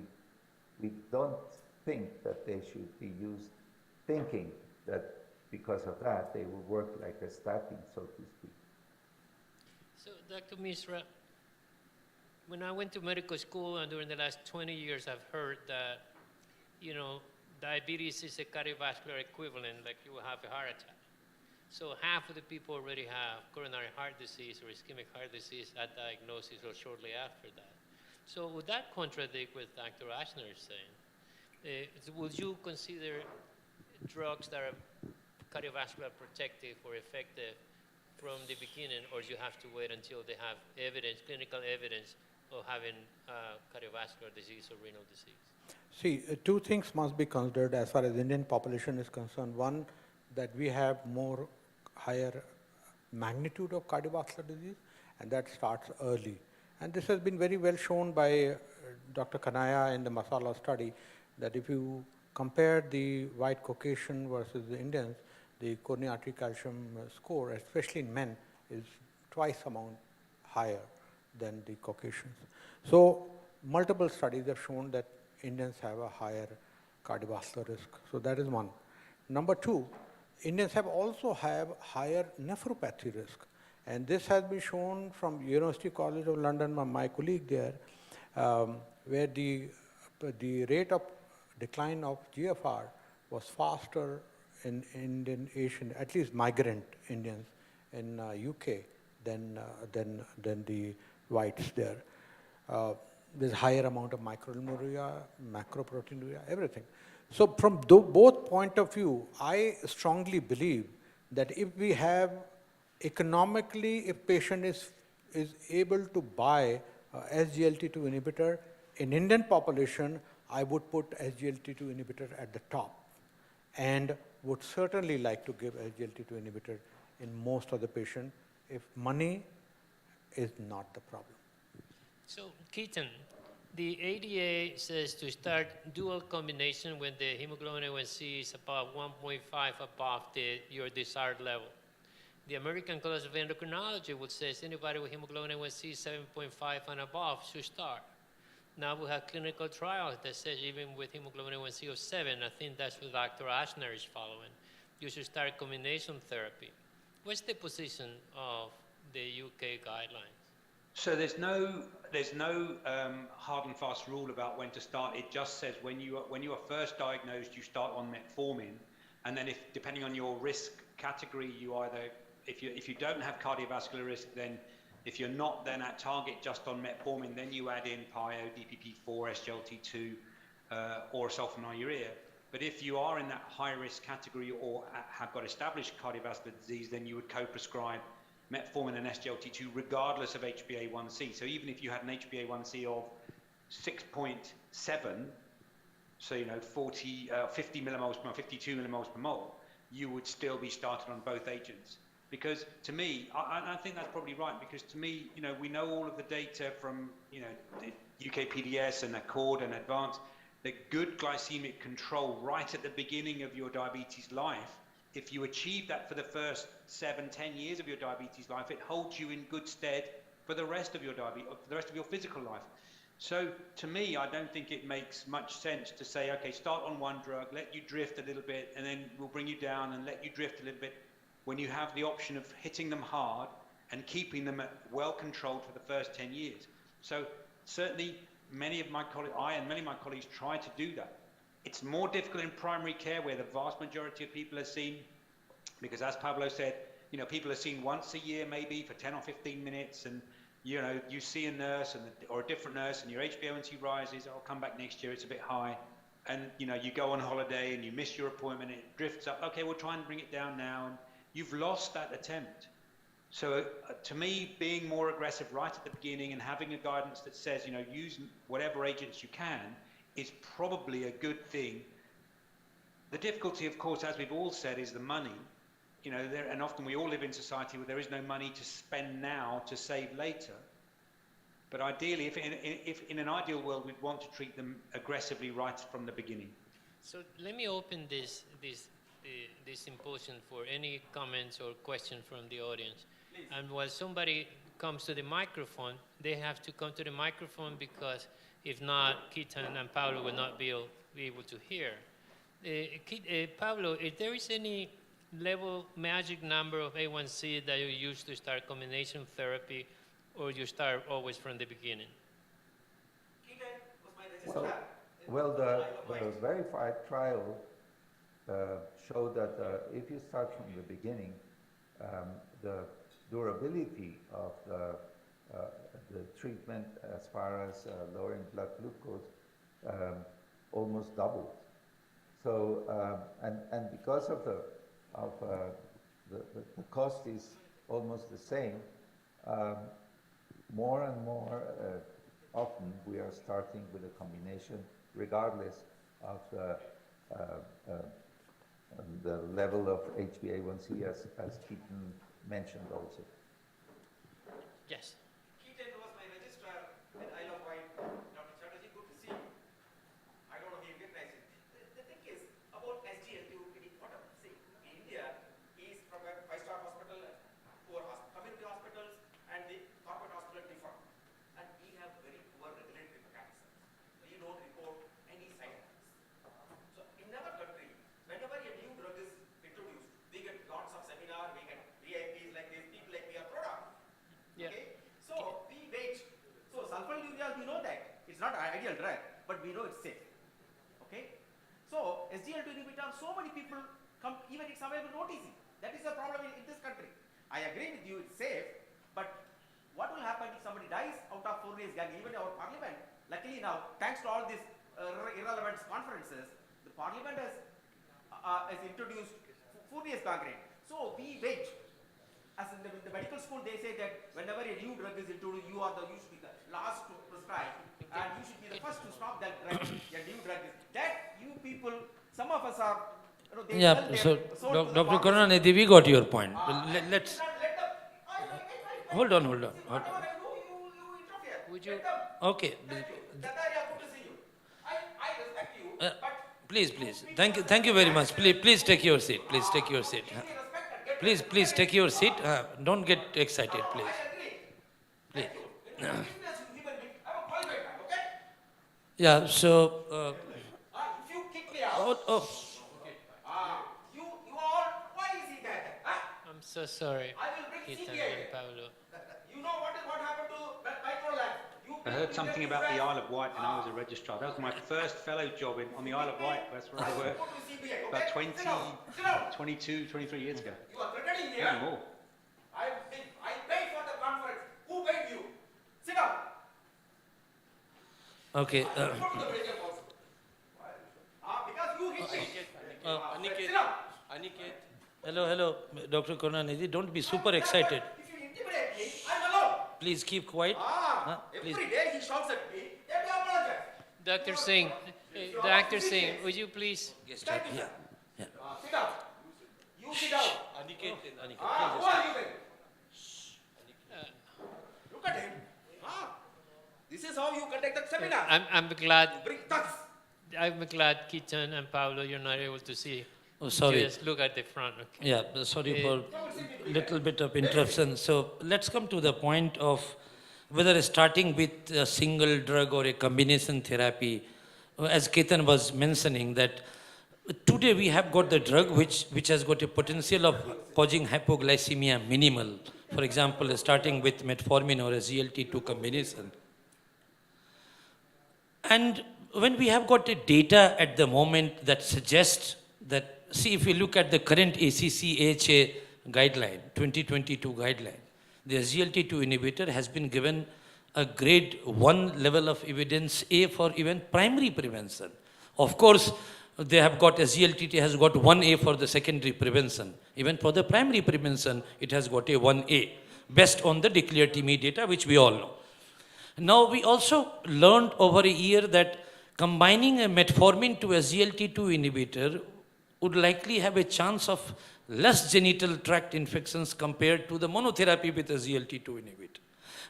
don't think that they should be used, thinking that because of that they will work like a statin, so to speak. So, Dr. Misra, when I went to medical school and during the last 20 years, I've heard that, diabetes is a cardiovascular equivalent, like you will have a heart attack. So half of the people already have coronary heart disease or ischemic heart disease at diagnosis or shortly after that. So would that contradict what Dr. Ashner is saying? Would you consider drugs that are cardiovascular protective or effective from the beginning, or do you have to wait until they have evidence, clinical evidence of having cardiovascular disease or renal disease? See, two things must be considered as far as Indian population is concerned. One, that we have higher magnitude of cardiovascular disease, and that starts early. And this has been very well shown by Dr. Kanaya in the Masala study, that if you compare the white Caucasian versus the Indians, the coronary artery calcium score, especially in men, is twice amount higher than the Caucasians. So multiple studies have shown that Indians have a higher cardiovascular risk. So that is one. Number two, Indians also have higher nephropathy risk. And this has been shown from University College of London, my colleague there, where the rate of decline of GFR was faster in Indian Asian, at least migrant Indians in UK than the whites there. There's higher amount of microalbuminuria, macroproteinuria, everything. So from both point of view, I strongly believe that if we have economically, if patient is able to buy SGLT2 inhibitor, in Indian population, I would put SGLT2 inhibitor at the top, and would certainly like to give SGLT2 inhibitor in most of the patient if money is not the problem. So, Keaton, the ADA says to start dual combination when the hemoglobin A1C is about 1.5 above your desired level. The American College of Endocrinology would say anybody with hemoglobin A1C 7.5 and above should start. Now we have clinical trials that says even with hemoglobin A1C of 7, I think that's what Dr. Ashner is following, you should start combination therapy. What's the position of the UK guidelines? So there's no hard and fast rule about when to start. It just says when you are first diagnosed, you start on metformin, and then if depending on your risk category, you either if you don't have cardiovascular risk, then if you're not then at target just on metformin, then you add in PIO, DPP4, SGLT2, or sulfonylurea. But if you are in that high risk category or have got established cardiovascular disease, then you would co-prescribe metformin and SGLT2 regardless of HbA1c. So even if you had an HbA1c of 6.7, so 50 millimoles per mole, 52 millimoles per mole, you would still be started on both agents. Because to me, I think that's probably right, because to me, we know all of the data from, the UK PDS and Accord and Advance, that good glycemic control right at the beginning of your diabetes life, if you achieve that for the first 7-10 years of your diabetes life, it holds you in good stead for the rest of your diabetes, for the rest of your physical life. So to me, I don't think it makes much sense to say, okay, start on one drug, let you drift a little bit, and then we'll bring you down and let you drift a little bit, when you have the option of hitting them hard and keeping them well controlled for the first 10 years. So certainly many of my colleagues, and many of my colleagues try to do that. It's more difficult in primary care, where the vast majority of people are seen, because as Pablo said, people are seen once a year maybe for 10 or 15 minutes, and you see a nurse or a different nurse, and your HbA1c rises, I'll come back next year, it's a bit high. And you go on holiday and you miss your appointment, it drifts up, okay, we'll try and bring it down now, and you've lost that attempt. So to me, being more aggressive right at the beginning and having a guidance that says, use whatever agents you can, is probably a good thing. The difficulty, of course, as we've all said, is the money. And often we all live in society where there is no money to spend now to save later. But ideally, if in an ideal world, we'd want to treat them aggressively right from the beginning. So let me open this symposium for any comments or questions from the audience. Please. And while somebody comes to the microphone, they have to come to the microphone, because if not, Keaton and Pablo will not be able to hear. Pablo, if there is any magic number of A1C that you use to start combination therapy, or you start always from the beginning? Well, the verified trial showed that if you start from the beginning, the durability of the treatment as far as lowering blood glucose almost doubled. So, and because of the cost is almost the same, more and more often we are starting with a combination, regardless of the level of HbA1c, as Keaton mentioned also. Yes. Keaton was my registrar at Isle of Wight. Dr. Chatterjee, good to see you. I don't know if you recognize it. The thing is about SGLT2, whatever. See, India is from a 5-star hospital, poor community hospitals, and the corporate hospital differ. And we have very poor regulatory mechanisms. We don't report any side effects. So in our country, whenever a new drug is introduced, we get lots of seminars, we get VIPs like this, people like me are proud of. Yeah. Okay? So we wait. So sulfonylureas, we know that it's not an ideal drug, but we know it's safe. Okay? So SGLT2 inhibitor, so many people come, even it's available not easy. That is the problem in this country. I agree with you, it's safe, but what will happen if somebody dies out of Fournier's gang? Even our parliament, luckily now, thanks to all these irrelevant conferences, the parliament has introduced Fournier's gangrene. So we wait. As in the medical school, they say that whenever a new drug is introduced, you should be the last to prescribe, and you should be the first to stop that drug. A new drug is that you people. Some of us are. They Yeah. So, Dr. Karunanidhi, we got your point. Let's hold on. Would you? Okay. Please. Thank you very much. Please take your seat. Please take your seat. Please take your seat. Don't get excited, please. Yeah. So. If you kick me out. You all. Why is he there? I'm so sorry, I will bring Keaton CBI. and Pablo. You know what happened to microlab? I heard something about the Isle of Wight when I was a registrar. That was my first fellow job on the Isle of Wight. That's where I worked about 22, 23 years ago. You are threatening me. No more. I paid for the conference. Who paid you? Sit down. Okay. Because you hit me. Sit down. Hello, Dr. Karunanidhi. Don't be super excited. If you intimidate me, I'm alone. Please keep quiet. Please. Every day he shouts at me. Let me apologize. Dr. Singh, Dr. Singh, would you please? Yes, sir. Yeah. Sit down. You sit down. Aniket, Who are you then? Look at him. This is how you conduct the seminar. I'm glad. Bring thugs. I'm glad Keaton and Paolo, you're not able to see. Oh, sorry. Just look at the front. Okay. Yeah, sorry for little bit of interruption. So let's come to the point of whether starting with a single drug or a combination therapy. As Ketan was mentioning that today we have got the drug which has got a potential of causing hypoglycemia minimal. For example, starting with metformin or a GLT-2 combination. And when we have got a data at the moment that suggests that, see, if you look at the current ACC-AHA guideline, 2022 guideline, the SGLT2 inhibitor has been given a grade 1 level of evidence A for even primary prevention. Of course, they have got SGLT2 has got 1A for the secondary prevention. Even for the primary prevention, it has got a 1A, based on the declared TME data, which we all know. Now, we also learned over a year that combining a metformin to a SGLT2 inhibitor would likely have a chance of less genital tract infections compared to the monotherapy with a SGLT2 inhibitor.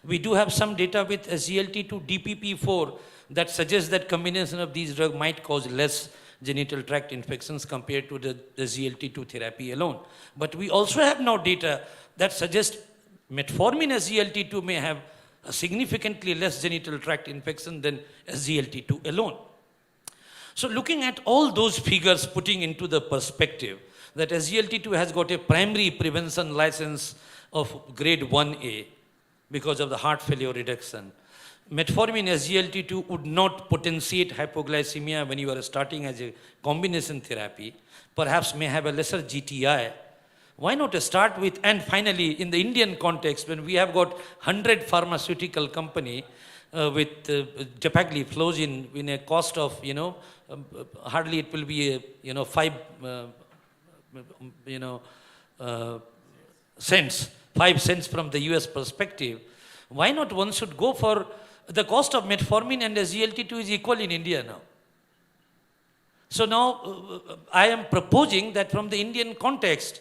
We do have some data with SGLT2 DPP4 that suggests that combination of these drugs might cause less genital tract infections compared to the SGLT2 therapy alone. But we also have now data that suggests metformin SGLT2 may have a significantly less genital tract infection than SGLT2 alone. So looking at all those figures, putting into the perspective that SGLT2 has got a primary prevention license of grade 1A because of the heart failure reduction. Metformin SGLT2 would not potentiate hypoglycemia when you are starting as a combination therapy, perhaps may have a lesser GTI. Why not start with, and finally, in the Indian context, when we have got 100 pharmaceutical company with dapagliflozin in a cost of, hardly it will be a, 5 cents, 5 cents from the US perspective. Why not one should go for the cost of metformin and SGLT2 is equal in India now. So now I am proposing that from the Indian context,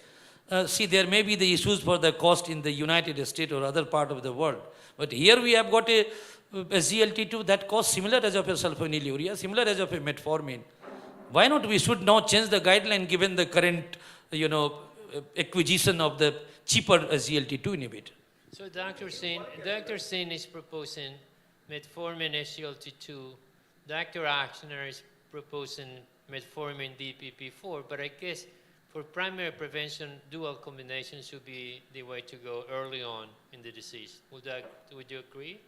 see, there may be the issues for the cost in the United States or other part of the world. But here we have got a SGLT2 that costs similar as of a sulfonylurea, similar as of a metformin. Why not we should now change the guideline given the current, acquisition of the cheaper SGLT2 inhibitor? So Dr. Singh is proposing metformin SGLT2. Dr. Axner is proposing metformin DPP4, but I guess for primary prevention, dual combination should be the way to go early on in the disease. Would you agree?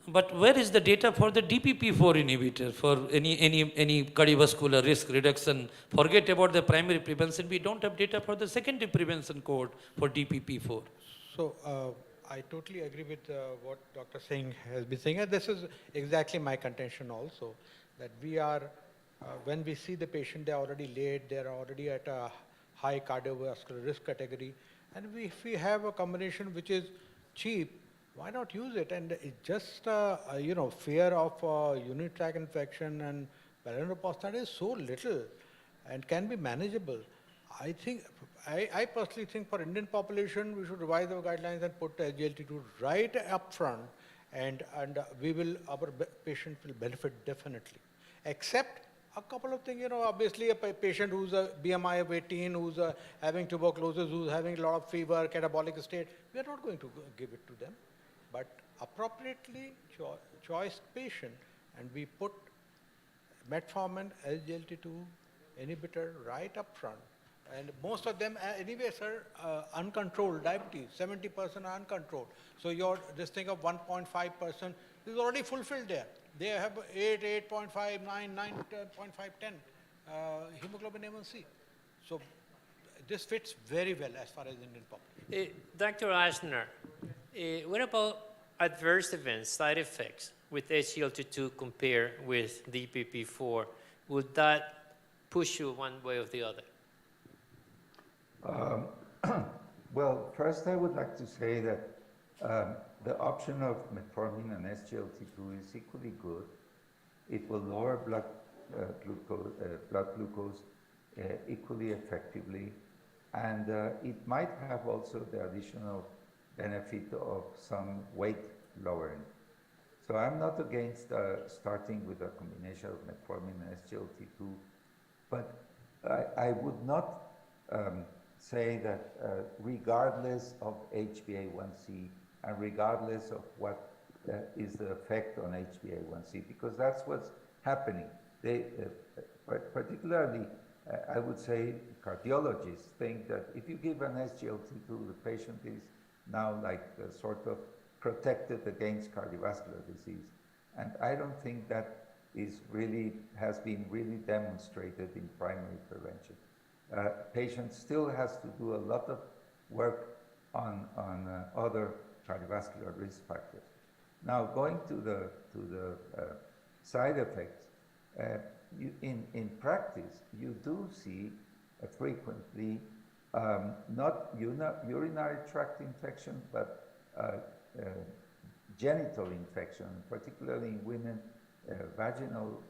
But where is the data for the DPP4 inhibitor for any cardiovascular risk reduction? Forget about the primary prevention. We don't have data for the secondary prevention code for DPP4. So I totally agree with what Dr. Singh has been saying. And this is exactly my contention also, that we are when we see the patient, they're already late, they're already at a high cardiovascular risk category, and if we have a combination which is cheap, why not use it? And it's just, fear of urinary tract infection and pulmonary prostata is so little and can be manageable. I think, I personally think for Indian population, we should revise our guidelines and put SGLT2 right up front, and our patients will benefit definitely. Except a couple of things, obviously a patient who's a BMI of 18, who's having tuberculosis, who's having a lot of fever, catabolic state, we are not going to give it to them. But appropriately choice patient, and we put metformin, SGLT2 inhibitor right up front. And most of them, anyway, sir, uncontrolled diabetes, 70% are uncontrolled. So this thing of 1.5% is already fulfilled there. They have 8, 8.5, 9, 9.5, 10 hemoglobin A1C. So this fits very well as far as Indian population. Dr. Ashner, what about adverse events, side effects with SGLT2 compared with DPP4? Would that push you one way or the other? Well, first I would like to say that the option of metformin and SGLT2 is equally good. It will lower blood blood glucose equally effectively. And it might have also the additional benefit of some weight lowering. So I'm not against starting with a combination of metformin and SGLT2, but I would not say that regardless of HbA1c and regardless of what is the effect on HbA1c, because that's what's happening. They, particularly, I would say cardiologists think that if you give an SGLT2, the patient is now like sort of protected against cardiovascular disease. And I don't think that has been really demonstrated in primary prevention. Patient still has to do a lot of work on other cardiovascular risk factors. Now, going to the side effects, in practice, you do see frequently not urinary tract infection, but genital infection, particularly in women, vaginal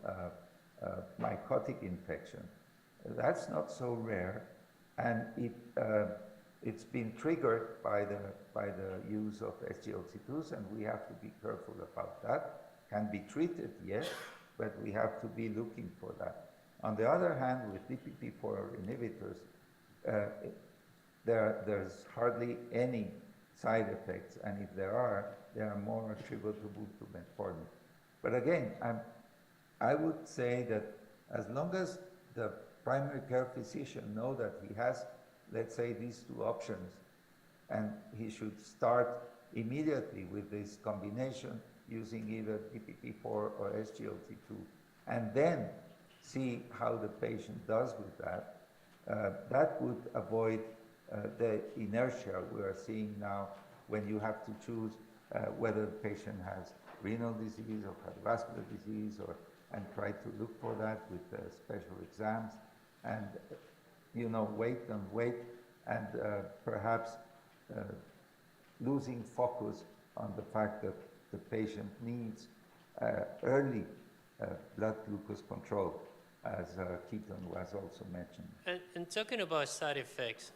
mycotic infection. That's not so rare, and it's been triggered by the use of SGLT2s, and we have to be careful about that. Can be treated, yes, but we have to be looking for that. On the other hand, with DPP-4 inhibitors, there's hardly any side effects, and if there are, they are more attributable to metformin. But again, I would say that as long as the primary care physician knows that he has, let's say, these two options, and he should start immediately with this combination using either DPP-4 or SGLT2, and then see how the patient does with that, that would avoid the inertia we are seeing now when you have to choose whether the patient has renal disease or cardiovascular disease, and try to look for that with special exams, and wait and wait, and perhaps losing focus on the fact that the patient needs early blood glucose control, as Keaton was also mentioned. And talking about side effects,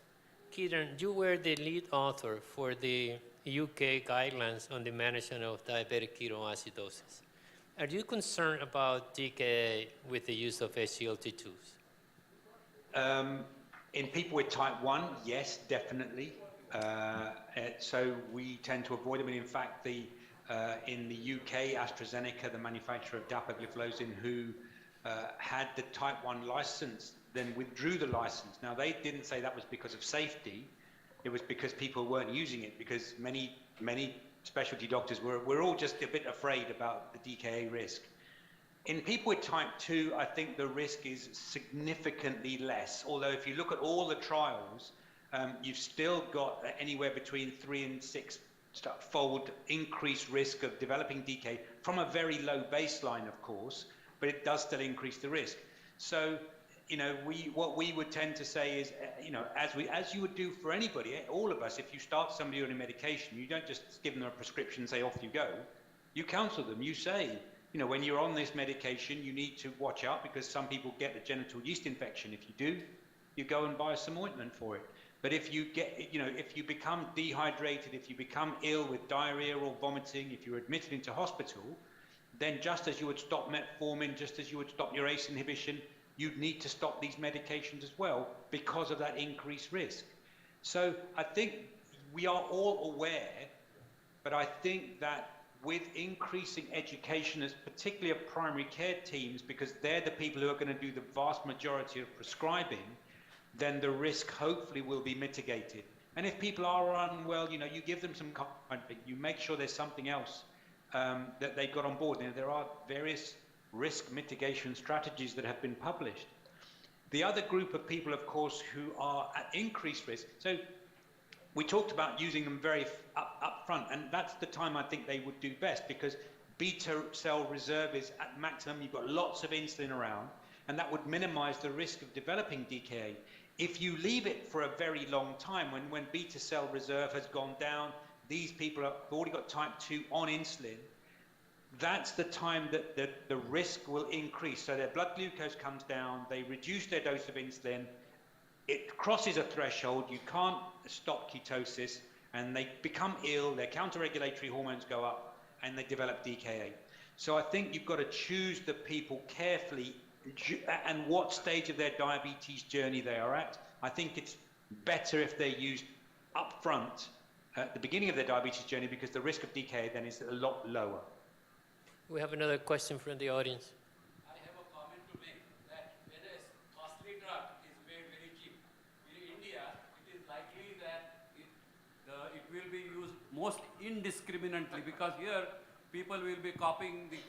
Keaton, you were the lead author for the UK guidelines on the management of diabetic ketoacidosis. Are you concerned about DKA with the use of SGLT2s? In people with type 1, yes, definitely. So we tend to avoid them. And in fact, in the UK, AstraZeneca, the manufacturer of dapagliflozin, who had the type 1 license, then withdrew the license. Now, they didn't say that was because of safety. It was because people weren't using it, because many specialty doctors were all just a bit afraid about the DKA risk. In people with type 2, I think the risk is significantly less. Although if you look at all the trials, you've still got anywhere between 3 and 6-fold increased risk of developing DKA from a very low baseline, of course, but it does still increase the risk. So, what we would tend to say is, as you would do for anybody, all of us, if you start somebody on a medication, you don't just give them a prescription and say, off you go. You counsel them. You say, when you're on this medication, you need to watch out because some people get a genital yeast infection. If you do, you go and buy some ointment for it. But if you get, if you become dehydrated, if you become ill with diarrhea or vomiting, if you're admitted into hospital, then just as you would stop metformin, just as you would stop your ACE inhibition, you'd need to stop these medications as well because of that increased risk. So I think we are all aware, but I think that with increasing education, as particularly of primary care teams, because they're the people who are going to do the vast majority of prescribing, then the risk hopefully will be mitigated. And if people are unwell, you give them some comfort, you make sure there's something else that they've got on board. There are various risk mitigation strategies that have been published. The other group of people, of course, who are at increased risk, so we talked about using them very up front, and that's the time I think they would do best, because beta cell reserve is at maximum. You've got lots of insulin around, and that would minimize the risk of developing DKA. If you leave it for a very long time, when beta cell reserve has gone down, these people have already got type 2 on insulin, that's the time that the risk will increase. So their blood glucose comes down, they reduce their dose of insulin, it crosses a threshold, you can't stop ketosis, and they become ill, their counter-regulatory hormones go up, and they develop DKA. So I think you've got to choose the people carefully and what stage of their diabetes journey they are at. I think it's better if they're used up front at the beginning of their diabetes journey, because the risk of DKA then is a lot lower. We have another question from the audience. I have a comment to make that whereas costly drug is made very cheap, in India it is likely that it will be used most indiscriminately, because here people will be copying the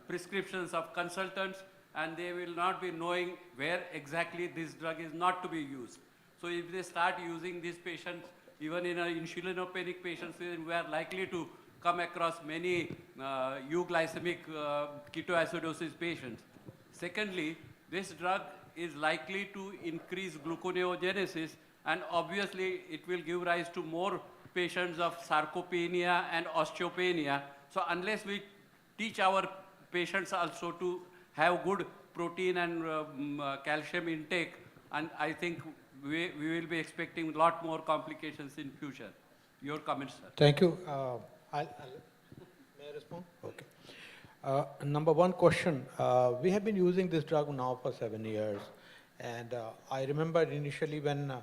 prescriptions of consultants and they will not be knowing where exactly this drug is not to be used. So if they start using these patients, even in insulinopenic patients, we are likely to come across many euglycemic ketoacidosis patients. Secondly, this drug is likely to increase gluconeogenesis, and obviously it will give rise to more patients of sarcopenia and osteopenia. So unless we teach our patients also to have good protein and calcium intake, and I think we will be expecting a lot more complications in future. Your comments, sir. Thank you. May I respond? Okay. Number one question. We have been using this drug now for 7 years. And I remember initially when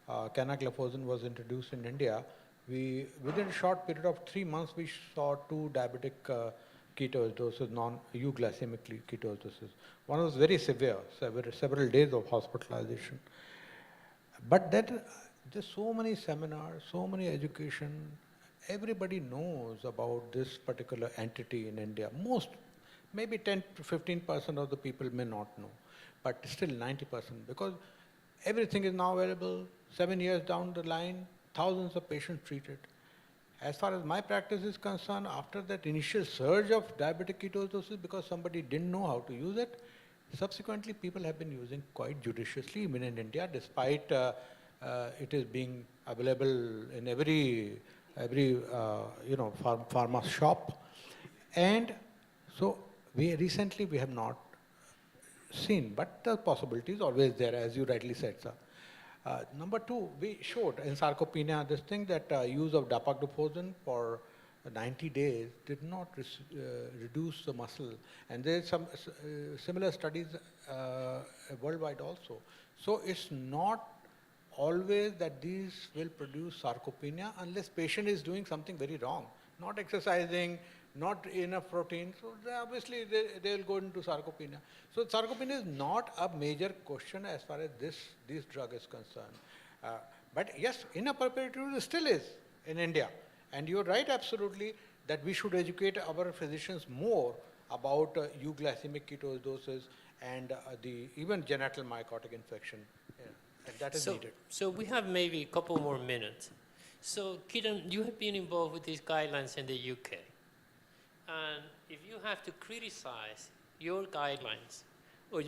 canagliflozin was introduced in India, within a short period of 3 months, we saw 2 diabetic ketoacidosis, non-euglycemic ketoacidosis. One was very severe, several days of hospitalization. But then there's so many seminars, so many education. Everybody knows about this particular entity in India. Maybe 10 to 15% of the people may not know, but still 90%, because everything is now available. 7 years down the line, thousands of patients treated. As far as my practice is concerned, after that initial surge of diabetic ketoacidosis, because somebody didn't know how to use it, subsequently people have been using quite judiciously, even in India, despite it is being available in every pharma shop. And so we have not seen, but the possibility is always there, as you rightly said, sir. Number two, we showed in sarcopenia this thing that use of dapagliflozin for 90 days did not reduce the muscle. And there are some similar studies worldwide also. So it's not always that these will produce sarcopenia unless patient is doing something very wrong, not exercising, not enough protein. So obviously they will go into sarcopenia. So sarcopenia is not a major question as far as this drug is concerned. But yes, inappropriate use still is in India. And you're right, absolutely, that we should educate our physicians more about euglycemic ketoacidosis and even genital myocardial infection. And that is needed. So we have maybe a couple more minutes. So Kiran, you have been involved with these guidelines in the UK. And if you have to criticize your guidelines, or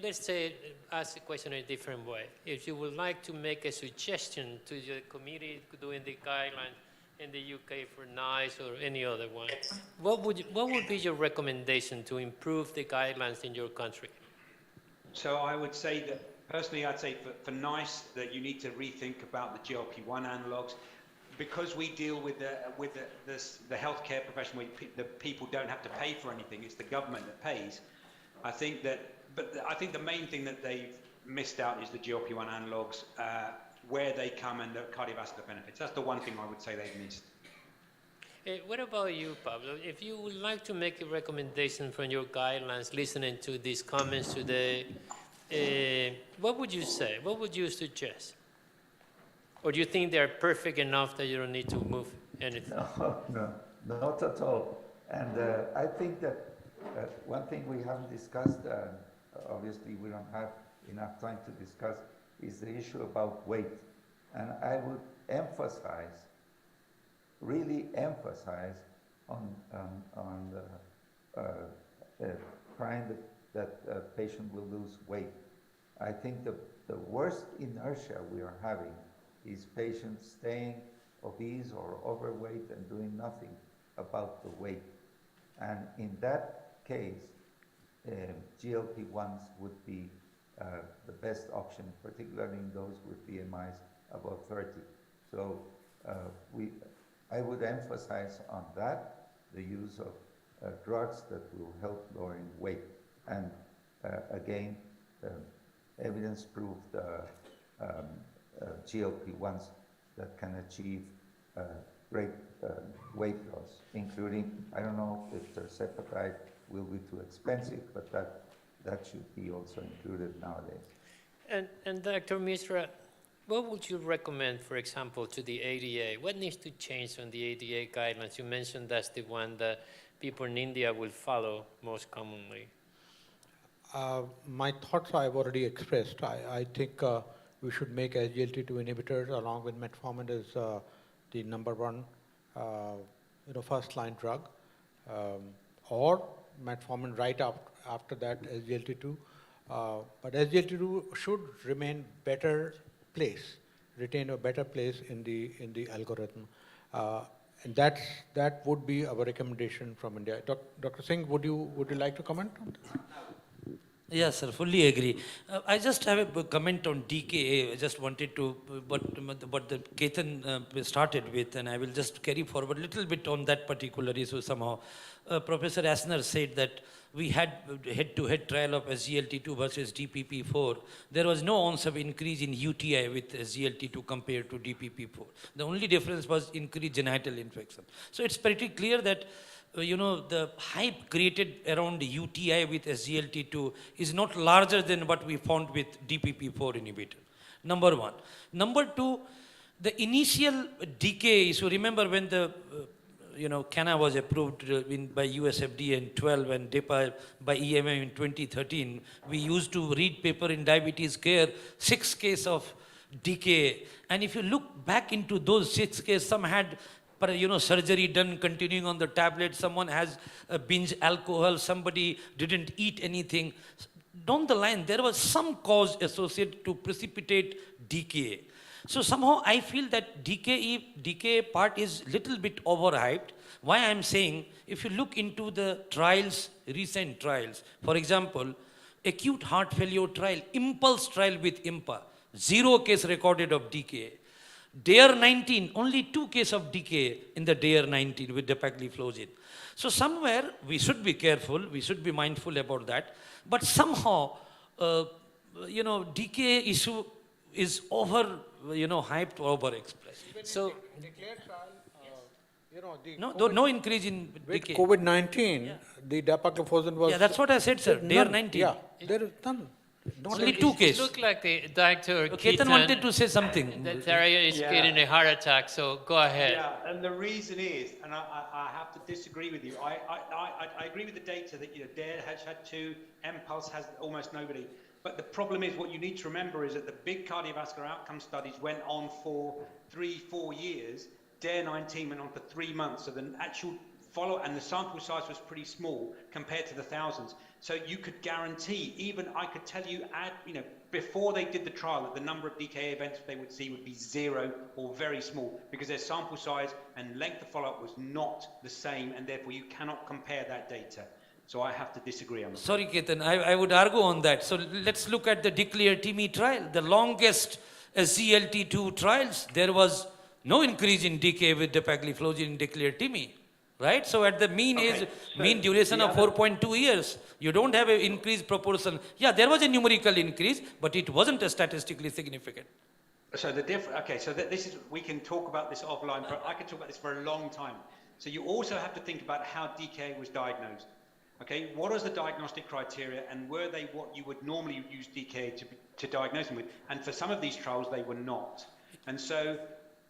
let's say, ask the question in a different way. If you would like to make a suggestion to the committee doing the guidelines in the UK for NICE or any other one, what would be your recommendation to improve the guidelines in your country? So I would say that, personally, I'd say for NICE that you need to rethink about the GLP-1 analogs. Because we deal with the healthcare profession where the people don't have to pay for anything, it's the government that pays. I think the main thing that they've missed out is the GLP-1 analogs, where they come and the cardiovascular benefits. That's the one thing I would say they've missed. What about you, Pablo? If you would like to make a recommendation from your guidelines, listening to these comments today, what would you say? What would you suggest? Or do you think they're perfect enough that you don't need to move anything? No, not at all. And I think that one thing we haven't discussed, obviously we don't have enough time to discuss, is the issue about weight. And I would really emphasize on trying that a patient will lose weight. I think the worst inertia we are having is patients staying obese or overweight and doing nothing about the weight. And in that case, GLP-1s would be the best option, particularly in those with BMIs above 30. So I would emphasize on that, the use of drugs that will help lowering weight. And again, evidence-proved GLP-1s that can achieve great weight loss, including, I don't know if tirzepatide will be too expensive, but that should be also included nowadays. And Dr. Mishra, what would you recommend, for example, to the ADA? What needs to change on the ADA guidelines? You mentioned that's the one that people in India will follow most commonly. My thoughts I've already expressed. I think we should make SGLT2 inhibitors along with metformin as the number one first-line drug, or metformin right after that SGLT2. But SGLT2 should remain retain a better place in the algorithm. And that would be our recommendation from India. Dr. Singh, would you like to comment on this? Yes, sir, fully agree. I just have a comment on DKA. I just wanted to, what the Ketan started with, and I will just carry forward a little bit on that particular issue somehow. Professor Asner said that we had head-to-head trial of SGLT2 versus DPP4. There was no ounce of increase in UTI with SGLT2 compared to DPP4. The only difference was increased genital infection. So it's pretty clear that the hype created around UTI with SGLT2 is not larger than what we found with DPP4 inhibitor. Number one. Number two, the initial decay, so remember when the Cana was approved by US FDA in 12 and DEPA by EMA in 2013, we used to read paper in diabetes care, 6 cases of decay. And if you look back into those 6 cases, some had surgery done, continuing on the tablet, someone has binge alcohol, somebody didn't eat anything. Down the line, there was some cause associated to precipitate decay. So somehow I feel that decay part is little bit overhyped. Why I'm saying, if you look into the trials, recent trials, for example, acute heart failure trial, impulse trial with IMPA, 0 case recorded of decay. DARE 19, only 2 cases of decay in the DARE 19 with dapagliflozin. So somewhere we should be careful, we should be mindful about that. But somehow, decay issue is hyped, overexpressed. So, no increase in decay. With COVID-19, the dapagliflozin was... Yeah, that's what I said, sir. DARE 19. Yeah, there is none. Only 2 cases. It looked like the Dr. Ketan wanted to say something. That Daria is getting a heart attack, so go ahead. Yeah, and the reason is, and I have to disagree with you. I agree with the data that DARE has had 2, MPulse has almost nobody. But the problem is, what you need to remember is that the big cardiovascular outcome studies went on for 3-4 years. DARE 19 went on for 3 months. So the actual and the sample size was pretty small compared to the thousands. So you could guarantee, even I could tell you, before they did the trial, that the number of DKA events they would see would be 0 or very small, because their sample size and length of follow-up was not the same, and therefore you cannot compare that data. So I have to disagree on that. Sorry, Ketan, I would argue on that. So let's look at the DECLARE-TIMI trial, the longest SGLT2 trials. There was no increase in DKA with dapagliflozin in DECLARE-TIMI. Right? So at the mean duration of 4.2 years, you don't have an increased proportion. Yeah, there was a numerical increase, but it wasn't statistically significant. So this is, we can talk about this offline, but I could talk about this for a long time. So you also have to think about how DKA was diagnosed. Okay, what is the diagnostic criteria, and were they what you would normally use DKA to diagnose them with? And for some of these trials, they were not. And so,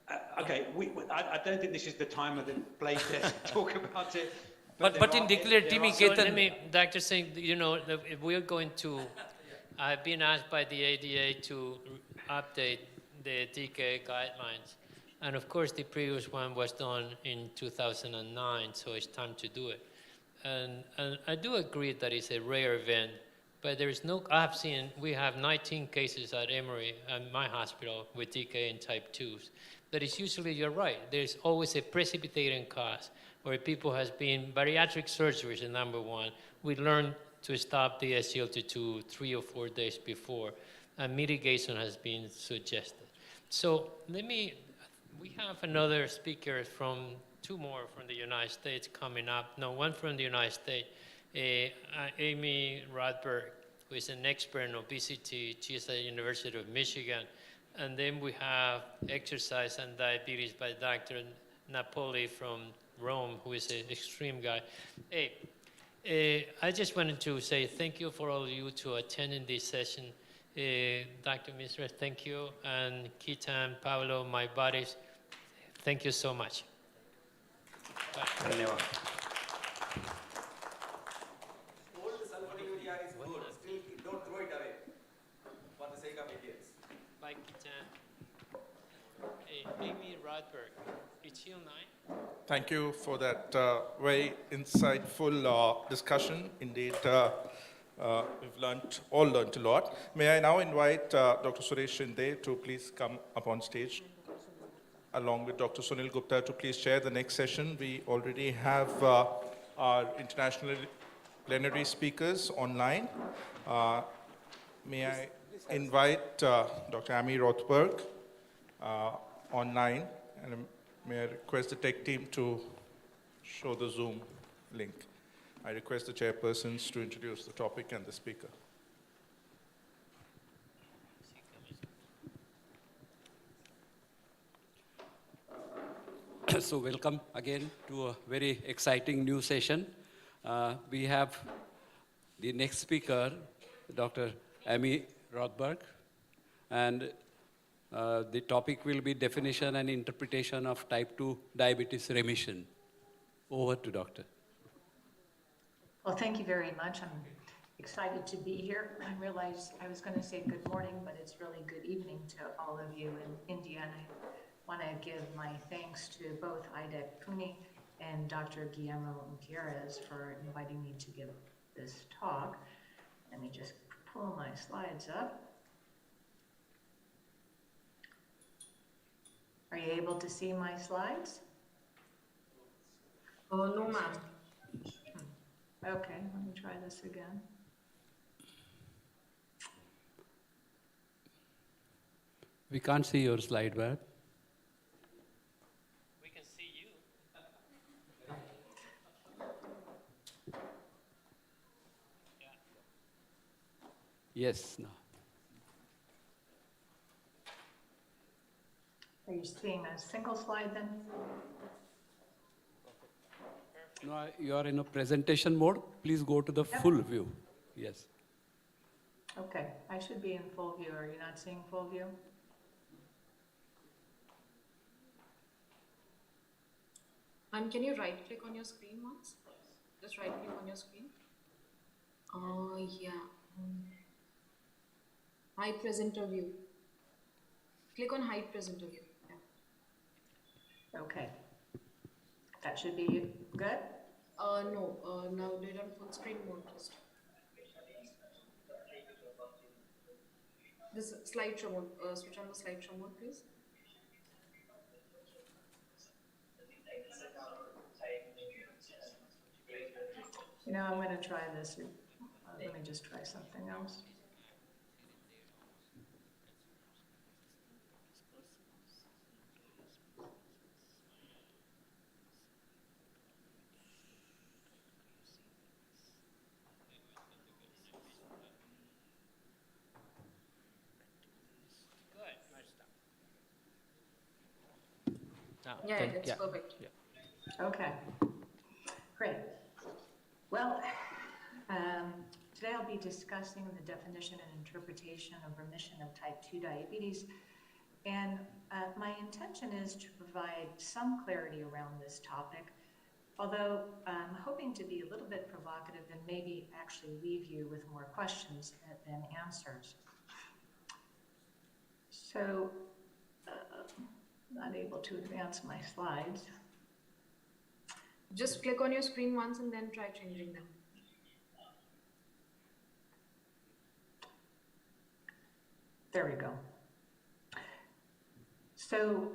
I don't think this is the time or the place to talk about it. But in DECLARE-TIMI, Ketan... Dr. Singh, if we're going to... I've been asked by the ADA to update the DKA guidelines. And of course, the previous one was done in 2009, so it's time to do it. And I do agree that it's a rare event, but there is no, we have 19 cases at Emory, at my hospital, with DKA in type 2s. But it's usually, you're right, there's always a precipitating cause where people has been, bariatric surgery is the number one. We learned to stop the SGLT2 3 or 4 days before, and mitigation has been suggested. So we have another speaker from, two more from the United States coming up. No, one from the United States, Amy Rodberg, who is an expert in obesity. She's at the University of Michigan. And then we have exercise and diabetes by Dr. Napoli from Rome, who is an extreme guy. Hey, I just wanted to say thank you for all of you to attending this session. Dr. Misra, thank you. And Kitan, Paolo, my buddies, thank you so much. Bye. Old sulfonylurea is good, still don't throw it away for the sake of idiots. Bye, Kitan. Hey, Amy Rodberg, it's Hill 9. Thank you for that very insightful discussion. Indeed, we've all learned a lot. May I now invite Dr. Suresh Shinde to please come up on stage, along with Dr. Sunil Gupta, to please chair the next session. We already have our international plenary speakers online. May I invite Dr. Amy Rothberg online, and may I request the tech team to show the Zoom link. I request the chairpersons to introduce the topic and the speaker. So welcome again to a very exciting new session. We have the next speaker, Dr. Amy Rothberg, and the topic will be definition and interpretation of type 2 diabetes remission. Over to Doctor. Well, thank you very much. I'm excited to be here. I realized I was going to say good morning, but it's really good evening to all of you in India. And I want to give my thanks to both IDEC Pune and Dr. Guillermo Gutierrez for inviting me to give this talk. Let me just pull my slides up. Are you able to see my slides? Oh, no, ma'am. Okay, let me try this again. We can't see your slide, Brad. We can see you. Yes, no. Are you seeing a single slide then? No, you are in a presentation mode. Please go to the full view. Yes. Okay, I should be in full view. Are you not seeing full view? And can you right click on your screen once? Just right click on your screen. Yeah. Hide presenter view. Click on hide presenter view. Yeah. Okay. That should be good? No, now do it on full screen mode first. This slideshow mode, switch on the slideshow mode, please. You know, I'm going to try this. Let me just try something else. Yeah, it's perfect. Yeah. Okay, great. Well, today I'll be discussing the definition and interpretation of remission of type 2 diabetes. And my intention is to provide some clarity around this topic, although I'm hoping to be a little bit provocative and maybe actually leave you with more questions than answers. So, not able to advance my slides. Just click on your screen once and then try changing them. There we go. So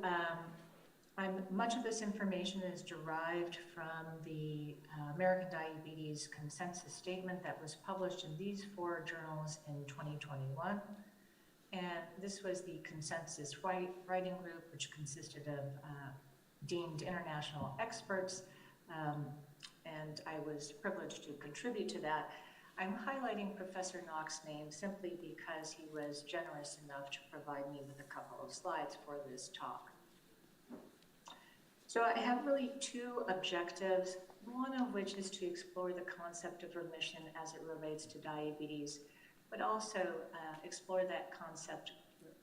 much of this information is derived from the American Diabetes Consensus Statement that was published in these 4 journals in 2021. And this was the consensus writing group, which consisted of deemed international experts, and I was privileged to contribute to that. I'm highlighting Professor Knox's name simply because he was generous enough to provide me with a couple of slides for this talk. So I have really 2 objectives, one of which is to explore the concept of remission as it relates to diabetes, but also explore that concept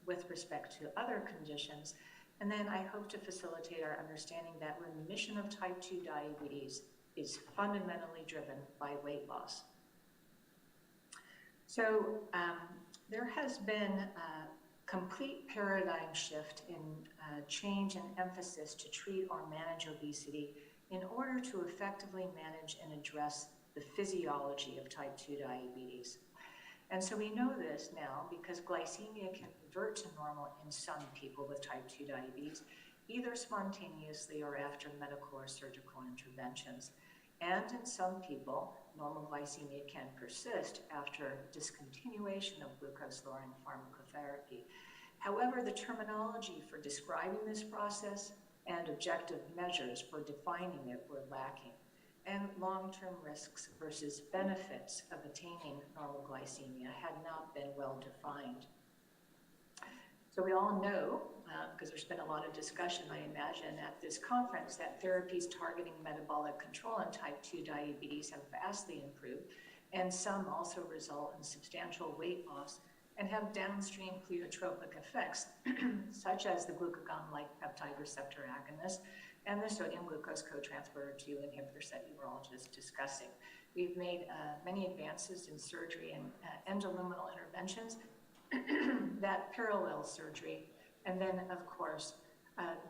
with respect to other conditions. And then I hope to facilitate our understanding that remission of type 2 diabetes is fundamentally driven by weight loss. So there has been a complete paradigm shift in change and emphasis to treat or manage obesity in order to effectively manage and address the physiology of type 2 diabetes. And so we know this now because glycemia can revert to normal in some people with type 2 diabetes, either spontaneously or after medical or surgical interventions. And in some people, normal glycemia can persist after discontinuation of glucose-lowering pharmacotherapy. However, the terminology for describing this process and objective measures for defining it were lacking, and long-term risks versus benefits of attaining normal glycemia had not been well defined. So we all know, because there's been a lot of discussion, I imagine, at this conference, that therapies targeting metabolic control in type 2 diabetes have vastly improved, and some also result in substantial weight loss and have downstream pleiotropic effects, such as the glucagon-like peptide receptor agonist and the sodium glucose cotransporter 2 inhibitors that you were all just discussing. We've made many advances in surgery and endoluminal interventions that parallel surgery. And then, of course,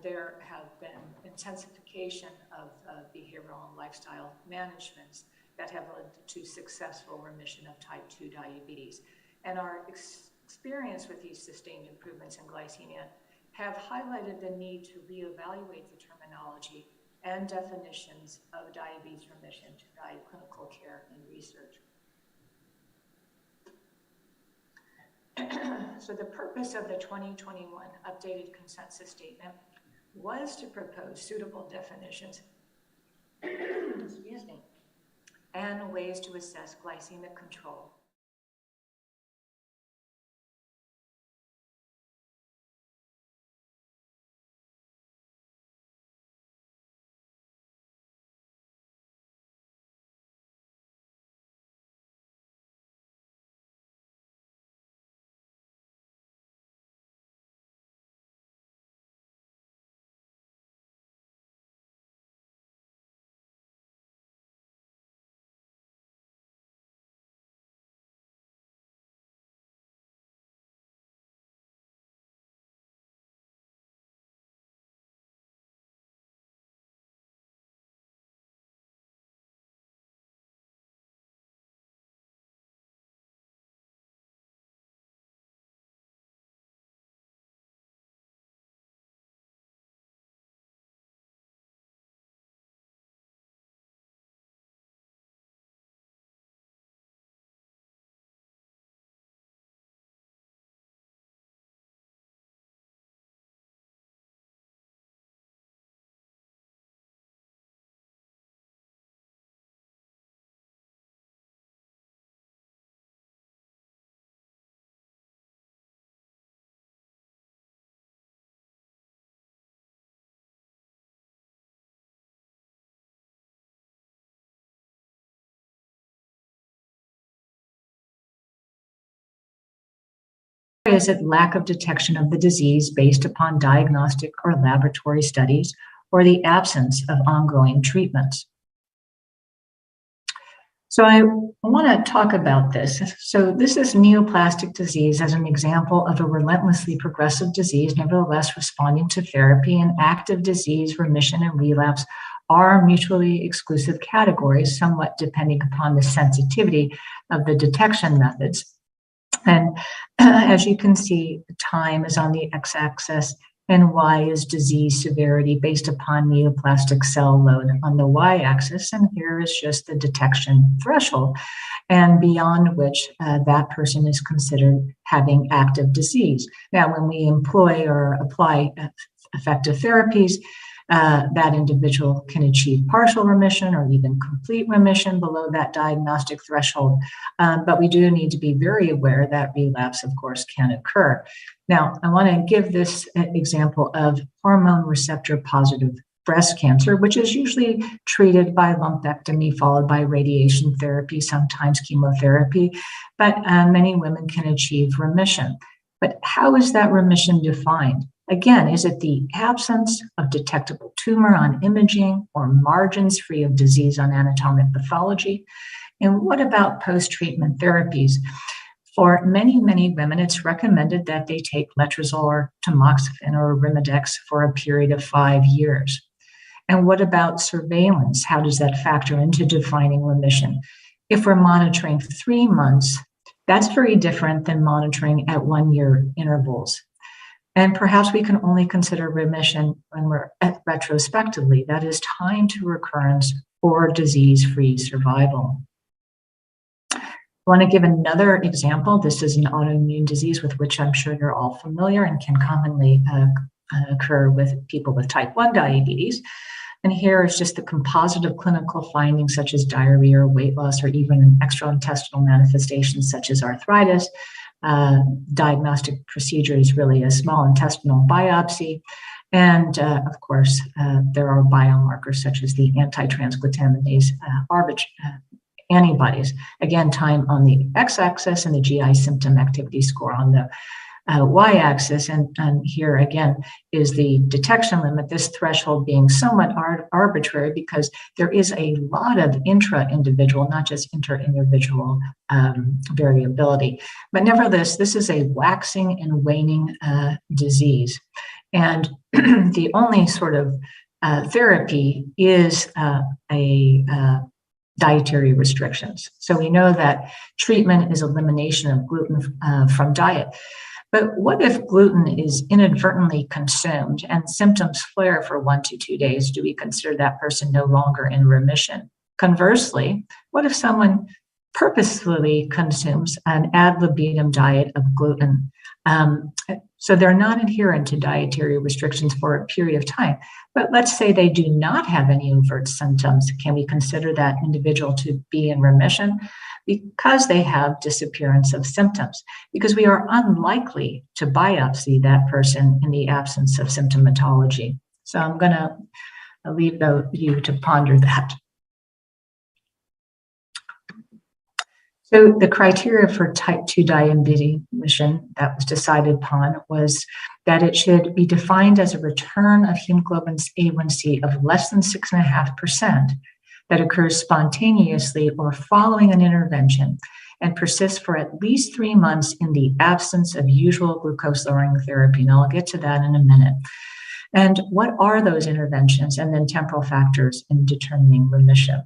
there have been intensification of behavioral and lifestyle managements that have led to successful remission of type 2 diabetes. And our experience with these sustained improvements in glycemia have highlighted the need to reevaluate the terminology and definitions of diabetes remission to guide clinical care and research. So the purpose of the 2021 updated consensus statement was to propose suitable definitions excuse me, and ways to assess glycemic control. Is it lack of detection of the disease based upon diagnostic or laboratory studies, or the absence of ongoing treatments? So I want to talk about this. So this is neoplastic disease as an example of a relentlessly progressive disease, nevertheless responding to therapy, and active disease, remission, and relapse are mutually exclusive categories, somewhat depending upon the sensitivity of the detection methods. And as you can see, time is on the x-axis and Y is disease severity based upon neoplastic cell load on the Y-axis, and here is just the detection threshold, and beyond which that person is considered having active disease. Now, when we employ or apply effective therapies, that individual can achieve partial remission or even complete remission below that diagnostic threshold. But we do need to be very aware that relapse, of course, can occur. Now, I want to give this example of hormone receptor positive breast cancer, which is usually treated by lumpectomy followed by radiation therapy, sometimes chemotherapy, but many women can achieve remission. But how is that remission defined? Again, is it the absence of detectable tumor on imaging or margins free of disease on anatomic pathology? And what about post-treatment therapies? For many, many women, it's recommended that they take letrozole or tamoxifen or Arimidex for a period of 5 years. And what about surveillance? How does that factor into defining remission? If we're monitoring 3 months, that's very different than monitoring at 1 year intervals. And perhaps we can only consider remission when we're retrospectively, that is time to recurrence or disease-free survival. I want to give another example. This is an autoimmune disease with which I'm sure you're all familiar and can commonly occur with people with type 1 diabetes. And here is just the composite of clinical findings such as diarrhea or weight loss, or even extraintestinal manifestations such as arthritis. Diagnostic procedure is really a small intestinal biopsy. And of course, there are biomarkers such as the antitransglutaminase antibodies. Again, time on the x-axis and the GI symptom activity score on the y-axis. And here again is the detection limit, this threshold being somewhat arbitrary because there is a lot of intra-individual, not just inter-individual variability. But nevertheless, this is a waxing and waning disease. And the only sort of therapy is dietary restrictions. So we know that treatment is elimination of gluten from diet. But what if gluten is inadvertently consumed and symptoms flare for 1 to 2 days? Do we consider that person no longer in remission? Conversely, what if someone purposefully consumes an ad libitum diet of gluten? So they're not adherent to dietary restrictions for a period of time. But let's say they do not have any overt symptoms. Can we consider that individual to be in remission? Because they have disappearance of symptoms, because we are unlikely to biopsy that person in the absence of symptomatology. So I'm going to leave you to ponder that. So the criteria for type 2 diabetes remission that was decided upon was that it should be defined as a return of hemoglobin A1C of less than 6.5%, that occurs spontaneously or following an intervention and persists for at least 3 months in the absence of usual glucose-lowering therapy. And I'll get to that in a minute. And what are those interventions and then temporal factors in determining remission?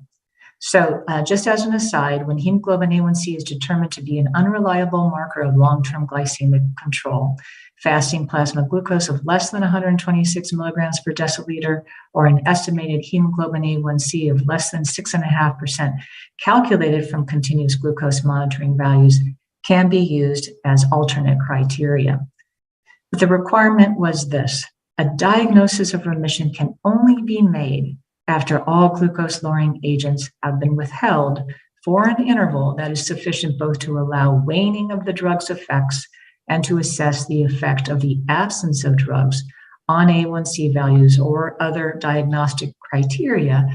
So just as an aside, when hemoglobin A1C is determined to be an unreliable marker of long-term glycemic control, fasting plasma glucose of less than 126 milligrams per deciliter, or an estimated hemoglobin A1C of less than 6.5% calculated from continuous glucose monitoring values can be used as alternate criteria. But the requirement was this: a diagnosis of remission can only be made after all glucose-lowering agents have been withheld for an interval that is sufficient both to allow waning of the drug's effects and to assess the effect of the absence of drugs on A1C values or other diagnostic criteria,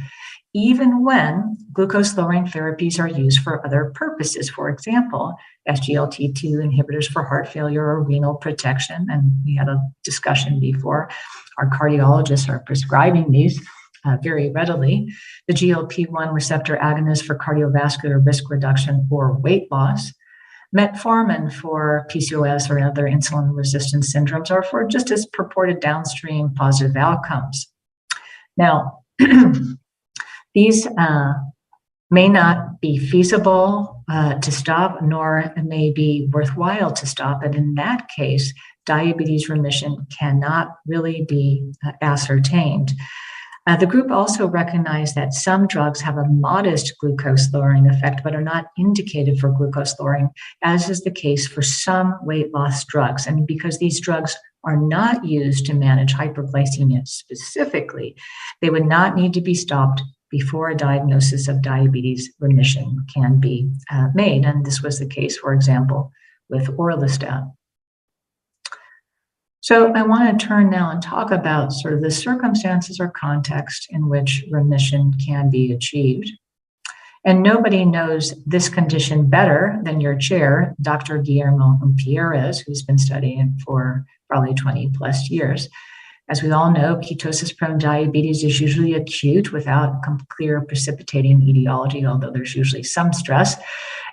even when glucose-lowering therapies are used for other purposes. For example, SGLT2 inhibitors for heart failure or renal protection, and we had a discussion before. Our cardiologists are prescribing these very readily. The GLP-1 receptor agonist for cardiovascular risk reduction or weight loss, metformin for PCOS or other insulin resistance syndromes, or for just as purported downstream positive outcomes. Now, these may not be feasible to stop, nor may be worthwhile to stop. And in that case, diabetes remission cannot really be ascertained. The group also recognized that some drugs have a modest glucose lowering effect, but are not indicated for glucose lowering, as is the case for some weight loss drugs. And because these drugs are not used to manage hyperglycemia specifically, they would not need to be stopped before a diagnosis of diabetes remission can be made. And this was the case, for example, with orlistat. So I want to turn now and talk about sort of the circumstances or context in which remission can be achieved. And nobody knows this condition better than your chair, Dr. Guillermo Pierres, who's been studying it for probably 20 plus years. As we all know, ketosis-prone diabetes is usually acute without clear precipitating etiology, although there's usually some stress,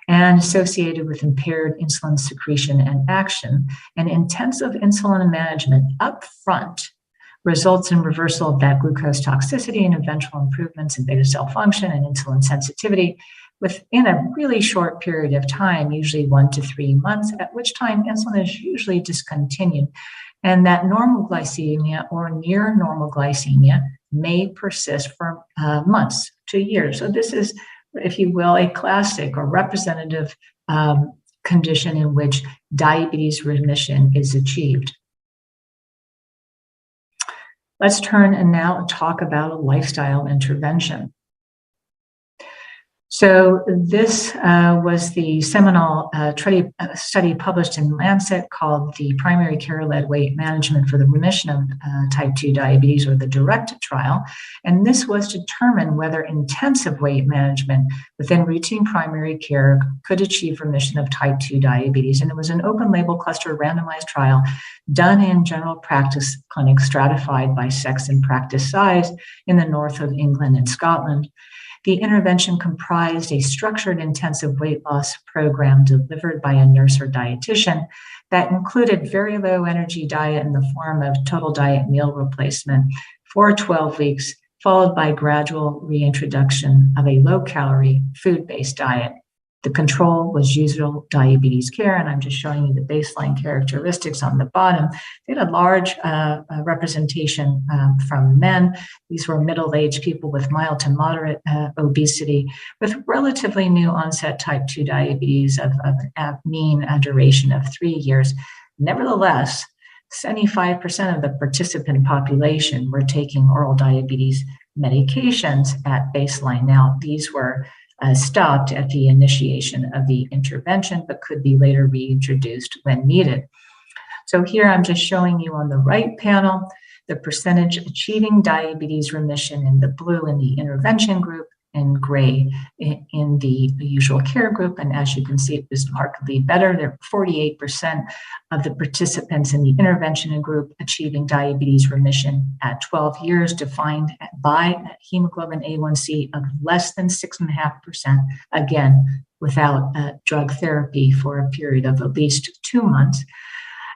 and associated with impaired insulin secretion and action. And intensive insulin management up front results in reversal of that glucose toxicity and eventual improvements in beta cell function and insulin sensitivity within a really short period of time, usually 1 to 3 months, at which time insulin is usually discontinued. And that normal glycemia or near normal glycemia may persist for months to years. So this is, if you will, a classic or representative condition in which diabetes remission is achieved. Let's turn and now talk about a lifestyle intervention. So this was the seminal study published in Lancet called the Primary Care-Led Weight Management for the Remission of Type 2 Diabetes, or the DIRECT trial. And this was to determine whether intensive weight management within routine primary care could achieve remission of type 2 diabetes. And it was an open-label cluster randomized trial done in general practice clinics stratified by sex and practice size in the north of England and Scotland. The intervention comprised a structured intensive weight loss program delivered by a nurse or dietitian that included very low energy diet in the form of total diet meal replacement for 12 weeks, followed by gradual reintroduction of a low-calorie food-based diet. The control was usual diabetes care, and I'm just showing you the baseline characteristics on the bottom. They had a large representation from men. These were middle-aged people with mild to moderate obesity with relatively new onset type 2 diabetes of a mean duration of 3 years. Nevertheless, 75% of the participant population were taking oral diabetes medications at baseline. Now, these were stopped at the initiation of the intervention, but could be later reintroduced when needed. So here I'm just showing you on the right panel the percentage achieving diabetes remission in the blue in the intervention group and gray in the usual care group. And as you can see, it was markedly better. There were 48% of the participants in the intervention group achieving diabetes remission at 12 years, defined by hemoglobin A1C of less than 6.5%, again, without drug therapy for a period of at least 2 months.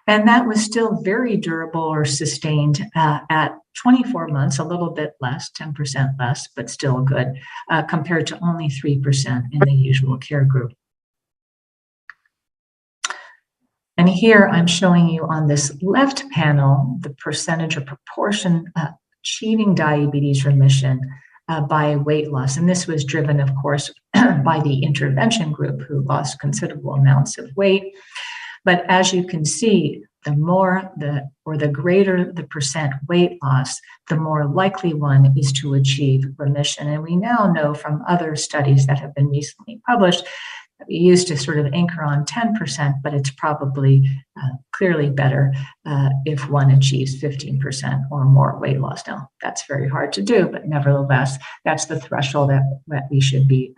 And that was still very durable or sustained at 24 months, a little bit less, 10% less, but still good, compared to only 3% in the usual care group. And here I'm showing you on this left panel the percentage or proportion achieving diabetes remission by weight loss. And this was driven, of course, by the intervention group, who lost considerable amounts of weight. But as you can see, the more the greater the percent weight loss, the more likely one is to achieve remission. And we now know from other studies that have been recently published that we used to sort of anchor on 10%, but it's probably clearly better if one achieves 15% or more weight loss. Now, that's very hard to do, but nevertheless, that's the threshold that we should be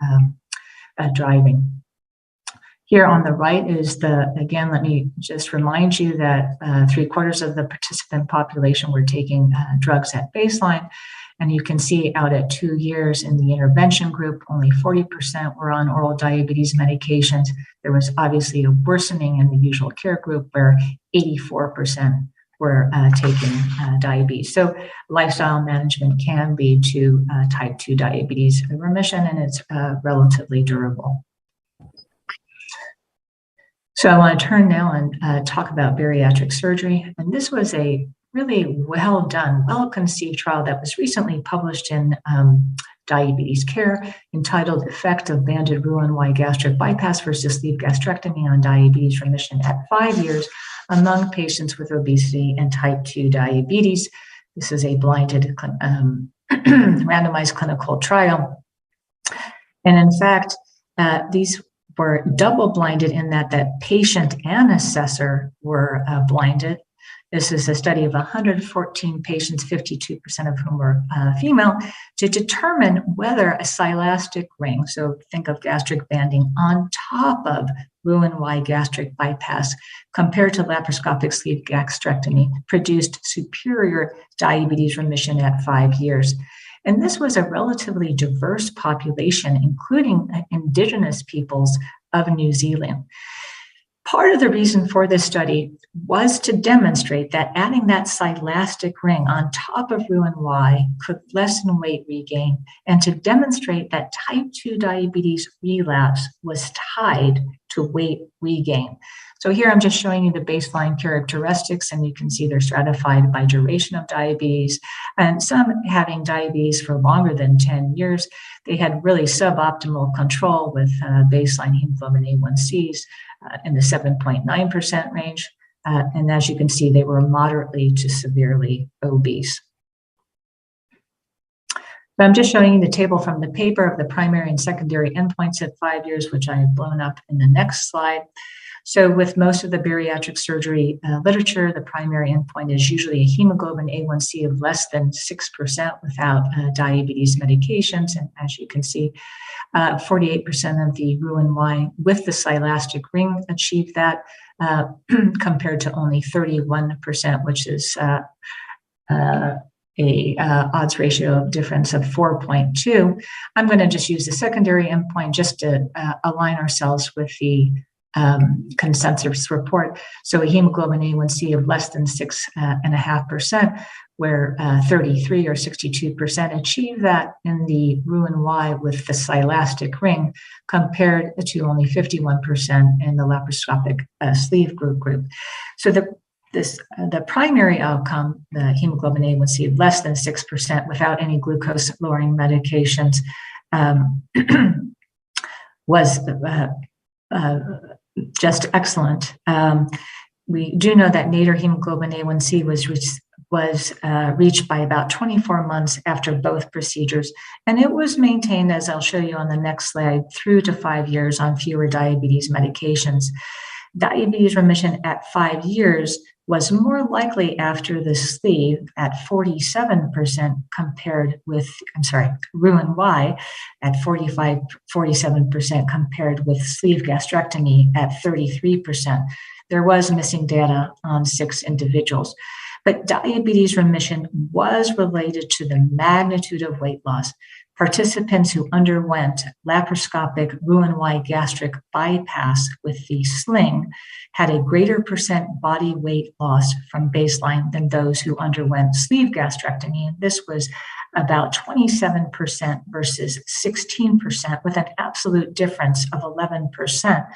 driving. Here on the right is again, let me just remind you that 3/4 of the participant population were taking drugs at baseline. And you can see out at 2 years in the intervention group, only 40% were on oral diabetes medications. There was obviously a worsening in the usual care group where 84% were taking diabetes. So lifestyle management can lead to type 2 diabetes remission, and it's relatively durable. So I want to turn now and talk about bariatric surgery. And this was a really well done, well conceived trial that was recently published in Diabetes Care, entitled Effect of Banded Roux-en-Y Gastric Bypass versus Sleeve Gastrectomy on Diabetes Remission at 5 years among patients with obesity and type 2 diabetes. This is a blinded randomized clinical trial. And in fact, these were double-blinded in that the patient and assessor were blinded. This is a study of 114 patients, 52% of whom were female, to determine whether a silastic ring, so think of gastric banding, on top of Roux-en-Y gastric bypass compared to laparoscopic sleeve gastrectomy produced superior diabetes remission at 5 years. And this was a relatively diverse population, including indigenous peoples of New Zealand. Part of the reason for this study was to demonstrate that adding that silastic ring on top of Roux-en-Y could lessen weight regain, and to demonstrate that type 2 diabetes relapse was tied to weight regain. So here I'm just showing you the baseline characteristics, and you can see they're stratified by duration of diabetes, and some having diabetes for longer than 10 years. They had really suboptimal control with baseline hemoglobin A1Cs in the 7.9% range. And as you can see, they were moderately to severely obese. But I'm just showing you the table from the paper of the primary and secondary endpoints at 5 years, which I have blown up in the next slide. So with most of the bariatric surgery literature, the primary endpoint is usually a hemoglobin A1C of less than 6% without diabetes medications. And as you can see, 48% of the Roux-en-Y with the silastic ring achieved that, compared to only 31%, which is a odds ratio of difference of 4.2. I'm going to just use the secondary endpoint just to align ourselves with the consensus report. So a hemoglobin A1C of less than 6.5%, where 33 or 62% achieve that in the Roux-en-Y with the silastic ring, compared to only 51% in the laparoscopic sleeve group. So the primary outcome, the hemoglobin A1C of less than 6% without any glucose-lowering medications, was just excellent. We do know that nadir hemoglobin A1C was reached by about 24 months after both procedures, and it was maintained, as I'll show you on the next slide, through to 5 years on fewer diabetes medications. Diabetes remission at 5 years was more likely after the sleeve at 47% compared with, Roux-en-Y at 47% compared with sleeve gastrectomy at 33%. There was missing data on 6 individuals. But diabetes remission was related to the magnitude of weight loss. Participants who underwent laparoscopic Roux-en-Y gastric bypass with the sling had a greater percent body weight loss from baseline than those who underwent sleeve gastrectomy. And this was about 27% versus 16%, with an absolute difference of 11%.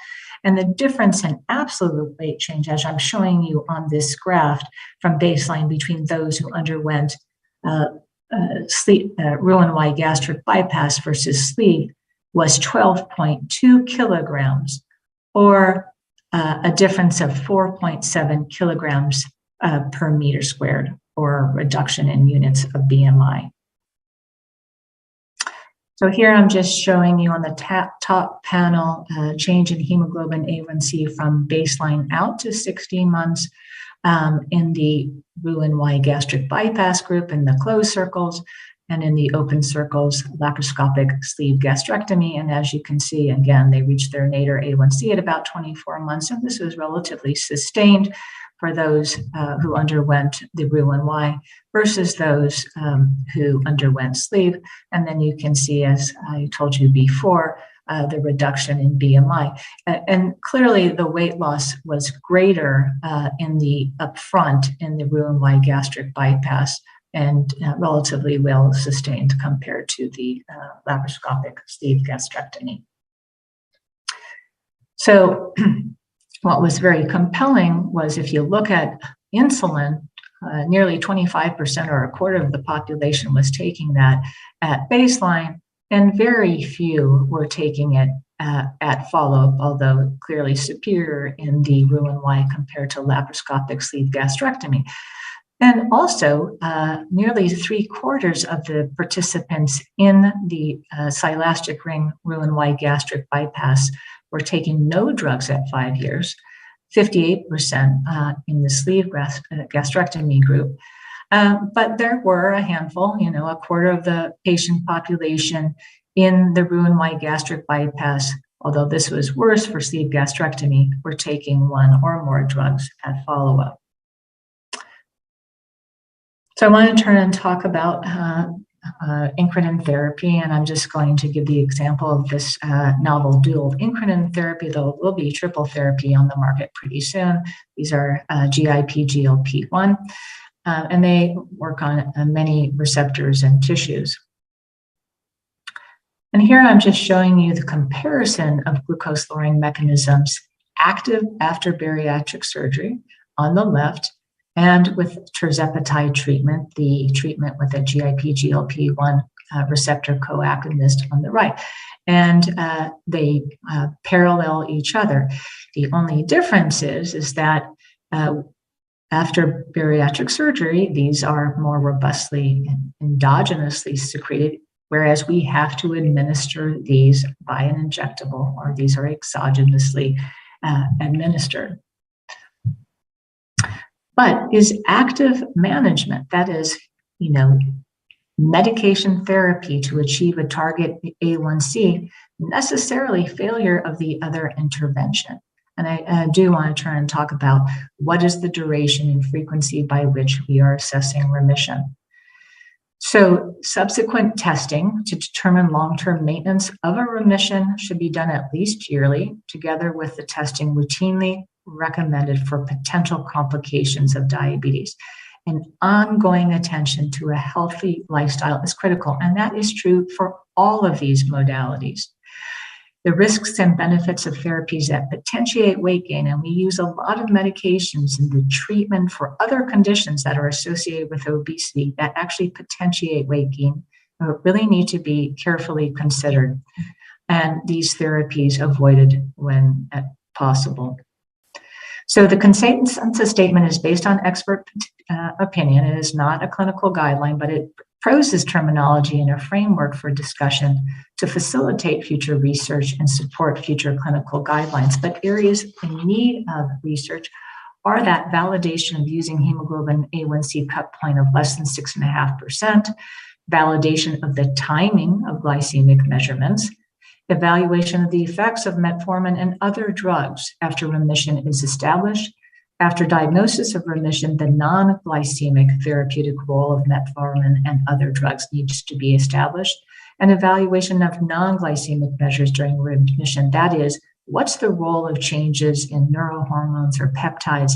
And the difference in absolute weight change, as I'm showing you on this graph from baseline between those who underwent Roux-en-Y gastric bypass versus sleeve, was 12.2 kilograms, or a difference of 4.7 kilograms per meter squared, or a reduction in units of BMI. So here I'm just showing you on the top panel change in hemoglobin A1C from baseline out to 16 months in the Roux-en-Y gastric bypass group in the closed circles, and in the open circles, laparoscopic sleeve gastrectomy. And as you can see, again, they reached their nadir A1C at about 24 months, and this was relatively sustained for those who underwent the Roux-en-Y versus those who underwent sleeve. And then you can see, as I told you before, the reduction in BMI. And clearly the weight loss was greater in the upfront in the Roux-en-Y gastric bypass, and relatively well sustained compared to the laparoscopic sleeve gastrectomy. So what was very compelling was if you look at insulin, nearly 25% or a quarter of the population was taking that at baseline, and very few were taking it at follow-up, although clearly superior in the Roux-en-Y compared to laparoscopic sleeve gastrectomy. And also, nearly 3/4 of the participants in the silastic ring Roux-en-Y gastric bypass were taking no drugs at 5 years, 58% in the sleeve gastrectomy group. But there were a handful, a quarter of the patient population in the Roux-en-Y gastric bypass, although this was worse for sleeve gastrectomy, were taking one or more drugs at follow-up. So I want to turn and talk about incretin therapy, and I'm just going to give the example of this novel dual incretin therapy, though it will be triple therapy on the market pretty soon. These are GIP, GLP-1, and they work on many receptors and tissues. And here I'm just showing you the comparison of glucose-lowering mechanisms active after bariatric surgery on the left, and with tirzepatide treatment, the treatment with a GIP, GLP-1 receptor co-agonist on the right. And they parallel each other. The only difference is that after bariatric surgery, these are more robustly and endogenously secreted, whereas we have to administer these by an injectable, or these are exogenously administered. But is active management, that is, medication therapy to achieve a target A1C, necessarily failure of the other intervention? And I do want to turn and talk about what is the duration and frequency by which we are assessing remission. So subsequent testing to determine long-term maintenance of a remission should be done at least yearly, together with the testing routinely recommended for potential complications of diabetes. And ongoing attention to a healthy lifestyle is critical, and that is true for all of these modalities. The risks and benefits of therapies that potentiate weight gain, and we use a lot of medications in the treatment for other conditions that are associated with obesity that actually potentiate weight gain, really need to be carefully considered, and these therapies avoided when possible. So the consensus statement is based on expert opinion. It is not a clinical guideline, but it proposes terminology and a framework for discussion to facilitate future research and support future clinical guidelines. But areas in need of research are that validation of using hemoglobin A1C cut point of less than 6.5%, validation of the timing of glycemic measurements, evaluation of the effects of metformin and other drugs after remission is established. After diagnosis of remission, the non-glycemic therapeutic role of metformin and other drugs needs to be established. And evaluation of non-glycemic measures during remission, that is, what's the role of changes in neurohormones or peptides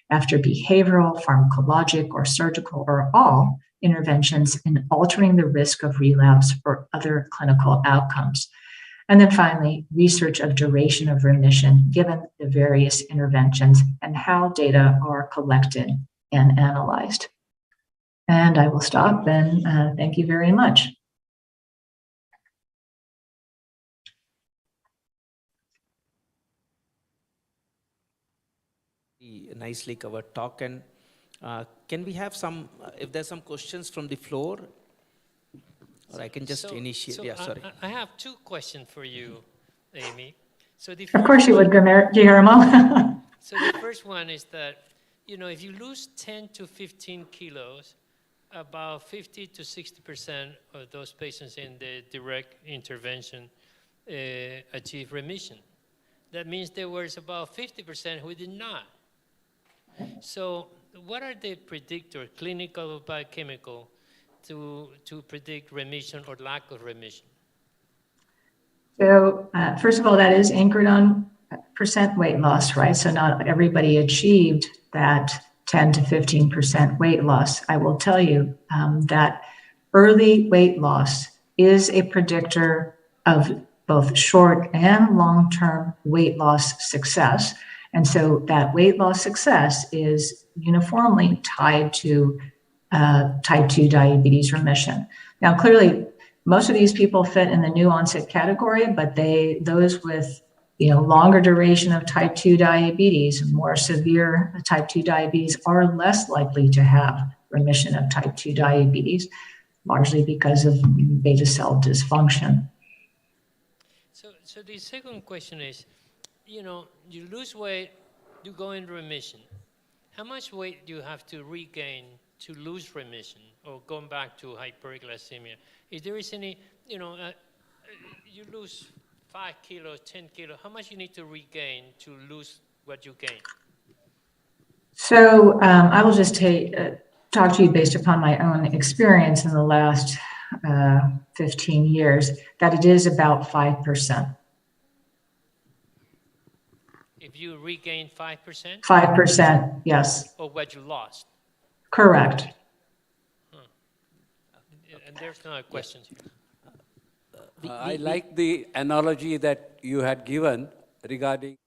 after behavioral, pharmacologic, or surgical, or all interventions in altering the risk of relapse or other clinical outcomes. And then finally, research of duration of remission given the various interventions and how data are collected and analyzed. And I will stop and thank you very much. Nicely covered talk, and can we have some, if there's some questions from the floor? Or I can just initiate. Yeah, sorry. I have two questions for you, Amy. So the Of course you would, Guillermo. So the first one is that, if you lose 10 to 15 kilos, about 50 to 60% of those patients in the direct intervention achieve remission. That means there was about 50% who did not. So what are the predictors, clinical or biochemical, to predict remission or lack of remission? So first of all, that is anchored on percent weight loss, right? So not everybody achieved that 10 to 15% weight loss. I will tell you that early weight loss is a predictor of both short and long-term weight loss success. And so that weight loss success is uniformly tied to type 2 diabetes remission. Now, clearly, most of these people fit in the new onset category, but those with longer duration of type 2 diabetes, more severe type 2 diabetes, are less likely to have remission of type 2 diabetes, largely because of beta cell dysfunction. So the second question is, you lose weight, you go in remission. How much weight do you have to regain to lose remission or going back to hyperglycemia? If there is any, you lose 5 kilos, 10 kilos, how much you need to regain to lose what you gain? So I will just talk to you based upon my own experience in the last 15 years, that it is about 5%. If you regain 5%? 5%, yes. Of what you lost? Correct. And there's no questions here. I like the analogy that you had given regarding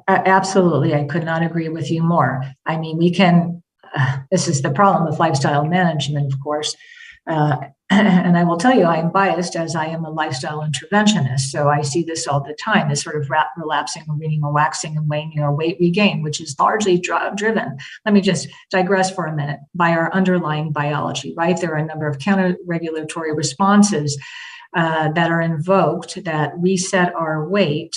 Absolutely, I could not agree with you more. I mean, this is the problem with lifestyle management, of course. And I will tell you, I'm biased as I am a lifestyle interventionist. So I see this all the time, this sort of relapsing or weaning or waxing and waning or weight regain, which is largely driven. Let me just digress for a minute by our underlying biology, right? There are a number of counter-regulatory responses that are invoked that reset our weight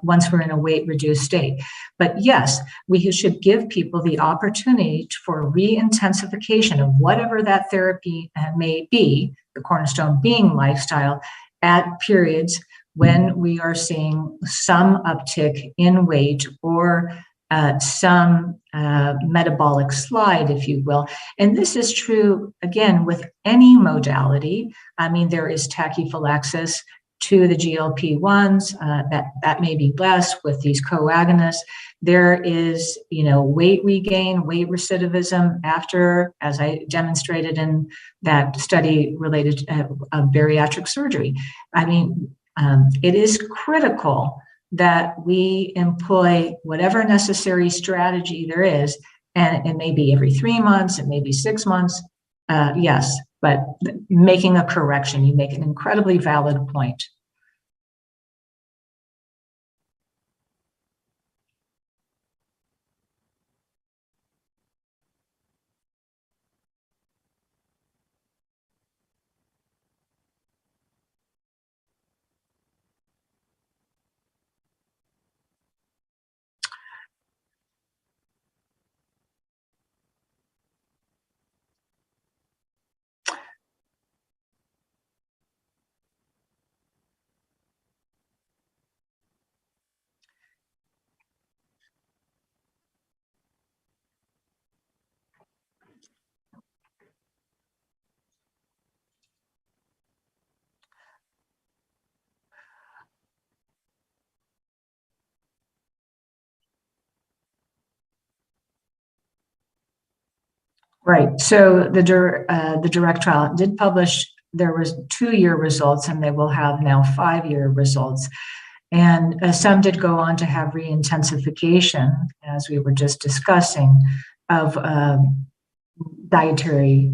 once we're in a weight-reduced state. But yes, we should give people the opportunity for re-intensification of whatever that therapy may be, the cornerstone being lifestyle, at periods when we are seeing some uptick in weight or some metabolic slide, if you will. And this is true, again, with any modality. I mean, there is tachyphylaxis to the GLP-1s, that may be less with these co-agonists. There is, weight regain, weight recidivism after, as I demonstrated in that study related to bariatric surgery. I mean, it is critical that we employ whatever necessary strategy there is, and it may be every 3 months, it may be 6 months, yes, but making a correction, you make an incredibly valid point. Right. So the direct trial did publish, there was 2-year results, and they will have now 5-year results. And some did go on to have re-intensification, as we were just discussing, of dietary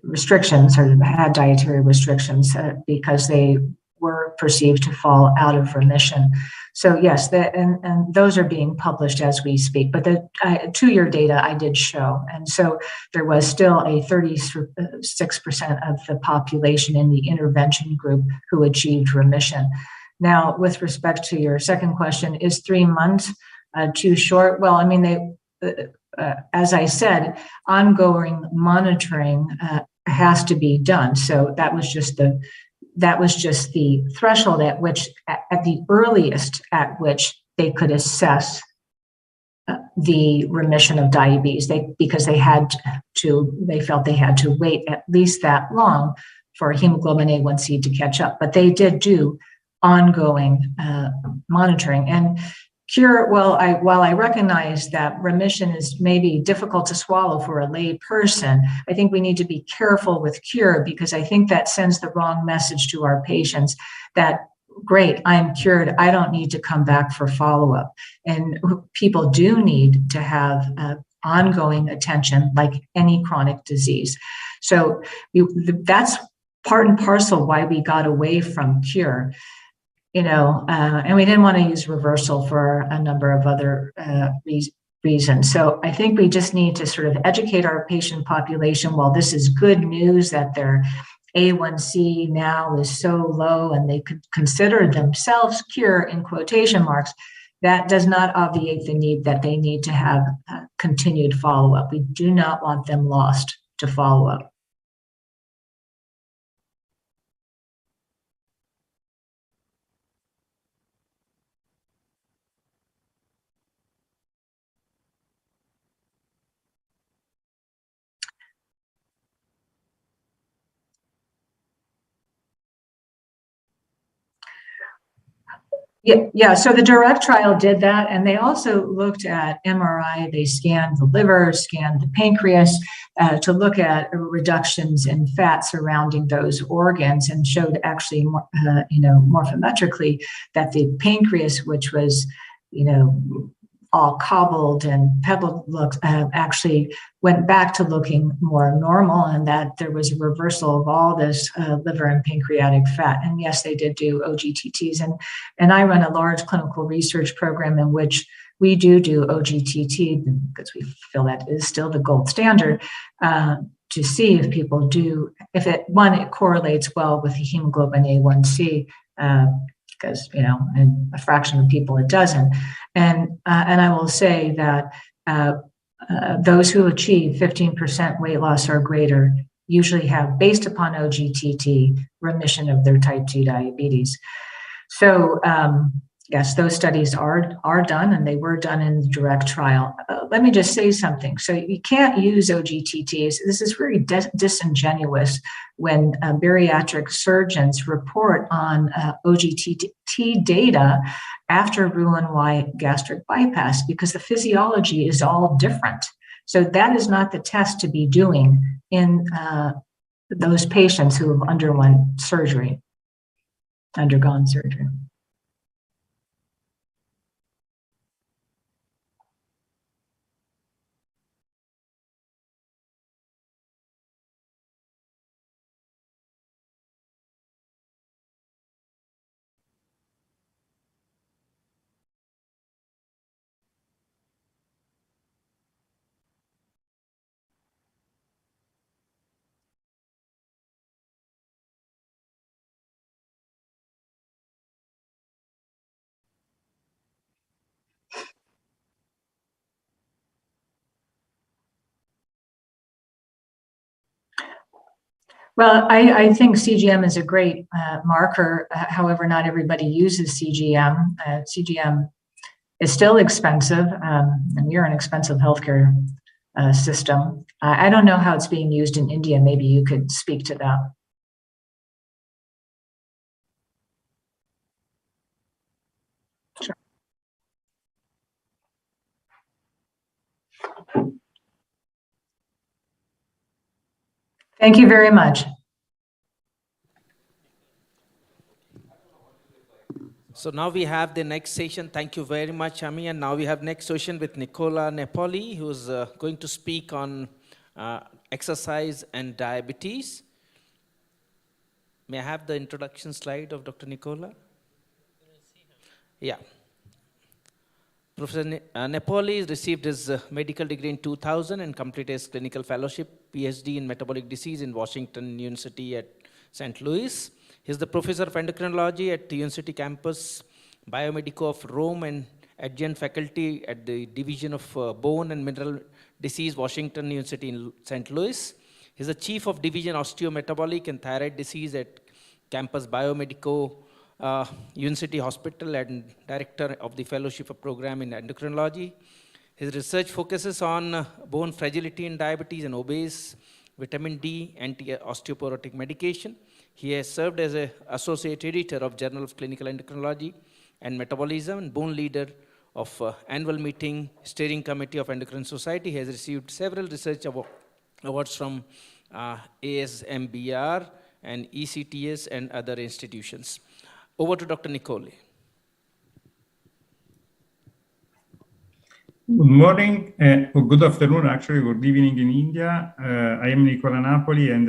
restrictions, or had dietary restrictions because they were perceived to fall out of remission. So yes, and those are being published as we speak, but the 2-year data I did show. And so there was still a 36% of the population in the intervention group who achieved remission. Now, with respect to your second question, is 3 months too short? Well, I mean, as I said, ongoing monitoring has to be done. So that was just that was just the threshold at which, at the earliest at which they could assess the remission of diabetes. Because they felt they had to wait at least that long for hemoglobin A1C to catch up. But they did do ongoing monitoring. And cure, while I recognize that remission is maybe difficult to swallow for a lay person, I think we need to be careful with cure, because I think that sends the wrong message to our patients that, great, I'm cured, I don't need to come back for follow-up. And people do need to have ongoing attention like any chronic disease. So that's part and parcel why we got away from cure. And we didn't want to use reversal for a number of other reasons. So I think we just need to sort of educate our patient population. While this is good news that their A1C now is so low and they could consider themselves cure in quotation marks, that does not obviate the need that they need to have continued follow-up. We do not want them lost to follow-up. Yeah. So the DIRECT trial did that, and they also looked at MRI. They scanned the liver, scanned the pancreas to look at reductions in fat surrounding those organs, and showed actually, morphometrically, that the pancreas, which was, all cobbled and pebbled looks, actually went back to looking more normal, and that there was a reversal of all this liver and pancreatic fat. And yes, they did do OGTTs. And I run a large clinical research program in which we do OGTT, because we feel that is still the gold standard, to see if people do, it correlates well with the hemoglobin A1C, because, in a fraction of people it doesn't. And I will say that those who achieve 15% weight loss or greater usually have, based upon OGTT, remission of their type 2 diabetes. So yes, those studies are done, and they were done in the DIRECT trial. Let me just say something. So you can't use OGTTs. This is very disingenuous when bariatric surgeons report on OGTT data after Roux-en-Y gastric bypass, because the physiology is all different. So that is not the test to be doing in those patients who have undergone surgery. Well, I think CGM is a great marker. However, not everybody uses CGM. CGM is still expensive, and we are an expensive healthcare system. I don't know how it's being used in India. Maybe you could speak to that. Sure. Thank you very much. So now we have the next session. Thank you very much, Ami. And now we have next session with Nicola Nepoli, who's going to speak on exercise and diabetes. May I have the introduction slide of Dr. Nicola? Yeah. Professor Nepoli received his medical degree in 2000 and completed his clinical fellowship, PhD in metabolic disease in Washington University at St. Louis. He's the professor of endocrinology at the University campus, Biomedico of Rome, and adjunct faculty at the Division of Bone and Mineral Disease, Washington University in St. Louis. He's the chief of division osteometabolic and thyroid disease at Campus Biomedico University Hospital and Director of the Fellowship Program in Endocrinology. His research focuses on bone fragility in diabetes and obese, vitamin D, anti-osteoporotic medication. He has served as an associate editor of Journal of Clinical Endocrinology and Metabolism and bone leader of annual meeting steering committee of Endocrine Society. He has received several research awards from ASMBR and ECTS and other institutions. Over to Dr. Nicole. Good morning, or good afternoon, actually, good evening in India. I am Nicola Napoli, and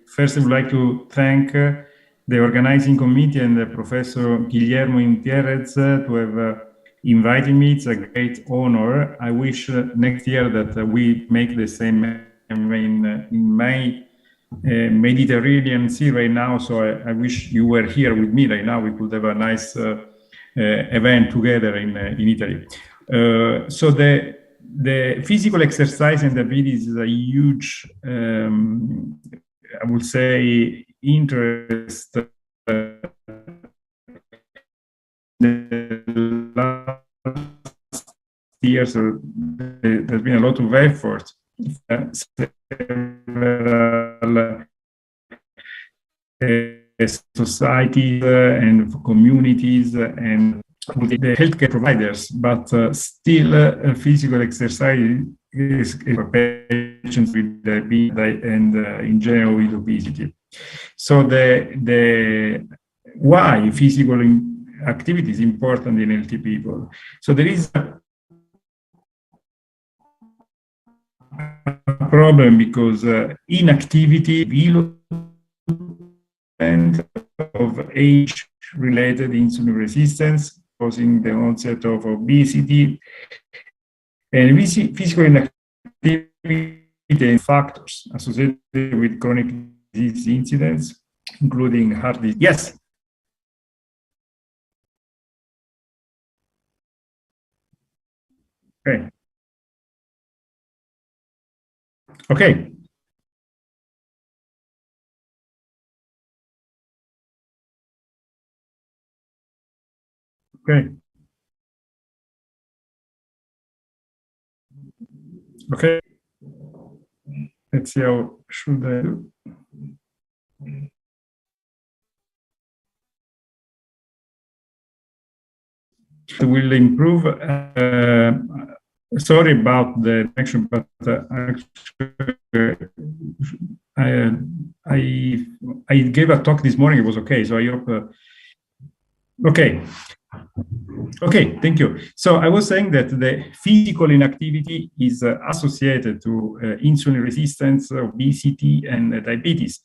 first I would like to thank the organizing committee and Professor Guillermo Intierrez to have invited me. It's a great honor. I wish next year that we make the same in my Mediterranean Sea right now, so I wish you were here with me right now. We could have a nice event together in Italy. So the physical exercise and diabetes is a huge, I would say, interest the last years. There's been a lot of effort. Several societies and communities and the healthcare providers, but still physical exercise is for patients with diabetes and in general with obesity. So the why physical activity is important in healthy people. So there is a problem because inactivity of age-related insulin resistance, causing the onset of obesity, and physical inactivity and factors associated with chronic disease incidents, including heart disease. Yes. Okay. Okay. Okay. Okay. Let's see how should I do. It will improve. Sorry about the connection, but I gave a talk this morning. It was okay, so I hope. Okay. Okay, thank you. So I was saying that the physical inactivity is associated to insulin resistance, obesity, and diabetes.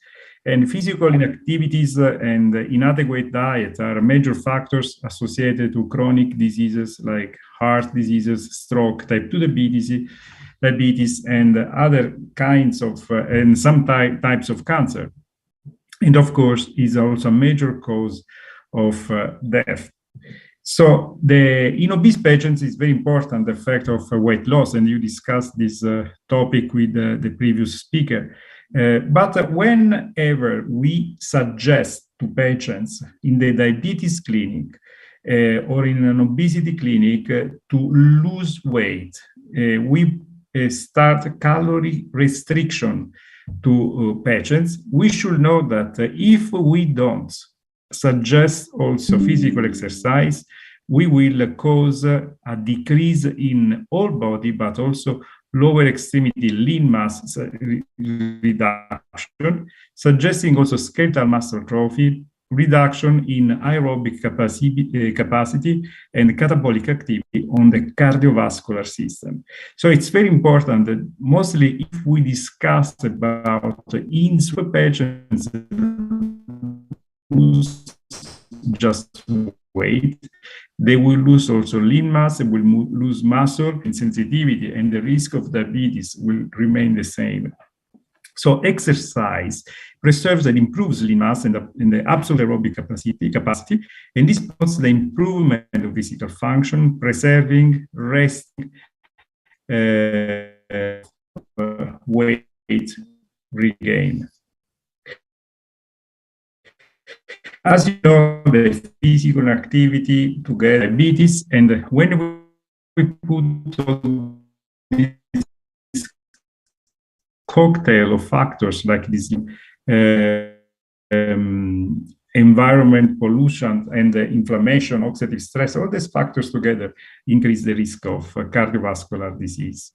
And physical inactivities and inadequate diet are major factors associated to chronic diseases like heart diseases, stroke, type 2 diabetes, and other kinds of, and some types of cancer. And of course, is also a major cause of death. So in obese patients, it's very important, the effect of weight loss, and you discussed this topic with the previous speaker. But whenever we suggest to patients in the diabetes clinic or in an obesity clinic to lose weight, we start calorie restriction to patients. We should know that if we don't suggest also physical exercise, we will cause a decrease in all body, but also lower extremity lean mass reduction, suggesting also skeletal muscle atrophy, reduction in aerobic capacity and catabolic activity on the cardiovascular system. So it's very important that mostly if we discuss about insulin patients lose just weight, they will lose also lean mass, they will lose muscle and sensitivity, and the risk of diabetes will remain the same. So exercise preserves and improves lean mass and the absolute aerobic capacity, and this promotes the improvement of physical function, preserving, resting, weight regain. As you know, the physical activity together diabetes, and when we put all this cocktail of factors like this environment, pollution, and inflammation, oxidative stress, all these factors together increase the risk of cardiovascular disease.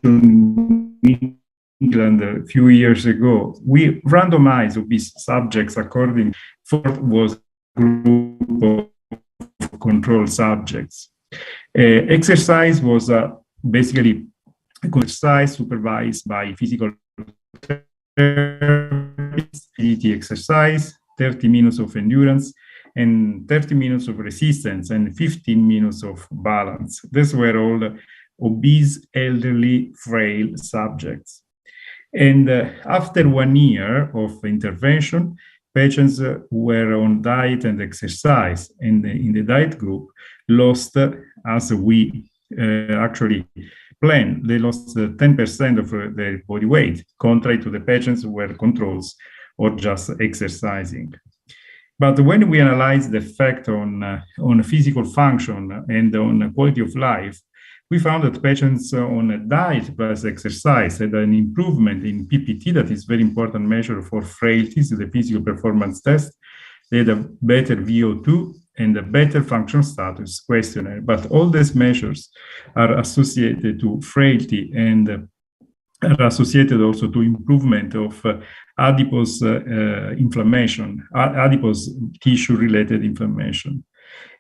In England a few years ago, we randomized obese subjects according to what was a group of control subjects. Exercise was basically exercise supervised by physical therapy, exercise, 30 minutes of endurance, and 30 minutes of resistance, and 15 minutes of balance. These were all obese, elderly, frail subjects. And after 1 year of intervention, patients who were on diet and exercise, and in the diet group lost, as we actually planned, they lost 10% of their body weight, contrary to the patients who were controls or just exercising. But when we analyze the effect on physical function and on quality of life, we found that patients on a diet plus exercise had an improvement in PPT, that is a very important measure for frailties, the physical performance test. They had a better VO2 and a better function status questionnaire. But all these measures are associated to frailty and are associated also to improvement of adipose inflammation, adipose tissue-related inflammation.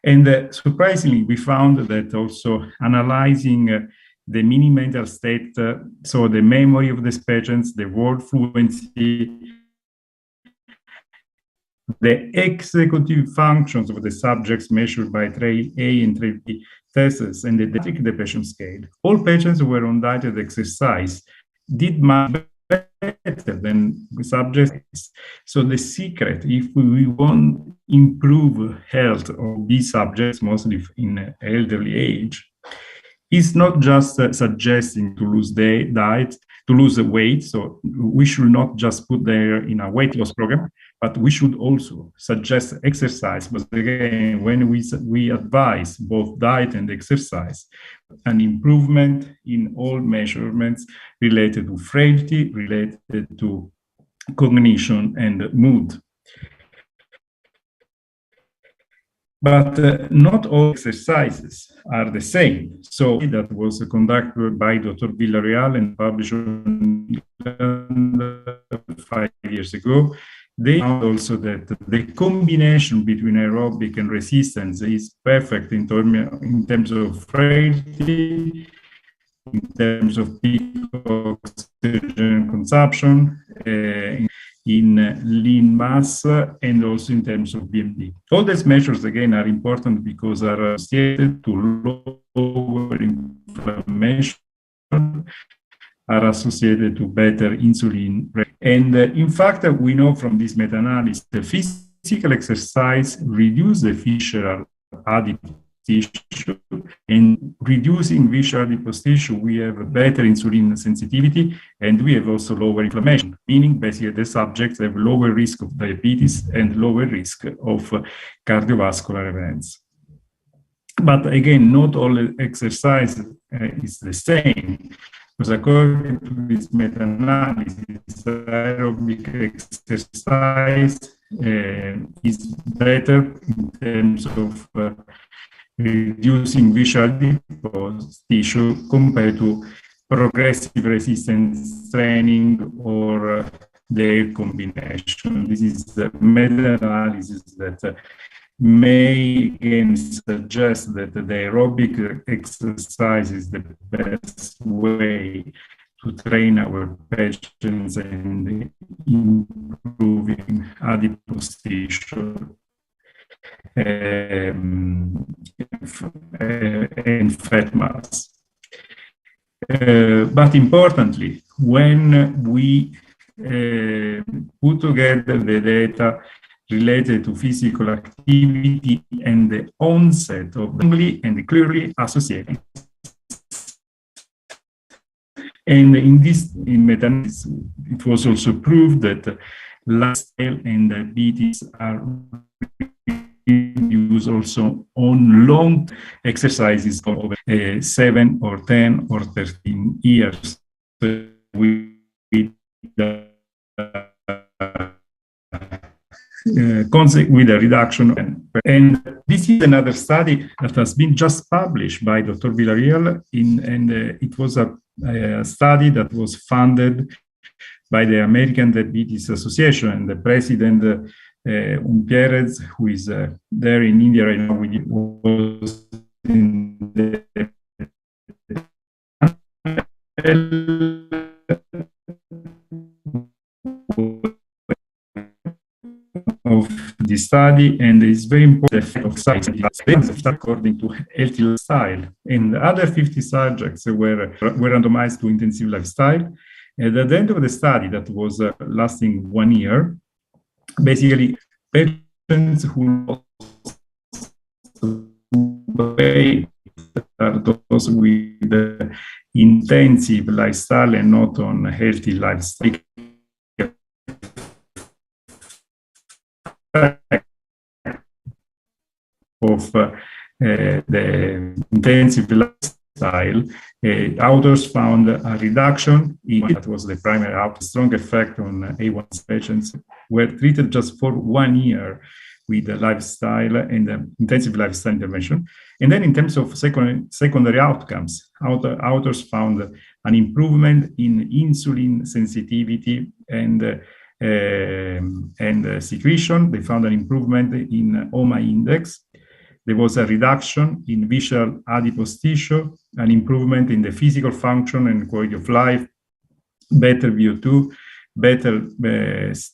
And surprisingly, we found that also analyzing the mini mental state, so the memory of these patients, the word fluency, the executive functions of the subjects measured by trail A and trail B tests, and the depression scale. All patients who were on diet and exercise did much better than subjects. So the secret, if we want to improve health of these subjects, mostly in elderly age, is not just suggesting to lose the diet, to lose the weight. So we should not just put there in a weight loss program, but we should also suggest exercise. But again, when we advise both diet and exercise, an improvement in all measurements related to frailty, related to cognition and mood. But not all exercises are the same. So that was conducted by Dr. Villarreal and published 5 years ago. They found also that the combination between aerobic and resistance is perfect in terms of frailty, in terms of peak oxygen consumption, in lean mass, and also in terms of BMD. All these measures, again, are important because are associated to lower inflammation, are associated to better insulin. And in fact, we know from this meta-analysis, the physical exercise reduces the visceral adipose tissue, and reducing visceral adipose tissue, we have better insulin sensitivity, and we have also lower inflammation, meaning basically the subjects have lower risk of diabetes and lower risk of cardiovascular events. But again, not all exercise is the same, because according to this meta-analysis, aerobic exercise is better in terms of reducing visceral adipose tissue compared to progressive resistance training or their combination. This is the meta-analysis that may again suggest that the aerobic exercise is the best way to train our patients and improving adipose tissue and fat mass. But importantly, when we put together the data related to physical activity and the onset of the and clearly associated And in meta-analysis, it was also proved that lifestyle and diabetes are reduced also on long exercises of over 7 or 10 or 13 years with with a reduction. And this is another study that has been just published by Dr. Villarreal, and it was a study that was funded by the American Diabetes Association, and the president, Umpierrez, who is there in India right now, was in the of the study, and it's very important effect of size according to healthy lifestyle. And the other 50 subjects were randomized to intensive lifestyle. And at the end of the study, that was lasting 1 year, basically patients who lost weight are those with intensive lifestyle and not on healthy lifestyle. Of the intensive lifestyle, authors found a reduction in that was the primary outcome, strong effect on A1C patients were treated just for 1 year with the lifestyle and the intensive lifestyle intervention. And then in terms of secondary outcomes, authors found an improvement in insulin sensitivity and secretion. They found an improvement in OMA index. There was a reduction in visceral adipose tissue, an improvement in the physical function and quality of life, better VO2, better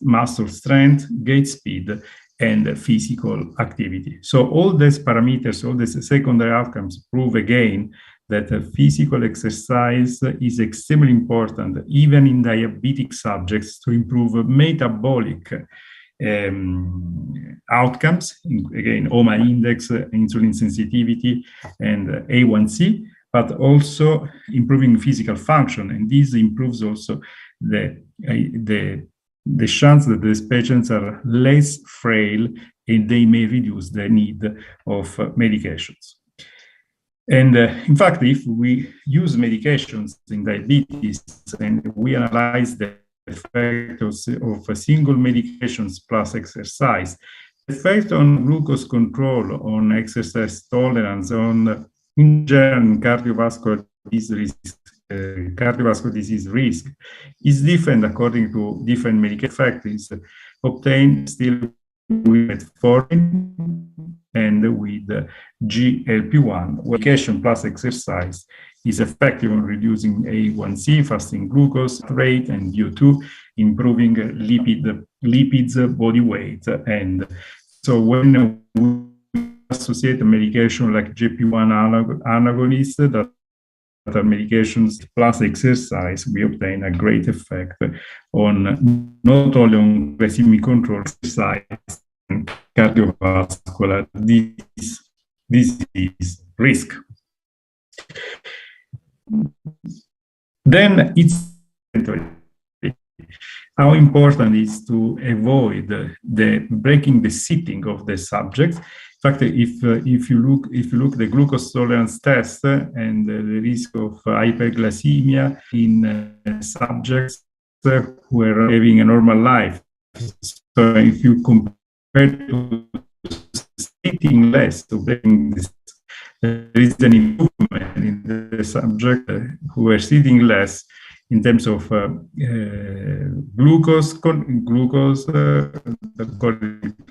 muscle strength, gait speed, and physical activity. So all these parameters, all these secondary outcomes prove again that physical exercise is extremely important, even in diabetic subjects, to improve metabolic outcomes, again, OMA index, insulin sensitivity, and A1C, but also improving physical function. And this improves also the chance that these patients are less frail and they may reduce the need of medications. And in fact, if we use medications in diabetes and we analyze the effect of single medications plus exercise, the effect on glucose control, on exercise tolerance, on in general cardiovascular disease risk is different according to different medication factors obtained still with metformin and with GLP-1. Medication plus exercise is effective in reducing A1C, fasting glucose rate, and VO2, improving lipids, body weight. And so when we associate a medication like GLP-1 agonists that are medications plus exercise, we obtain a great effect on not only on glycemic control, exercise, and cardiovascular disease risk. Then it's how important it is to avoid breaking the sitting of the subjects. In fact, if you look the glucose tolerance test and the risk of hyperglycemia in subjects who are having a normal life. So if you compare to sitting less, to breaking this, there is an improvement in the subject who are sitting less in terms of glucose according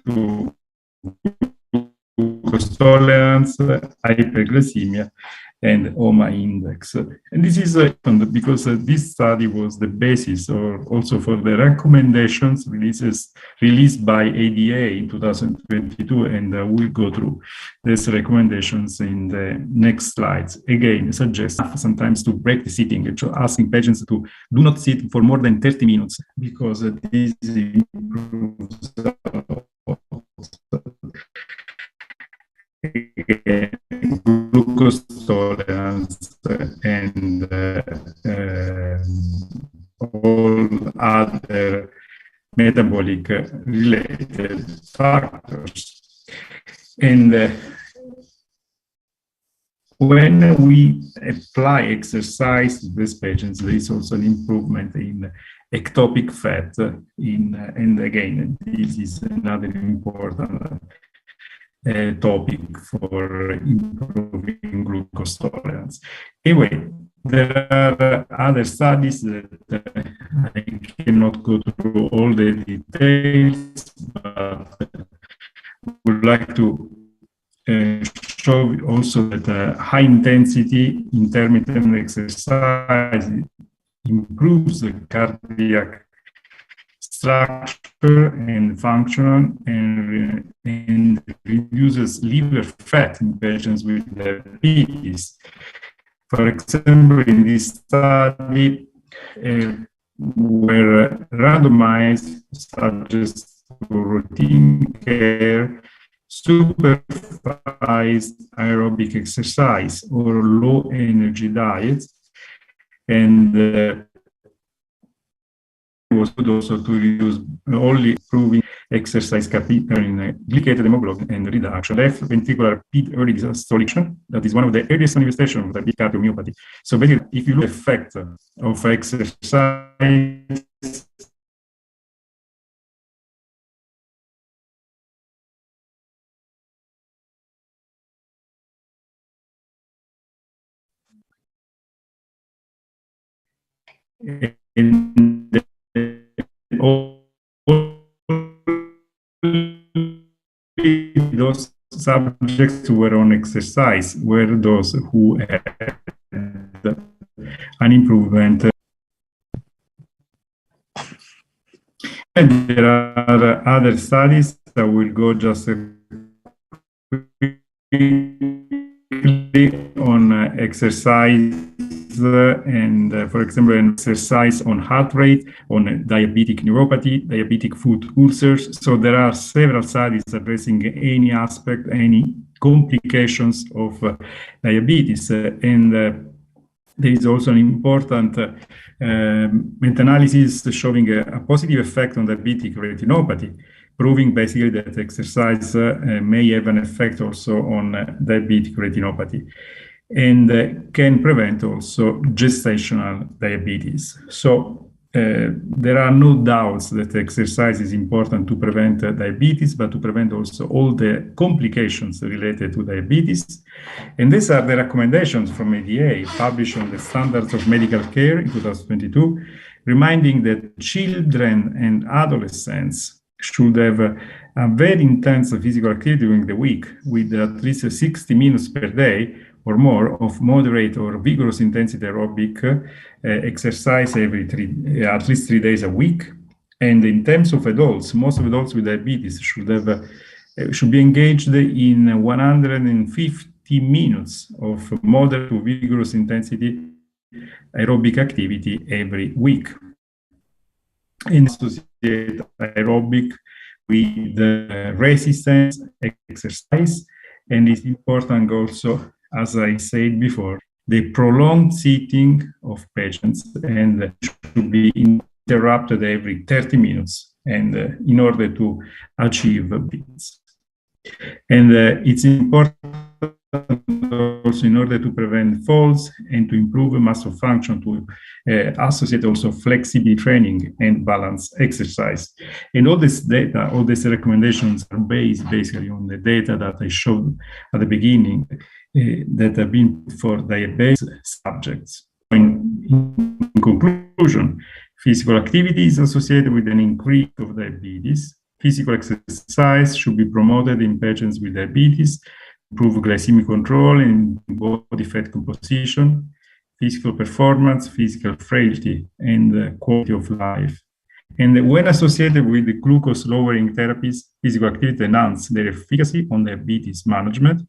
to glucose tolerance, hyperglycemia, and OMA index. And this is because this study was the basis also for the recommendations released by IDEC in 2022, and we'll go through these recommendations in the next slides. Again, suggest sometimes to break the sitting, asking patients to do not sit for more than 30 minutes, because this improves glucose tolerance and metabolic related factors. And when we apply exercise to these patients, there is also an improvement in ectopic fat. And again, this is another important topic for improving glucose tolerance. Anyway, there are other studies that I cannot go through all the details, but would like to show also that high intensity intermittent exercise improves the cardiac structure and function and reduces liver fat in patients with diabetes. For example, in this study, were randomized subjects to routine care, supervised aerobic exercise or low energy diets, and was good also to use only improving exercise capital in glycated hemoglobin and reduction. Left ventricular peak early diastolic, that is one of the earliest manifestations of the big cardiomyopathy. So basically, if you look at the effect of exercise, and those subjects who were on exercise were those who had an improvement. And there are other studies that will go just quickly on exercise and, for example, an exercise on heart rate, on diabetic neuropathy, diabetic foot ulcers. So there are several studies addressing any aspect, any complications of diabetes. And there is also an important meta-analysis showing a positive effect on diabetic retinopathy, proving basically that exercise may have an effect also on diabetic retinopathy and can prevent also gestational diabetes. So there are no doubts that exercise is important to prevent diabetes, but to prevent also all the complications related to diabetes. And these are the recommendations from IDEC published on the Standards of Medical Care in 2022, reminding that children and adolescents should have a very intense physical activity during the week with at least 60 minutes per day or more of moderate or vigorous intensity aerobic exercise at least 3 days a week. And in terms of adults, most of adults with diabetes should be engaged in 150 minutes of moderate to vigorous intensity aerobic activity every week. And associate aerobic with resistance exercise, and it's important also, as I said before, the prolonged sitting of patients and should be interrupted every 30 minutes and in order to achieve this. And it's important also in order to prevent falls and to improve muscle function, to associate also flexibility training and balance exercise. And all this data, all these recommendations are based basically on the data that I showed at the beginning that have been for diabetes subjects. In conclusion, physical activity is associated with an increase of diabetes. Physical exercise should be promoted in patients with diabetes, improve glycemic control and body fat composition, physical performance, physical frailty, and quality of life. And when associated with the glucose lowering therapies, physical activity enhances their efficacy on diabetes management,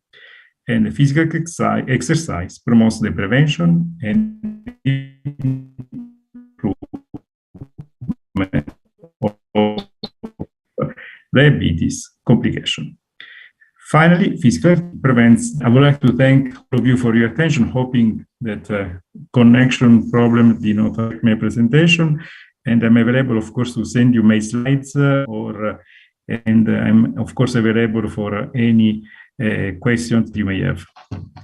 and the physical exercise promotes the prevention and improvement of diabetes complication. Finally, physical prevents. I would like to thank all of you for your attention, hoping that connection problem did not affect my presentation. and I'm available, of course, to send you my slides and I'm, of course, available for any questions you may have.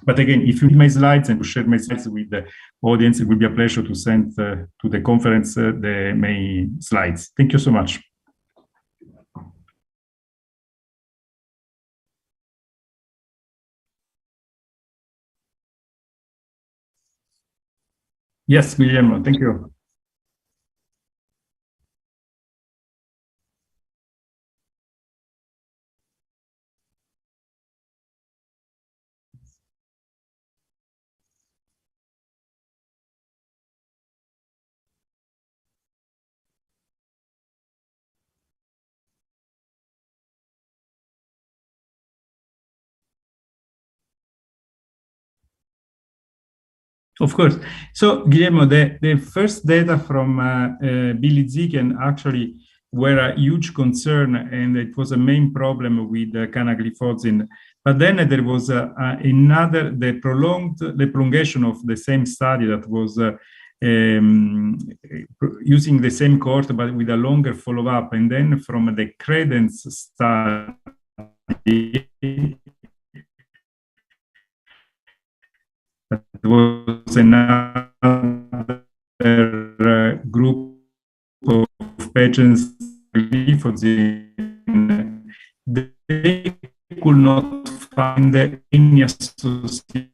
But again, if you need my slides and to share my slides with the audience, it will be a pleasure to send to the conference my slides. Thank you so much. Yes, Guillermo, thank you. Of course. So, Guillermo, the first data from Billy Zieken actually were a huge concern, and it was a main problem with canagliflozin. But then there was the prolongation of the same study that was using the same cohort, but with a longer follow-up. And then from the Credence study, there was another group of patients they could not find any association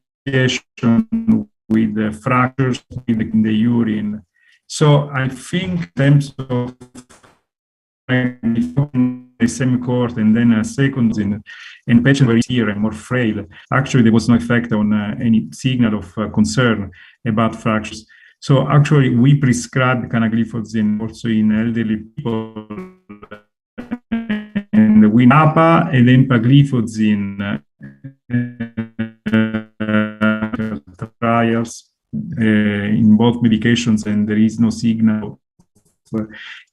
with the fractures in the urine. So I think in terms of the same cohort and then a second in patients were easier and more frail. Actually, there was no effect on any signal of concern about fractures. So actually, we prescribed canagliflozin also in elderly people, and we APA and empagliflozin trials in both medications, and there is no signal of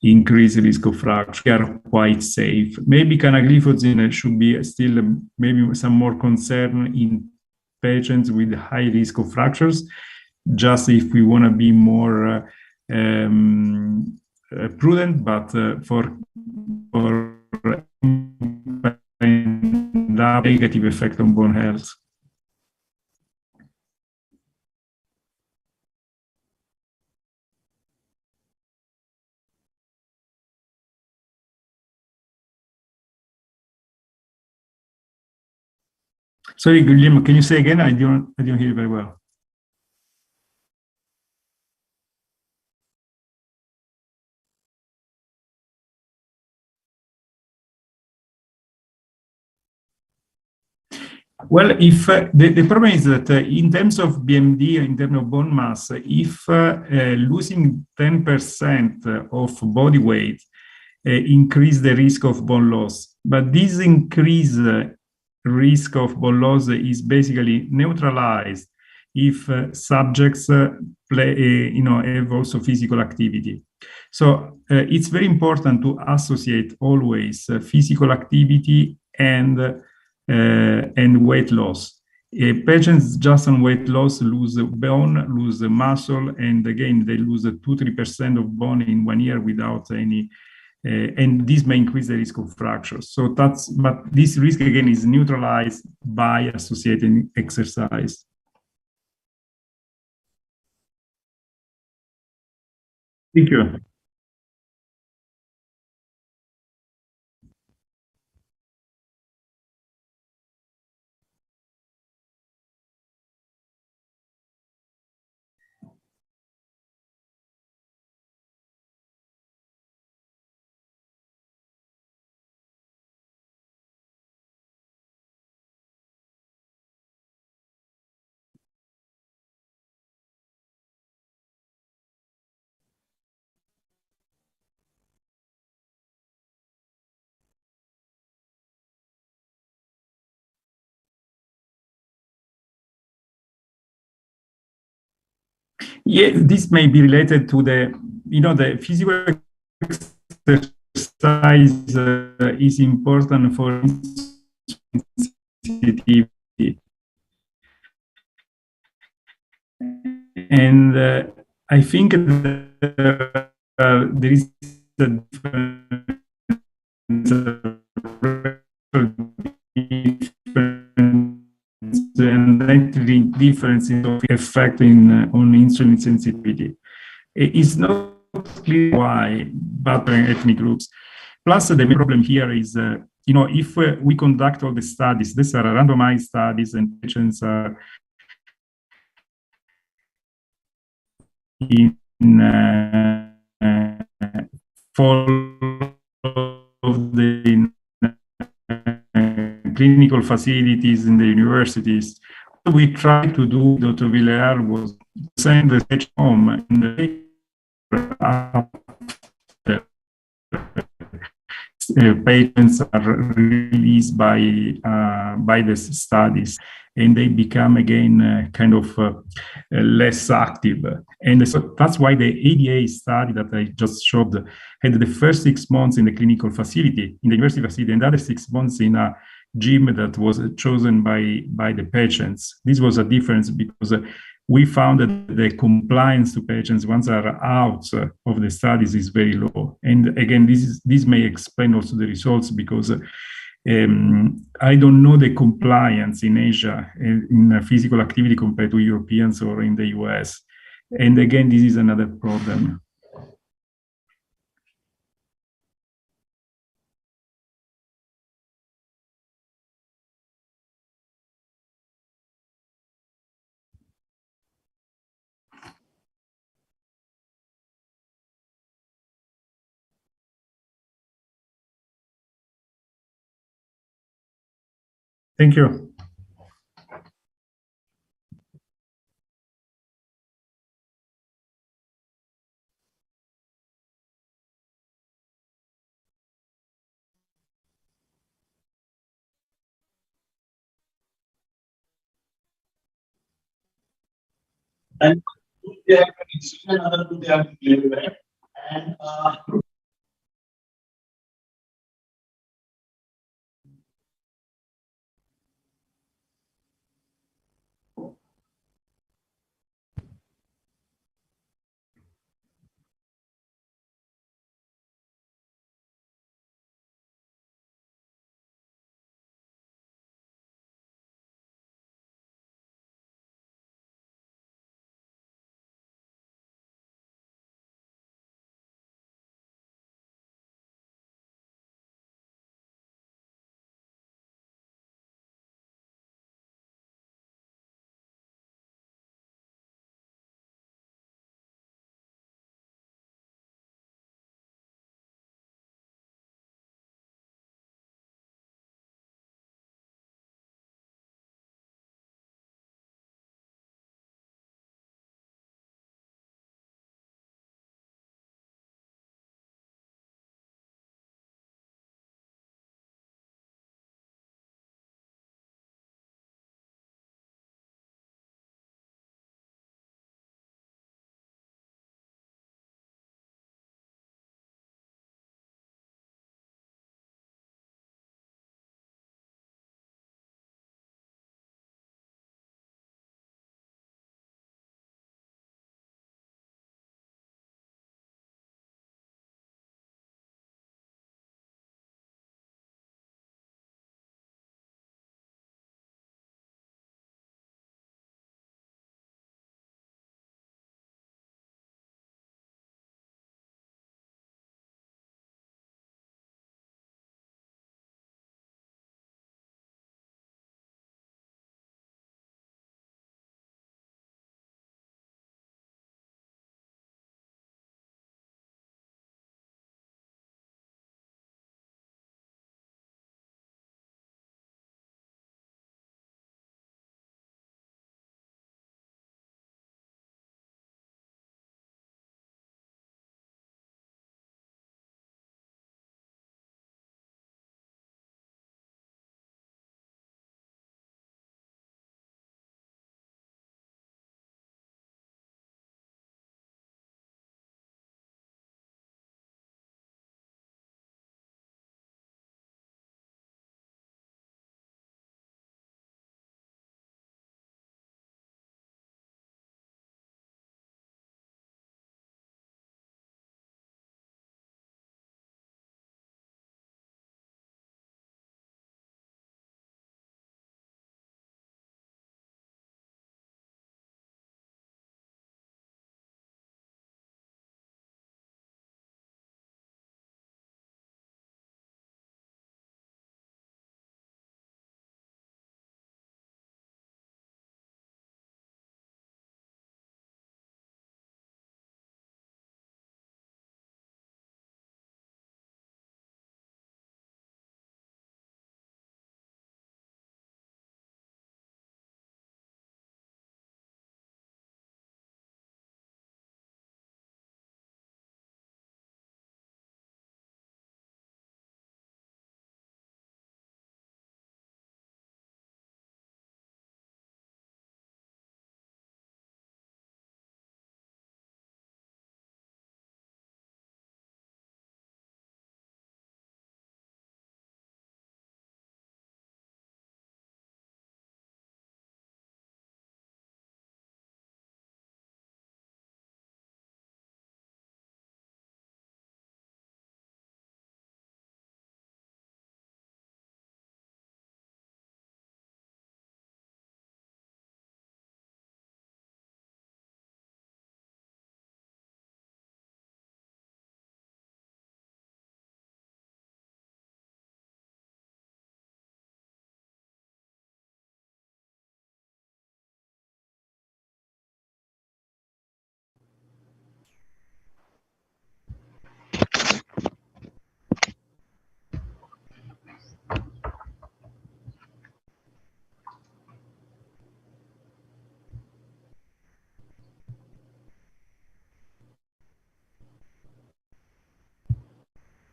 increased risk of fracture. They are quite safe. Maybe canagliflozin should be still maybe some more concern in patients with high risk of fractures, just if we want to be more prudent, but for negative effect on bone health. Sorry, Guillermo, can you say again? I don't hear you very well. Well, if the problem is that in terms of BMD, in terms of bone mass, if losing 10% of body weight increase the risk of bone loss, but this increase risk of bone loss is basically neutralized if subjects have also physical activity. So it's very important to associate always physical activity and weight loss. Patients just on weight loss lose bone, lose muscle, and again, they lose 2-3% of bone in 1 year without any, and this may increase the risk of fractures. So but this risk again is neutralized by associating exercise. Thank you. Yeah, this may be related to the physical exercise is important for sensitivity. And I think there there is a difference, and actually difference in effect on insulin sensitivity. It's not clear why, but ethnic groups. Plus, the main problem here is, if we conduct all the studies, these are randomized studies, and patients are in follow the clinical facilities in the universities. What we try to do, Dr. Villar, was send the patient home and patients are released by the studies, and they become again kind of less active. And so that's why the ADA study that I just showed had the first 6 months in the clinical facility, in the university facility, and the other 6 months in a gym that was chosen by the patients. This was a difference because we found that the compliance to patients once are out of the studies is very low. And again, this may explain also the results, because I don't know the compliance in Asia in physical activity compared to Europeans or in the US. And again, this is another problem. Thank you. And they have an other two they have declared, and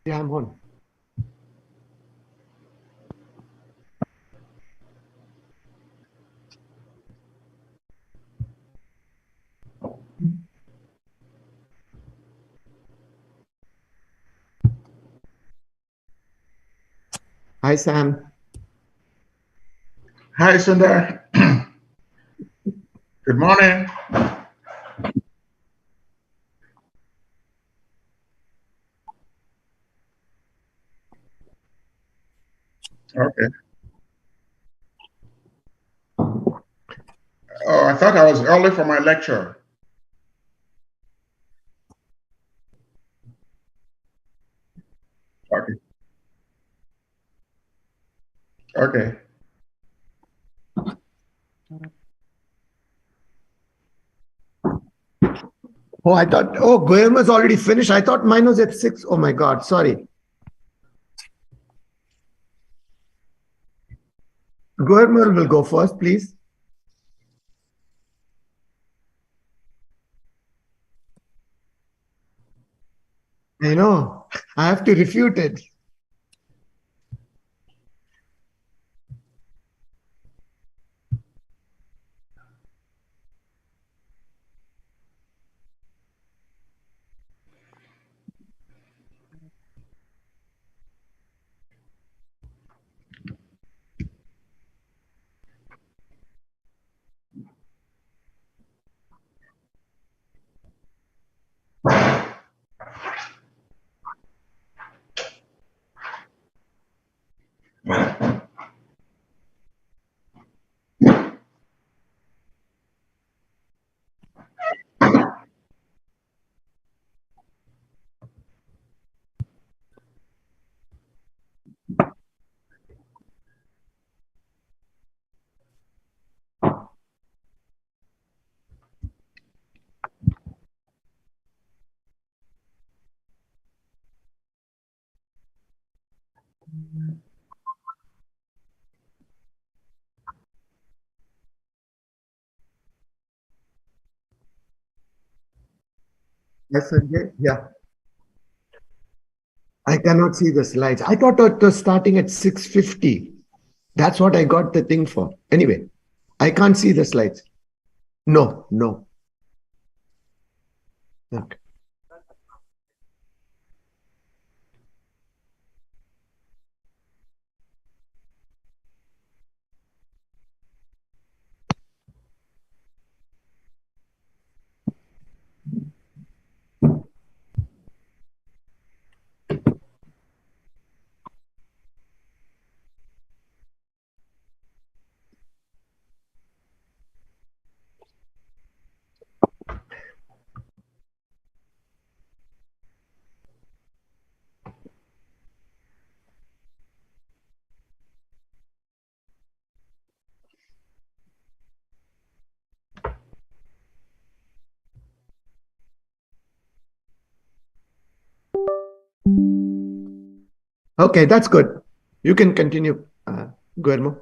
Yeah, I'm on. Hi, Sam. Hi, Sundar. Good morning. Okay. Oh, I thought I was early for my lecture. Okay. Okay. Oh, I thought, oh, Guillermo's already finished. I thought mine was at 6. Oh my God, sorry. Guillermo will go first, please. I know. I have to refute it. Yes, Sanjay. Yeah. I cannot see the slides. I thought it was starting at 6:50. That's what I got the thing for. Anyway, I can't see the slides. No, no. Okay. Okay, that's good. You can continue, Guillermo.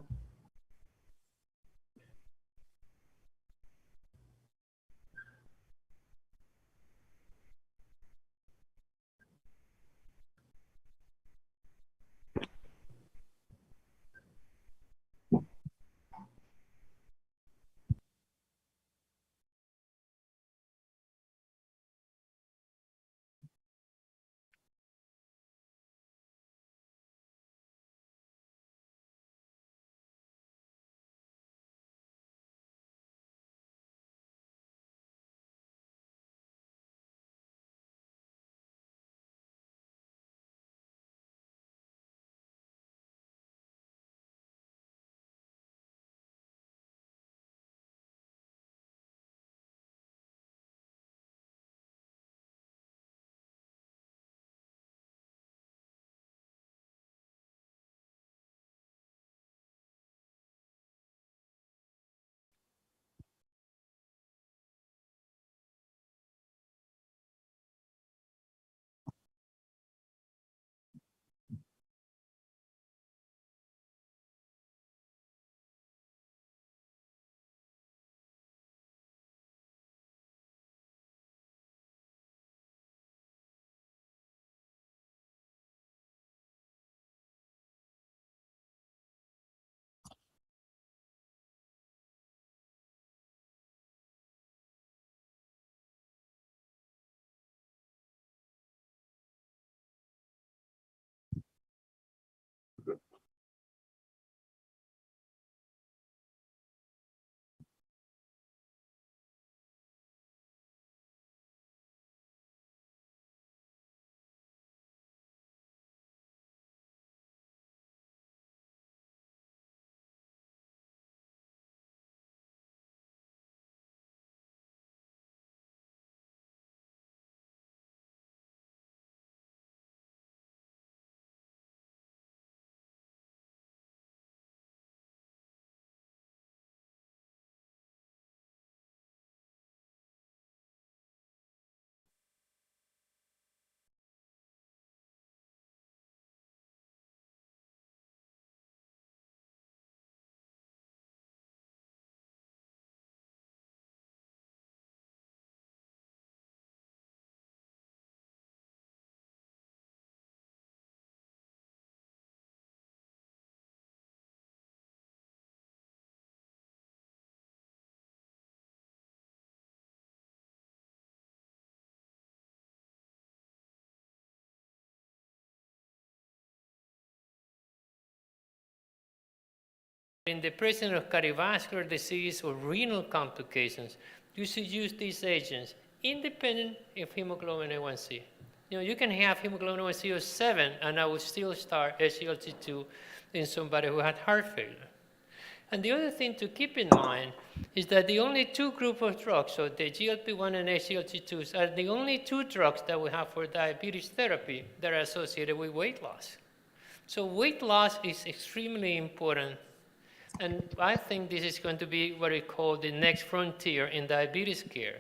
In the presence of cardiovascular disease or renal complications, you should use these agents independent of hemoglobin A1C. You can have hemoglobin A1C of 7 and I would still start SGLT2 in somebody who had heart failure. And the other thing to keep in mind is that the only two groups of drugs, so the GLP-1 and SGLT2s, are the only two drugs that we have for diabetes therapy that are associated with weight loss. So weight loss is extremely important. And I think this is going to be what we call the next frontier in diabetes care.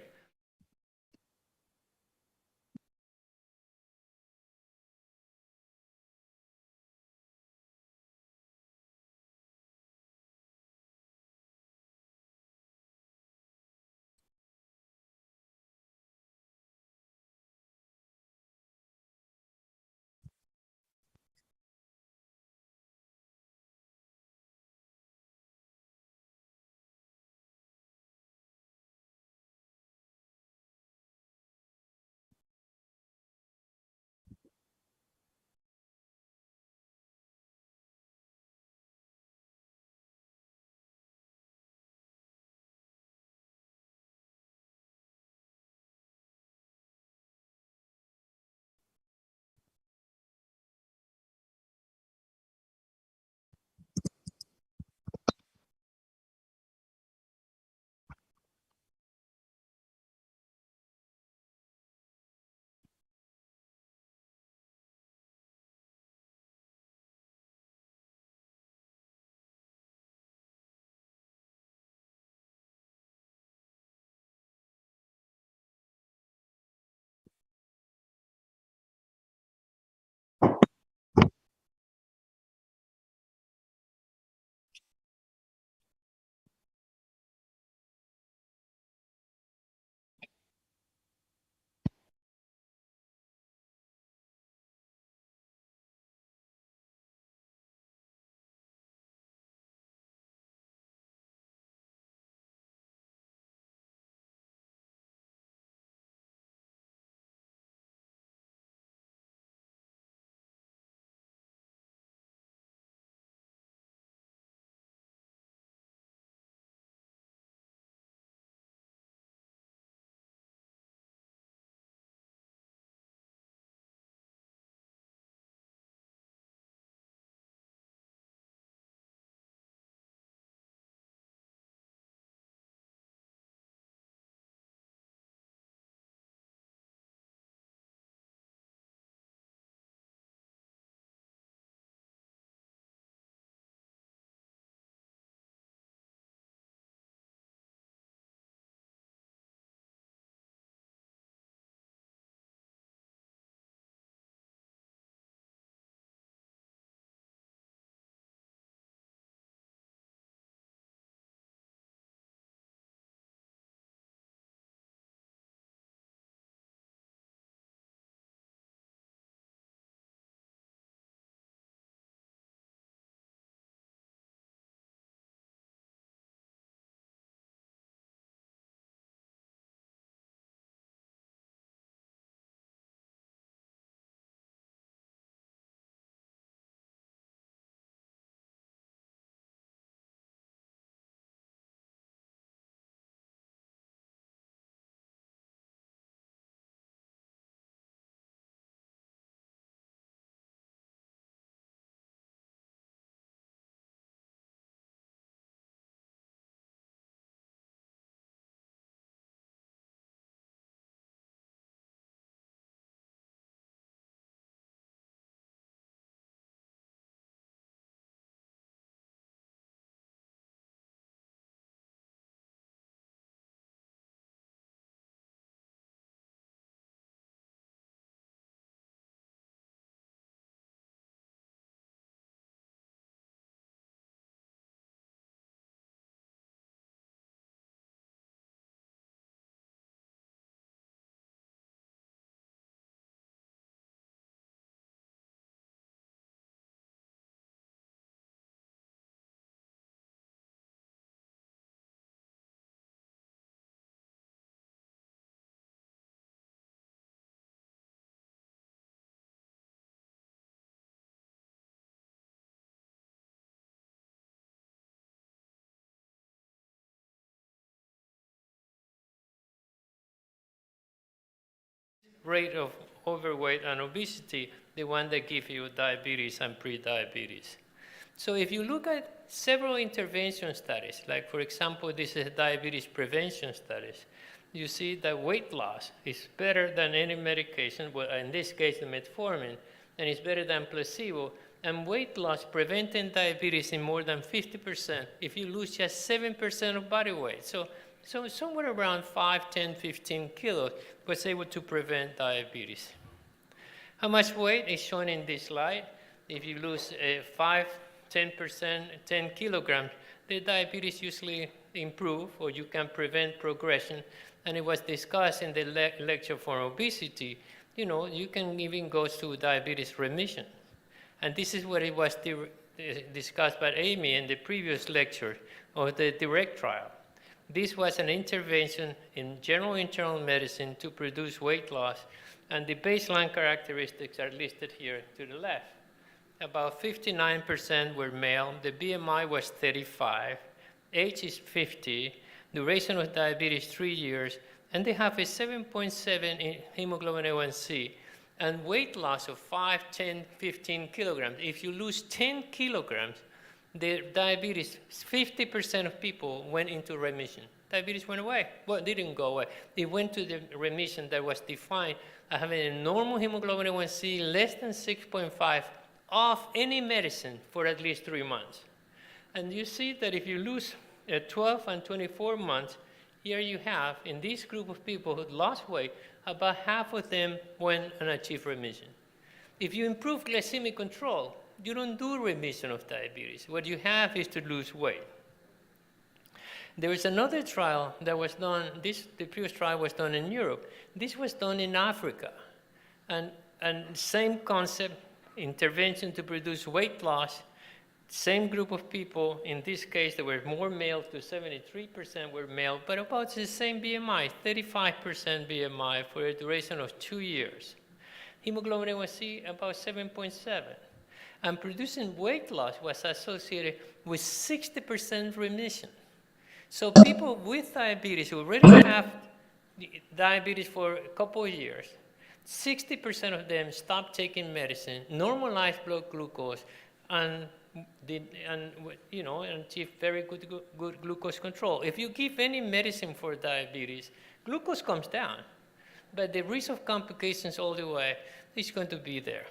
rate of overweight and obesity, the one that gives you diabetes and pre-diabetes. So if you look at several intervention studies, like for example, this is diabetes prevention studies, you see that weight loss is better than any medication, well, in this case the metformin, and it's better than placebo, and weight loss preventing diabetes in more than 50% if you lose just 7% of body weight. So somewhere around 5, 10, 15 kilos was able to prevent diabetes. How much weight is shown in this slide? If you lose 5, 10%, 10 kilograms, the diabetes usually improve, or you can prevent progression. And it was discussed in the lecture for obesity. You know, you can even go to diabetes remission. And this is what it was discussed by Amy in the previous lecture of the DIRECT trial. This was an intervention in general internal medicine to produce weight loss, and the baseline characteristics are listed here to the left. About 59% were male, the BMI was 35, age is 50, duration of diabetes 3 years, and they have a 7.7 in hemoglobin A1C, and weight loss of 5, 10, 15 kilograms. If you lose 10 kilograms, the diabetes, 50% of people went into remission. Diabetes went away. Well, it didn't go away. It went to the remission that was defined as having a normal hemoglobin A1C less than 6.5 off any medicine for at least 3 months. And you see that if you lose 12 and 24 months, here you have, in this group of people who lost weight, about half of them went and achieved remission. If you improve glycemic control, you don't do remission of diabetes. What you have is to lose weight. There is another trial that was done, the previous trial was done in Europe. This was done in Africa. And same concept, intervention to produce weight loss, same group of people. In this case, there were more male, to 73% were male, but about the same BMI, 35% BMI for a duration of 2 years. Hemoglobin A1C about 7.7. And producing weight loss was associated with 60% remission. So people with diabetes who already have diabetes for a couple of years, 60% of them stopped taking medicine, normalized blood glucose, and achieve very good glucose control. If you give any medicine for diabetes, glucose comes down, but the risk of complications all the way is going to be there.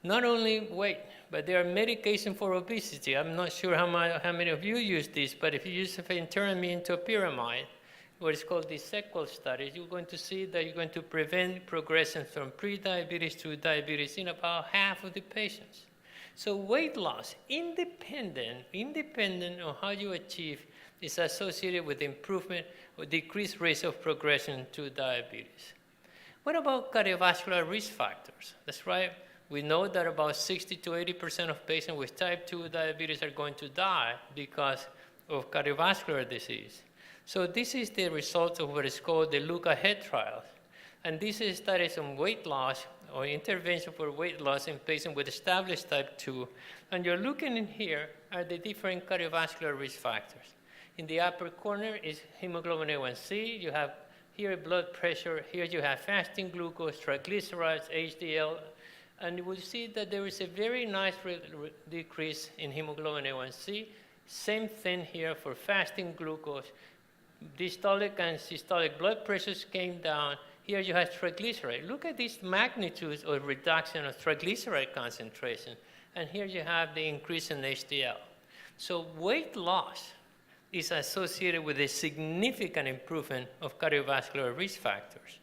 Not only weight, but there are medications for obesity. I'm not sure how many of you use this, but if you use phentermine topiramide, what is called the sequel studies, you're going to see that you're going to prevent progression from pre-diabetes to diabetes in about half of the patients. So weight loss, independent of how you achieve, is associated with improvement or decreased risk of progression to diabetes. What about cardiovascular risk factors? That's right. We know that about 60 to 80% of patients with type 2 diabetes are going to die because of cardiovascular disease. So this is the result of what is called the Look Ahead trials. And this is studies on weight loss or intervention for weight loss in patients with established type 2. And you're looking in here are the different cardiovascular risk factors. In the upper corner is hemoglobin A1C. You have here blood pressure. Here you have fasting glucose, triglycerides, HDL. And you will see that there is a very nice decrease in hemoglobin A1C. Same thing here for fasting glucose. Diastolic and systolic blood pressures came down. Here you have triglyceride. Look at these magnitudes of reduction of triglyceride concentration. And here you have the increase in HDL. So weight loss is associated with a significant improvement of cardiovascular risk factors.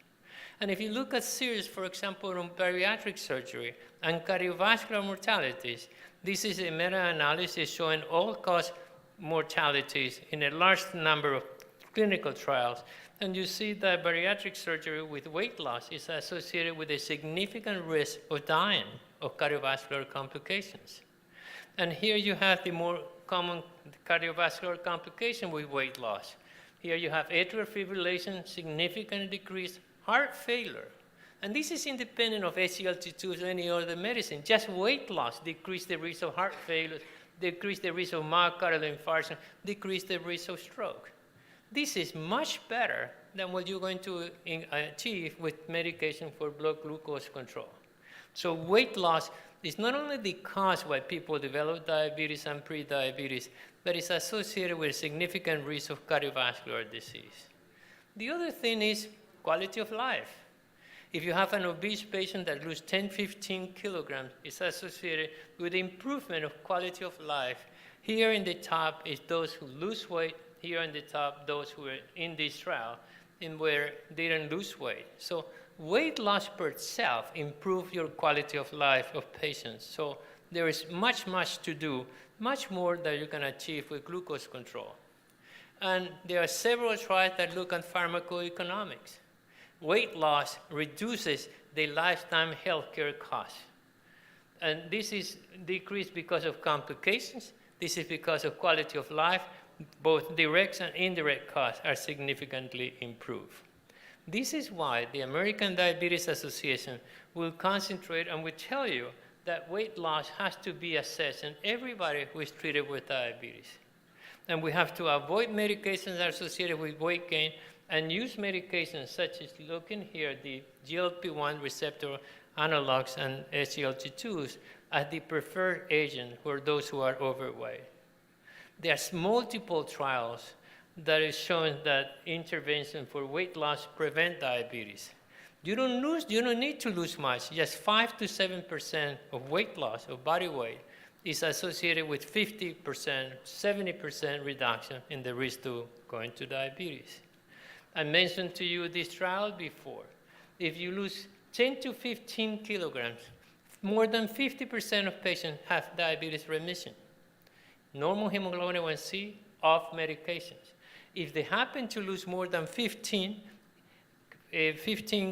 And if you look at series, for example, on bariatric surgery and cardiovascular mortalities, this is a meta-analysis showing all-cause mortalities in a large number of clinical trials. And you see that bariatric surgery with weight loss is associated with a significant risk of dying of cardiovascular complications. And here you have the more common cardiovascular complication with weight loss. Here you have atrial fibrillation, significant decrease, heart failure. And this is independent of SGLT2s or any other medicine. Just weight loss decreased the risk of heart failure, decreased the risk of myocardial infarction, decreased the risk of stroke. This is much better than what you're going to achieve with medication for blood glucose control. So weight loss is not only the cause why people develop diabetes and pre-diabetes, but it's associated with significant risk of cardiovascular disease. The other thing is quality of life. If you have an obese patient that loses 10, 15 kilograms, it's associated with improvement of quality of life. Here in the top is those who lose weight. Here in the top, those who are in this trial and where they didn't lose weight. So weight loss per itself improves your quality of life of patients. So there is much, much to do, much more that you can achieve with glucose control. And there are several trials that look at pharmacoeconomics. Weight loss reduces the lifetime healthcare costs. And this is decreased because of complications. This is because of quality of life. Both direct and indirect costs are significantly improved. This is why the American Diabetes Association will concentrate and will tell you that weight loss has to be assessed in everybody who is treated with diabetes. And we have to avoid medications that are associated with weight gain and use medications such as, looking here, the GLP-1 receptor analogs and SGLT2s as the preferred agent for those who are overweight. There's multiple trials that is showing that intervention for weight loss prevent diabetes. You don't need to lose much. Just 5 to 7% of weight loss, of body weight, is associated with 50%, 70% reduction in the risk to going to diabetes. I mentioned to you this trial before. If you lose 10 to 15 kilograms, more than 50% of patients have diabetes remission. Normal hemoglobin A1C, off medications. If they happen to lose more than 15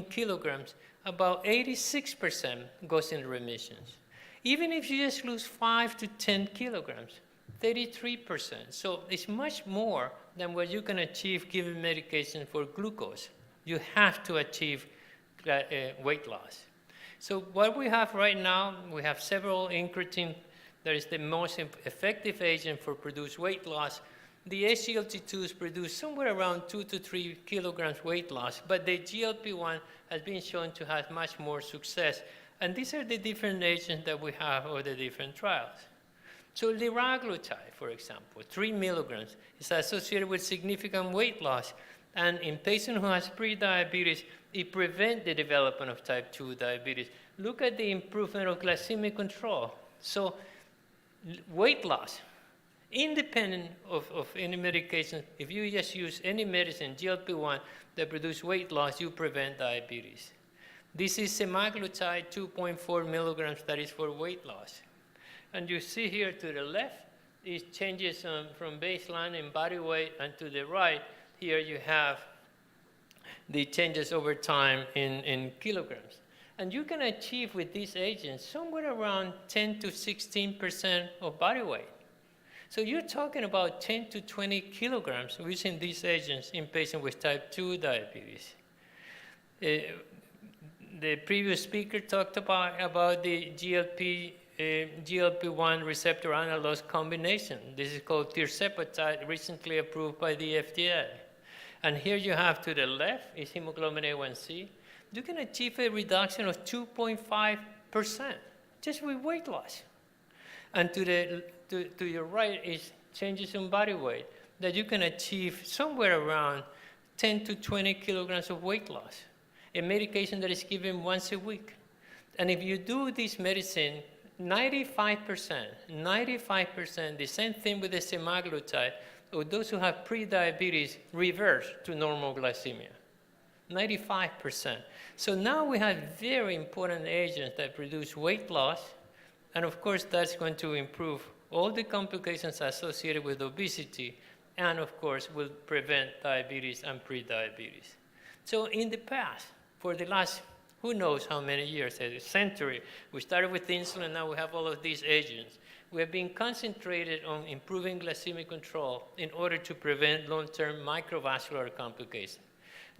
kilograms, about 86% goes into remissions. Even if you just lose 5 to 10 kilograms, 33%. So it's much more than what you can achieve given medication for glucose. You have to achieve weight loss. So what we have right now, we have several incretin that is the most effective agent for produce weight loss. The SGLT2s produce somewhere around 2 to 3 kilograms weight loss, but the GLP-1 has been shown to have much more success. And these are the different agents that we have or the different trials. So liraglutide, for example, 3 milligrams, is associated with significant weight loss. And in patients who have pre-diabetes, it prevents the development of type 2 diabetes. Look at the improvement of glycemic control. So weight loss, independent of any medication, if you just use any medicine, GLP-1, that produce weight loss, you prevent diabetes. This is semaglutide, 2.4 milligrams, that is for weight loss. And you see here to the left, it changes from baseline in body weight, and to the right, here you have the changes over time in kilograms. And you can achieve with these agents somewhere around 10 to 16% of body weight. So you're talking about 10 to 20 kilograms using these agents in patients with type 2 diabetes. The previous speaker talked about the GLP-1 receptor analogs combination. This is called tirzepatide, recently approved by the FDA. And here you have to the left is hemoglobin A1C. You can achieve a reduction of 2.5% just with weight loss. And to your right is changes in body weight that you can achieve somewhere around 10 to 20 kilograms of weight loss. A medication that is given once a week. And if you do this medicine, 95%, the same thing with the semaglutide, or those who have pre-diabetes reverse to normal glycemia. 95%. So now we have very important agents that produce weight loss, and of course that's going to improve all the complications associated with obesity, and of course will prevent diabetes and pre-diabetes. So in the past, for the last who knows how many years, a century, we started with insulin, now we have all of these agents. We have been concentrated on improving glycemic control in order to prevent long-term microvascular complications.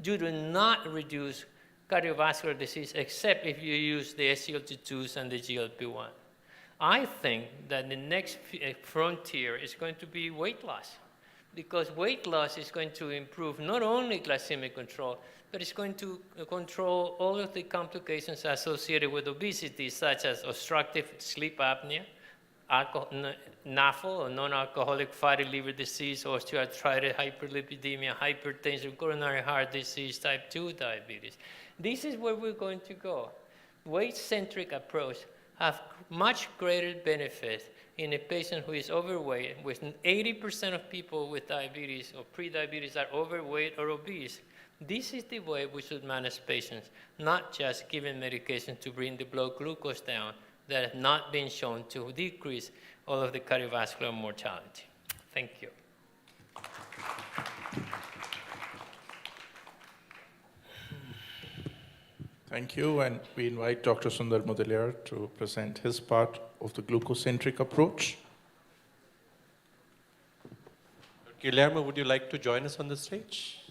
You do not reduce cardiovascular disease except if you use the SGLT2s and the GLP-1. I think that the next frontier is going to be weight loss. because weight loss is going to improve not only glycemic control, but it's going to control all of the complications associated with obesity, such as obstructive sleep apnea, NAFL, or non-alcoholic fatty liver disease, osteoarthritis, hyperlipidemia, hypertension, coronary heart disease, type 2 diabetes. This is where we're going to go. Weight-centric approach have much greater benefit in a patient who is overweight, with 80% of people with diabetes or pre-diabetes are overweight or obese. This is the way we should manage patients, not just giving medication to bring the blood glucose down that have not been shown to decrease all of the cardiovascular mortality. Thank you. Thank you, and we invite Dr. Sundar Mudaliar to present his part of the glucocentric approach. Guillermo, would you like to join us on the stage?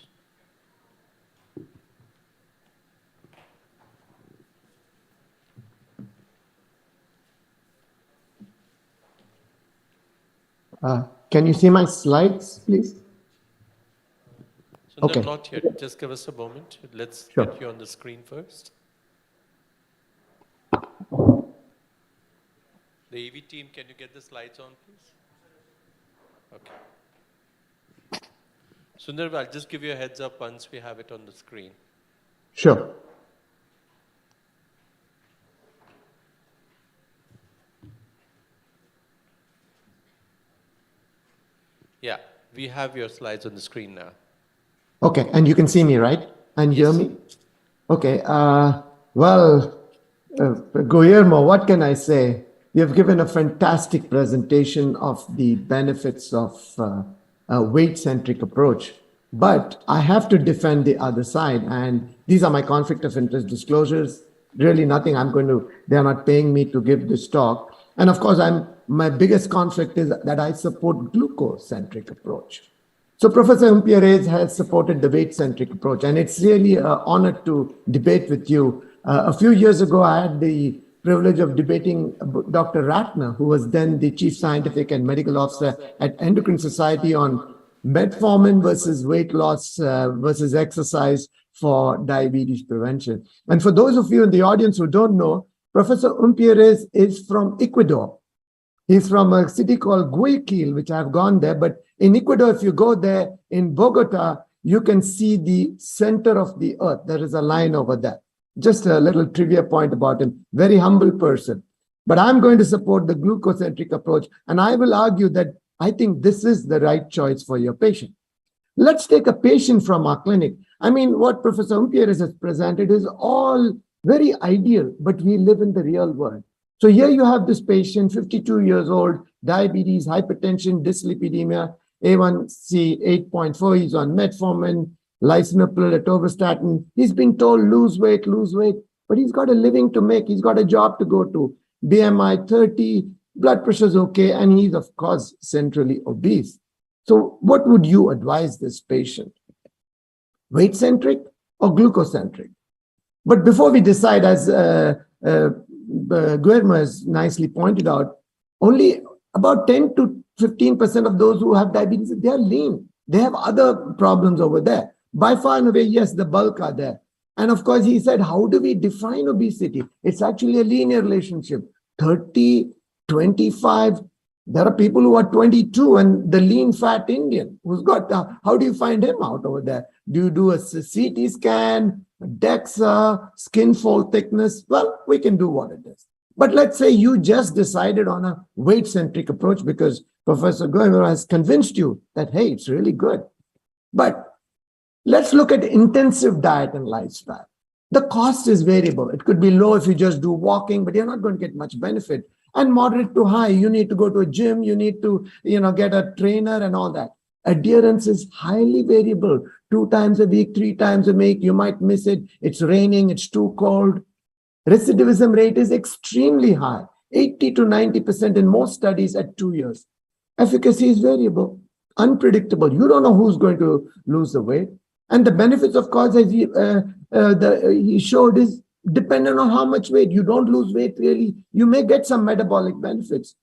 Can you see my slides, please? Sundar, Okay. not yet. Just give us a moment. Let's Sure. get you on the screen first. The EV team, can you get the slides on, please? Okay. Sundar, I'll just give you a heads up once we have it on the screen. Sure. Yeah, we have your slides on the screen now. Okay, and you can see me, right? And hear me? Okay, Guillermo, what can I say? You've given a fantastic presentation of the benefits of a weight-centric approach, but I have to defend the other side, and these are my conflict of interest disclosures. Really nothing they're not paying me to give this talk. And of course, my biggest conflict is that I support glucose-centric approach. So Professor Umpierrez has supported the weight-centric approach, and it's really an honor to debate with you. A few years ago, I had the privilege of debating Dr. Ratner, who was then the Chief Scientific and Medical Officer at Endocrine Society on metformin versus weight loss versus exercise for diabetes prevention. And for those of you in the audience who don't know, Professor Umpierrez is from Ecuador. He's from a city called Guayaquil, which I've gone there. But in Ecuador, if you go there in Bogota, you can see the center of the earth. There is a line over there. Just a little trivia point about him. Very humble person. But I'm going to support the glucocentric approach. And I will argue that I think this is the right choice for your patient. Let's take a patient from our clinic. I mean, what Professor Umpierrez has presented is all very ideal, but we live in the real world. So here you have this patient, 52 years old, diabetes, hypertension, dyslipidemia, A1C 8.4. He's on metformin, lisinopril, atorvastatin. He's been told lose weight, but he's got a living to make. He's got a job to go to. BMI 30, blood pressure's okay, and he's, of course, centrally obese. So what would you advise this patient? Weight-centric or glucocentric? But before we decide, as Guillermo has nicely pointed out, only about 10 to 15% of those who have diabetes, they are lean. They have other problems over there. By far and away, yes, the bulk are there. And of course, he said, how do we define obesity? It's actually a linear relationship. 30, 25. There are people who are 22 and the lean fat Indian who's got, how do you find him out over there? Do you do a CT scan, DEXA, skin fold thickness? Well, we can do what it is. But let's say you just decided on a weight-centric approach because Professor Guillermo has convinced you that, hey, it's really good. But let's look at intensive diet and lifestyle. The cost is variable. It could be low if you just do walking, but you're not going to get much benefit. And moderate to high, you need to go to a gym, you need to, get a trainer and all that. Adherence is highly variable. 2 times a week, 3 times a week, you might miss it. It's raining, it's too cold. Recidivism rate is extremely high, 80 to 90% in most studies at 2 years. Efficacy is variable, unpredictable. You don't know who's going to lose the weight. And the benefits, of course, as he showed, is dependent on how much weight. You don't lose weight really. You may get some metabolic benefits.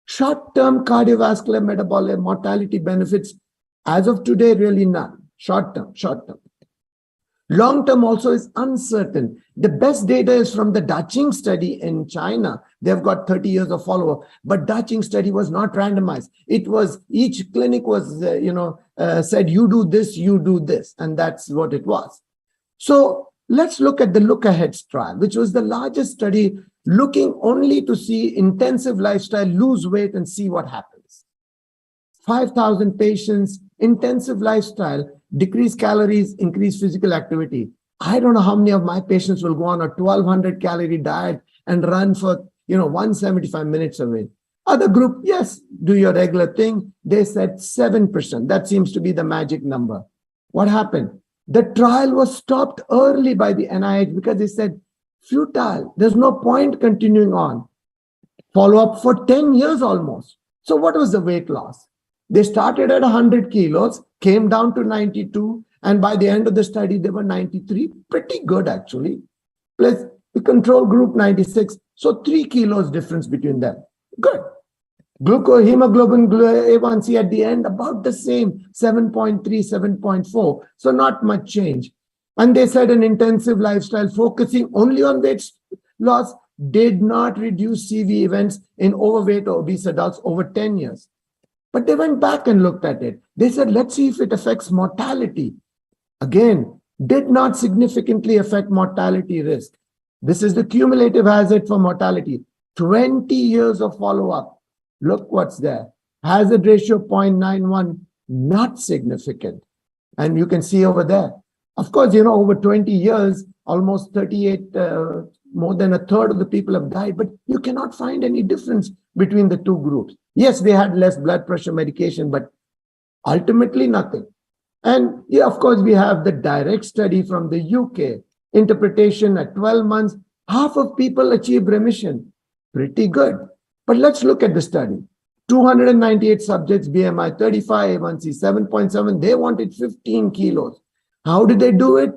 Short-term cardiovascular metabolic mortality benefits As of today, really none. Short term, short term. Long term also is uncertain. The best data is from the Daching study in China. They've got 30 years of follow-up, but Daching study was not randomized. It was, each clinic was, said, you do this, and that's what it was. So let's look at the Look Ahead trial, which was the largest study looking only to see intensive lifestyle, lose weight, and see what happens. 5,000 patients, intensive lifestyle, decrease calories, increase physical activity. I don't know how many of my patients will go on a 1,200 calorie diet and run for 175 minutes away. Other group, yes, do your regular thing. They said 7%. That seems to be the magic number. What happened? The trial was stopped early by the NIH because they said, futile. There's no point continuing on. Follow up for 10 years almost. So what was the weight loss? They started at 100 kilos, came down to 92, and by the end of the study, they were 93. Pretty good, actually. Plus the control group, 96. So 3 kilos difference between them. Good. Hemoglobin A1C at the end, about the same, 7.3, 7.4. So not much change. And they said an intensive lifestyle focusing only on weight loss did not reduce CV events in overweight or obese adults over 10 years. But they went back and looked at it. They said, let's see if it affects mortality. Again, did not significantly affect mortality risk. This is the cumulative hazard for mortality. 20 years of follow-up. Look what's there. Hazard ratio 0.91, not significant. And you can see over there. Of course, over 20 years, almost 38, more than a third of the people have died, but you cannot find any difference between the two groups. Yes, they had less blood pressure medication, but ultimately nothing. And yeah, of course, we have the direct study from the UK. Interpretation at 12 months, half of people achieve remission. Pretty good. But let's look at the study. 298 subjects, BMI 35, A1C 7.7. They wanted 15 kilos. How did they do it?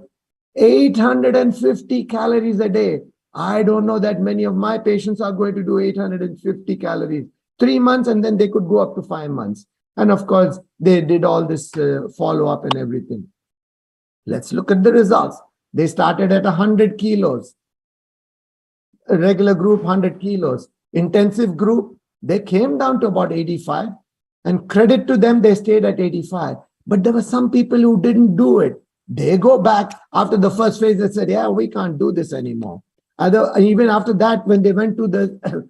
850 calories a day. I don't know that many of my patients are going to do 850 calories. 3 months, and then they could go up to 5 months. And of course, they did all this follow-up and everything. Let's look at the results. They started at 100 kilos. A regular group, 100 kilos. Intensive group, they came down to about 85. And credit to them, they stayed at 85. But there were some people who didn't do it. They go back after the first phase, they said, yeah, we can't do this anymore. Even after that, when they went to the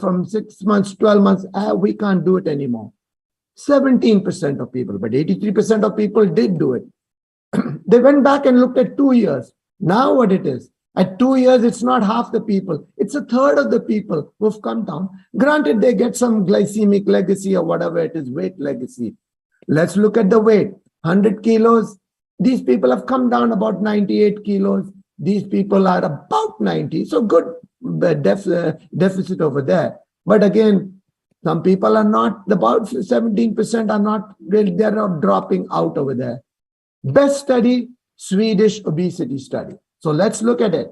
from 6 months, 12 months, we can't do it anymore. 17% of people, but 83% of people did do it. They went back and looked at 2 years. Now what it is, at 2 years, it's not half the people. It's a third of the people who've come down. Granted, they get some glycemic legacy or whatever it is, weight legacy. Let's look at the weight. 100 kilos. These people have come down about 98 kilos. These people are about 90. So good deficit over there. But again, some people are not, about 17% are not really, they're not dropping out over there. Best study, Swedish obesity study. So let's look at it.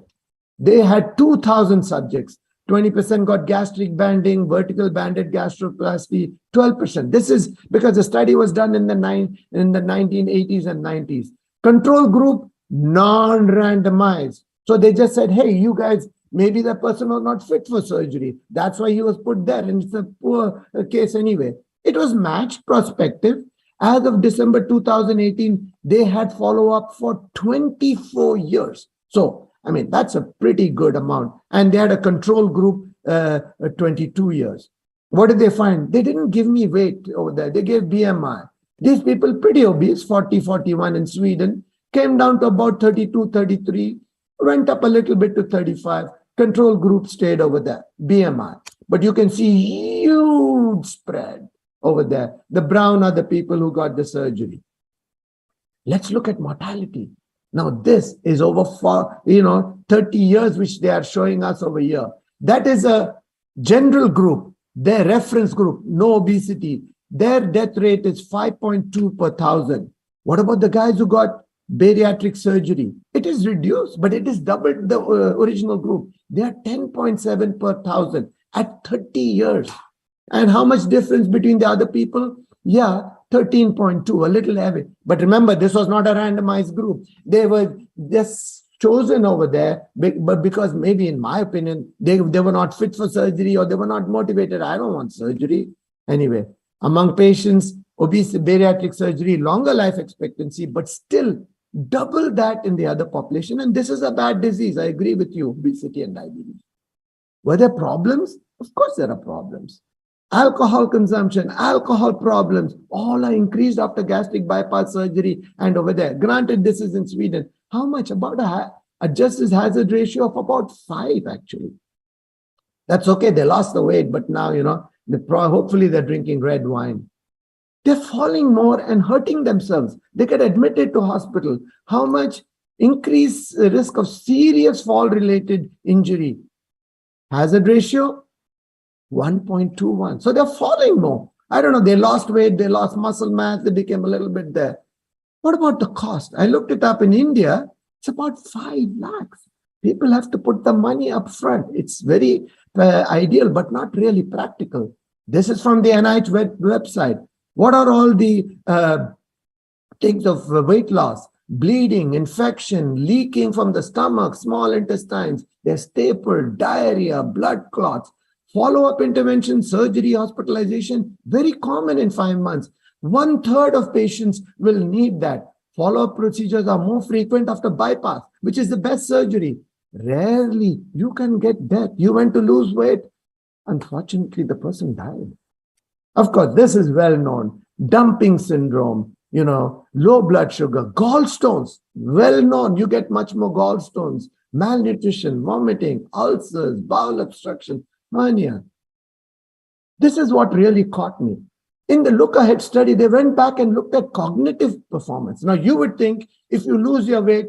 They had 2,000 subjects. 20% got gastric banding, vertical banded gastroplasty, 12%. This is because the study was done in the 1980s and 90s. Control group, non-randomized. So they just said, hey, you guys, maybe the person was not fit for surgery. That's why he was put there. And it's a poor case anyway. It was matched prospective. As of December 2018, they had follow-up for 24 years. So, I mean, that's a pretty good amount. And they had a control group, 22 years. What did they find? They didn't give me weight over there. They gave BMI. These people pretty obese, 40, 41 in Sweden, came down to about 32, 33, went up a little bit to 35. Control group stayed over there, BMI. But you can see huge spread over there. The brown are the people who got the surgery. Let's look at mortality. Now, this is over 30 years, which they are showing us over here. That is a general group, their reference group, no obesity. Their death rate is 5.2 per thousand. What about the guys who got bariatric surgery? It is reduced, but it is doubled the original group. They are 10.7 per thousand at 30 years. And how much difference between the other people? Yeah, 13.2, a little heavy. But remember, this was not a randomized group. They were just chosen over there, but because maybe, in my opinion, they were not fit for surgery or they were not motivated. I don't want surgery. Anyway, among patients, obese bariatric surgery, longer life expectancy, but still double that in the other population. And this is a bad disease. I agree with you, obesity and diabetes. Were there problems? Of course there are problems. Alcohol consumption, alcohol problems, all are increased after gastric bypass surgery and over there. Granted, this is in Sweden. How much? About a justice hazard ratio of about 5, actually. That's okay. They lost the weight, but now, hopefully they're drinking red wine. They're falling more and hurting themselves. They get admitted to hospital. How much? Increased risk of serious fall-related injury. Hazard ratio, 1.21. So they're falling more. I don't know, they lost weight, they lost muscle mass, they became a little bit there. What about the cost? I looked it up in India, it's about 5 lakhs. People have to put the money up front. It's very ideal, but not really practical. This is from the NIH website. What are all the things of weight loss? Bleeding, infection, leaking from the stomach, small intestines, they're stapled, diarrhea, blood clots. Follow-up intervention, surgery, hospitalization, very common in 5 months. 1/3 of patients will need that. Follow-up procedures are more frequent after bypass, which is the best surgery. Rarely you can get death. You went to lose weight. Unfortunately, the person died. Of course, this is well known. Dumping syndrome, low blood sugar, gallstones, well known. You get much more gallstones, malnutrition, vomiting, ulcers, bowel obstruction, hernia. This is what really caught me. In the look ahead study, they went back and looked at cognitive performance. Now, you would think if you lose your weight,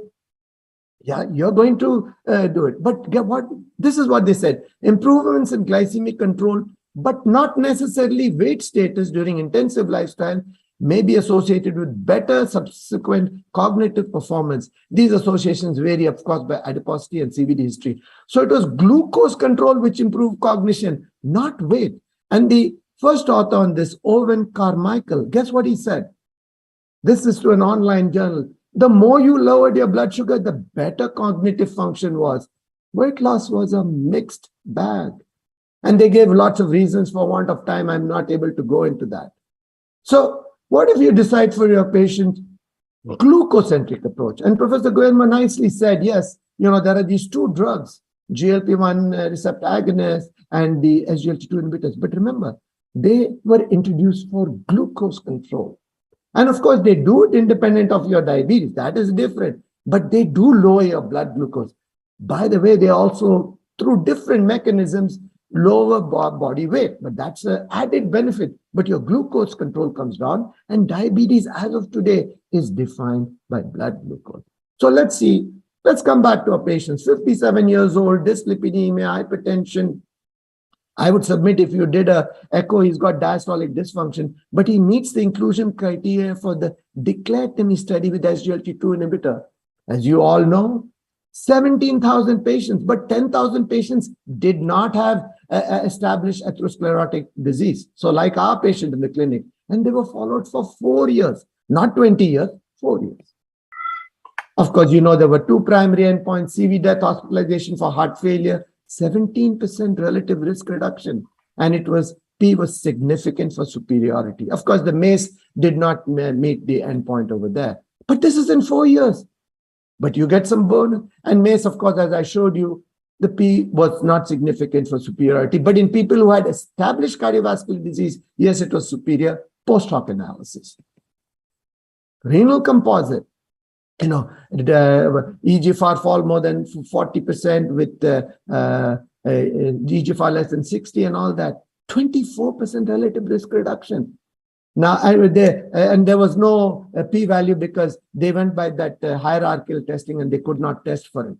yeah, you're going to do it. But get what? This is what they said. Improvements in glycemic control, but not necessarily weight status during intensive lifestyle, may be associated with better subsequent cognitive performance. These associations vary, of course, by adiposity and CVD history. So it was glucose control which improved cognition, not weight. And the first author on this, Owen Carmichael, guess what he said? This is to an online journal. The more you lowered your blood sugar, the better cognitive function was. Weight loss was a mixed bag. And they gave lots of reasons. For want of time, I'm not able to go into that. So what if you decide for your patient glucocentric approach? And Professor Goenma nicely said, yes, there are these 2 drugs, GLP-1 receptor agonists and the SGLT2 inhibitors. But remember, they were introduced for glucose control. And of course, they do it independent of your diabetes. That is different. But they do lower your blood glucose. By the way, they also, through different mechanisms, lower body weight. But that's an added benefit. But your glucose control comes down. And diabetes, as of today, is defined by blood glucose. So let's see. Let's come back to our patients. 57 years old, dyslipidemia, hypertension. I would submit if you did a echo, he's got diastolic dysfunction, but he meets the inclusion criteria for the declared study with SGLT2 inhibitor. As you all know, 17,000 patients, but 10,000 patients did not have established atherosclerotic disease. So like our patient in the clinic, and they were followed for 4 years, not 20 years, 4 years. Of course, there were 2 primary endpoints, CV death, hospitalization for heart failure, 17% relative risk reduction, and P was significant for superiority. Of course, the MACE did not meet the endpoint over there, but this is in 4 years. But you get some bonus, and MACE, of course, as I showed you, the P was not significant for superiority, but in people who had established cardiovascular disease, yes, it was superior post hoc analysis. Renal composite. The EGFR fall more than 40% with EGFR less than 60 and all that. 24% relative risk reduction. Now, there was no p-value because they went by that hierarchical testing and they could not test for it.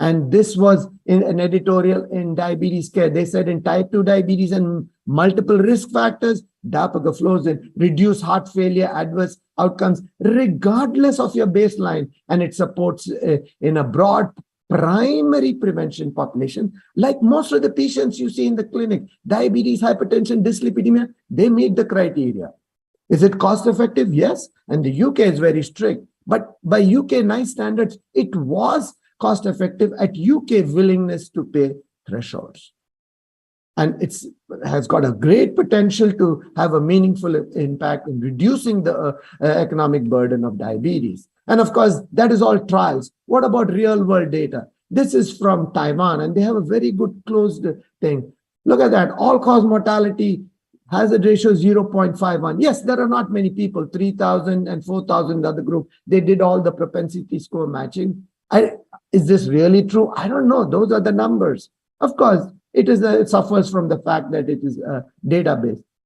And this was in an editorial in Diabetes Care. They said in type 2 diabetes and multiple risk factors, dapagliflozin reduce heart failure adverse outcomes regardless of your baseline, and it supports in a broad primary prevention population, like most of the patients you see in the clinic, diabetes, hypertension, dyslipidemia, they meet the criteria. Is it cost effective? Yes. And the UK is very strict. But by UK NICE standards, it was cost effective at UK willingness to pay thresholds. And it has got a great potential to have a meaningful impact in reducing the economic burden of diabetes. And of course, that is all trials. What about real world data? This is from Taiwan, and they have a very good closed thing. Look at that. All-cause mortality hazard ratio 0.51. Yes, there are not many people, 3,000 and 4,000 in the other group. They did all the propensity score matching. Is this really true? I don't know. Those are the numbers. Of course, it suffers from the fact that it is a database.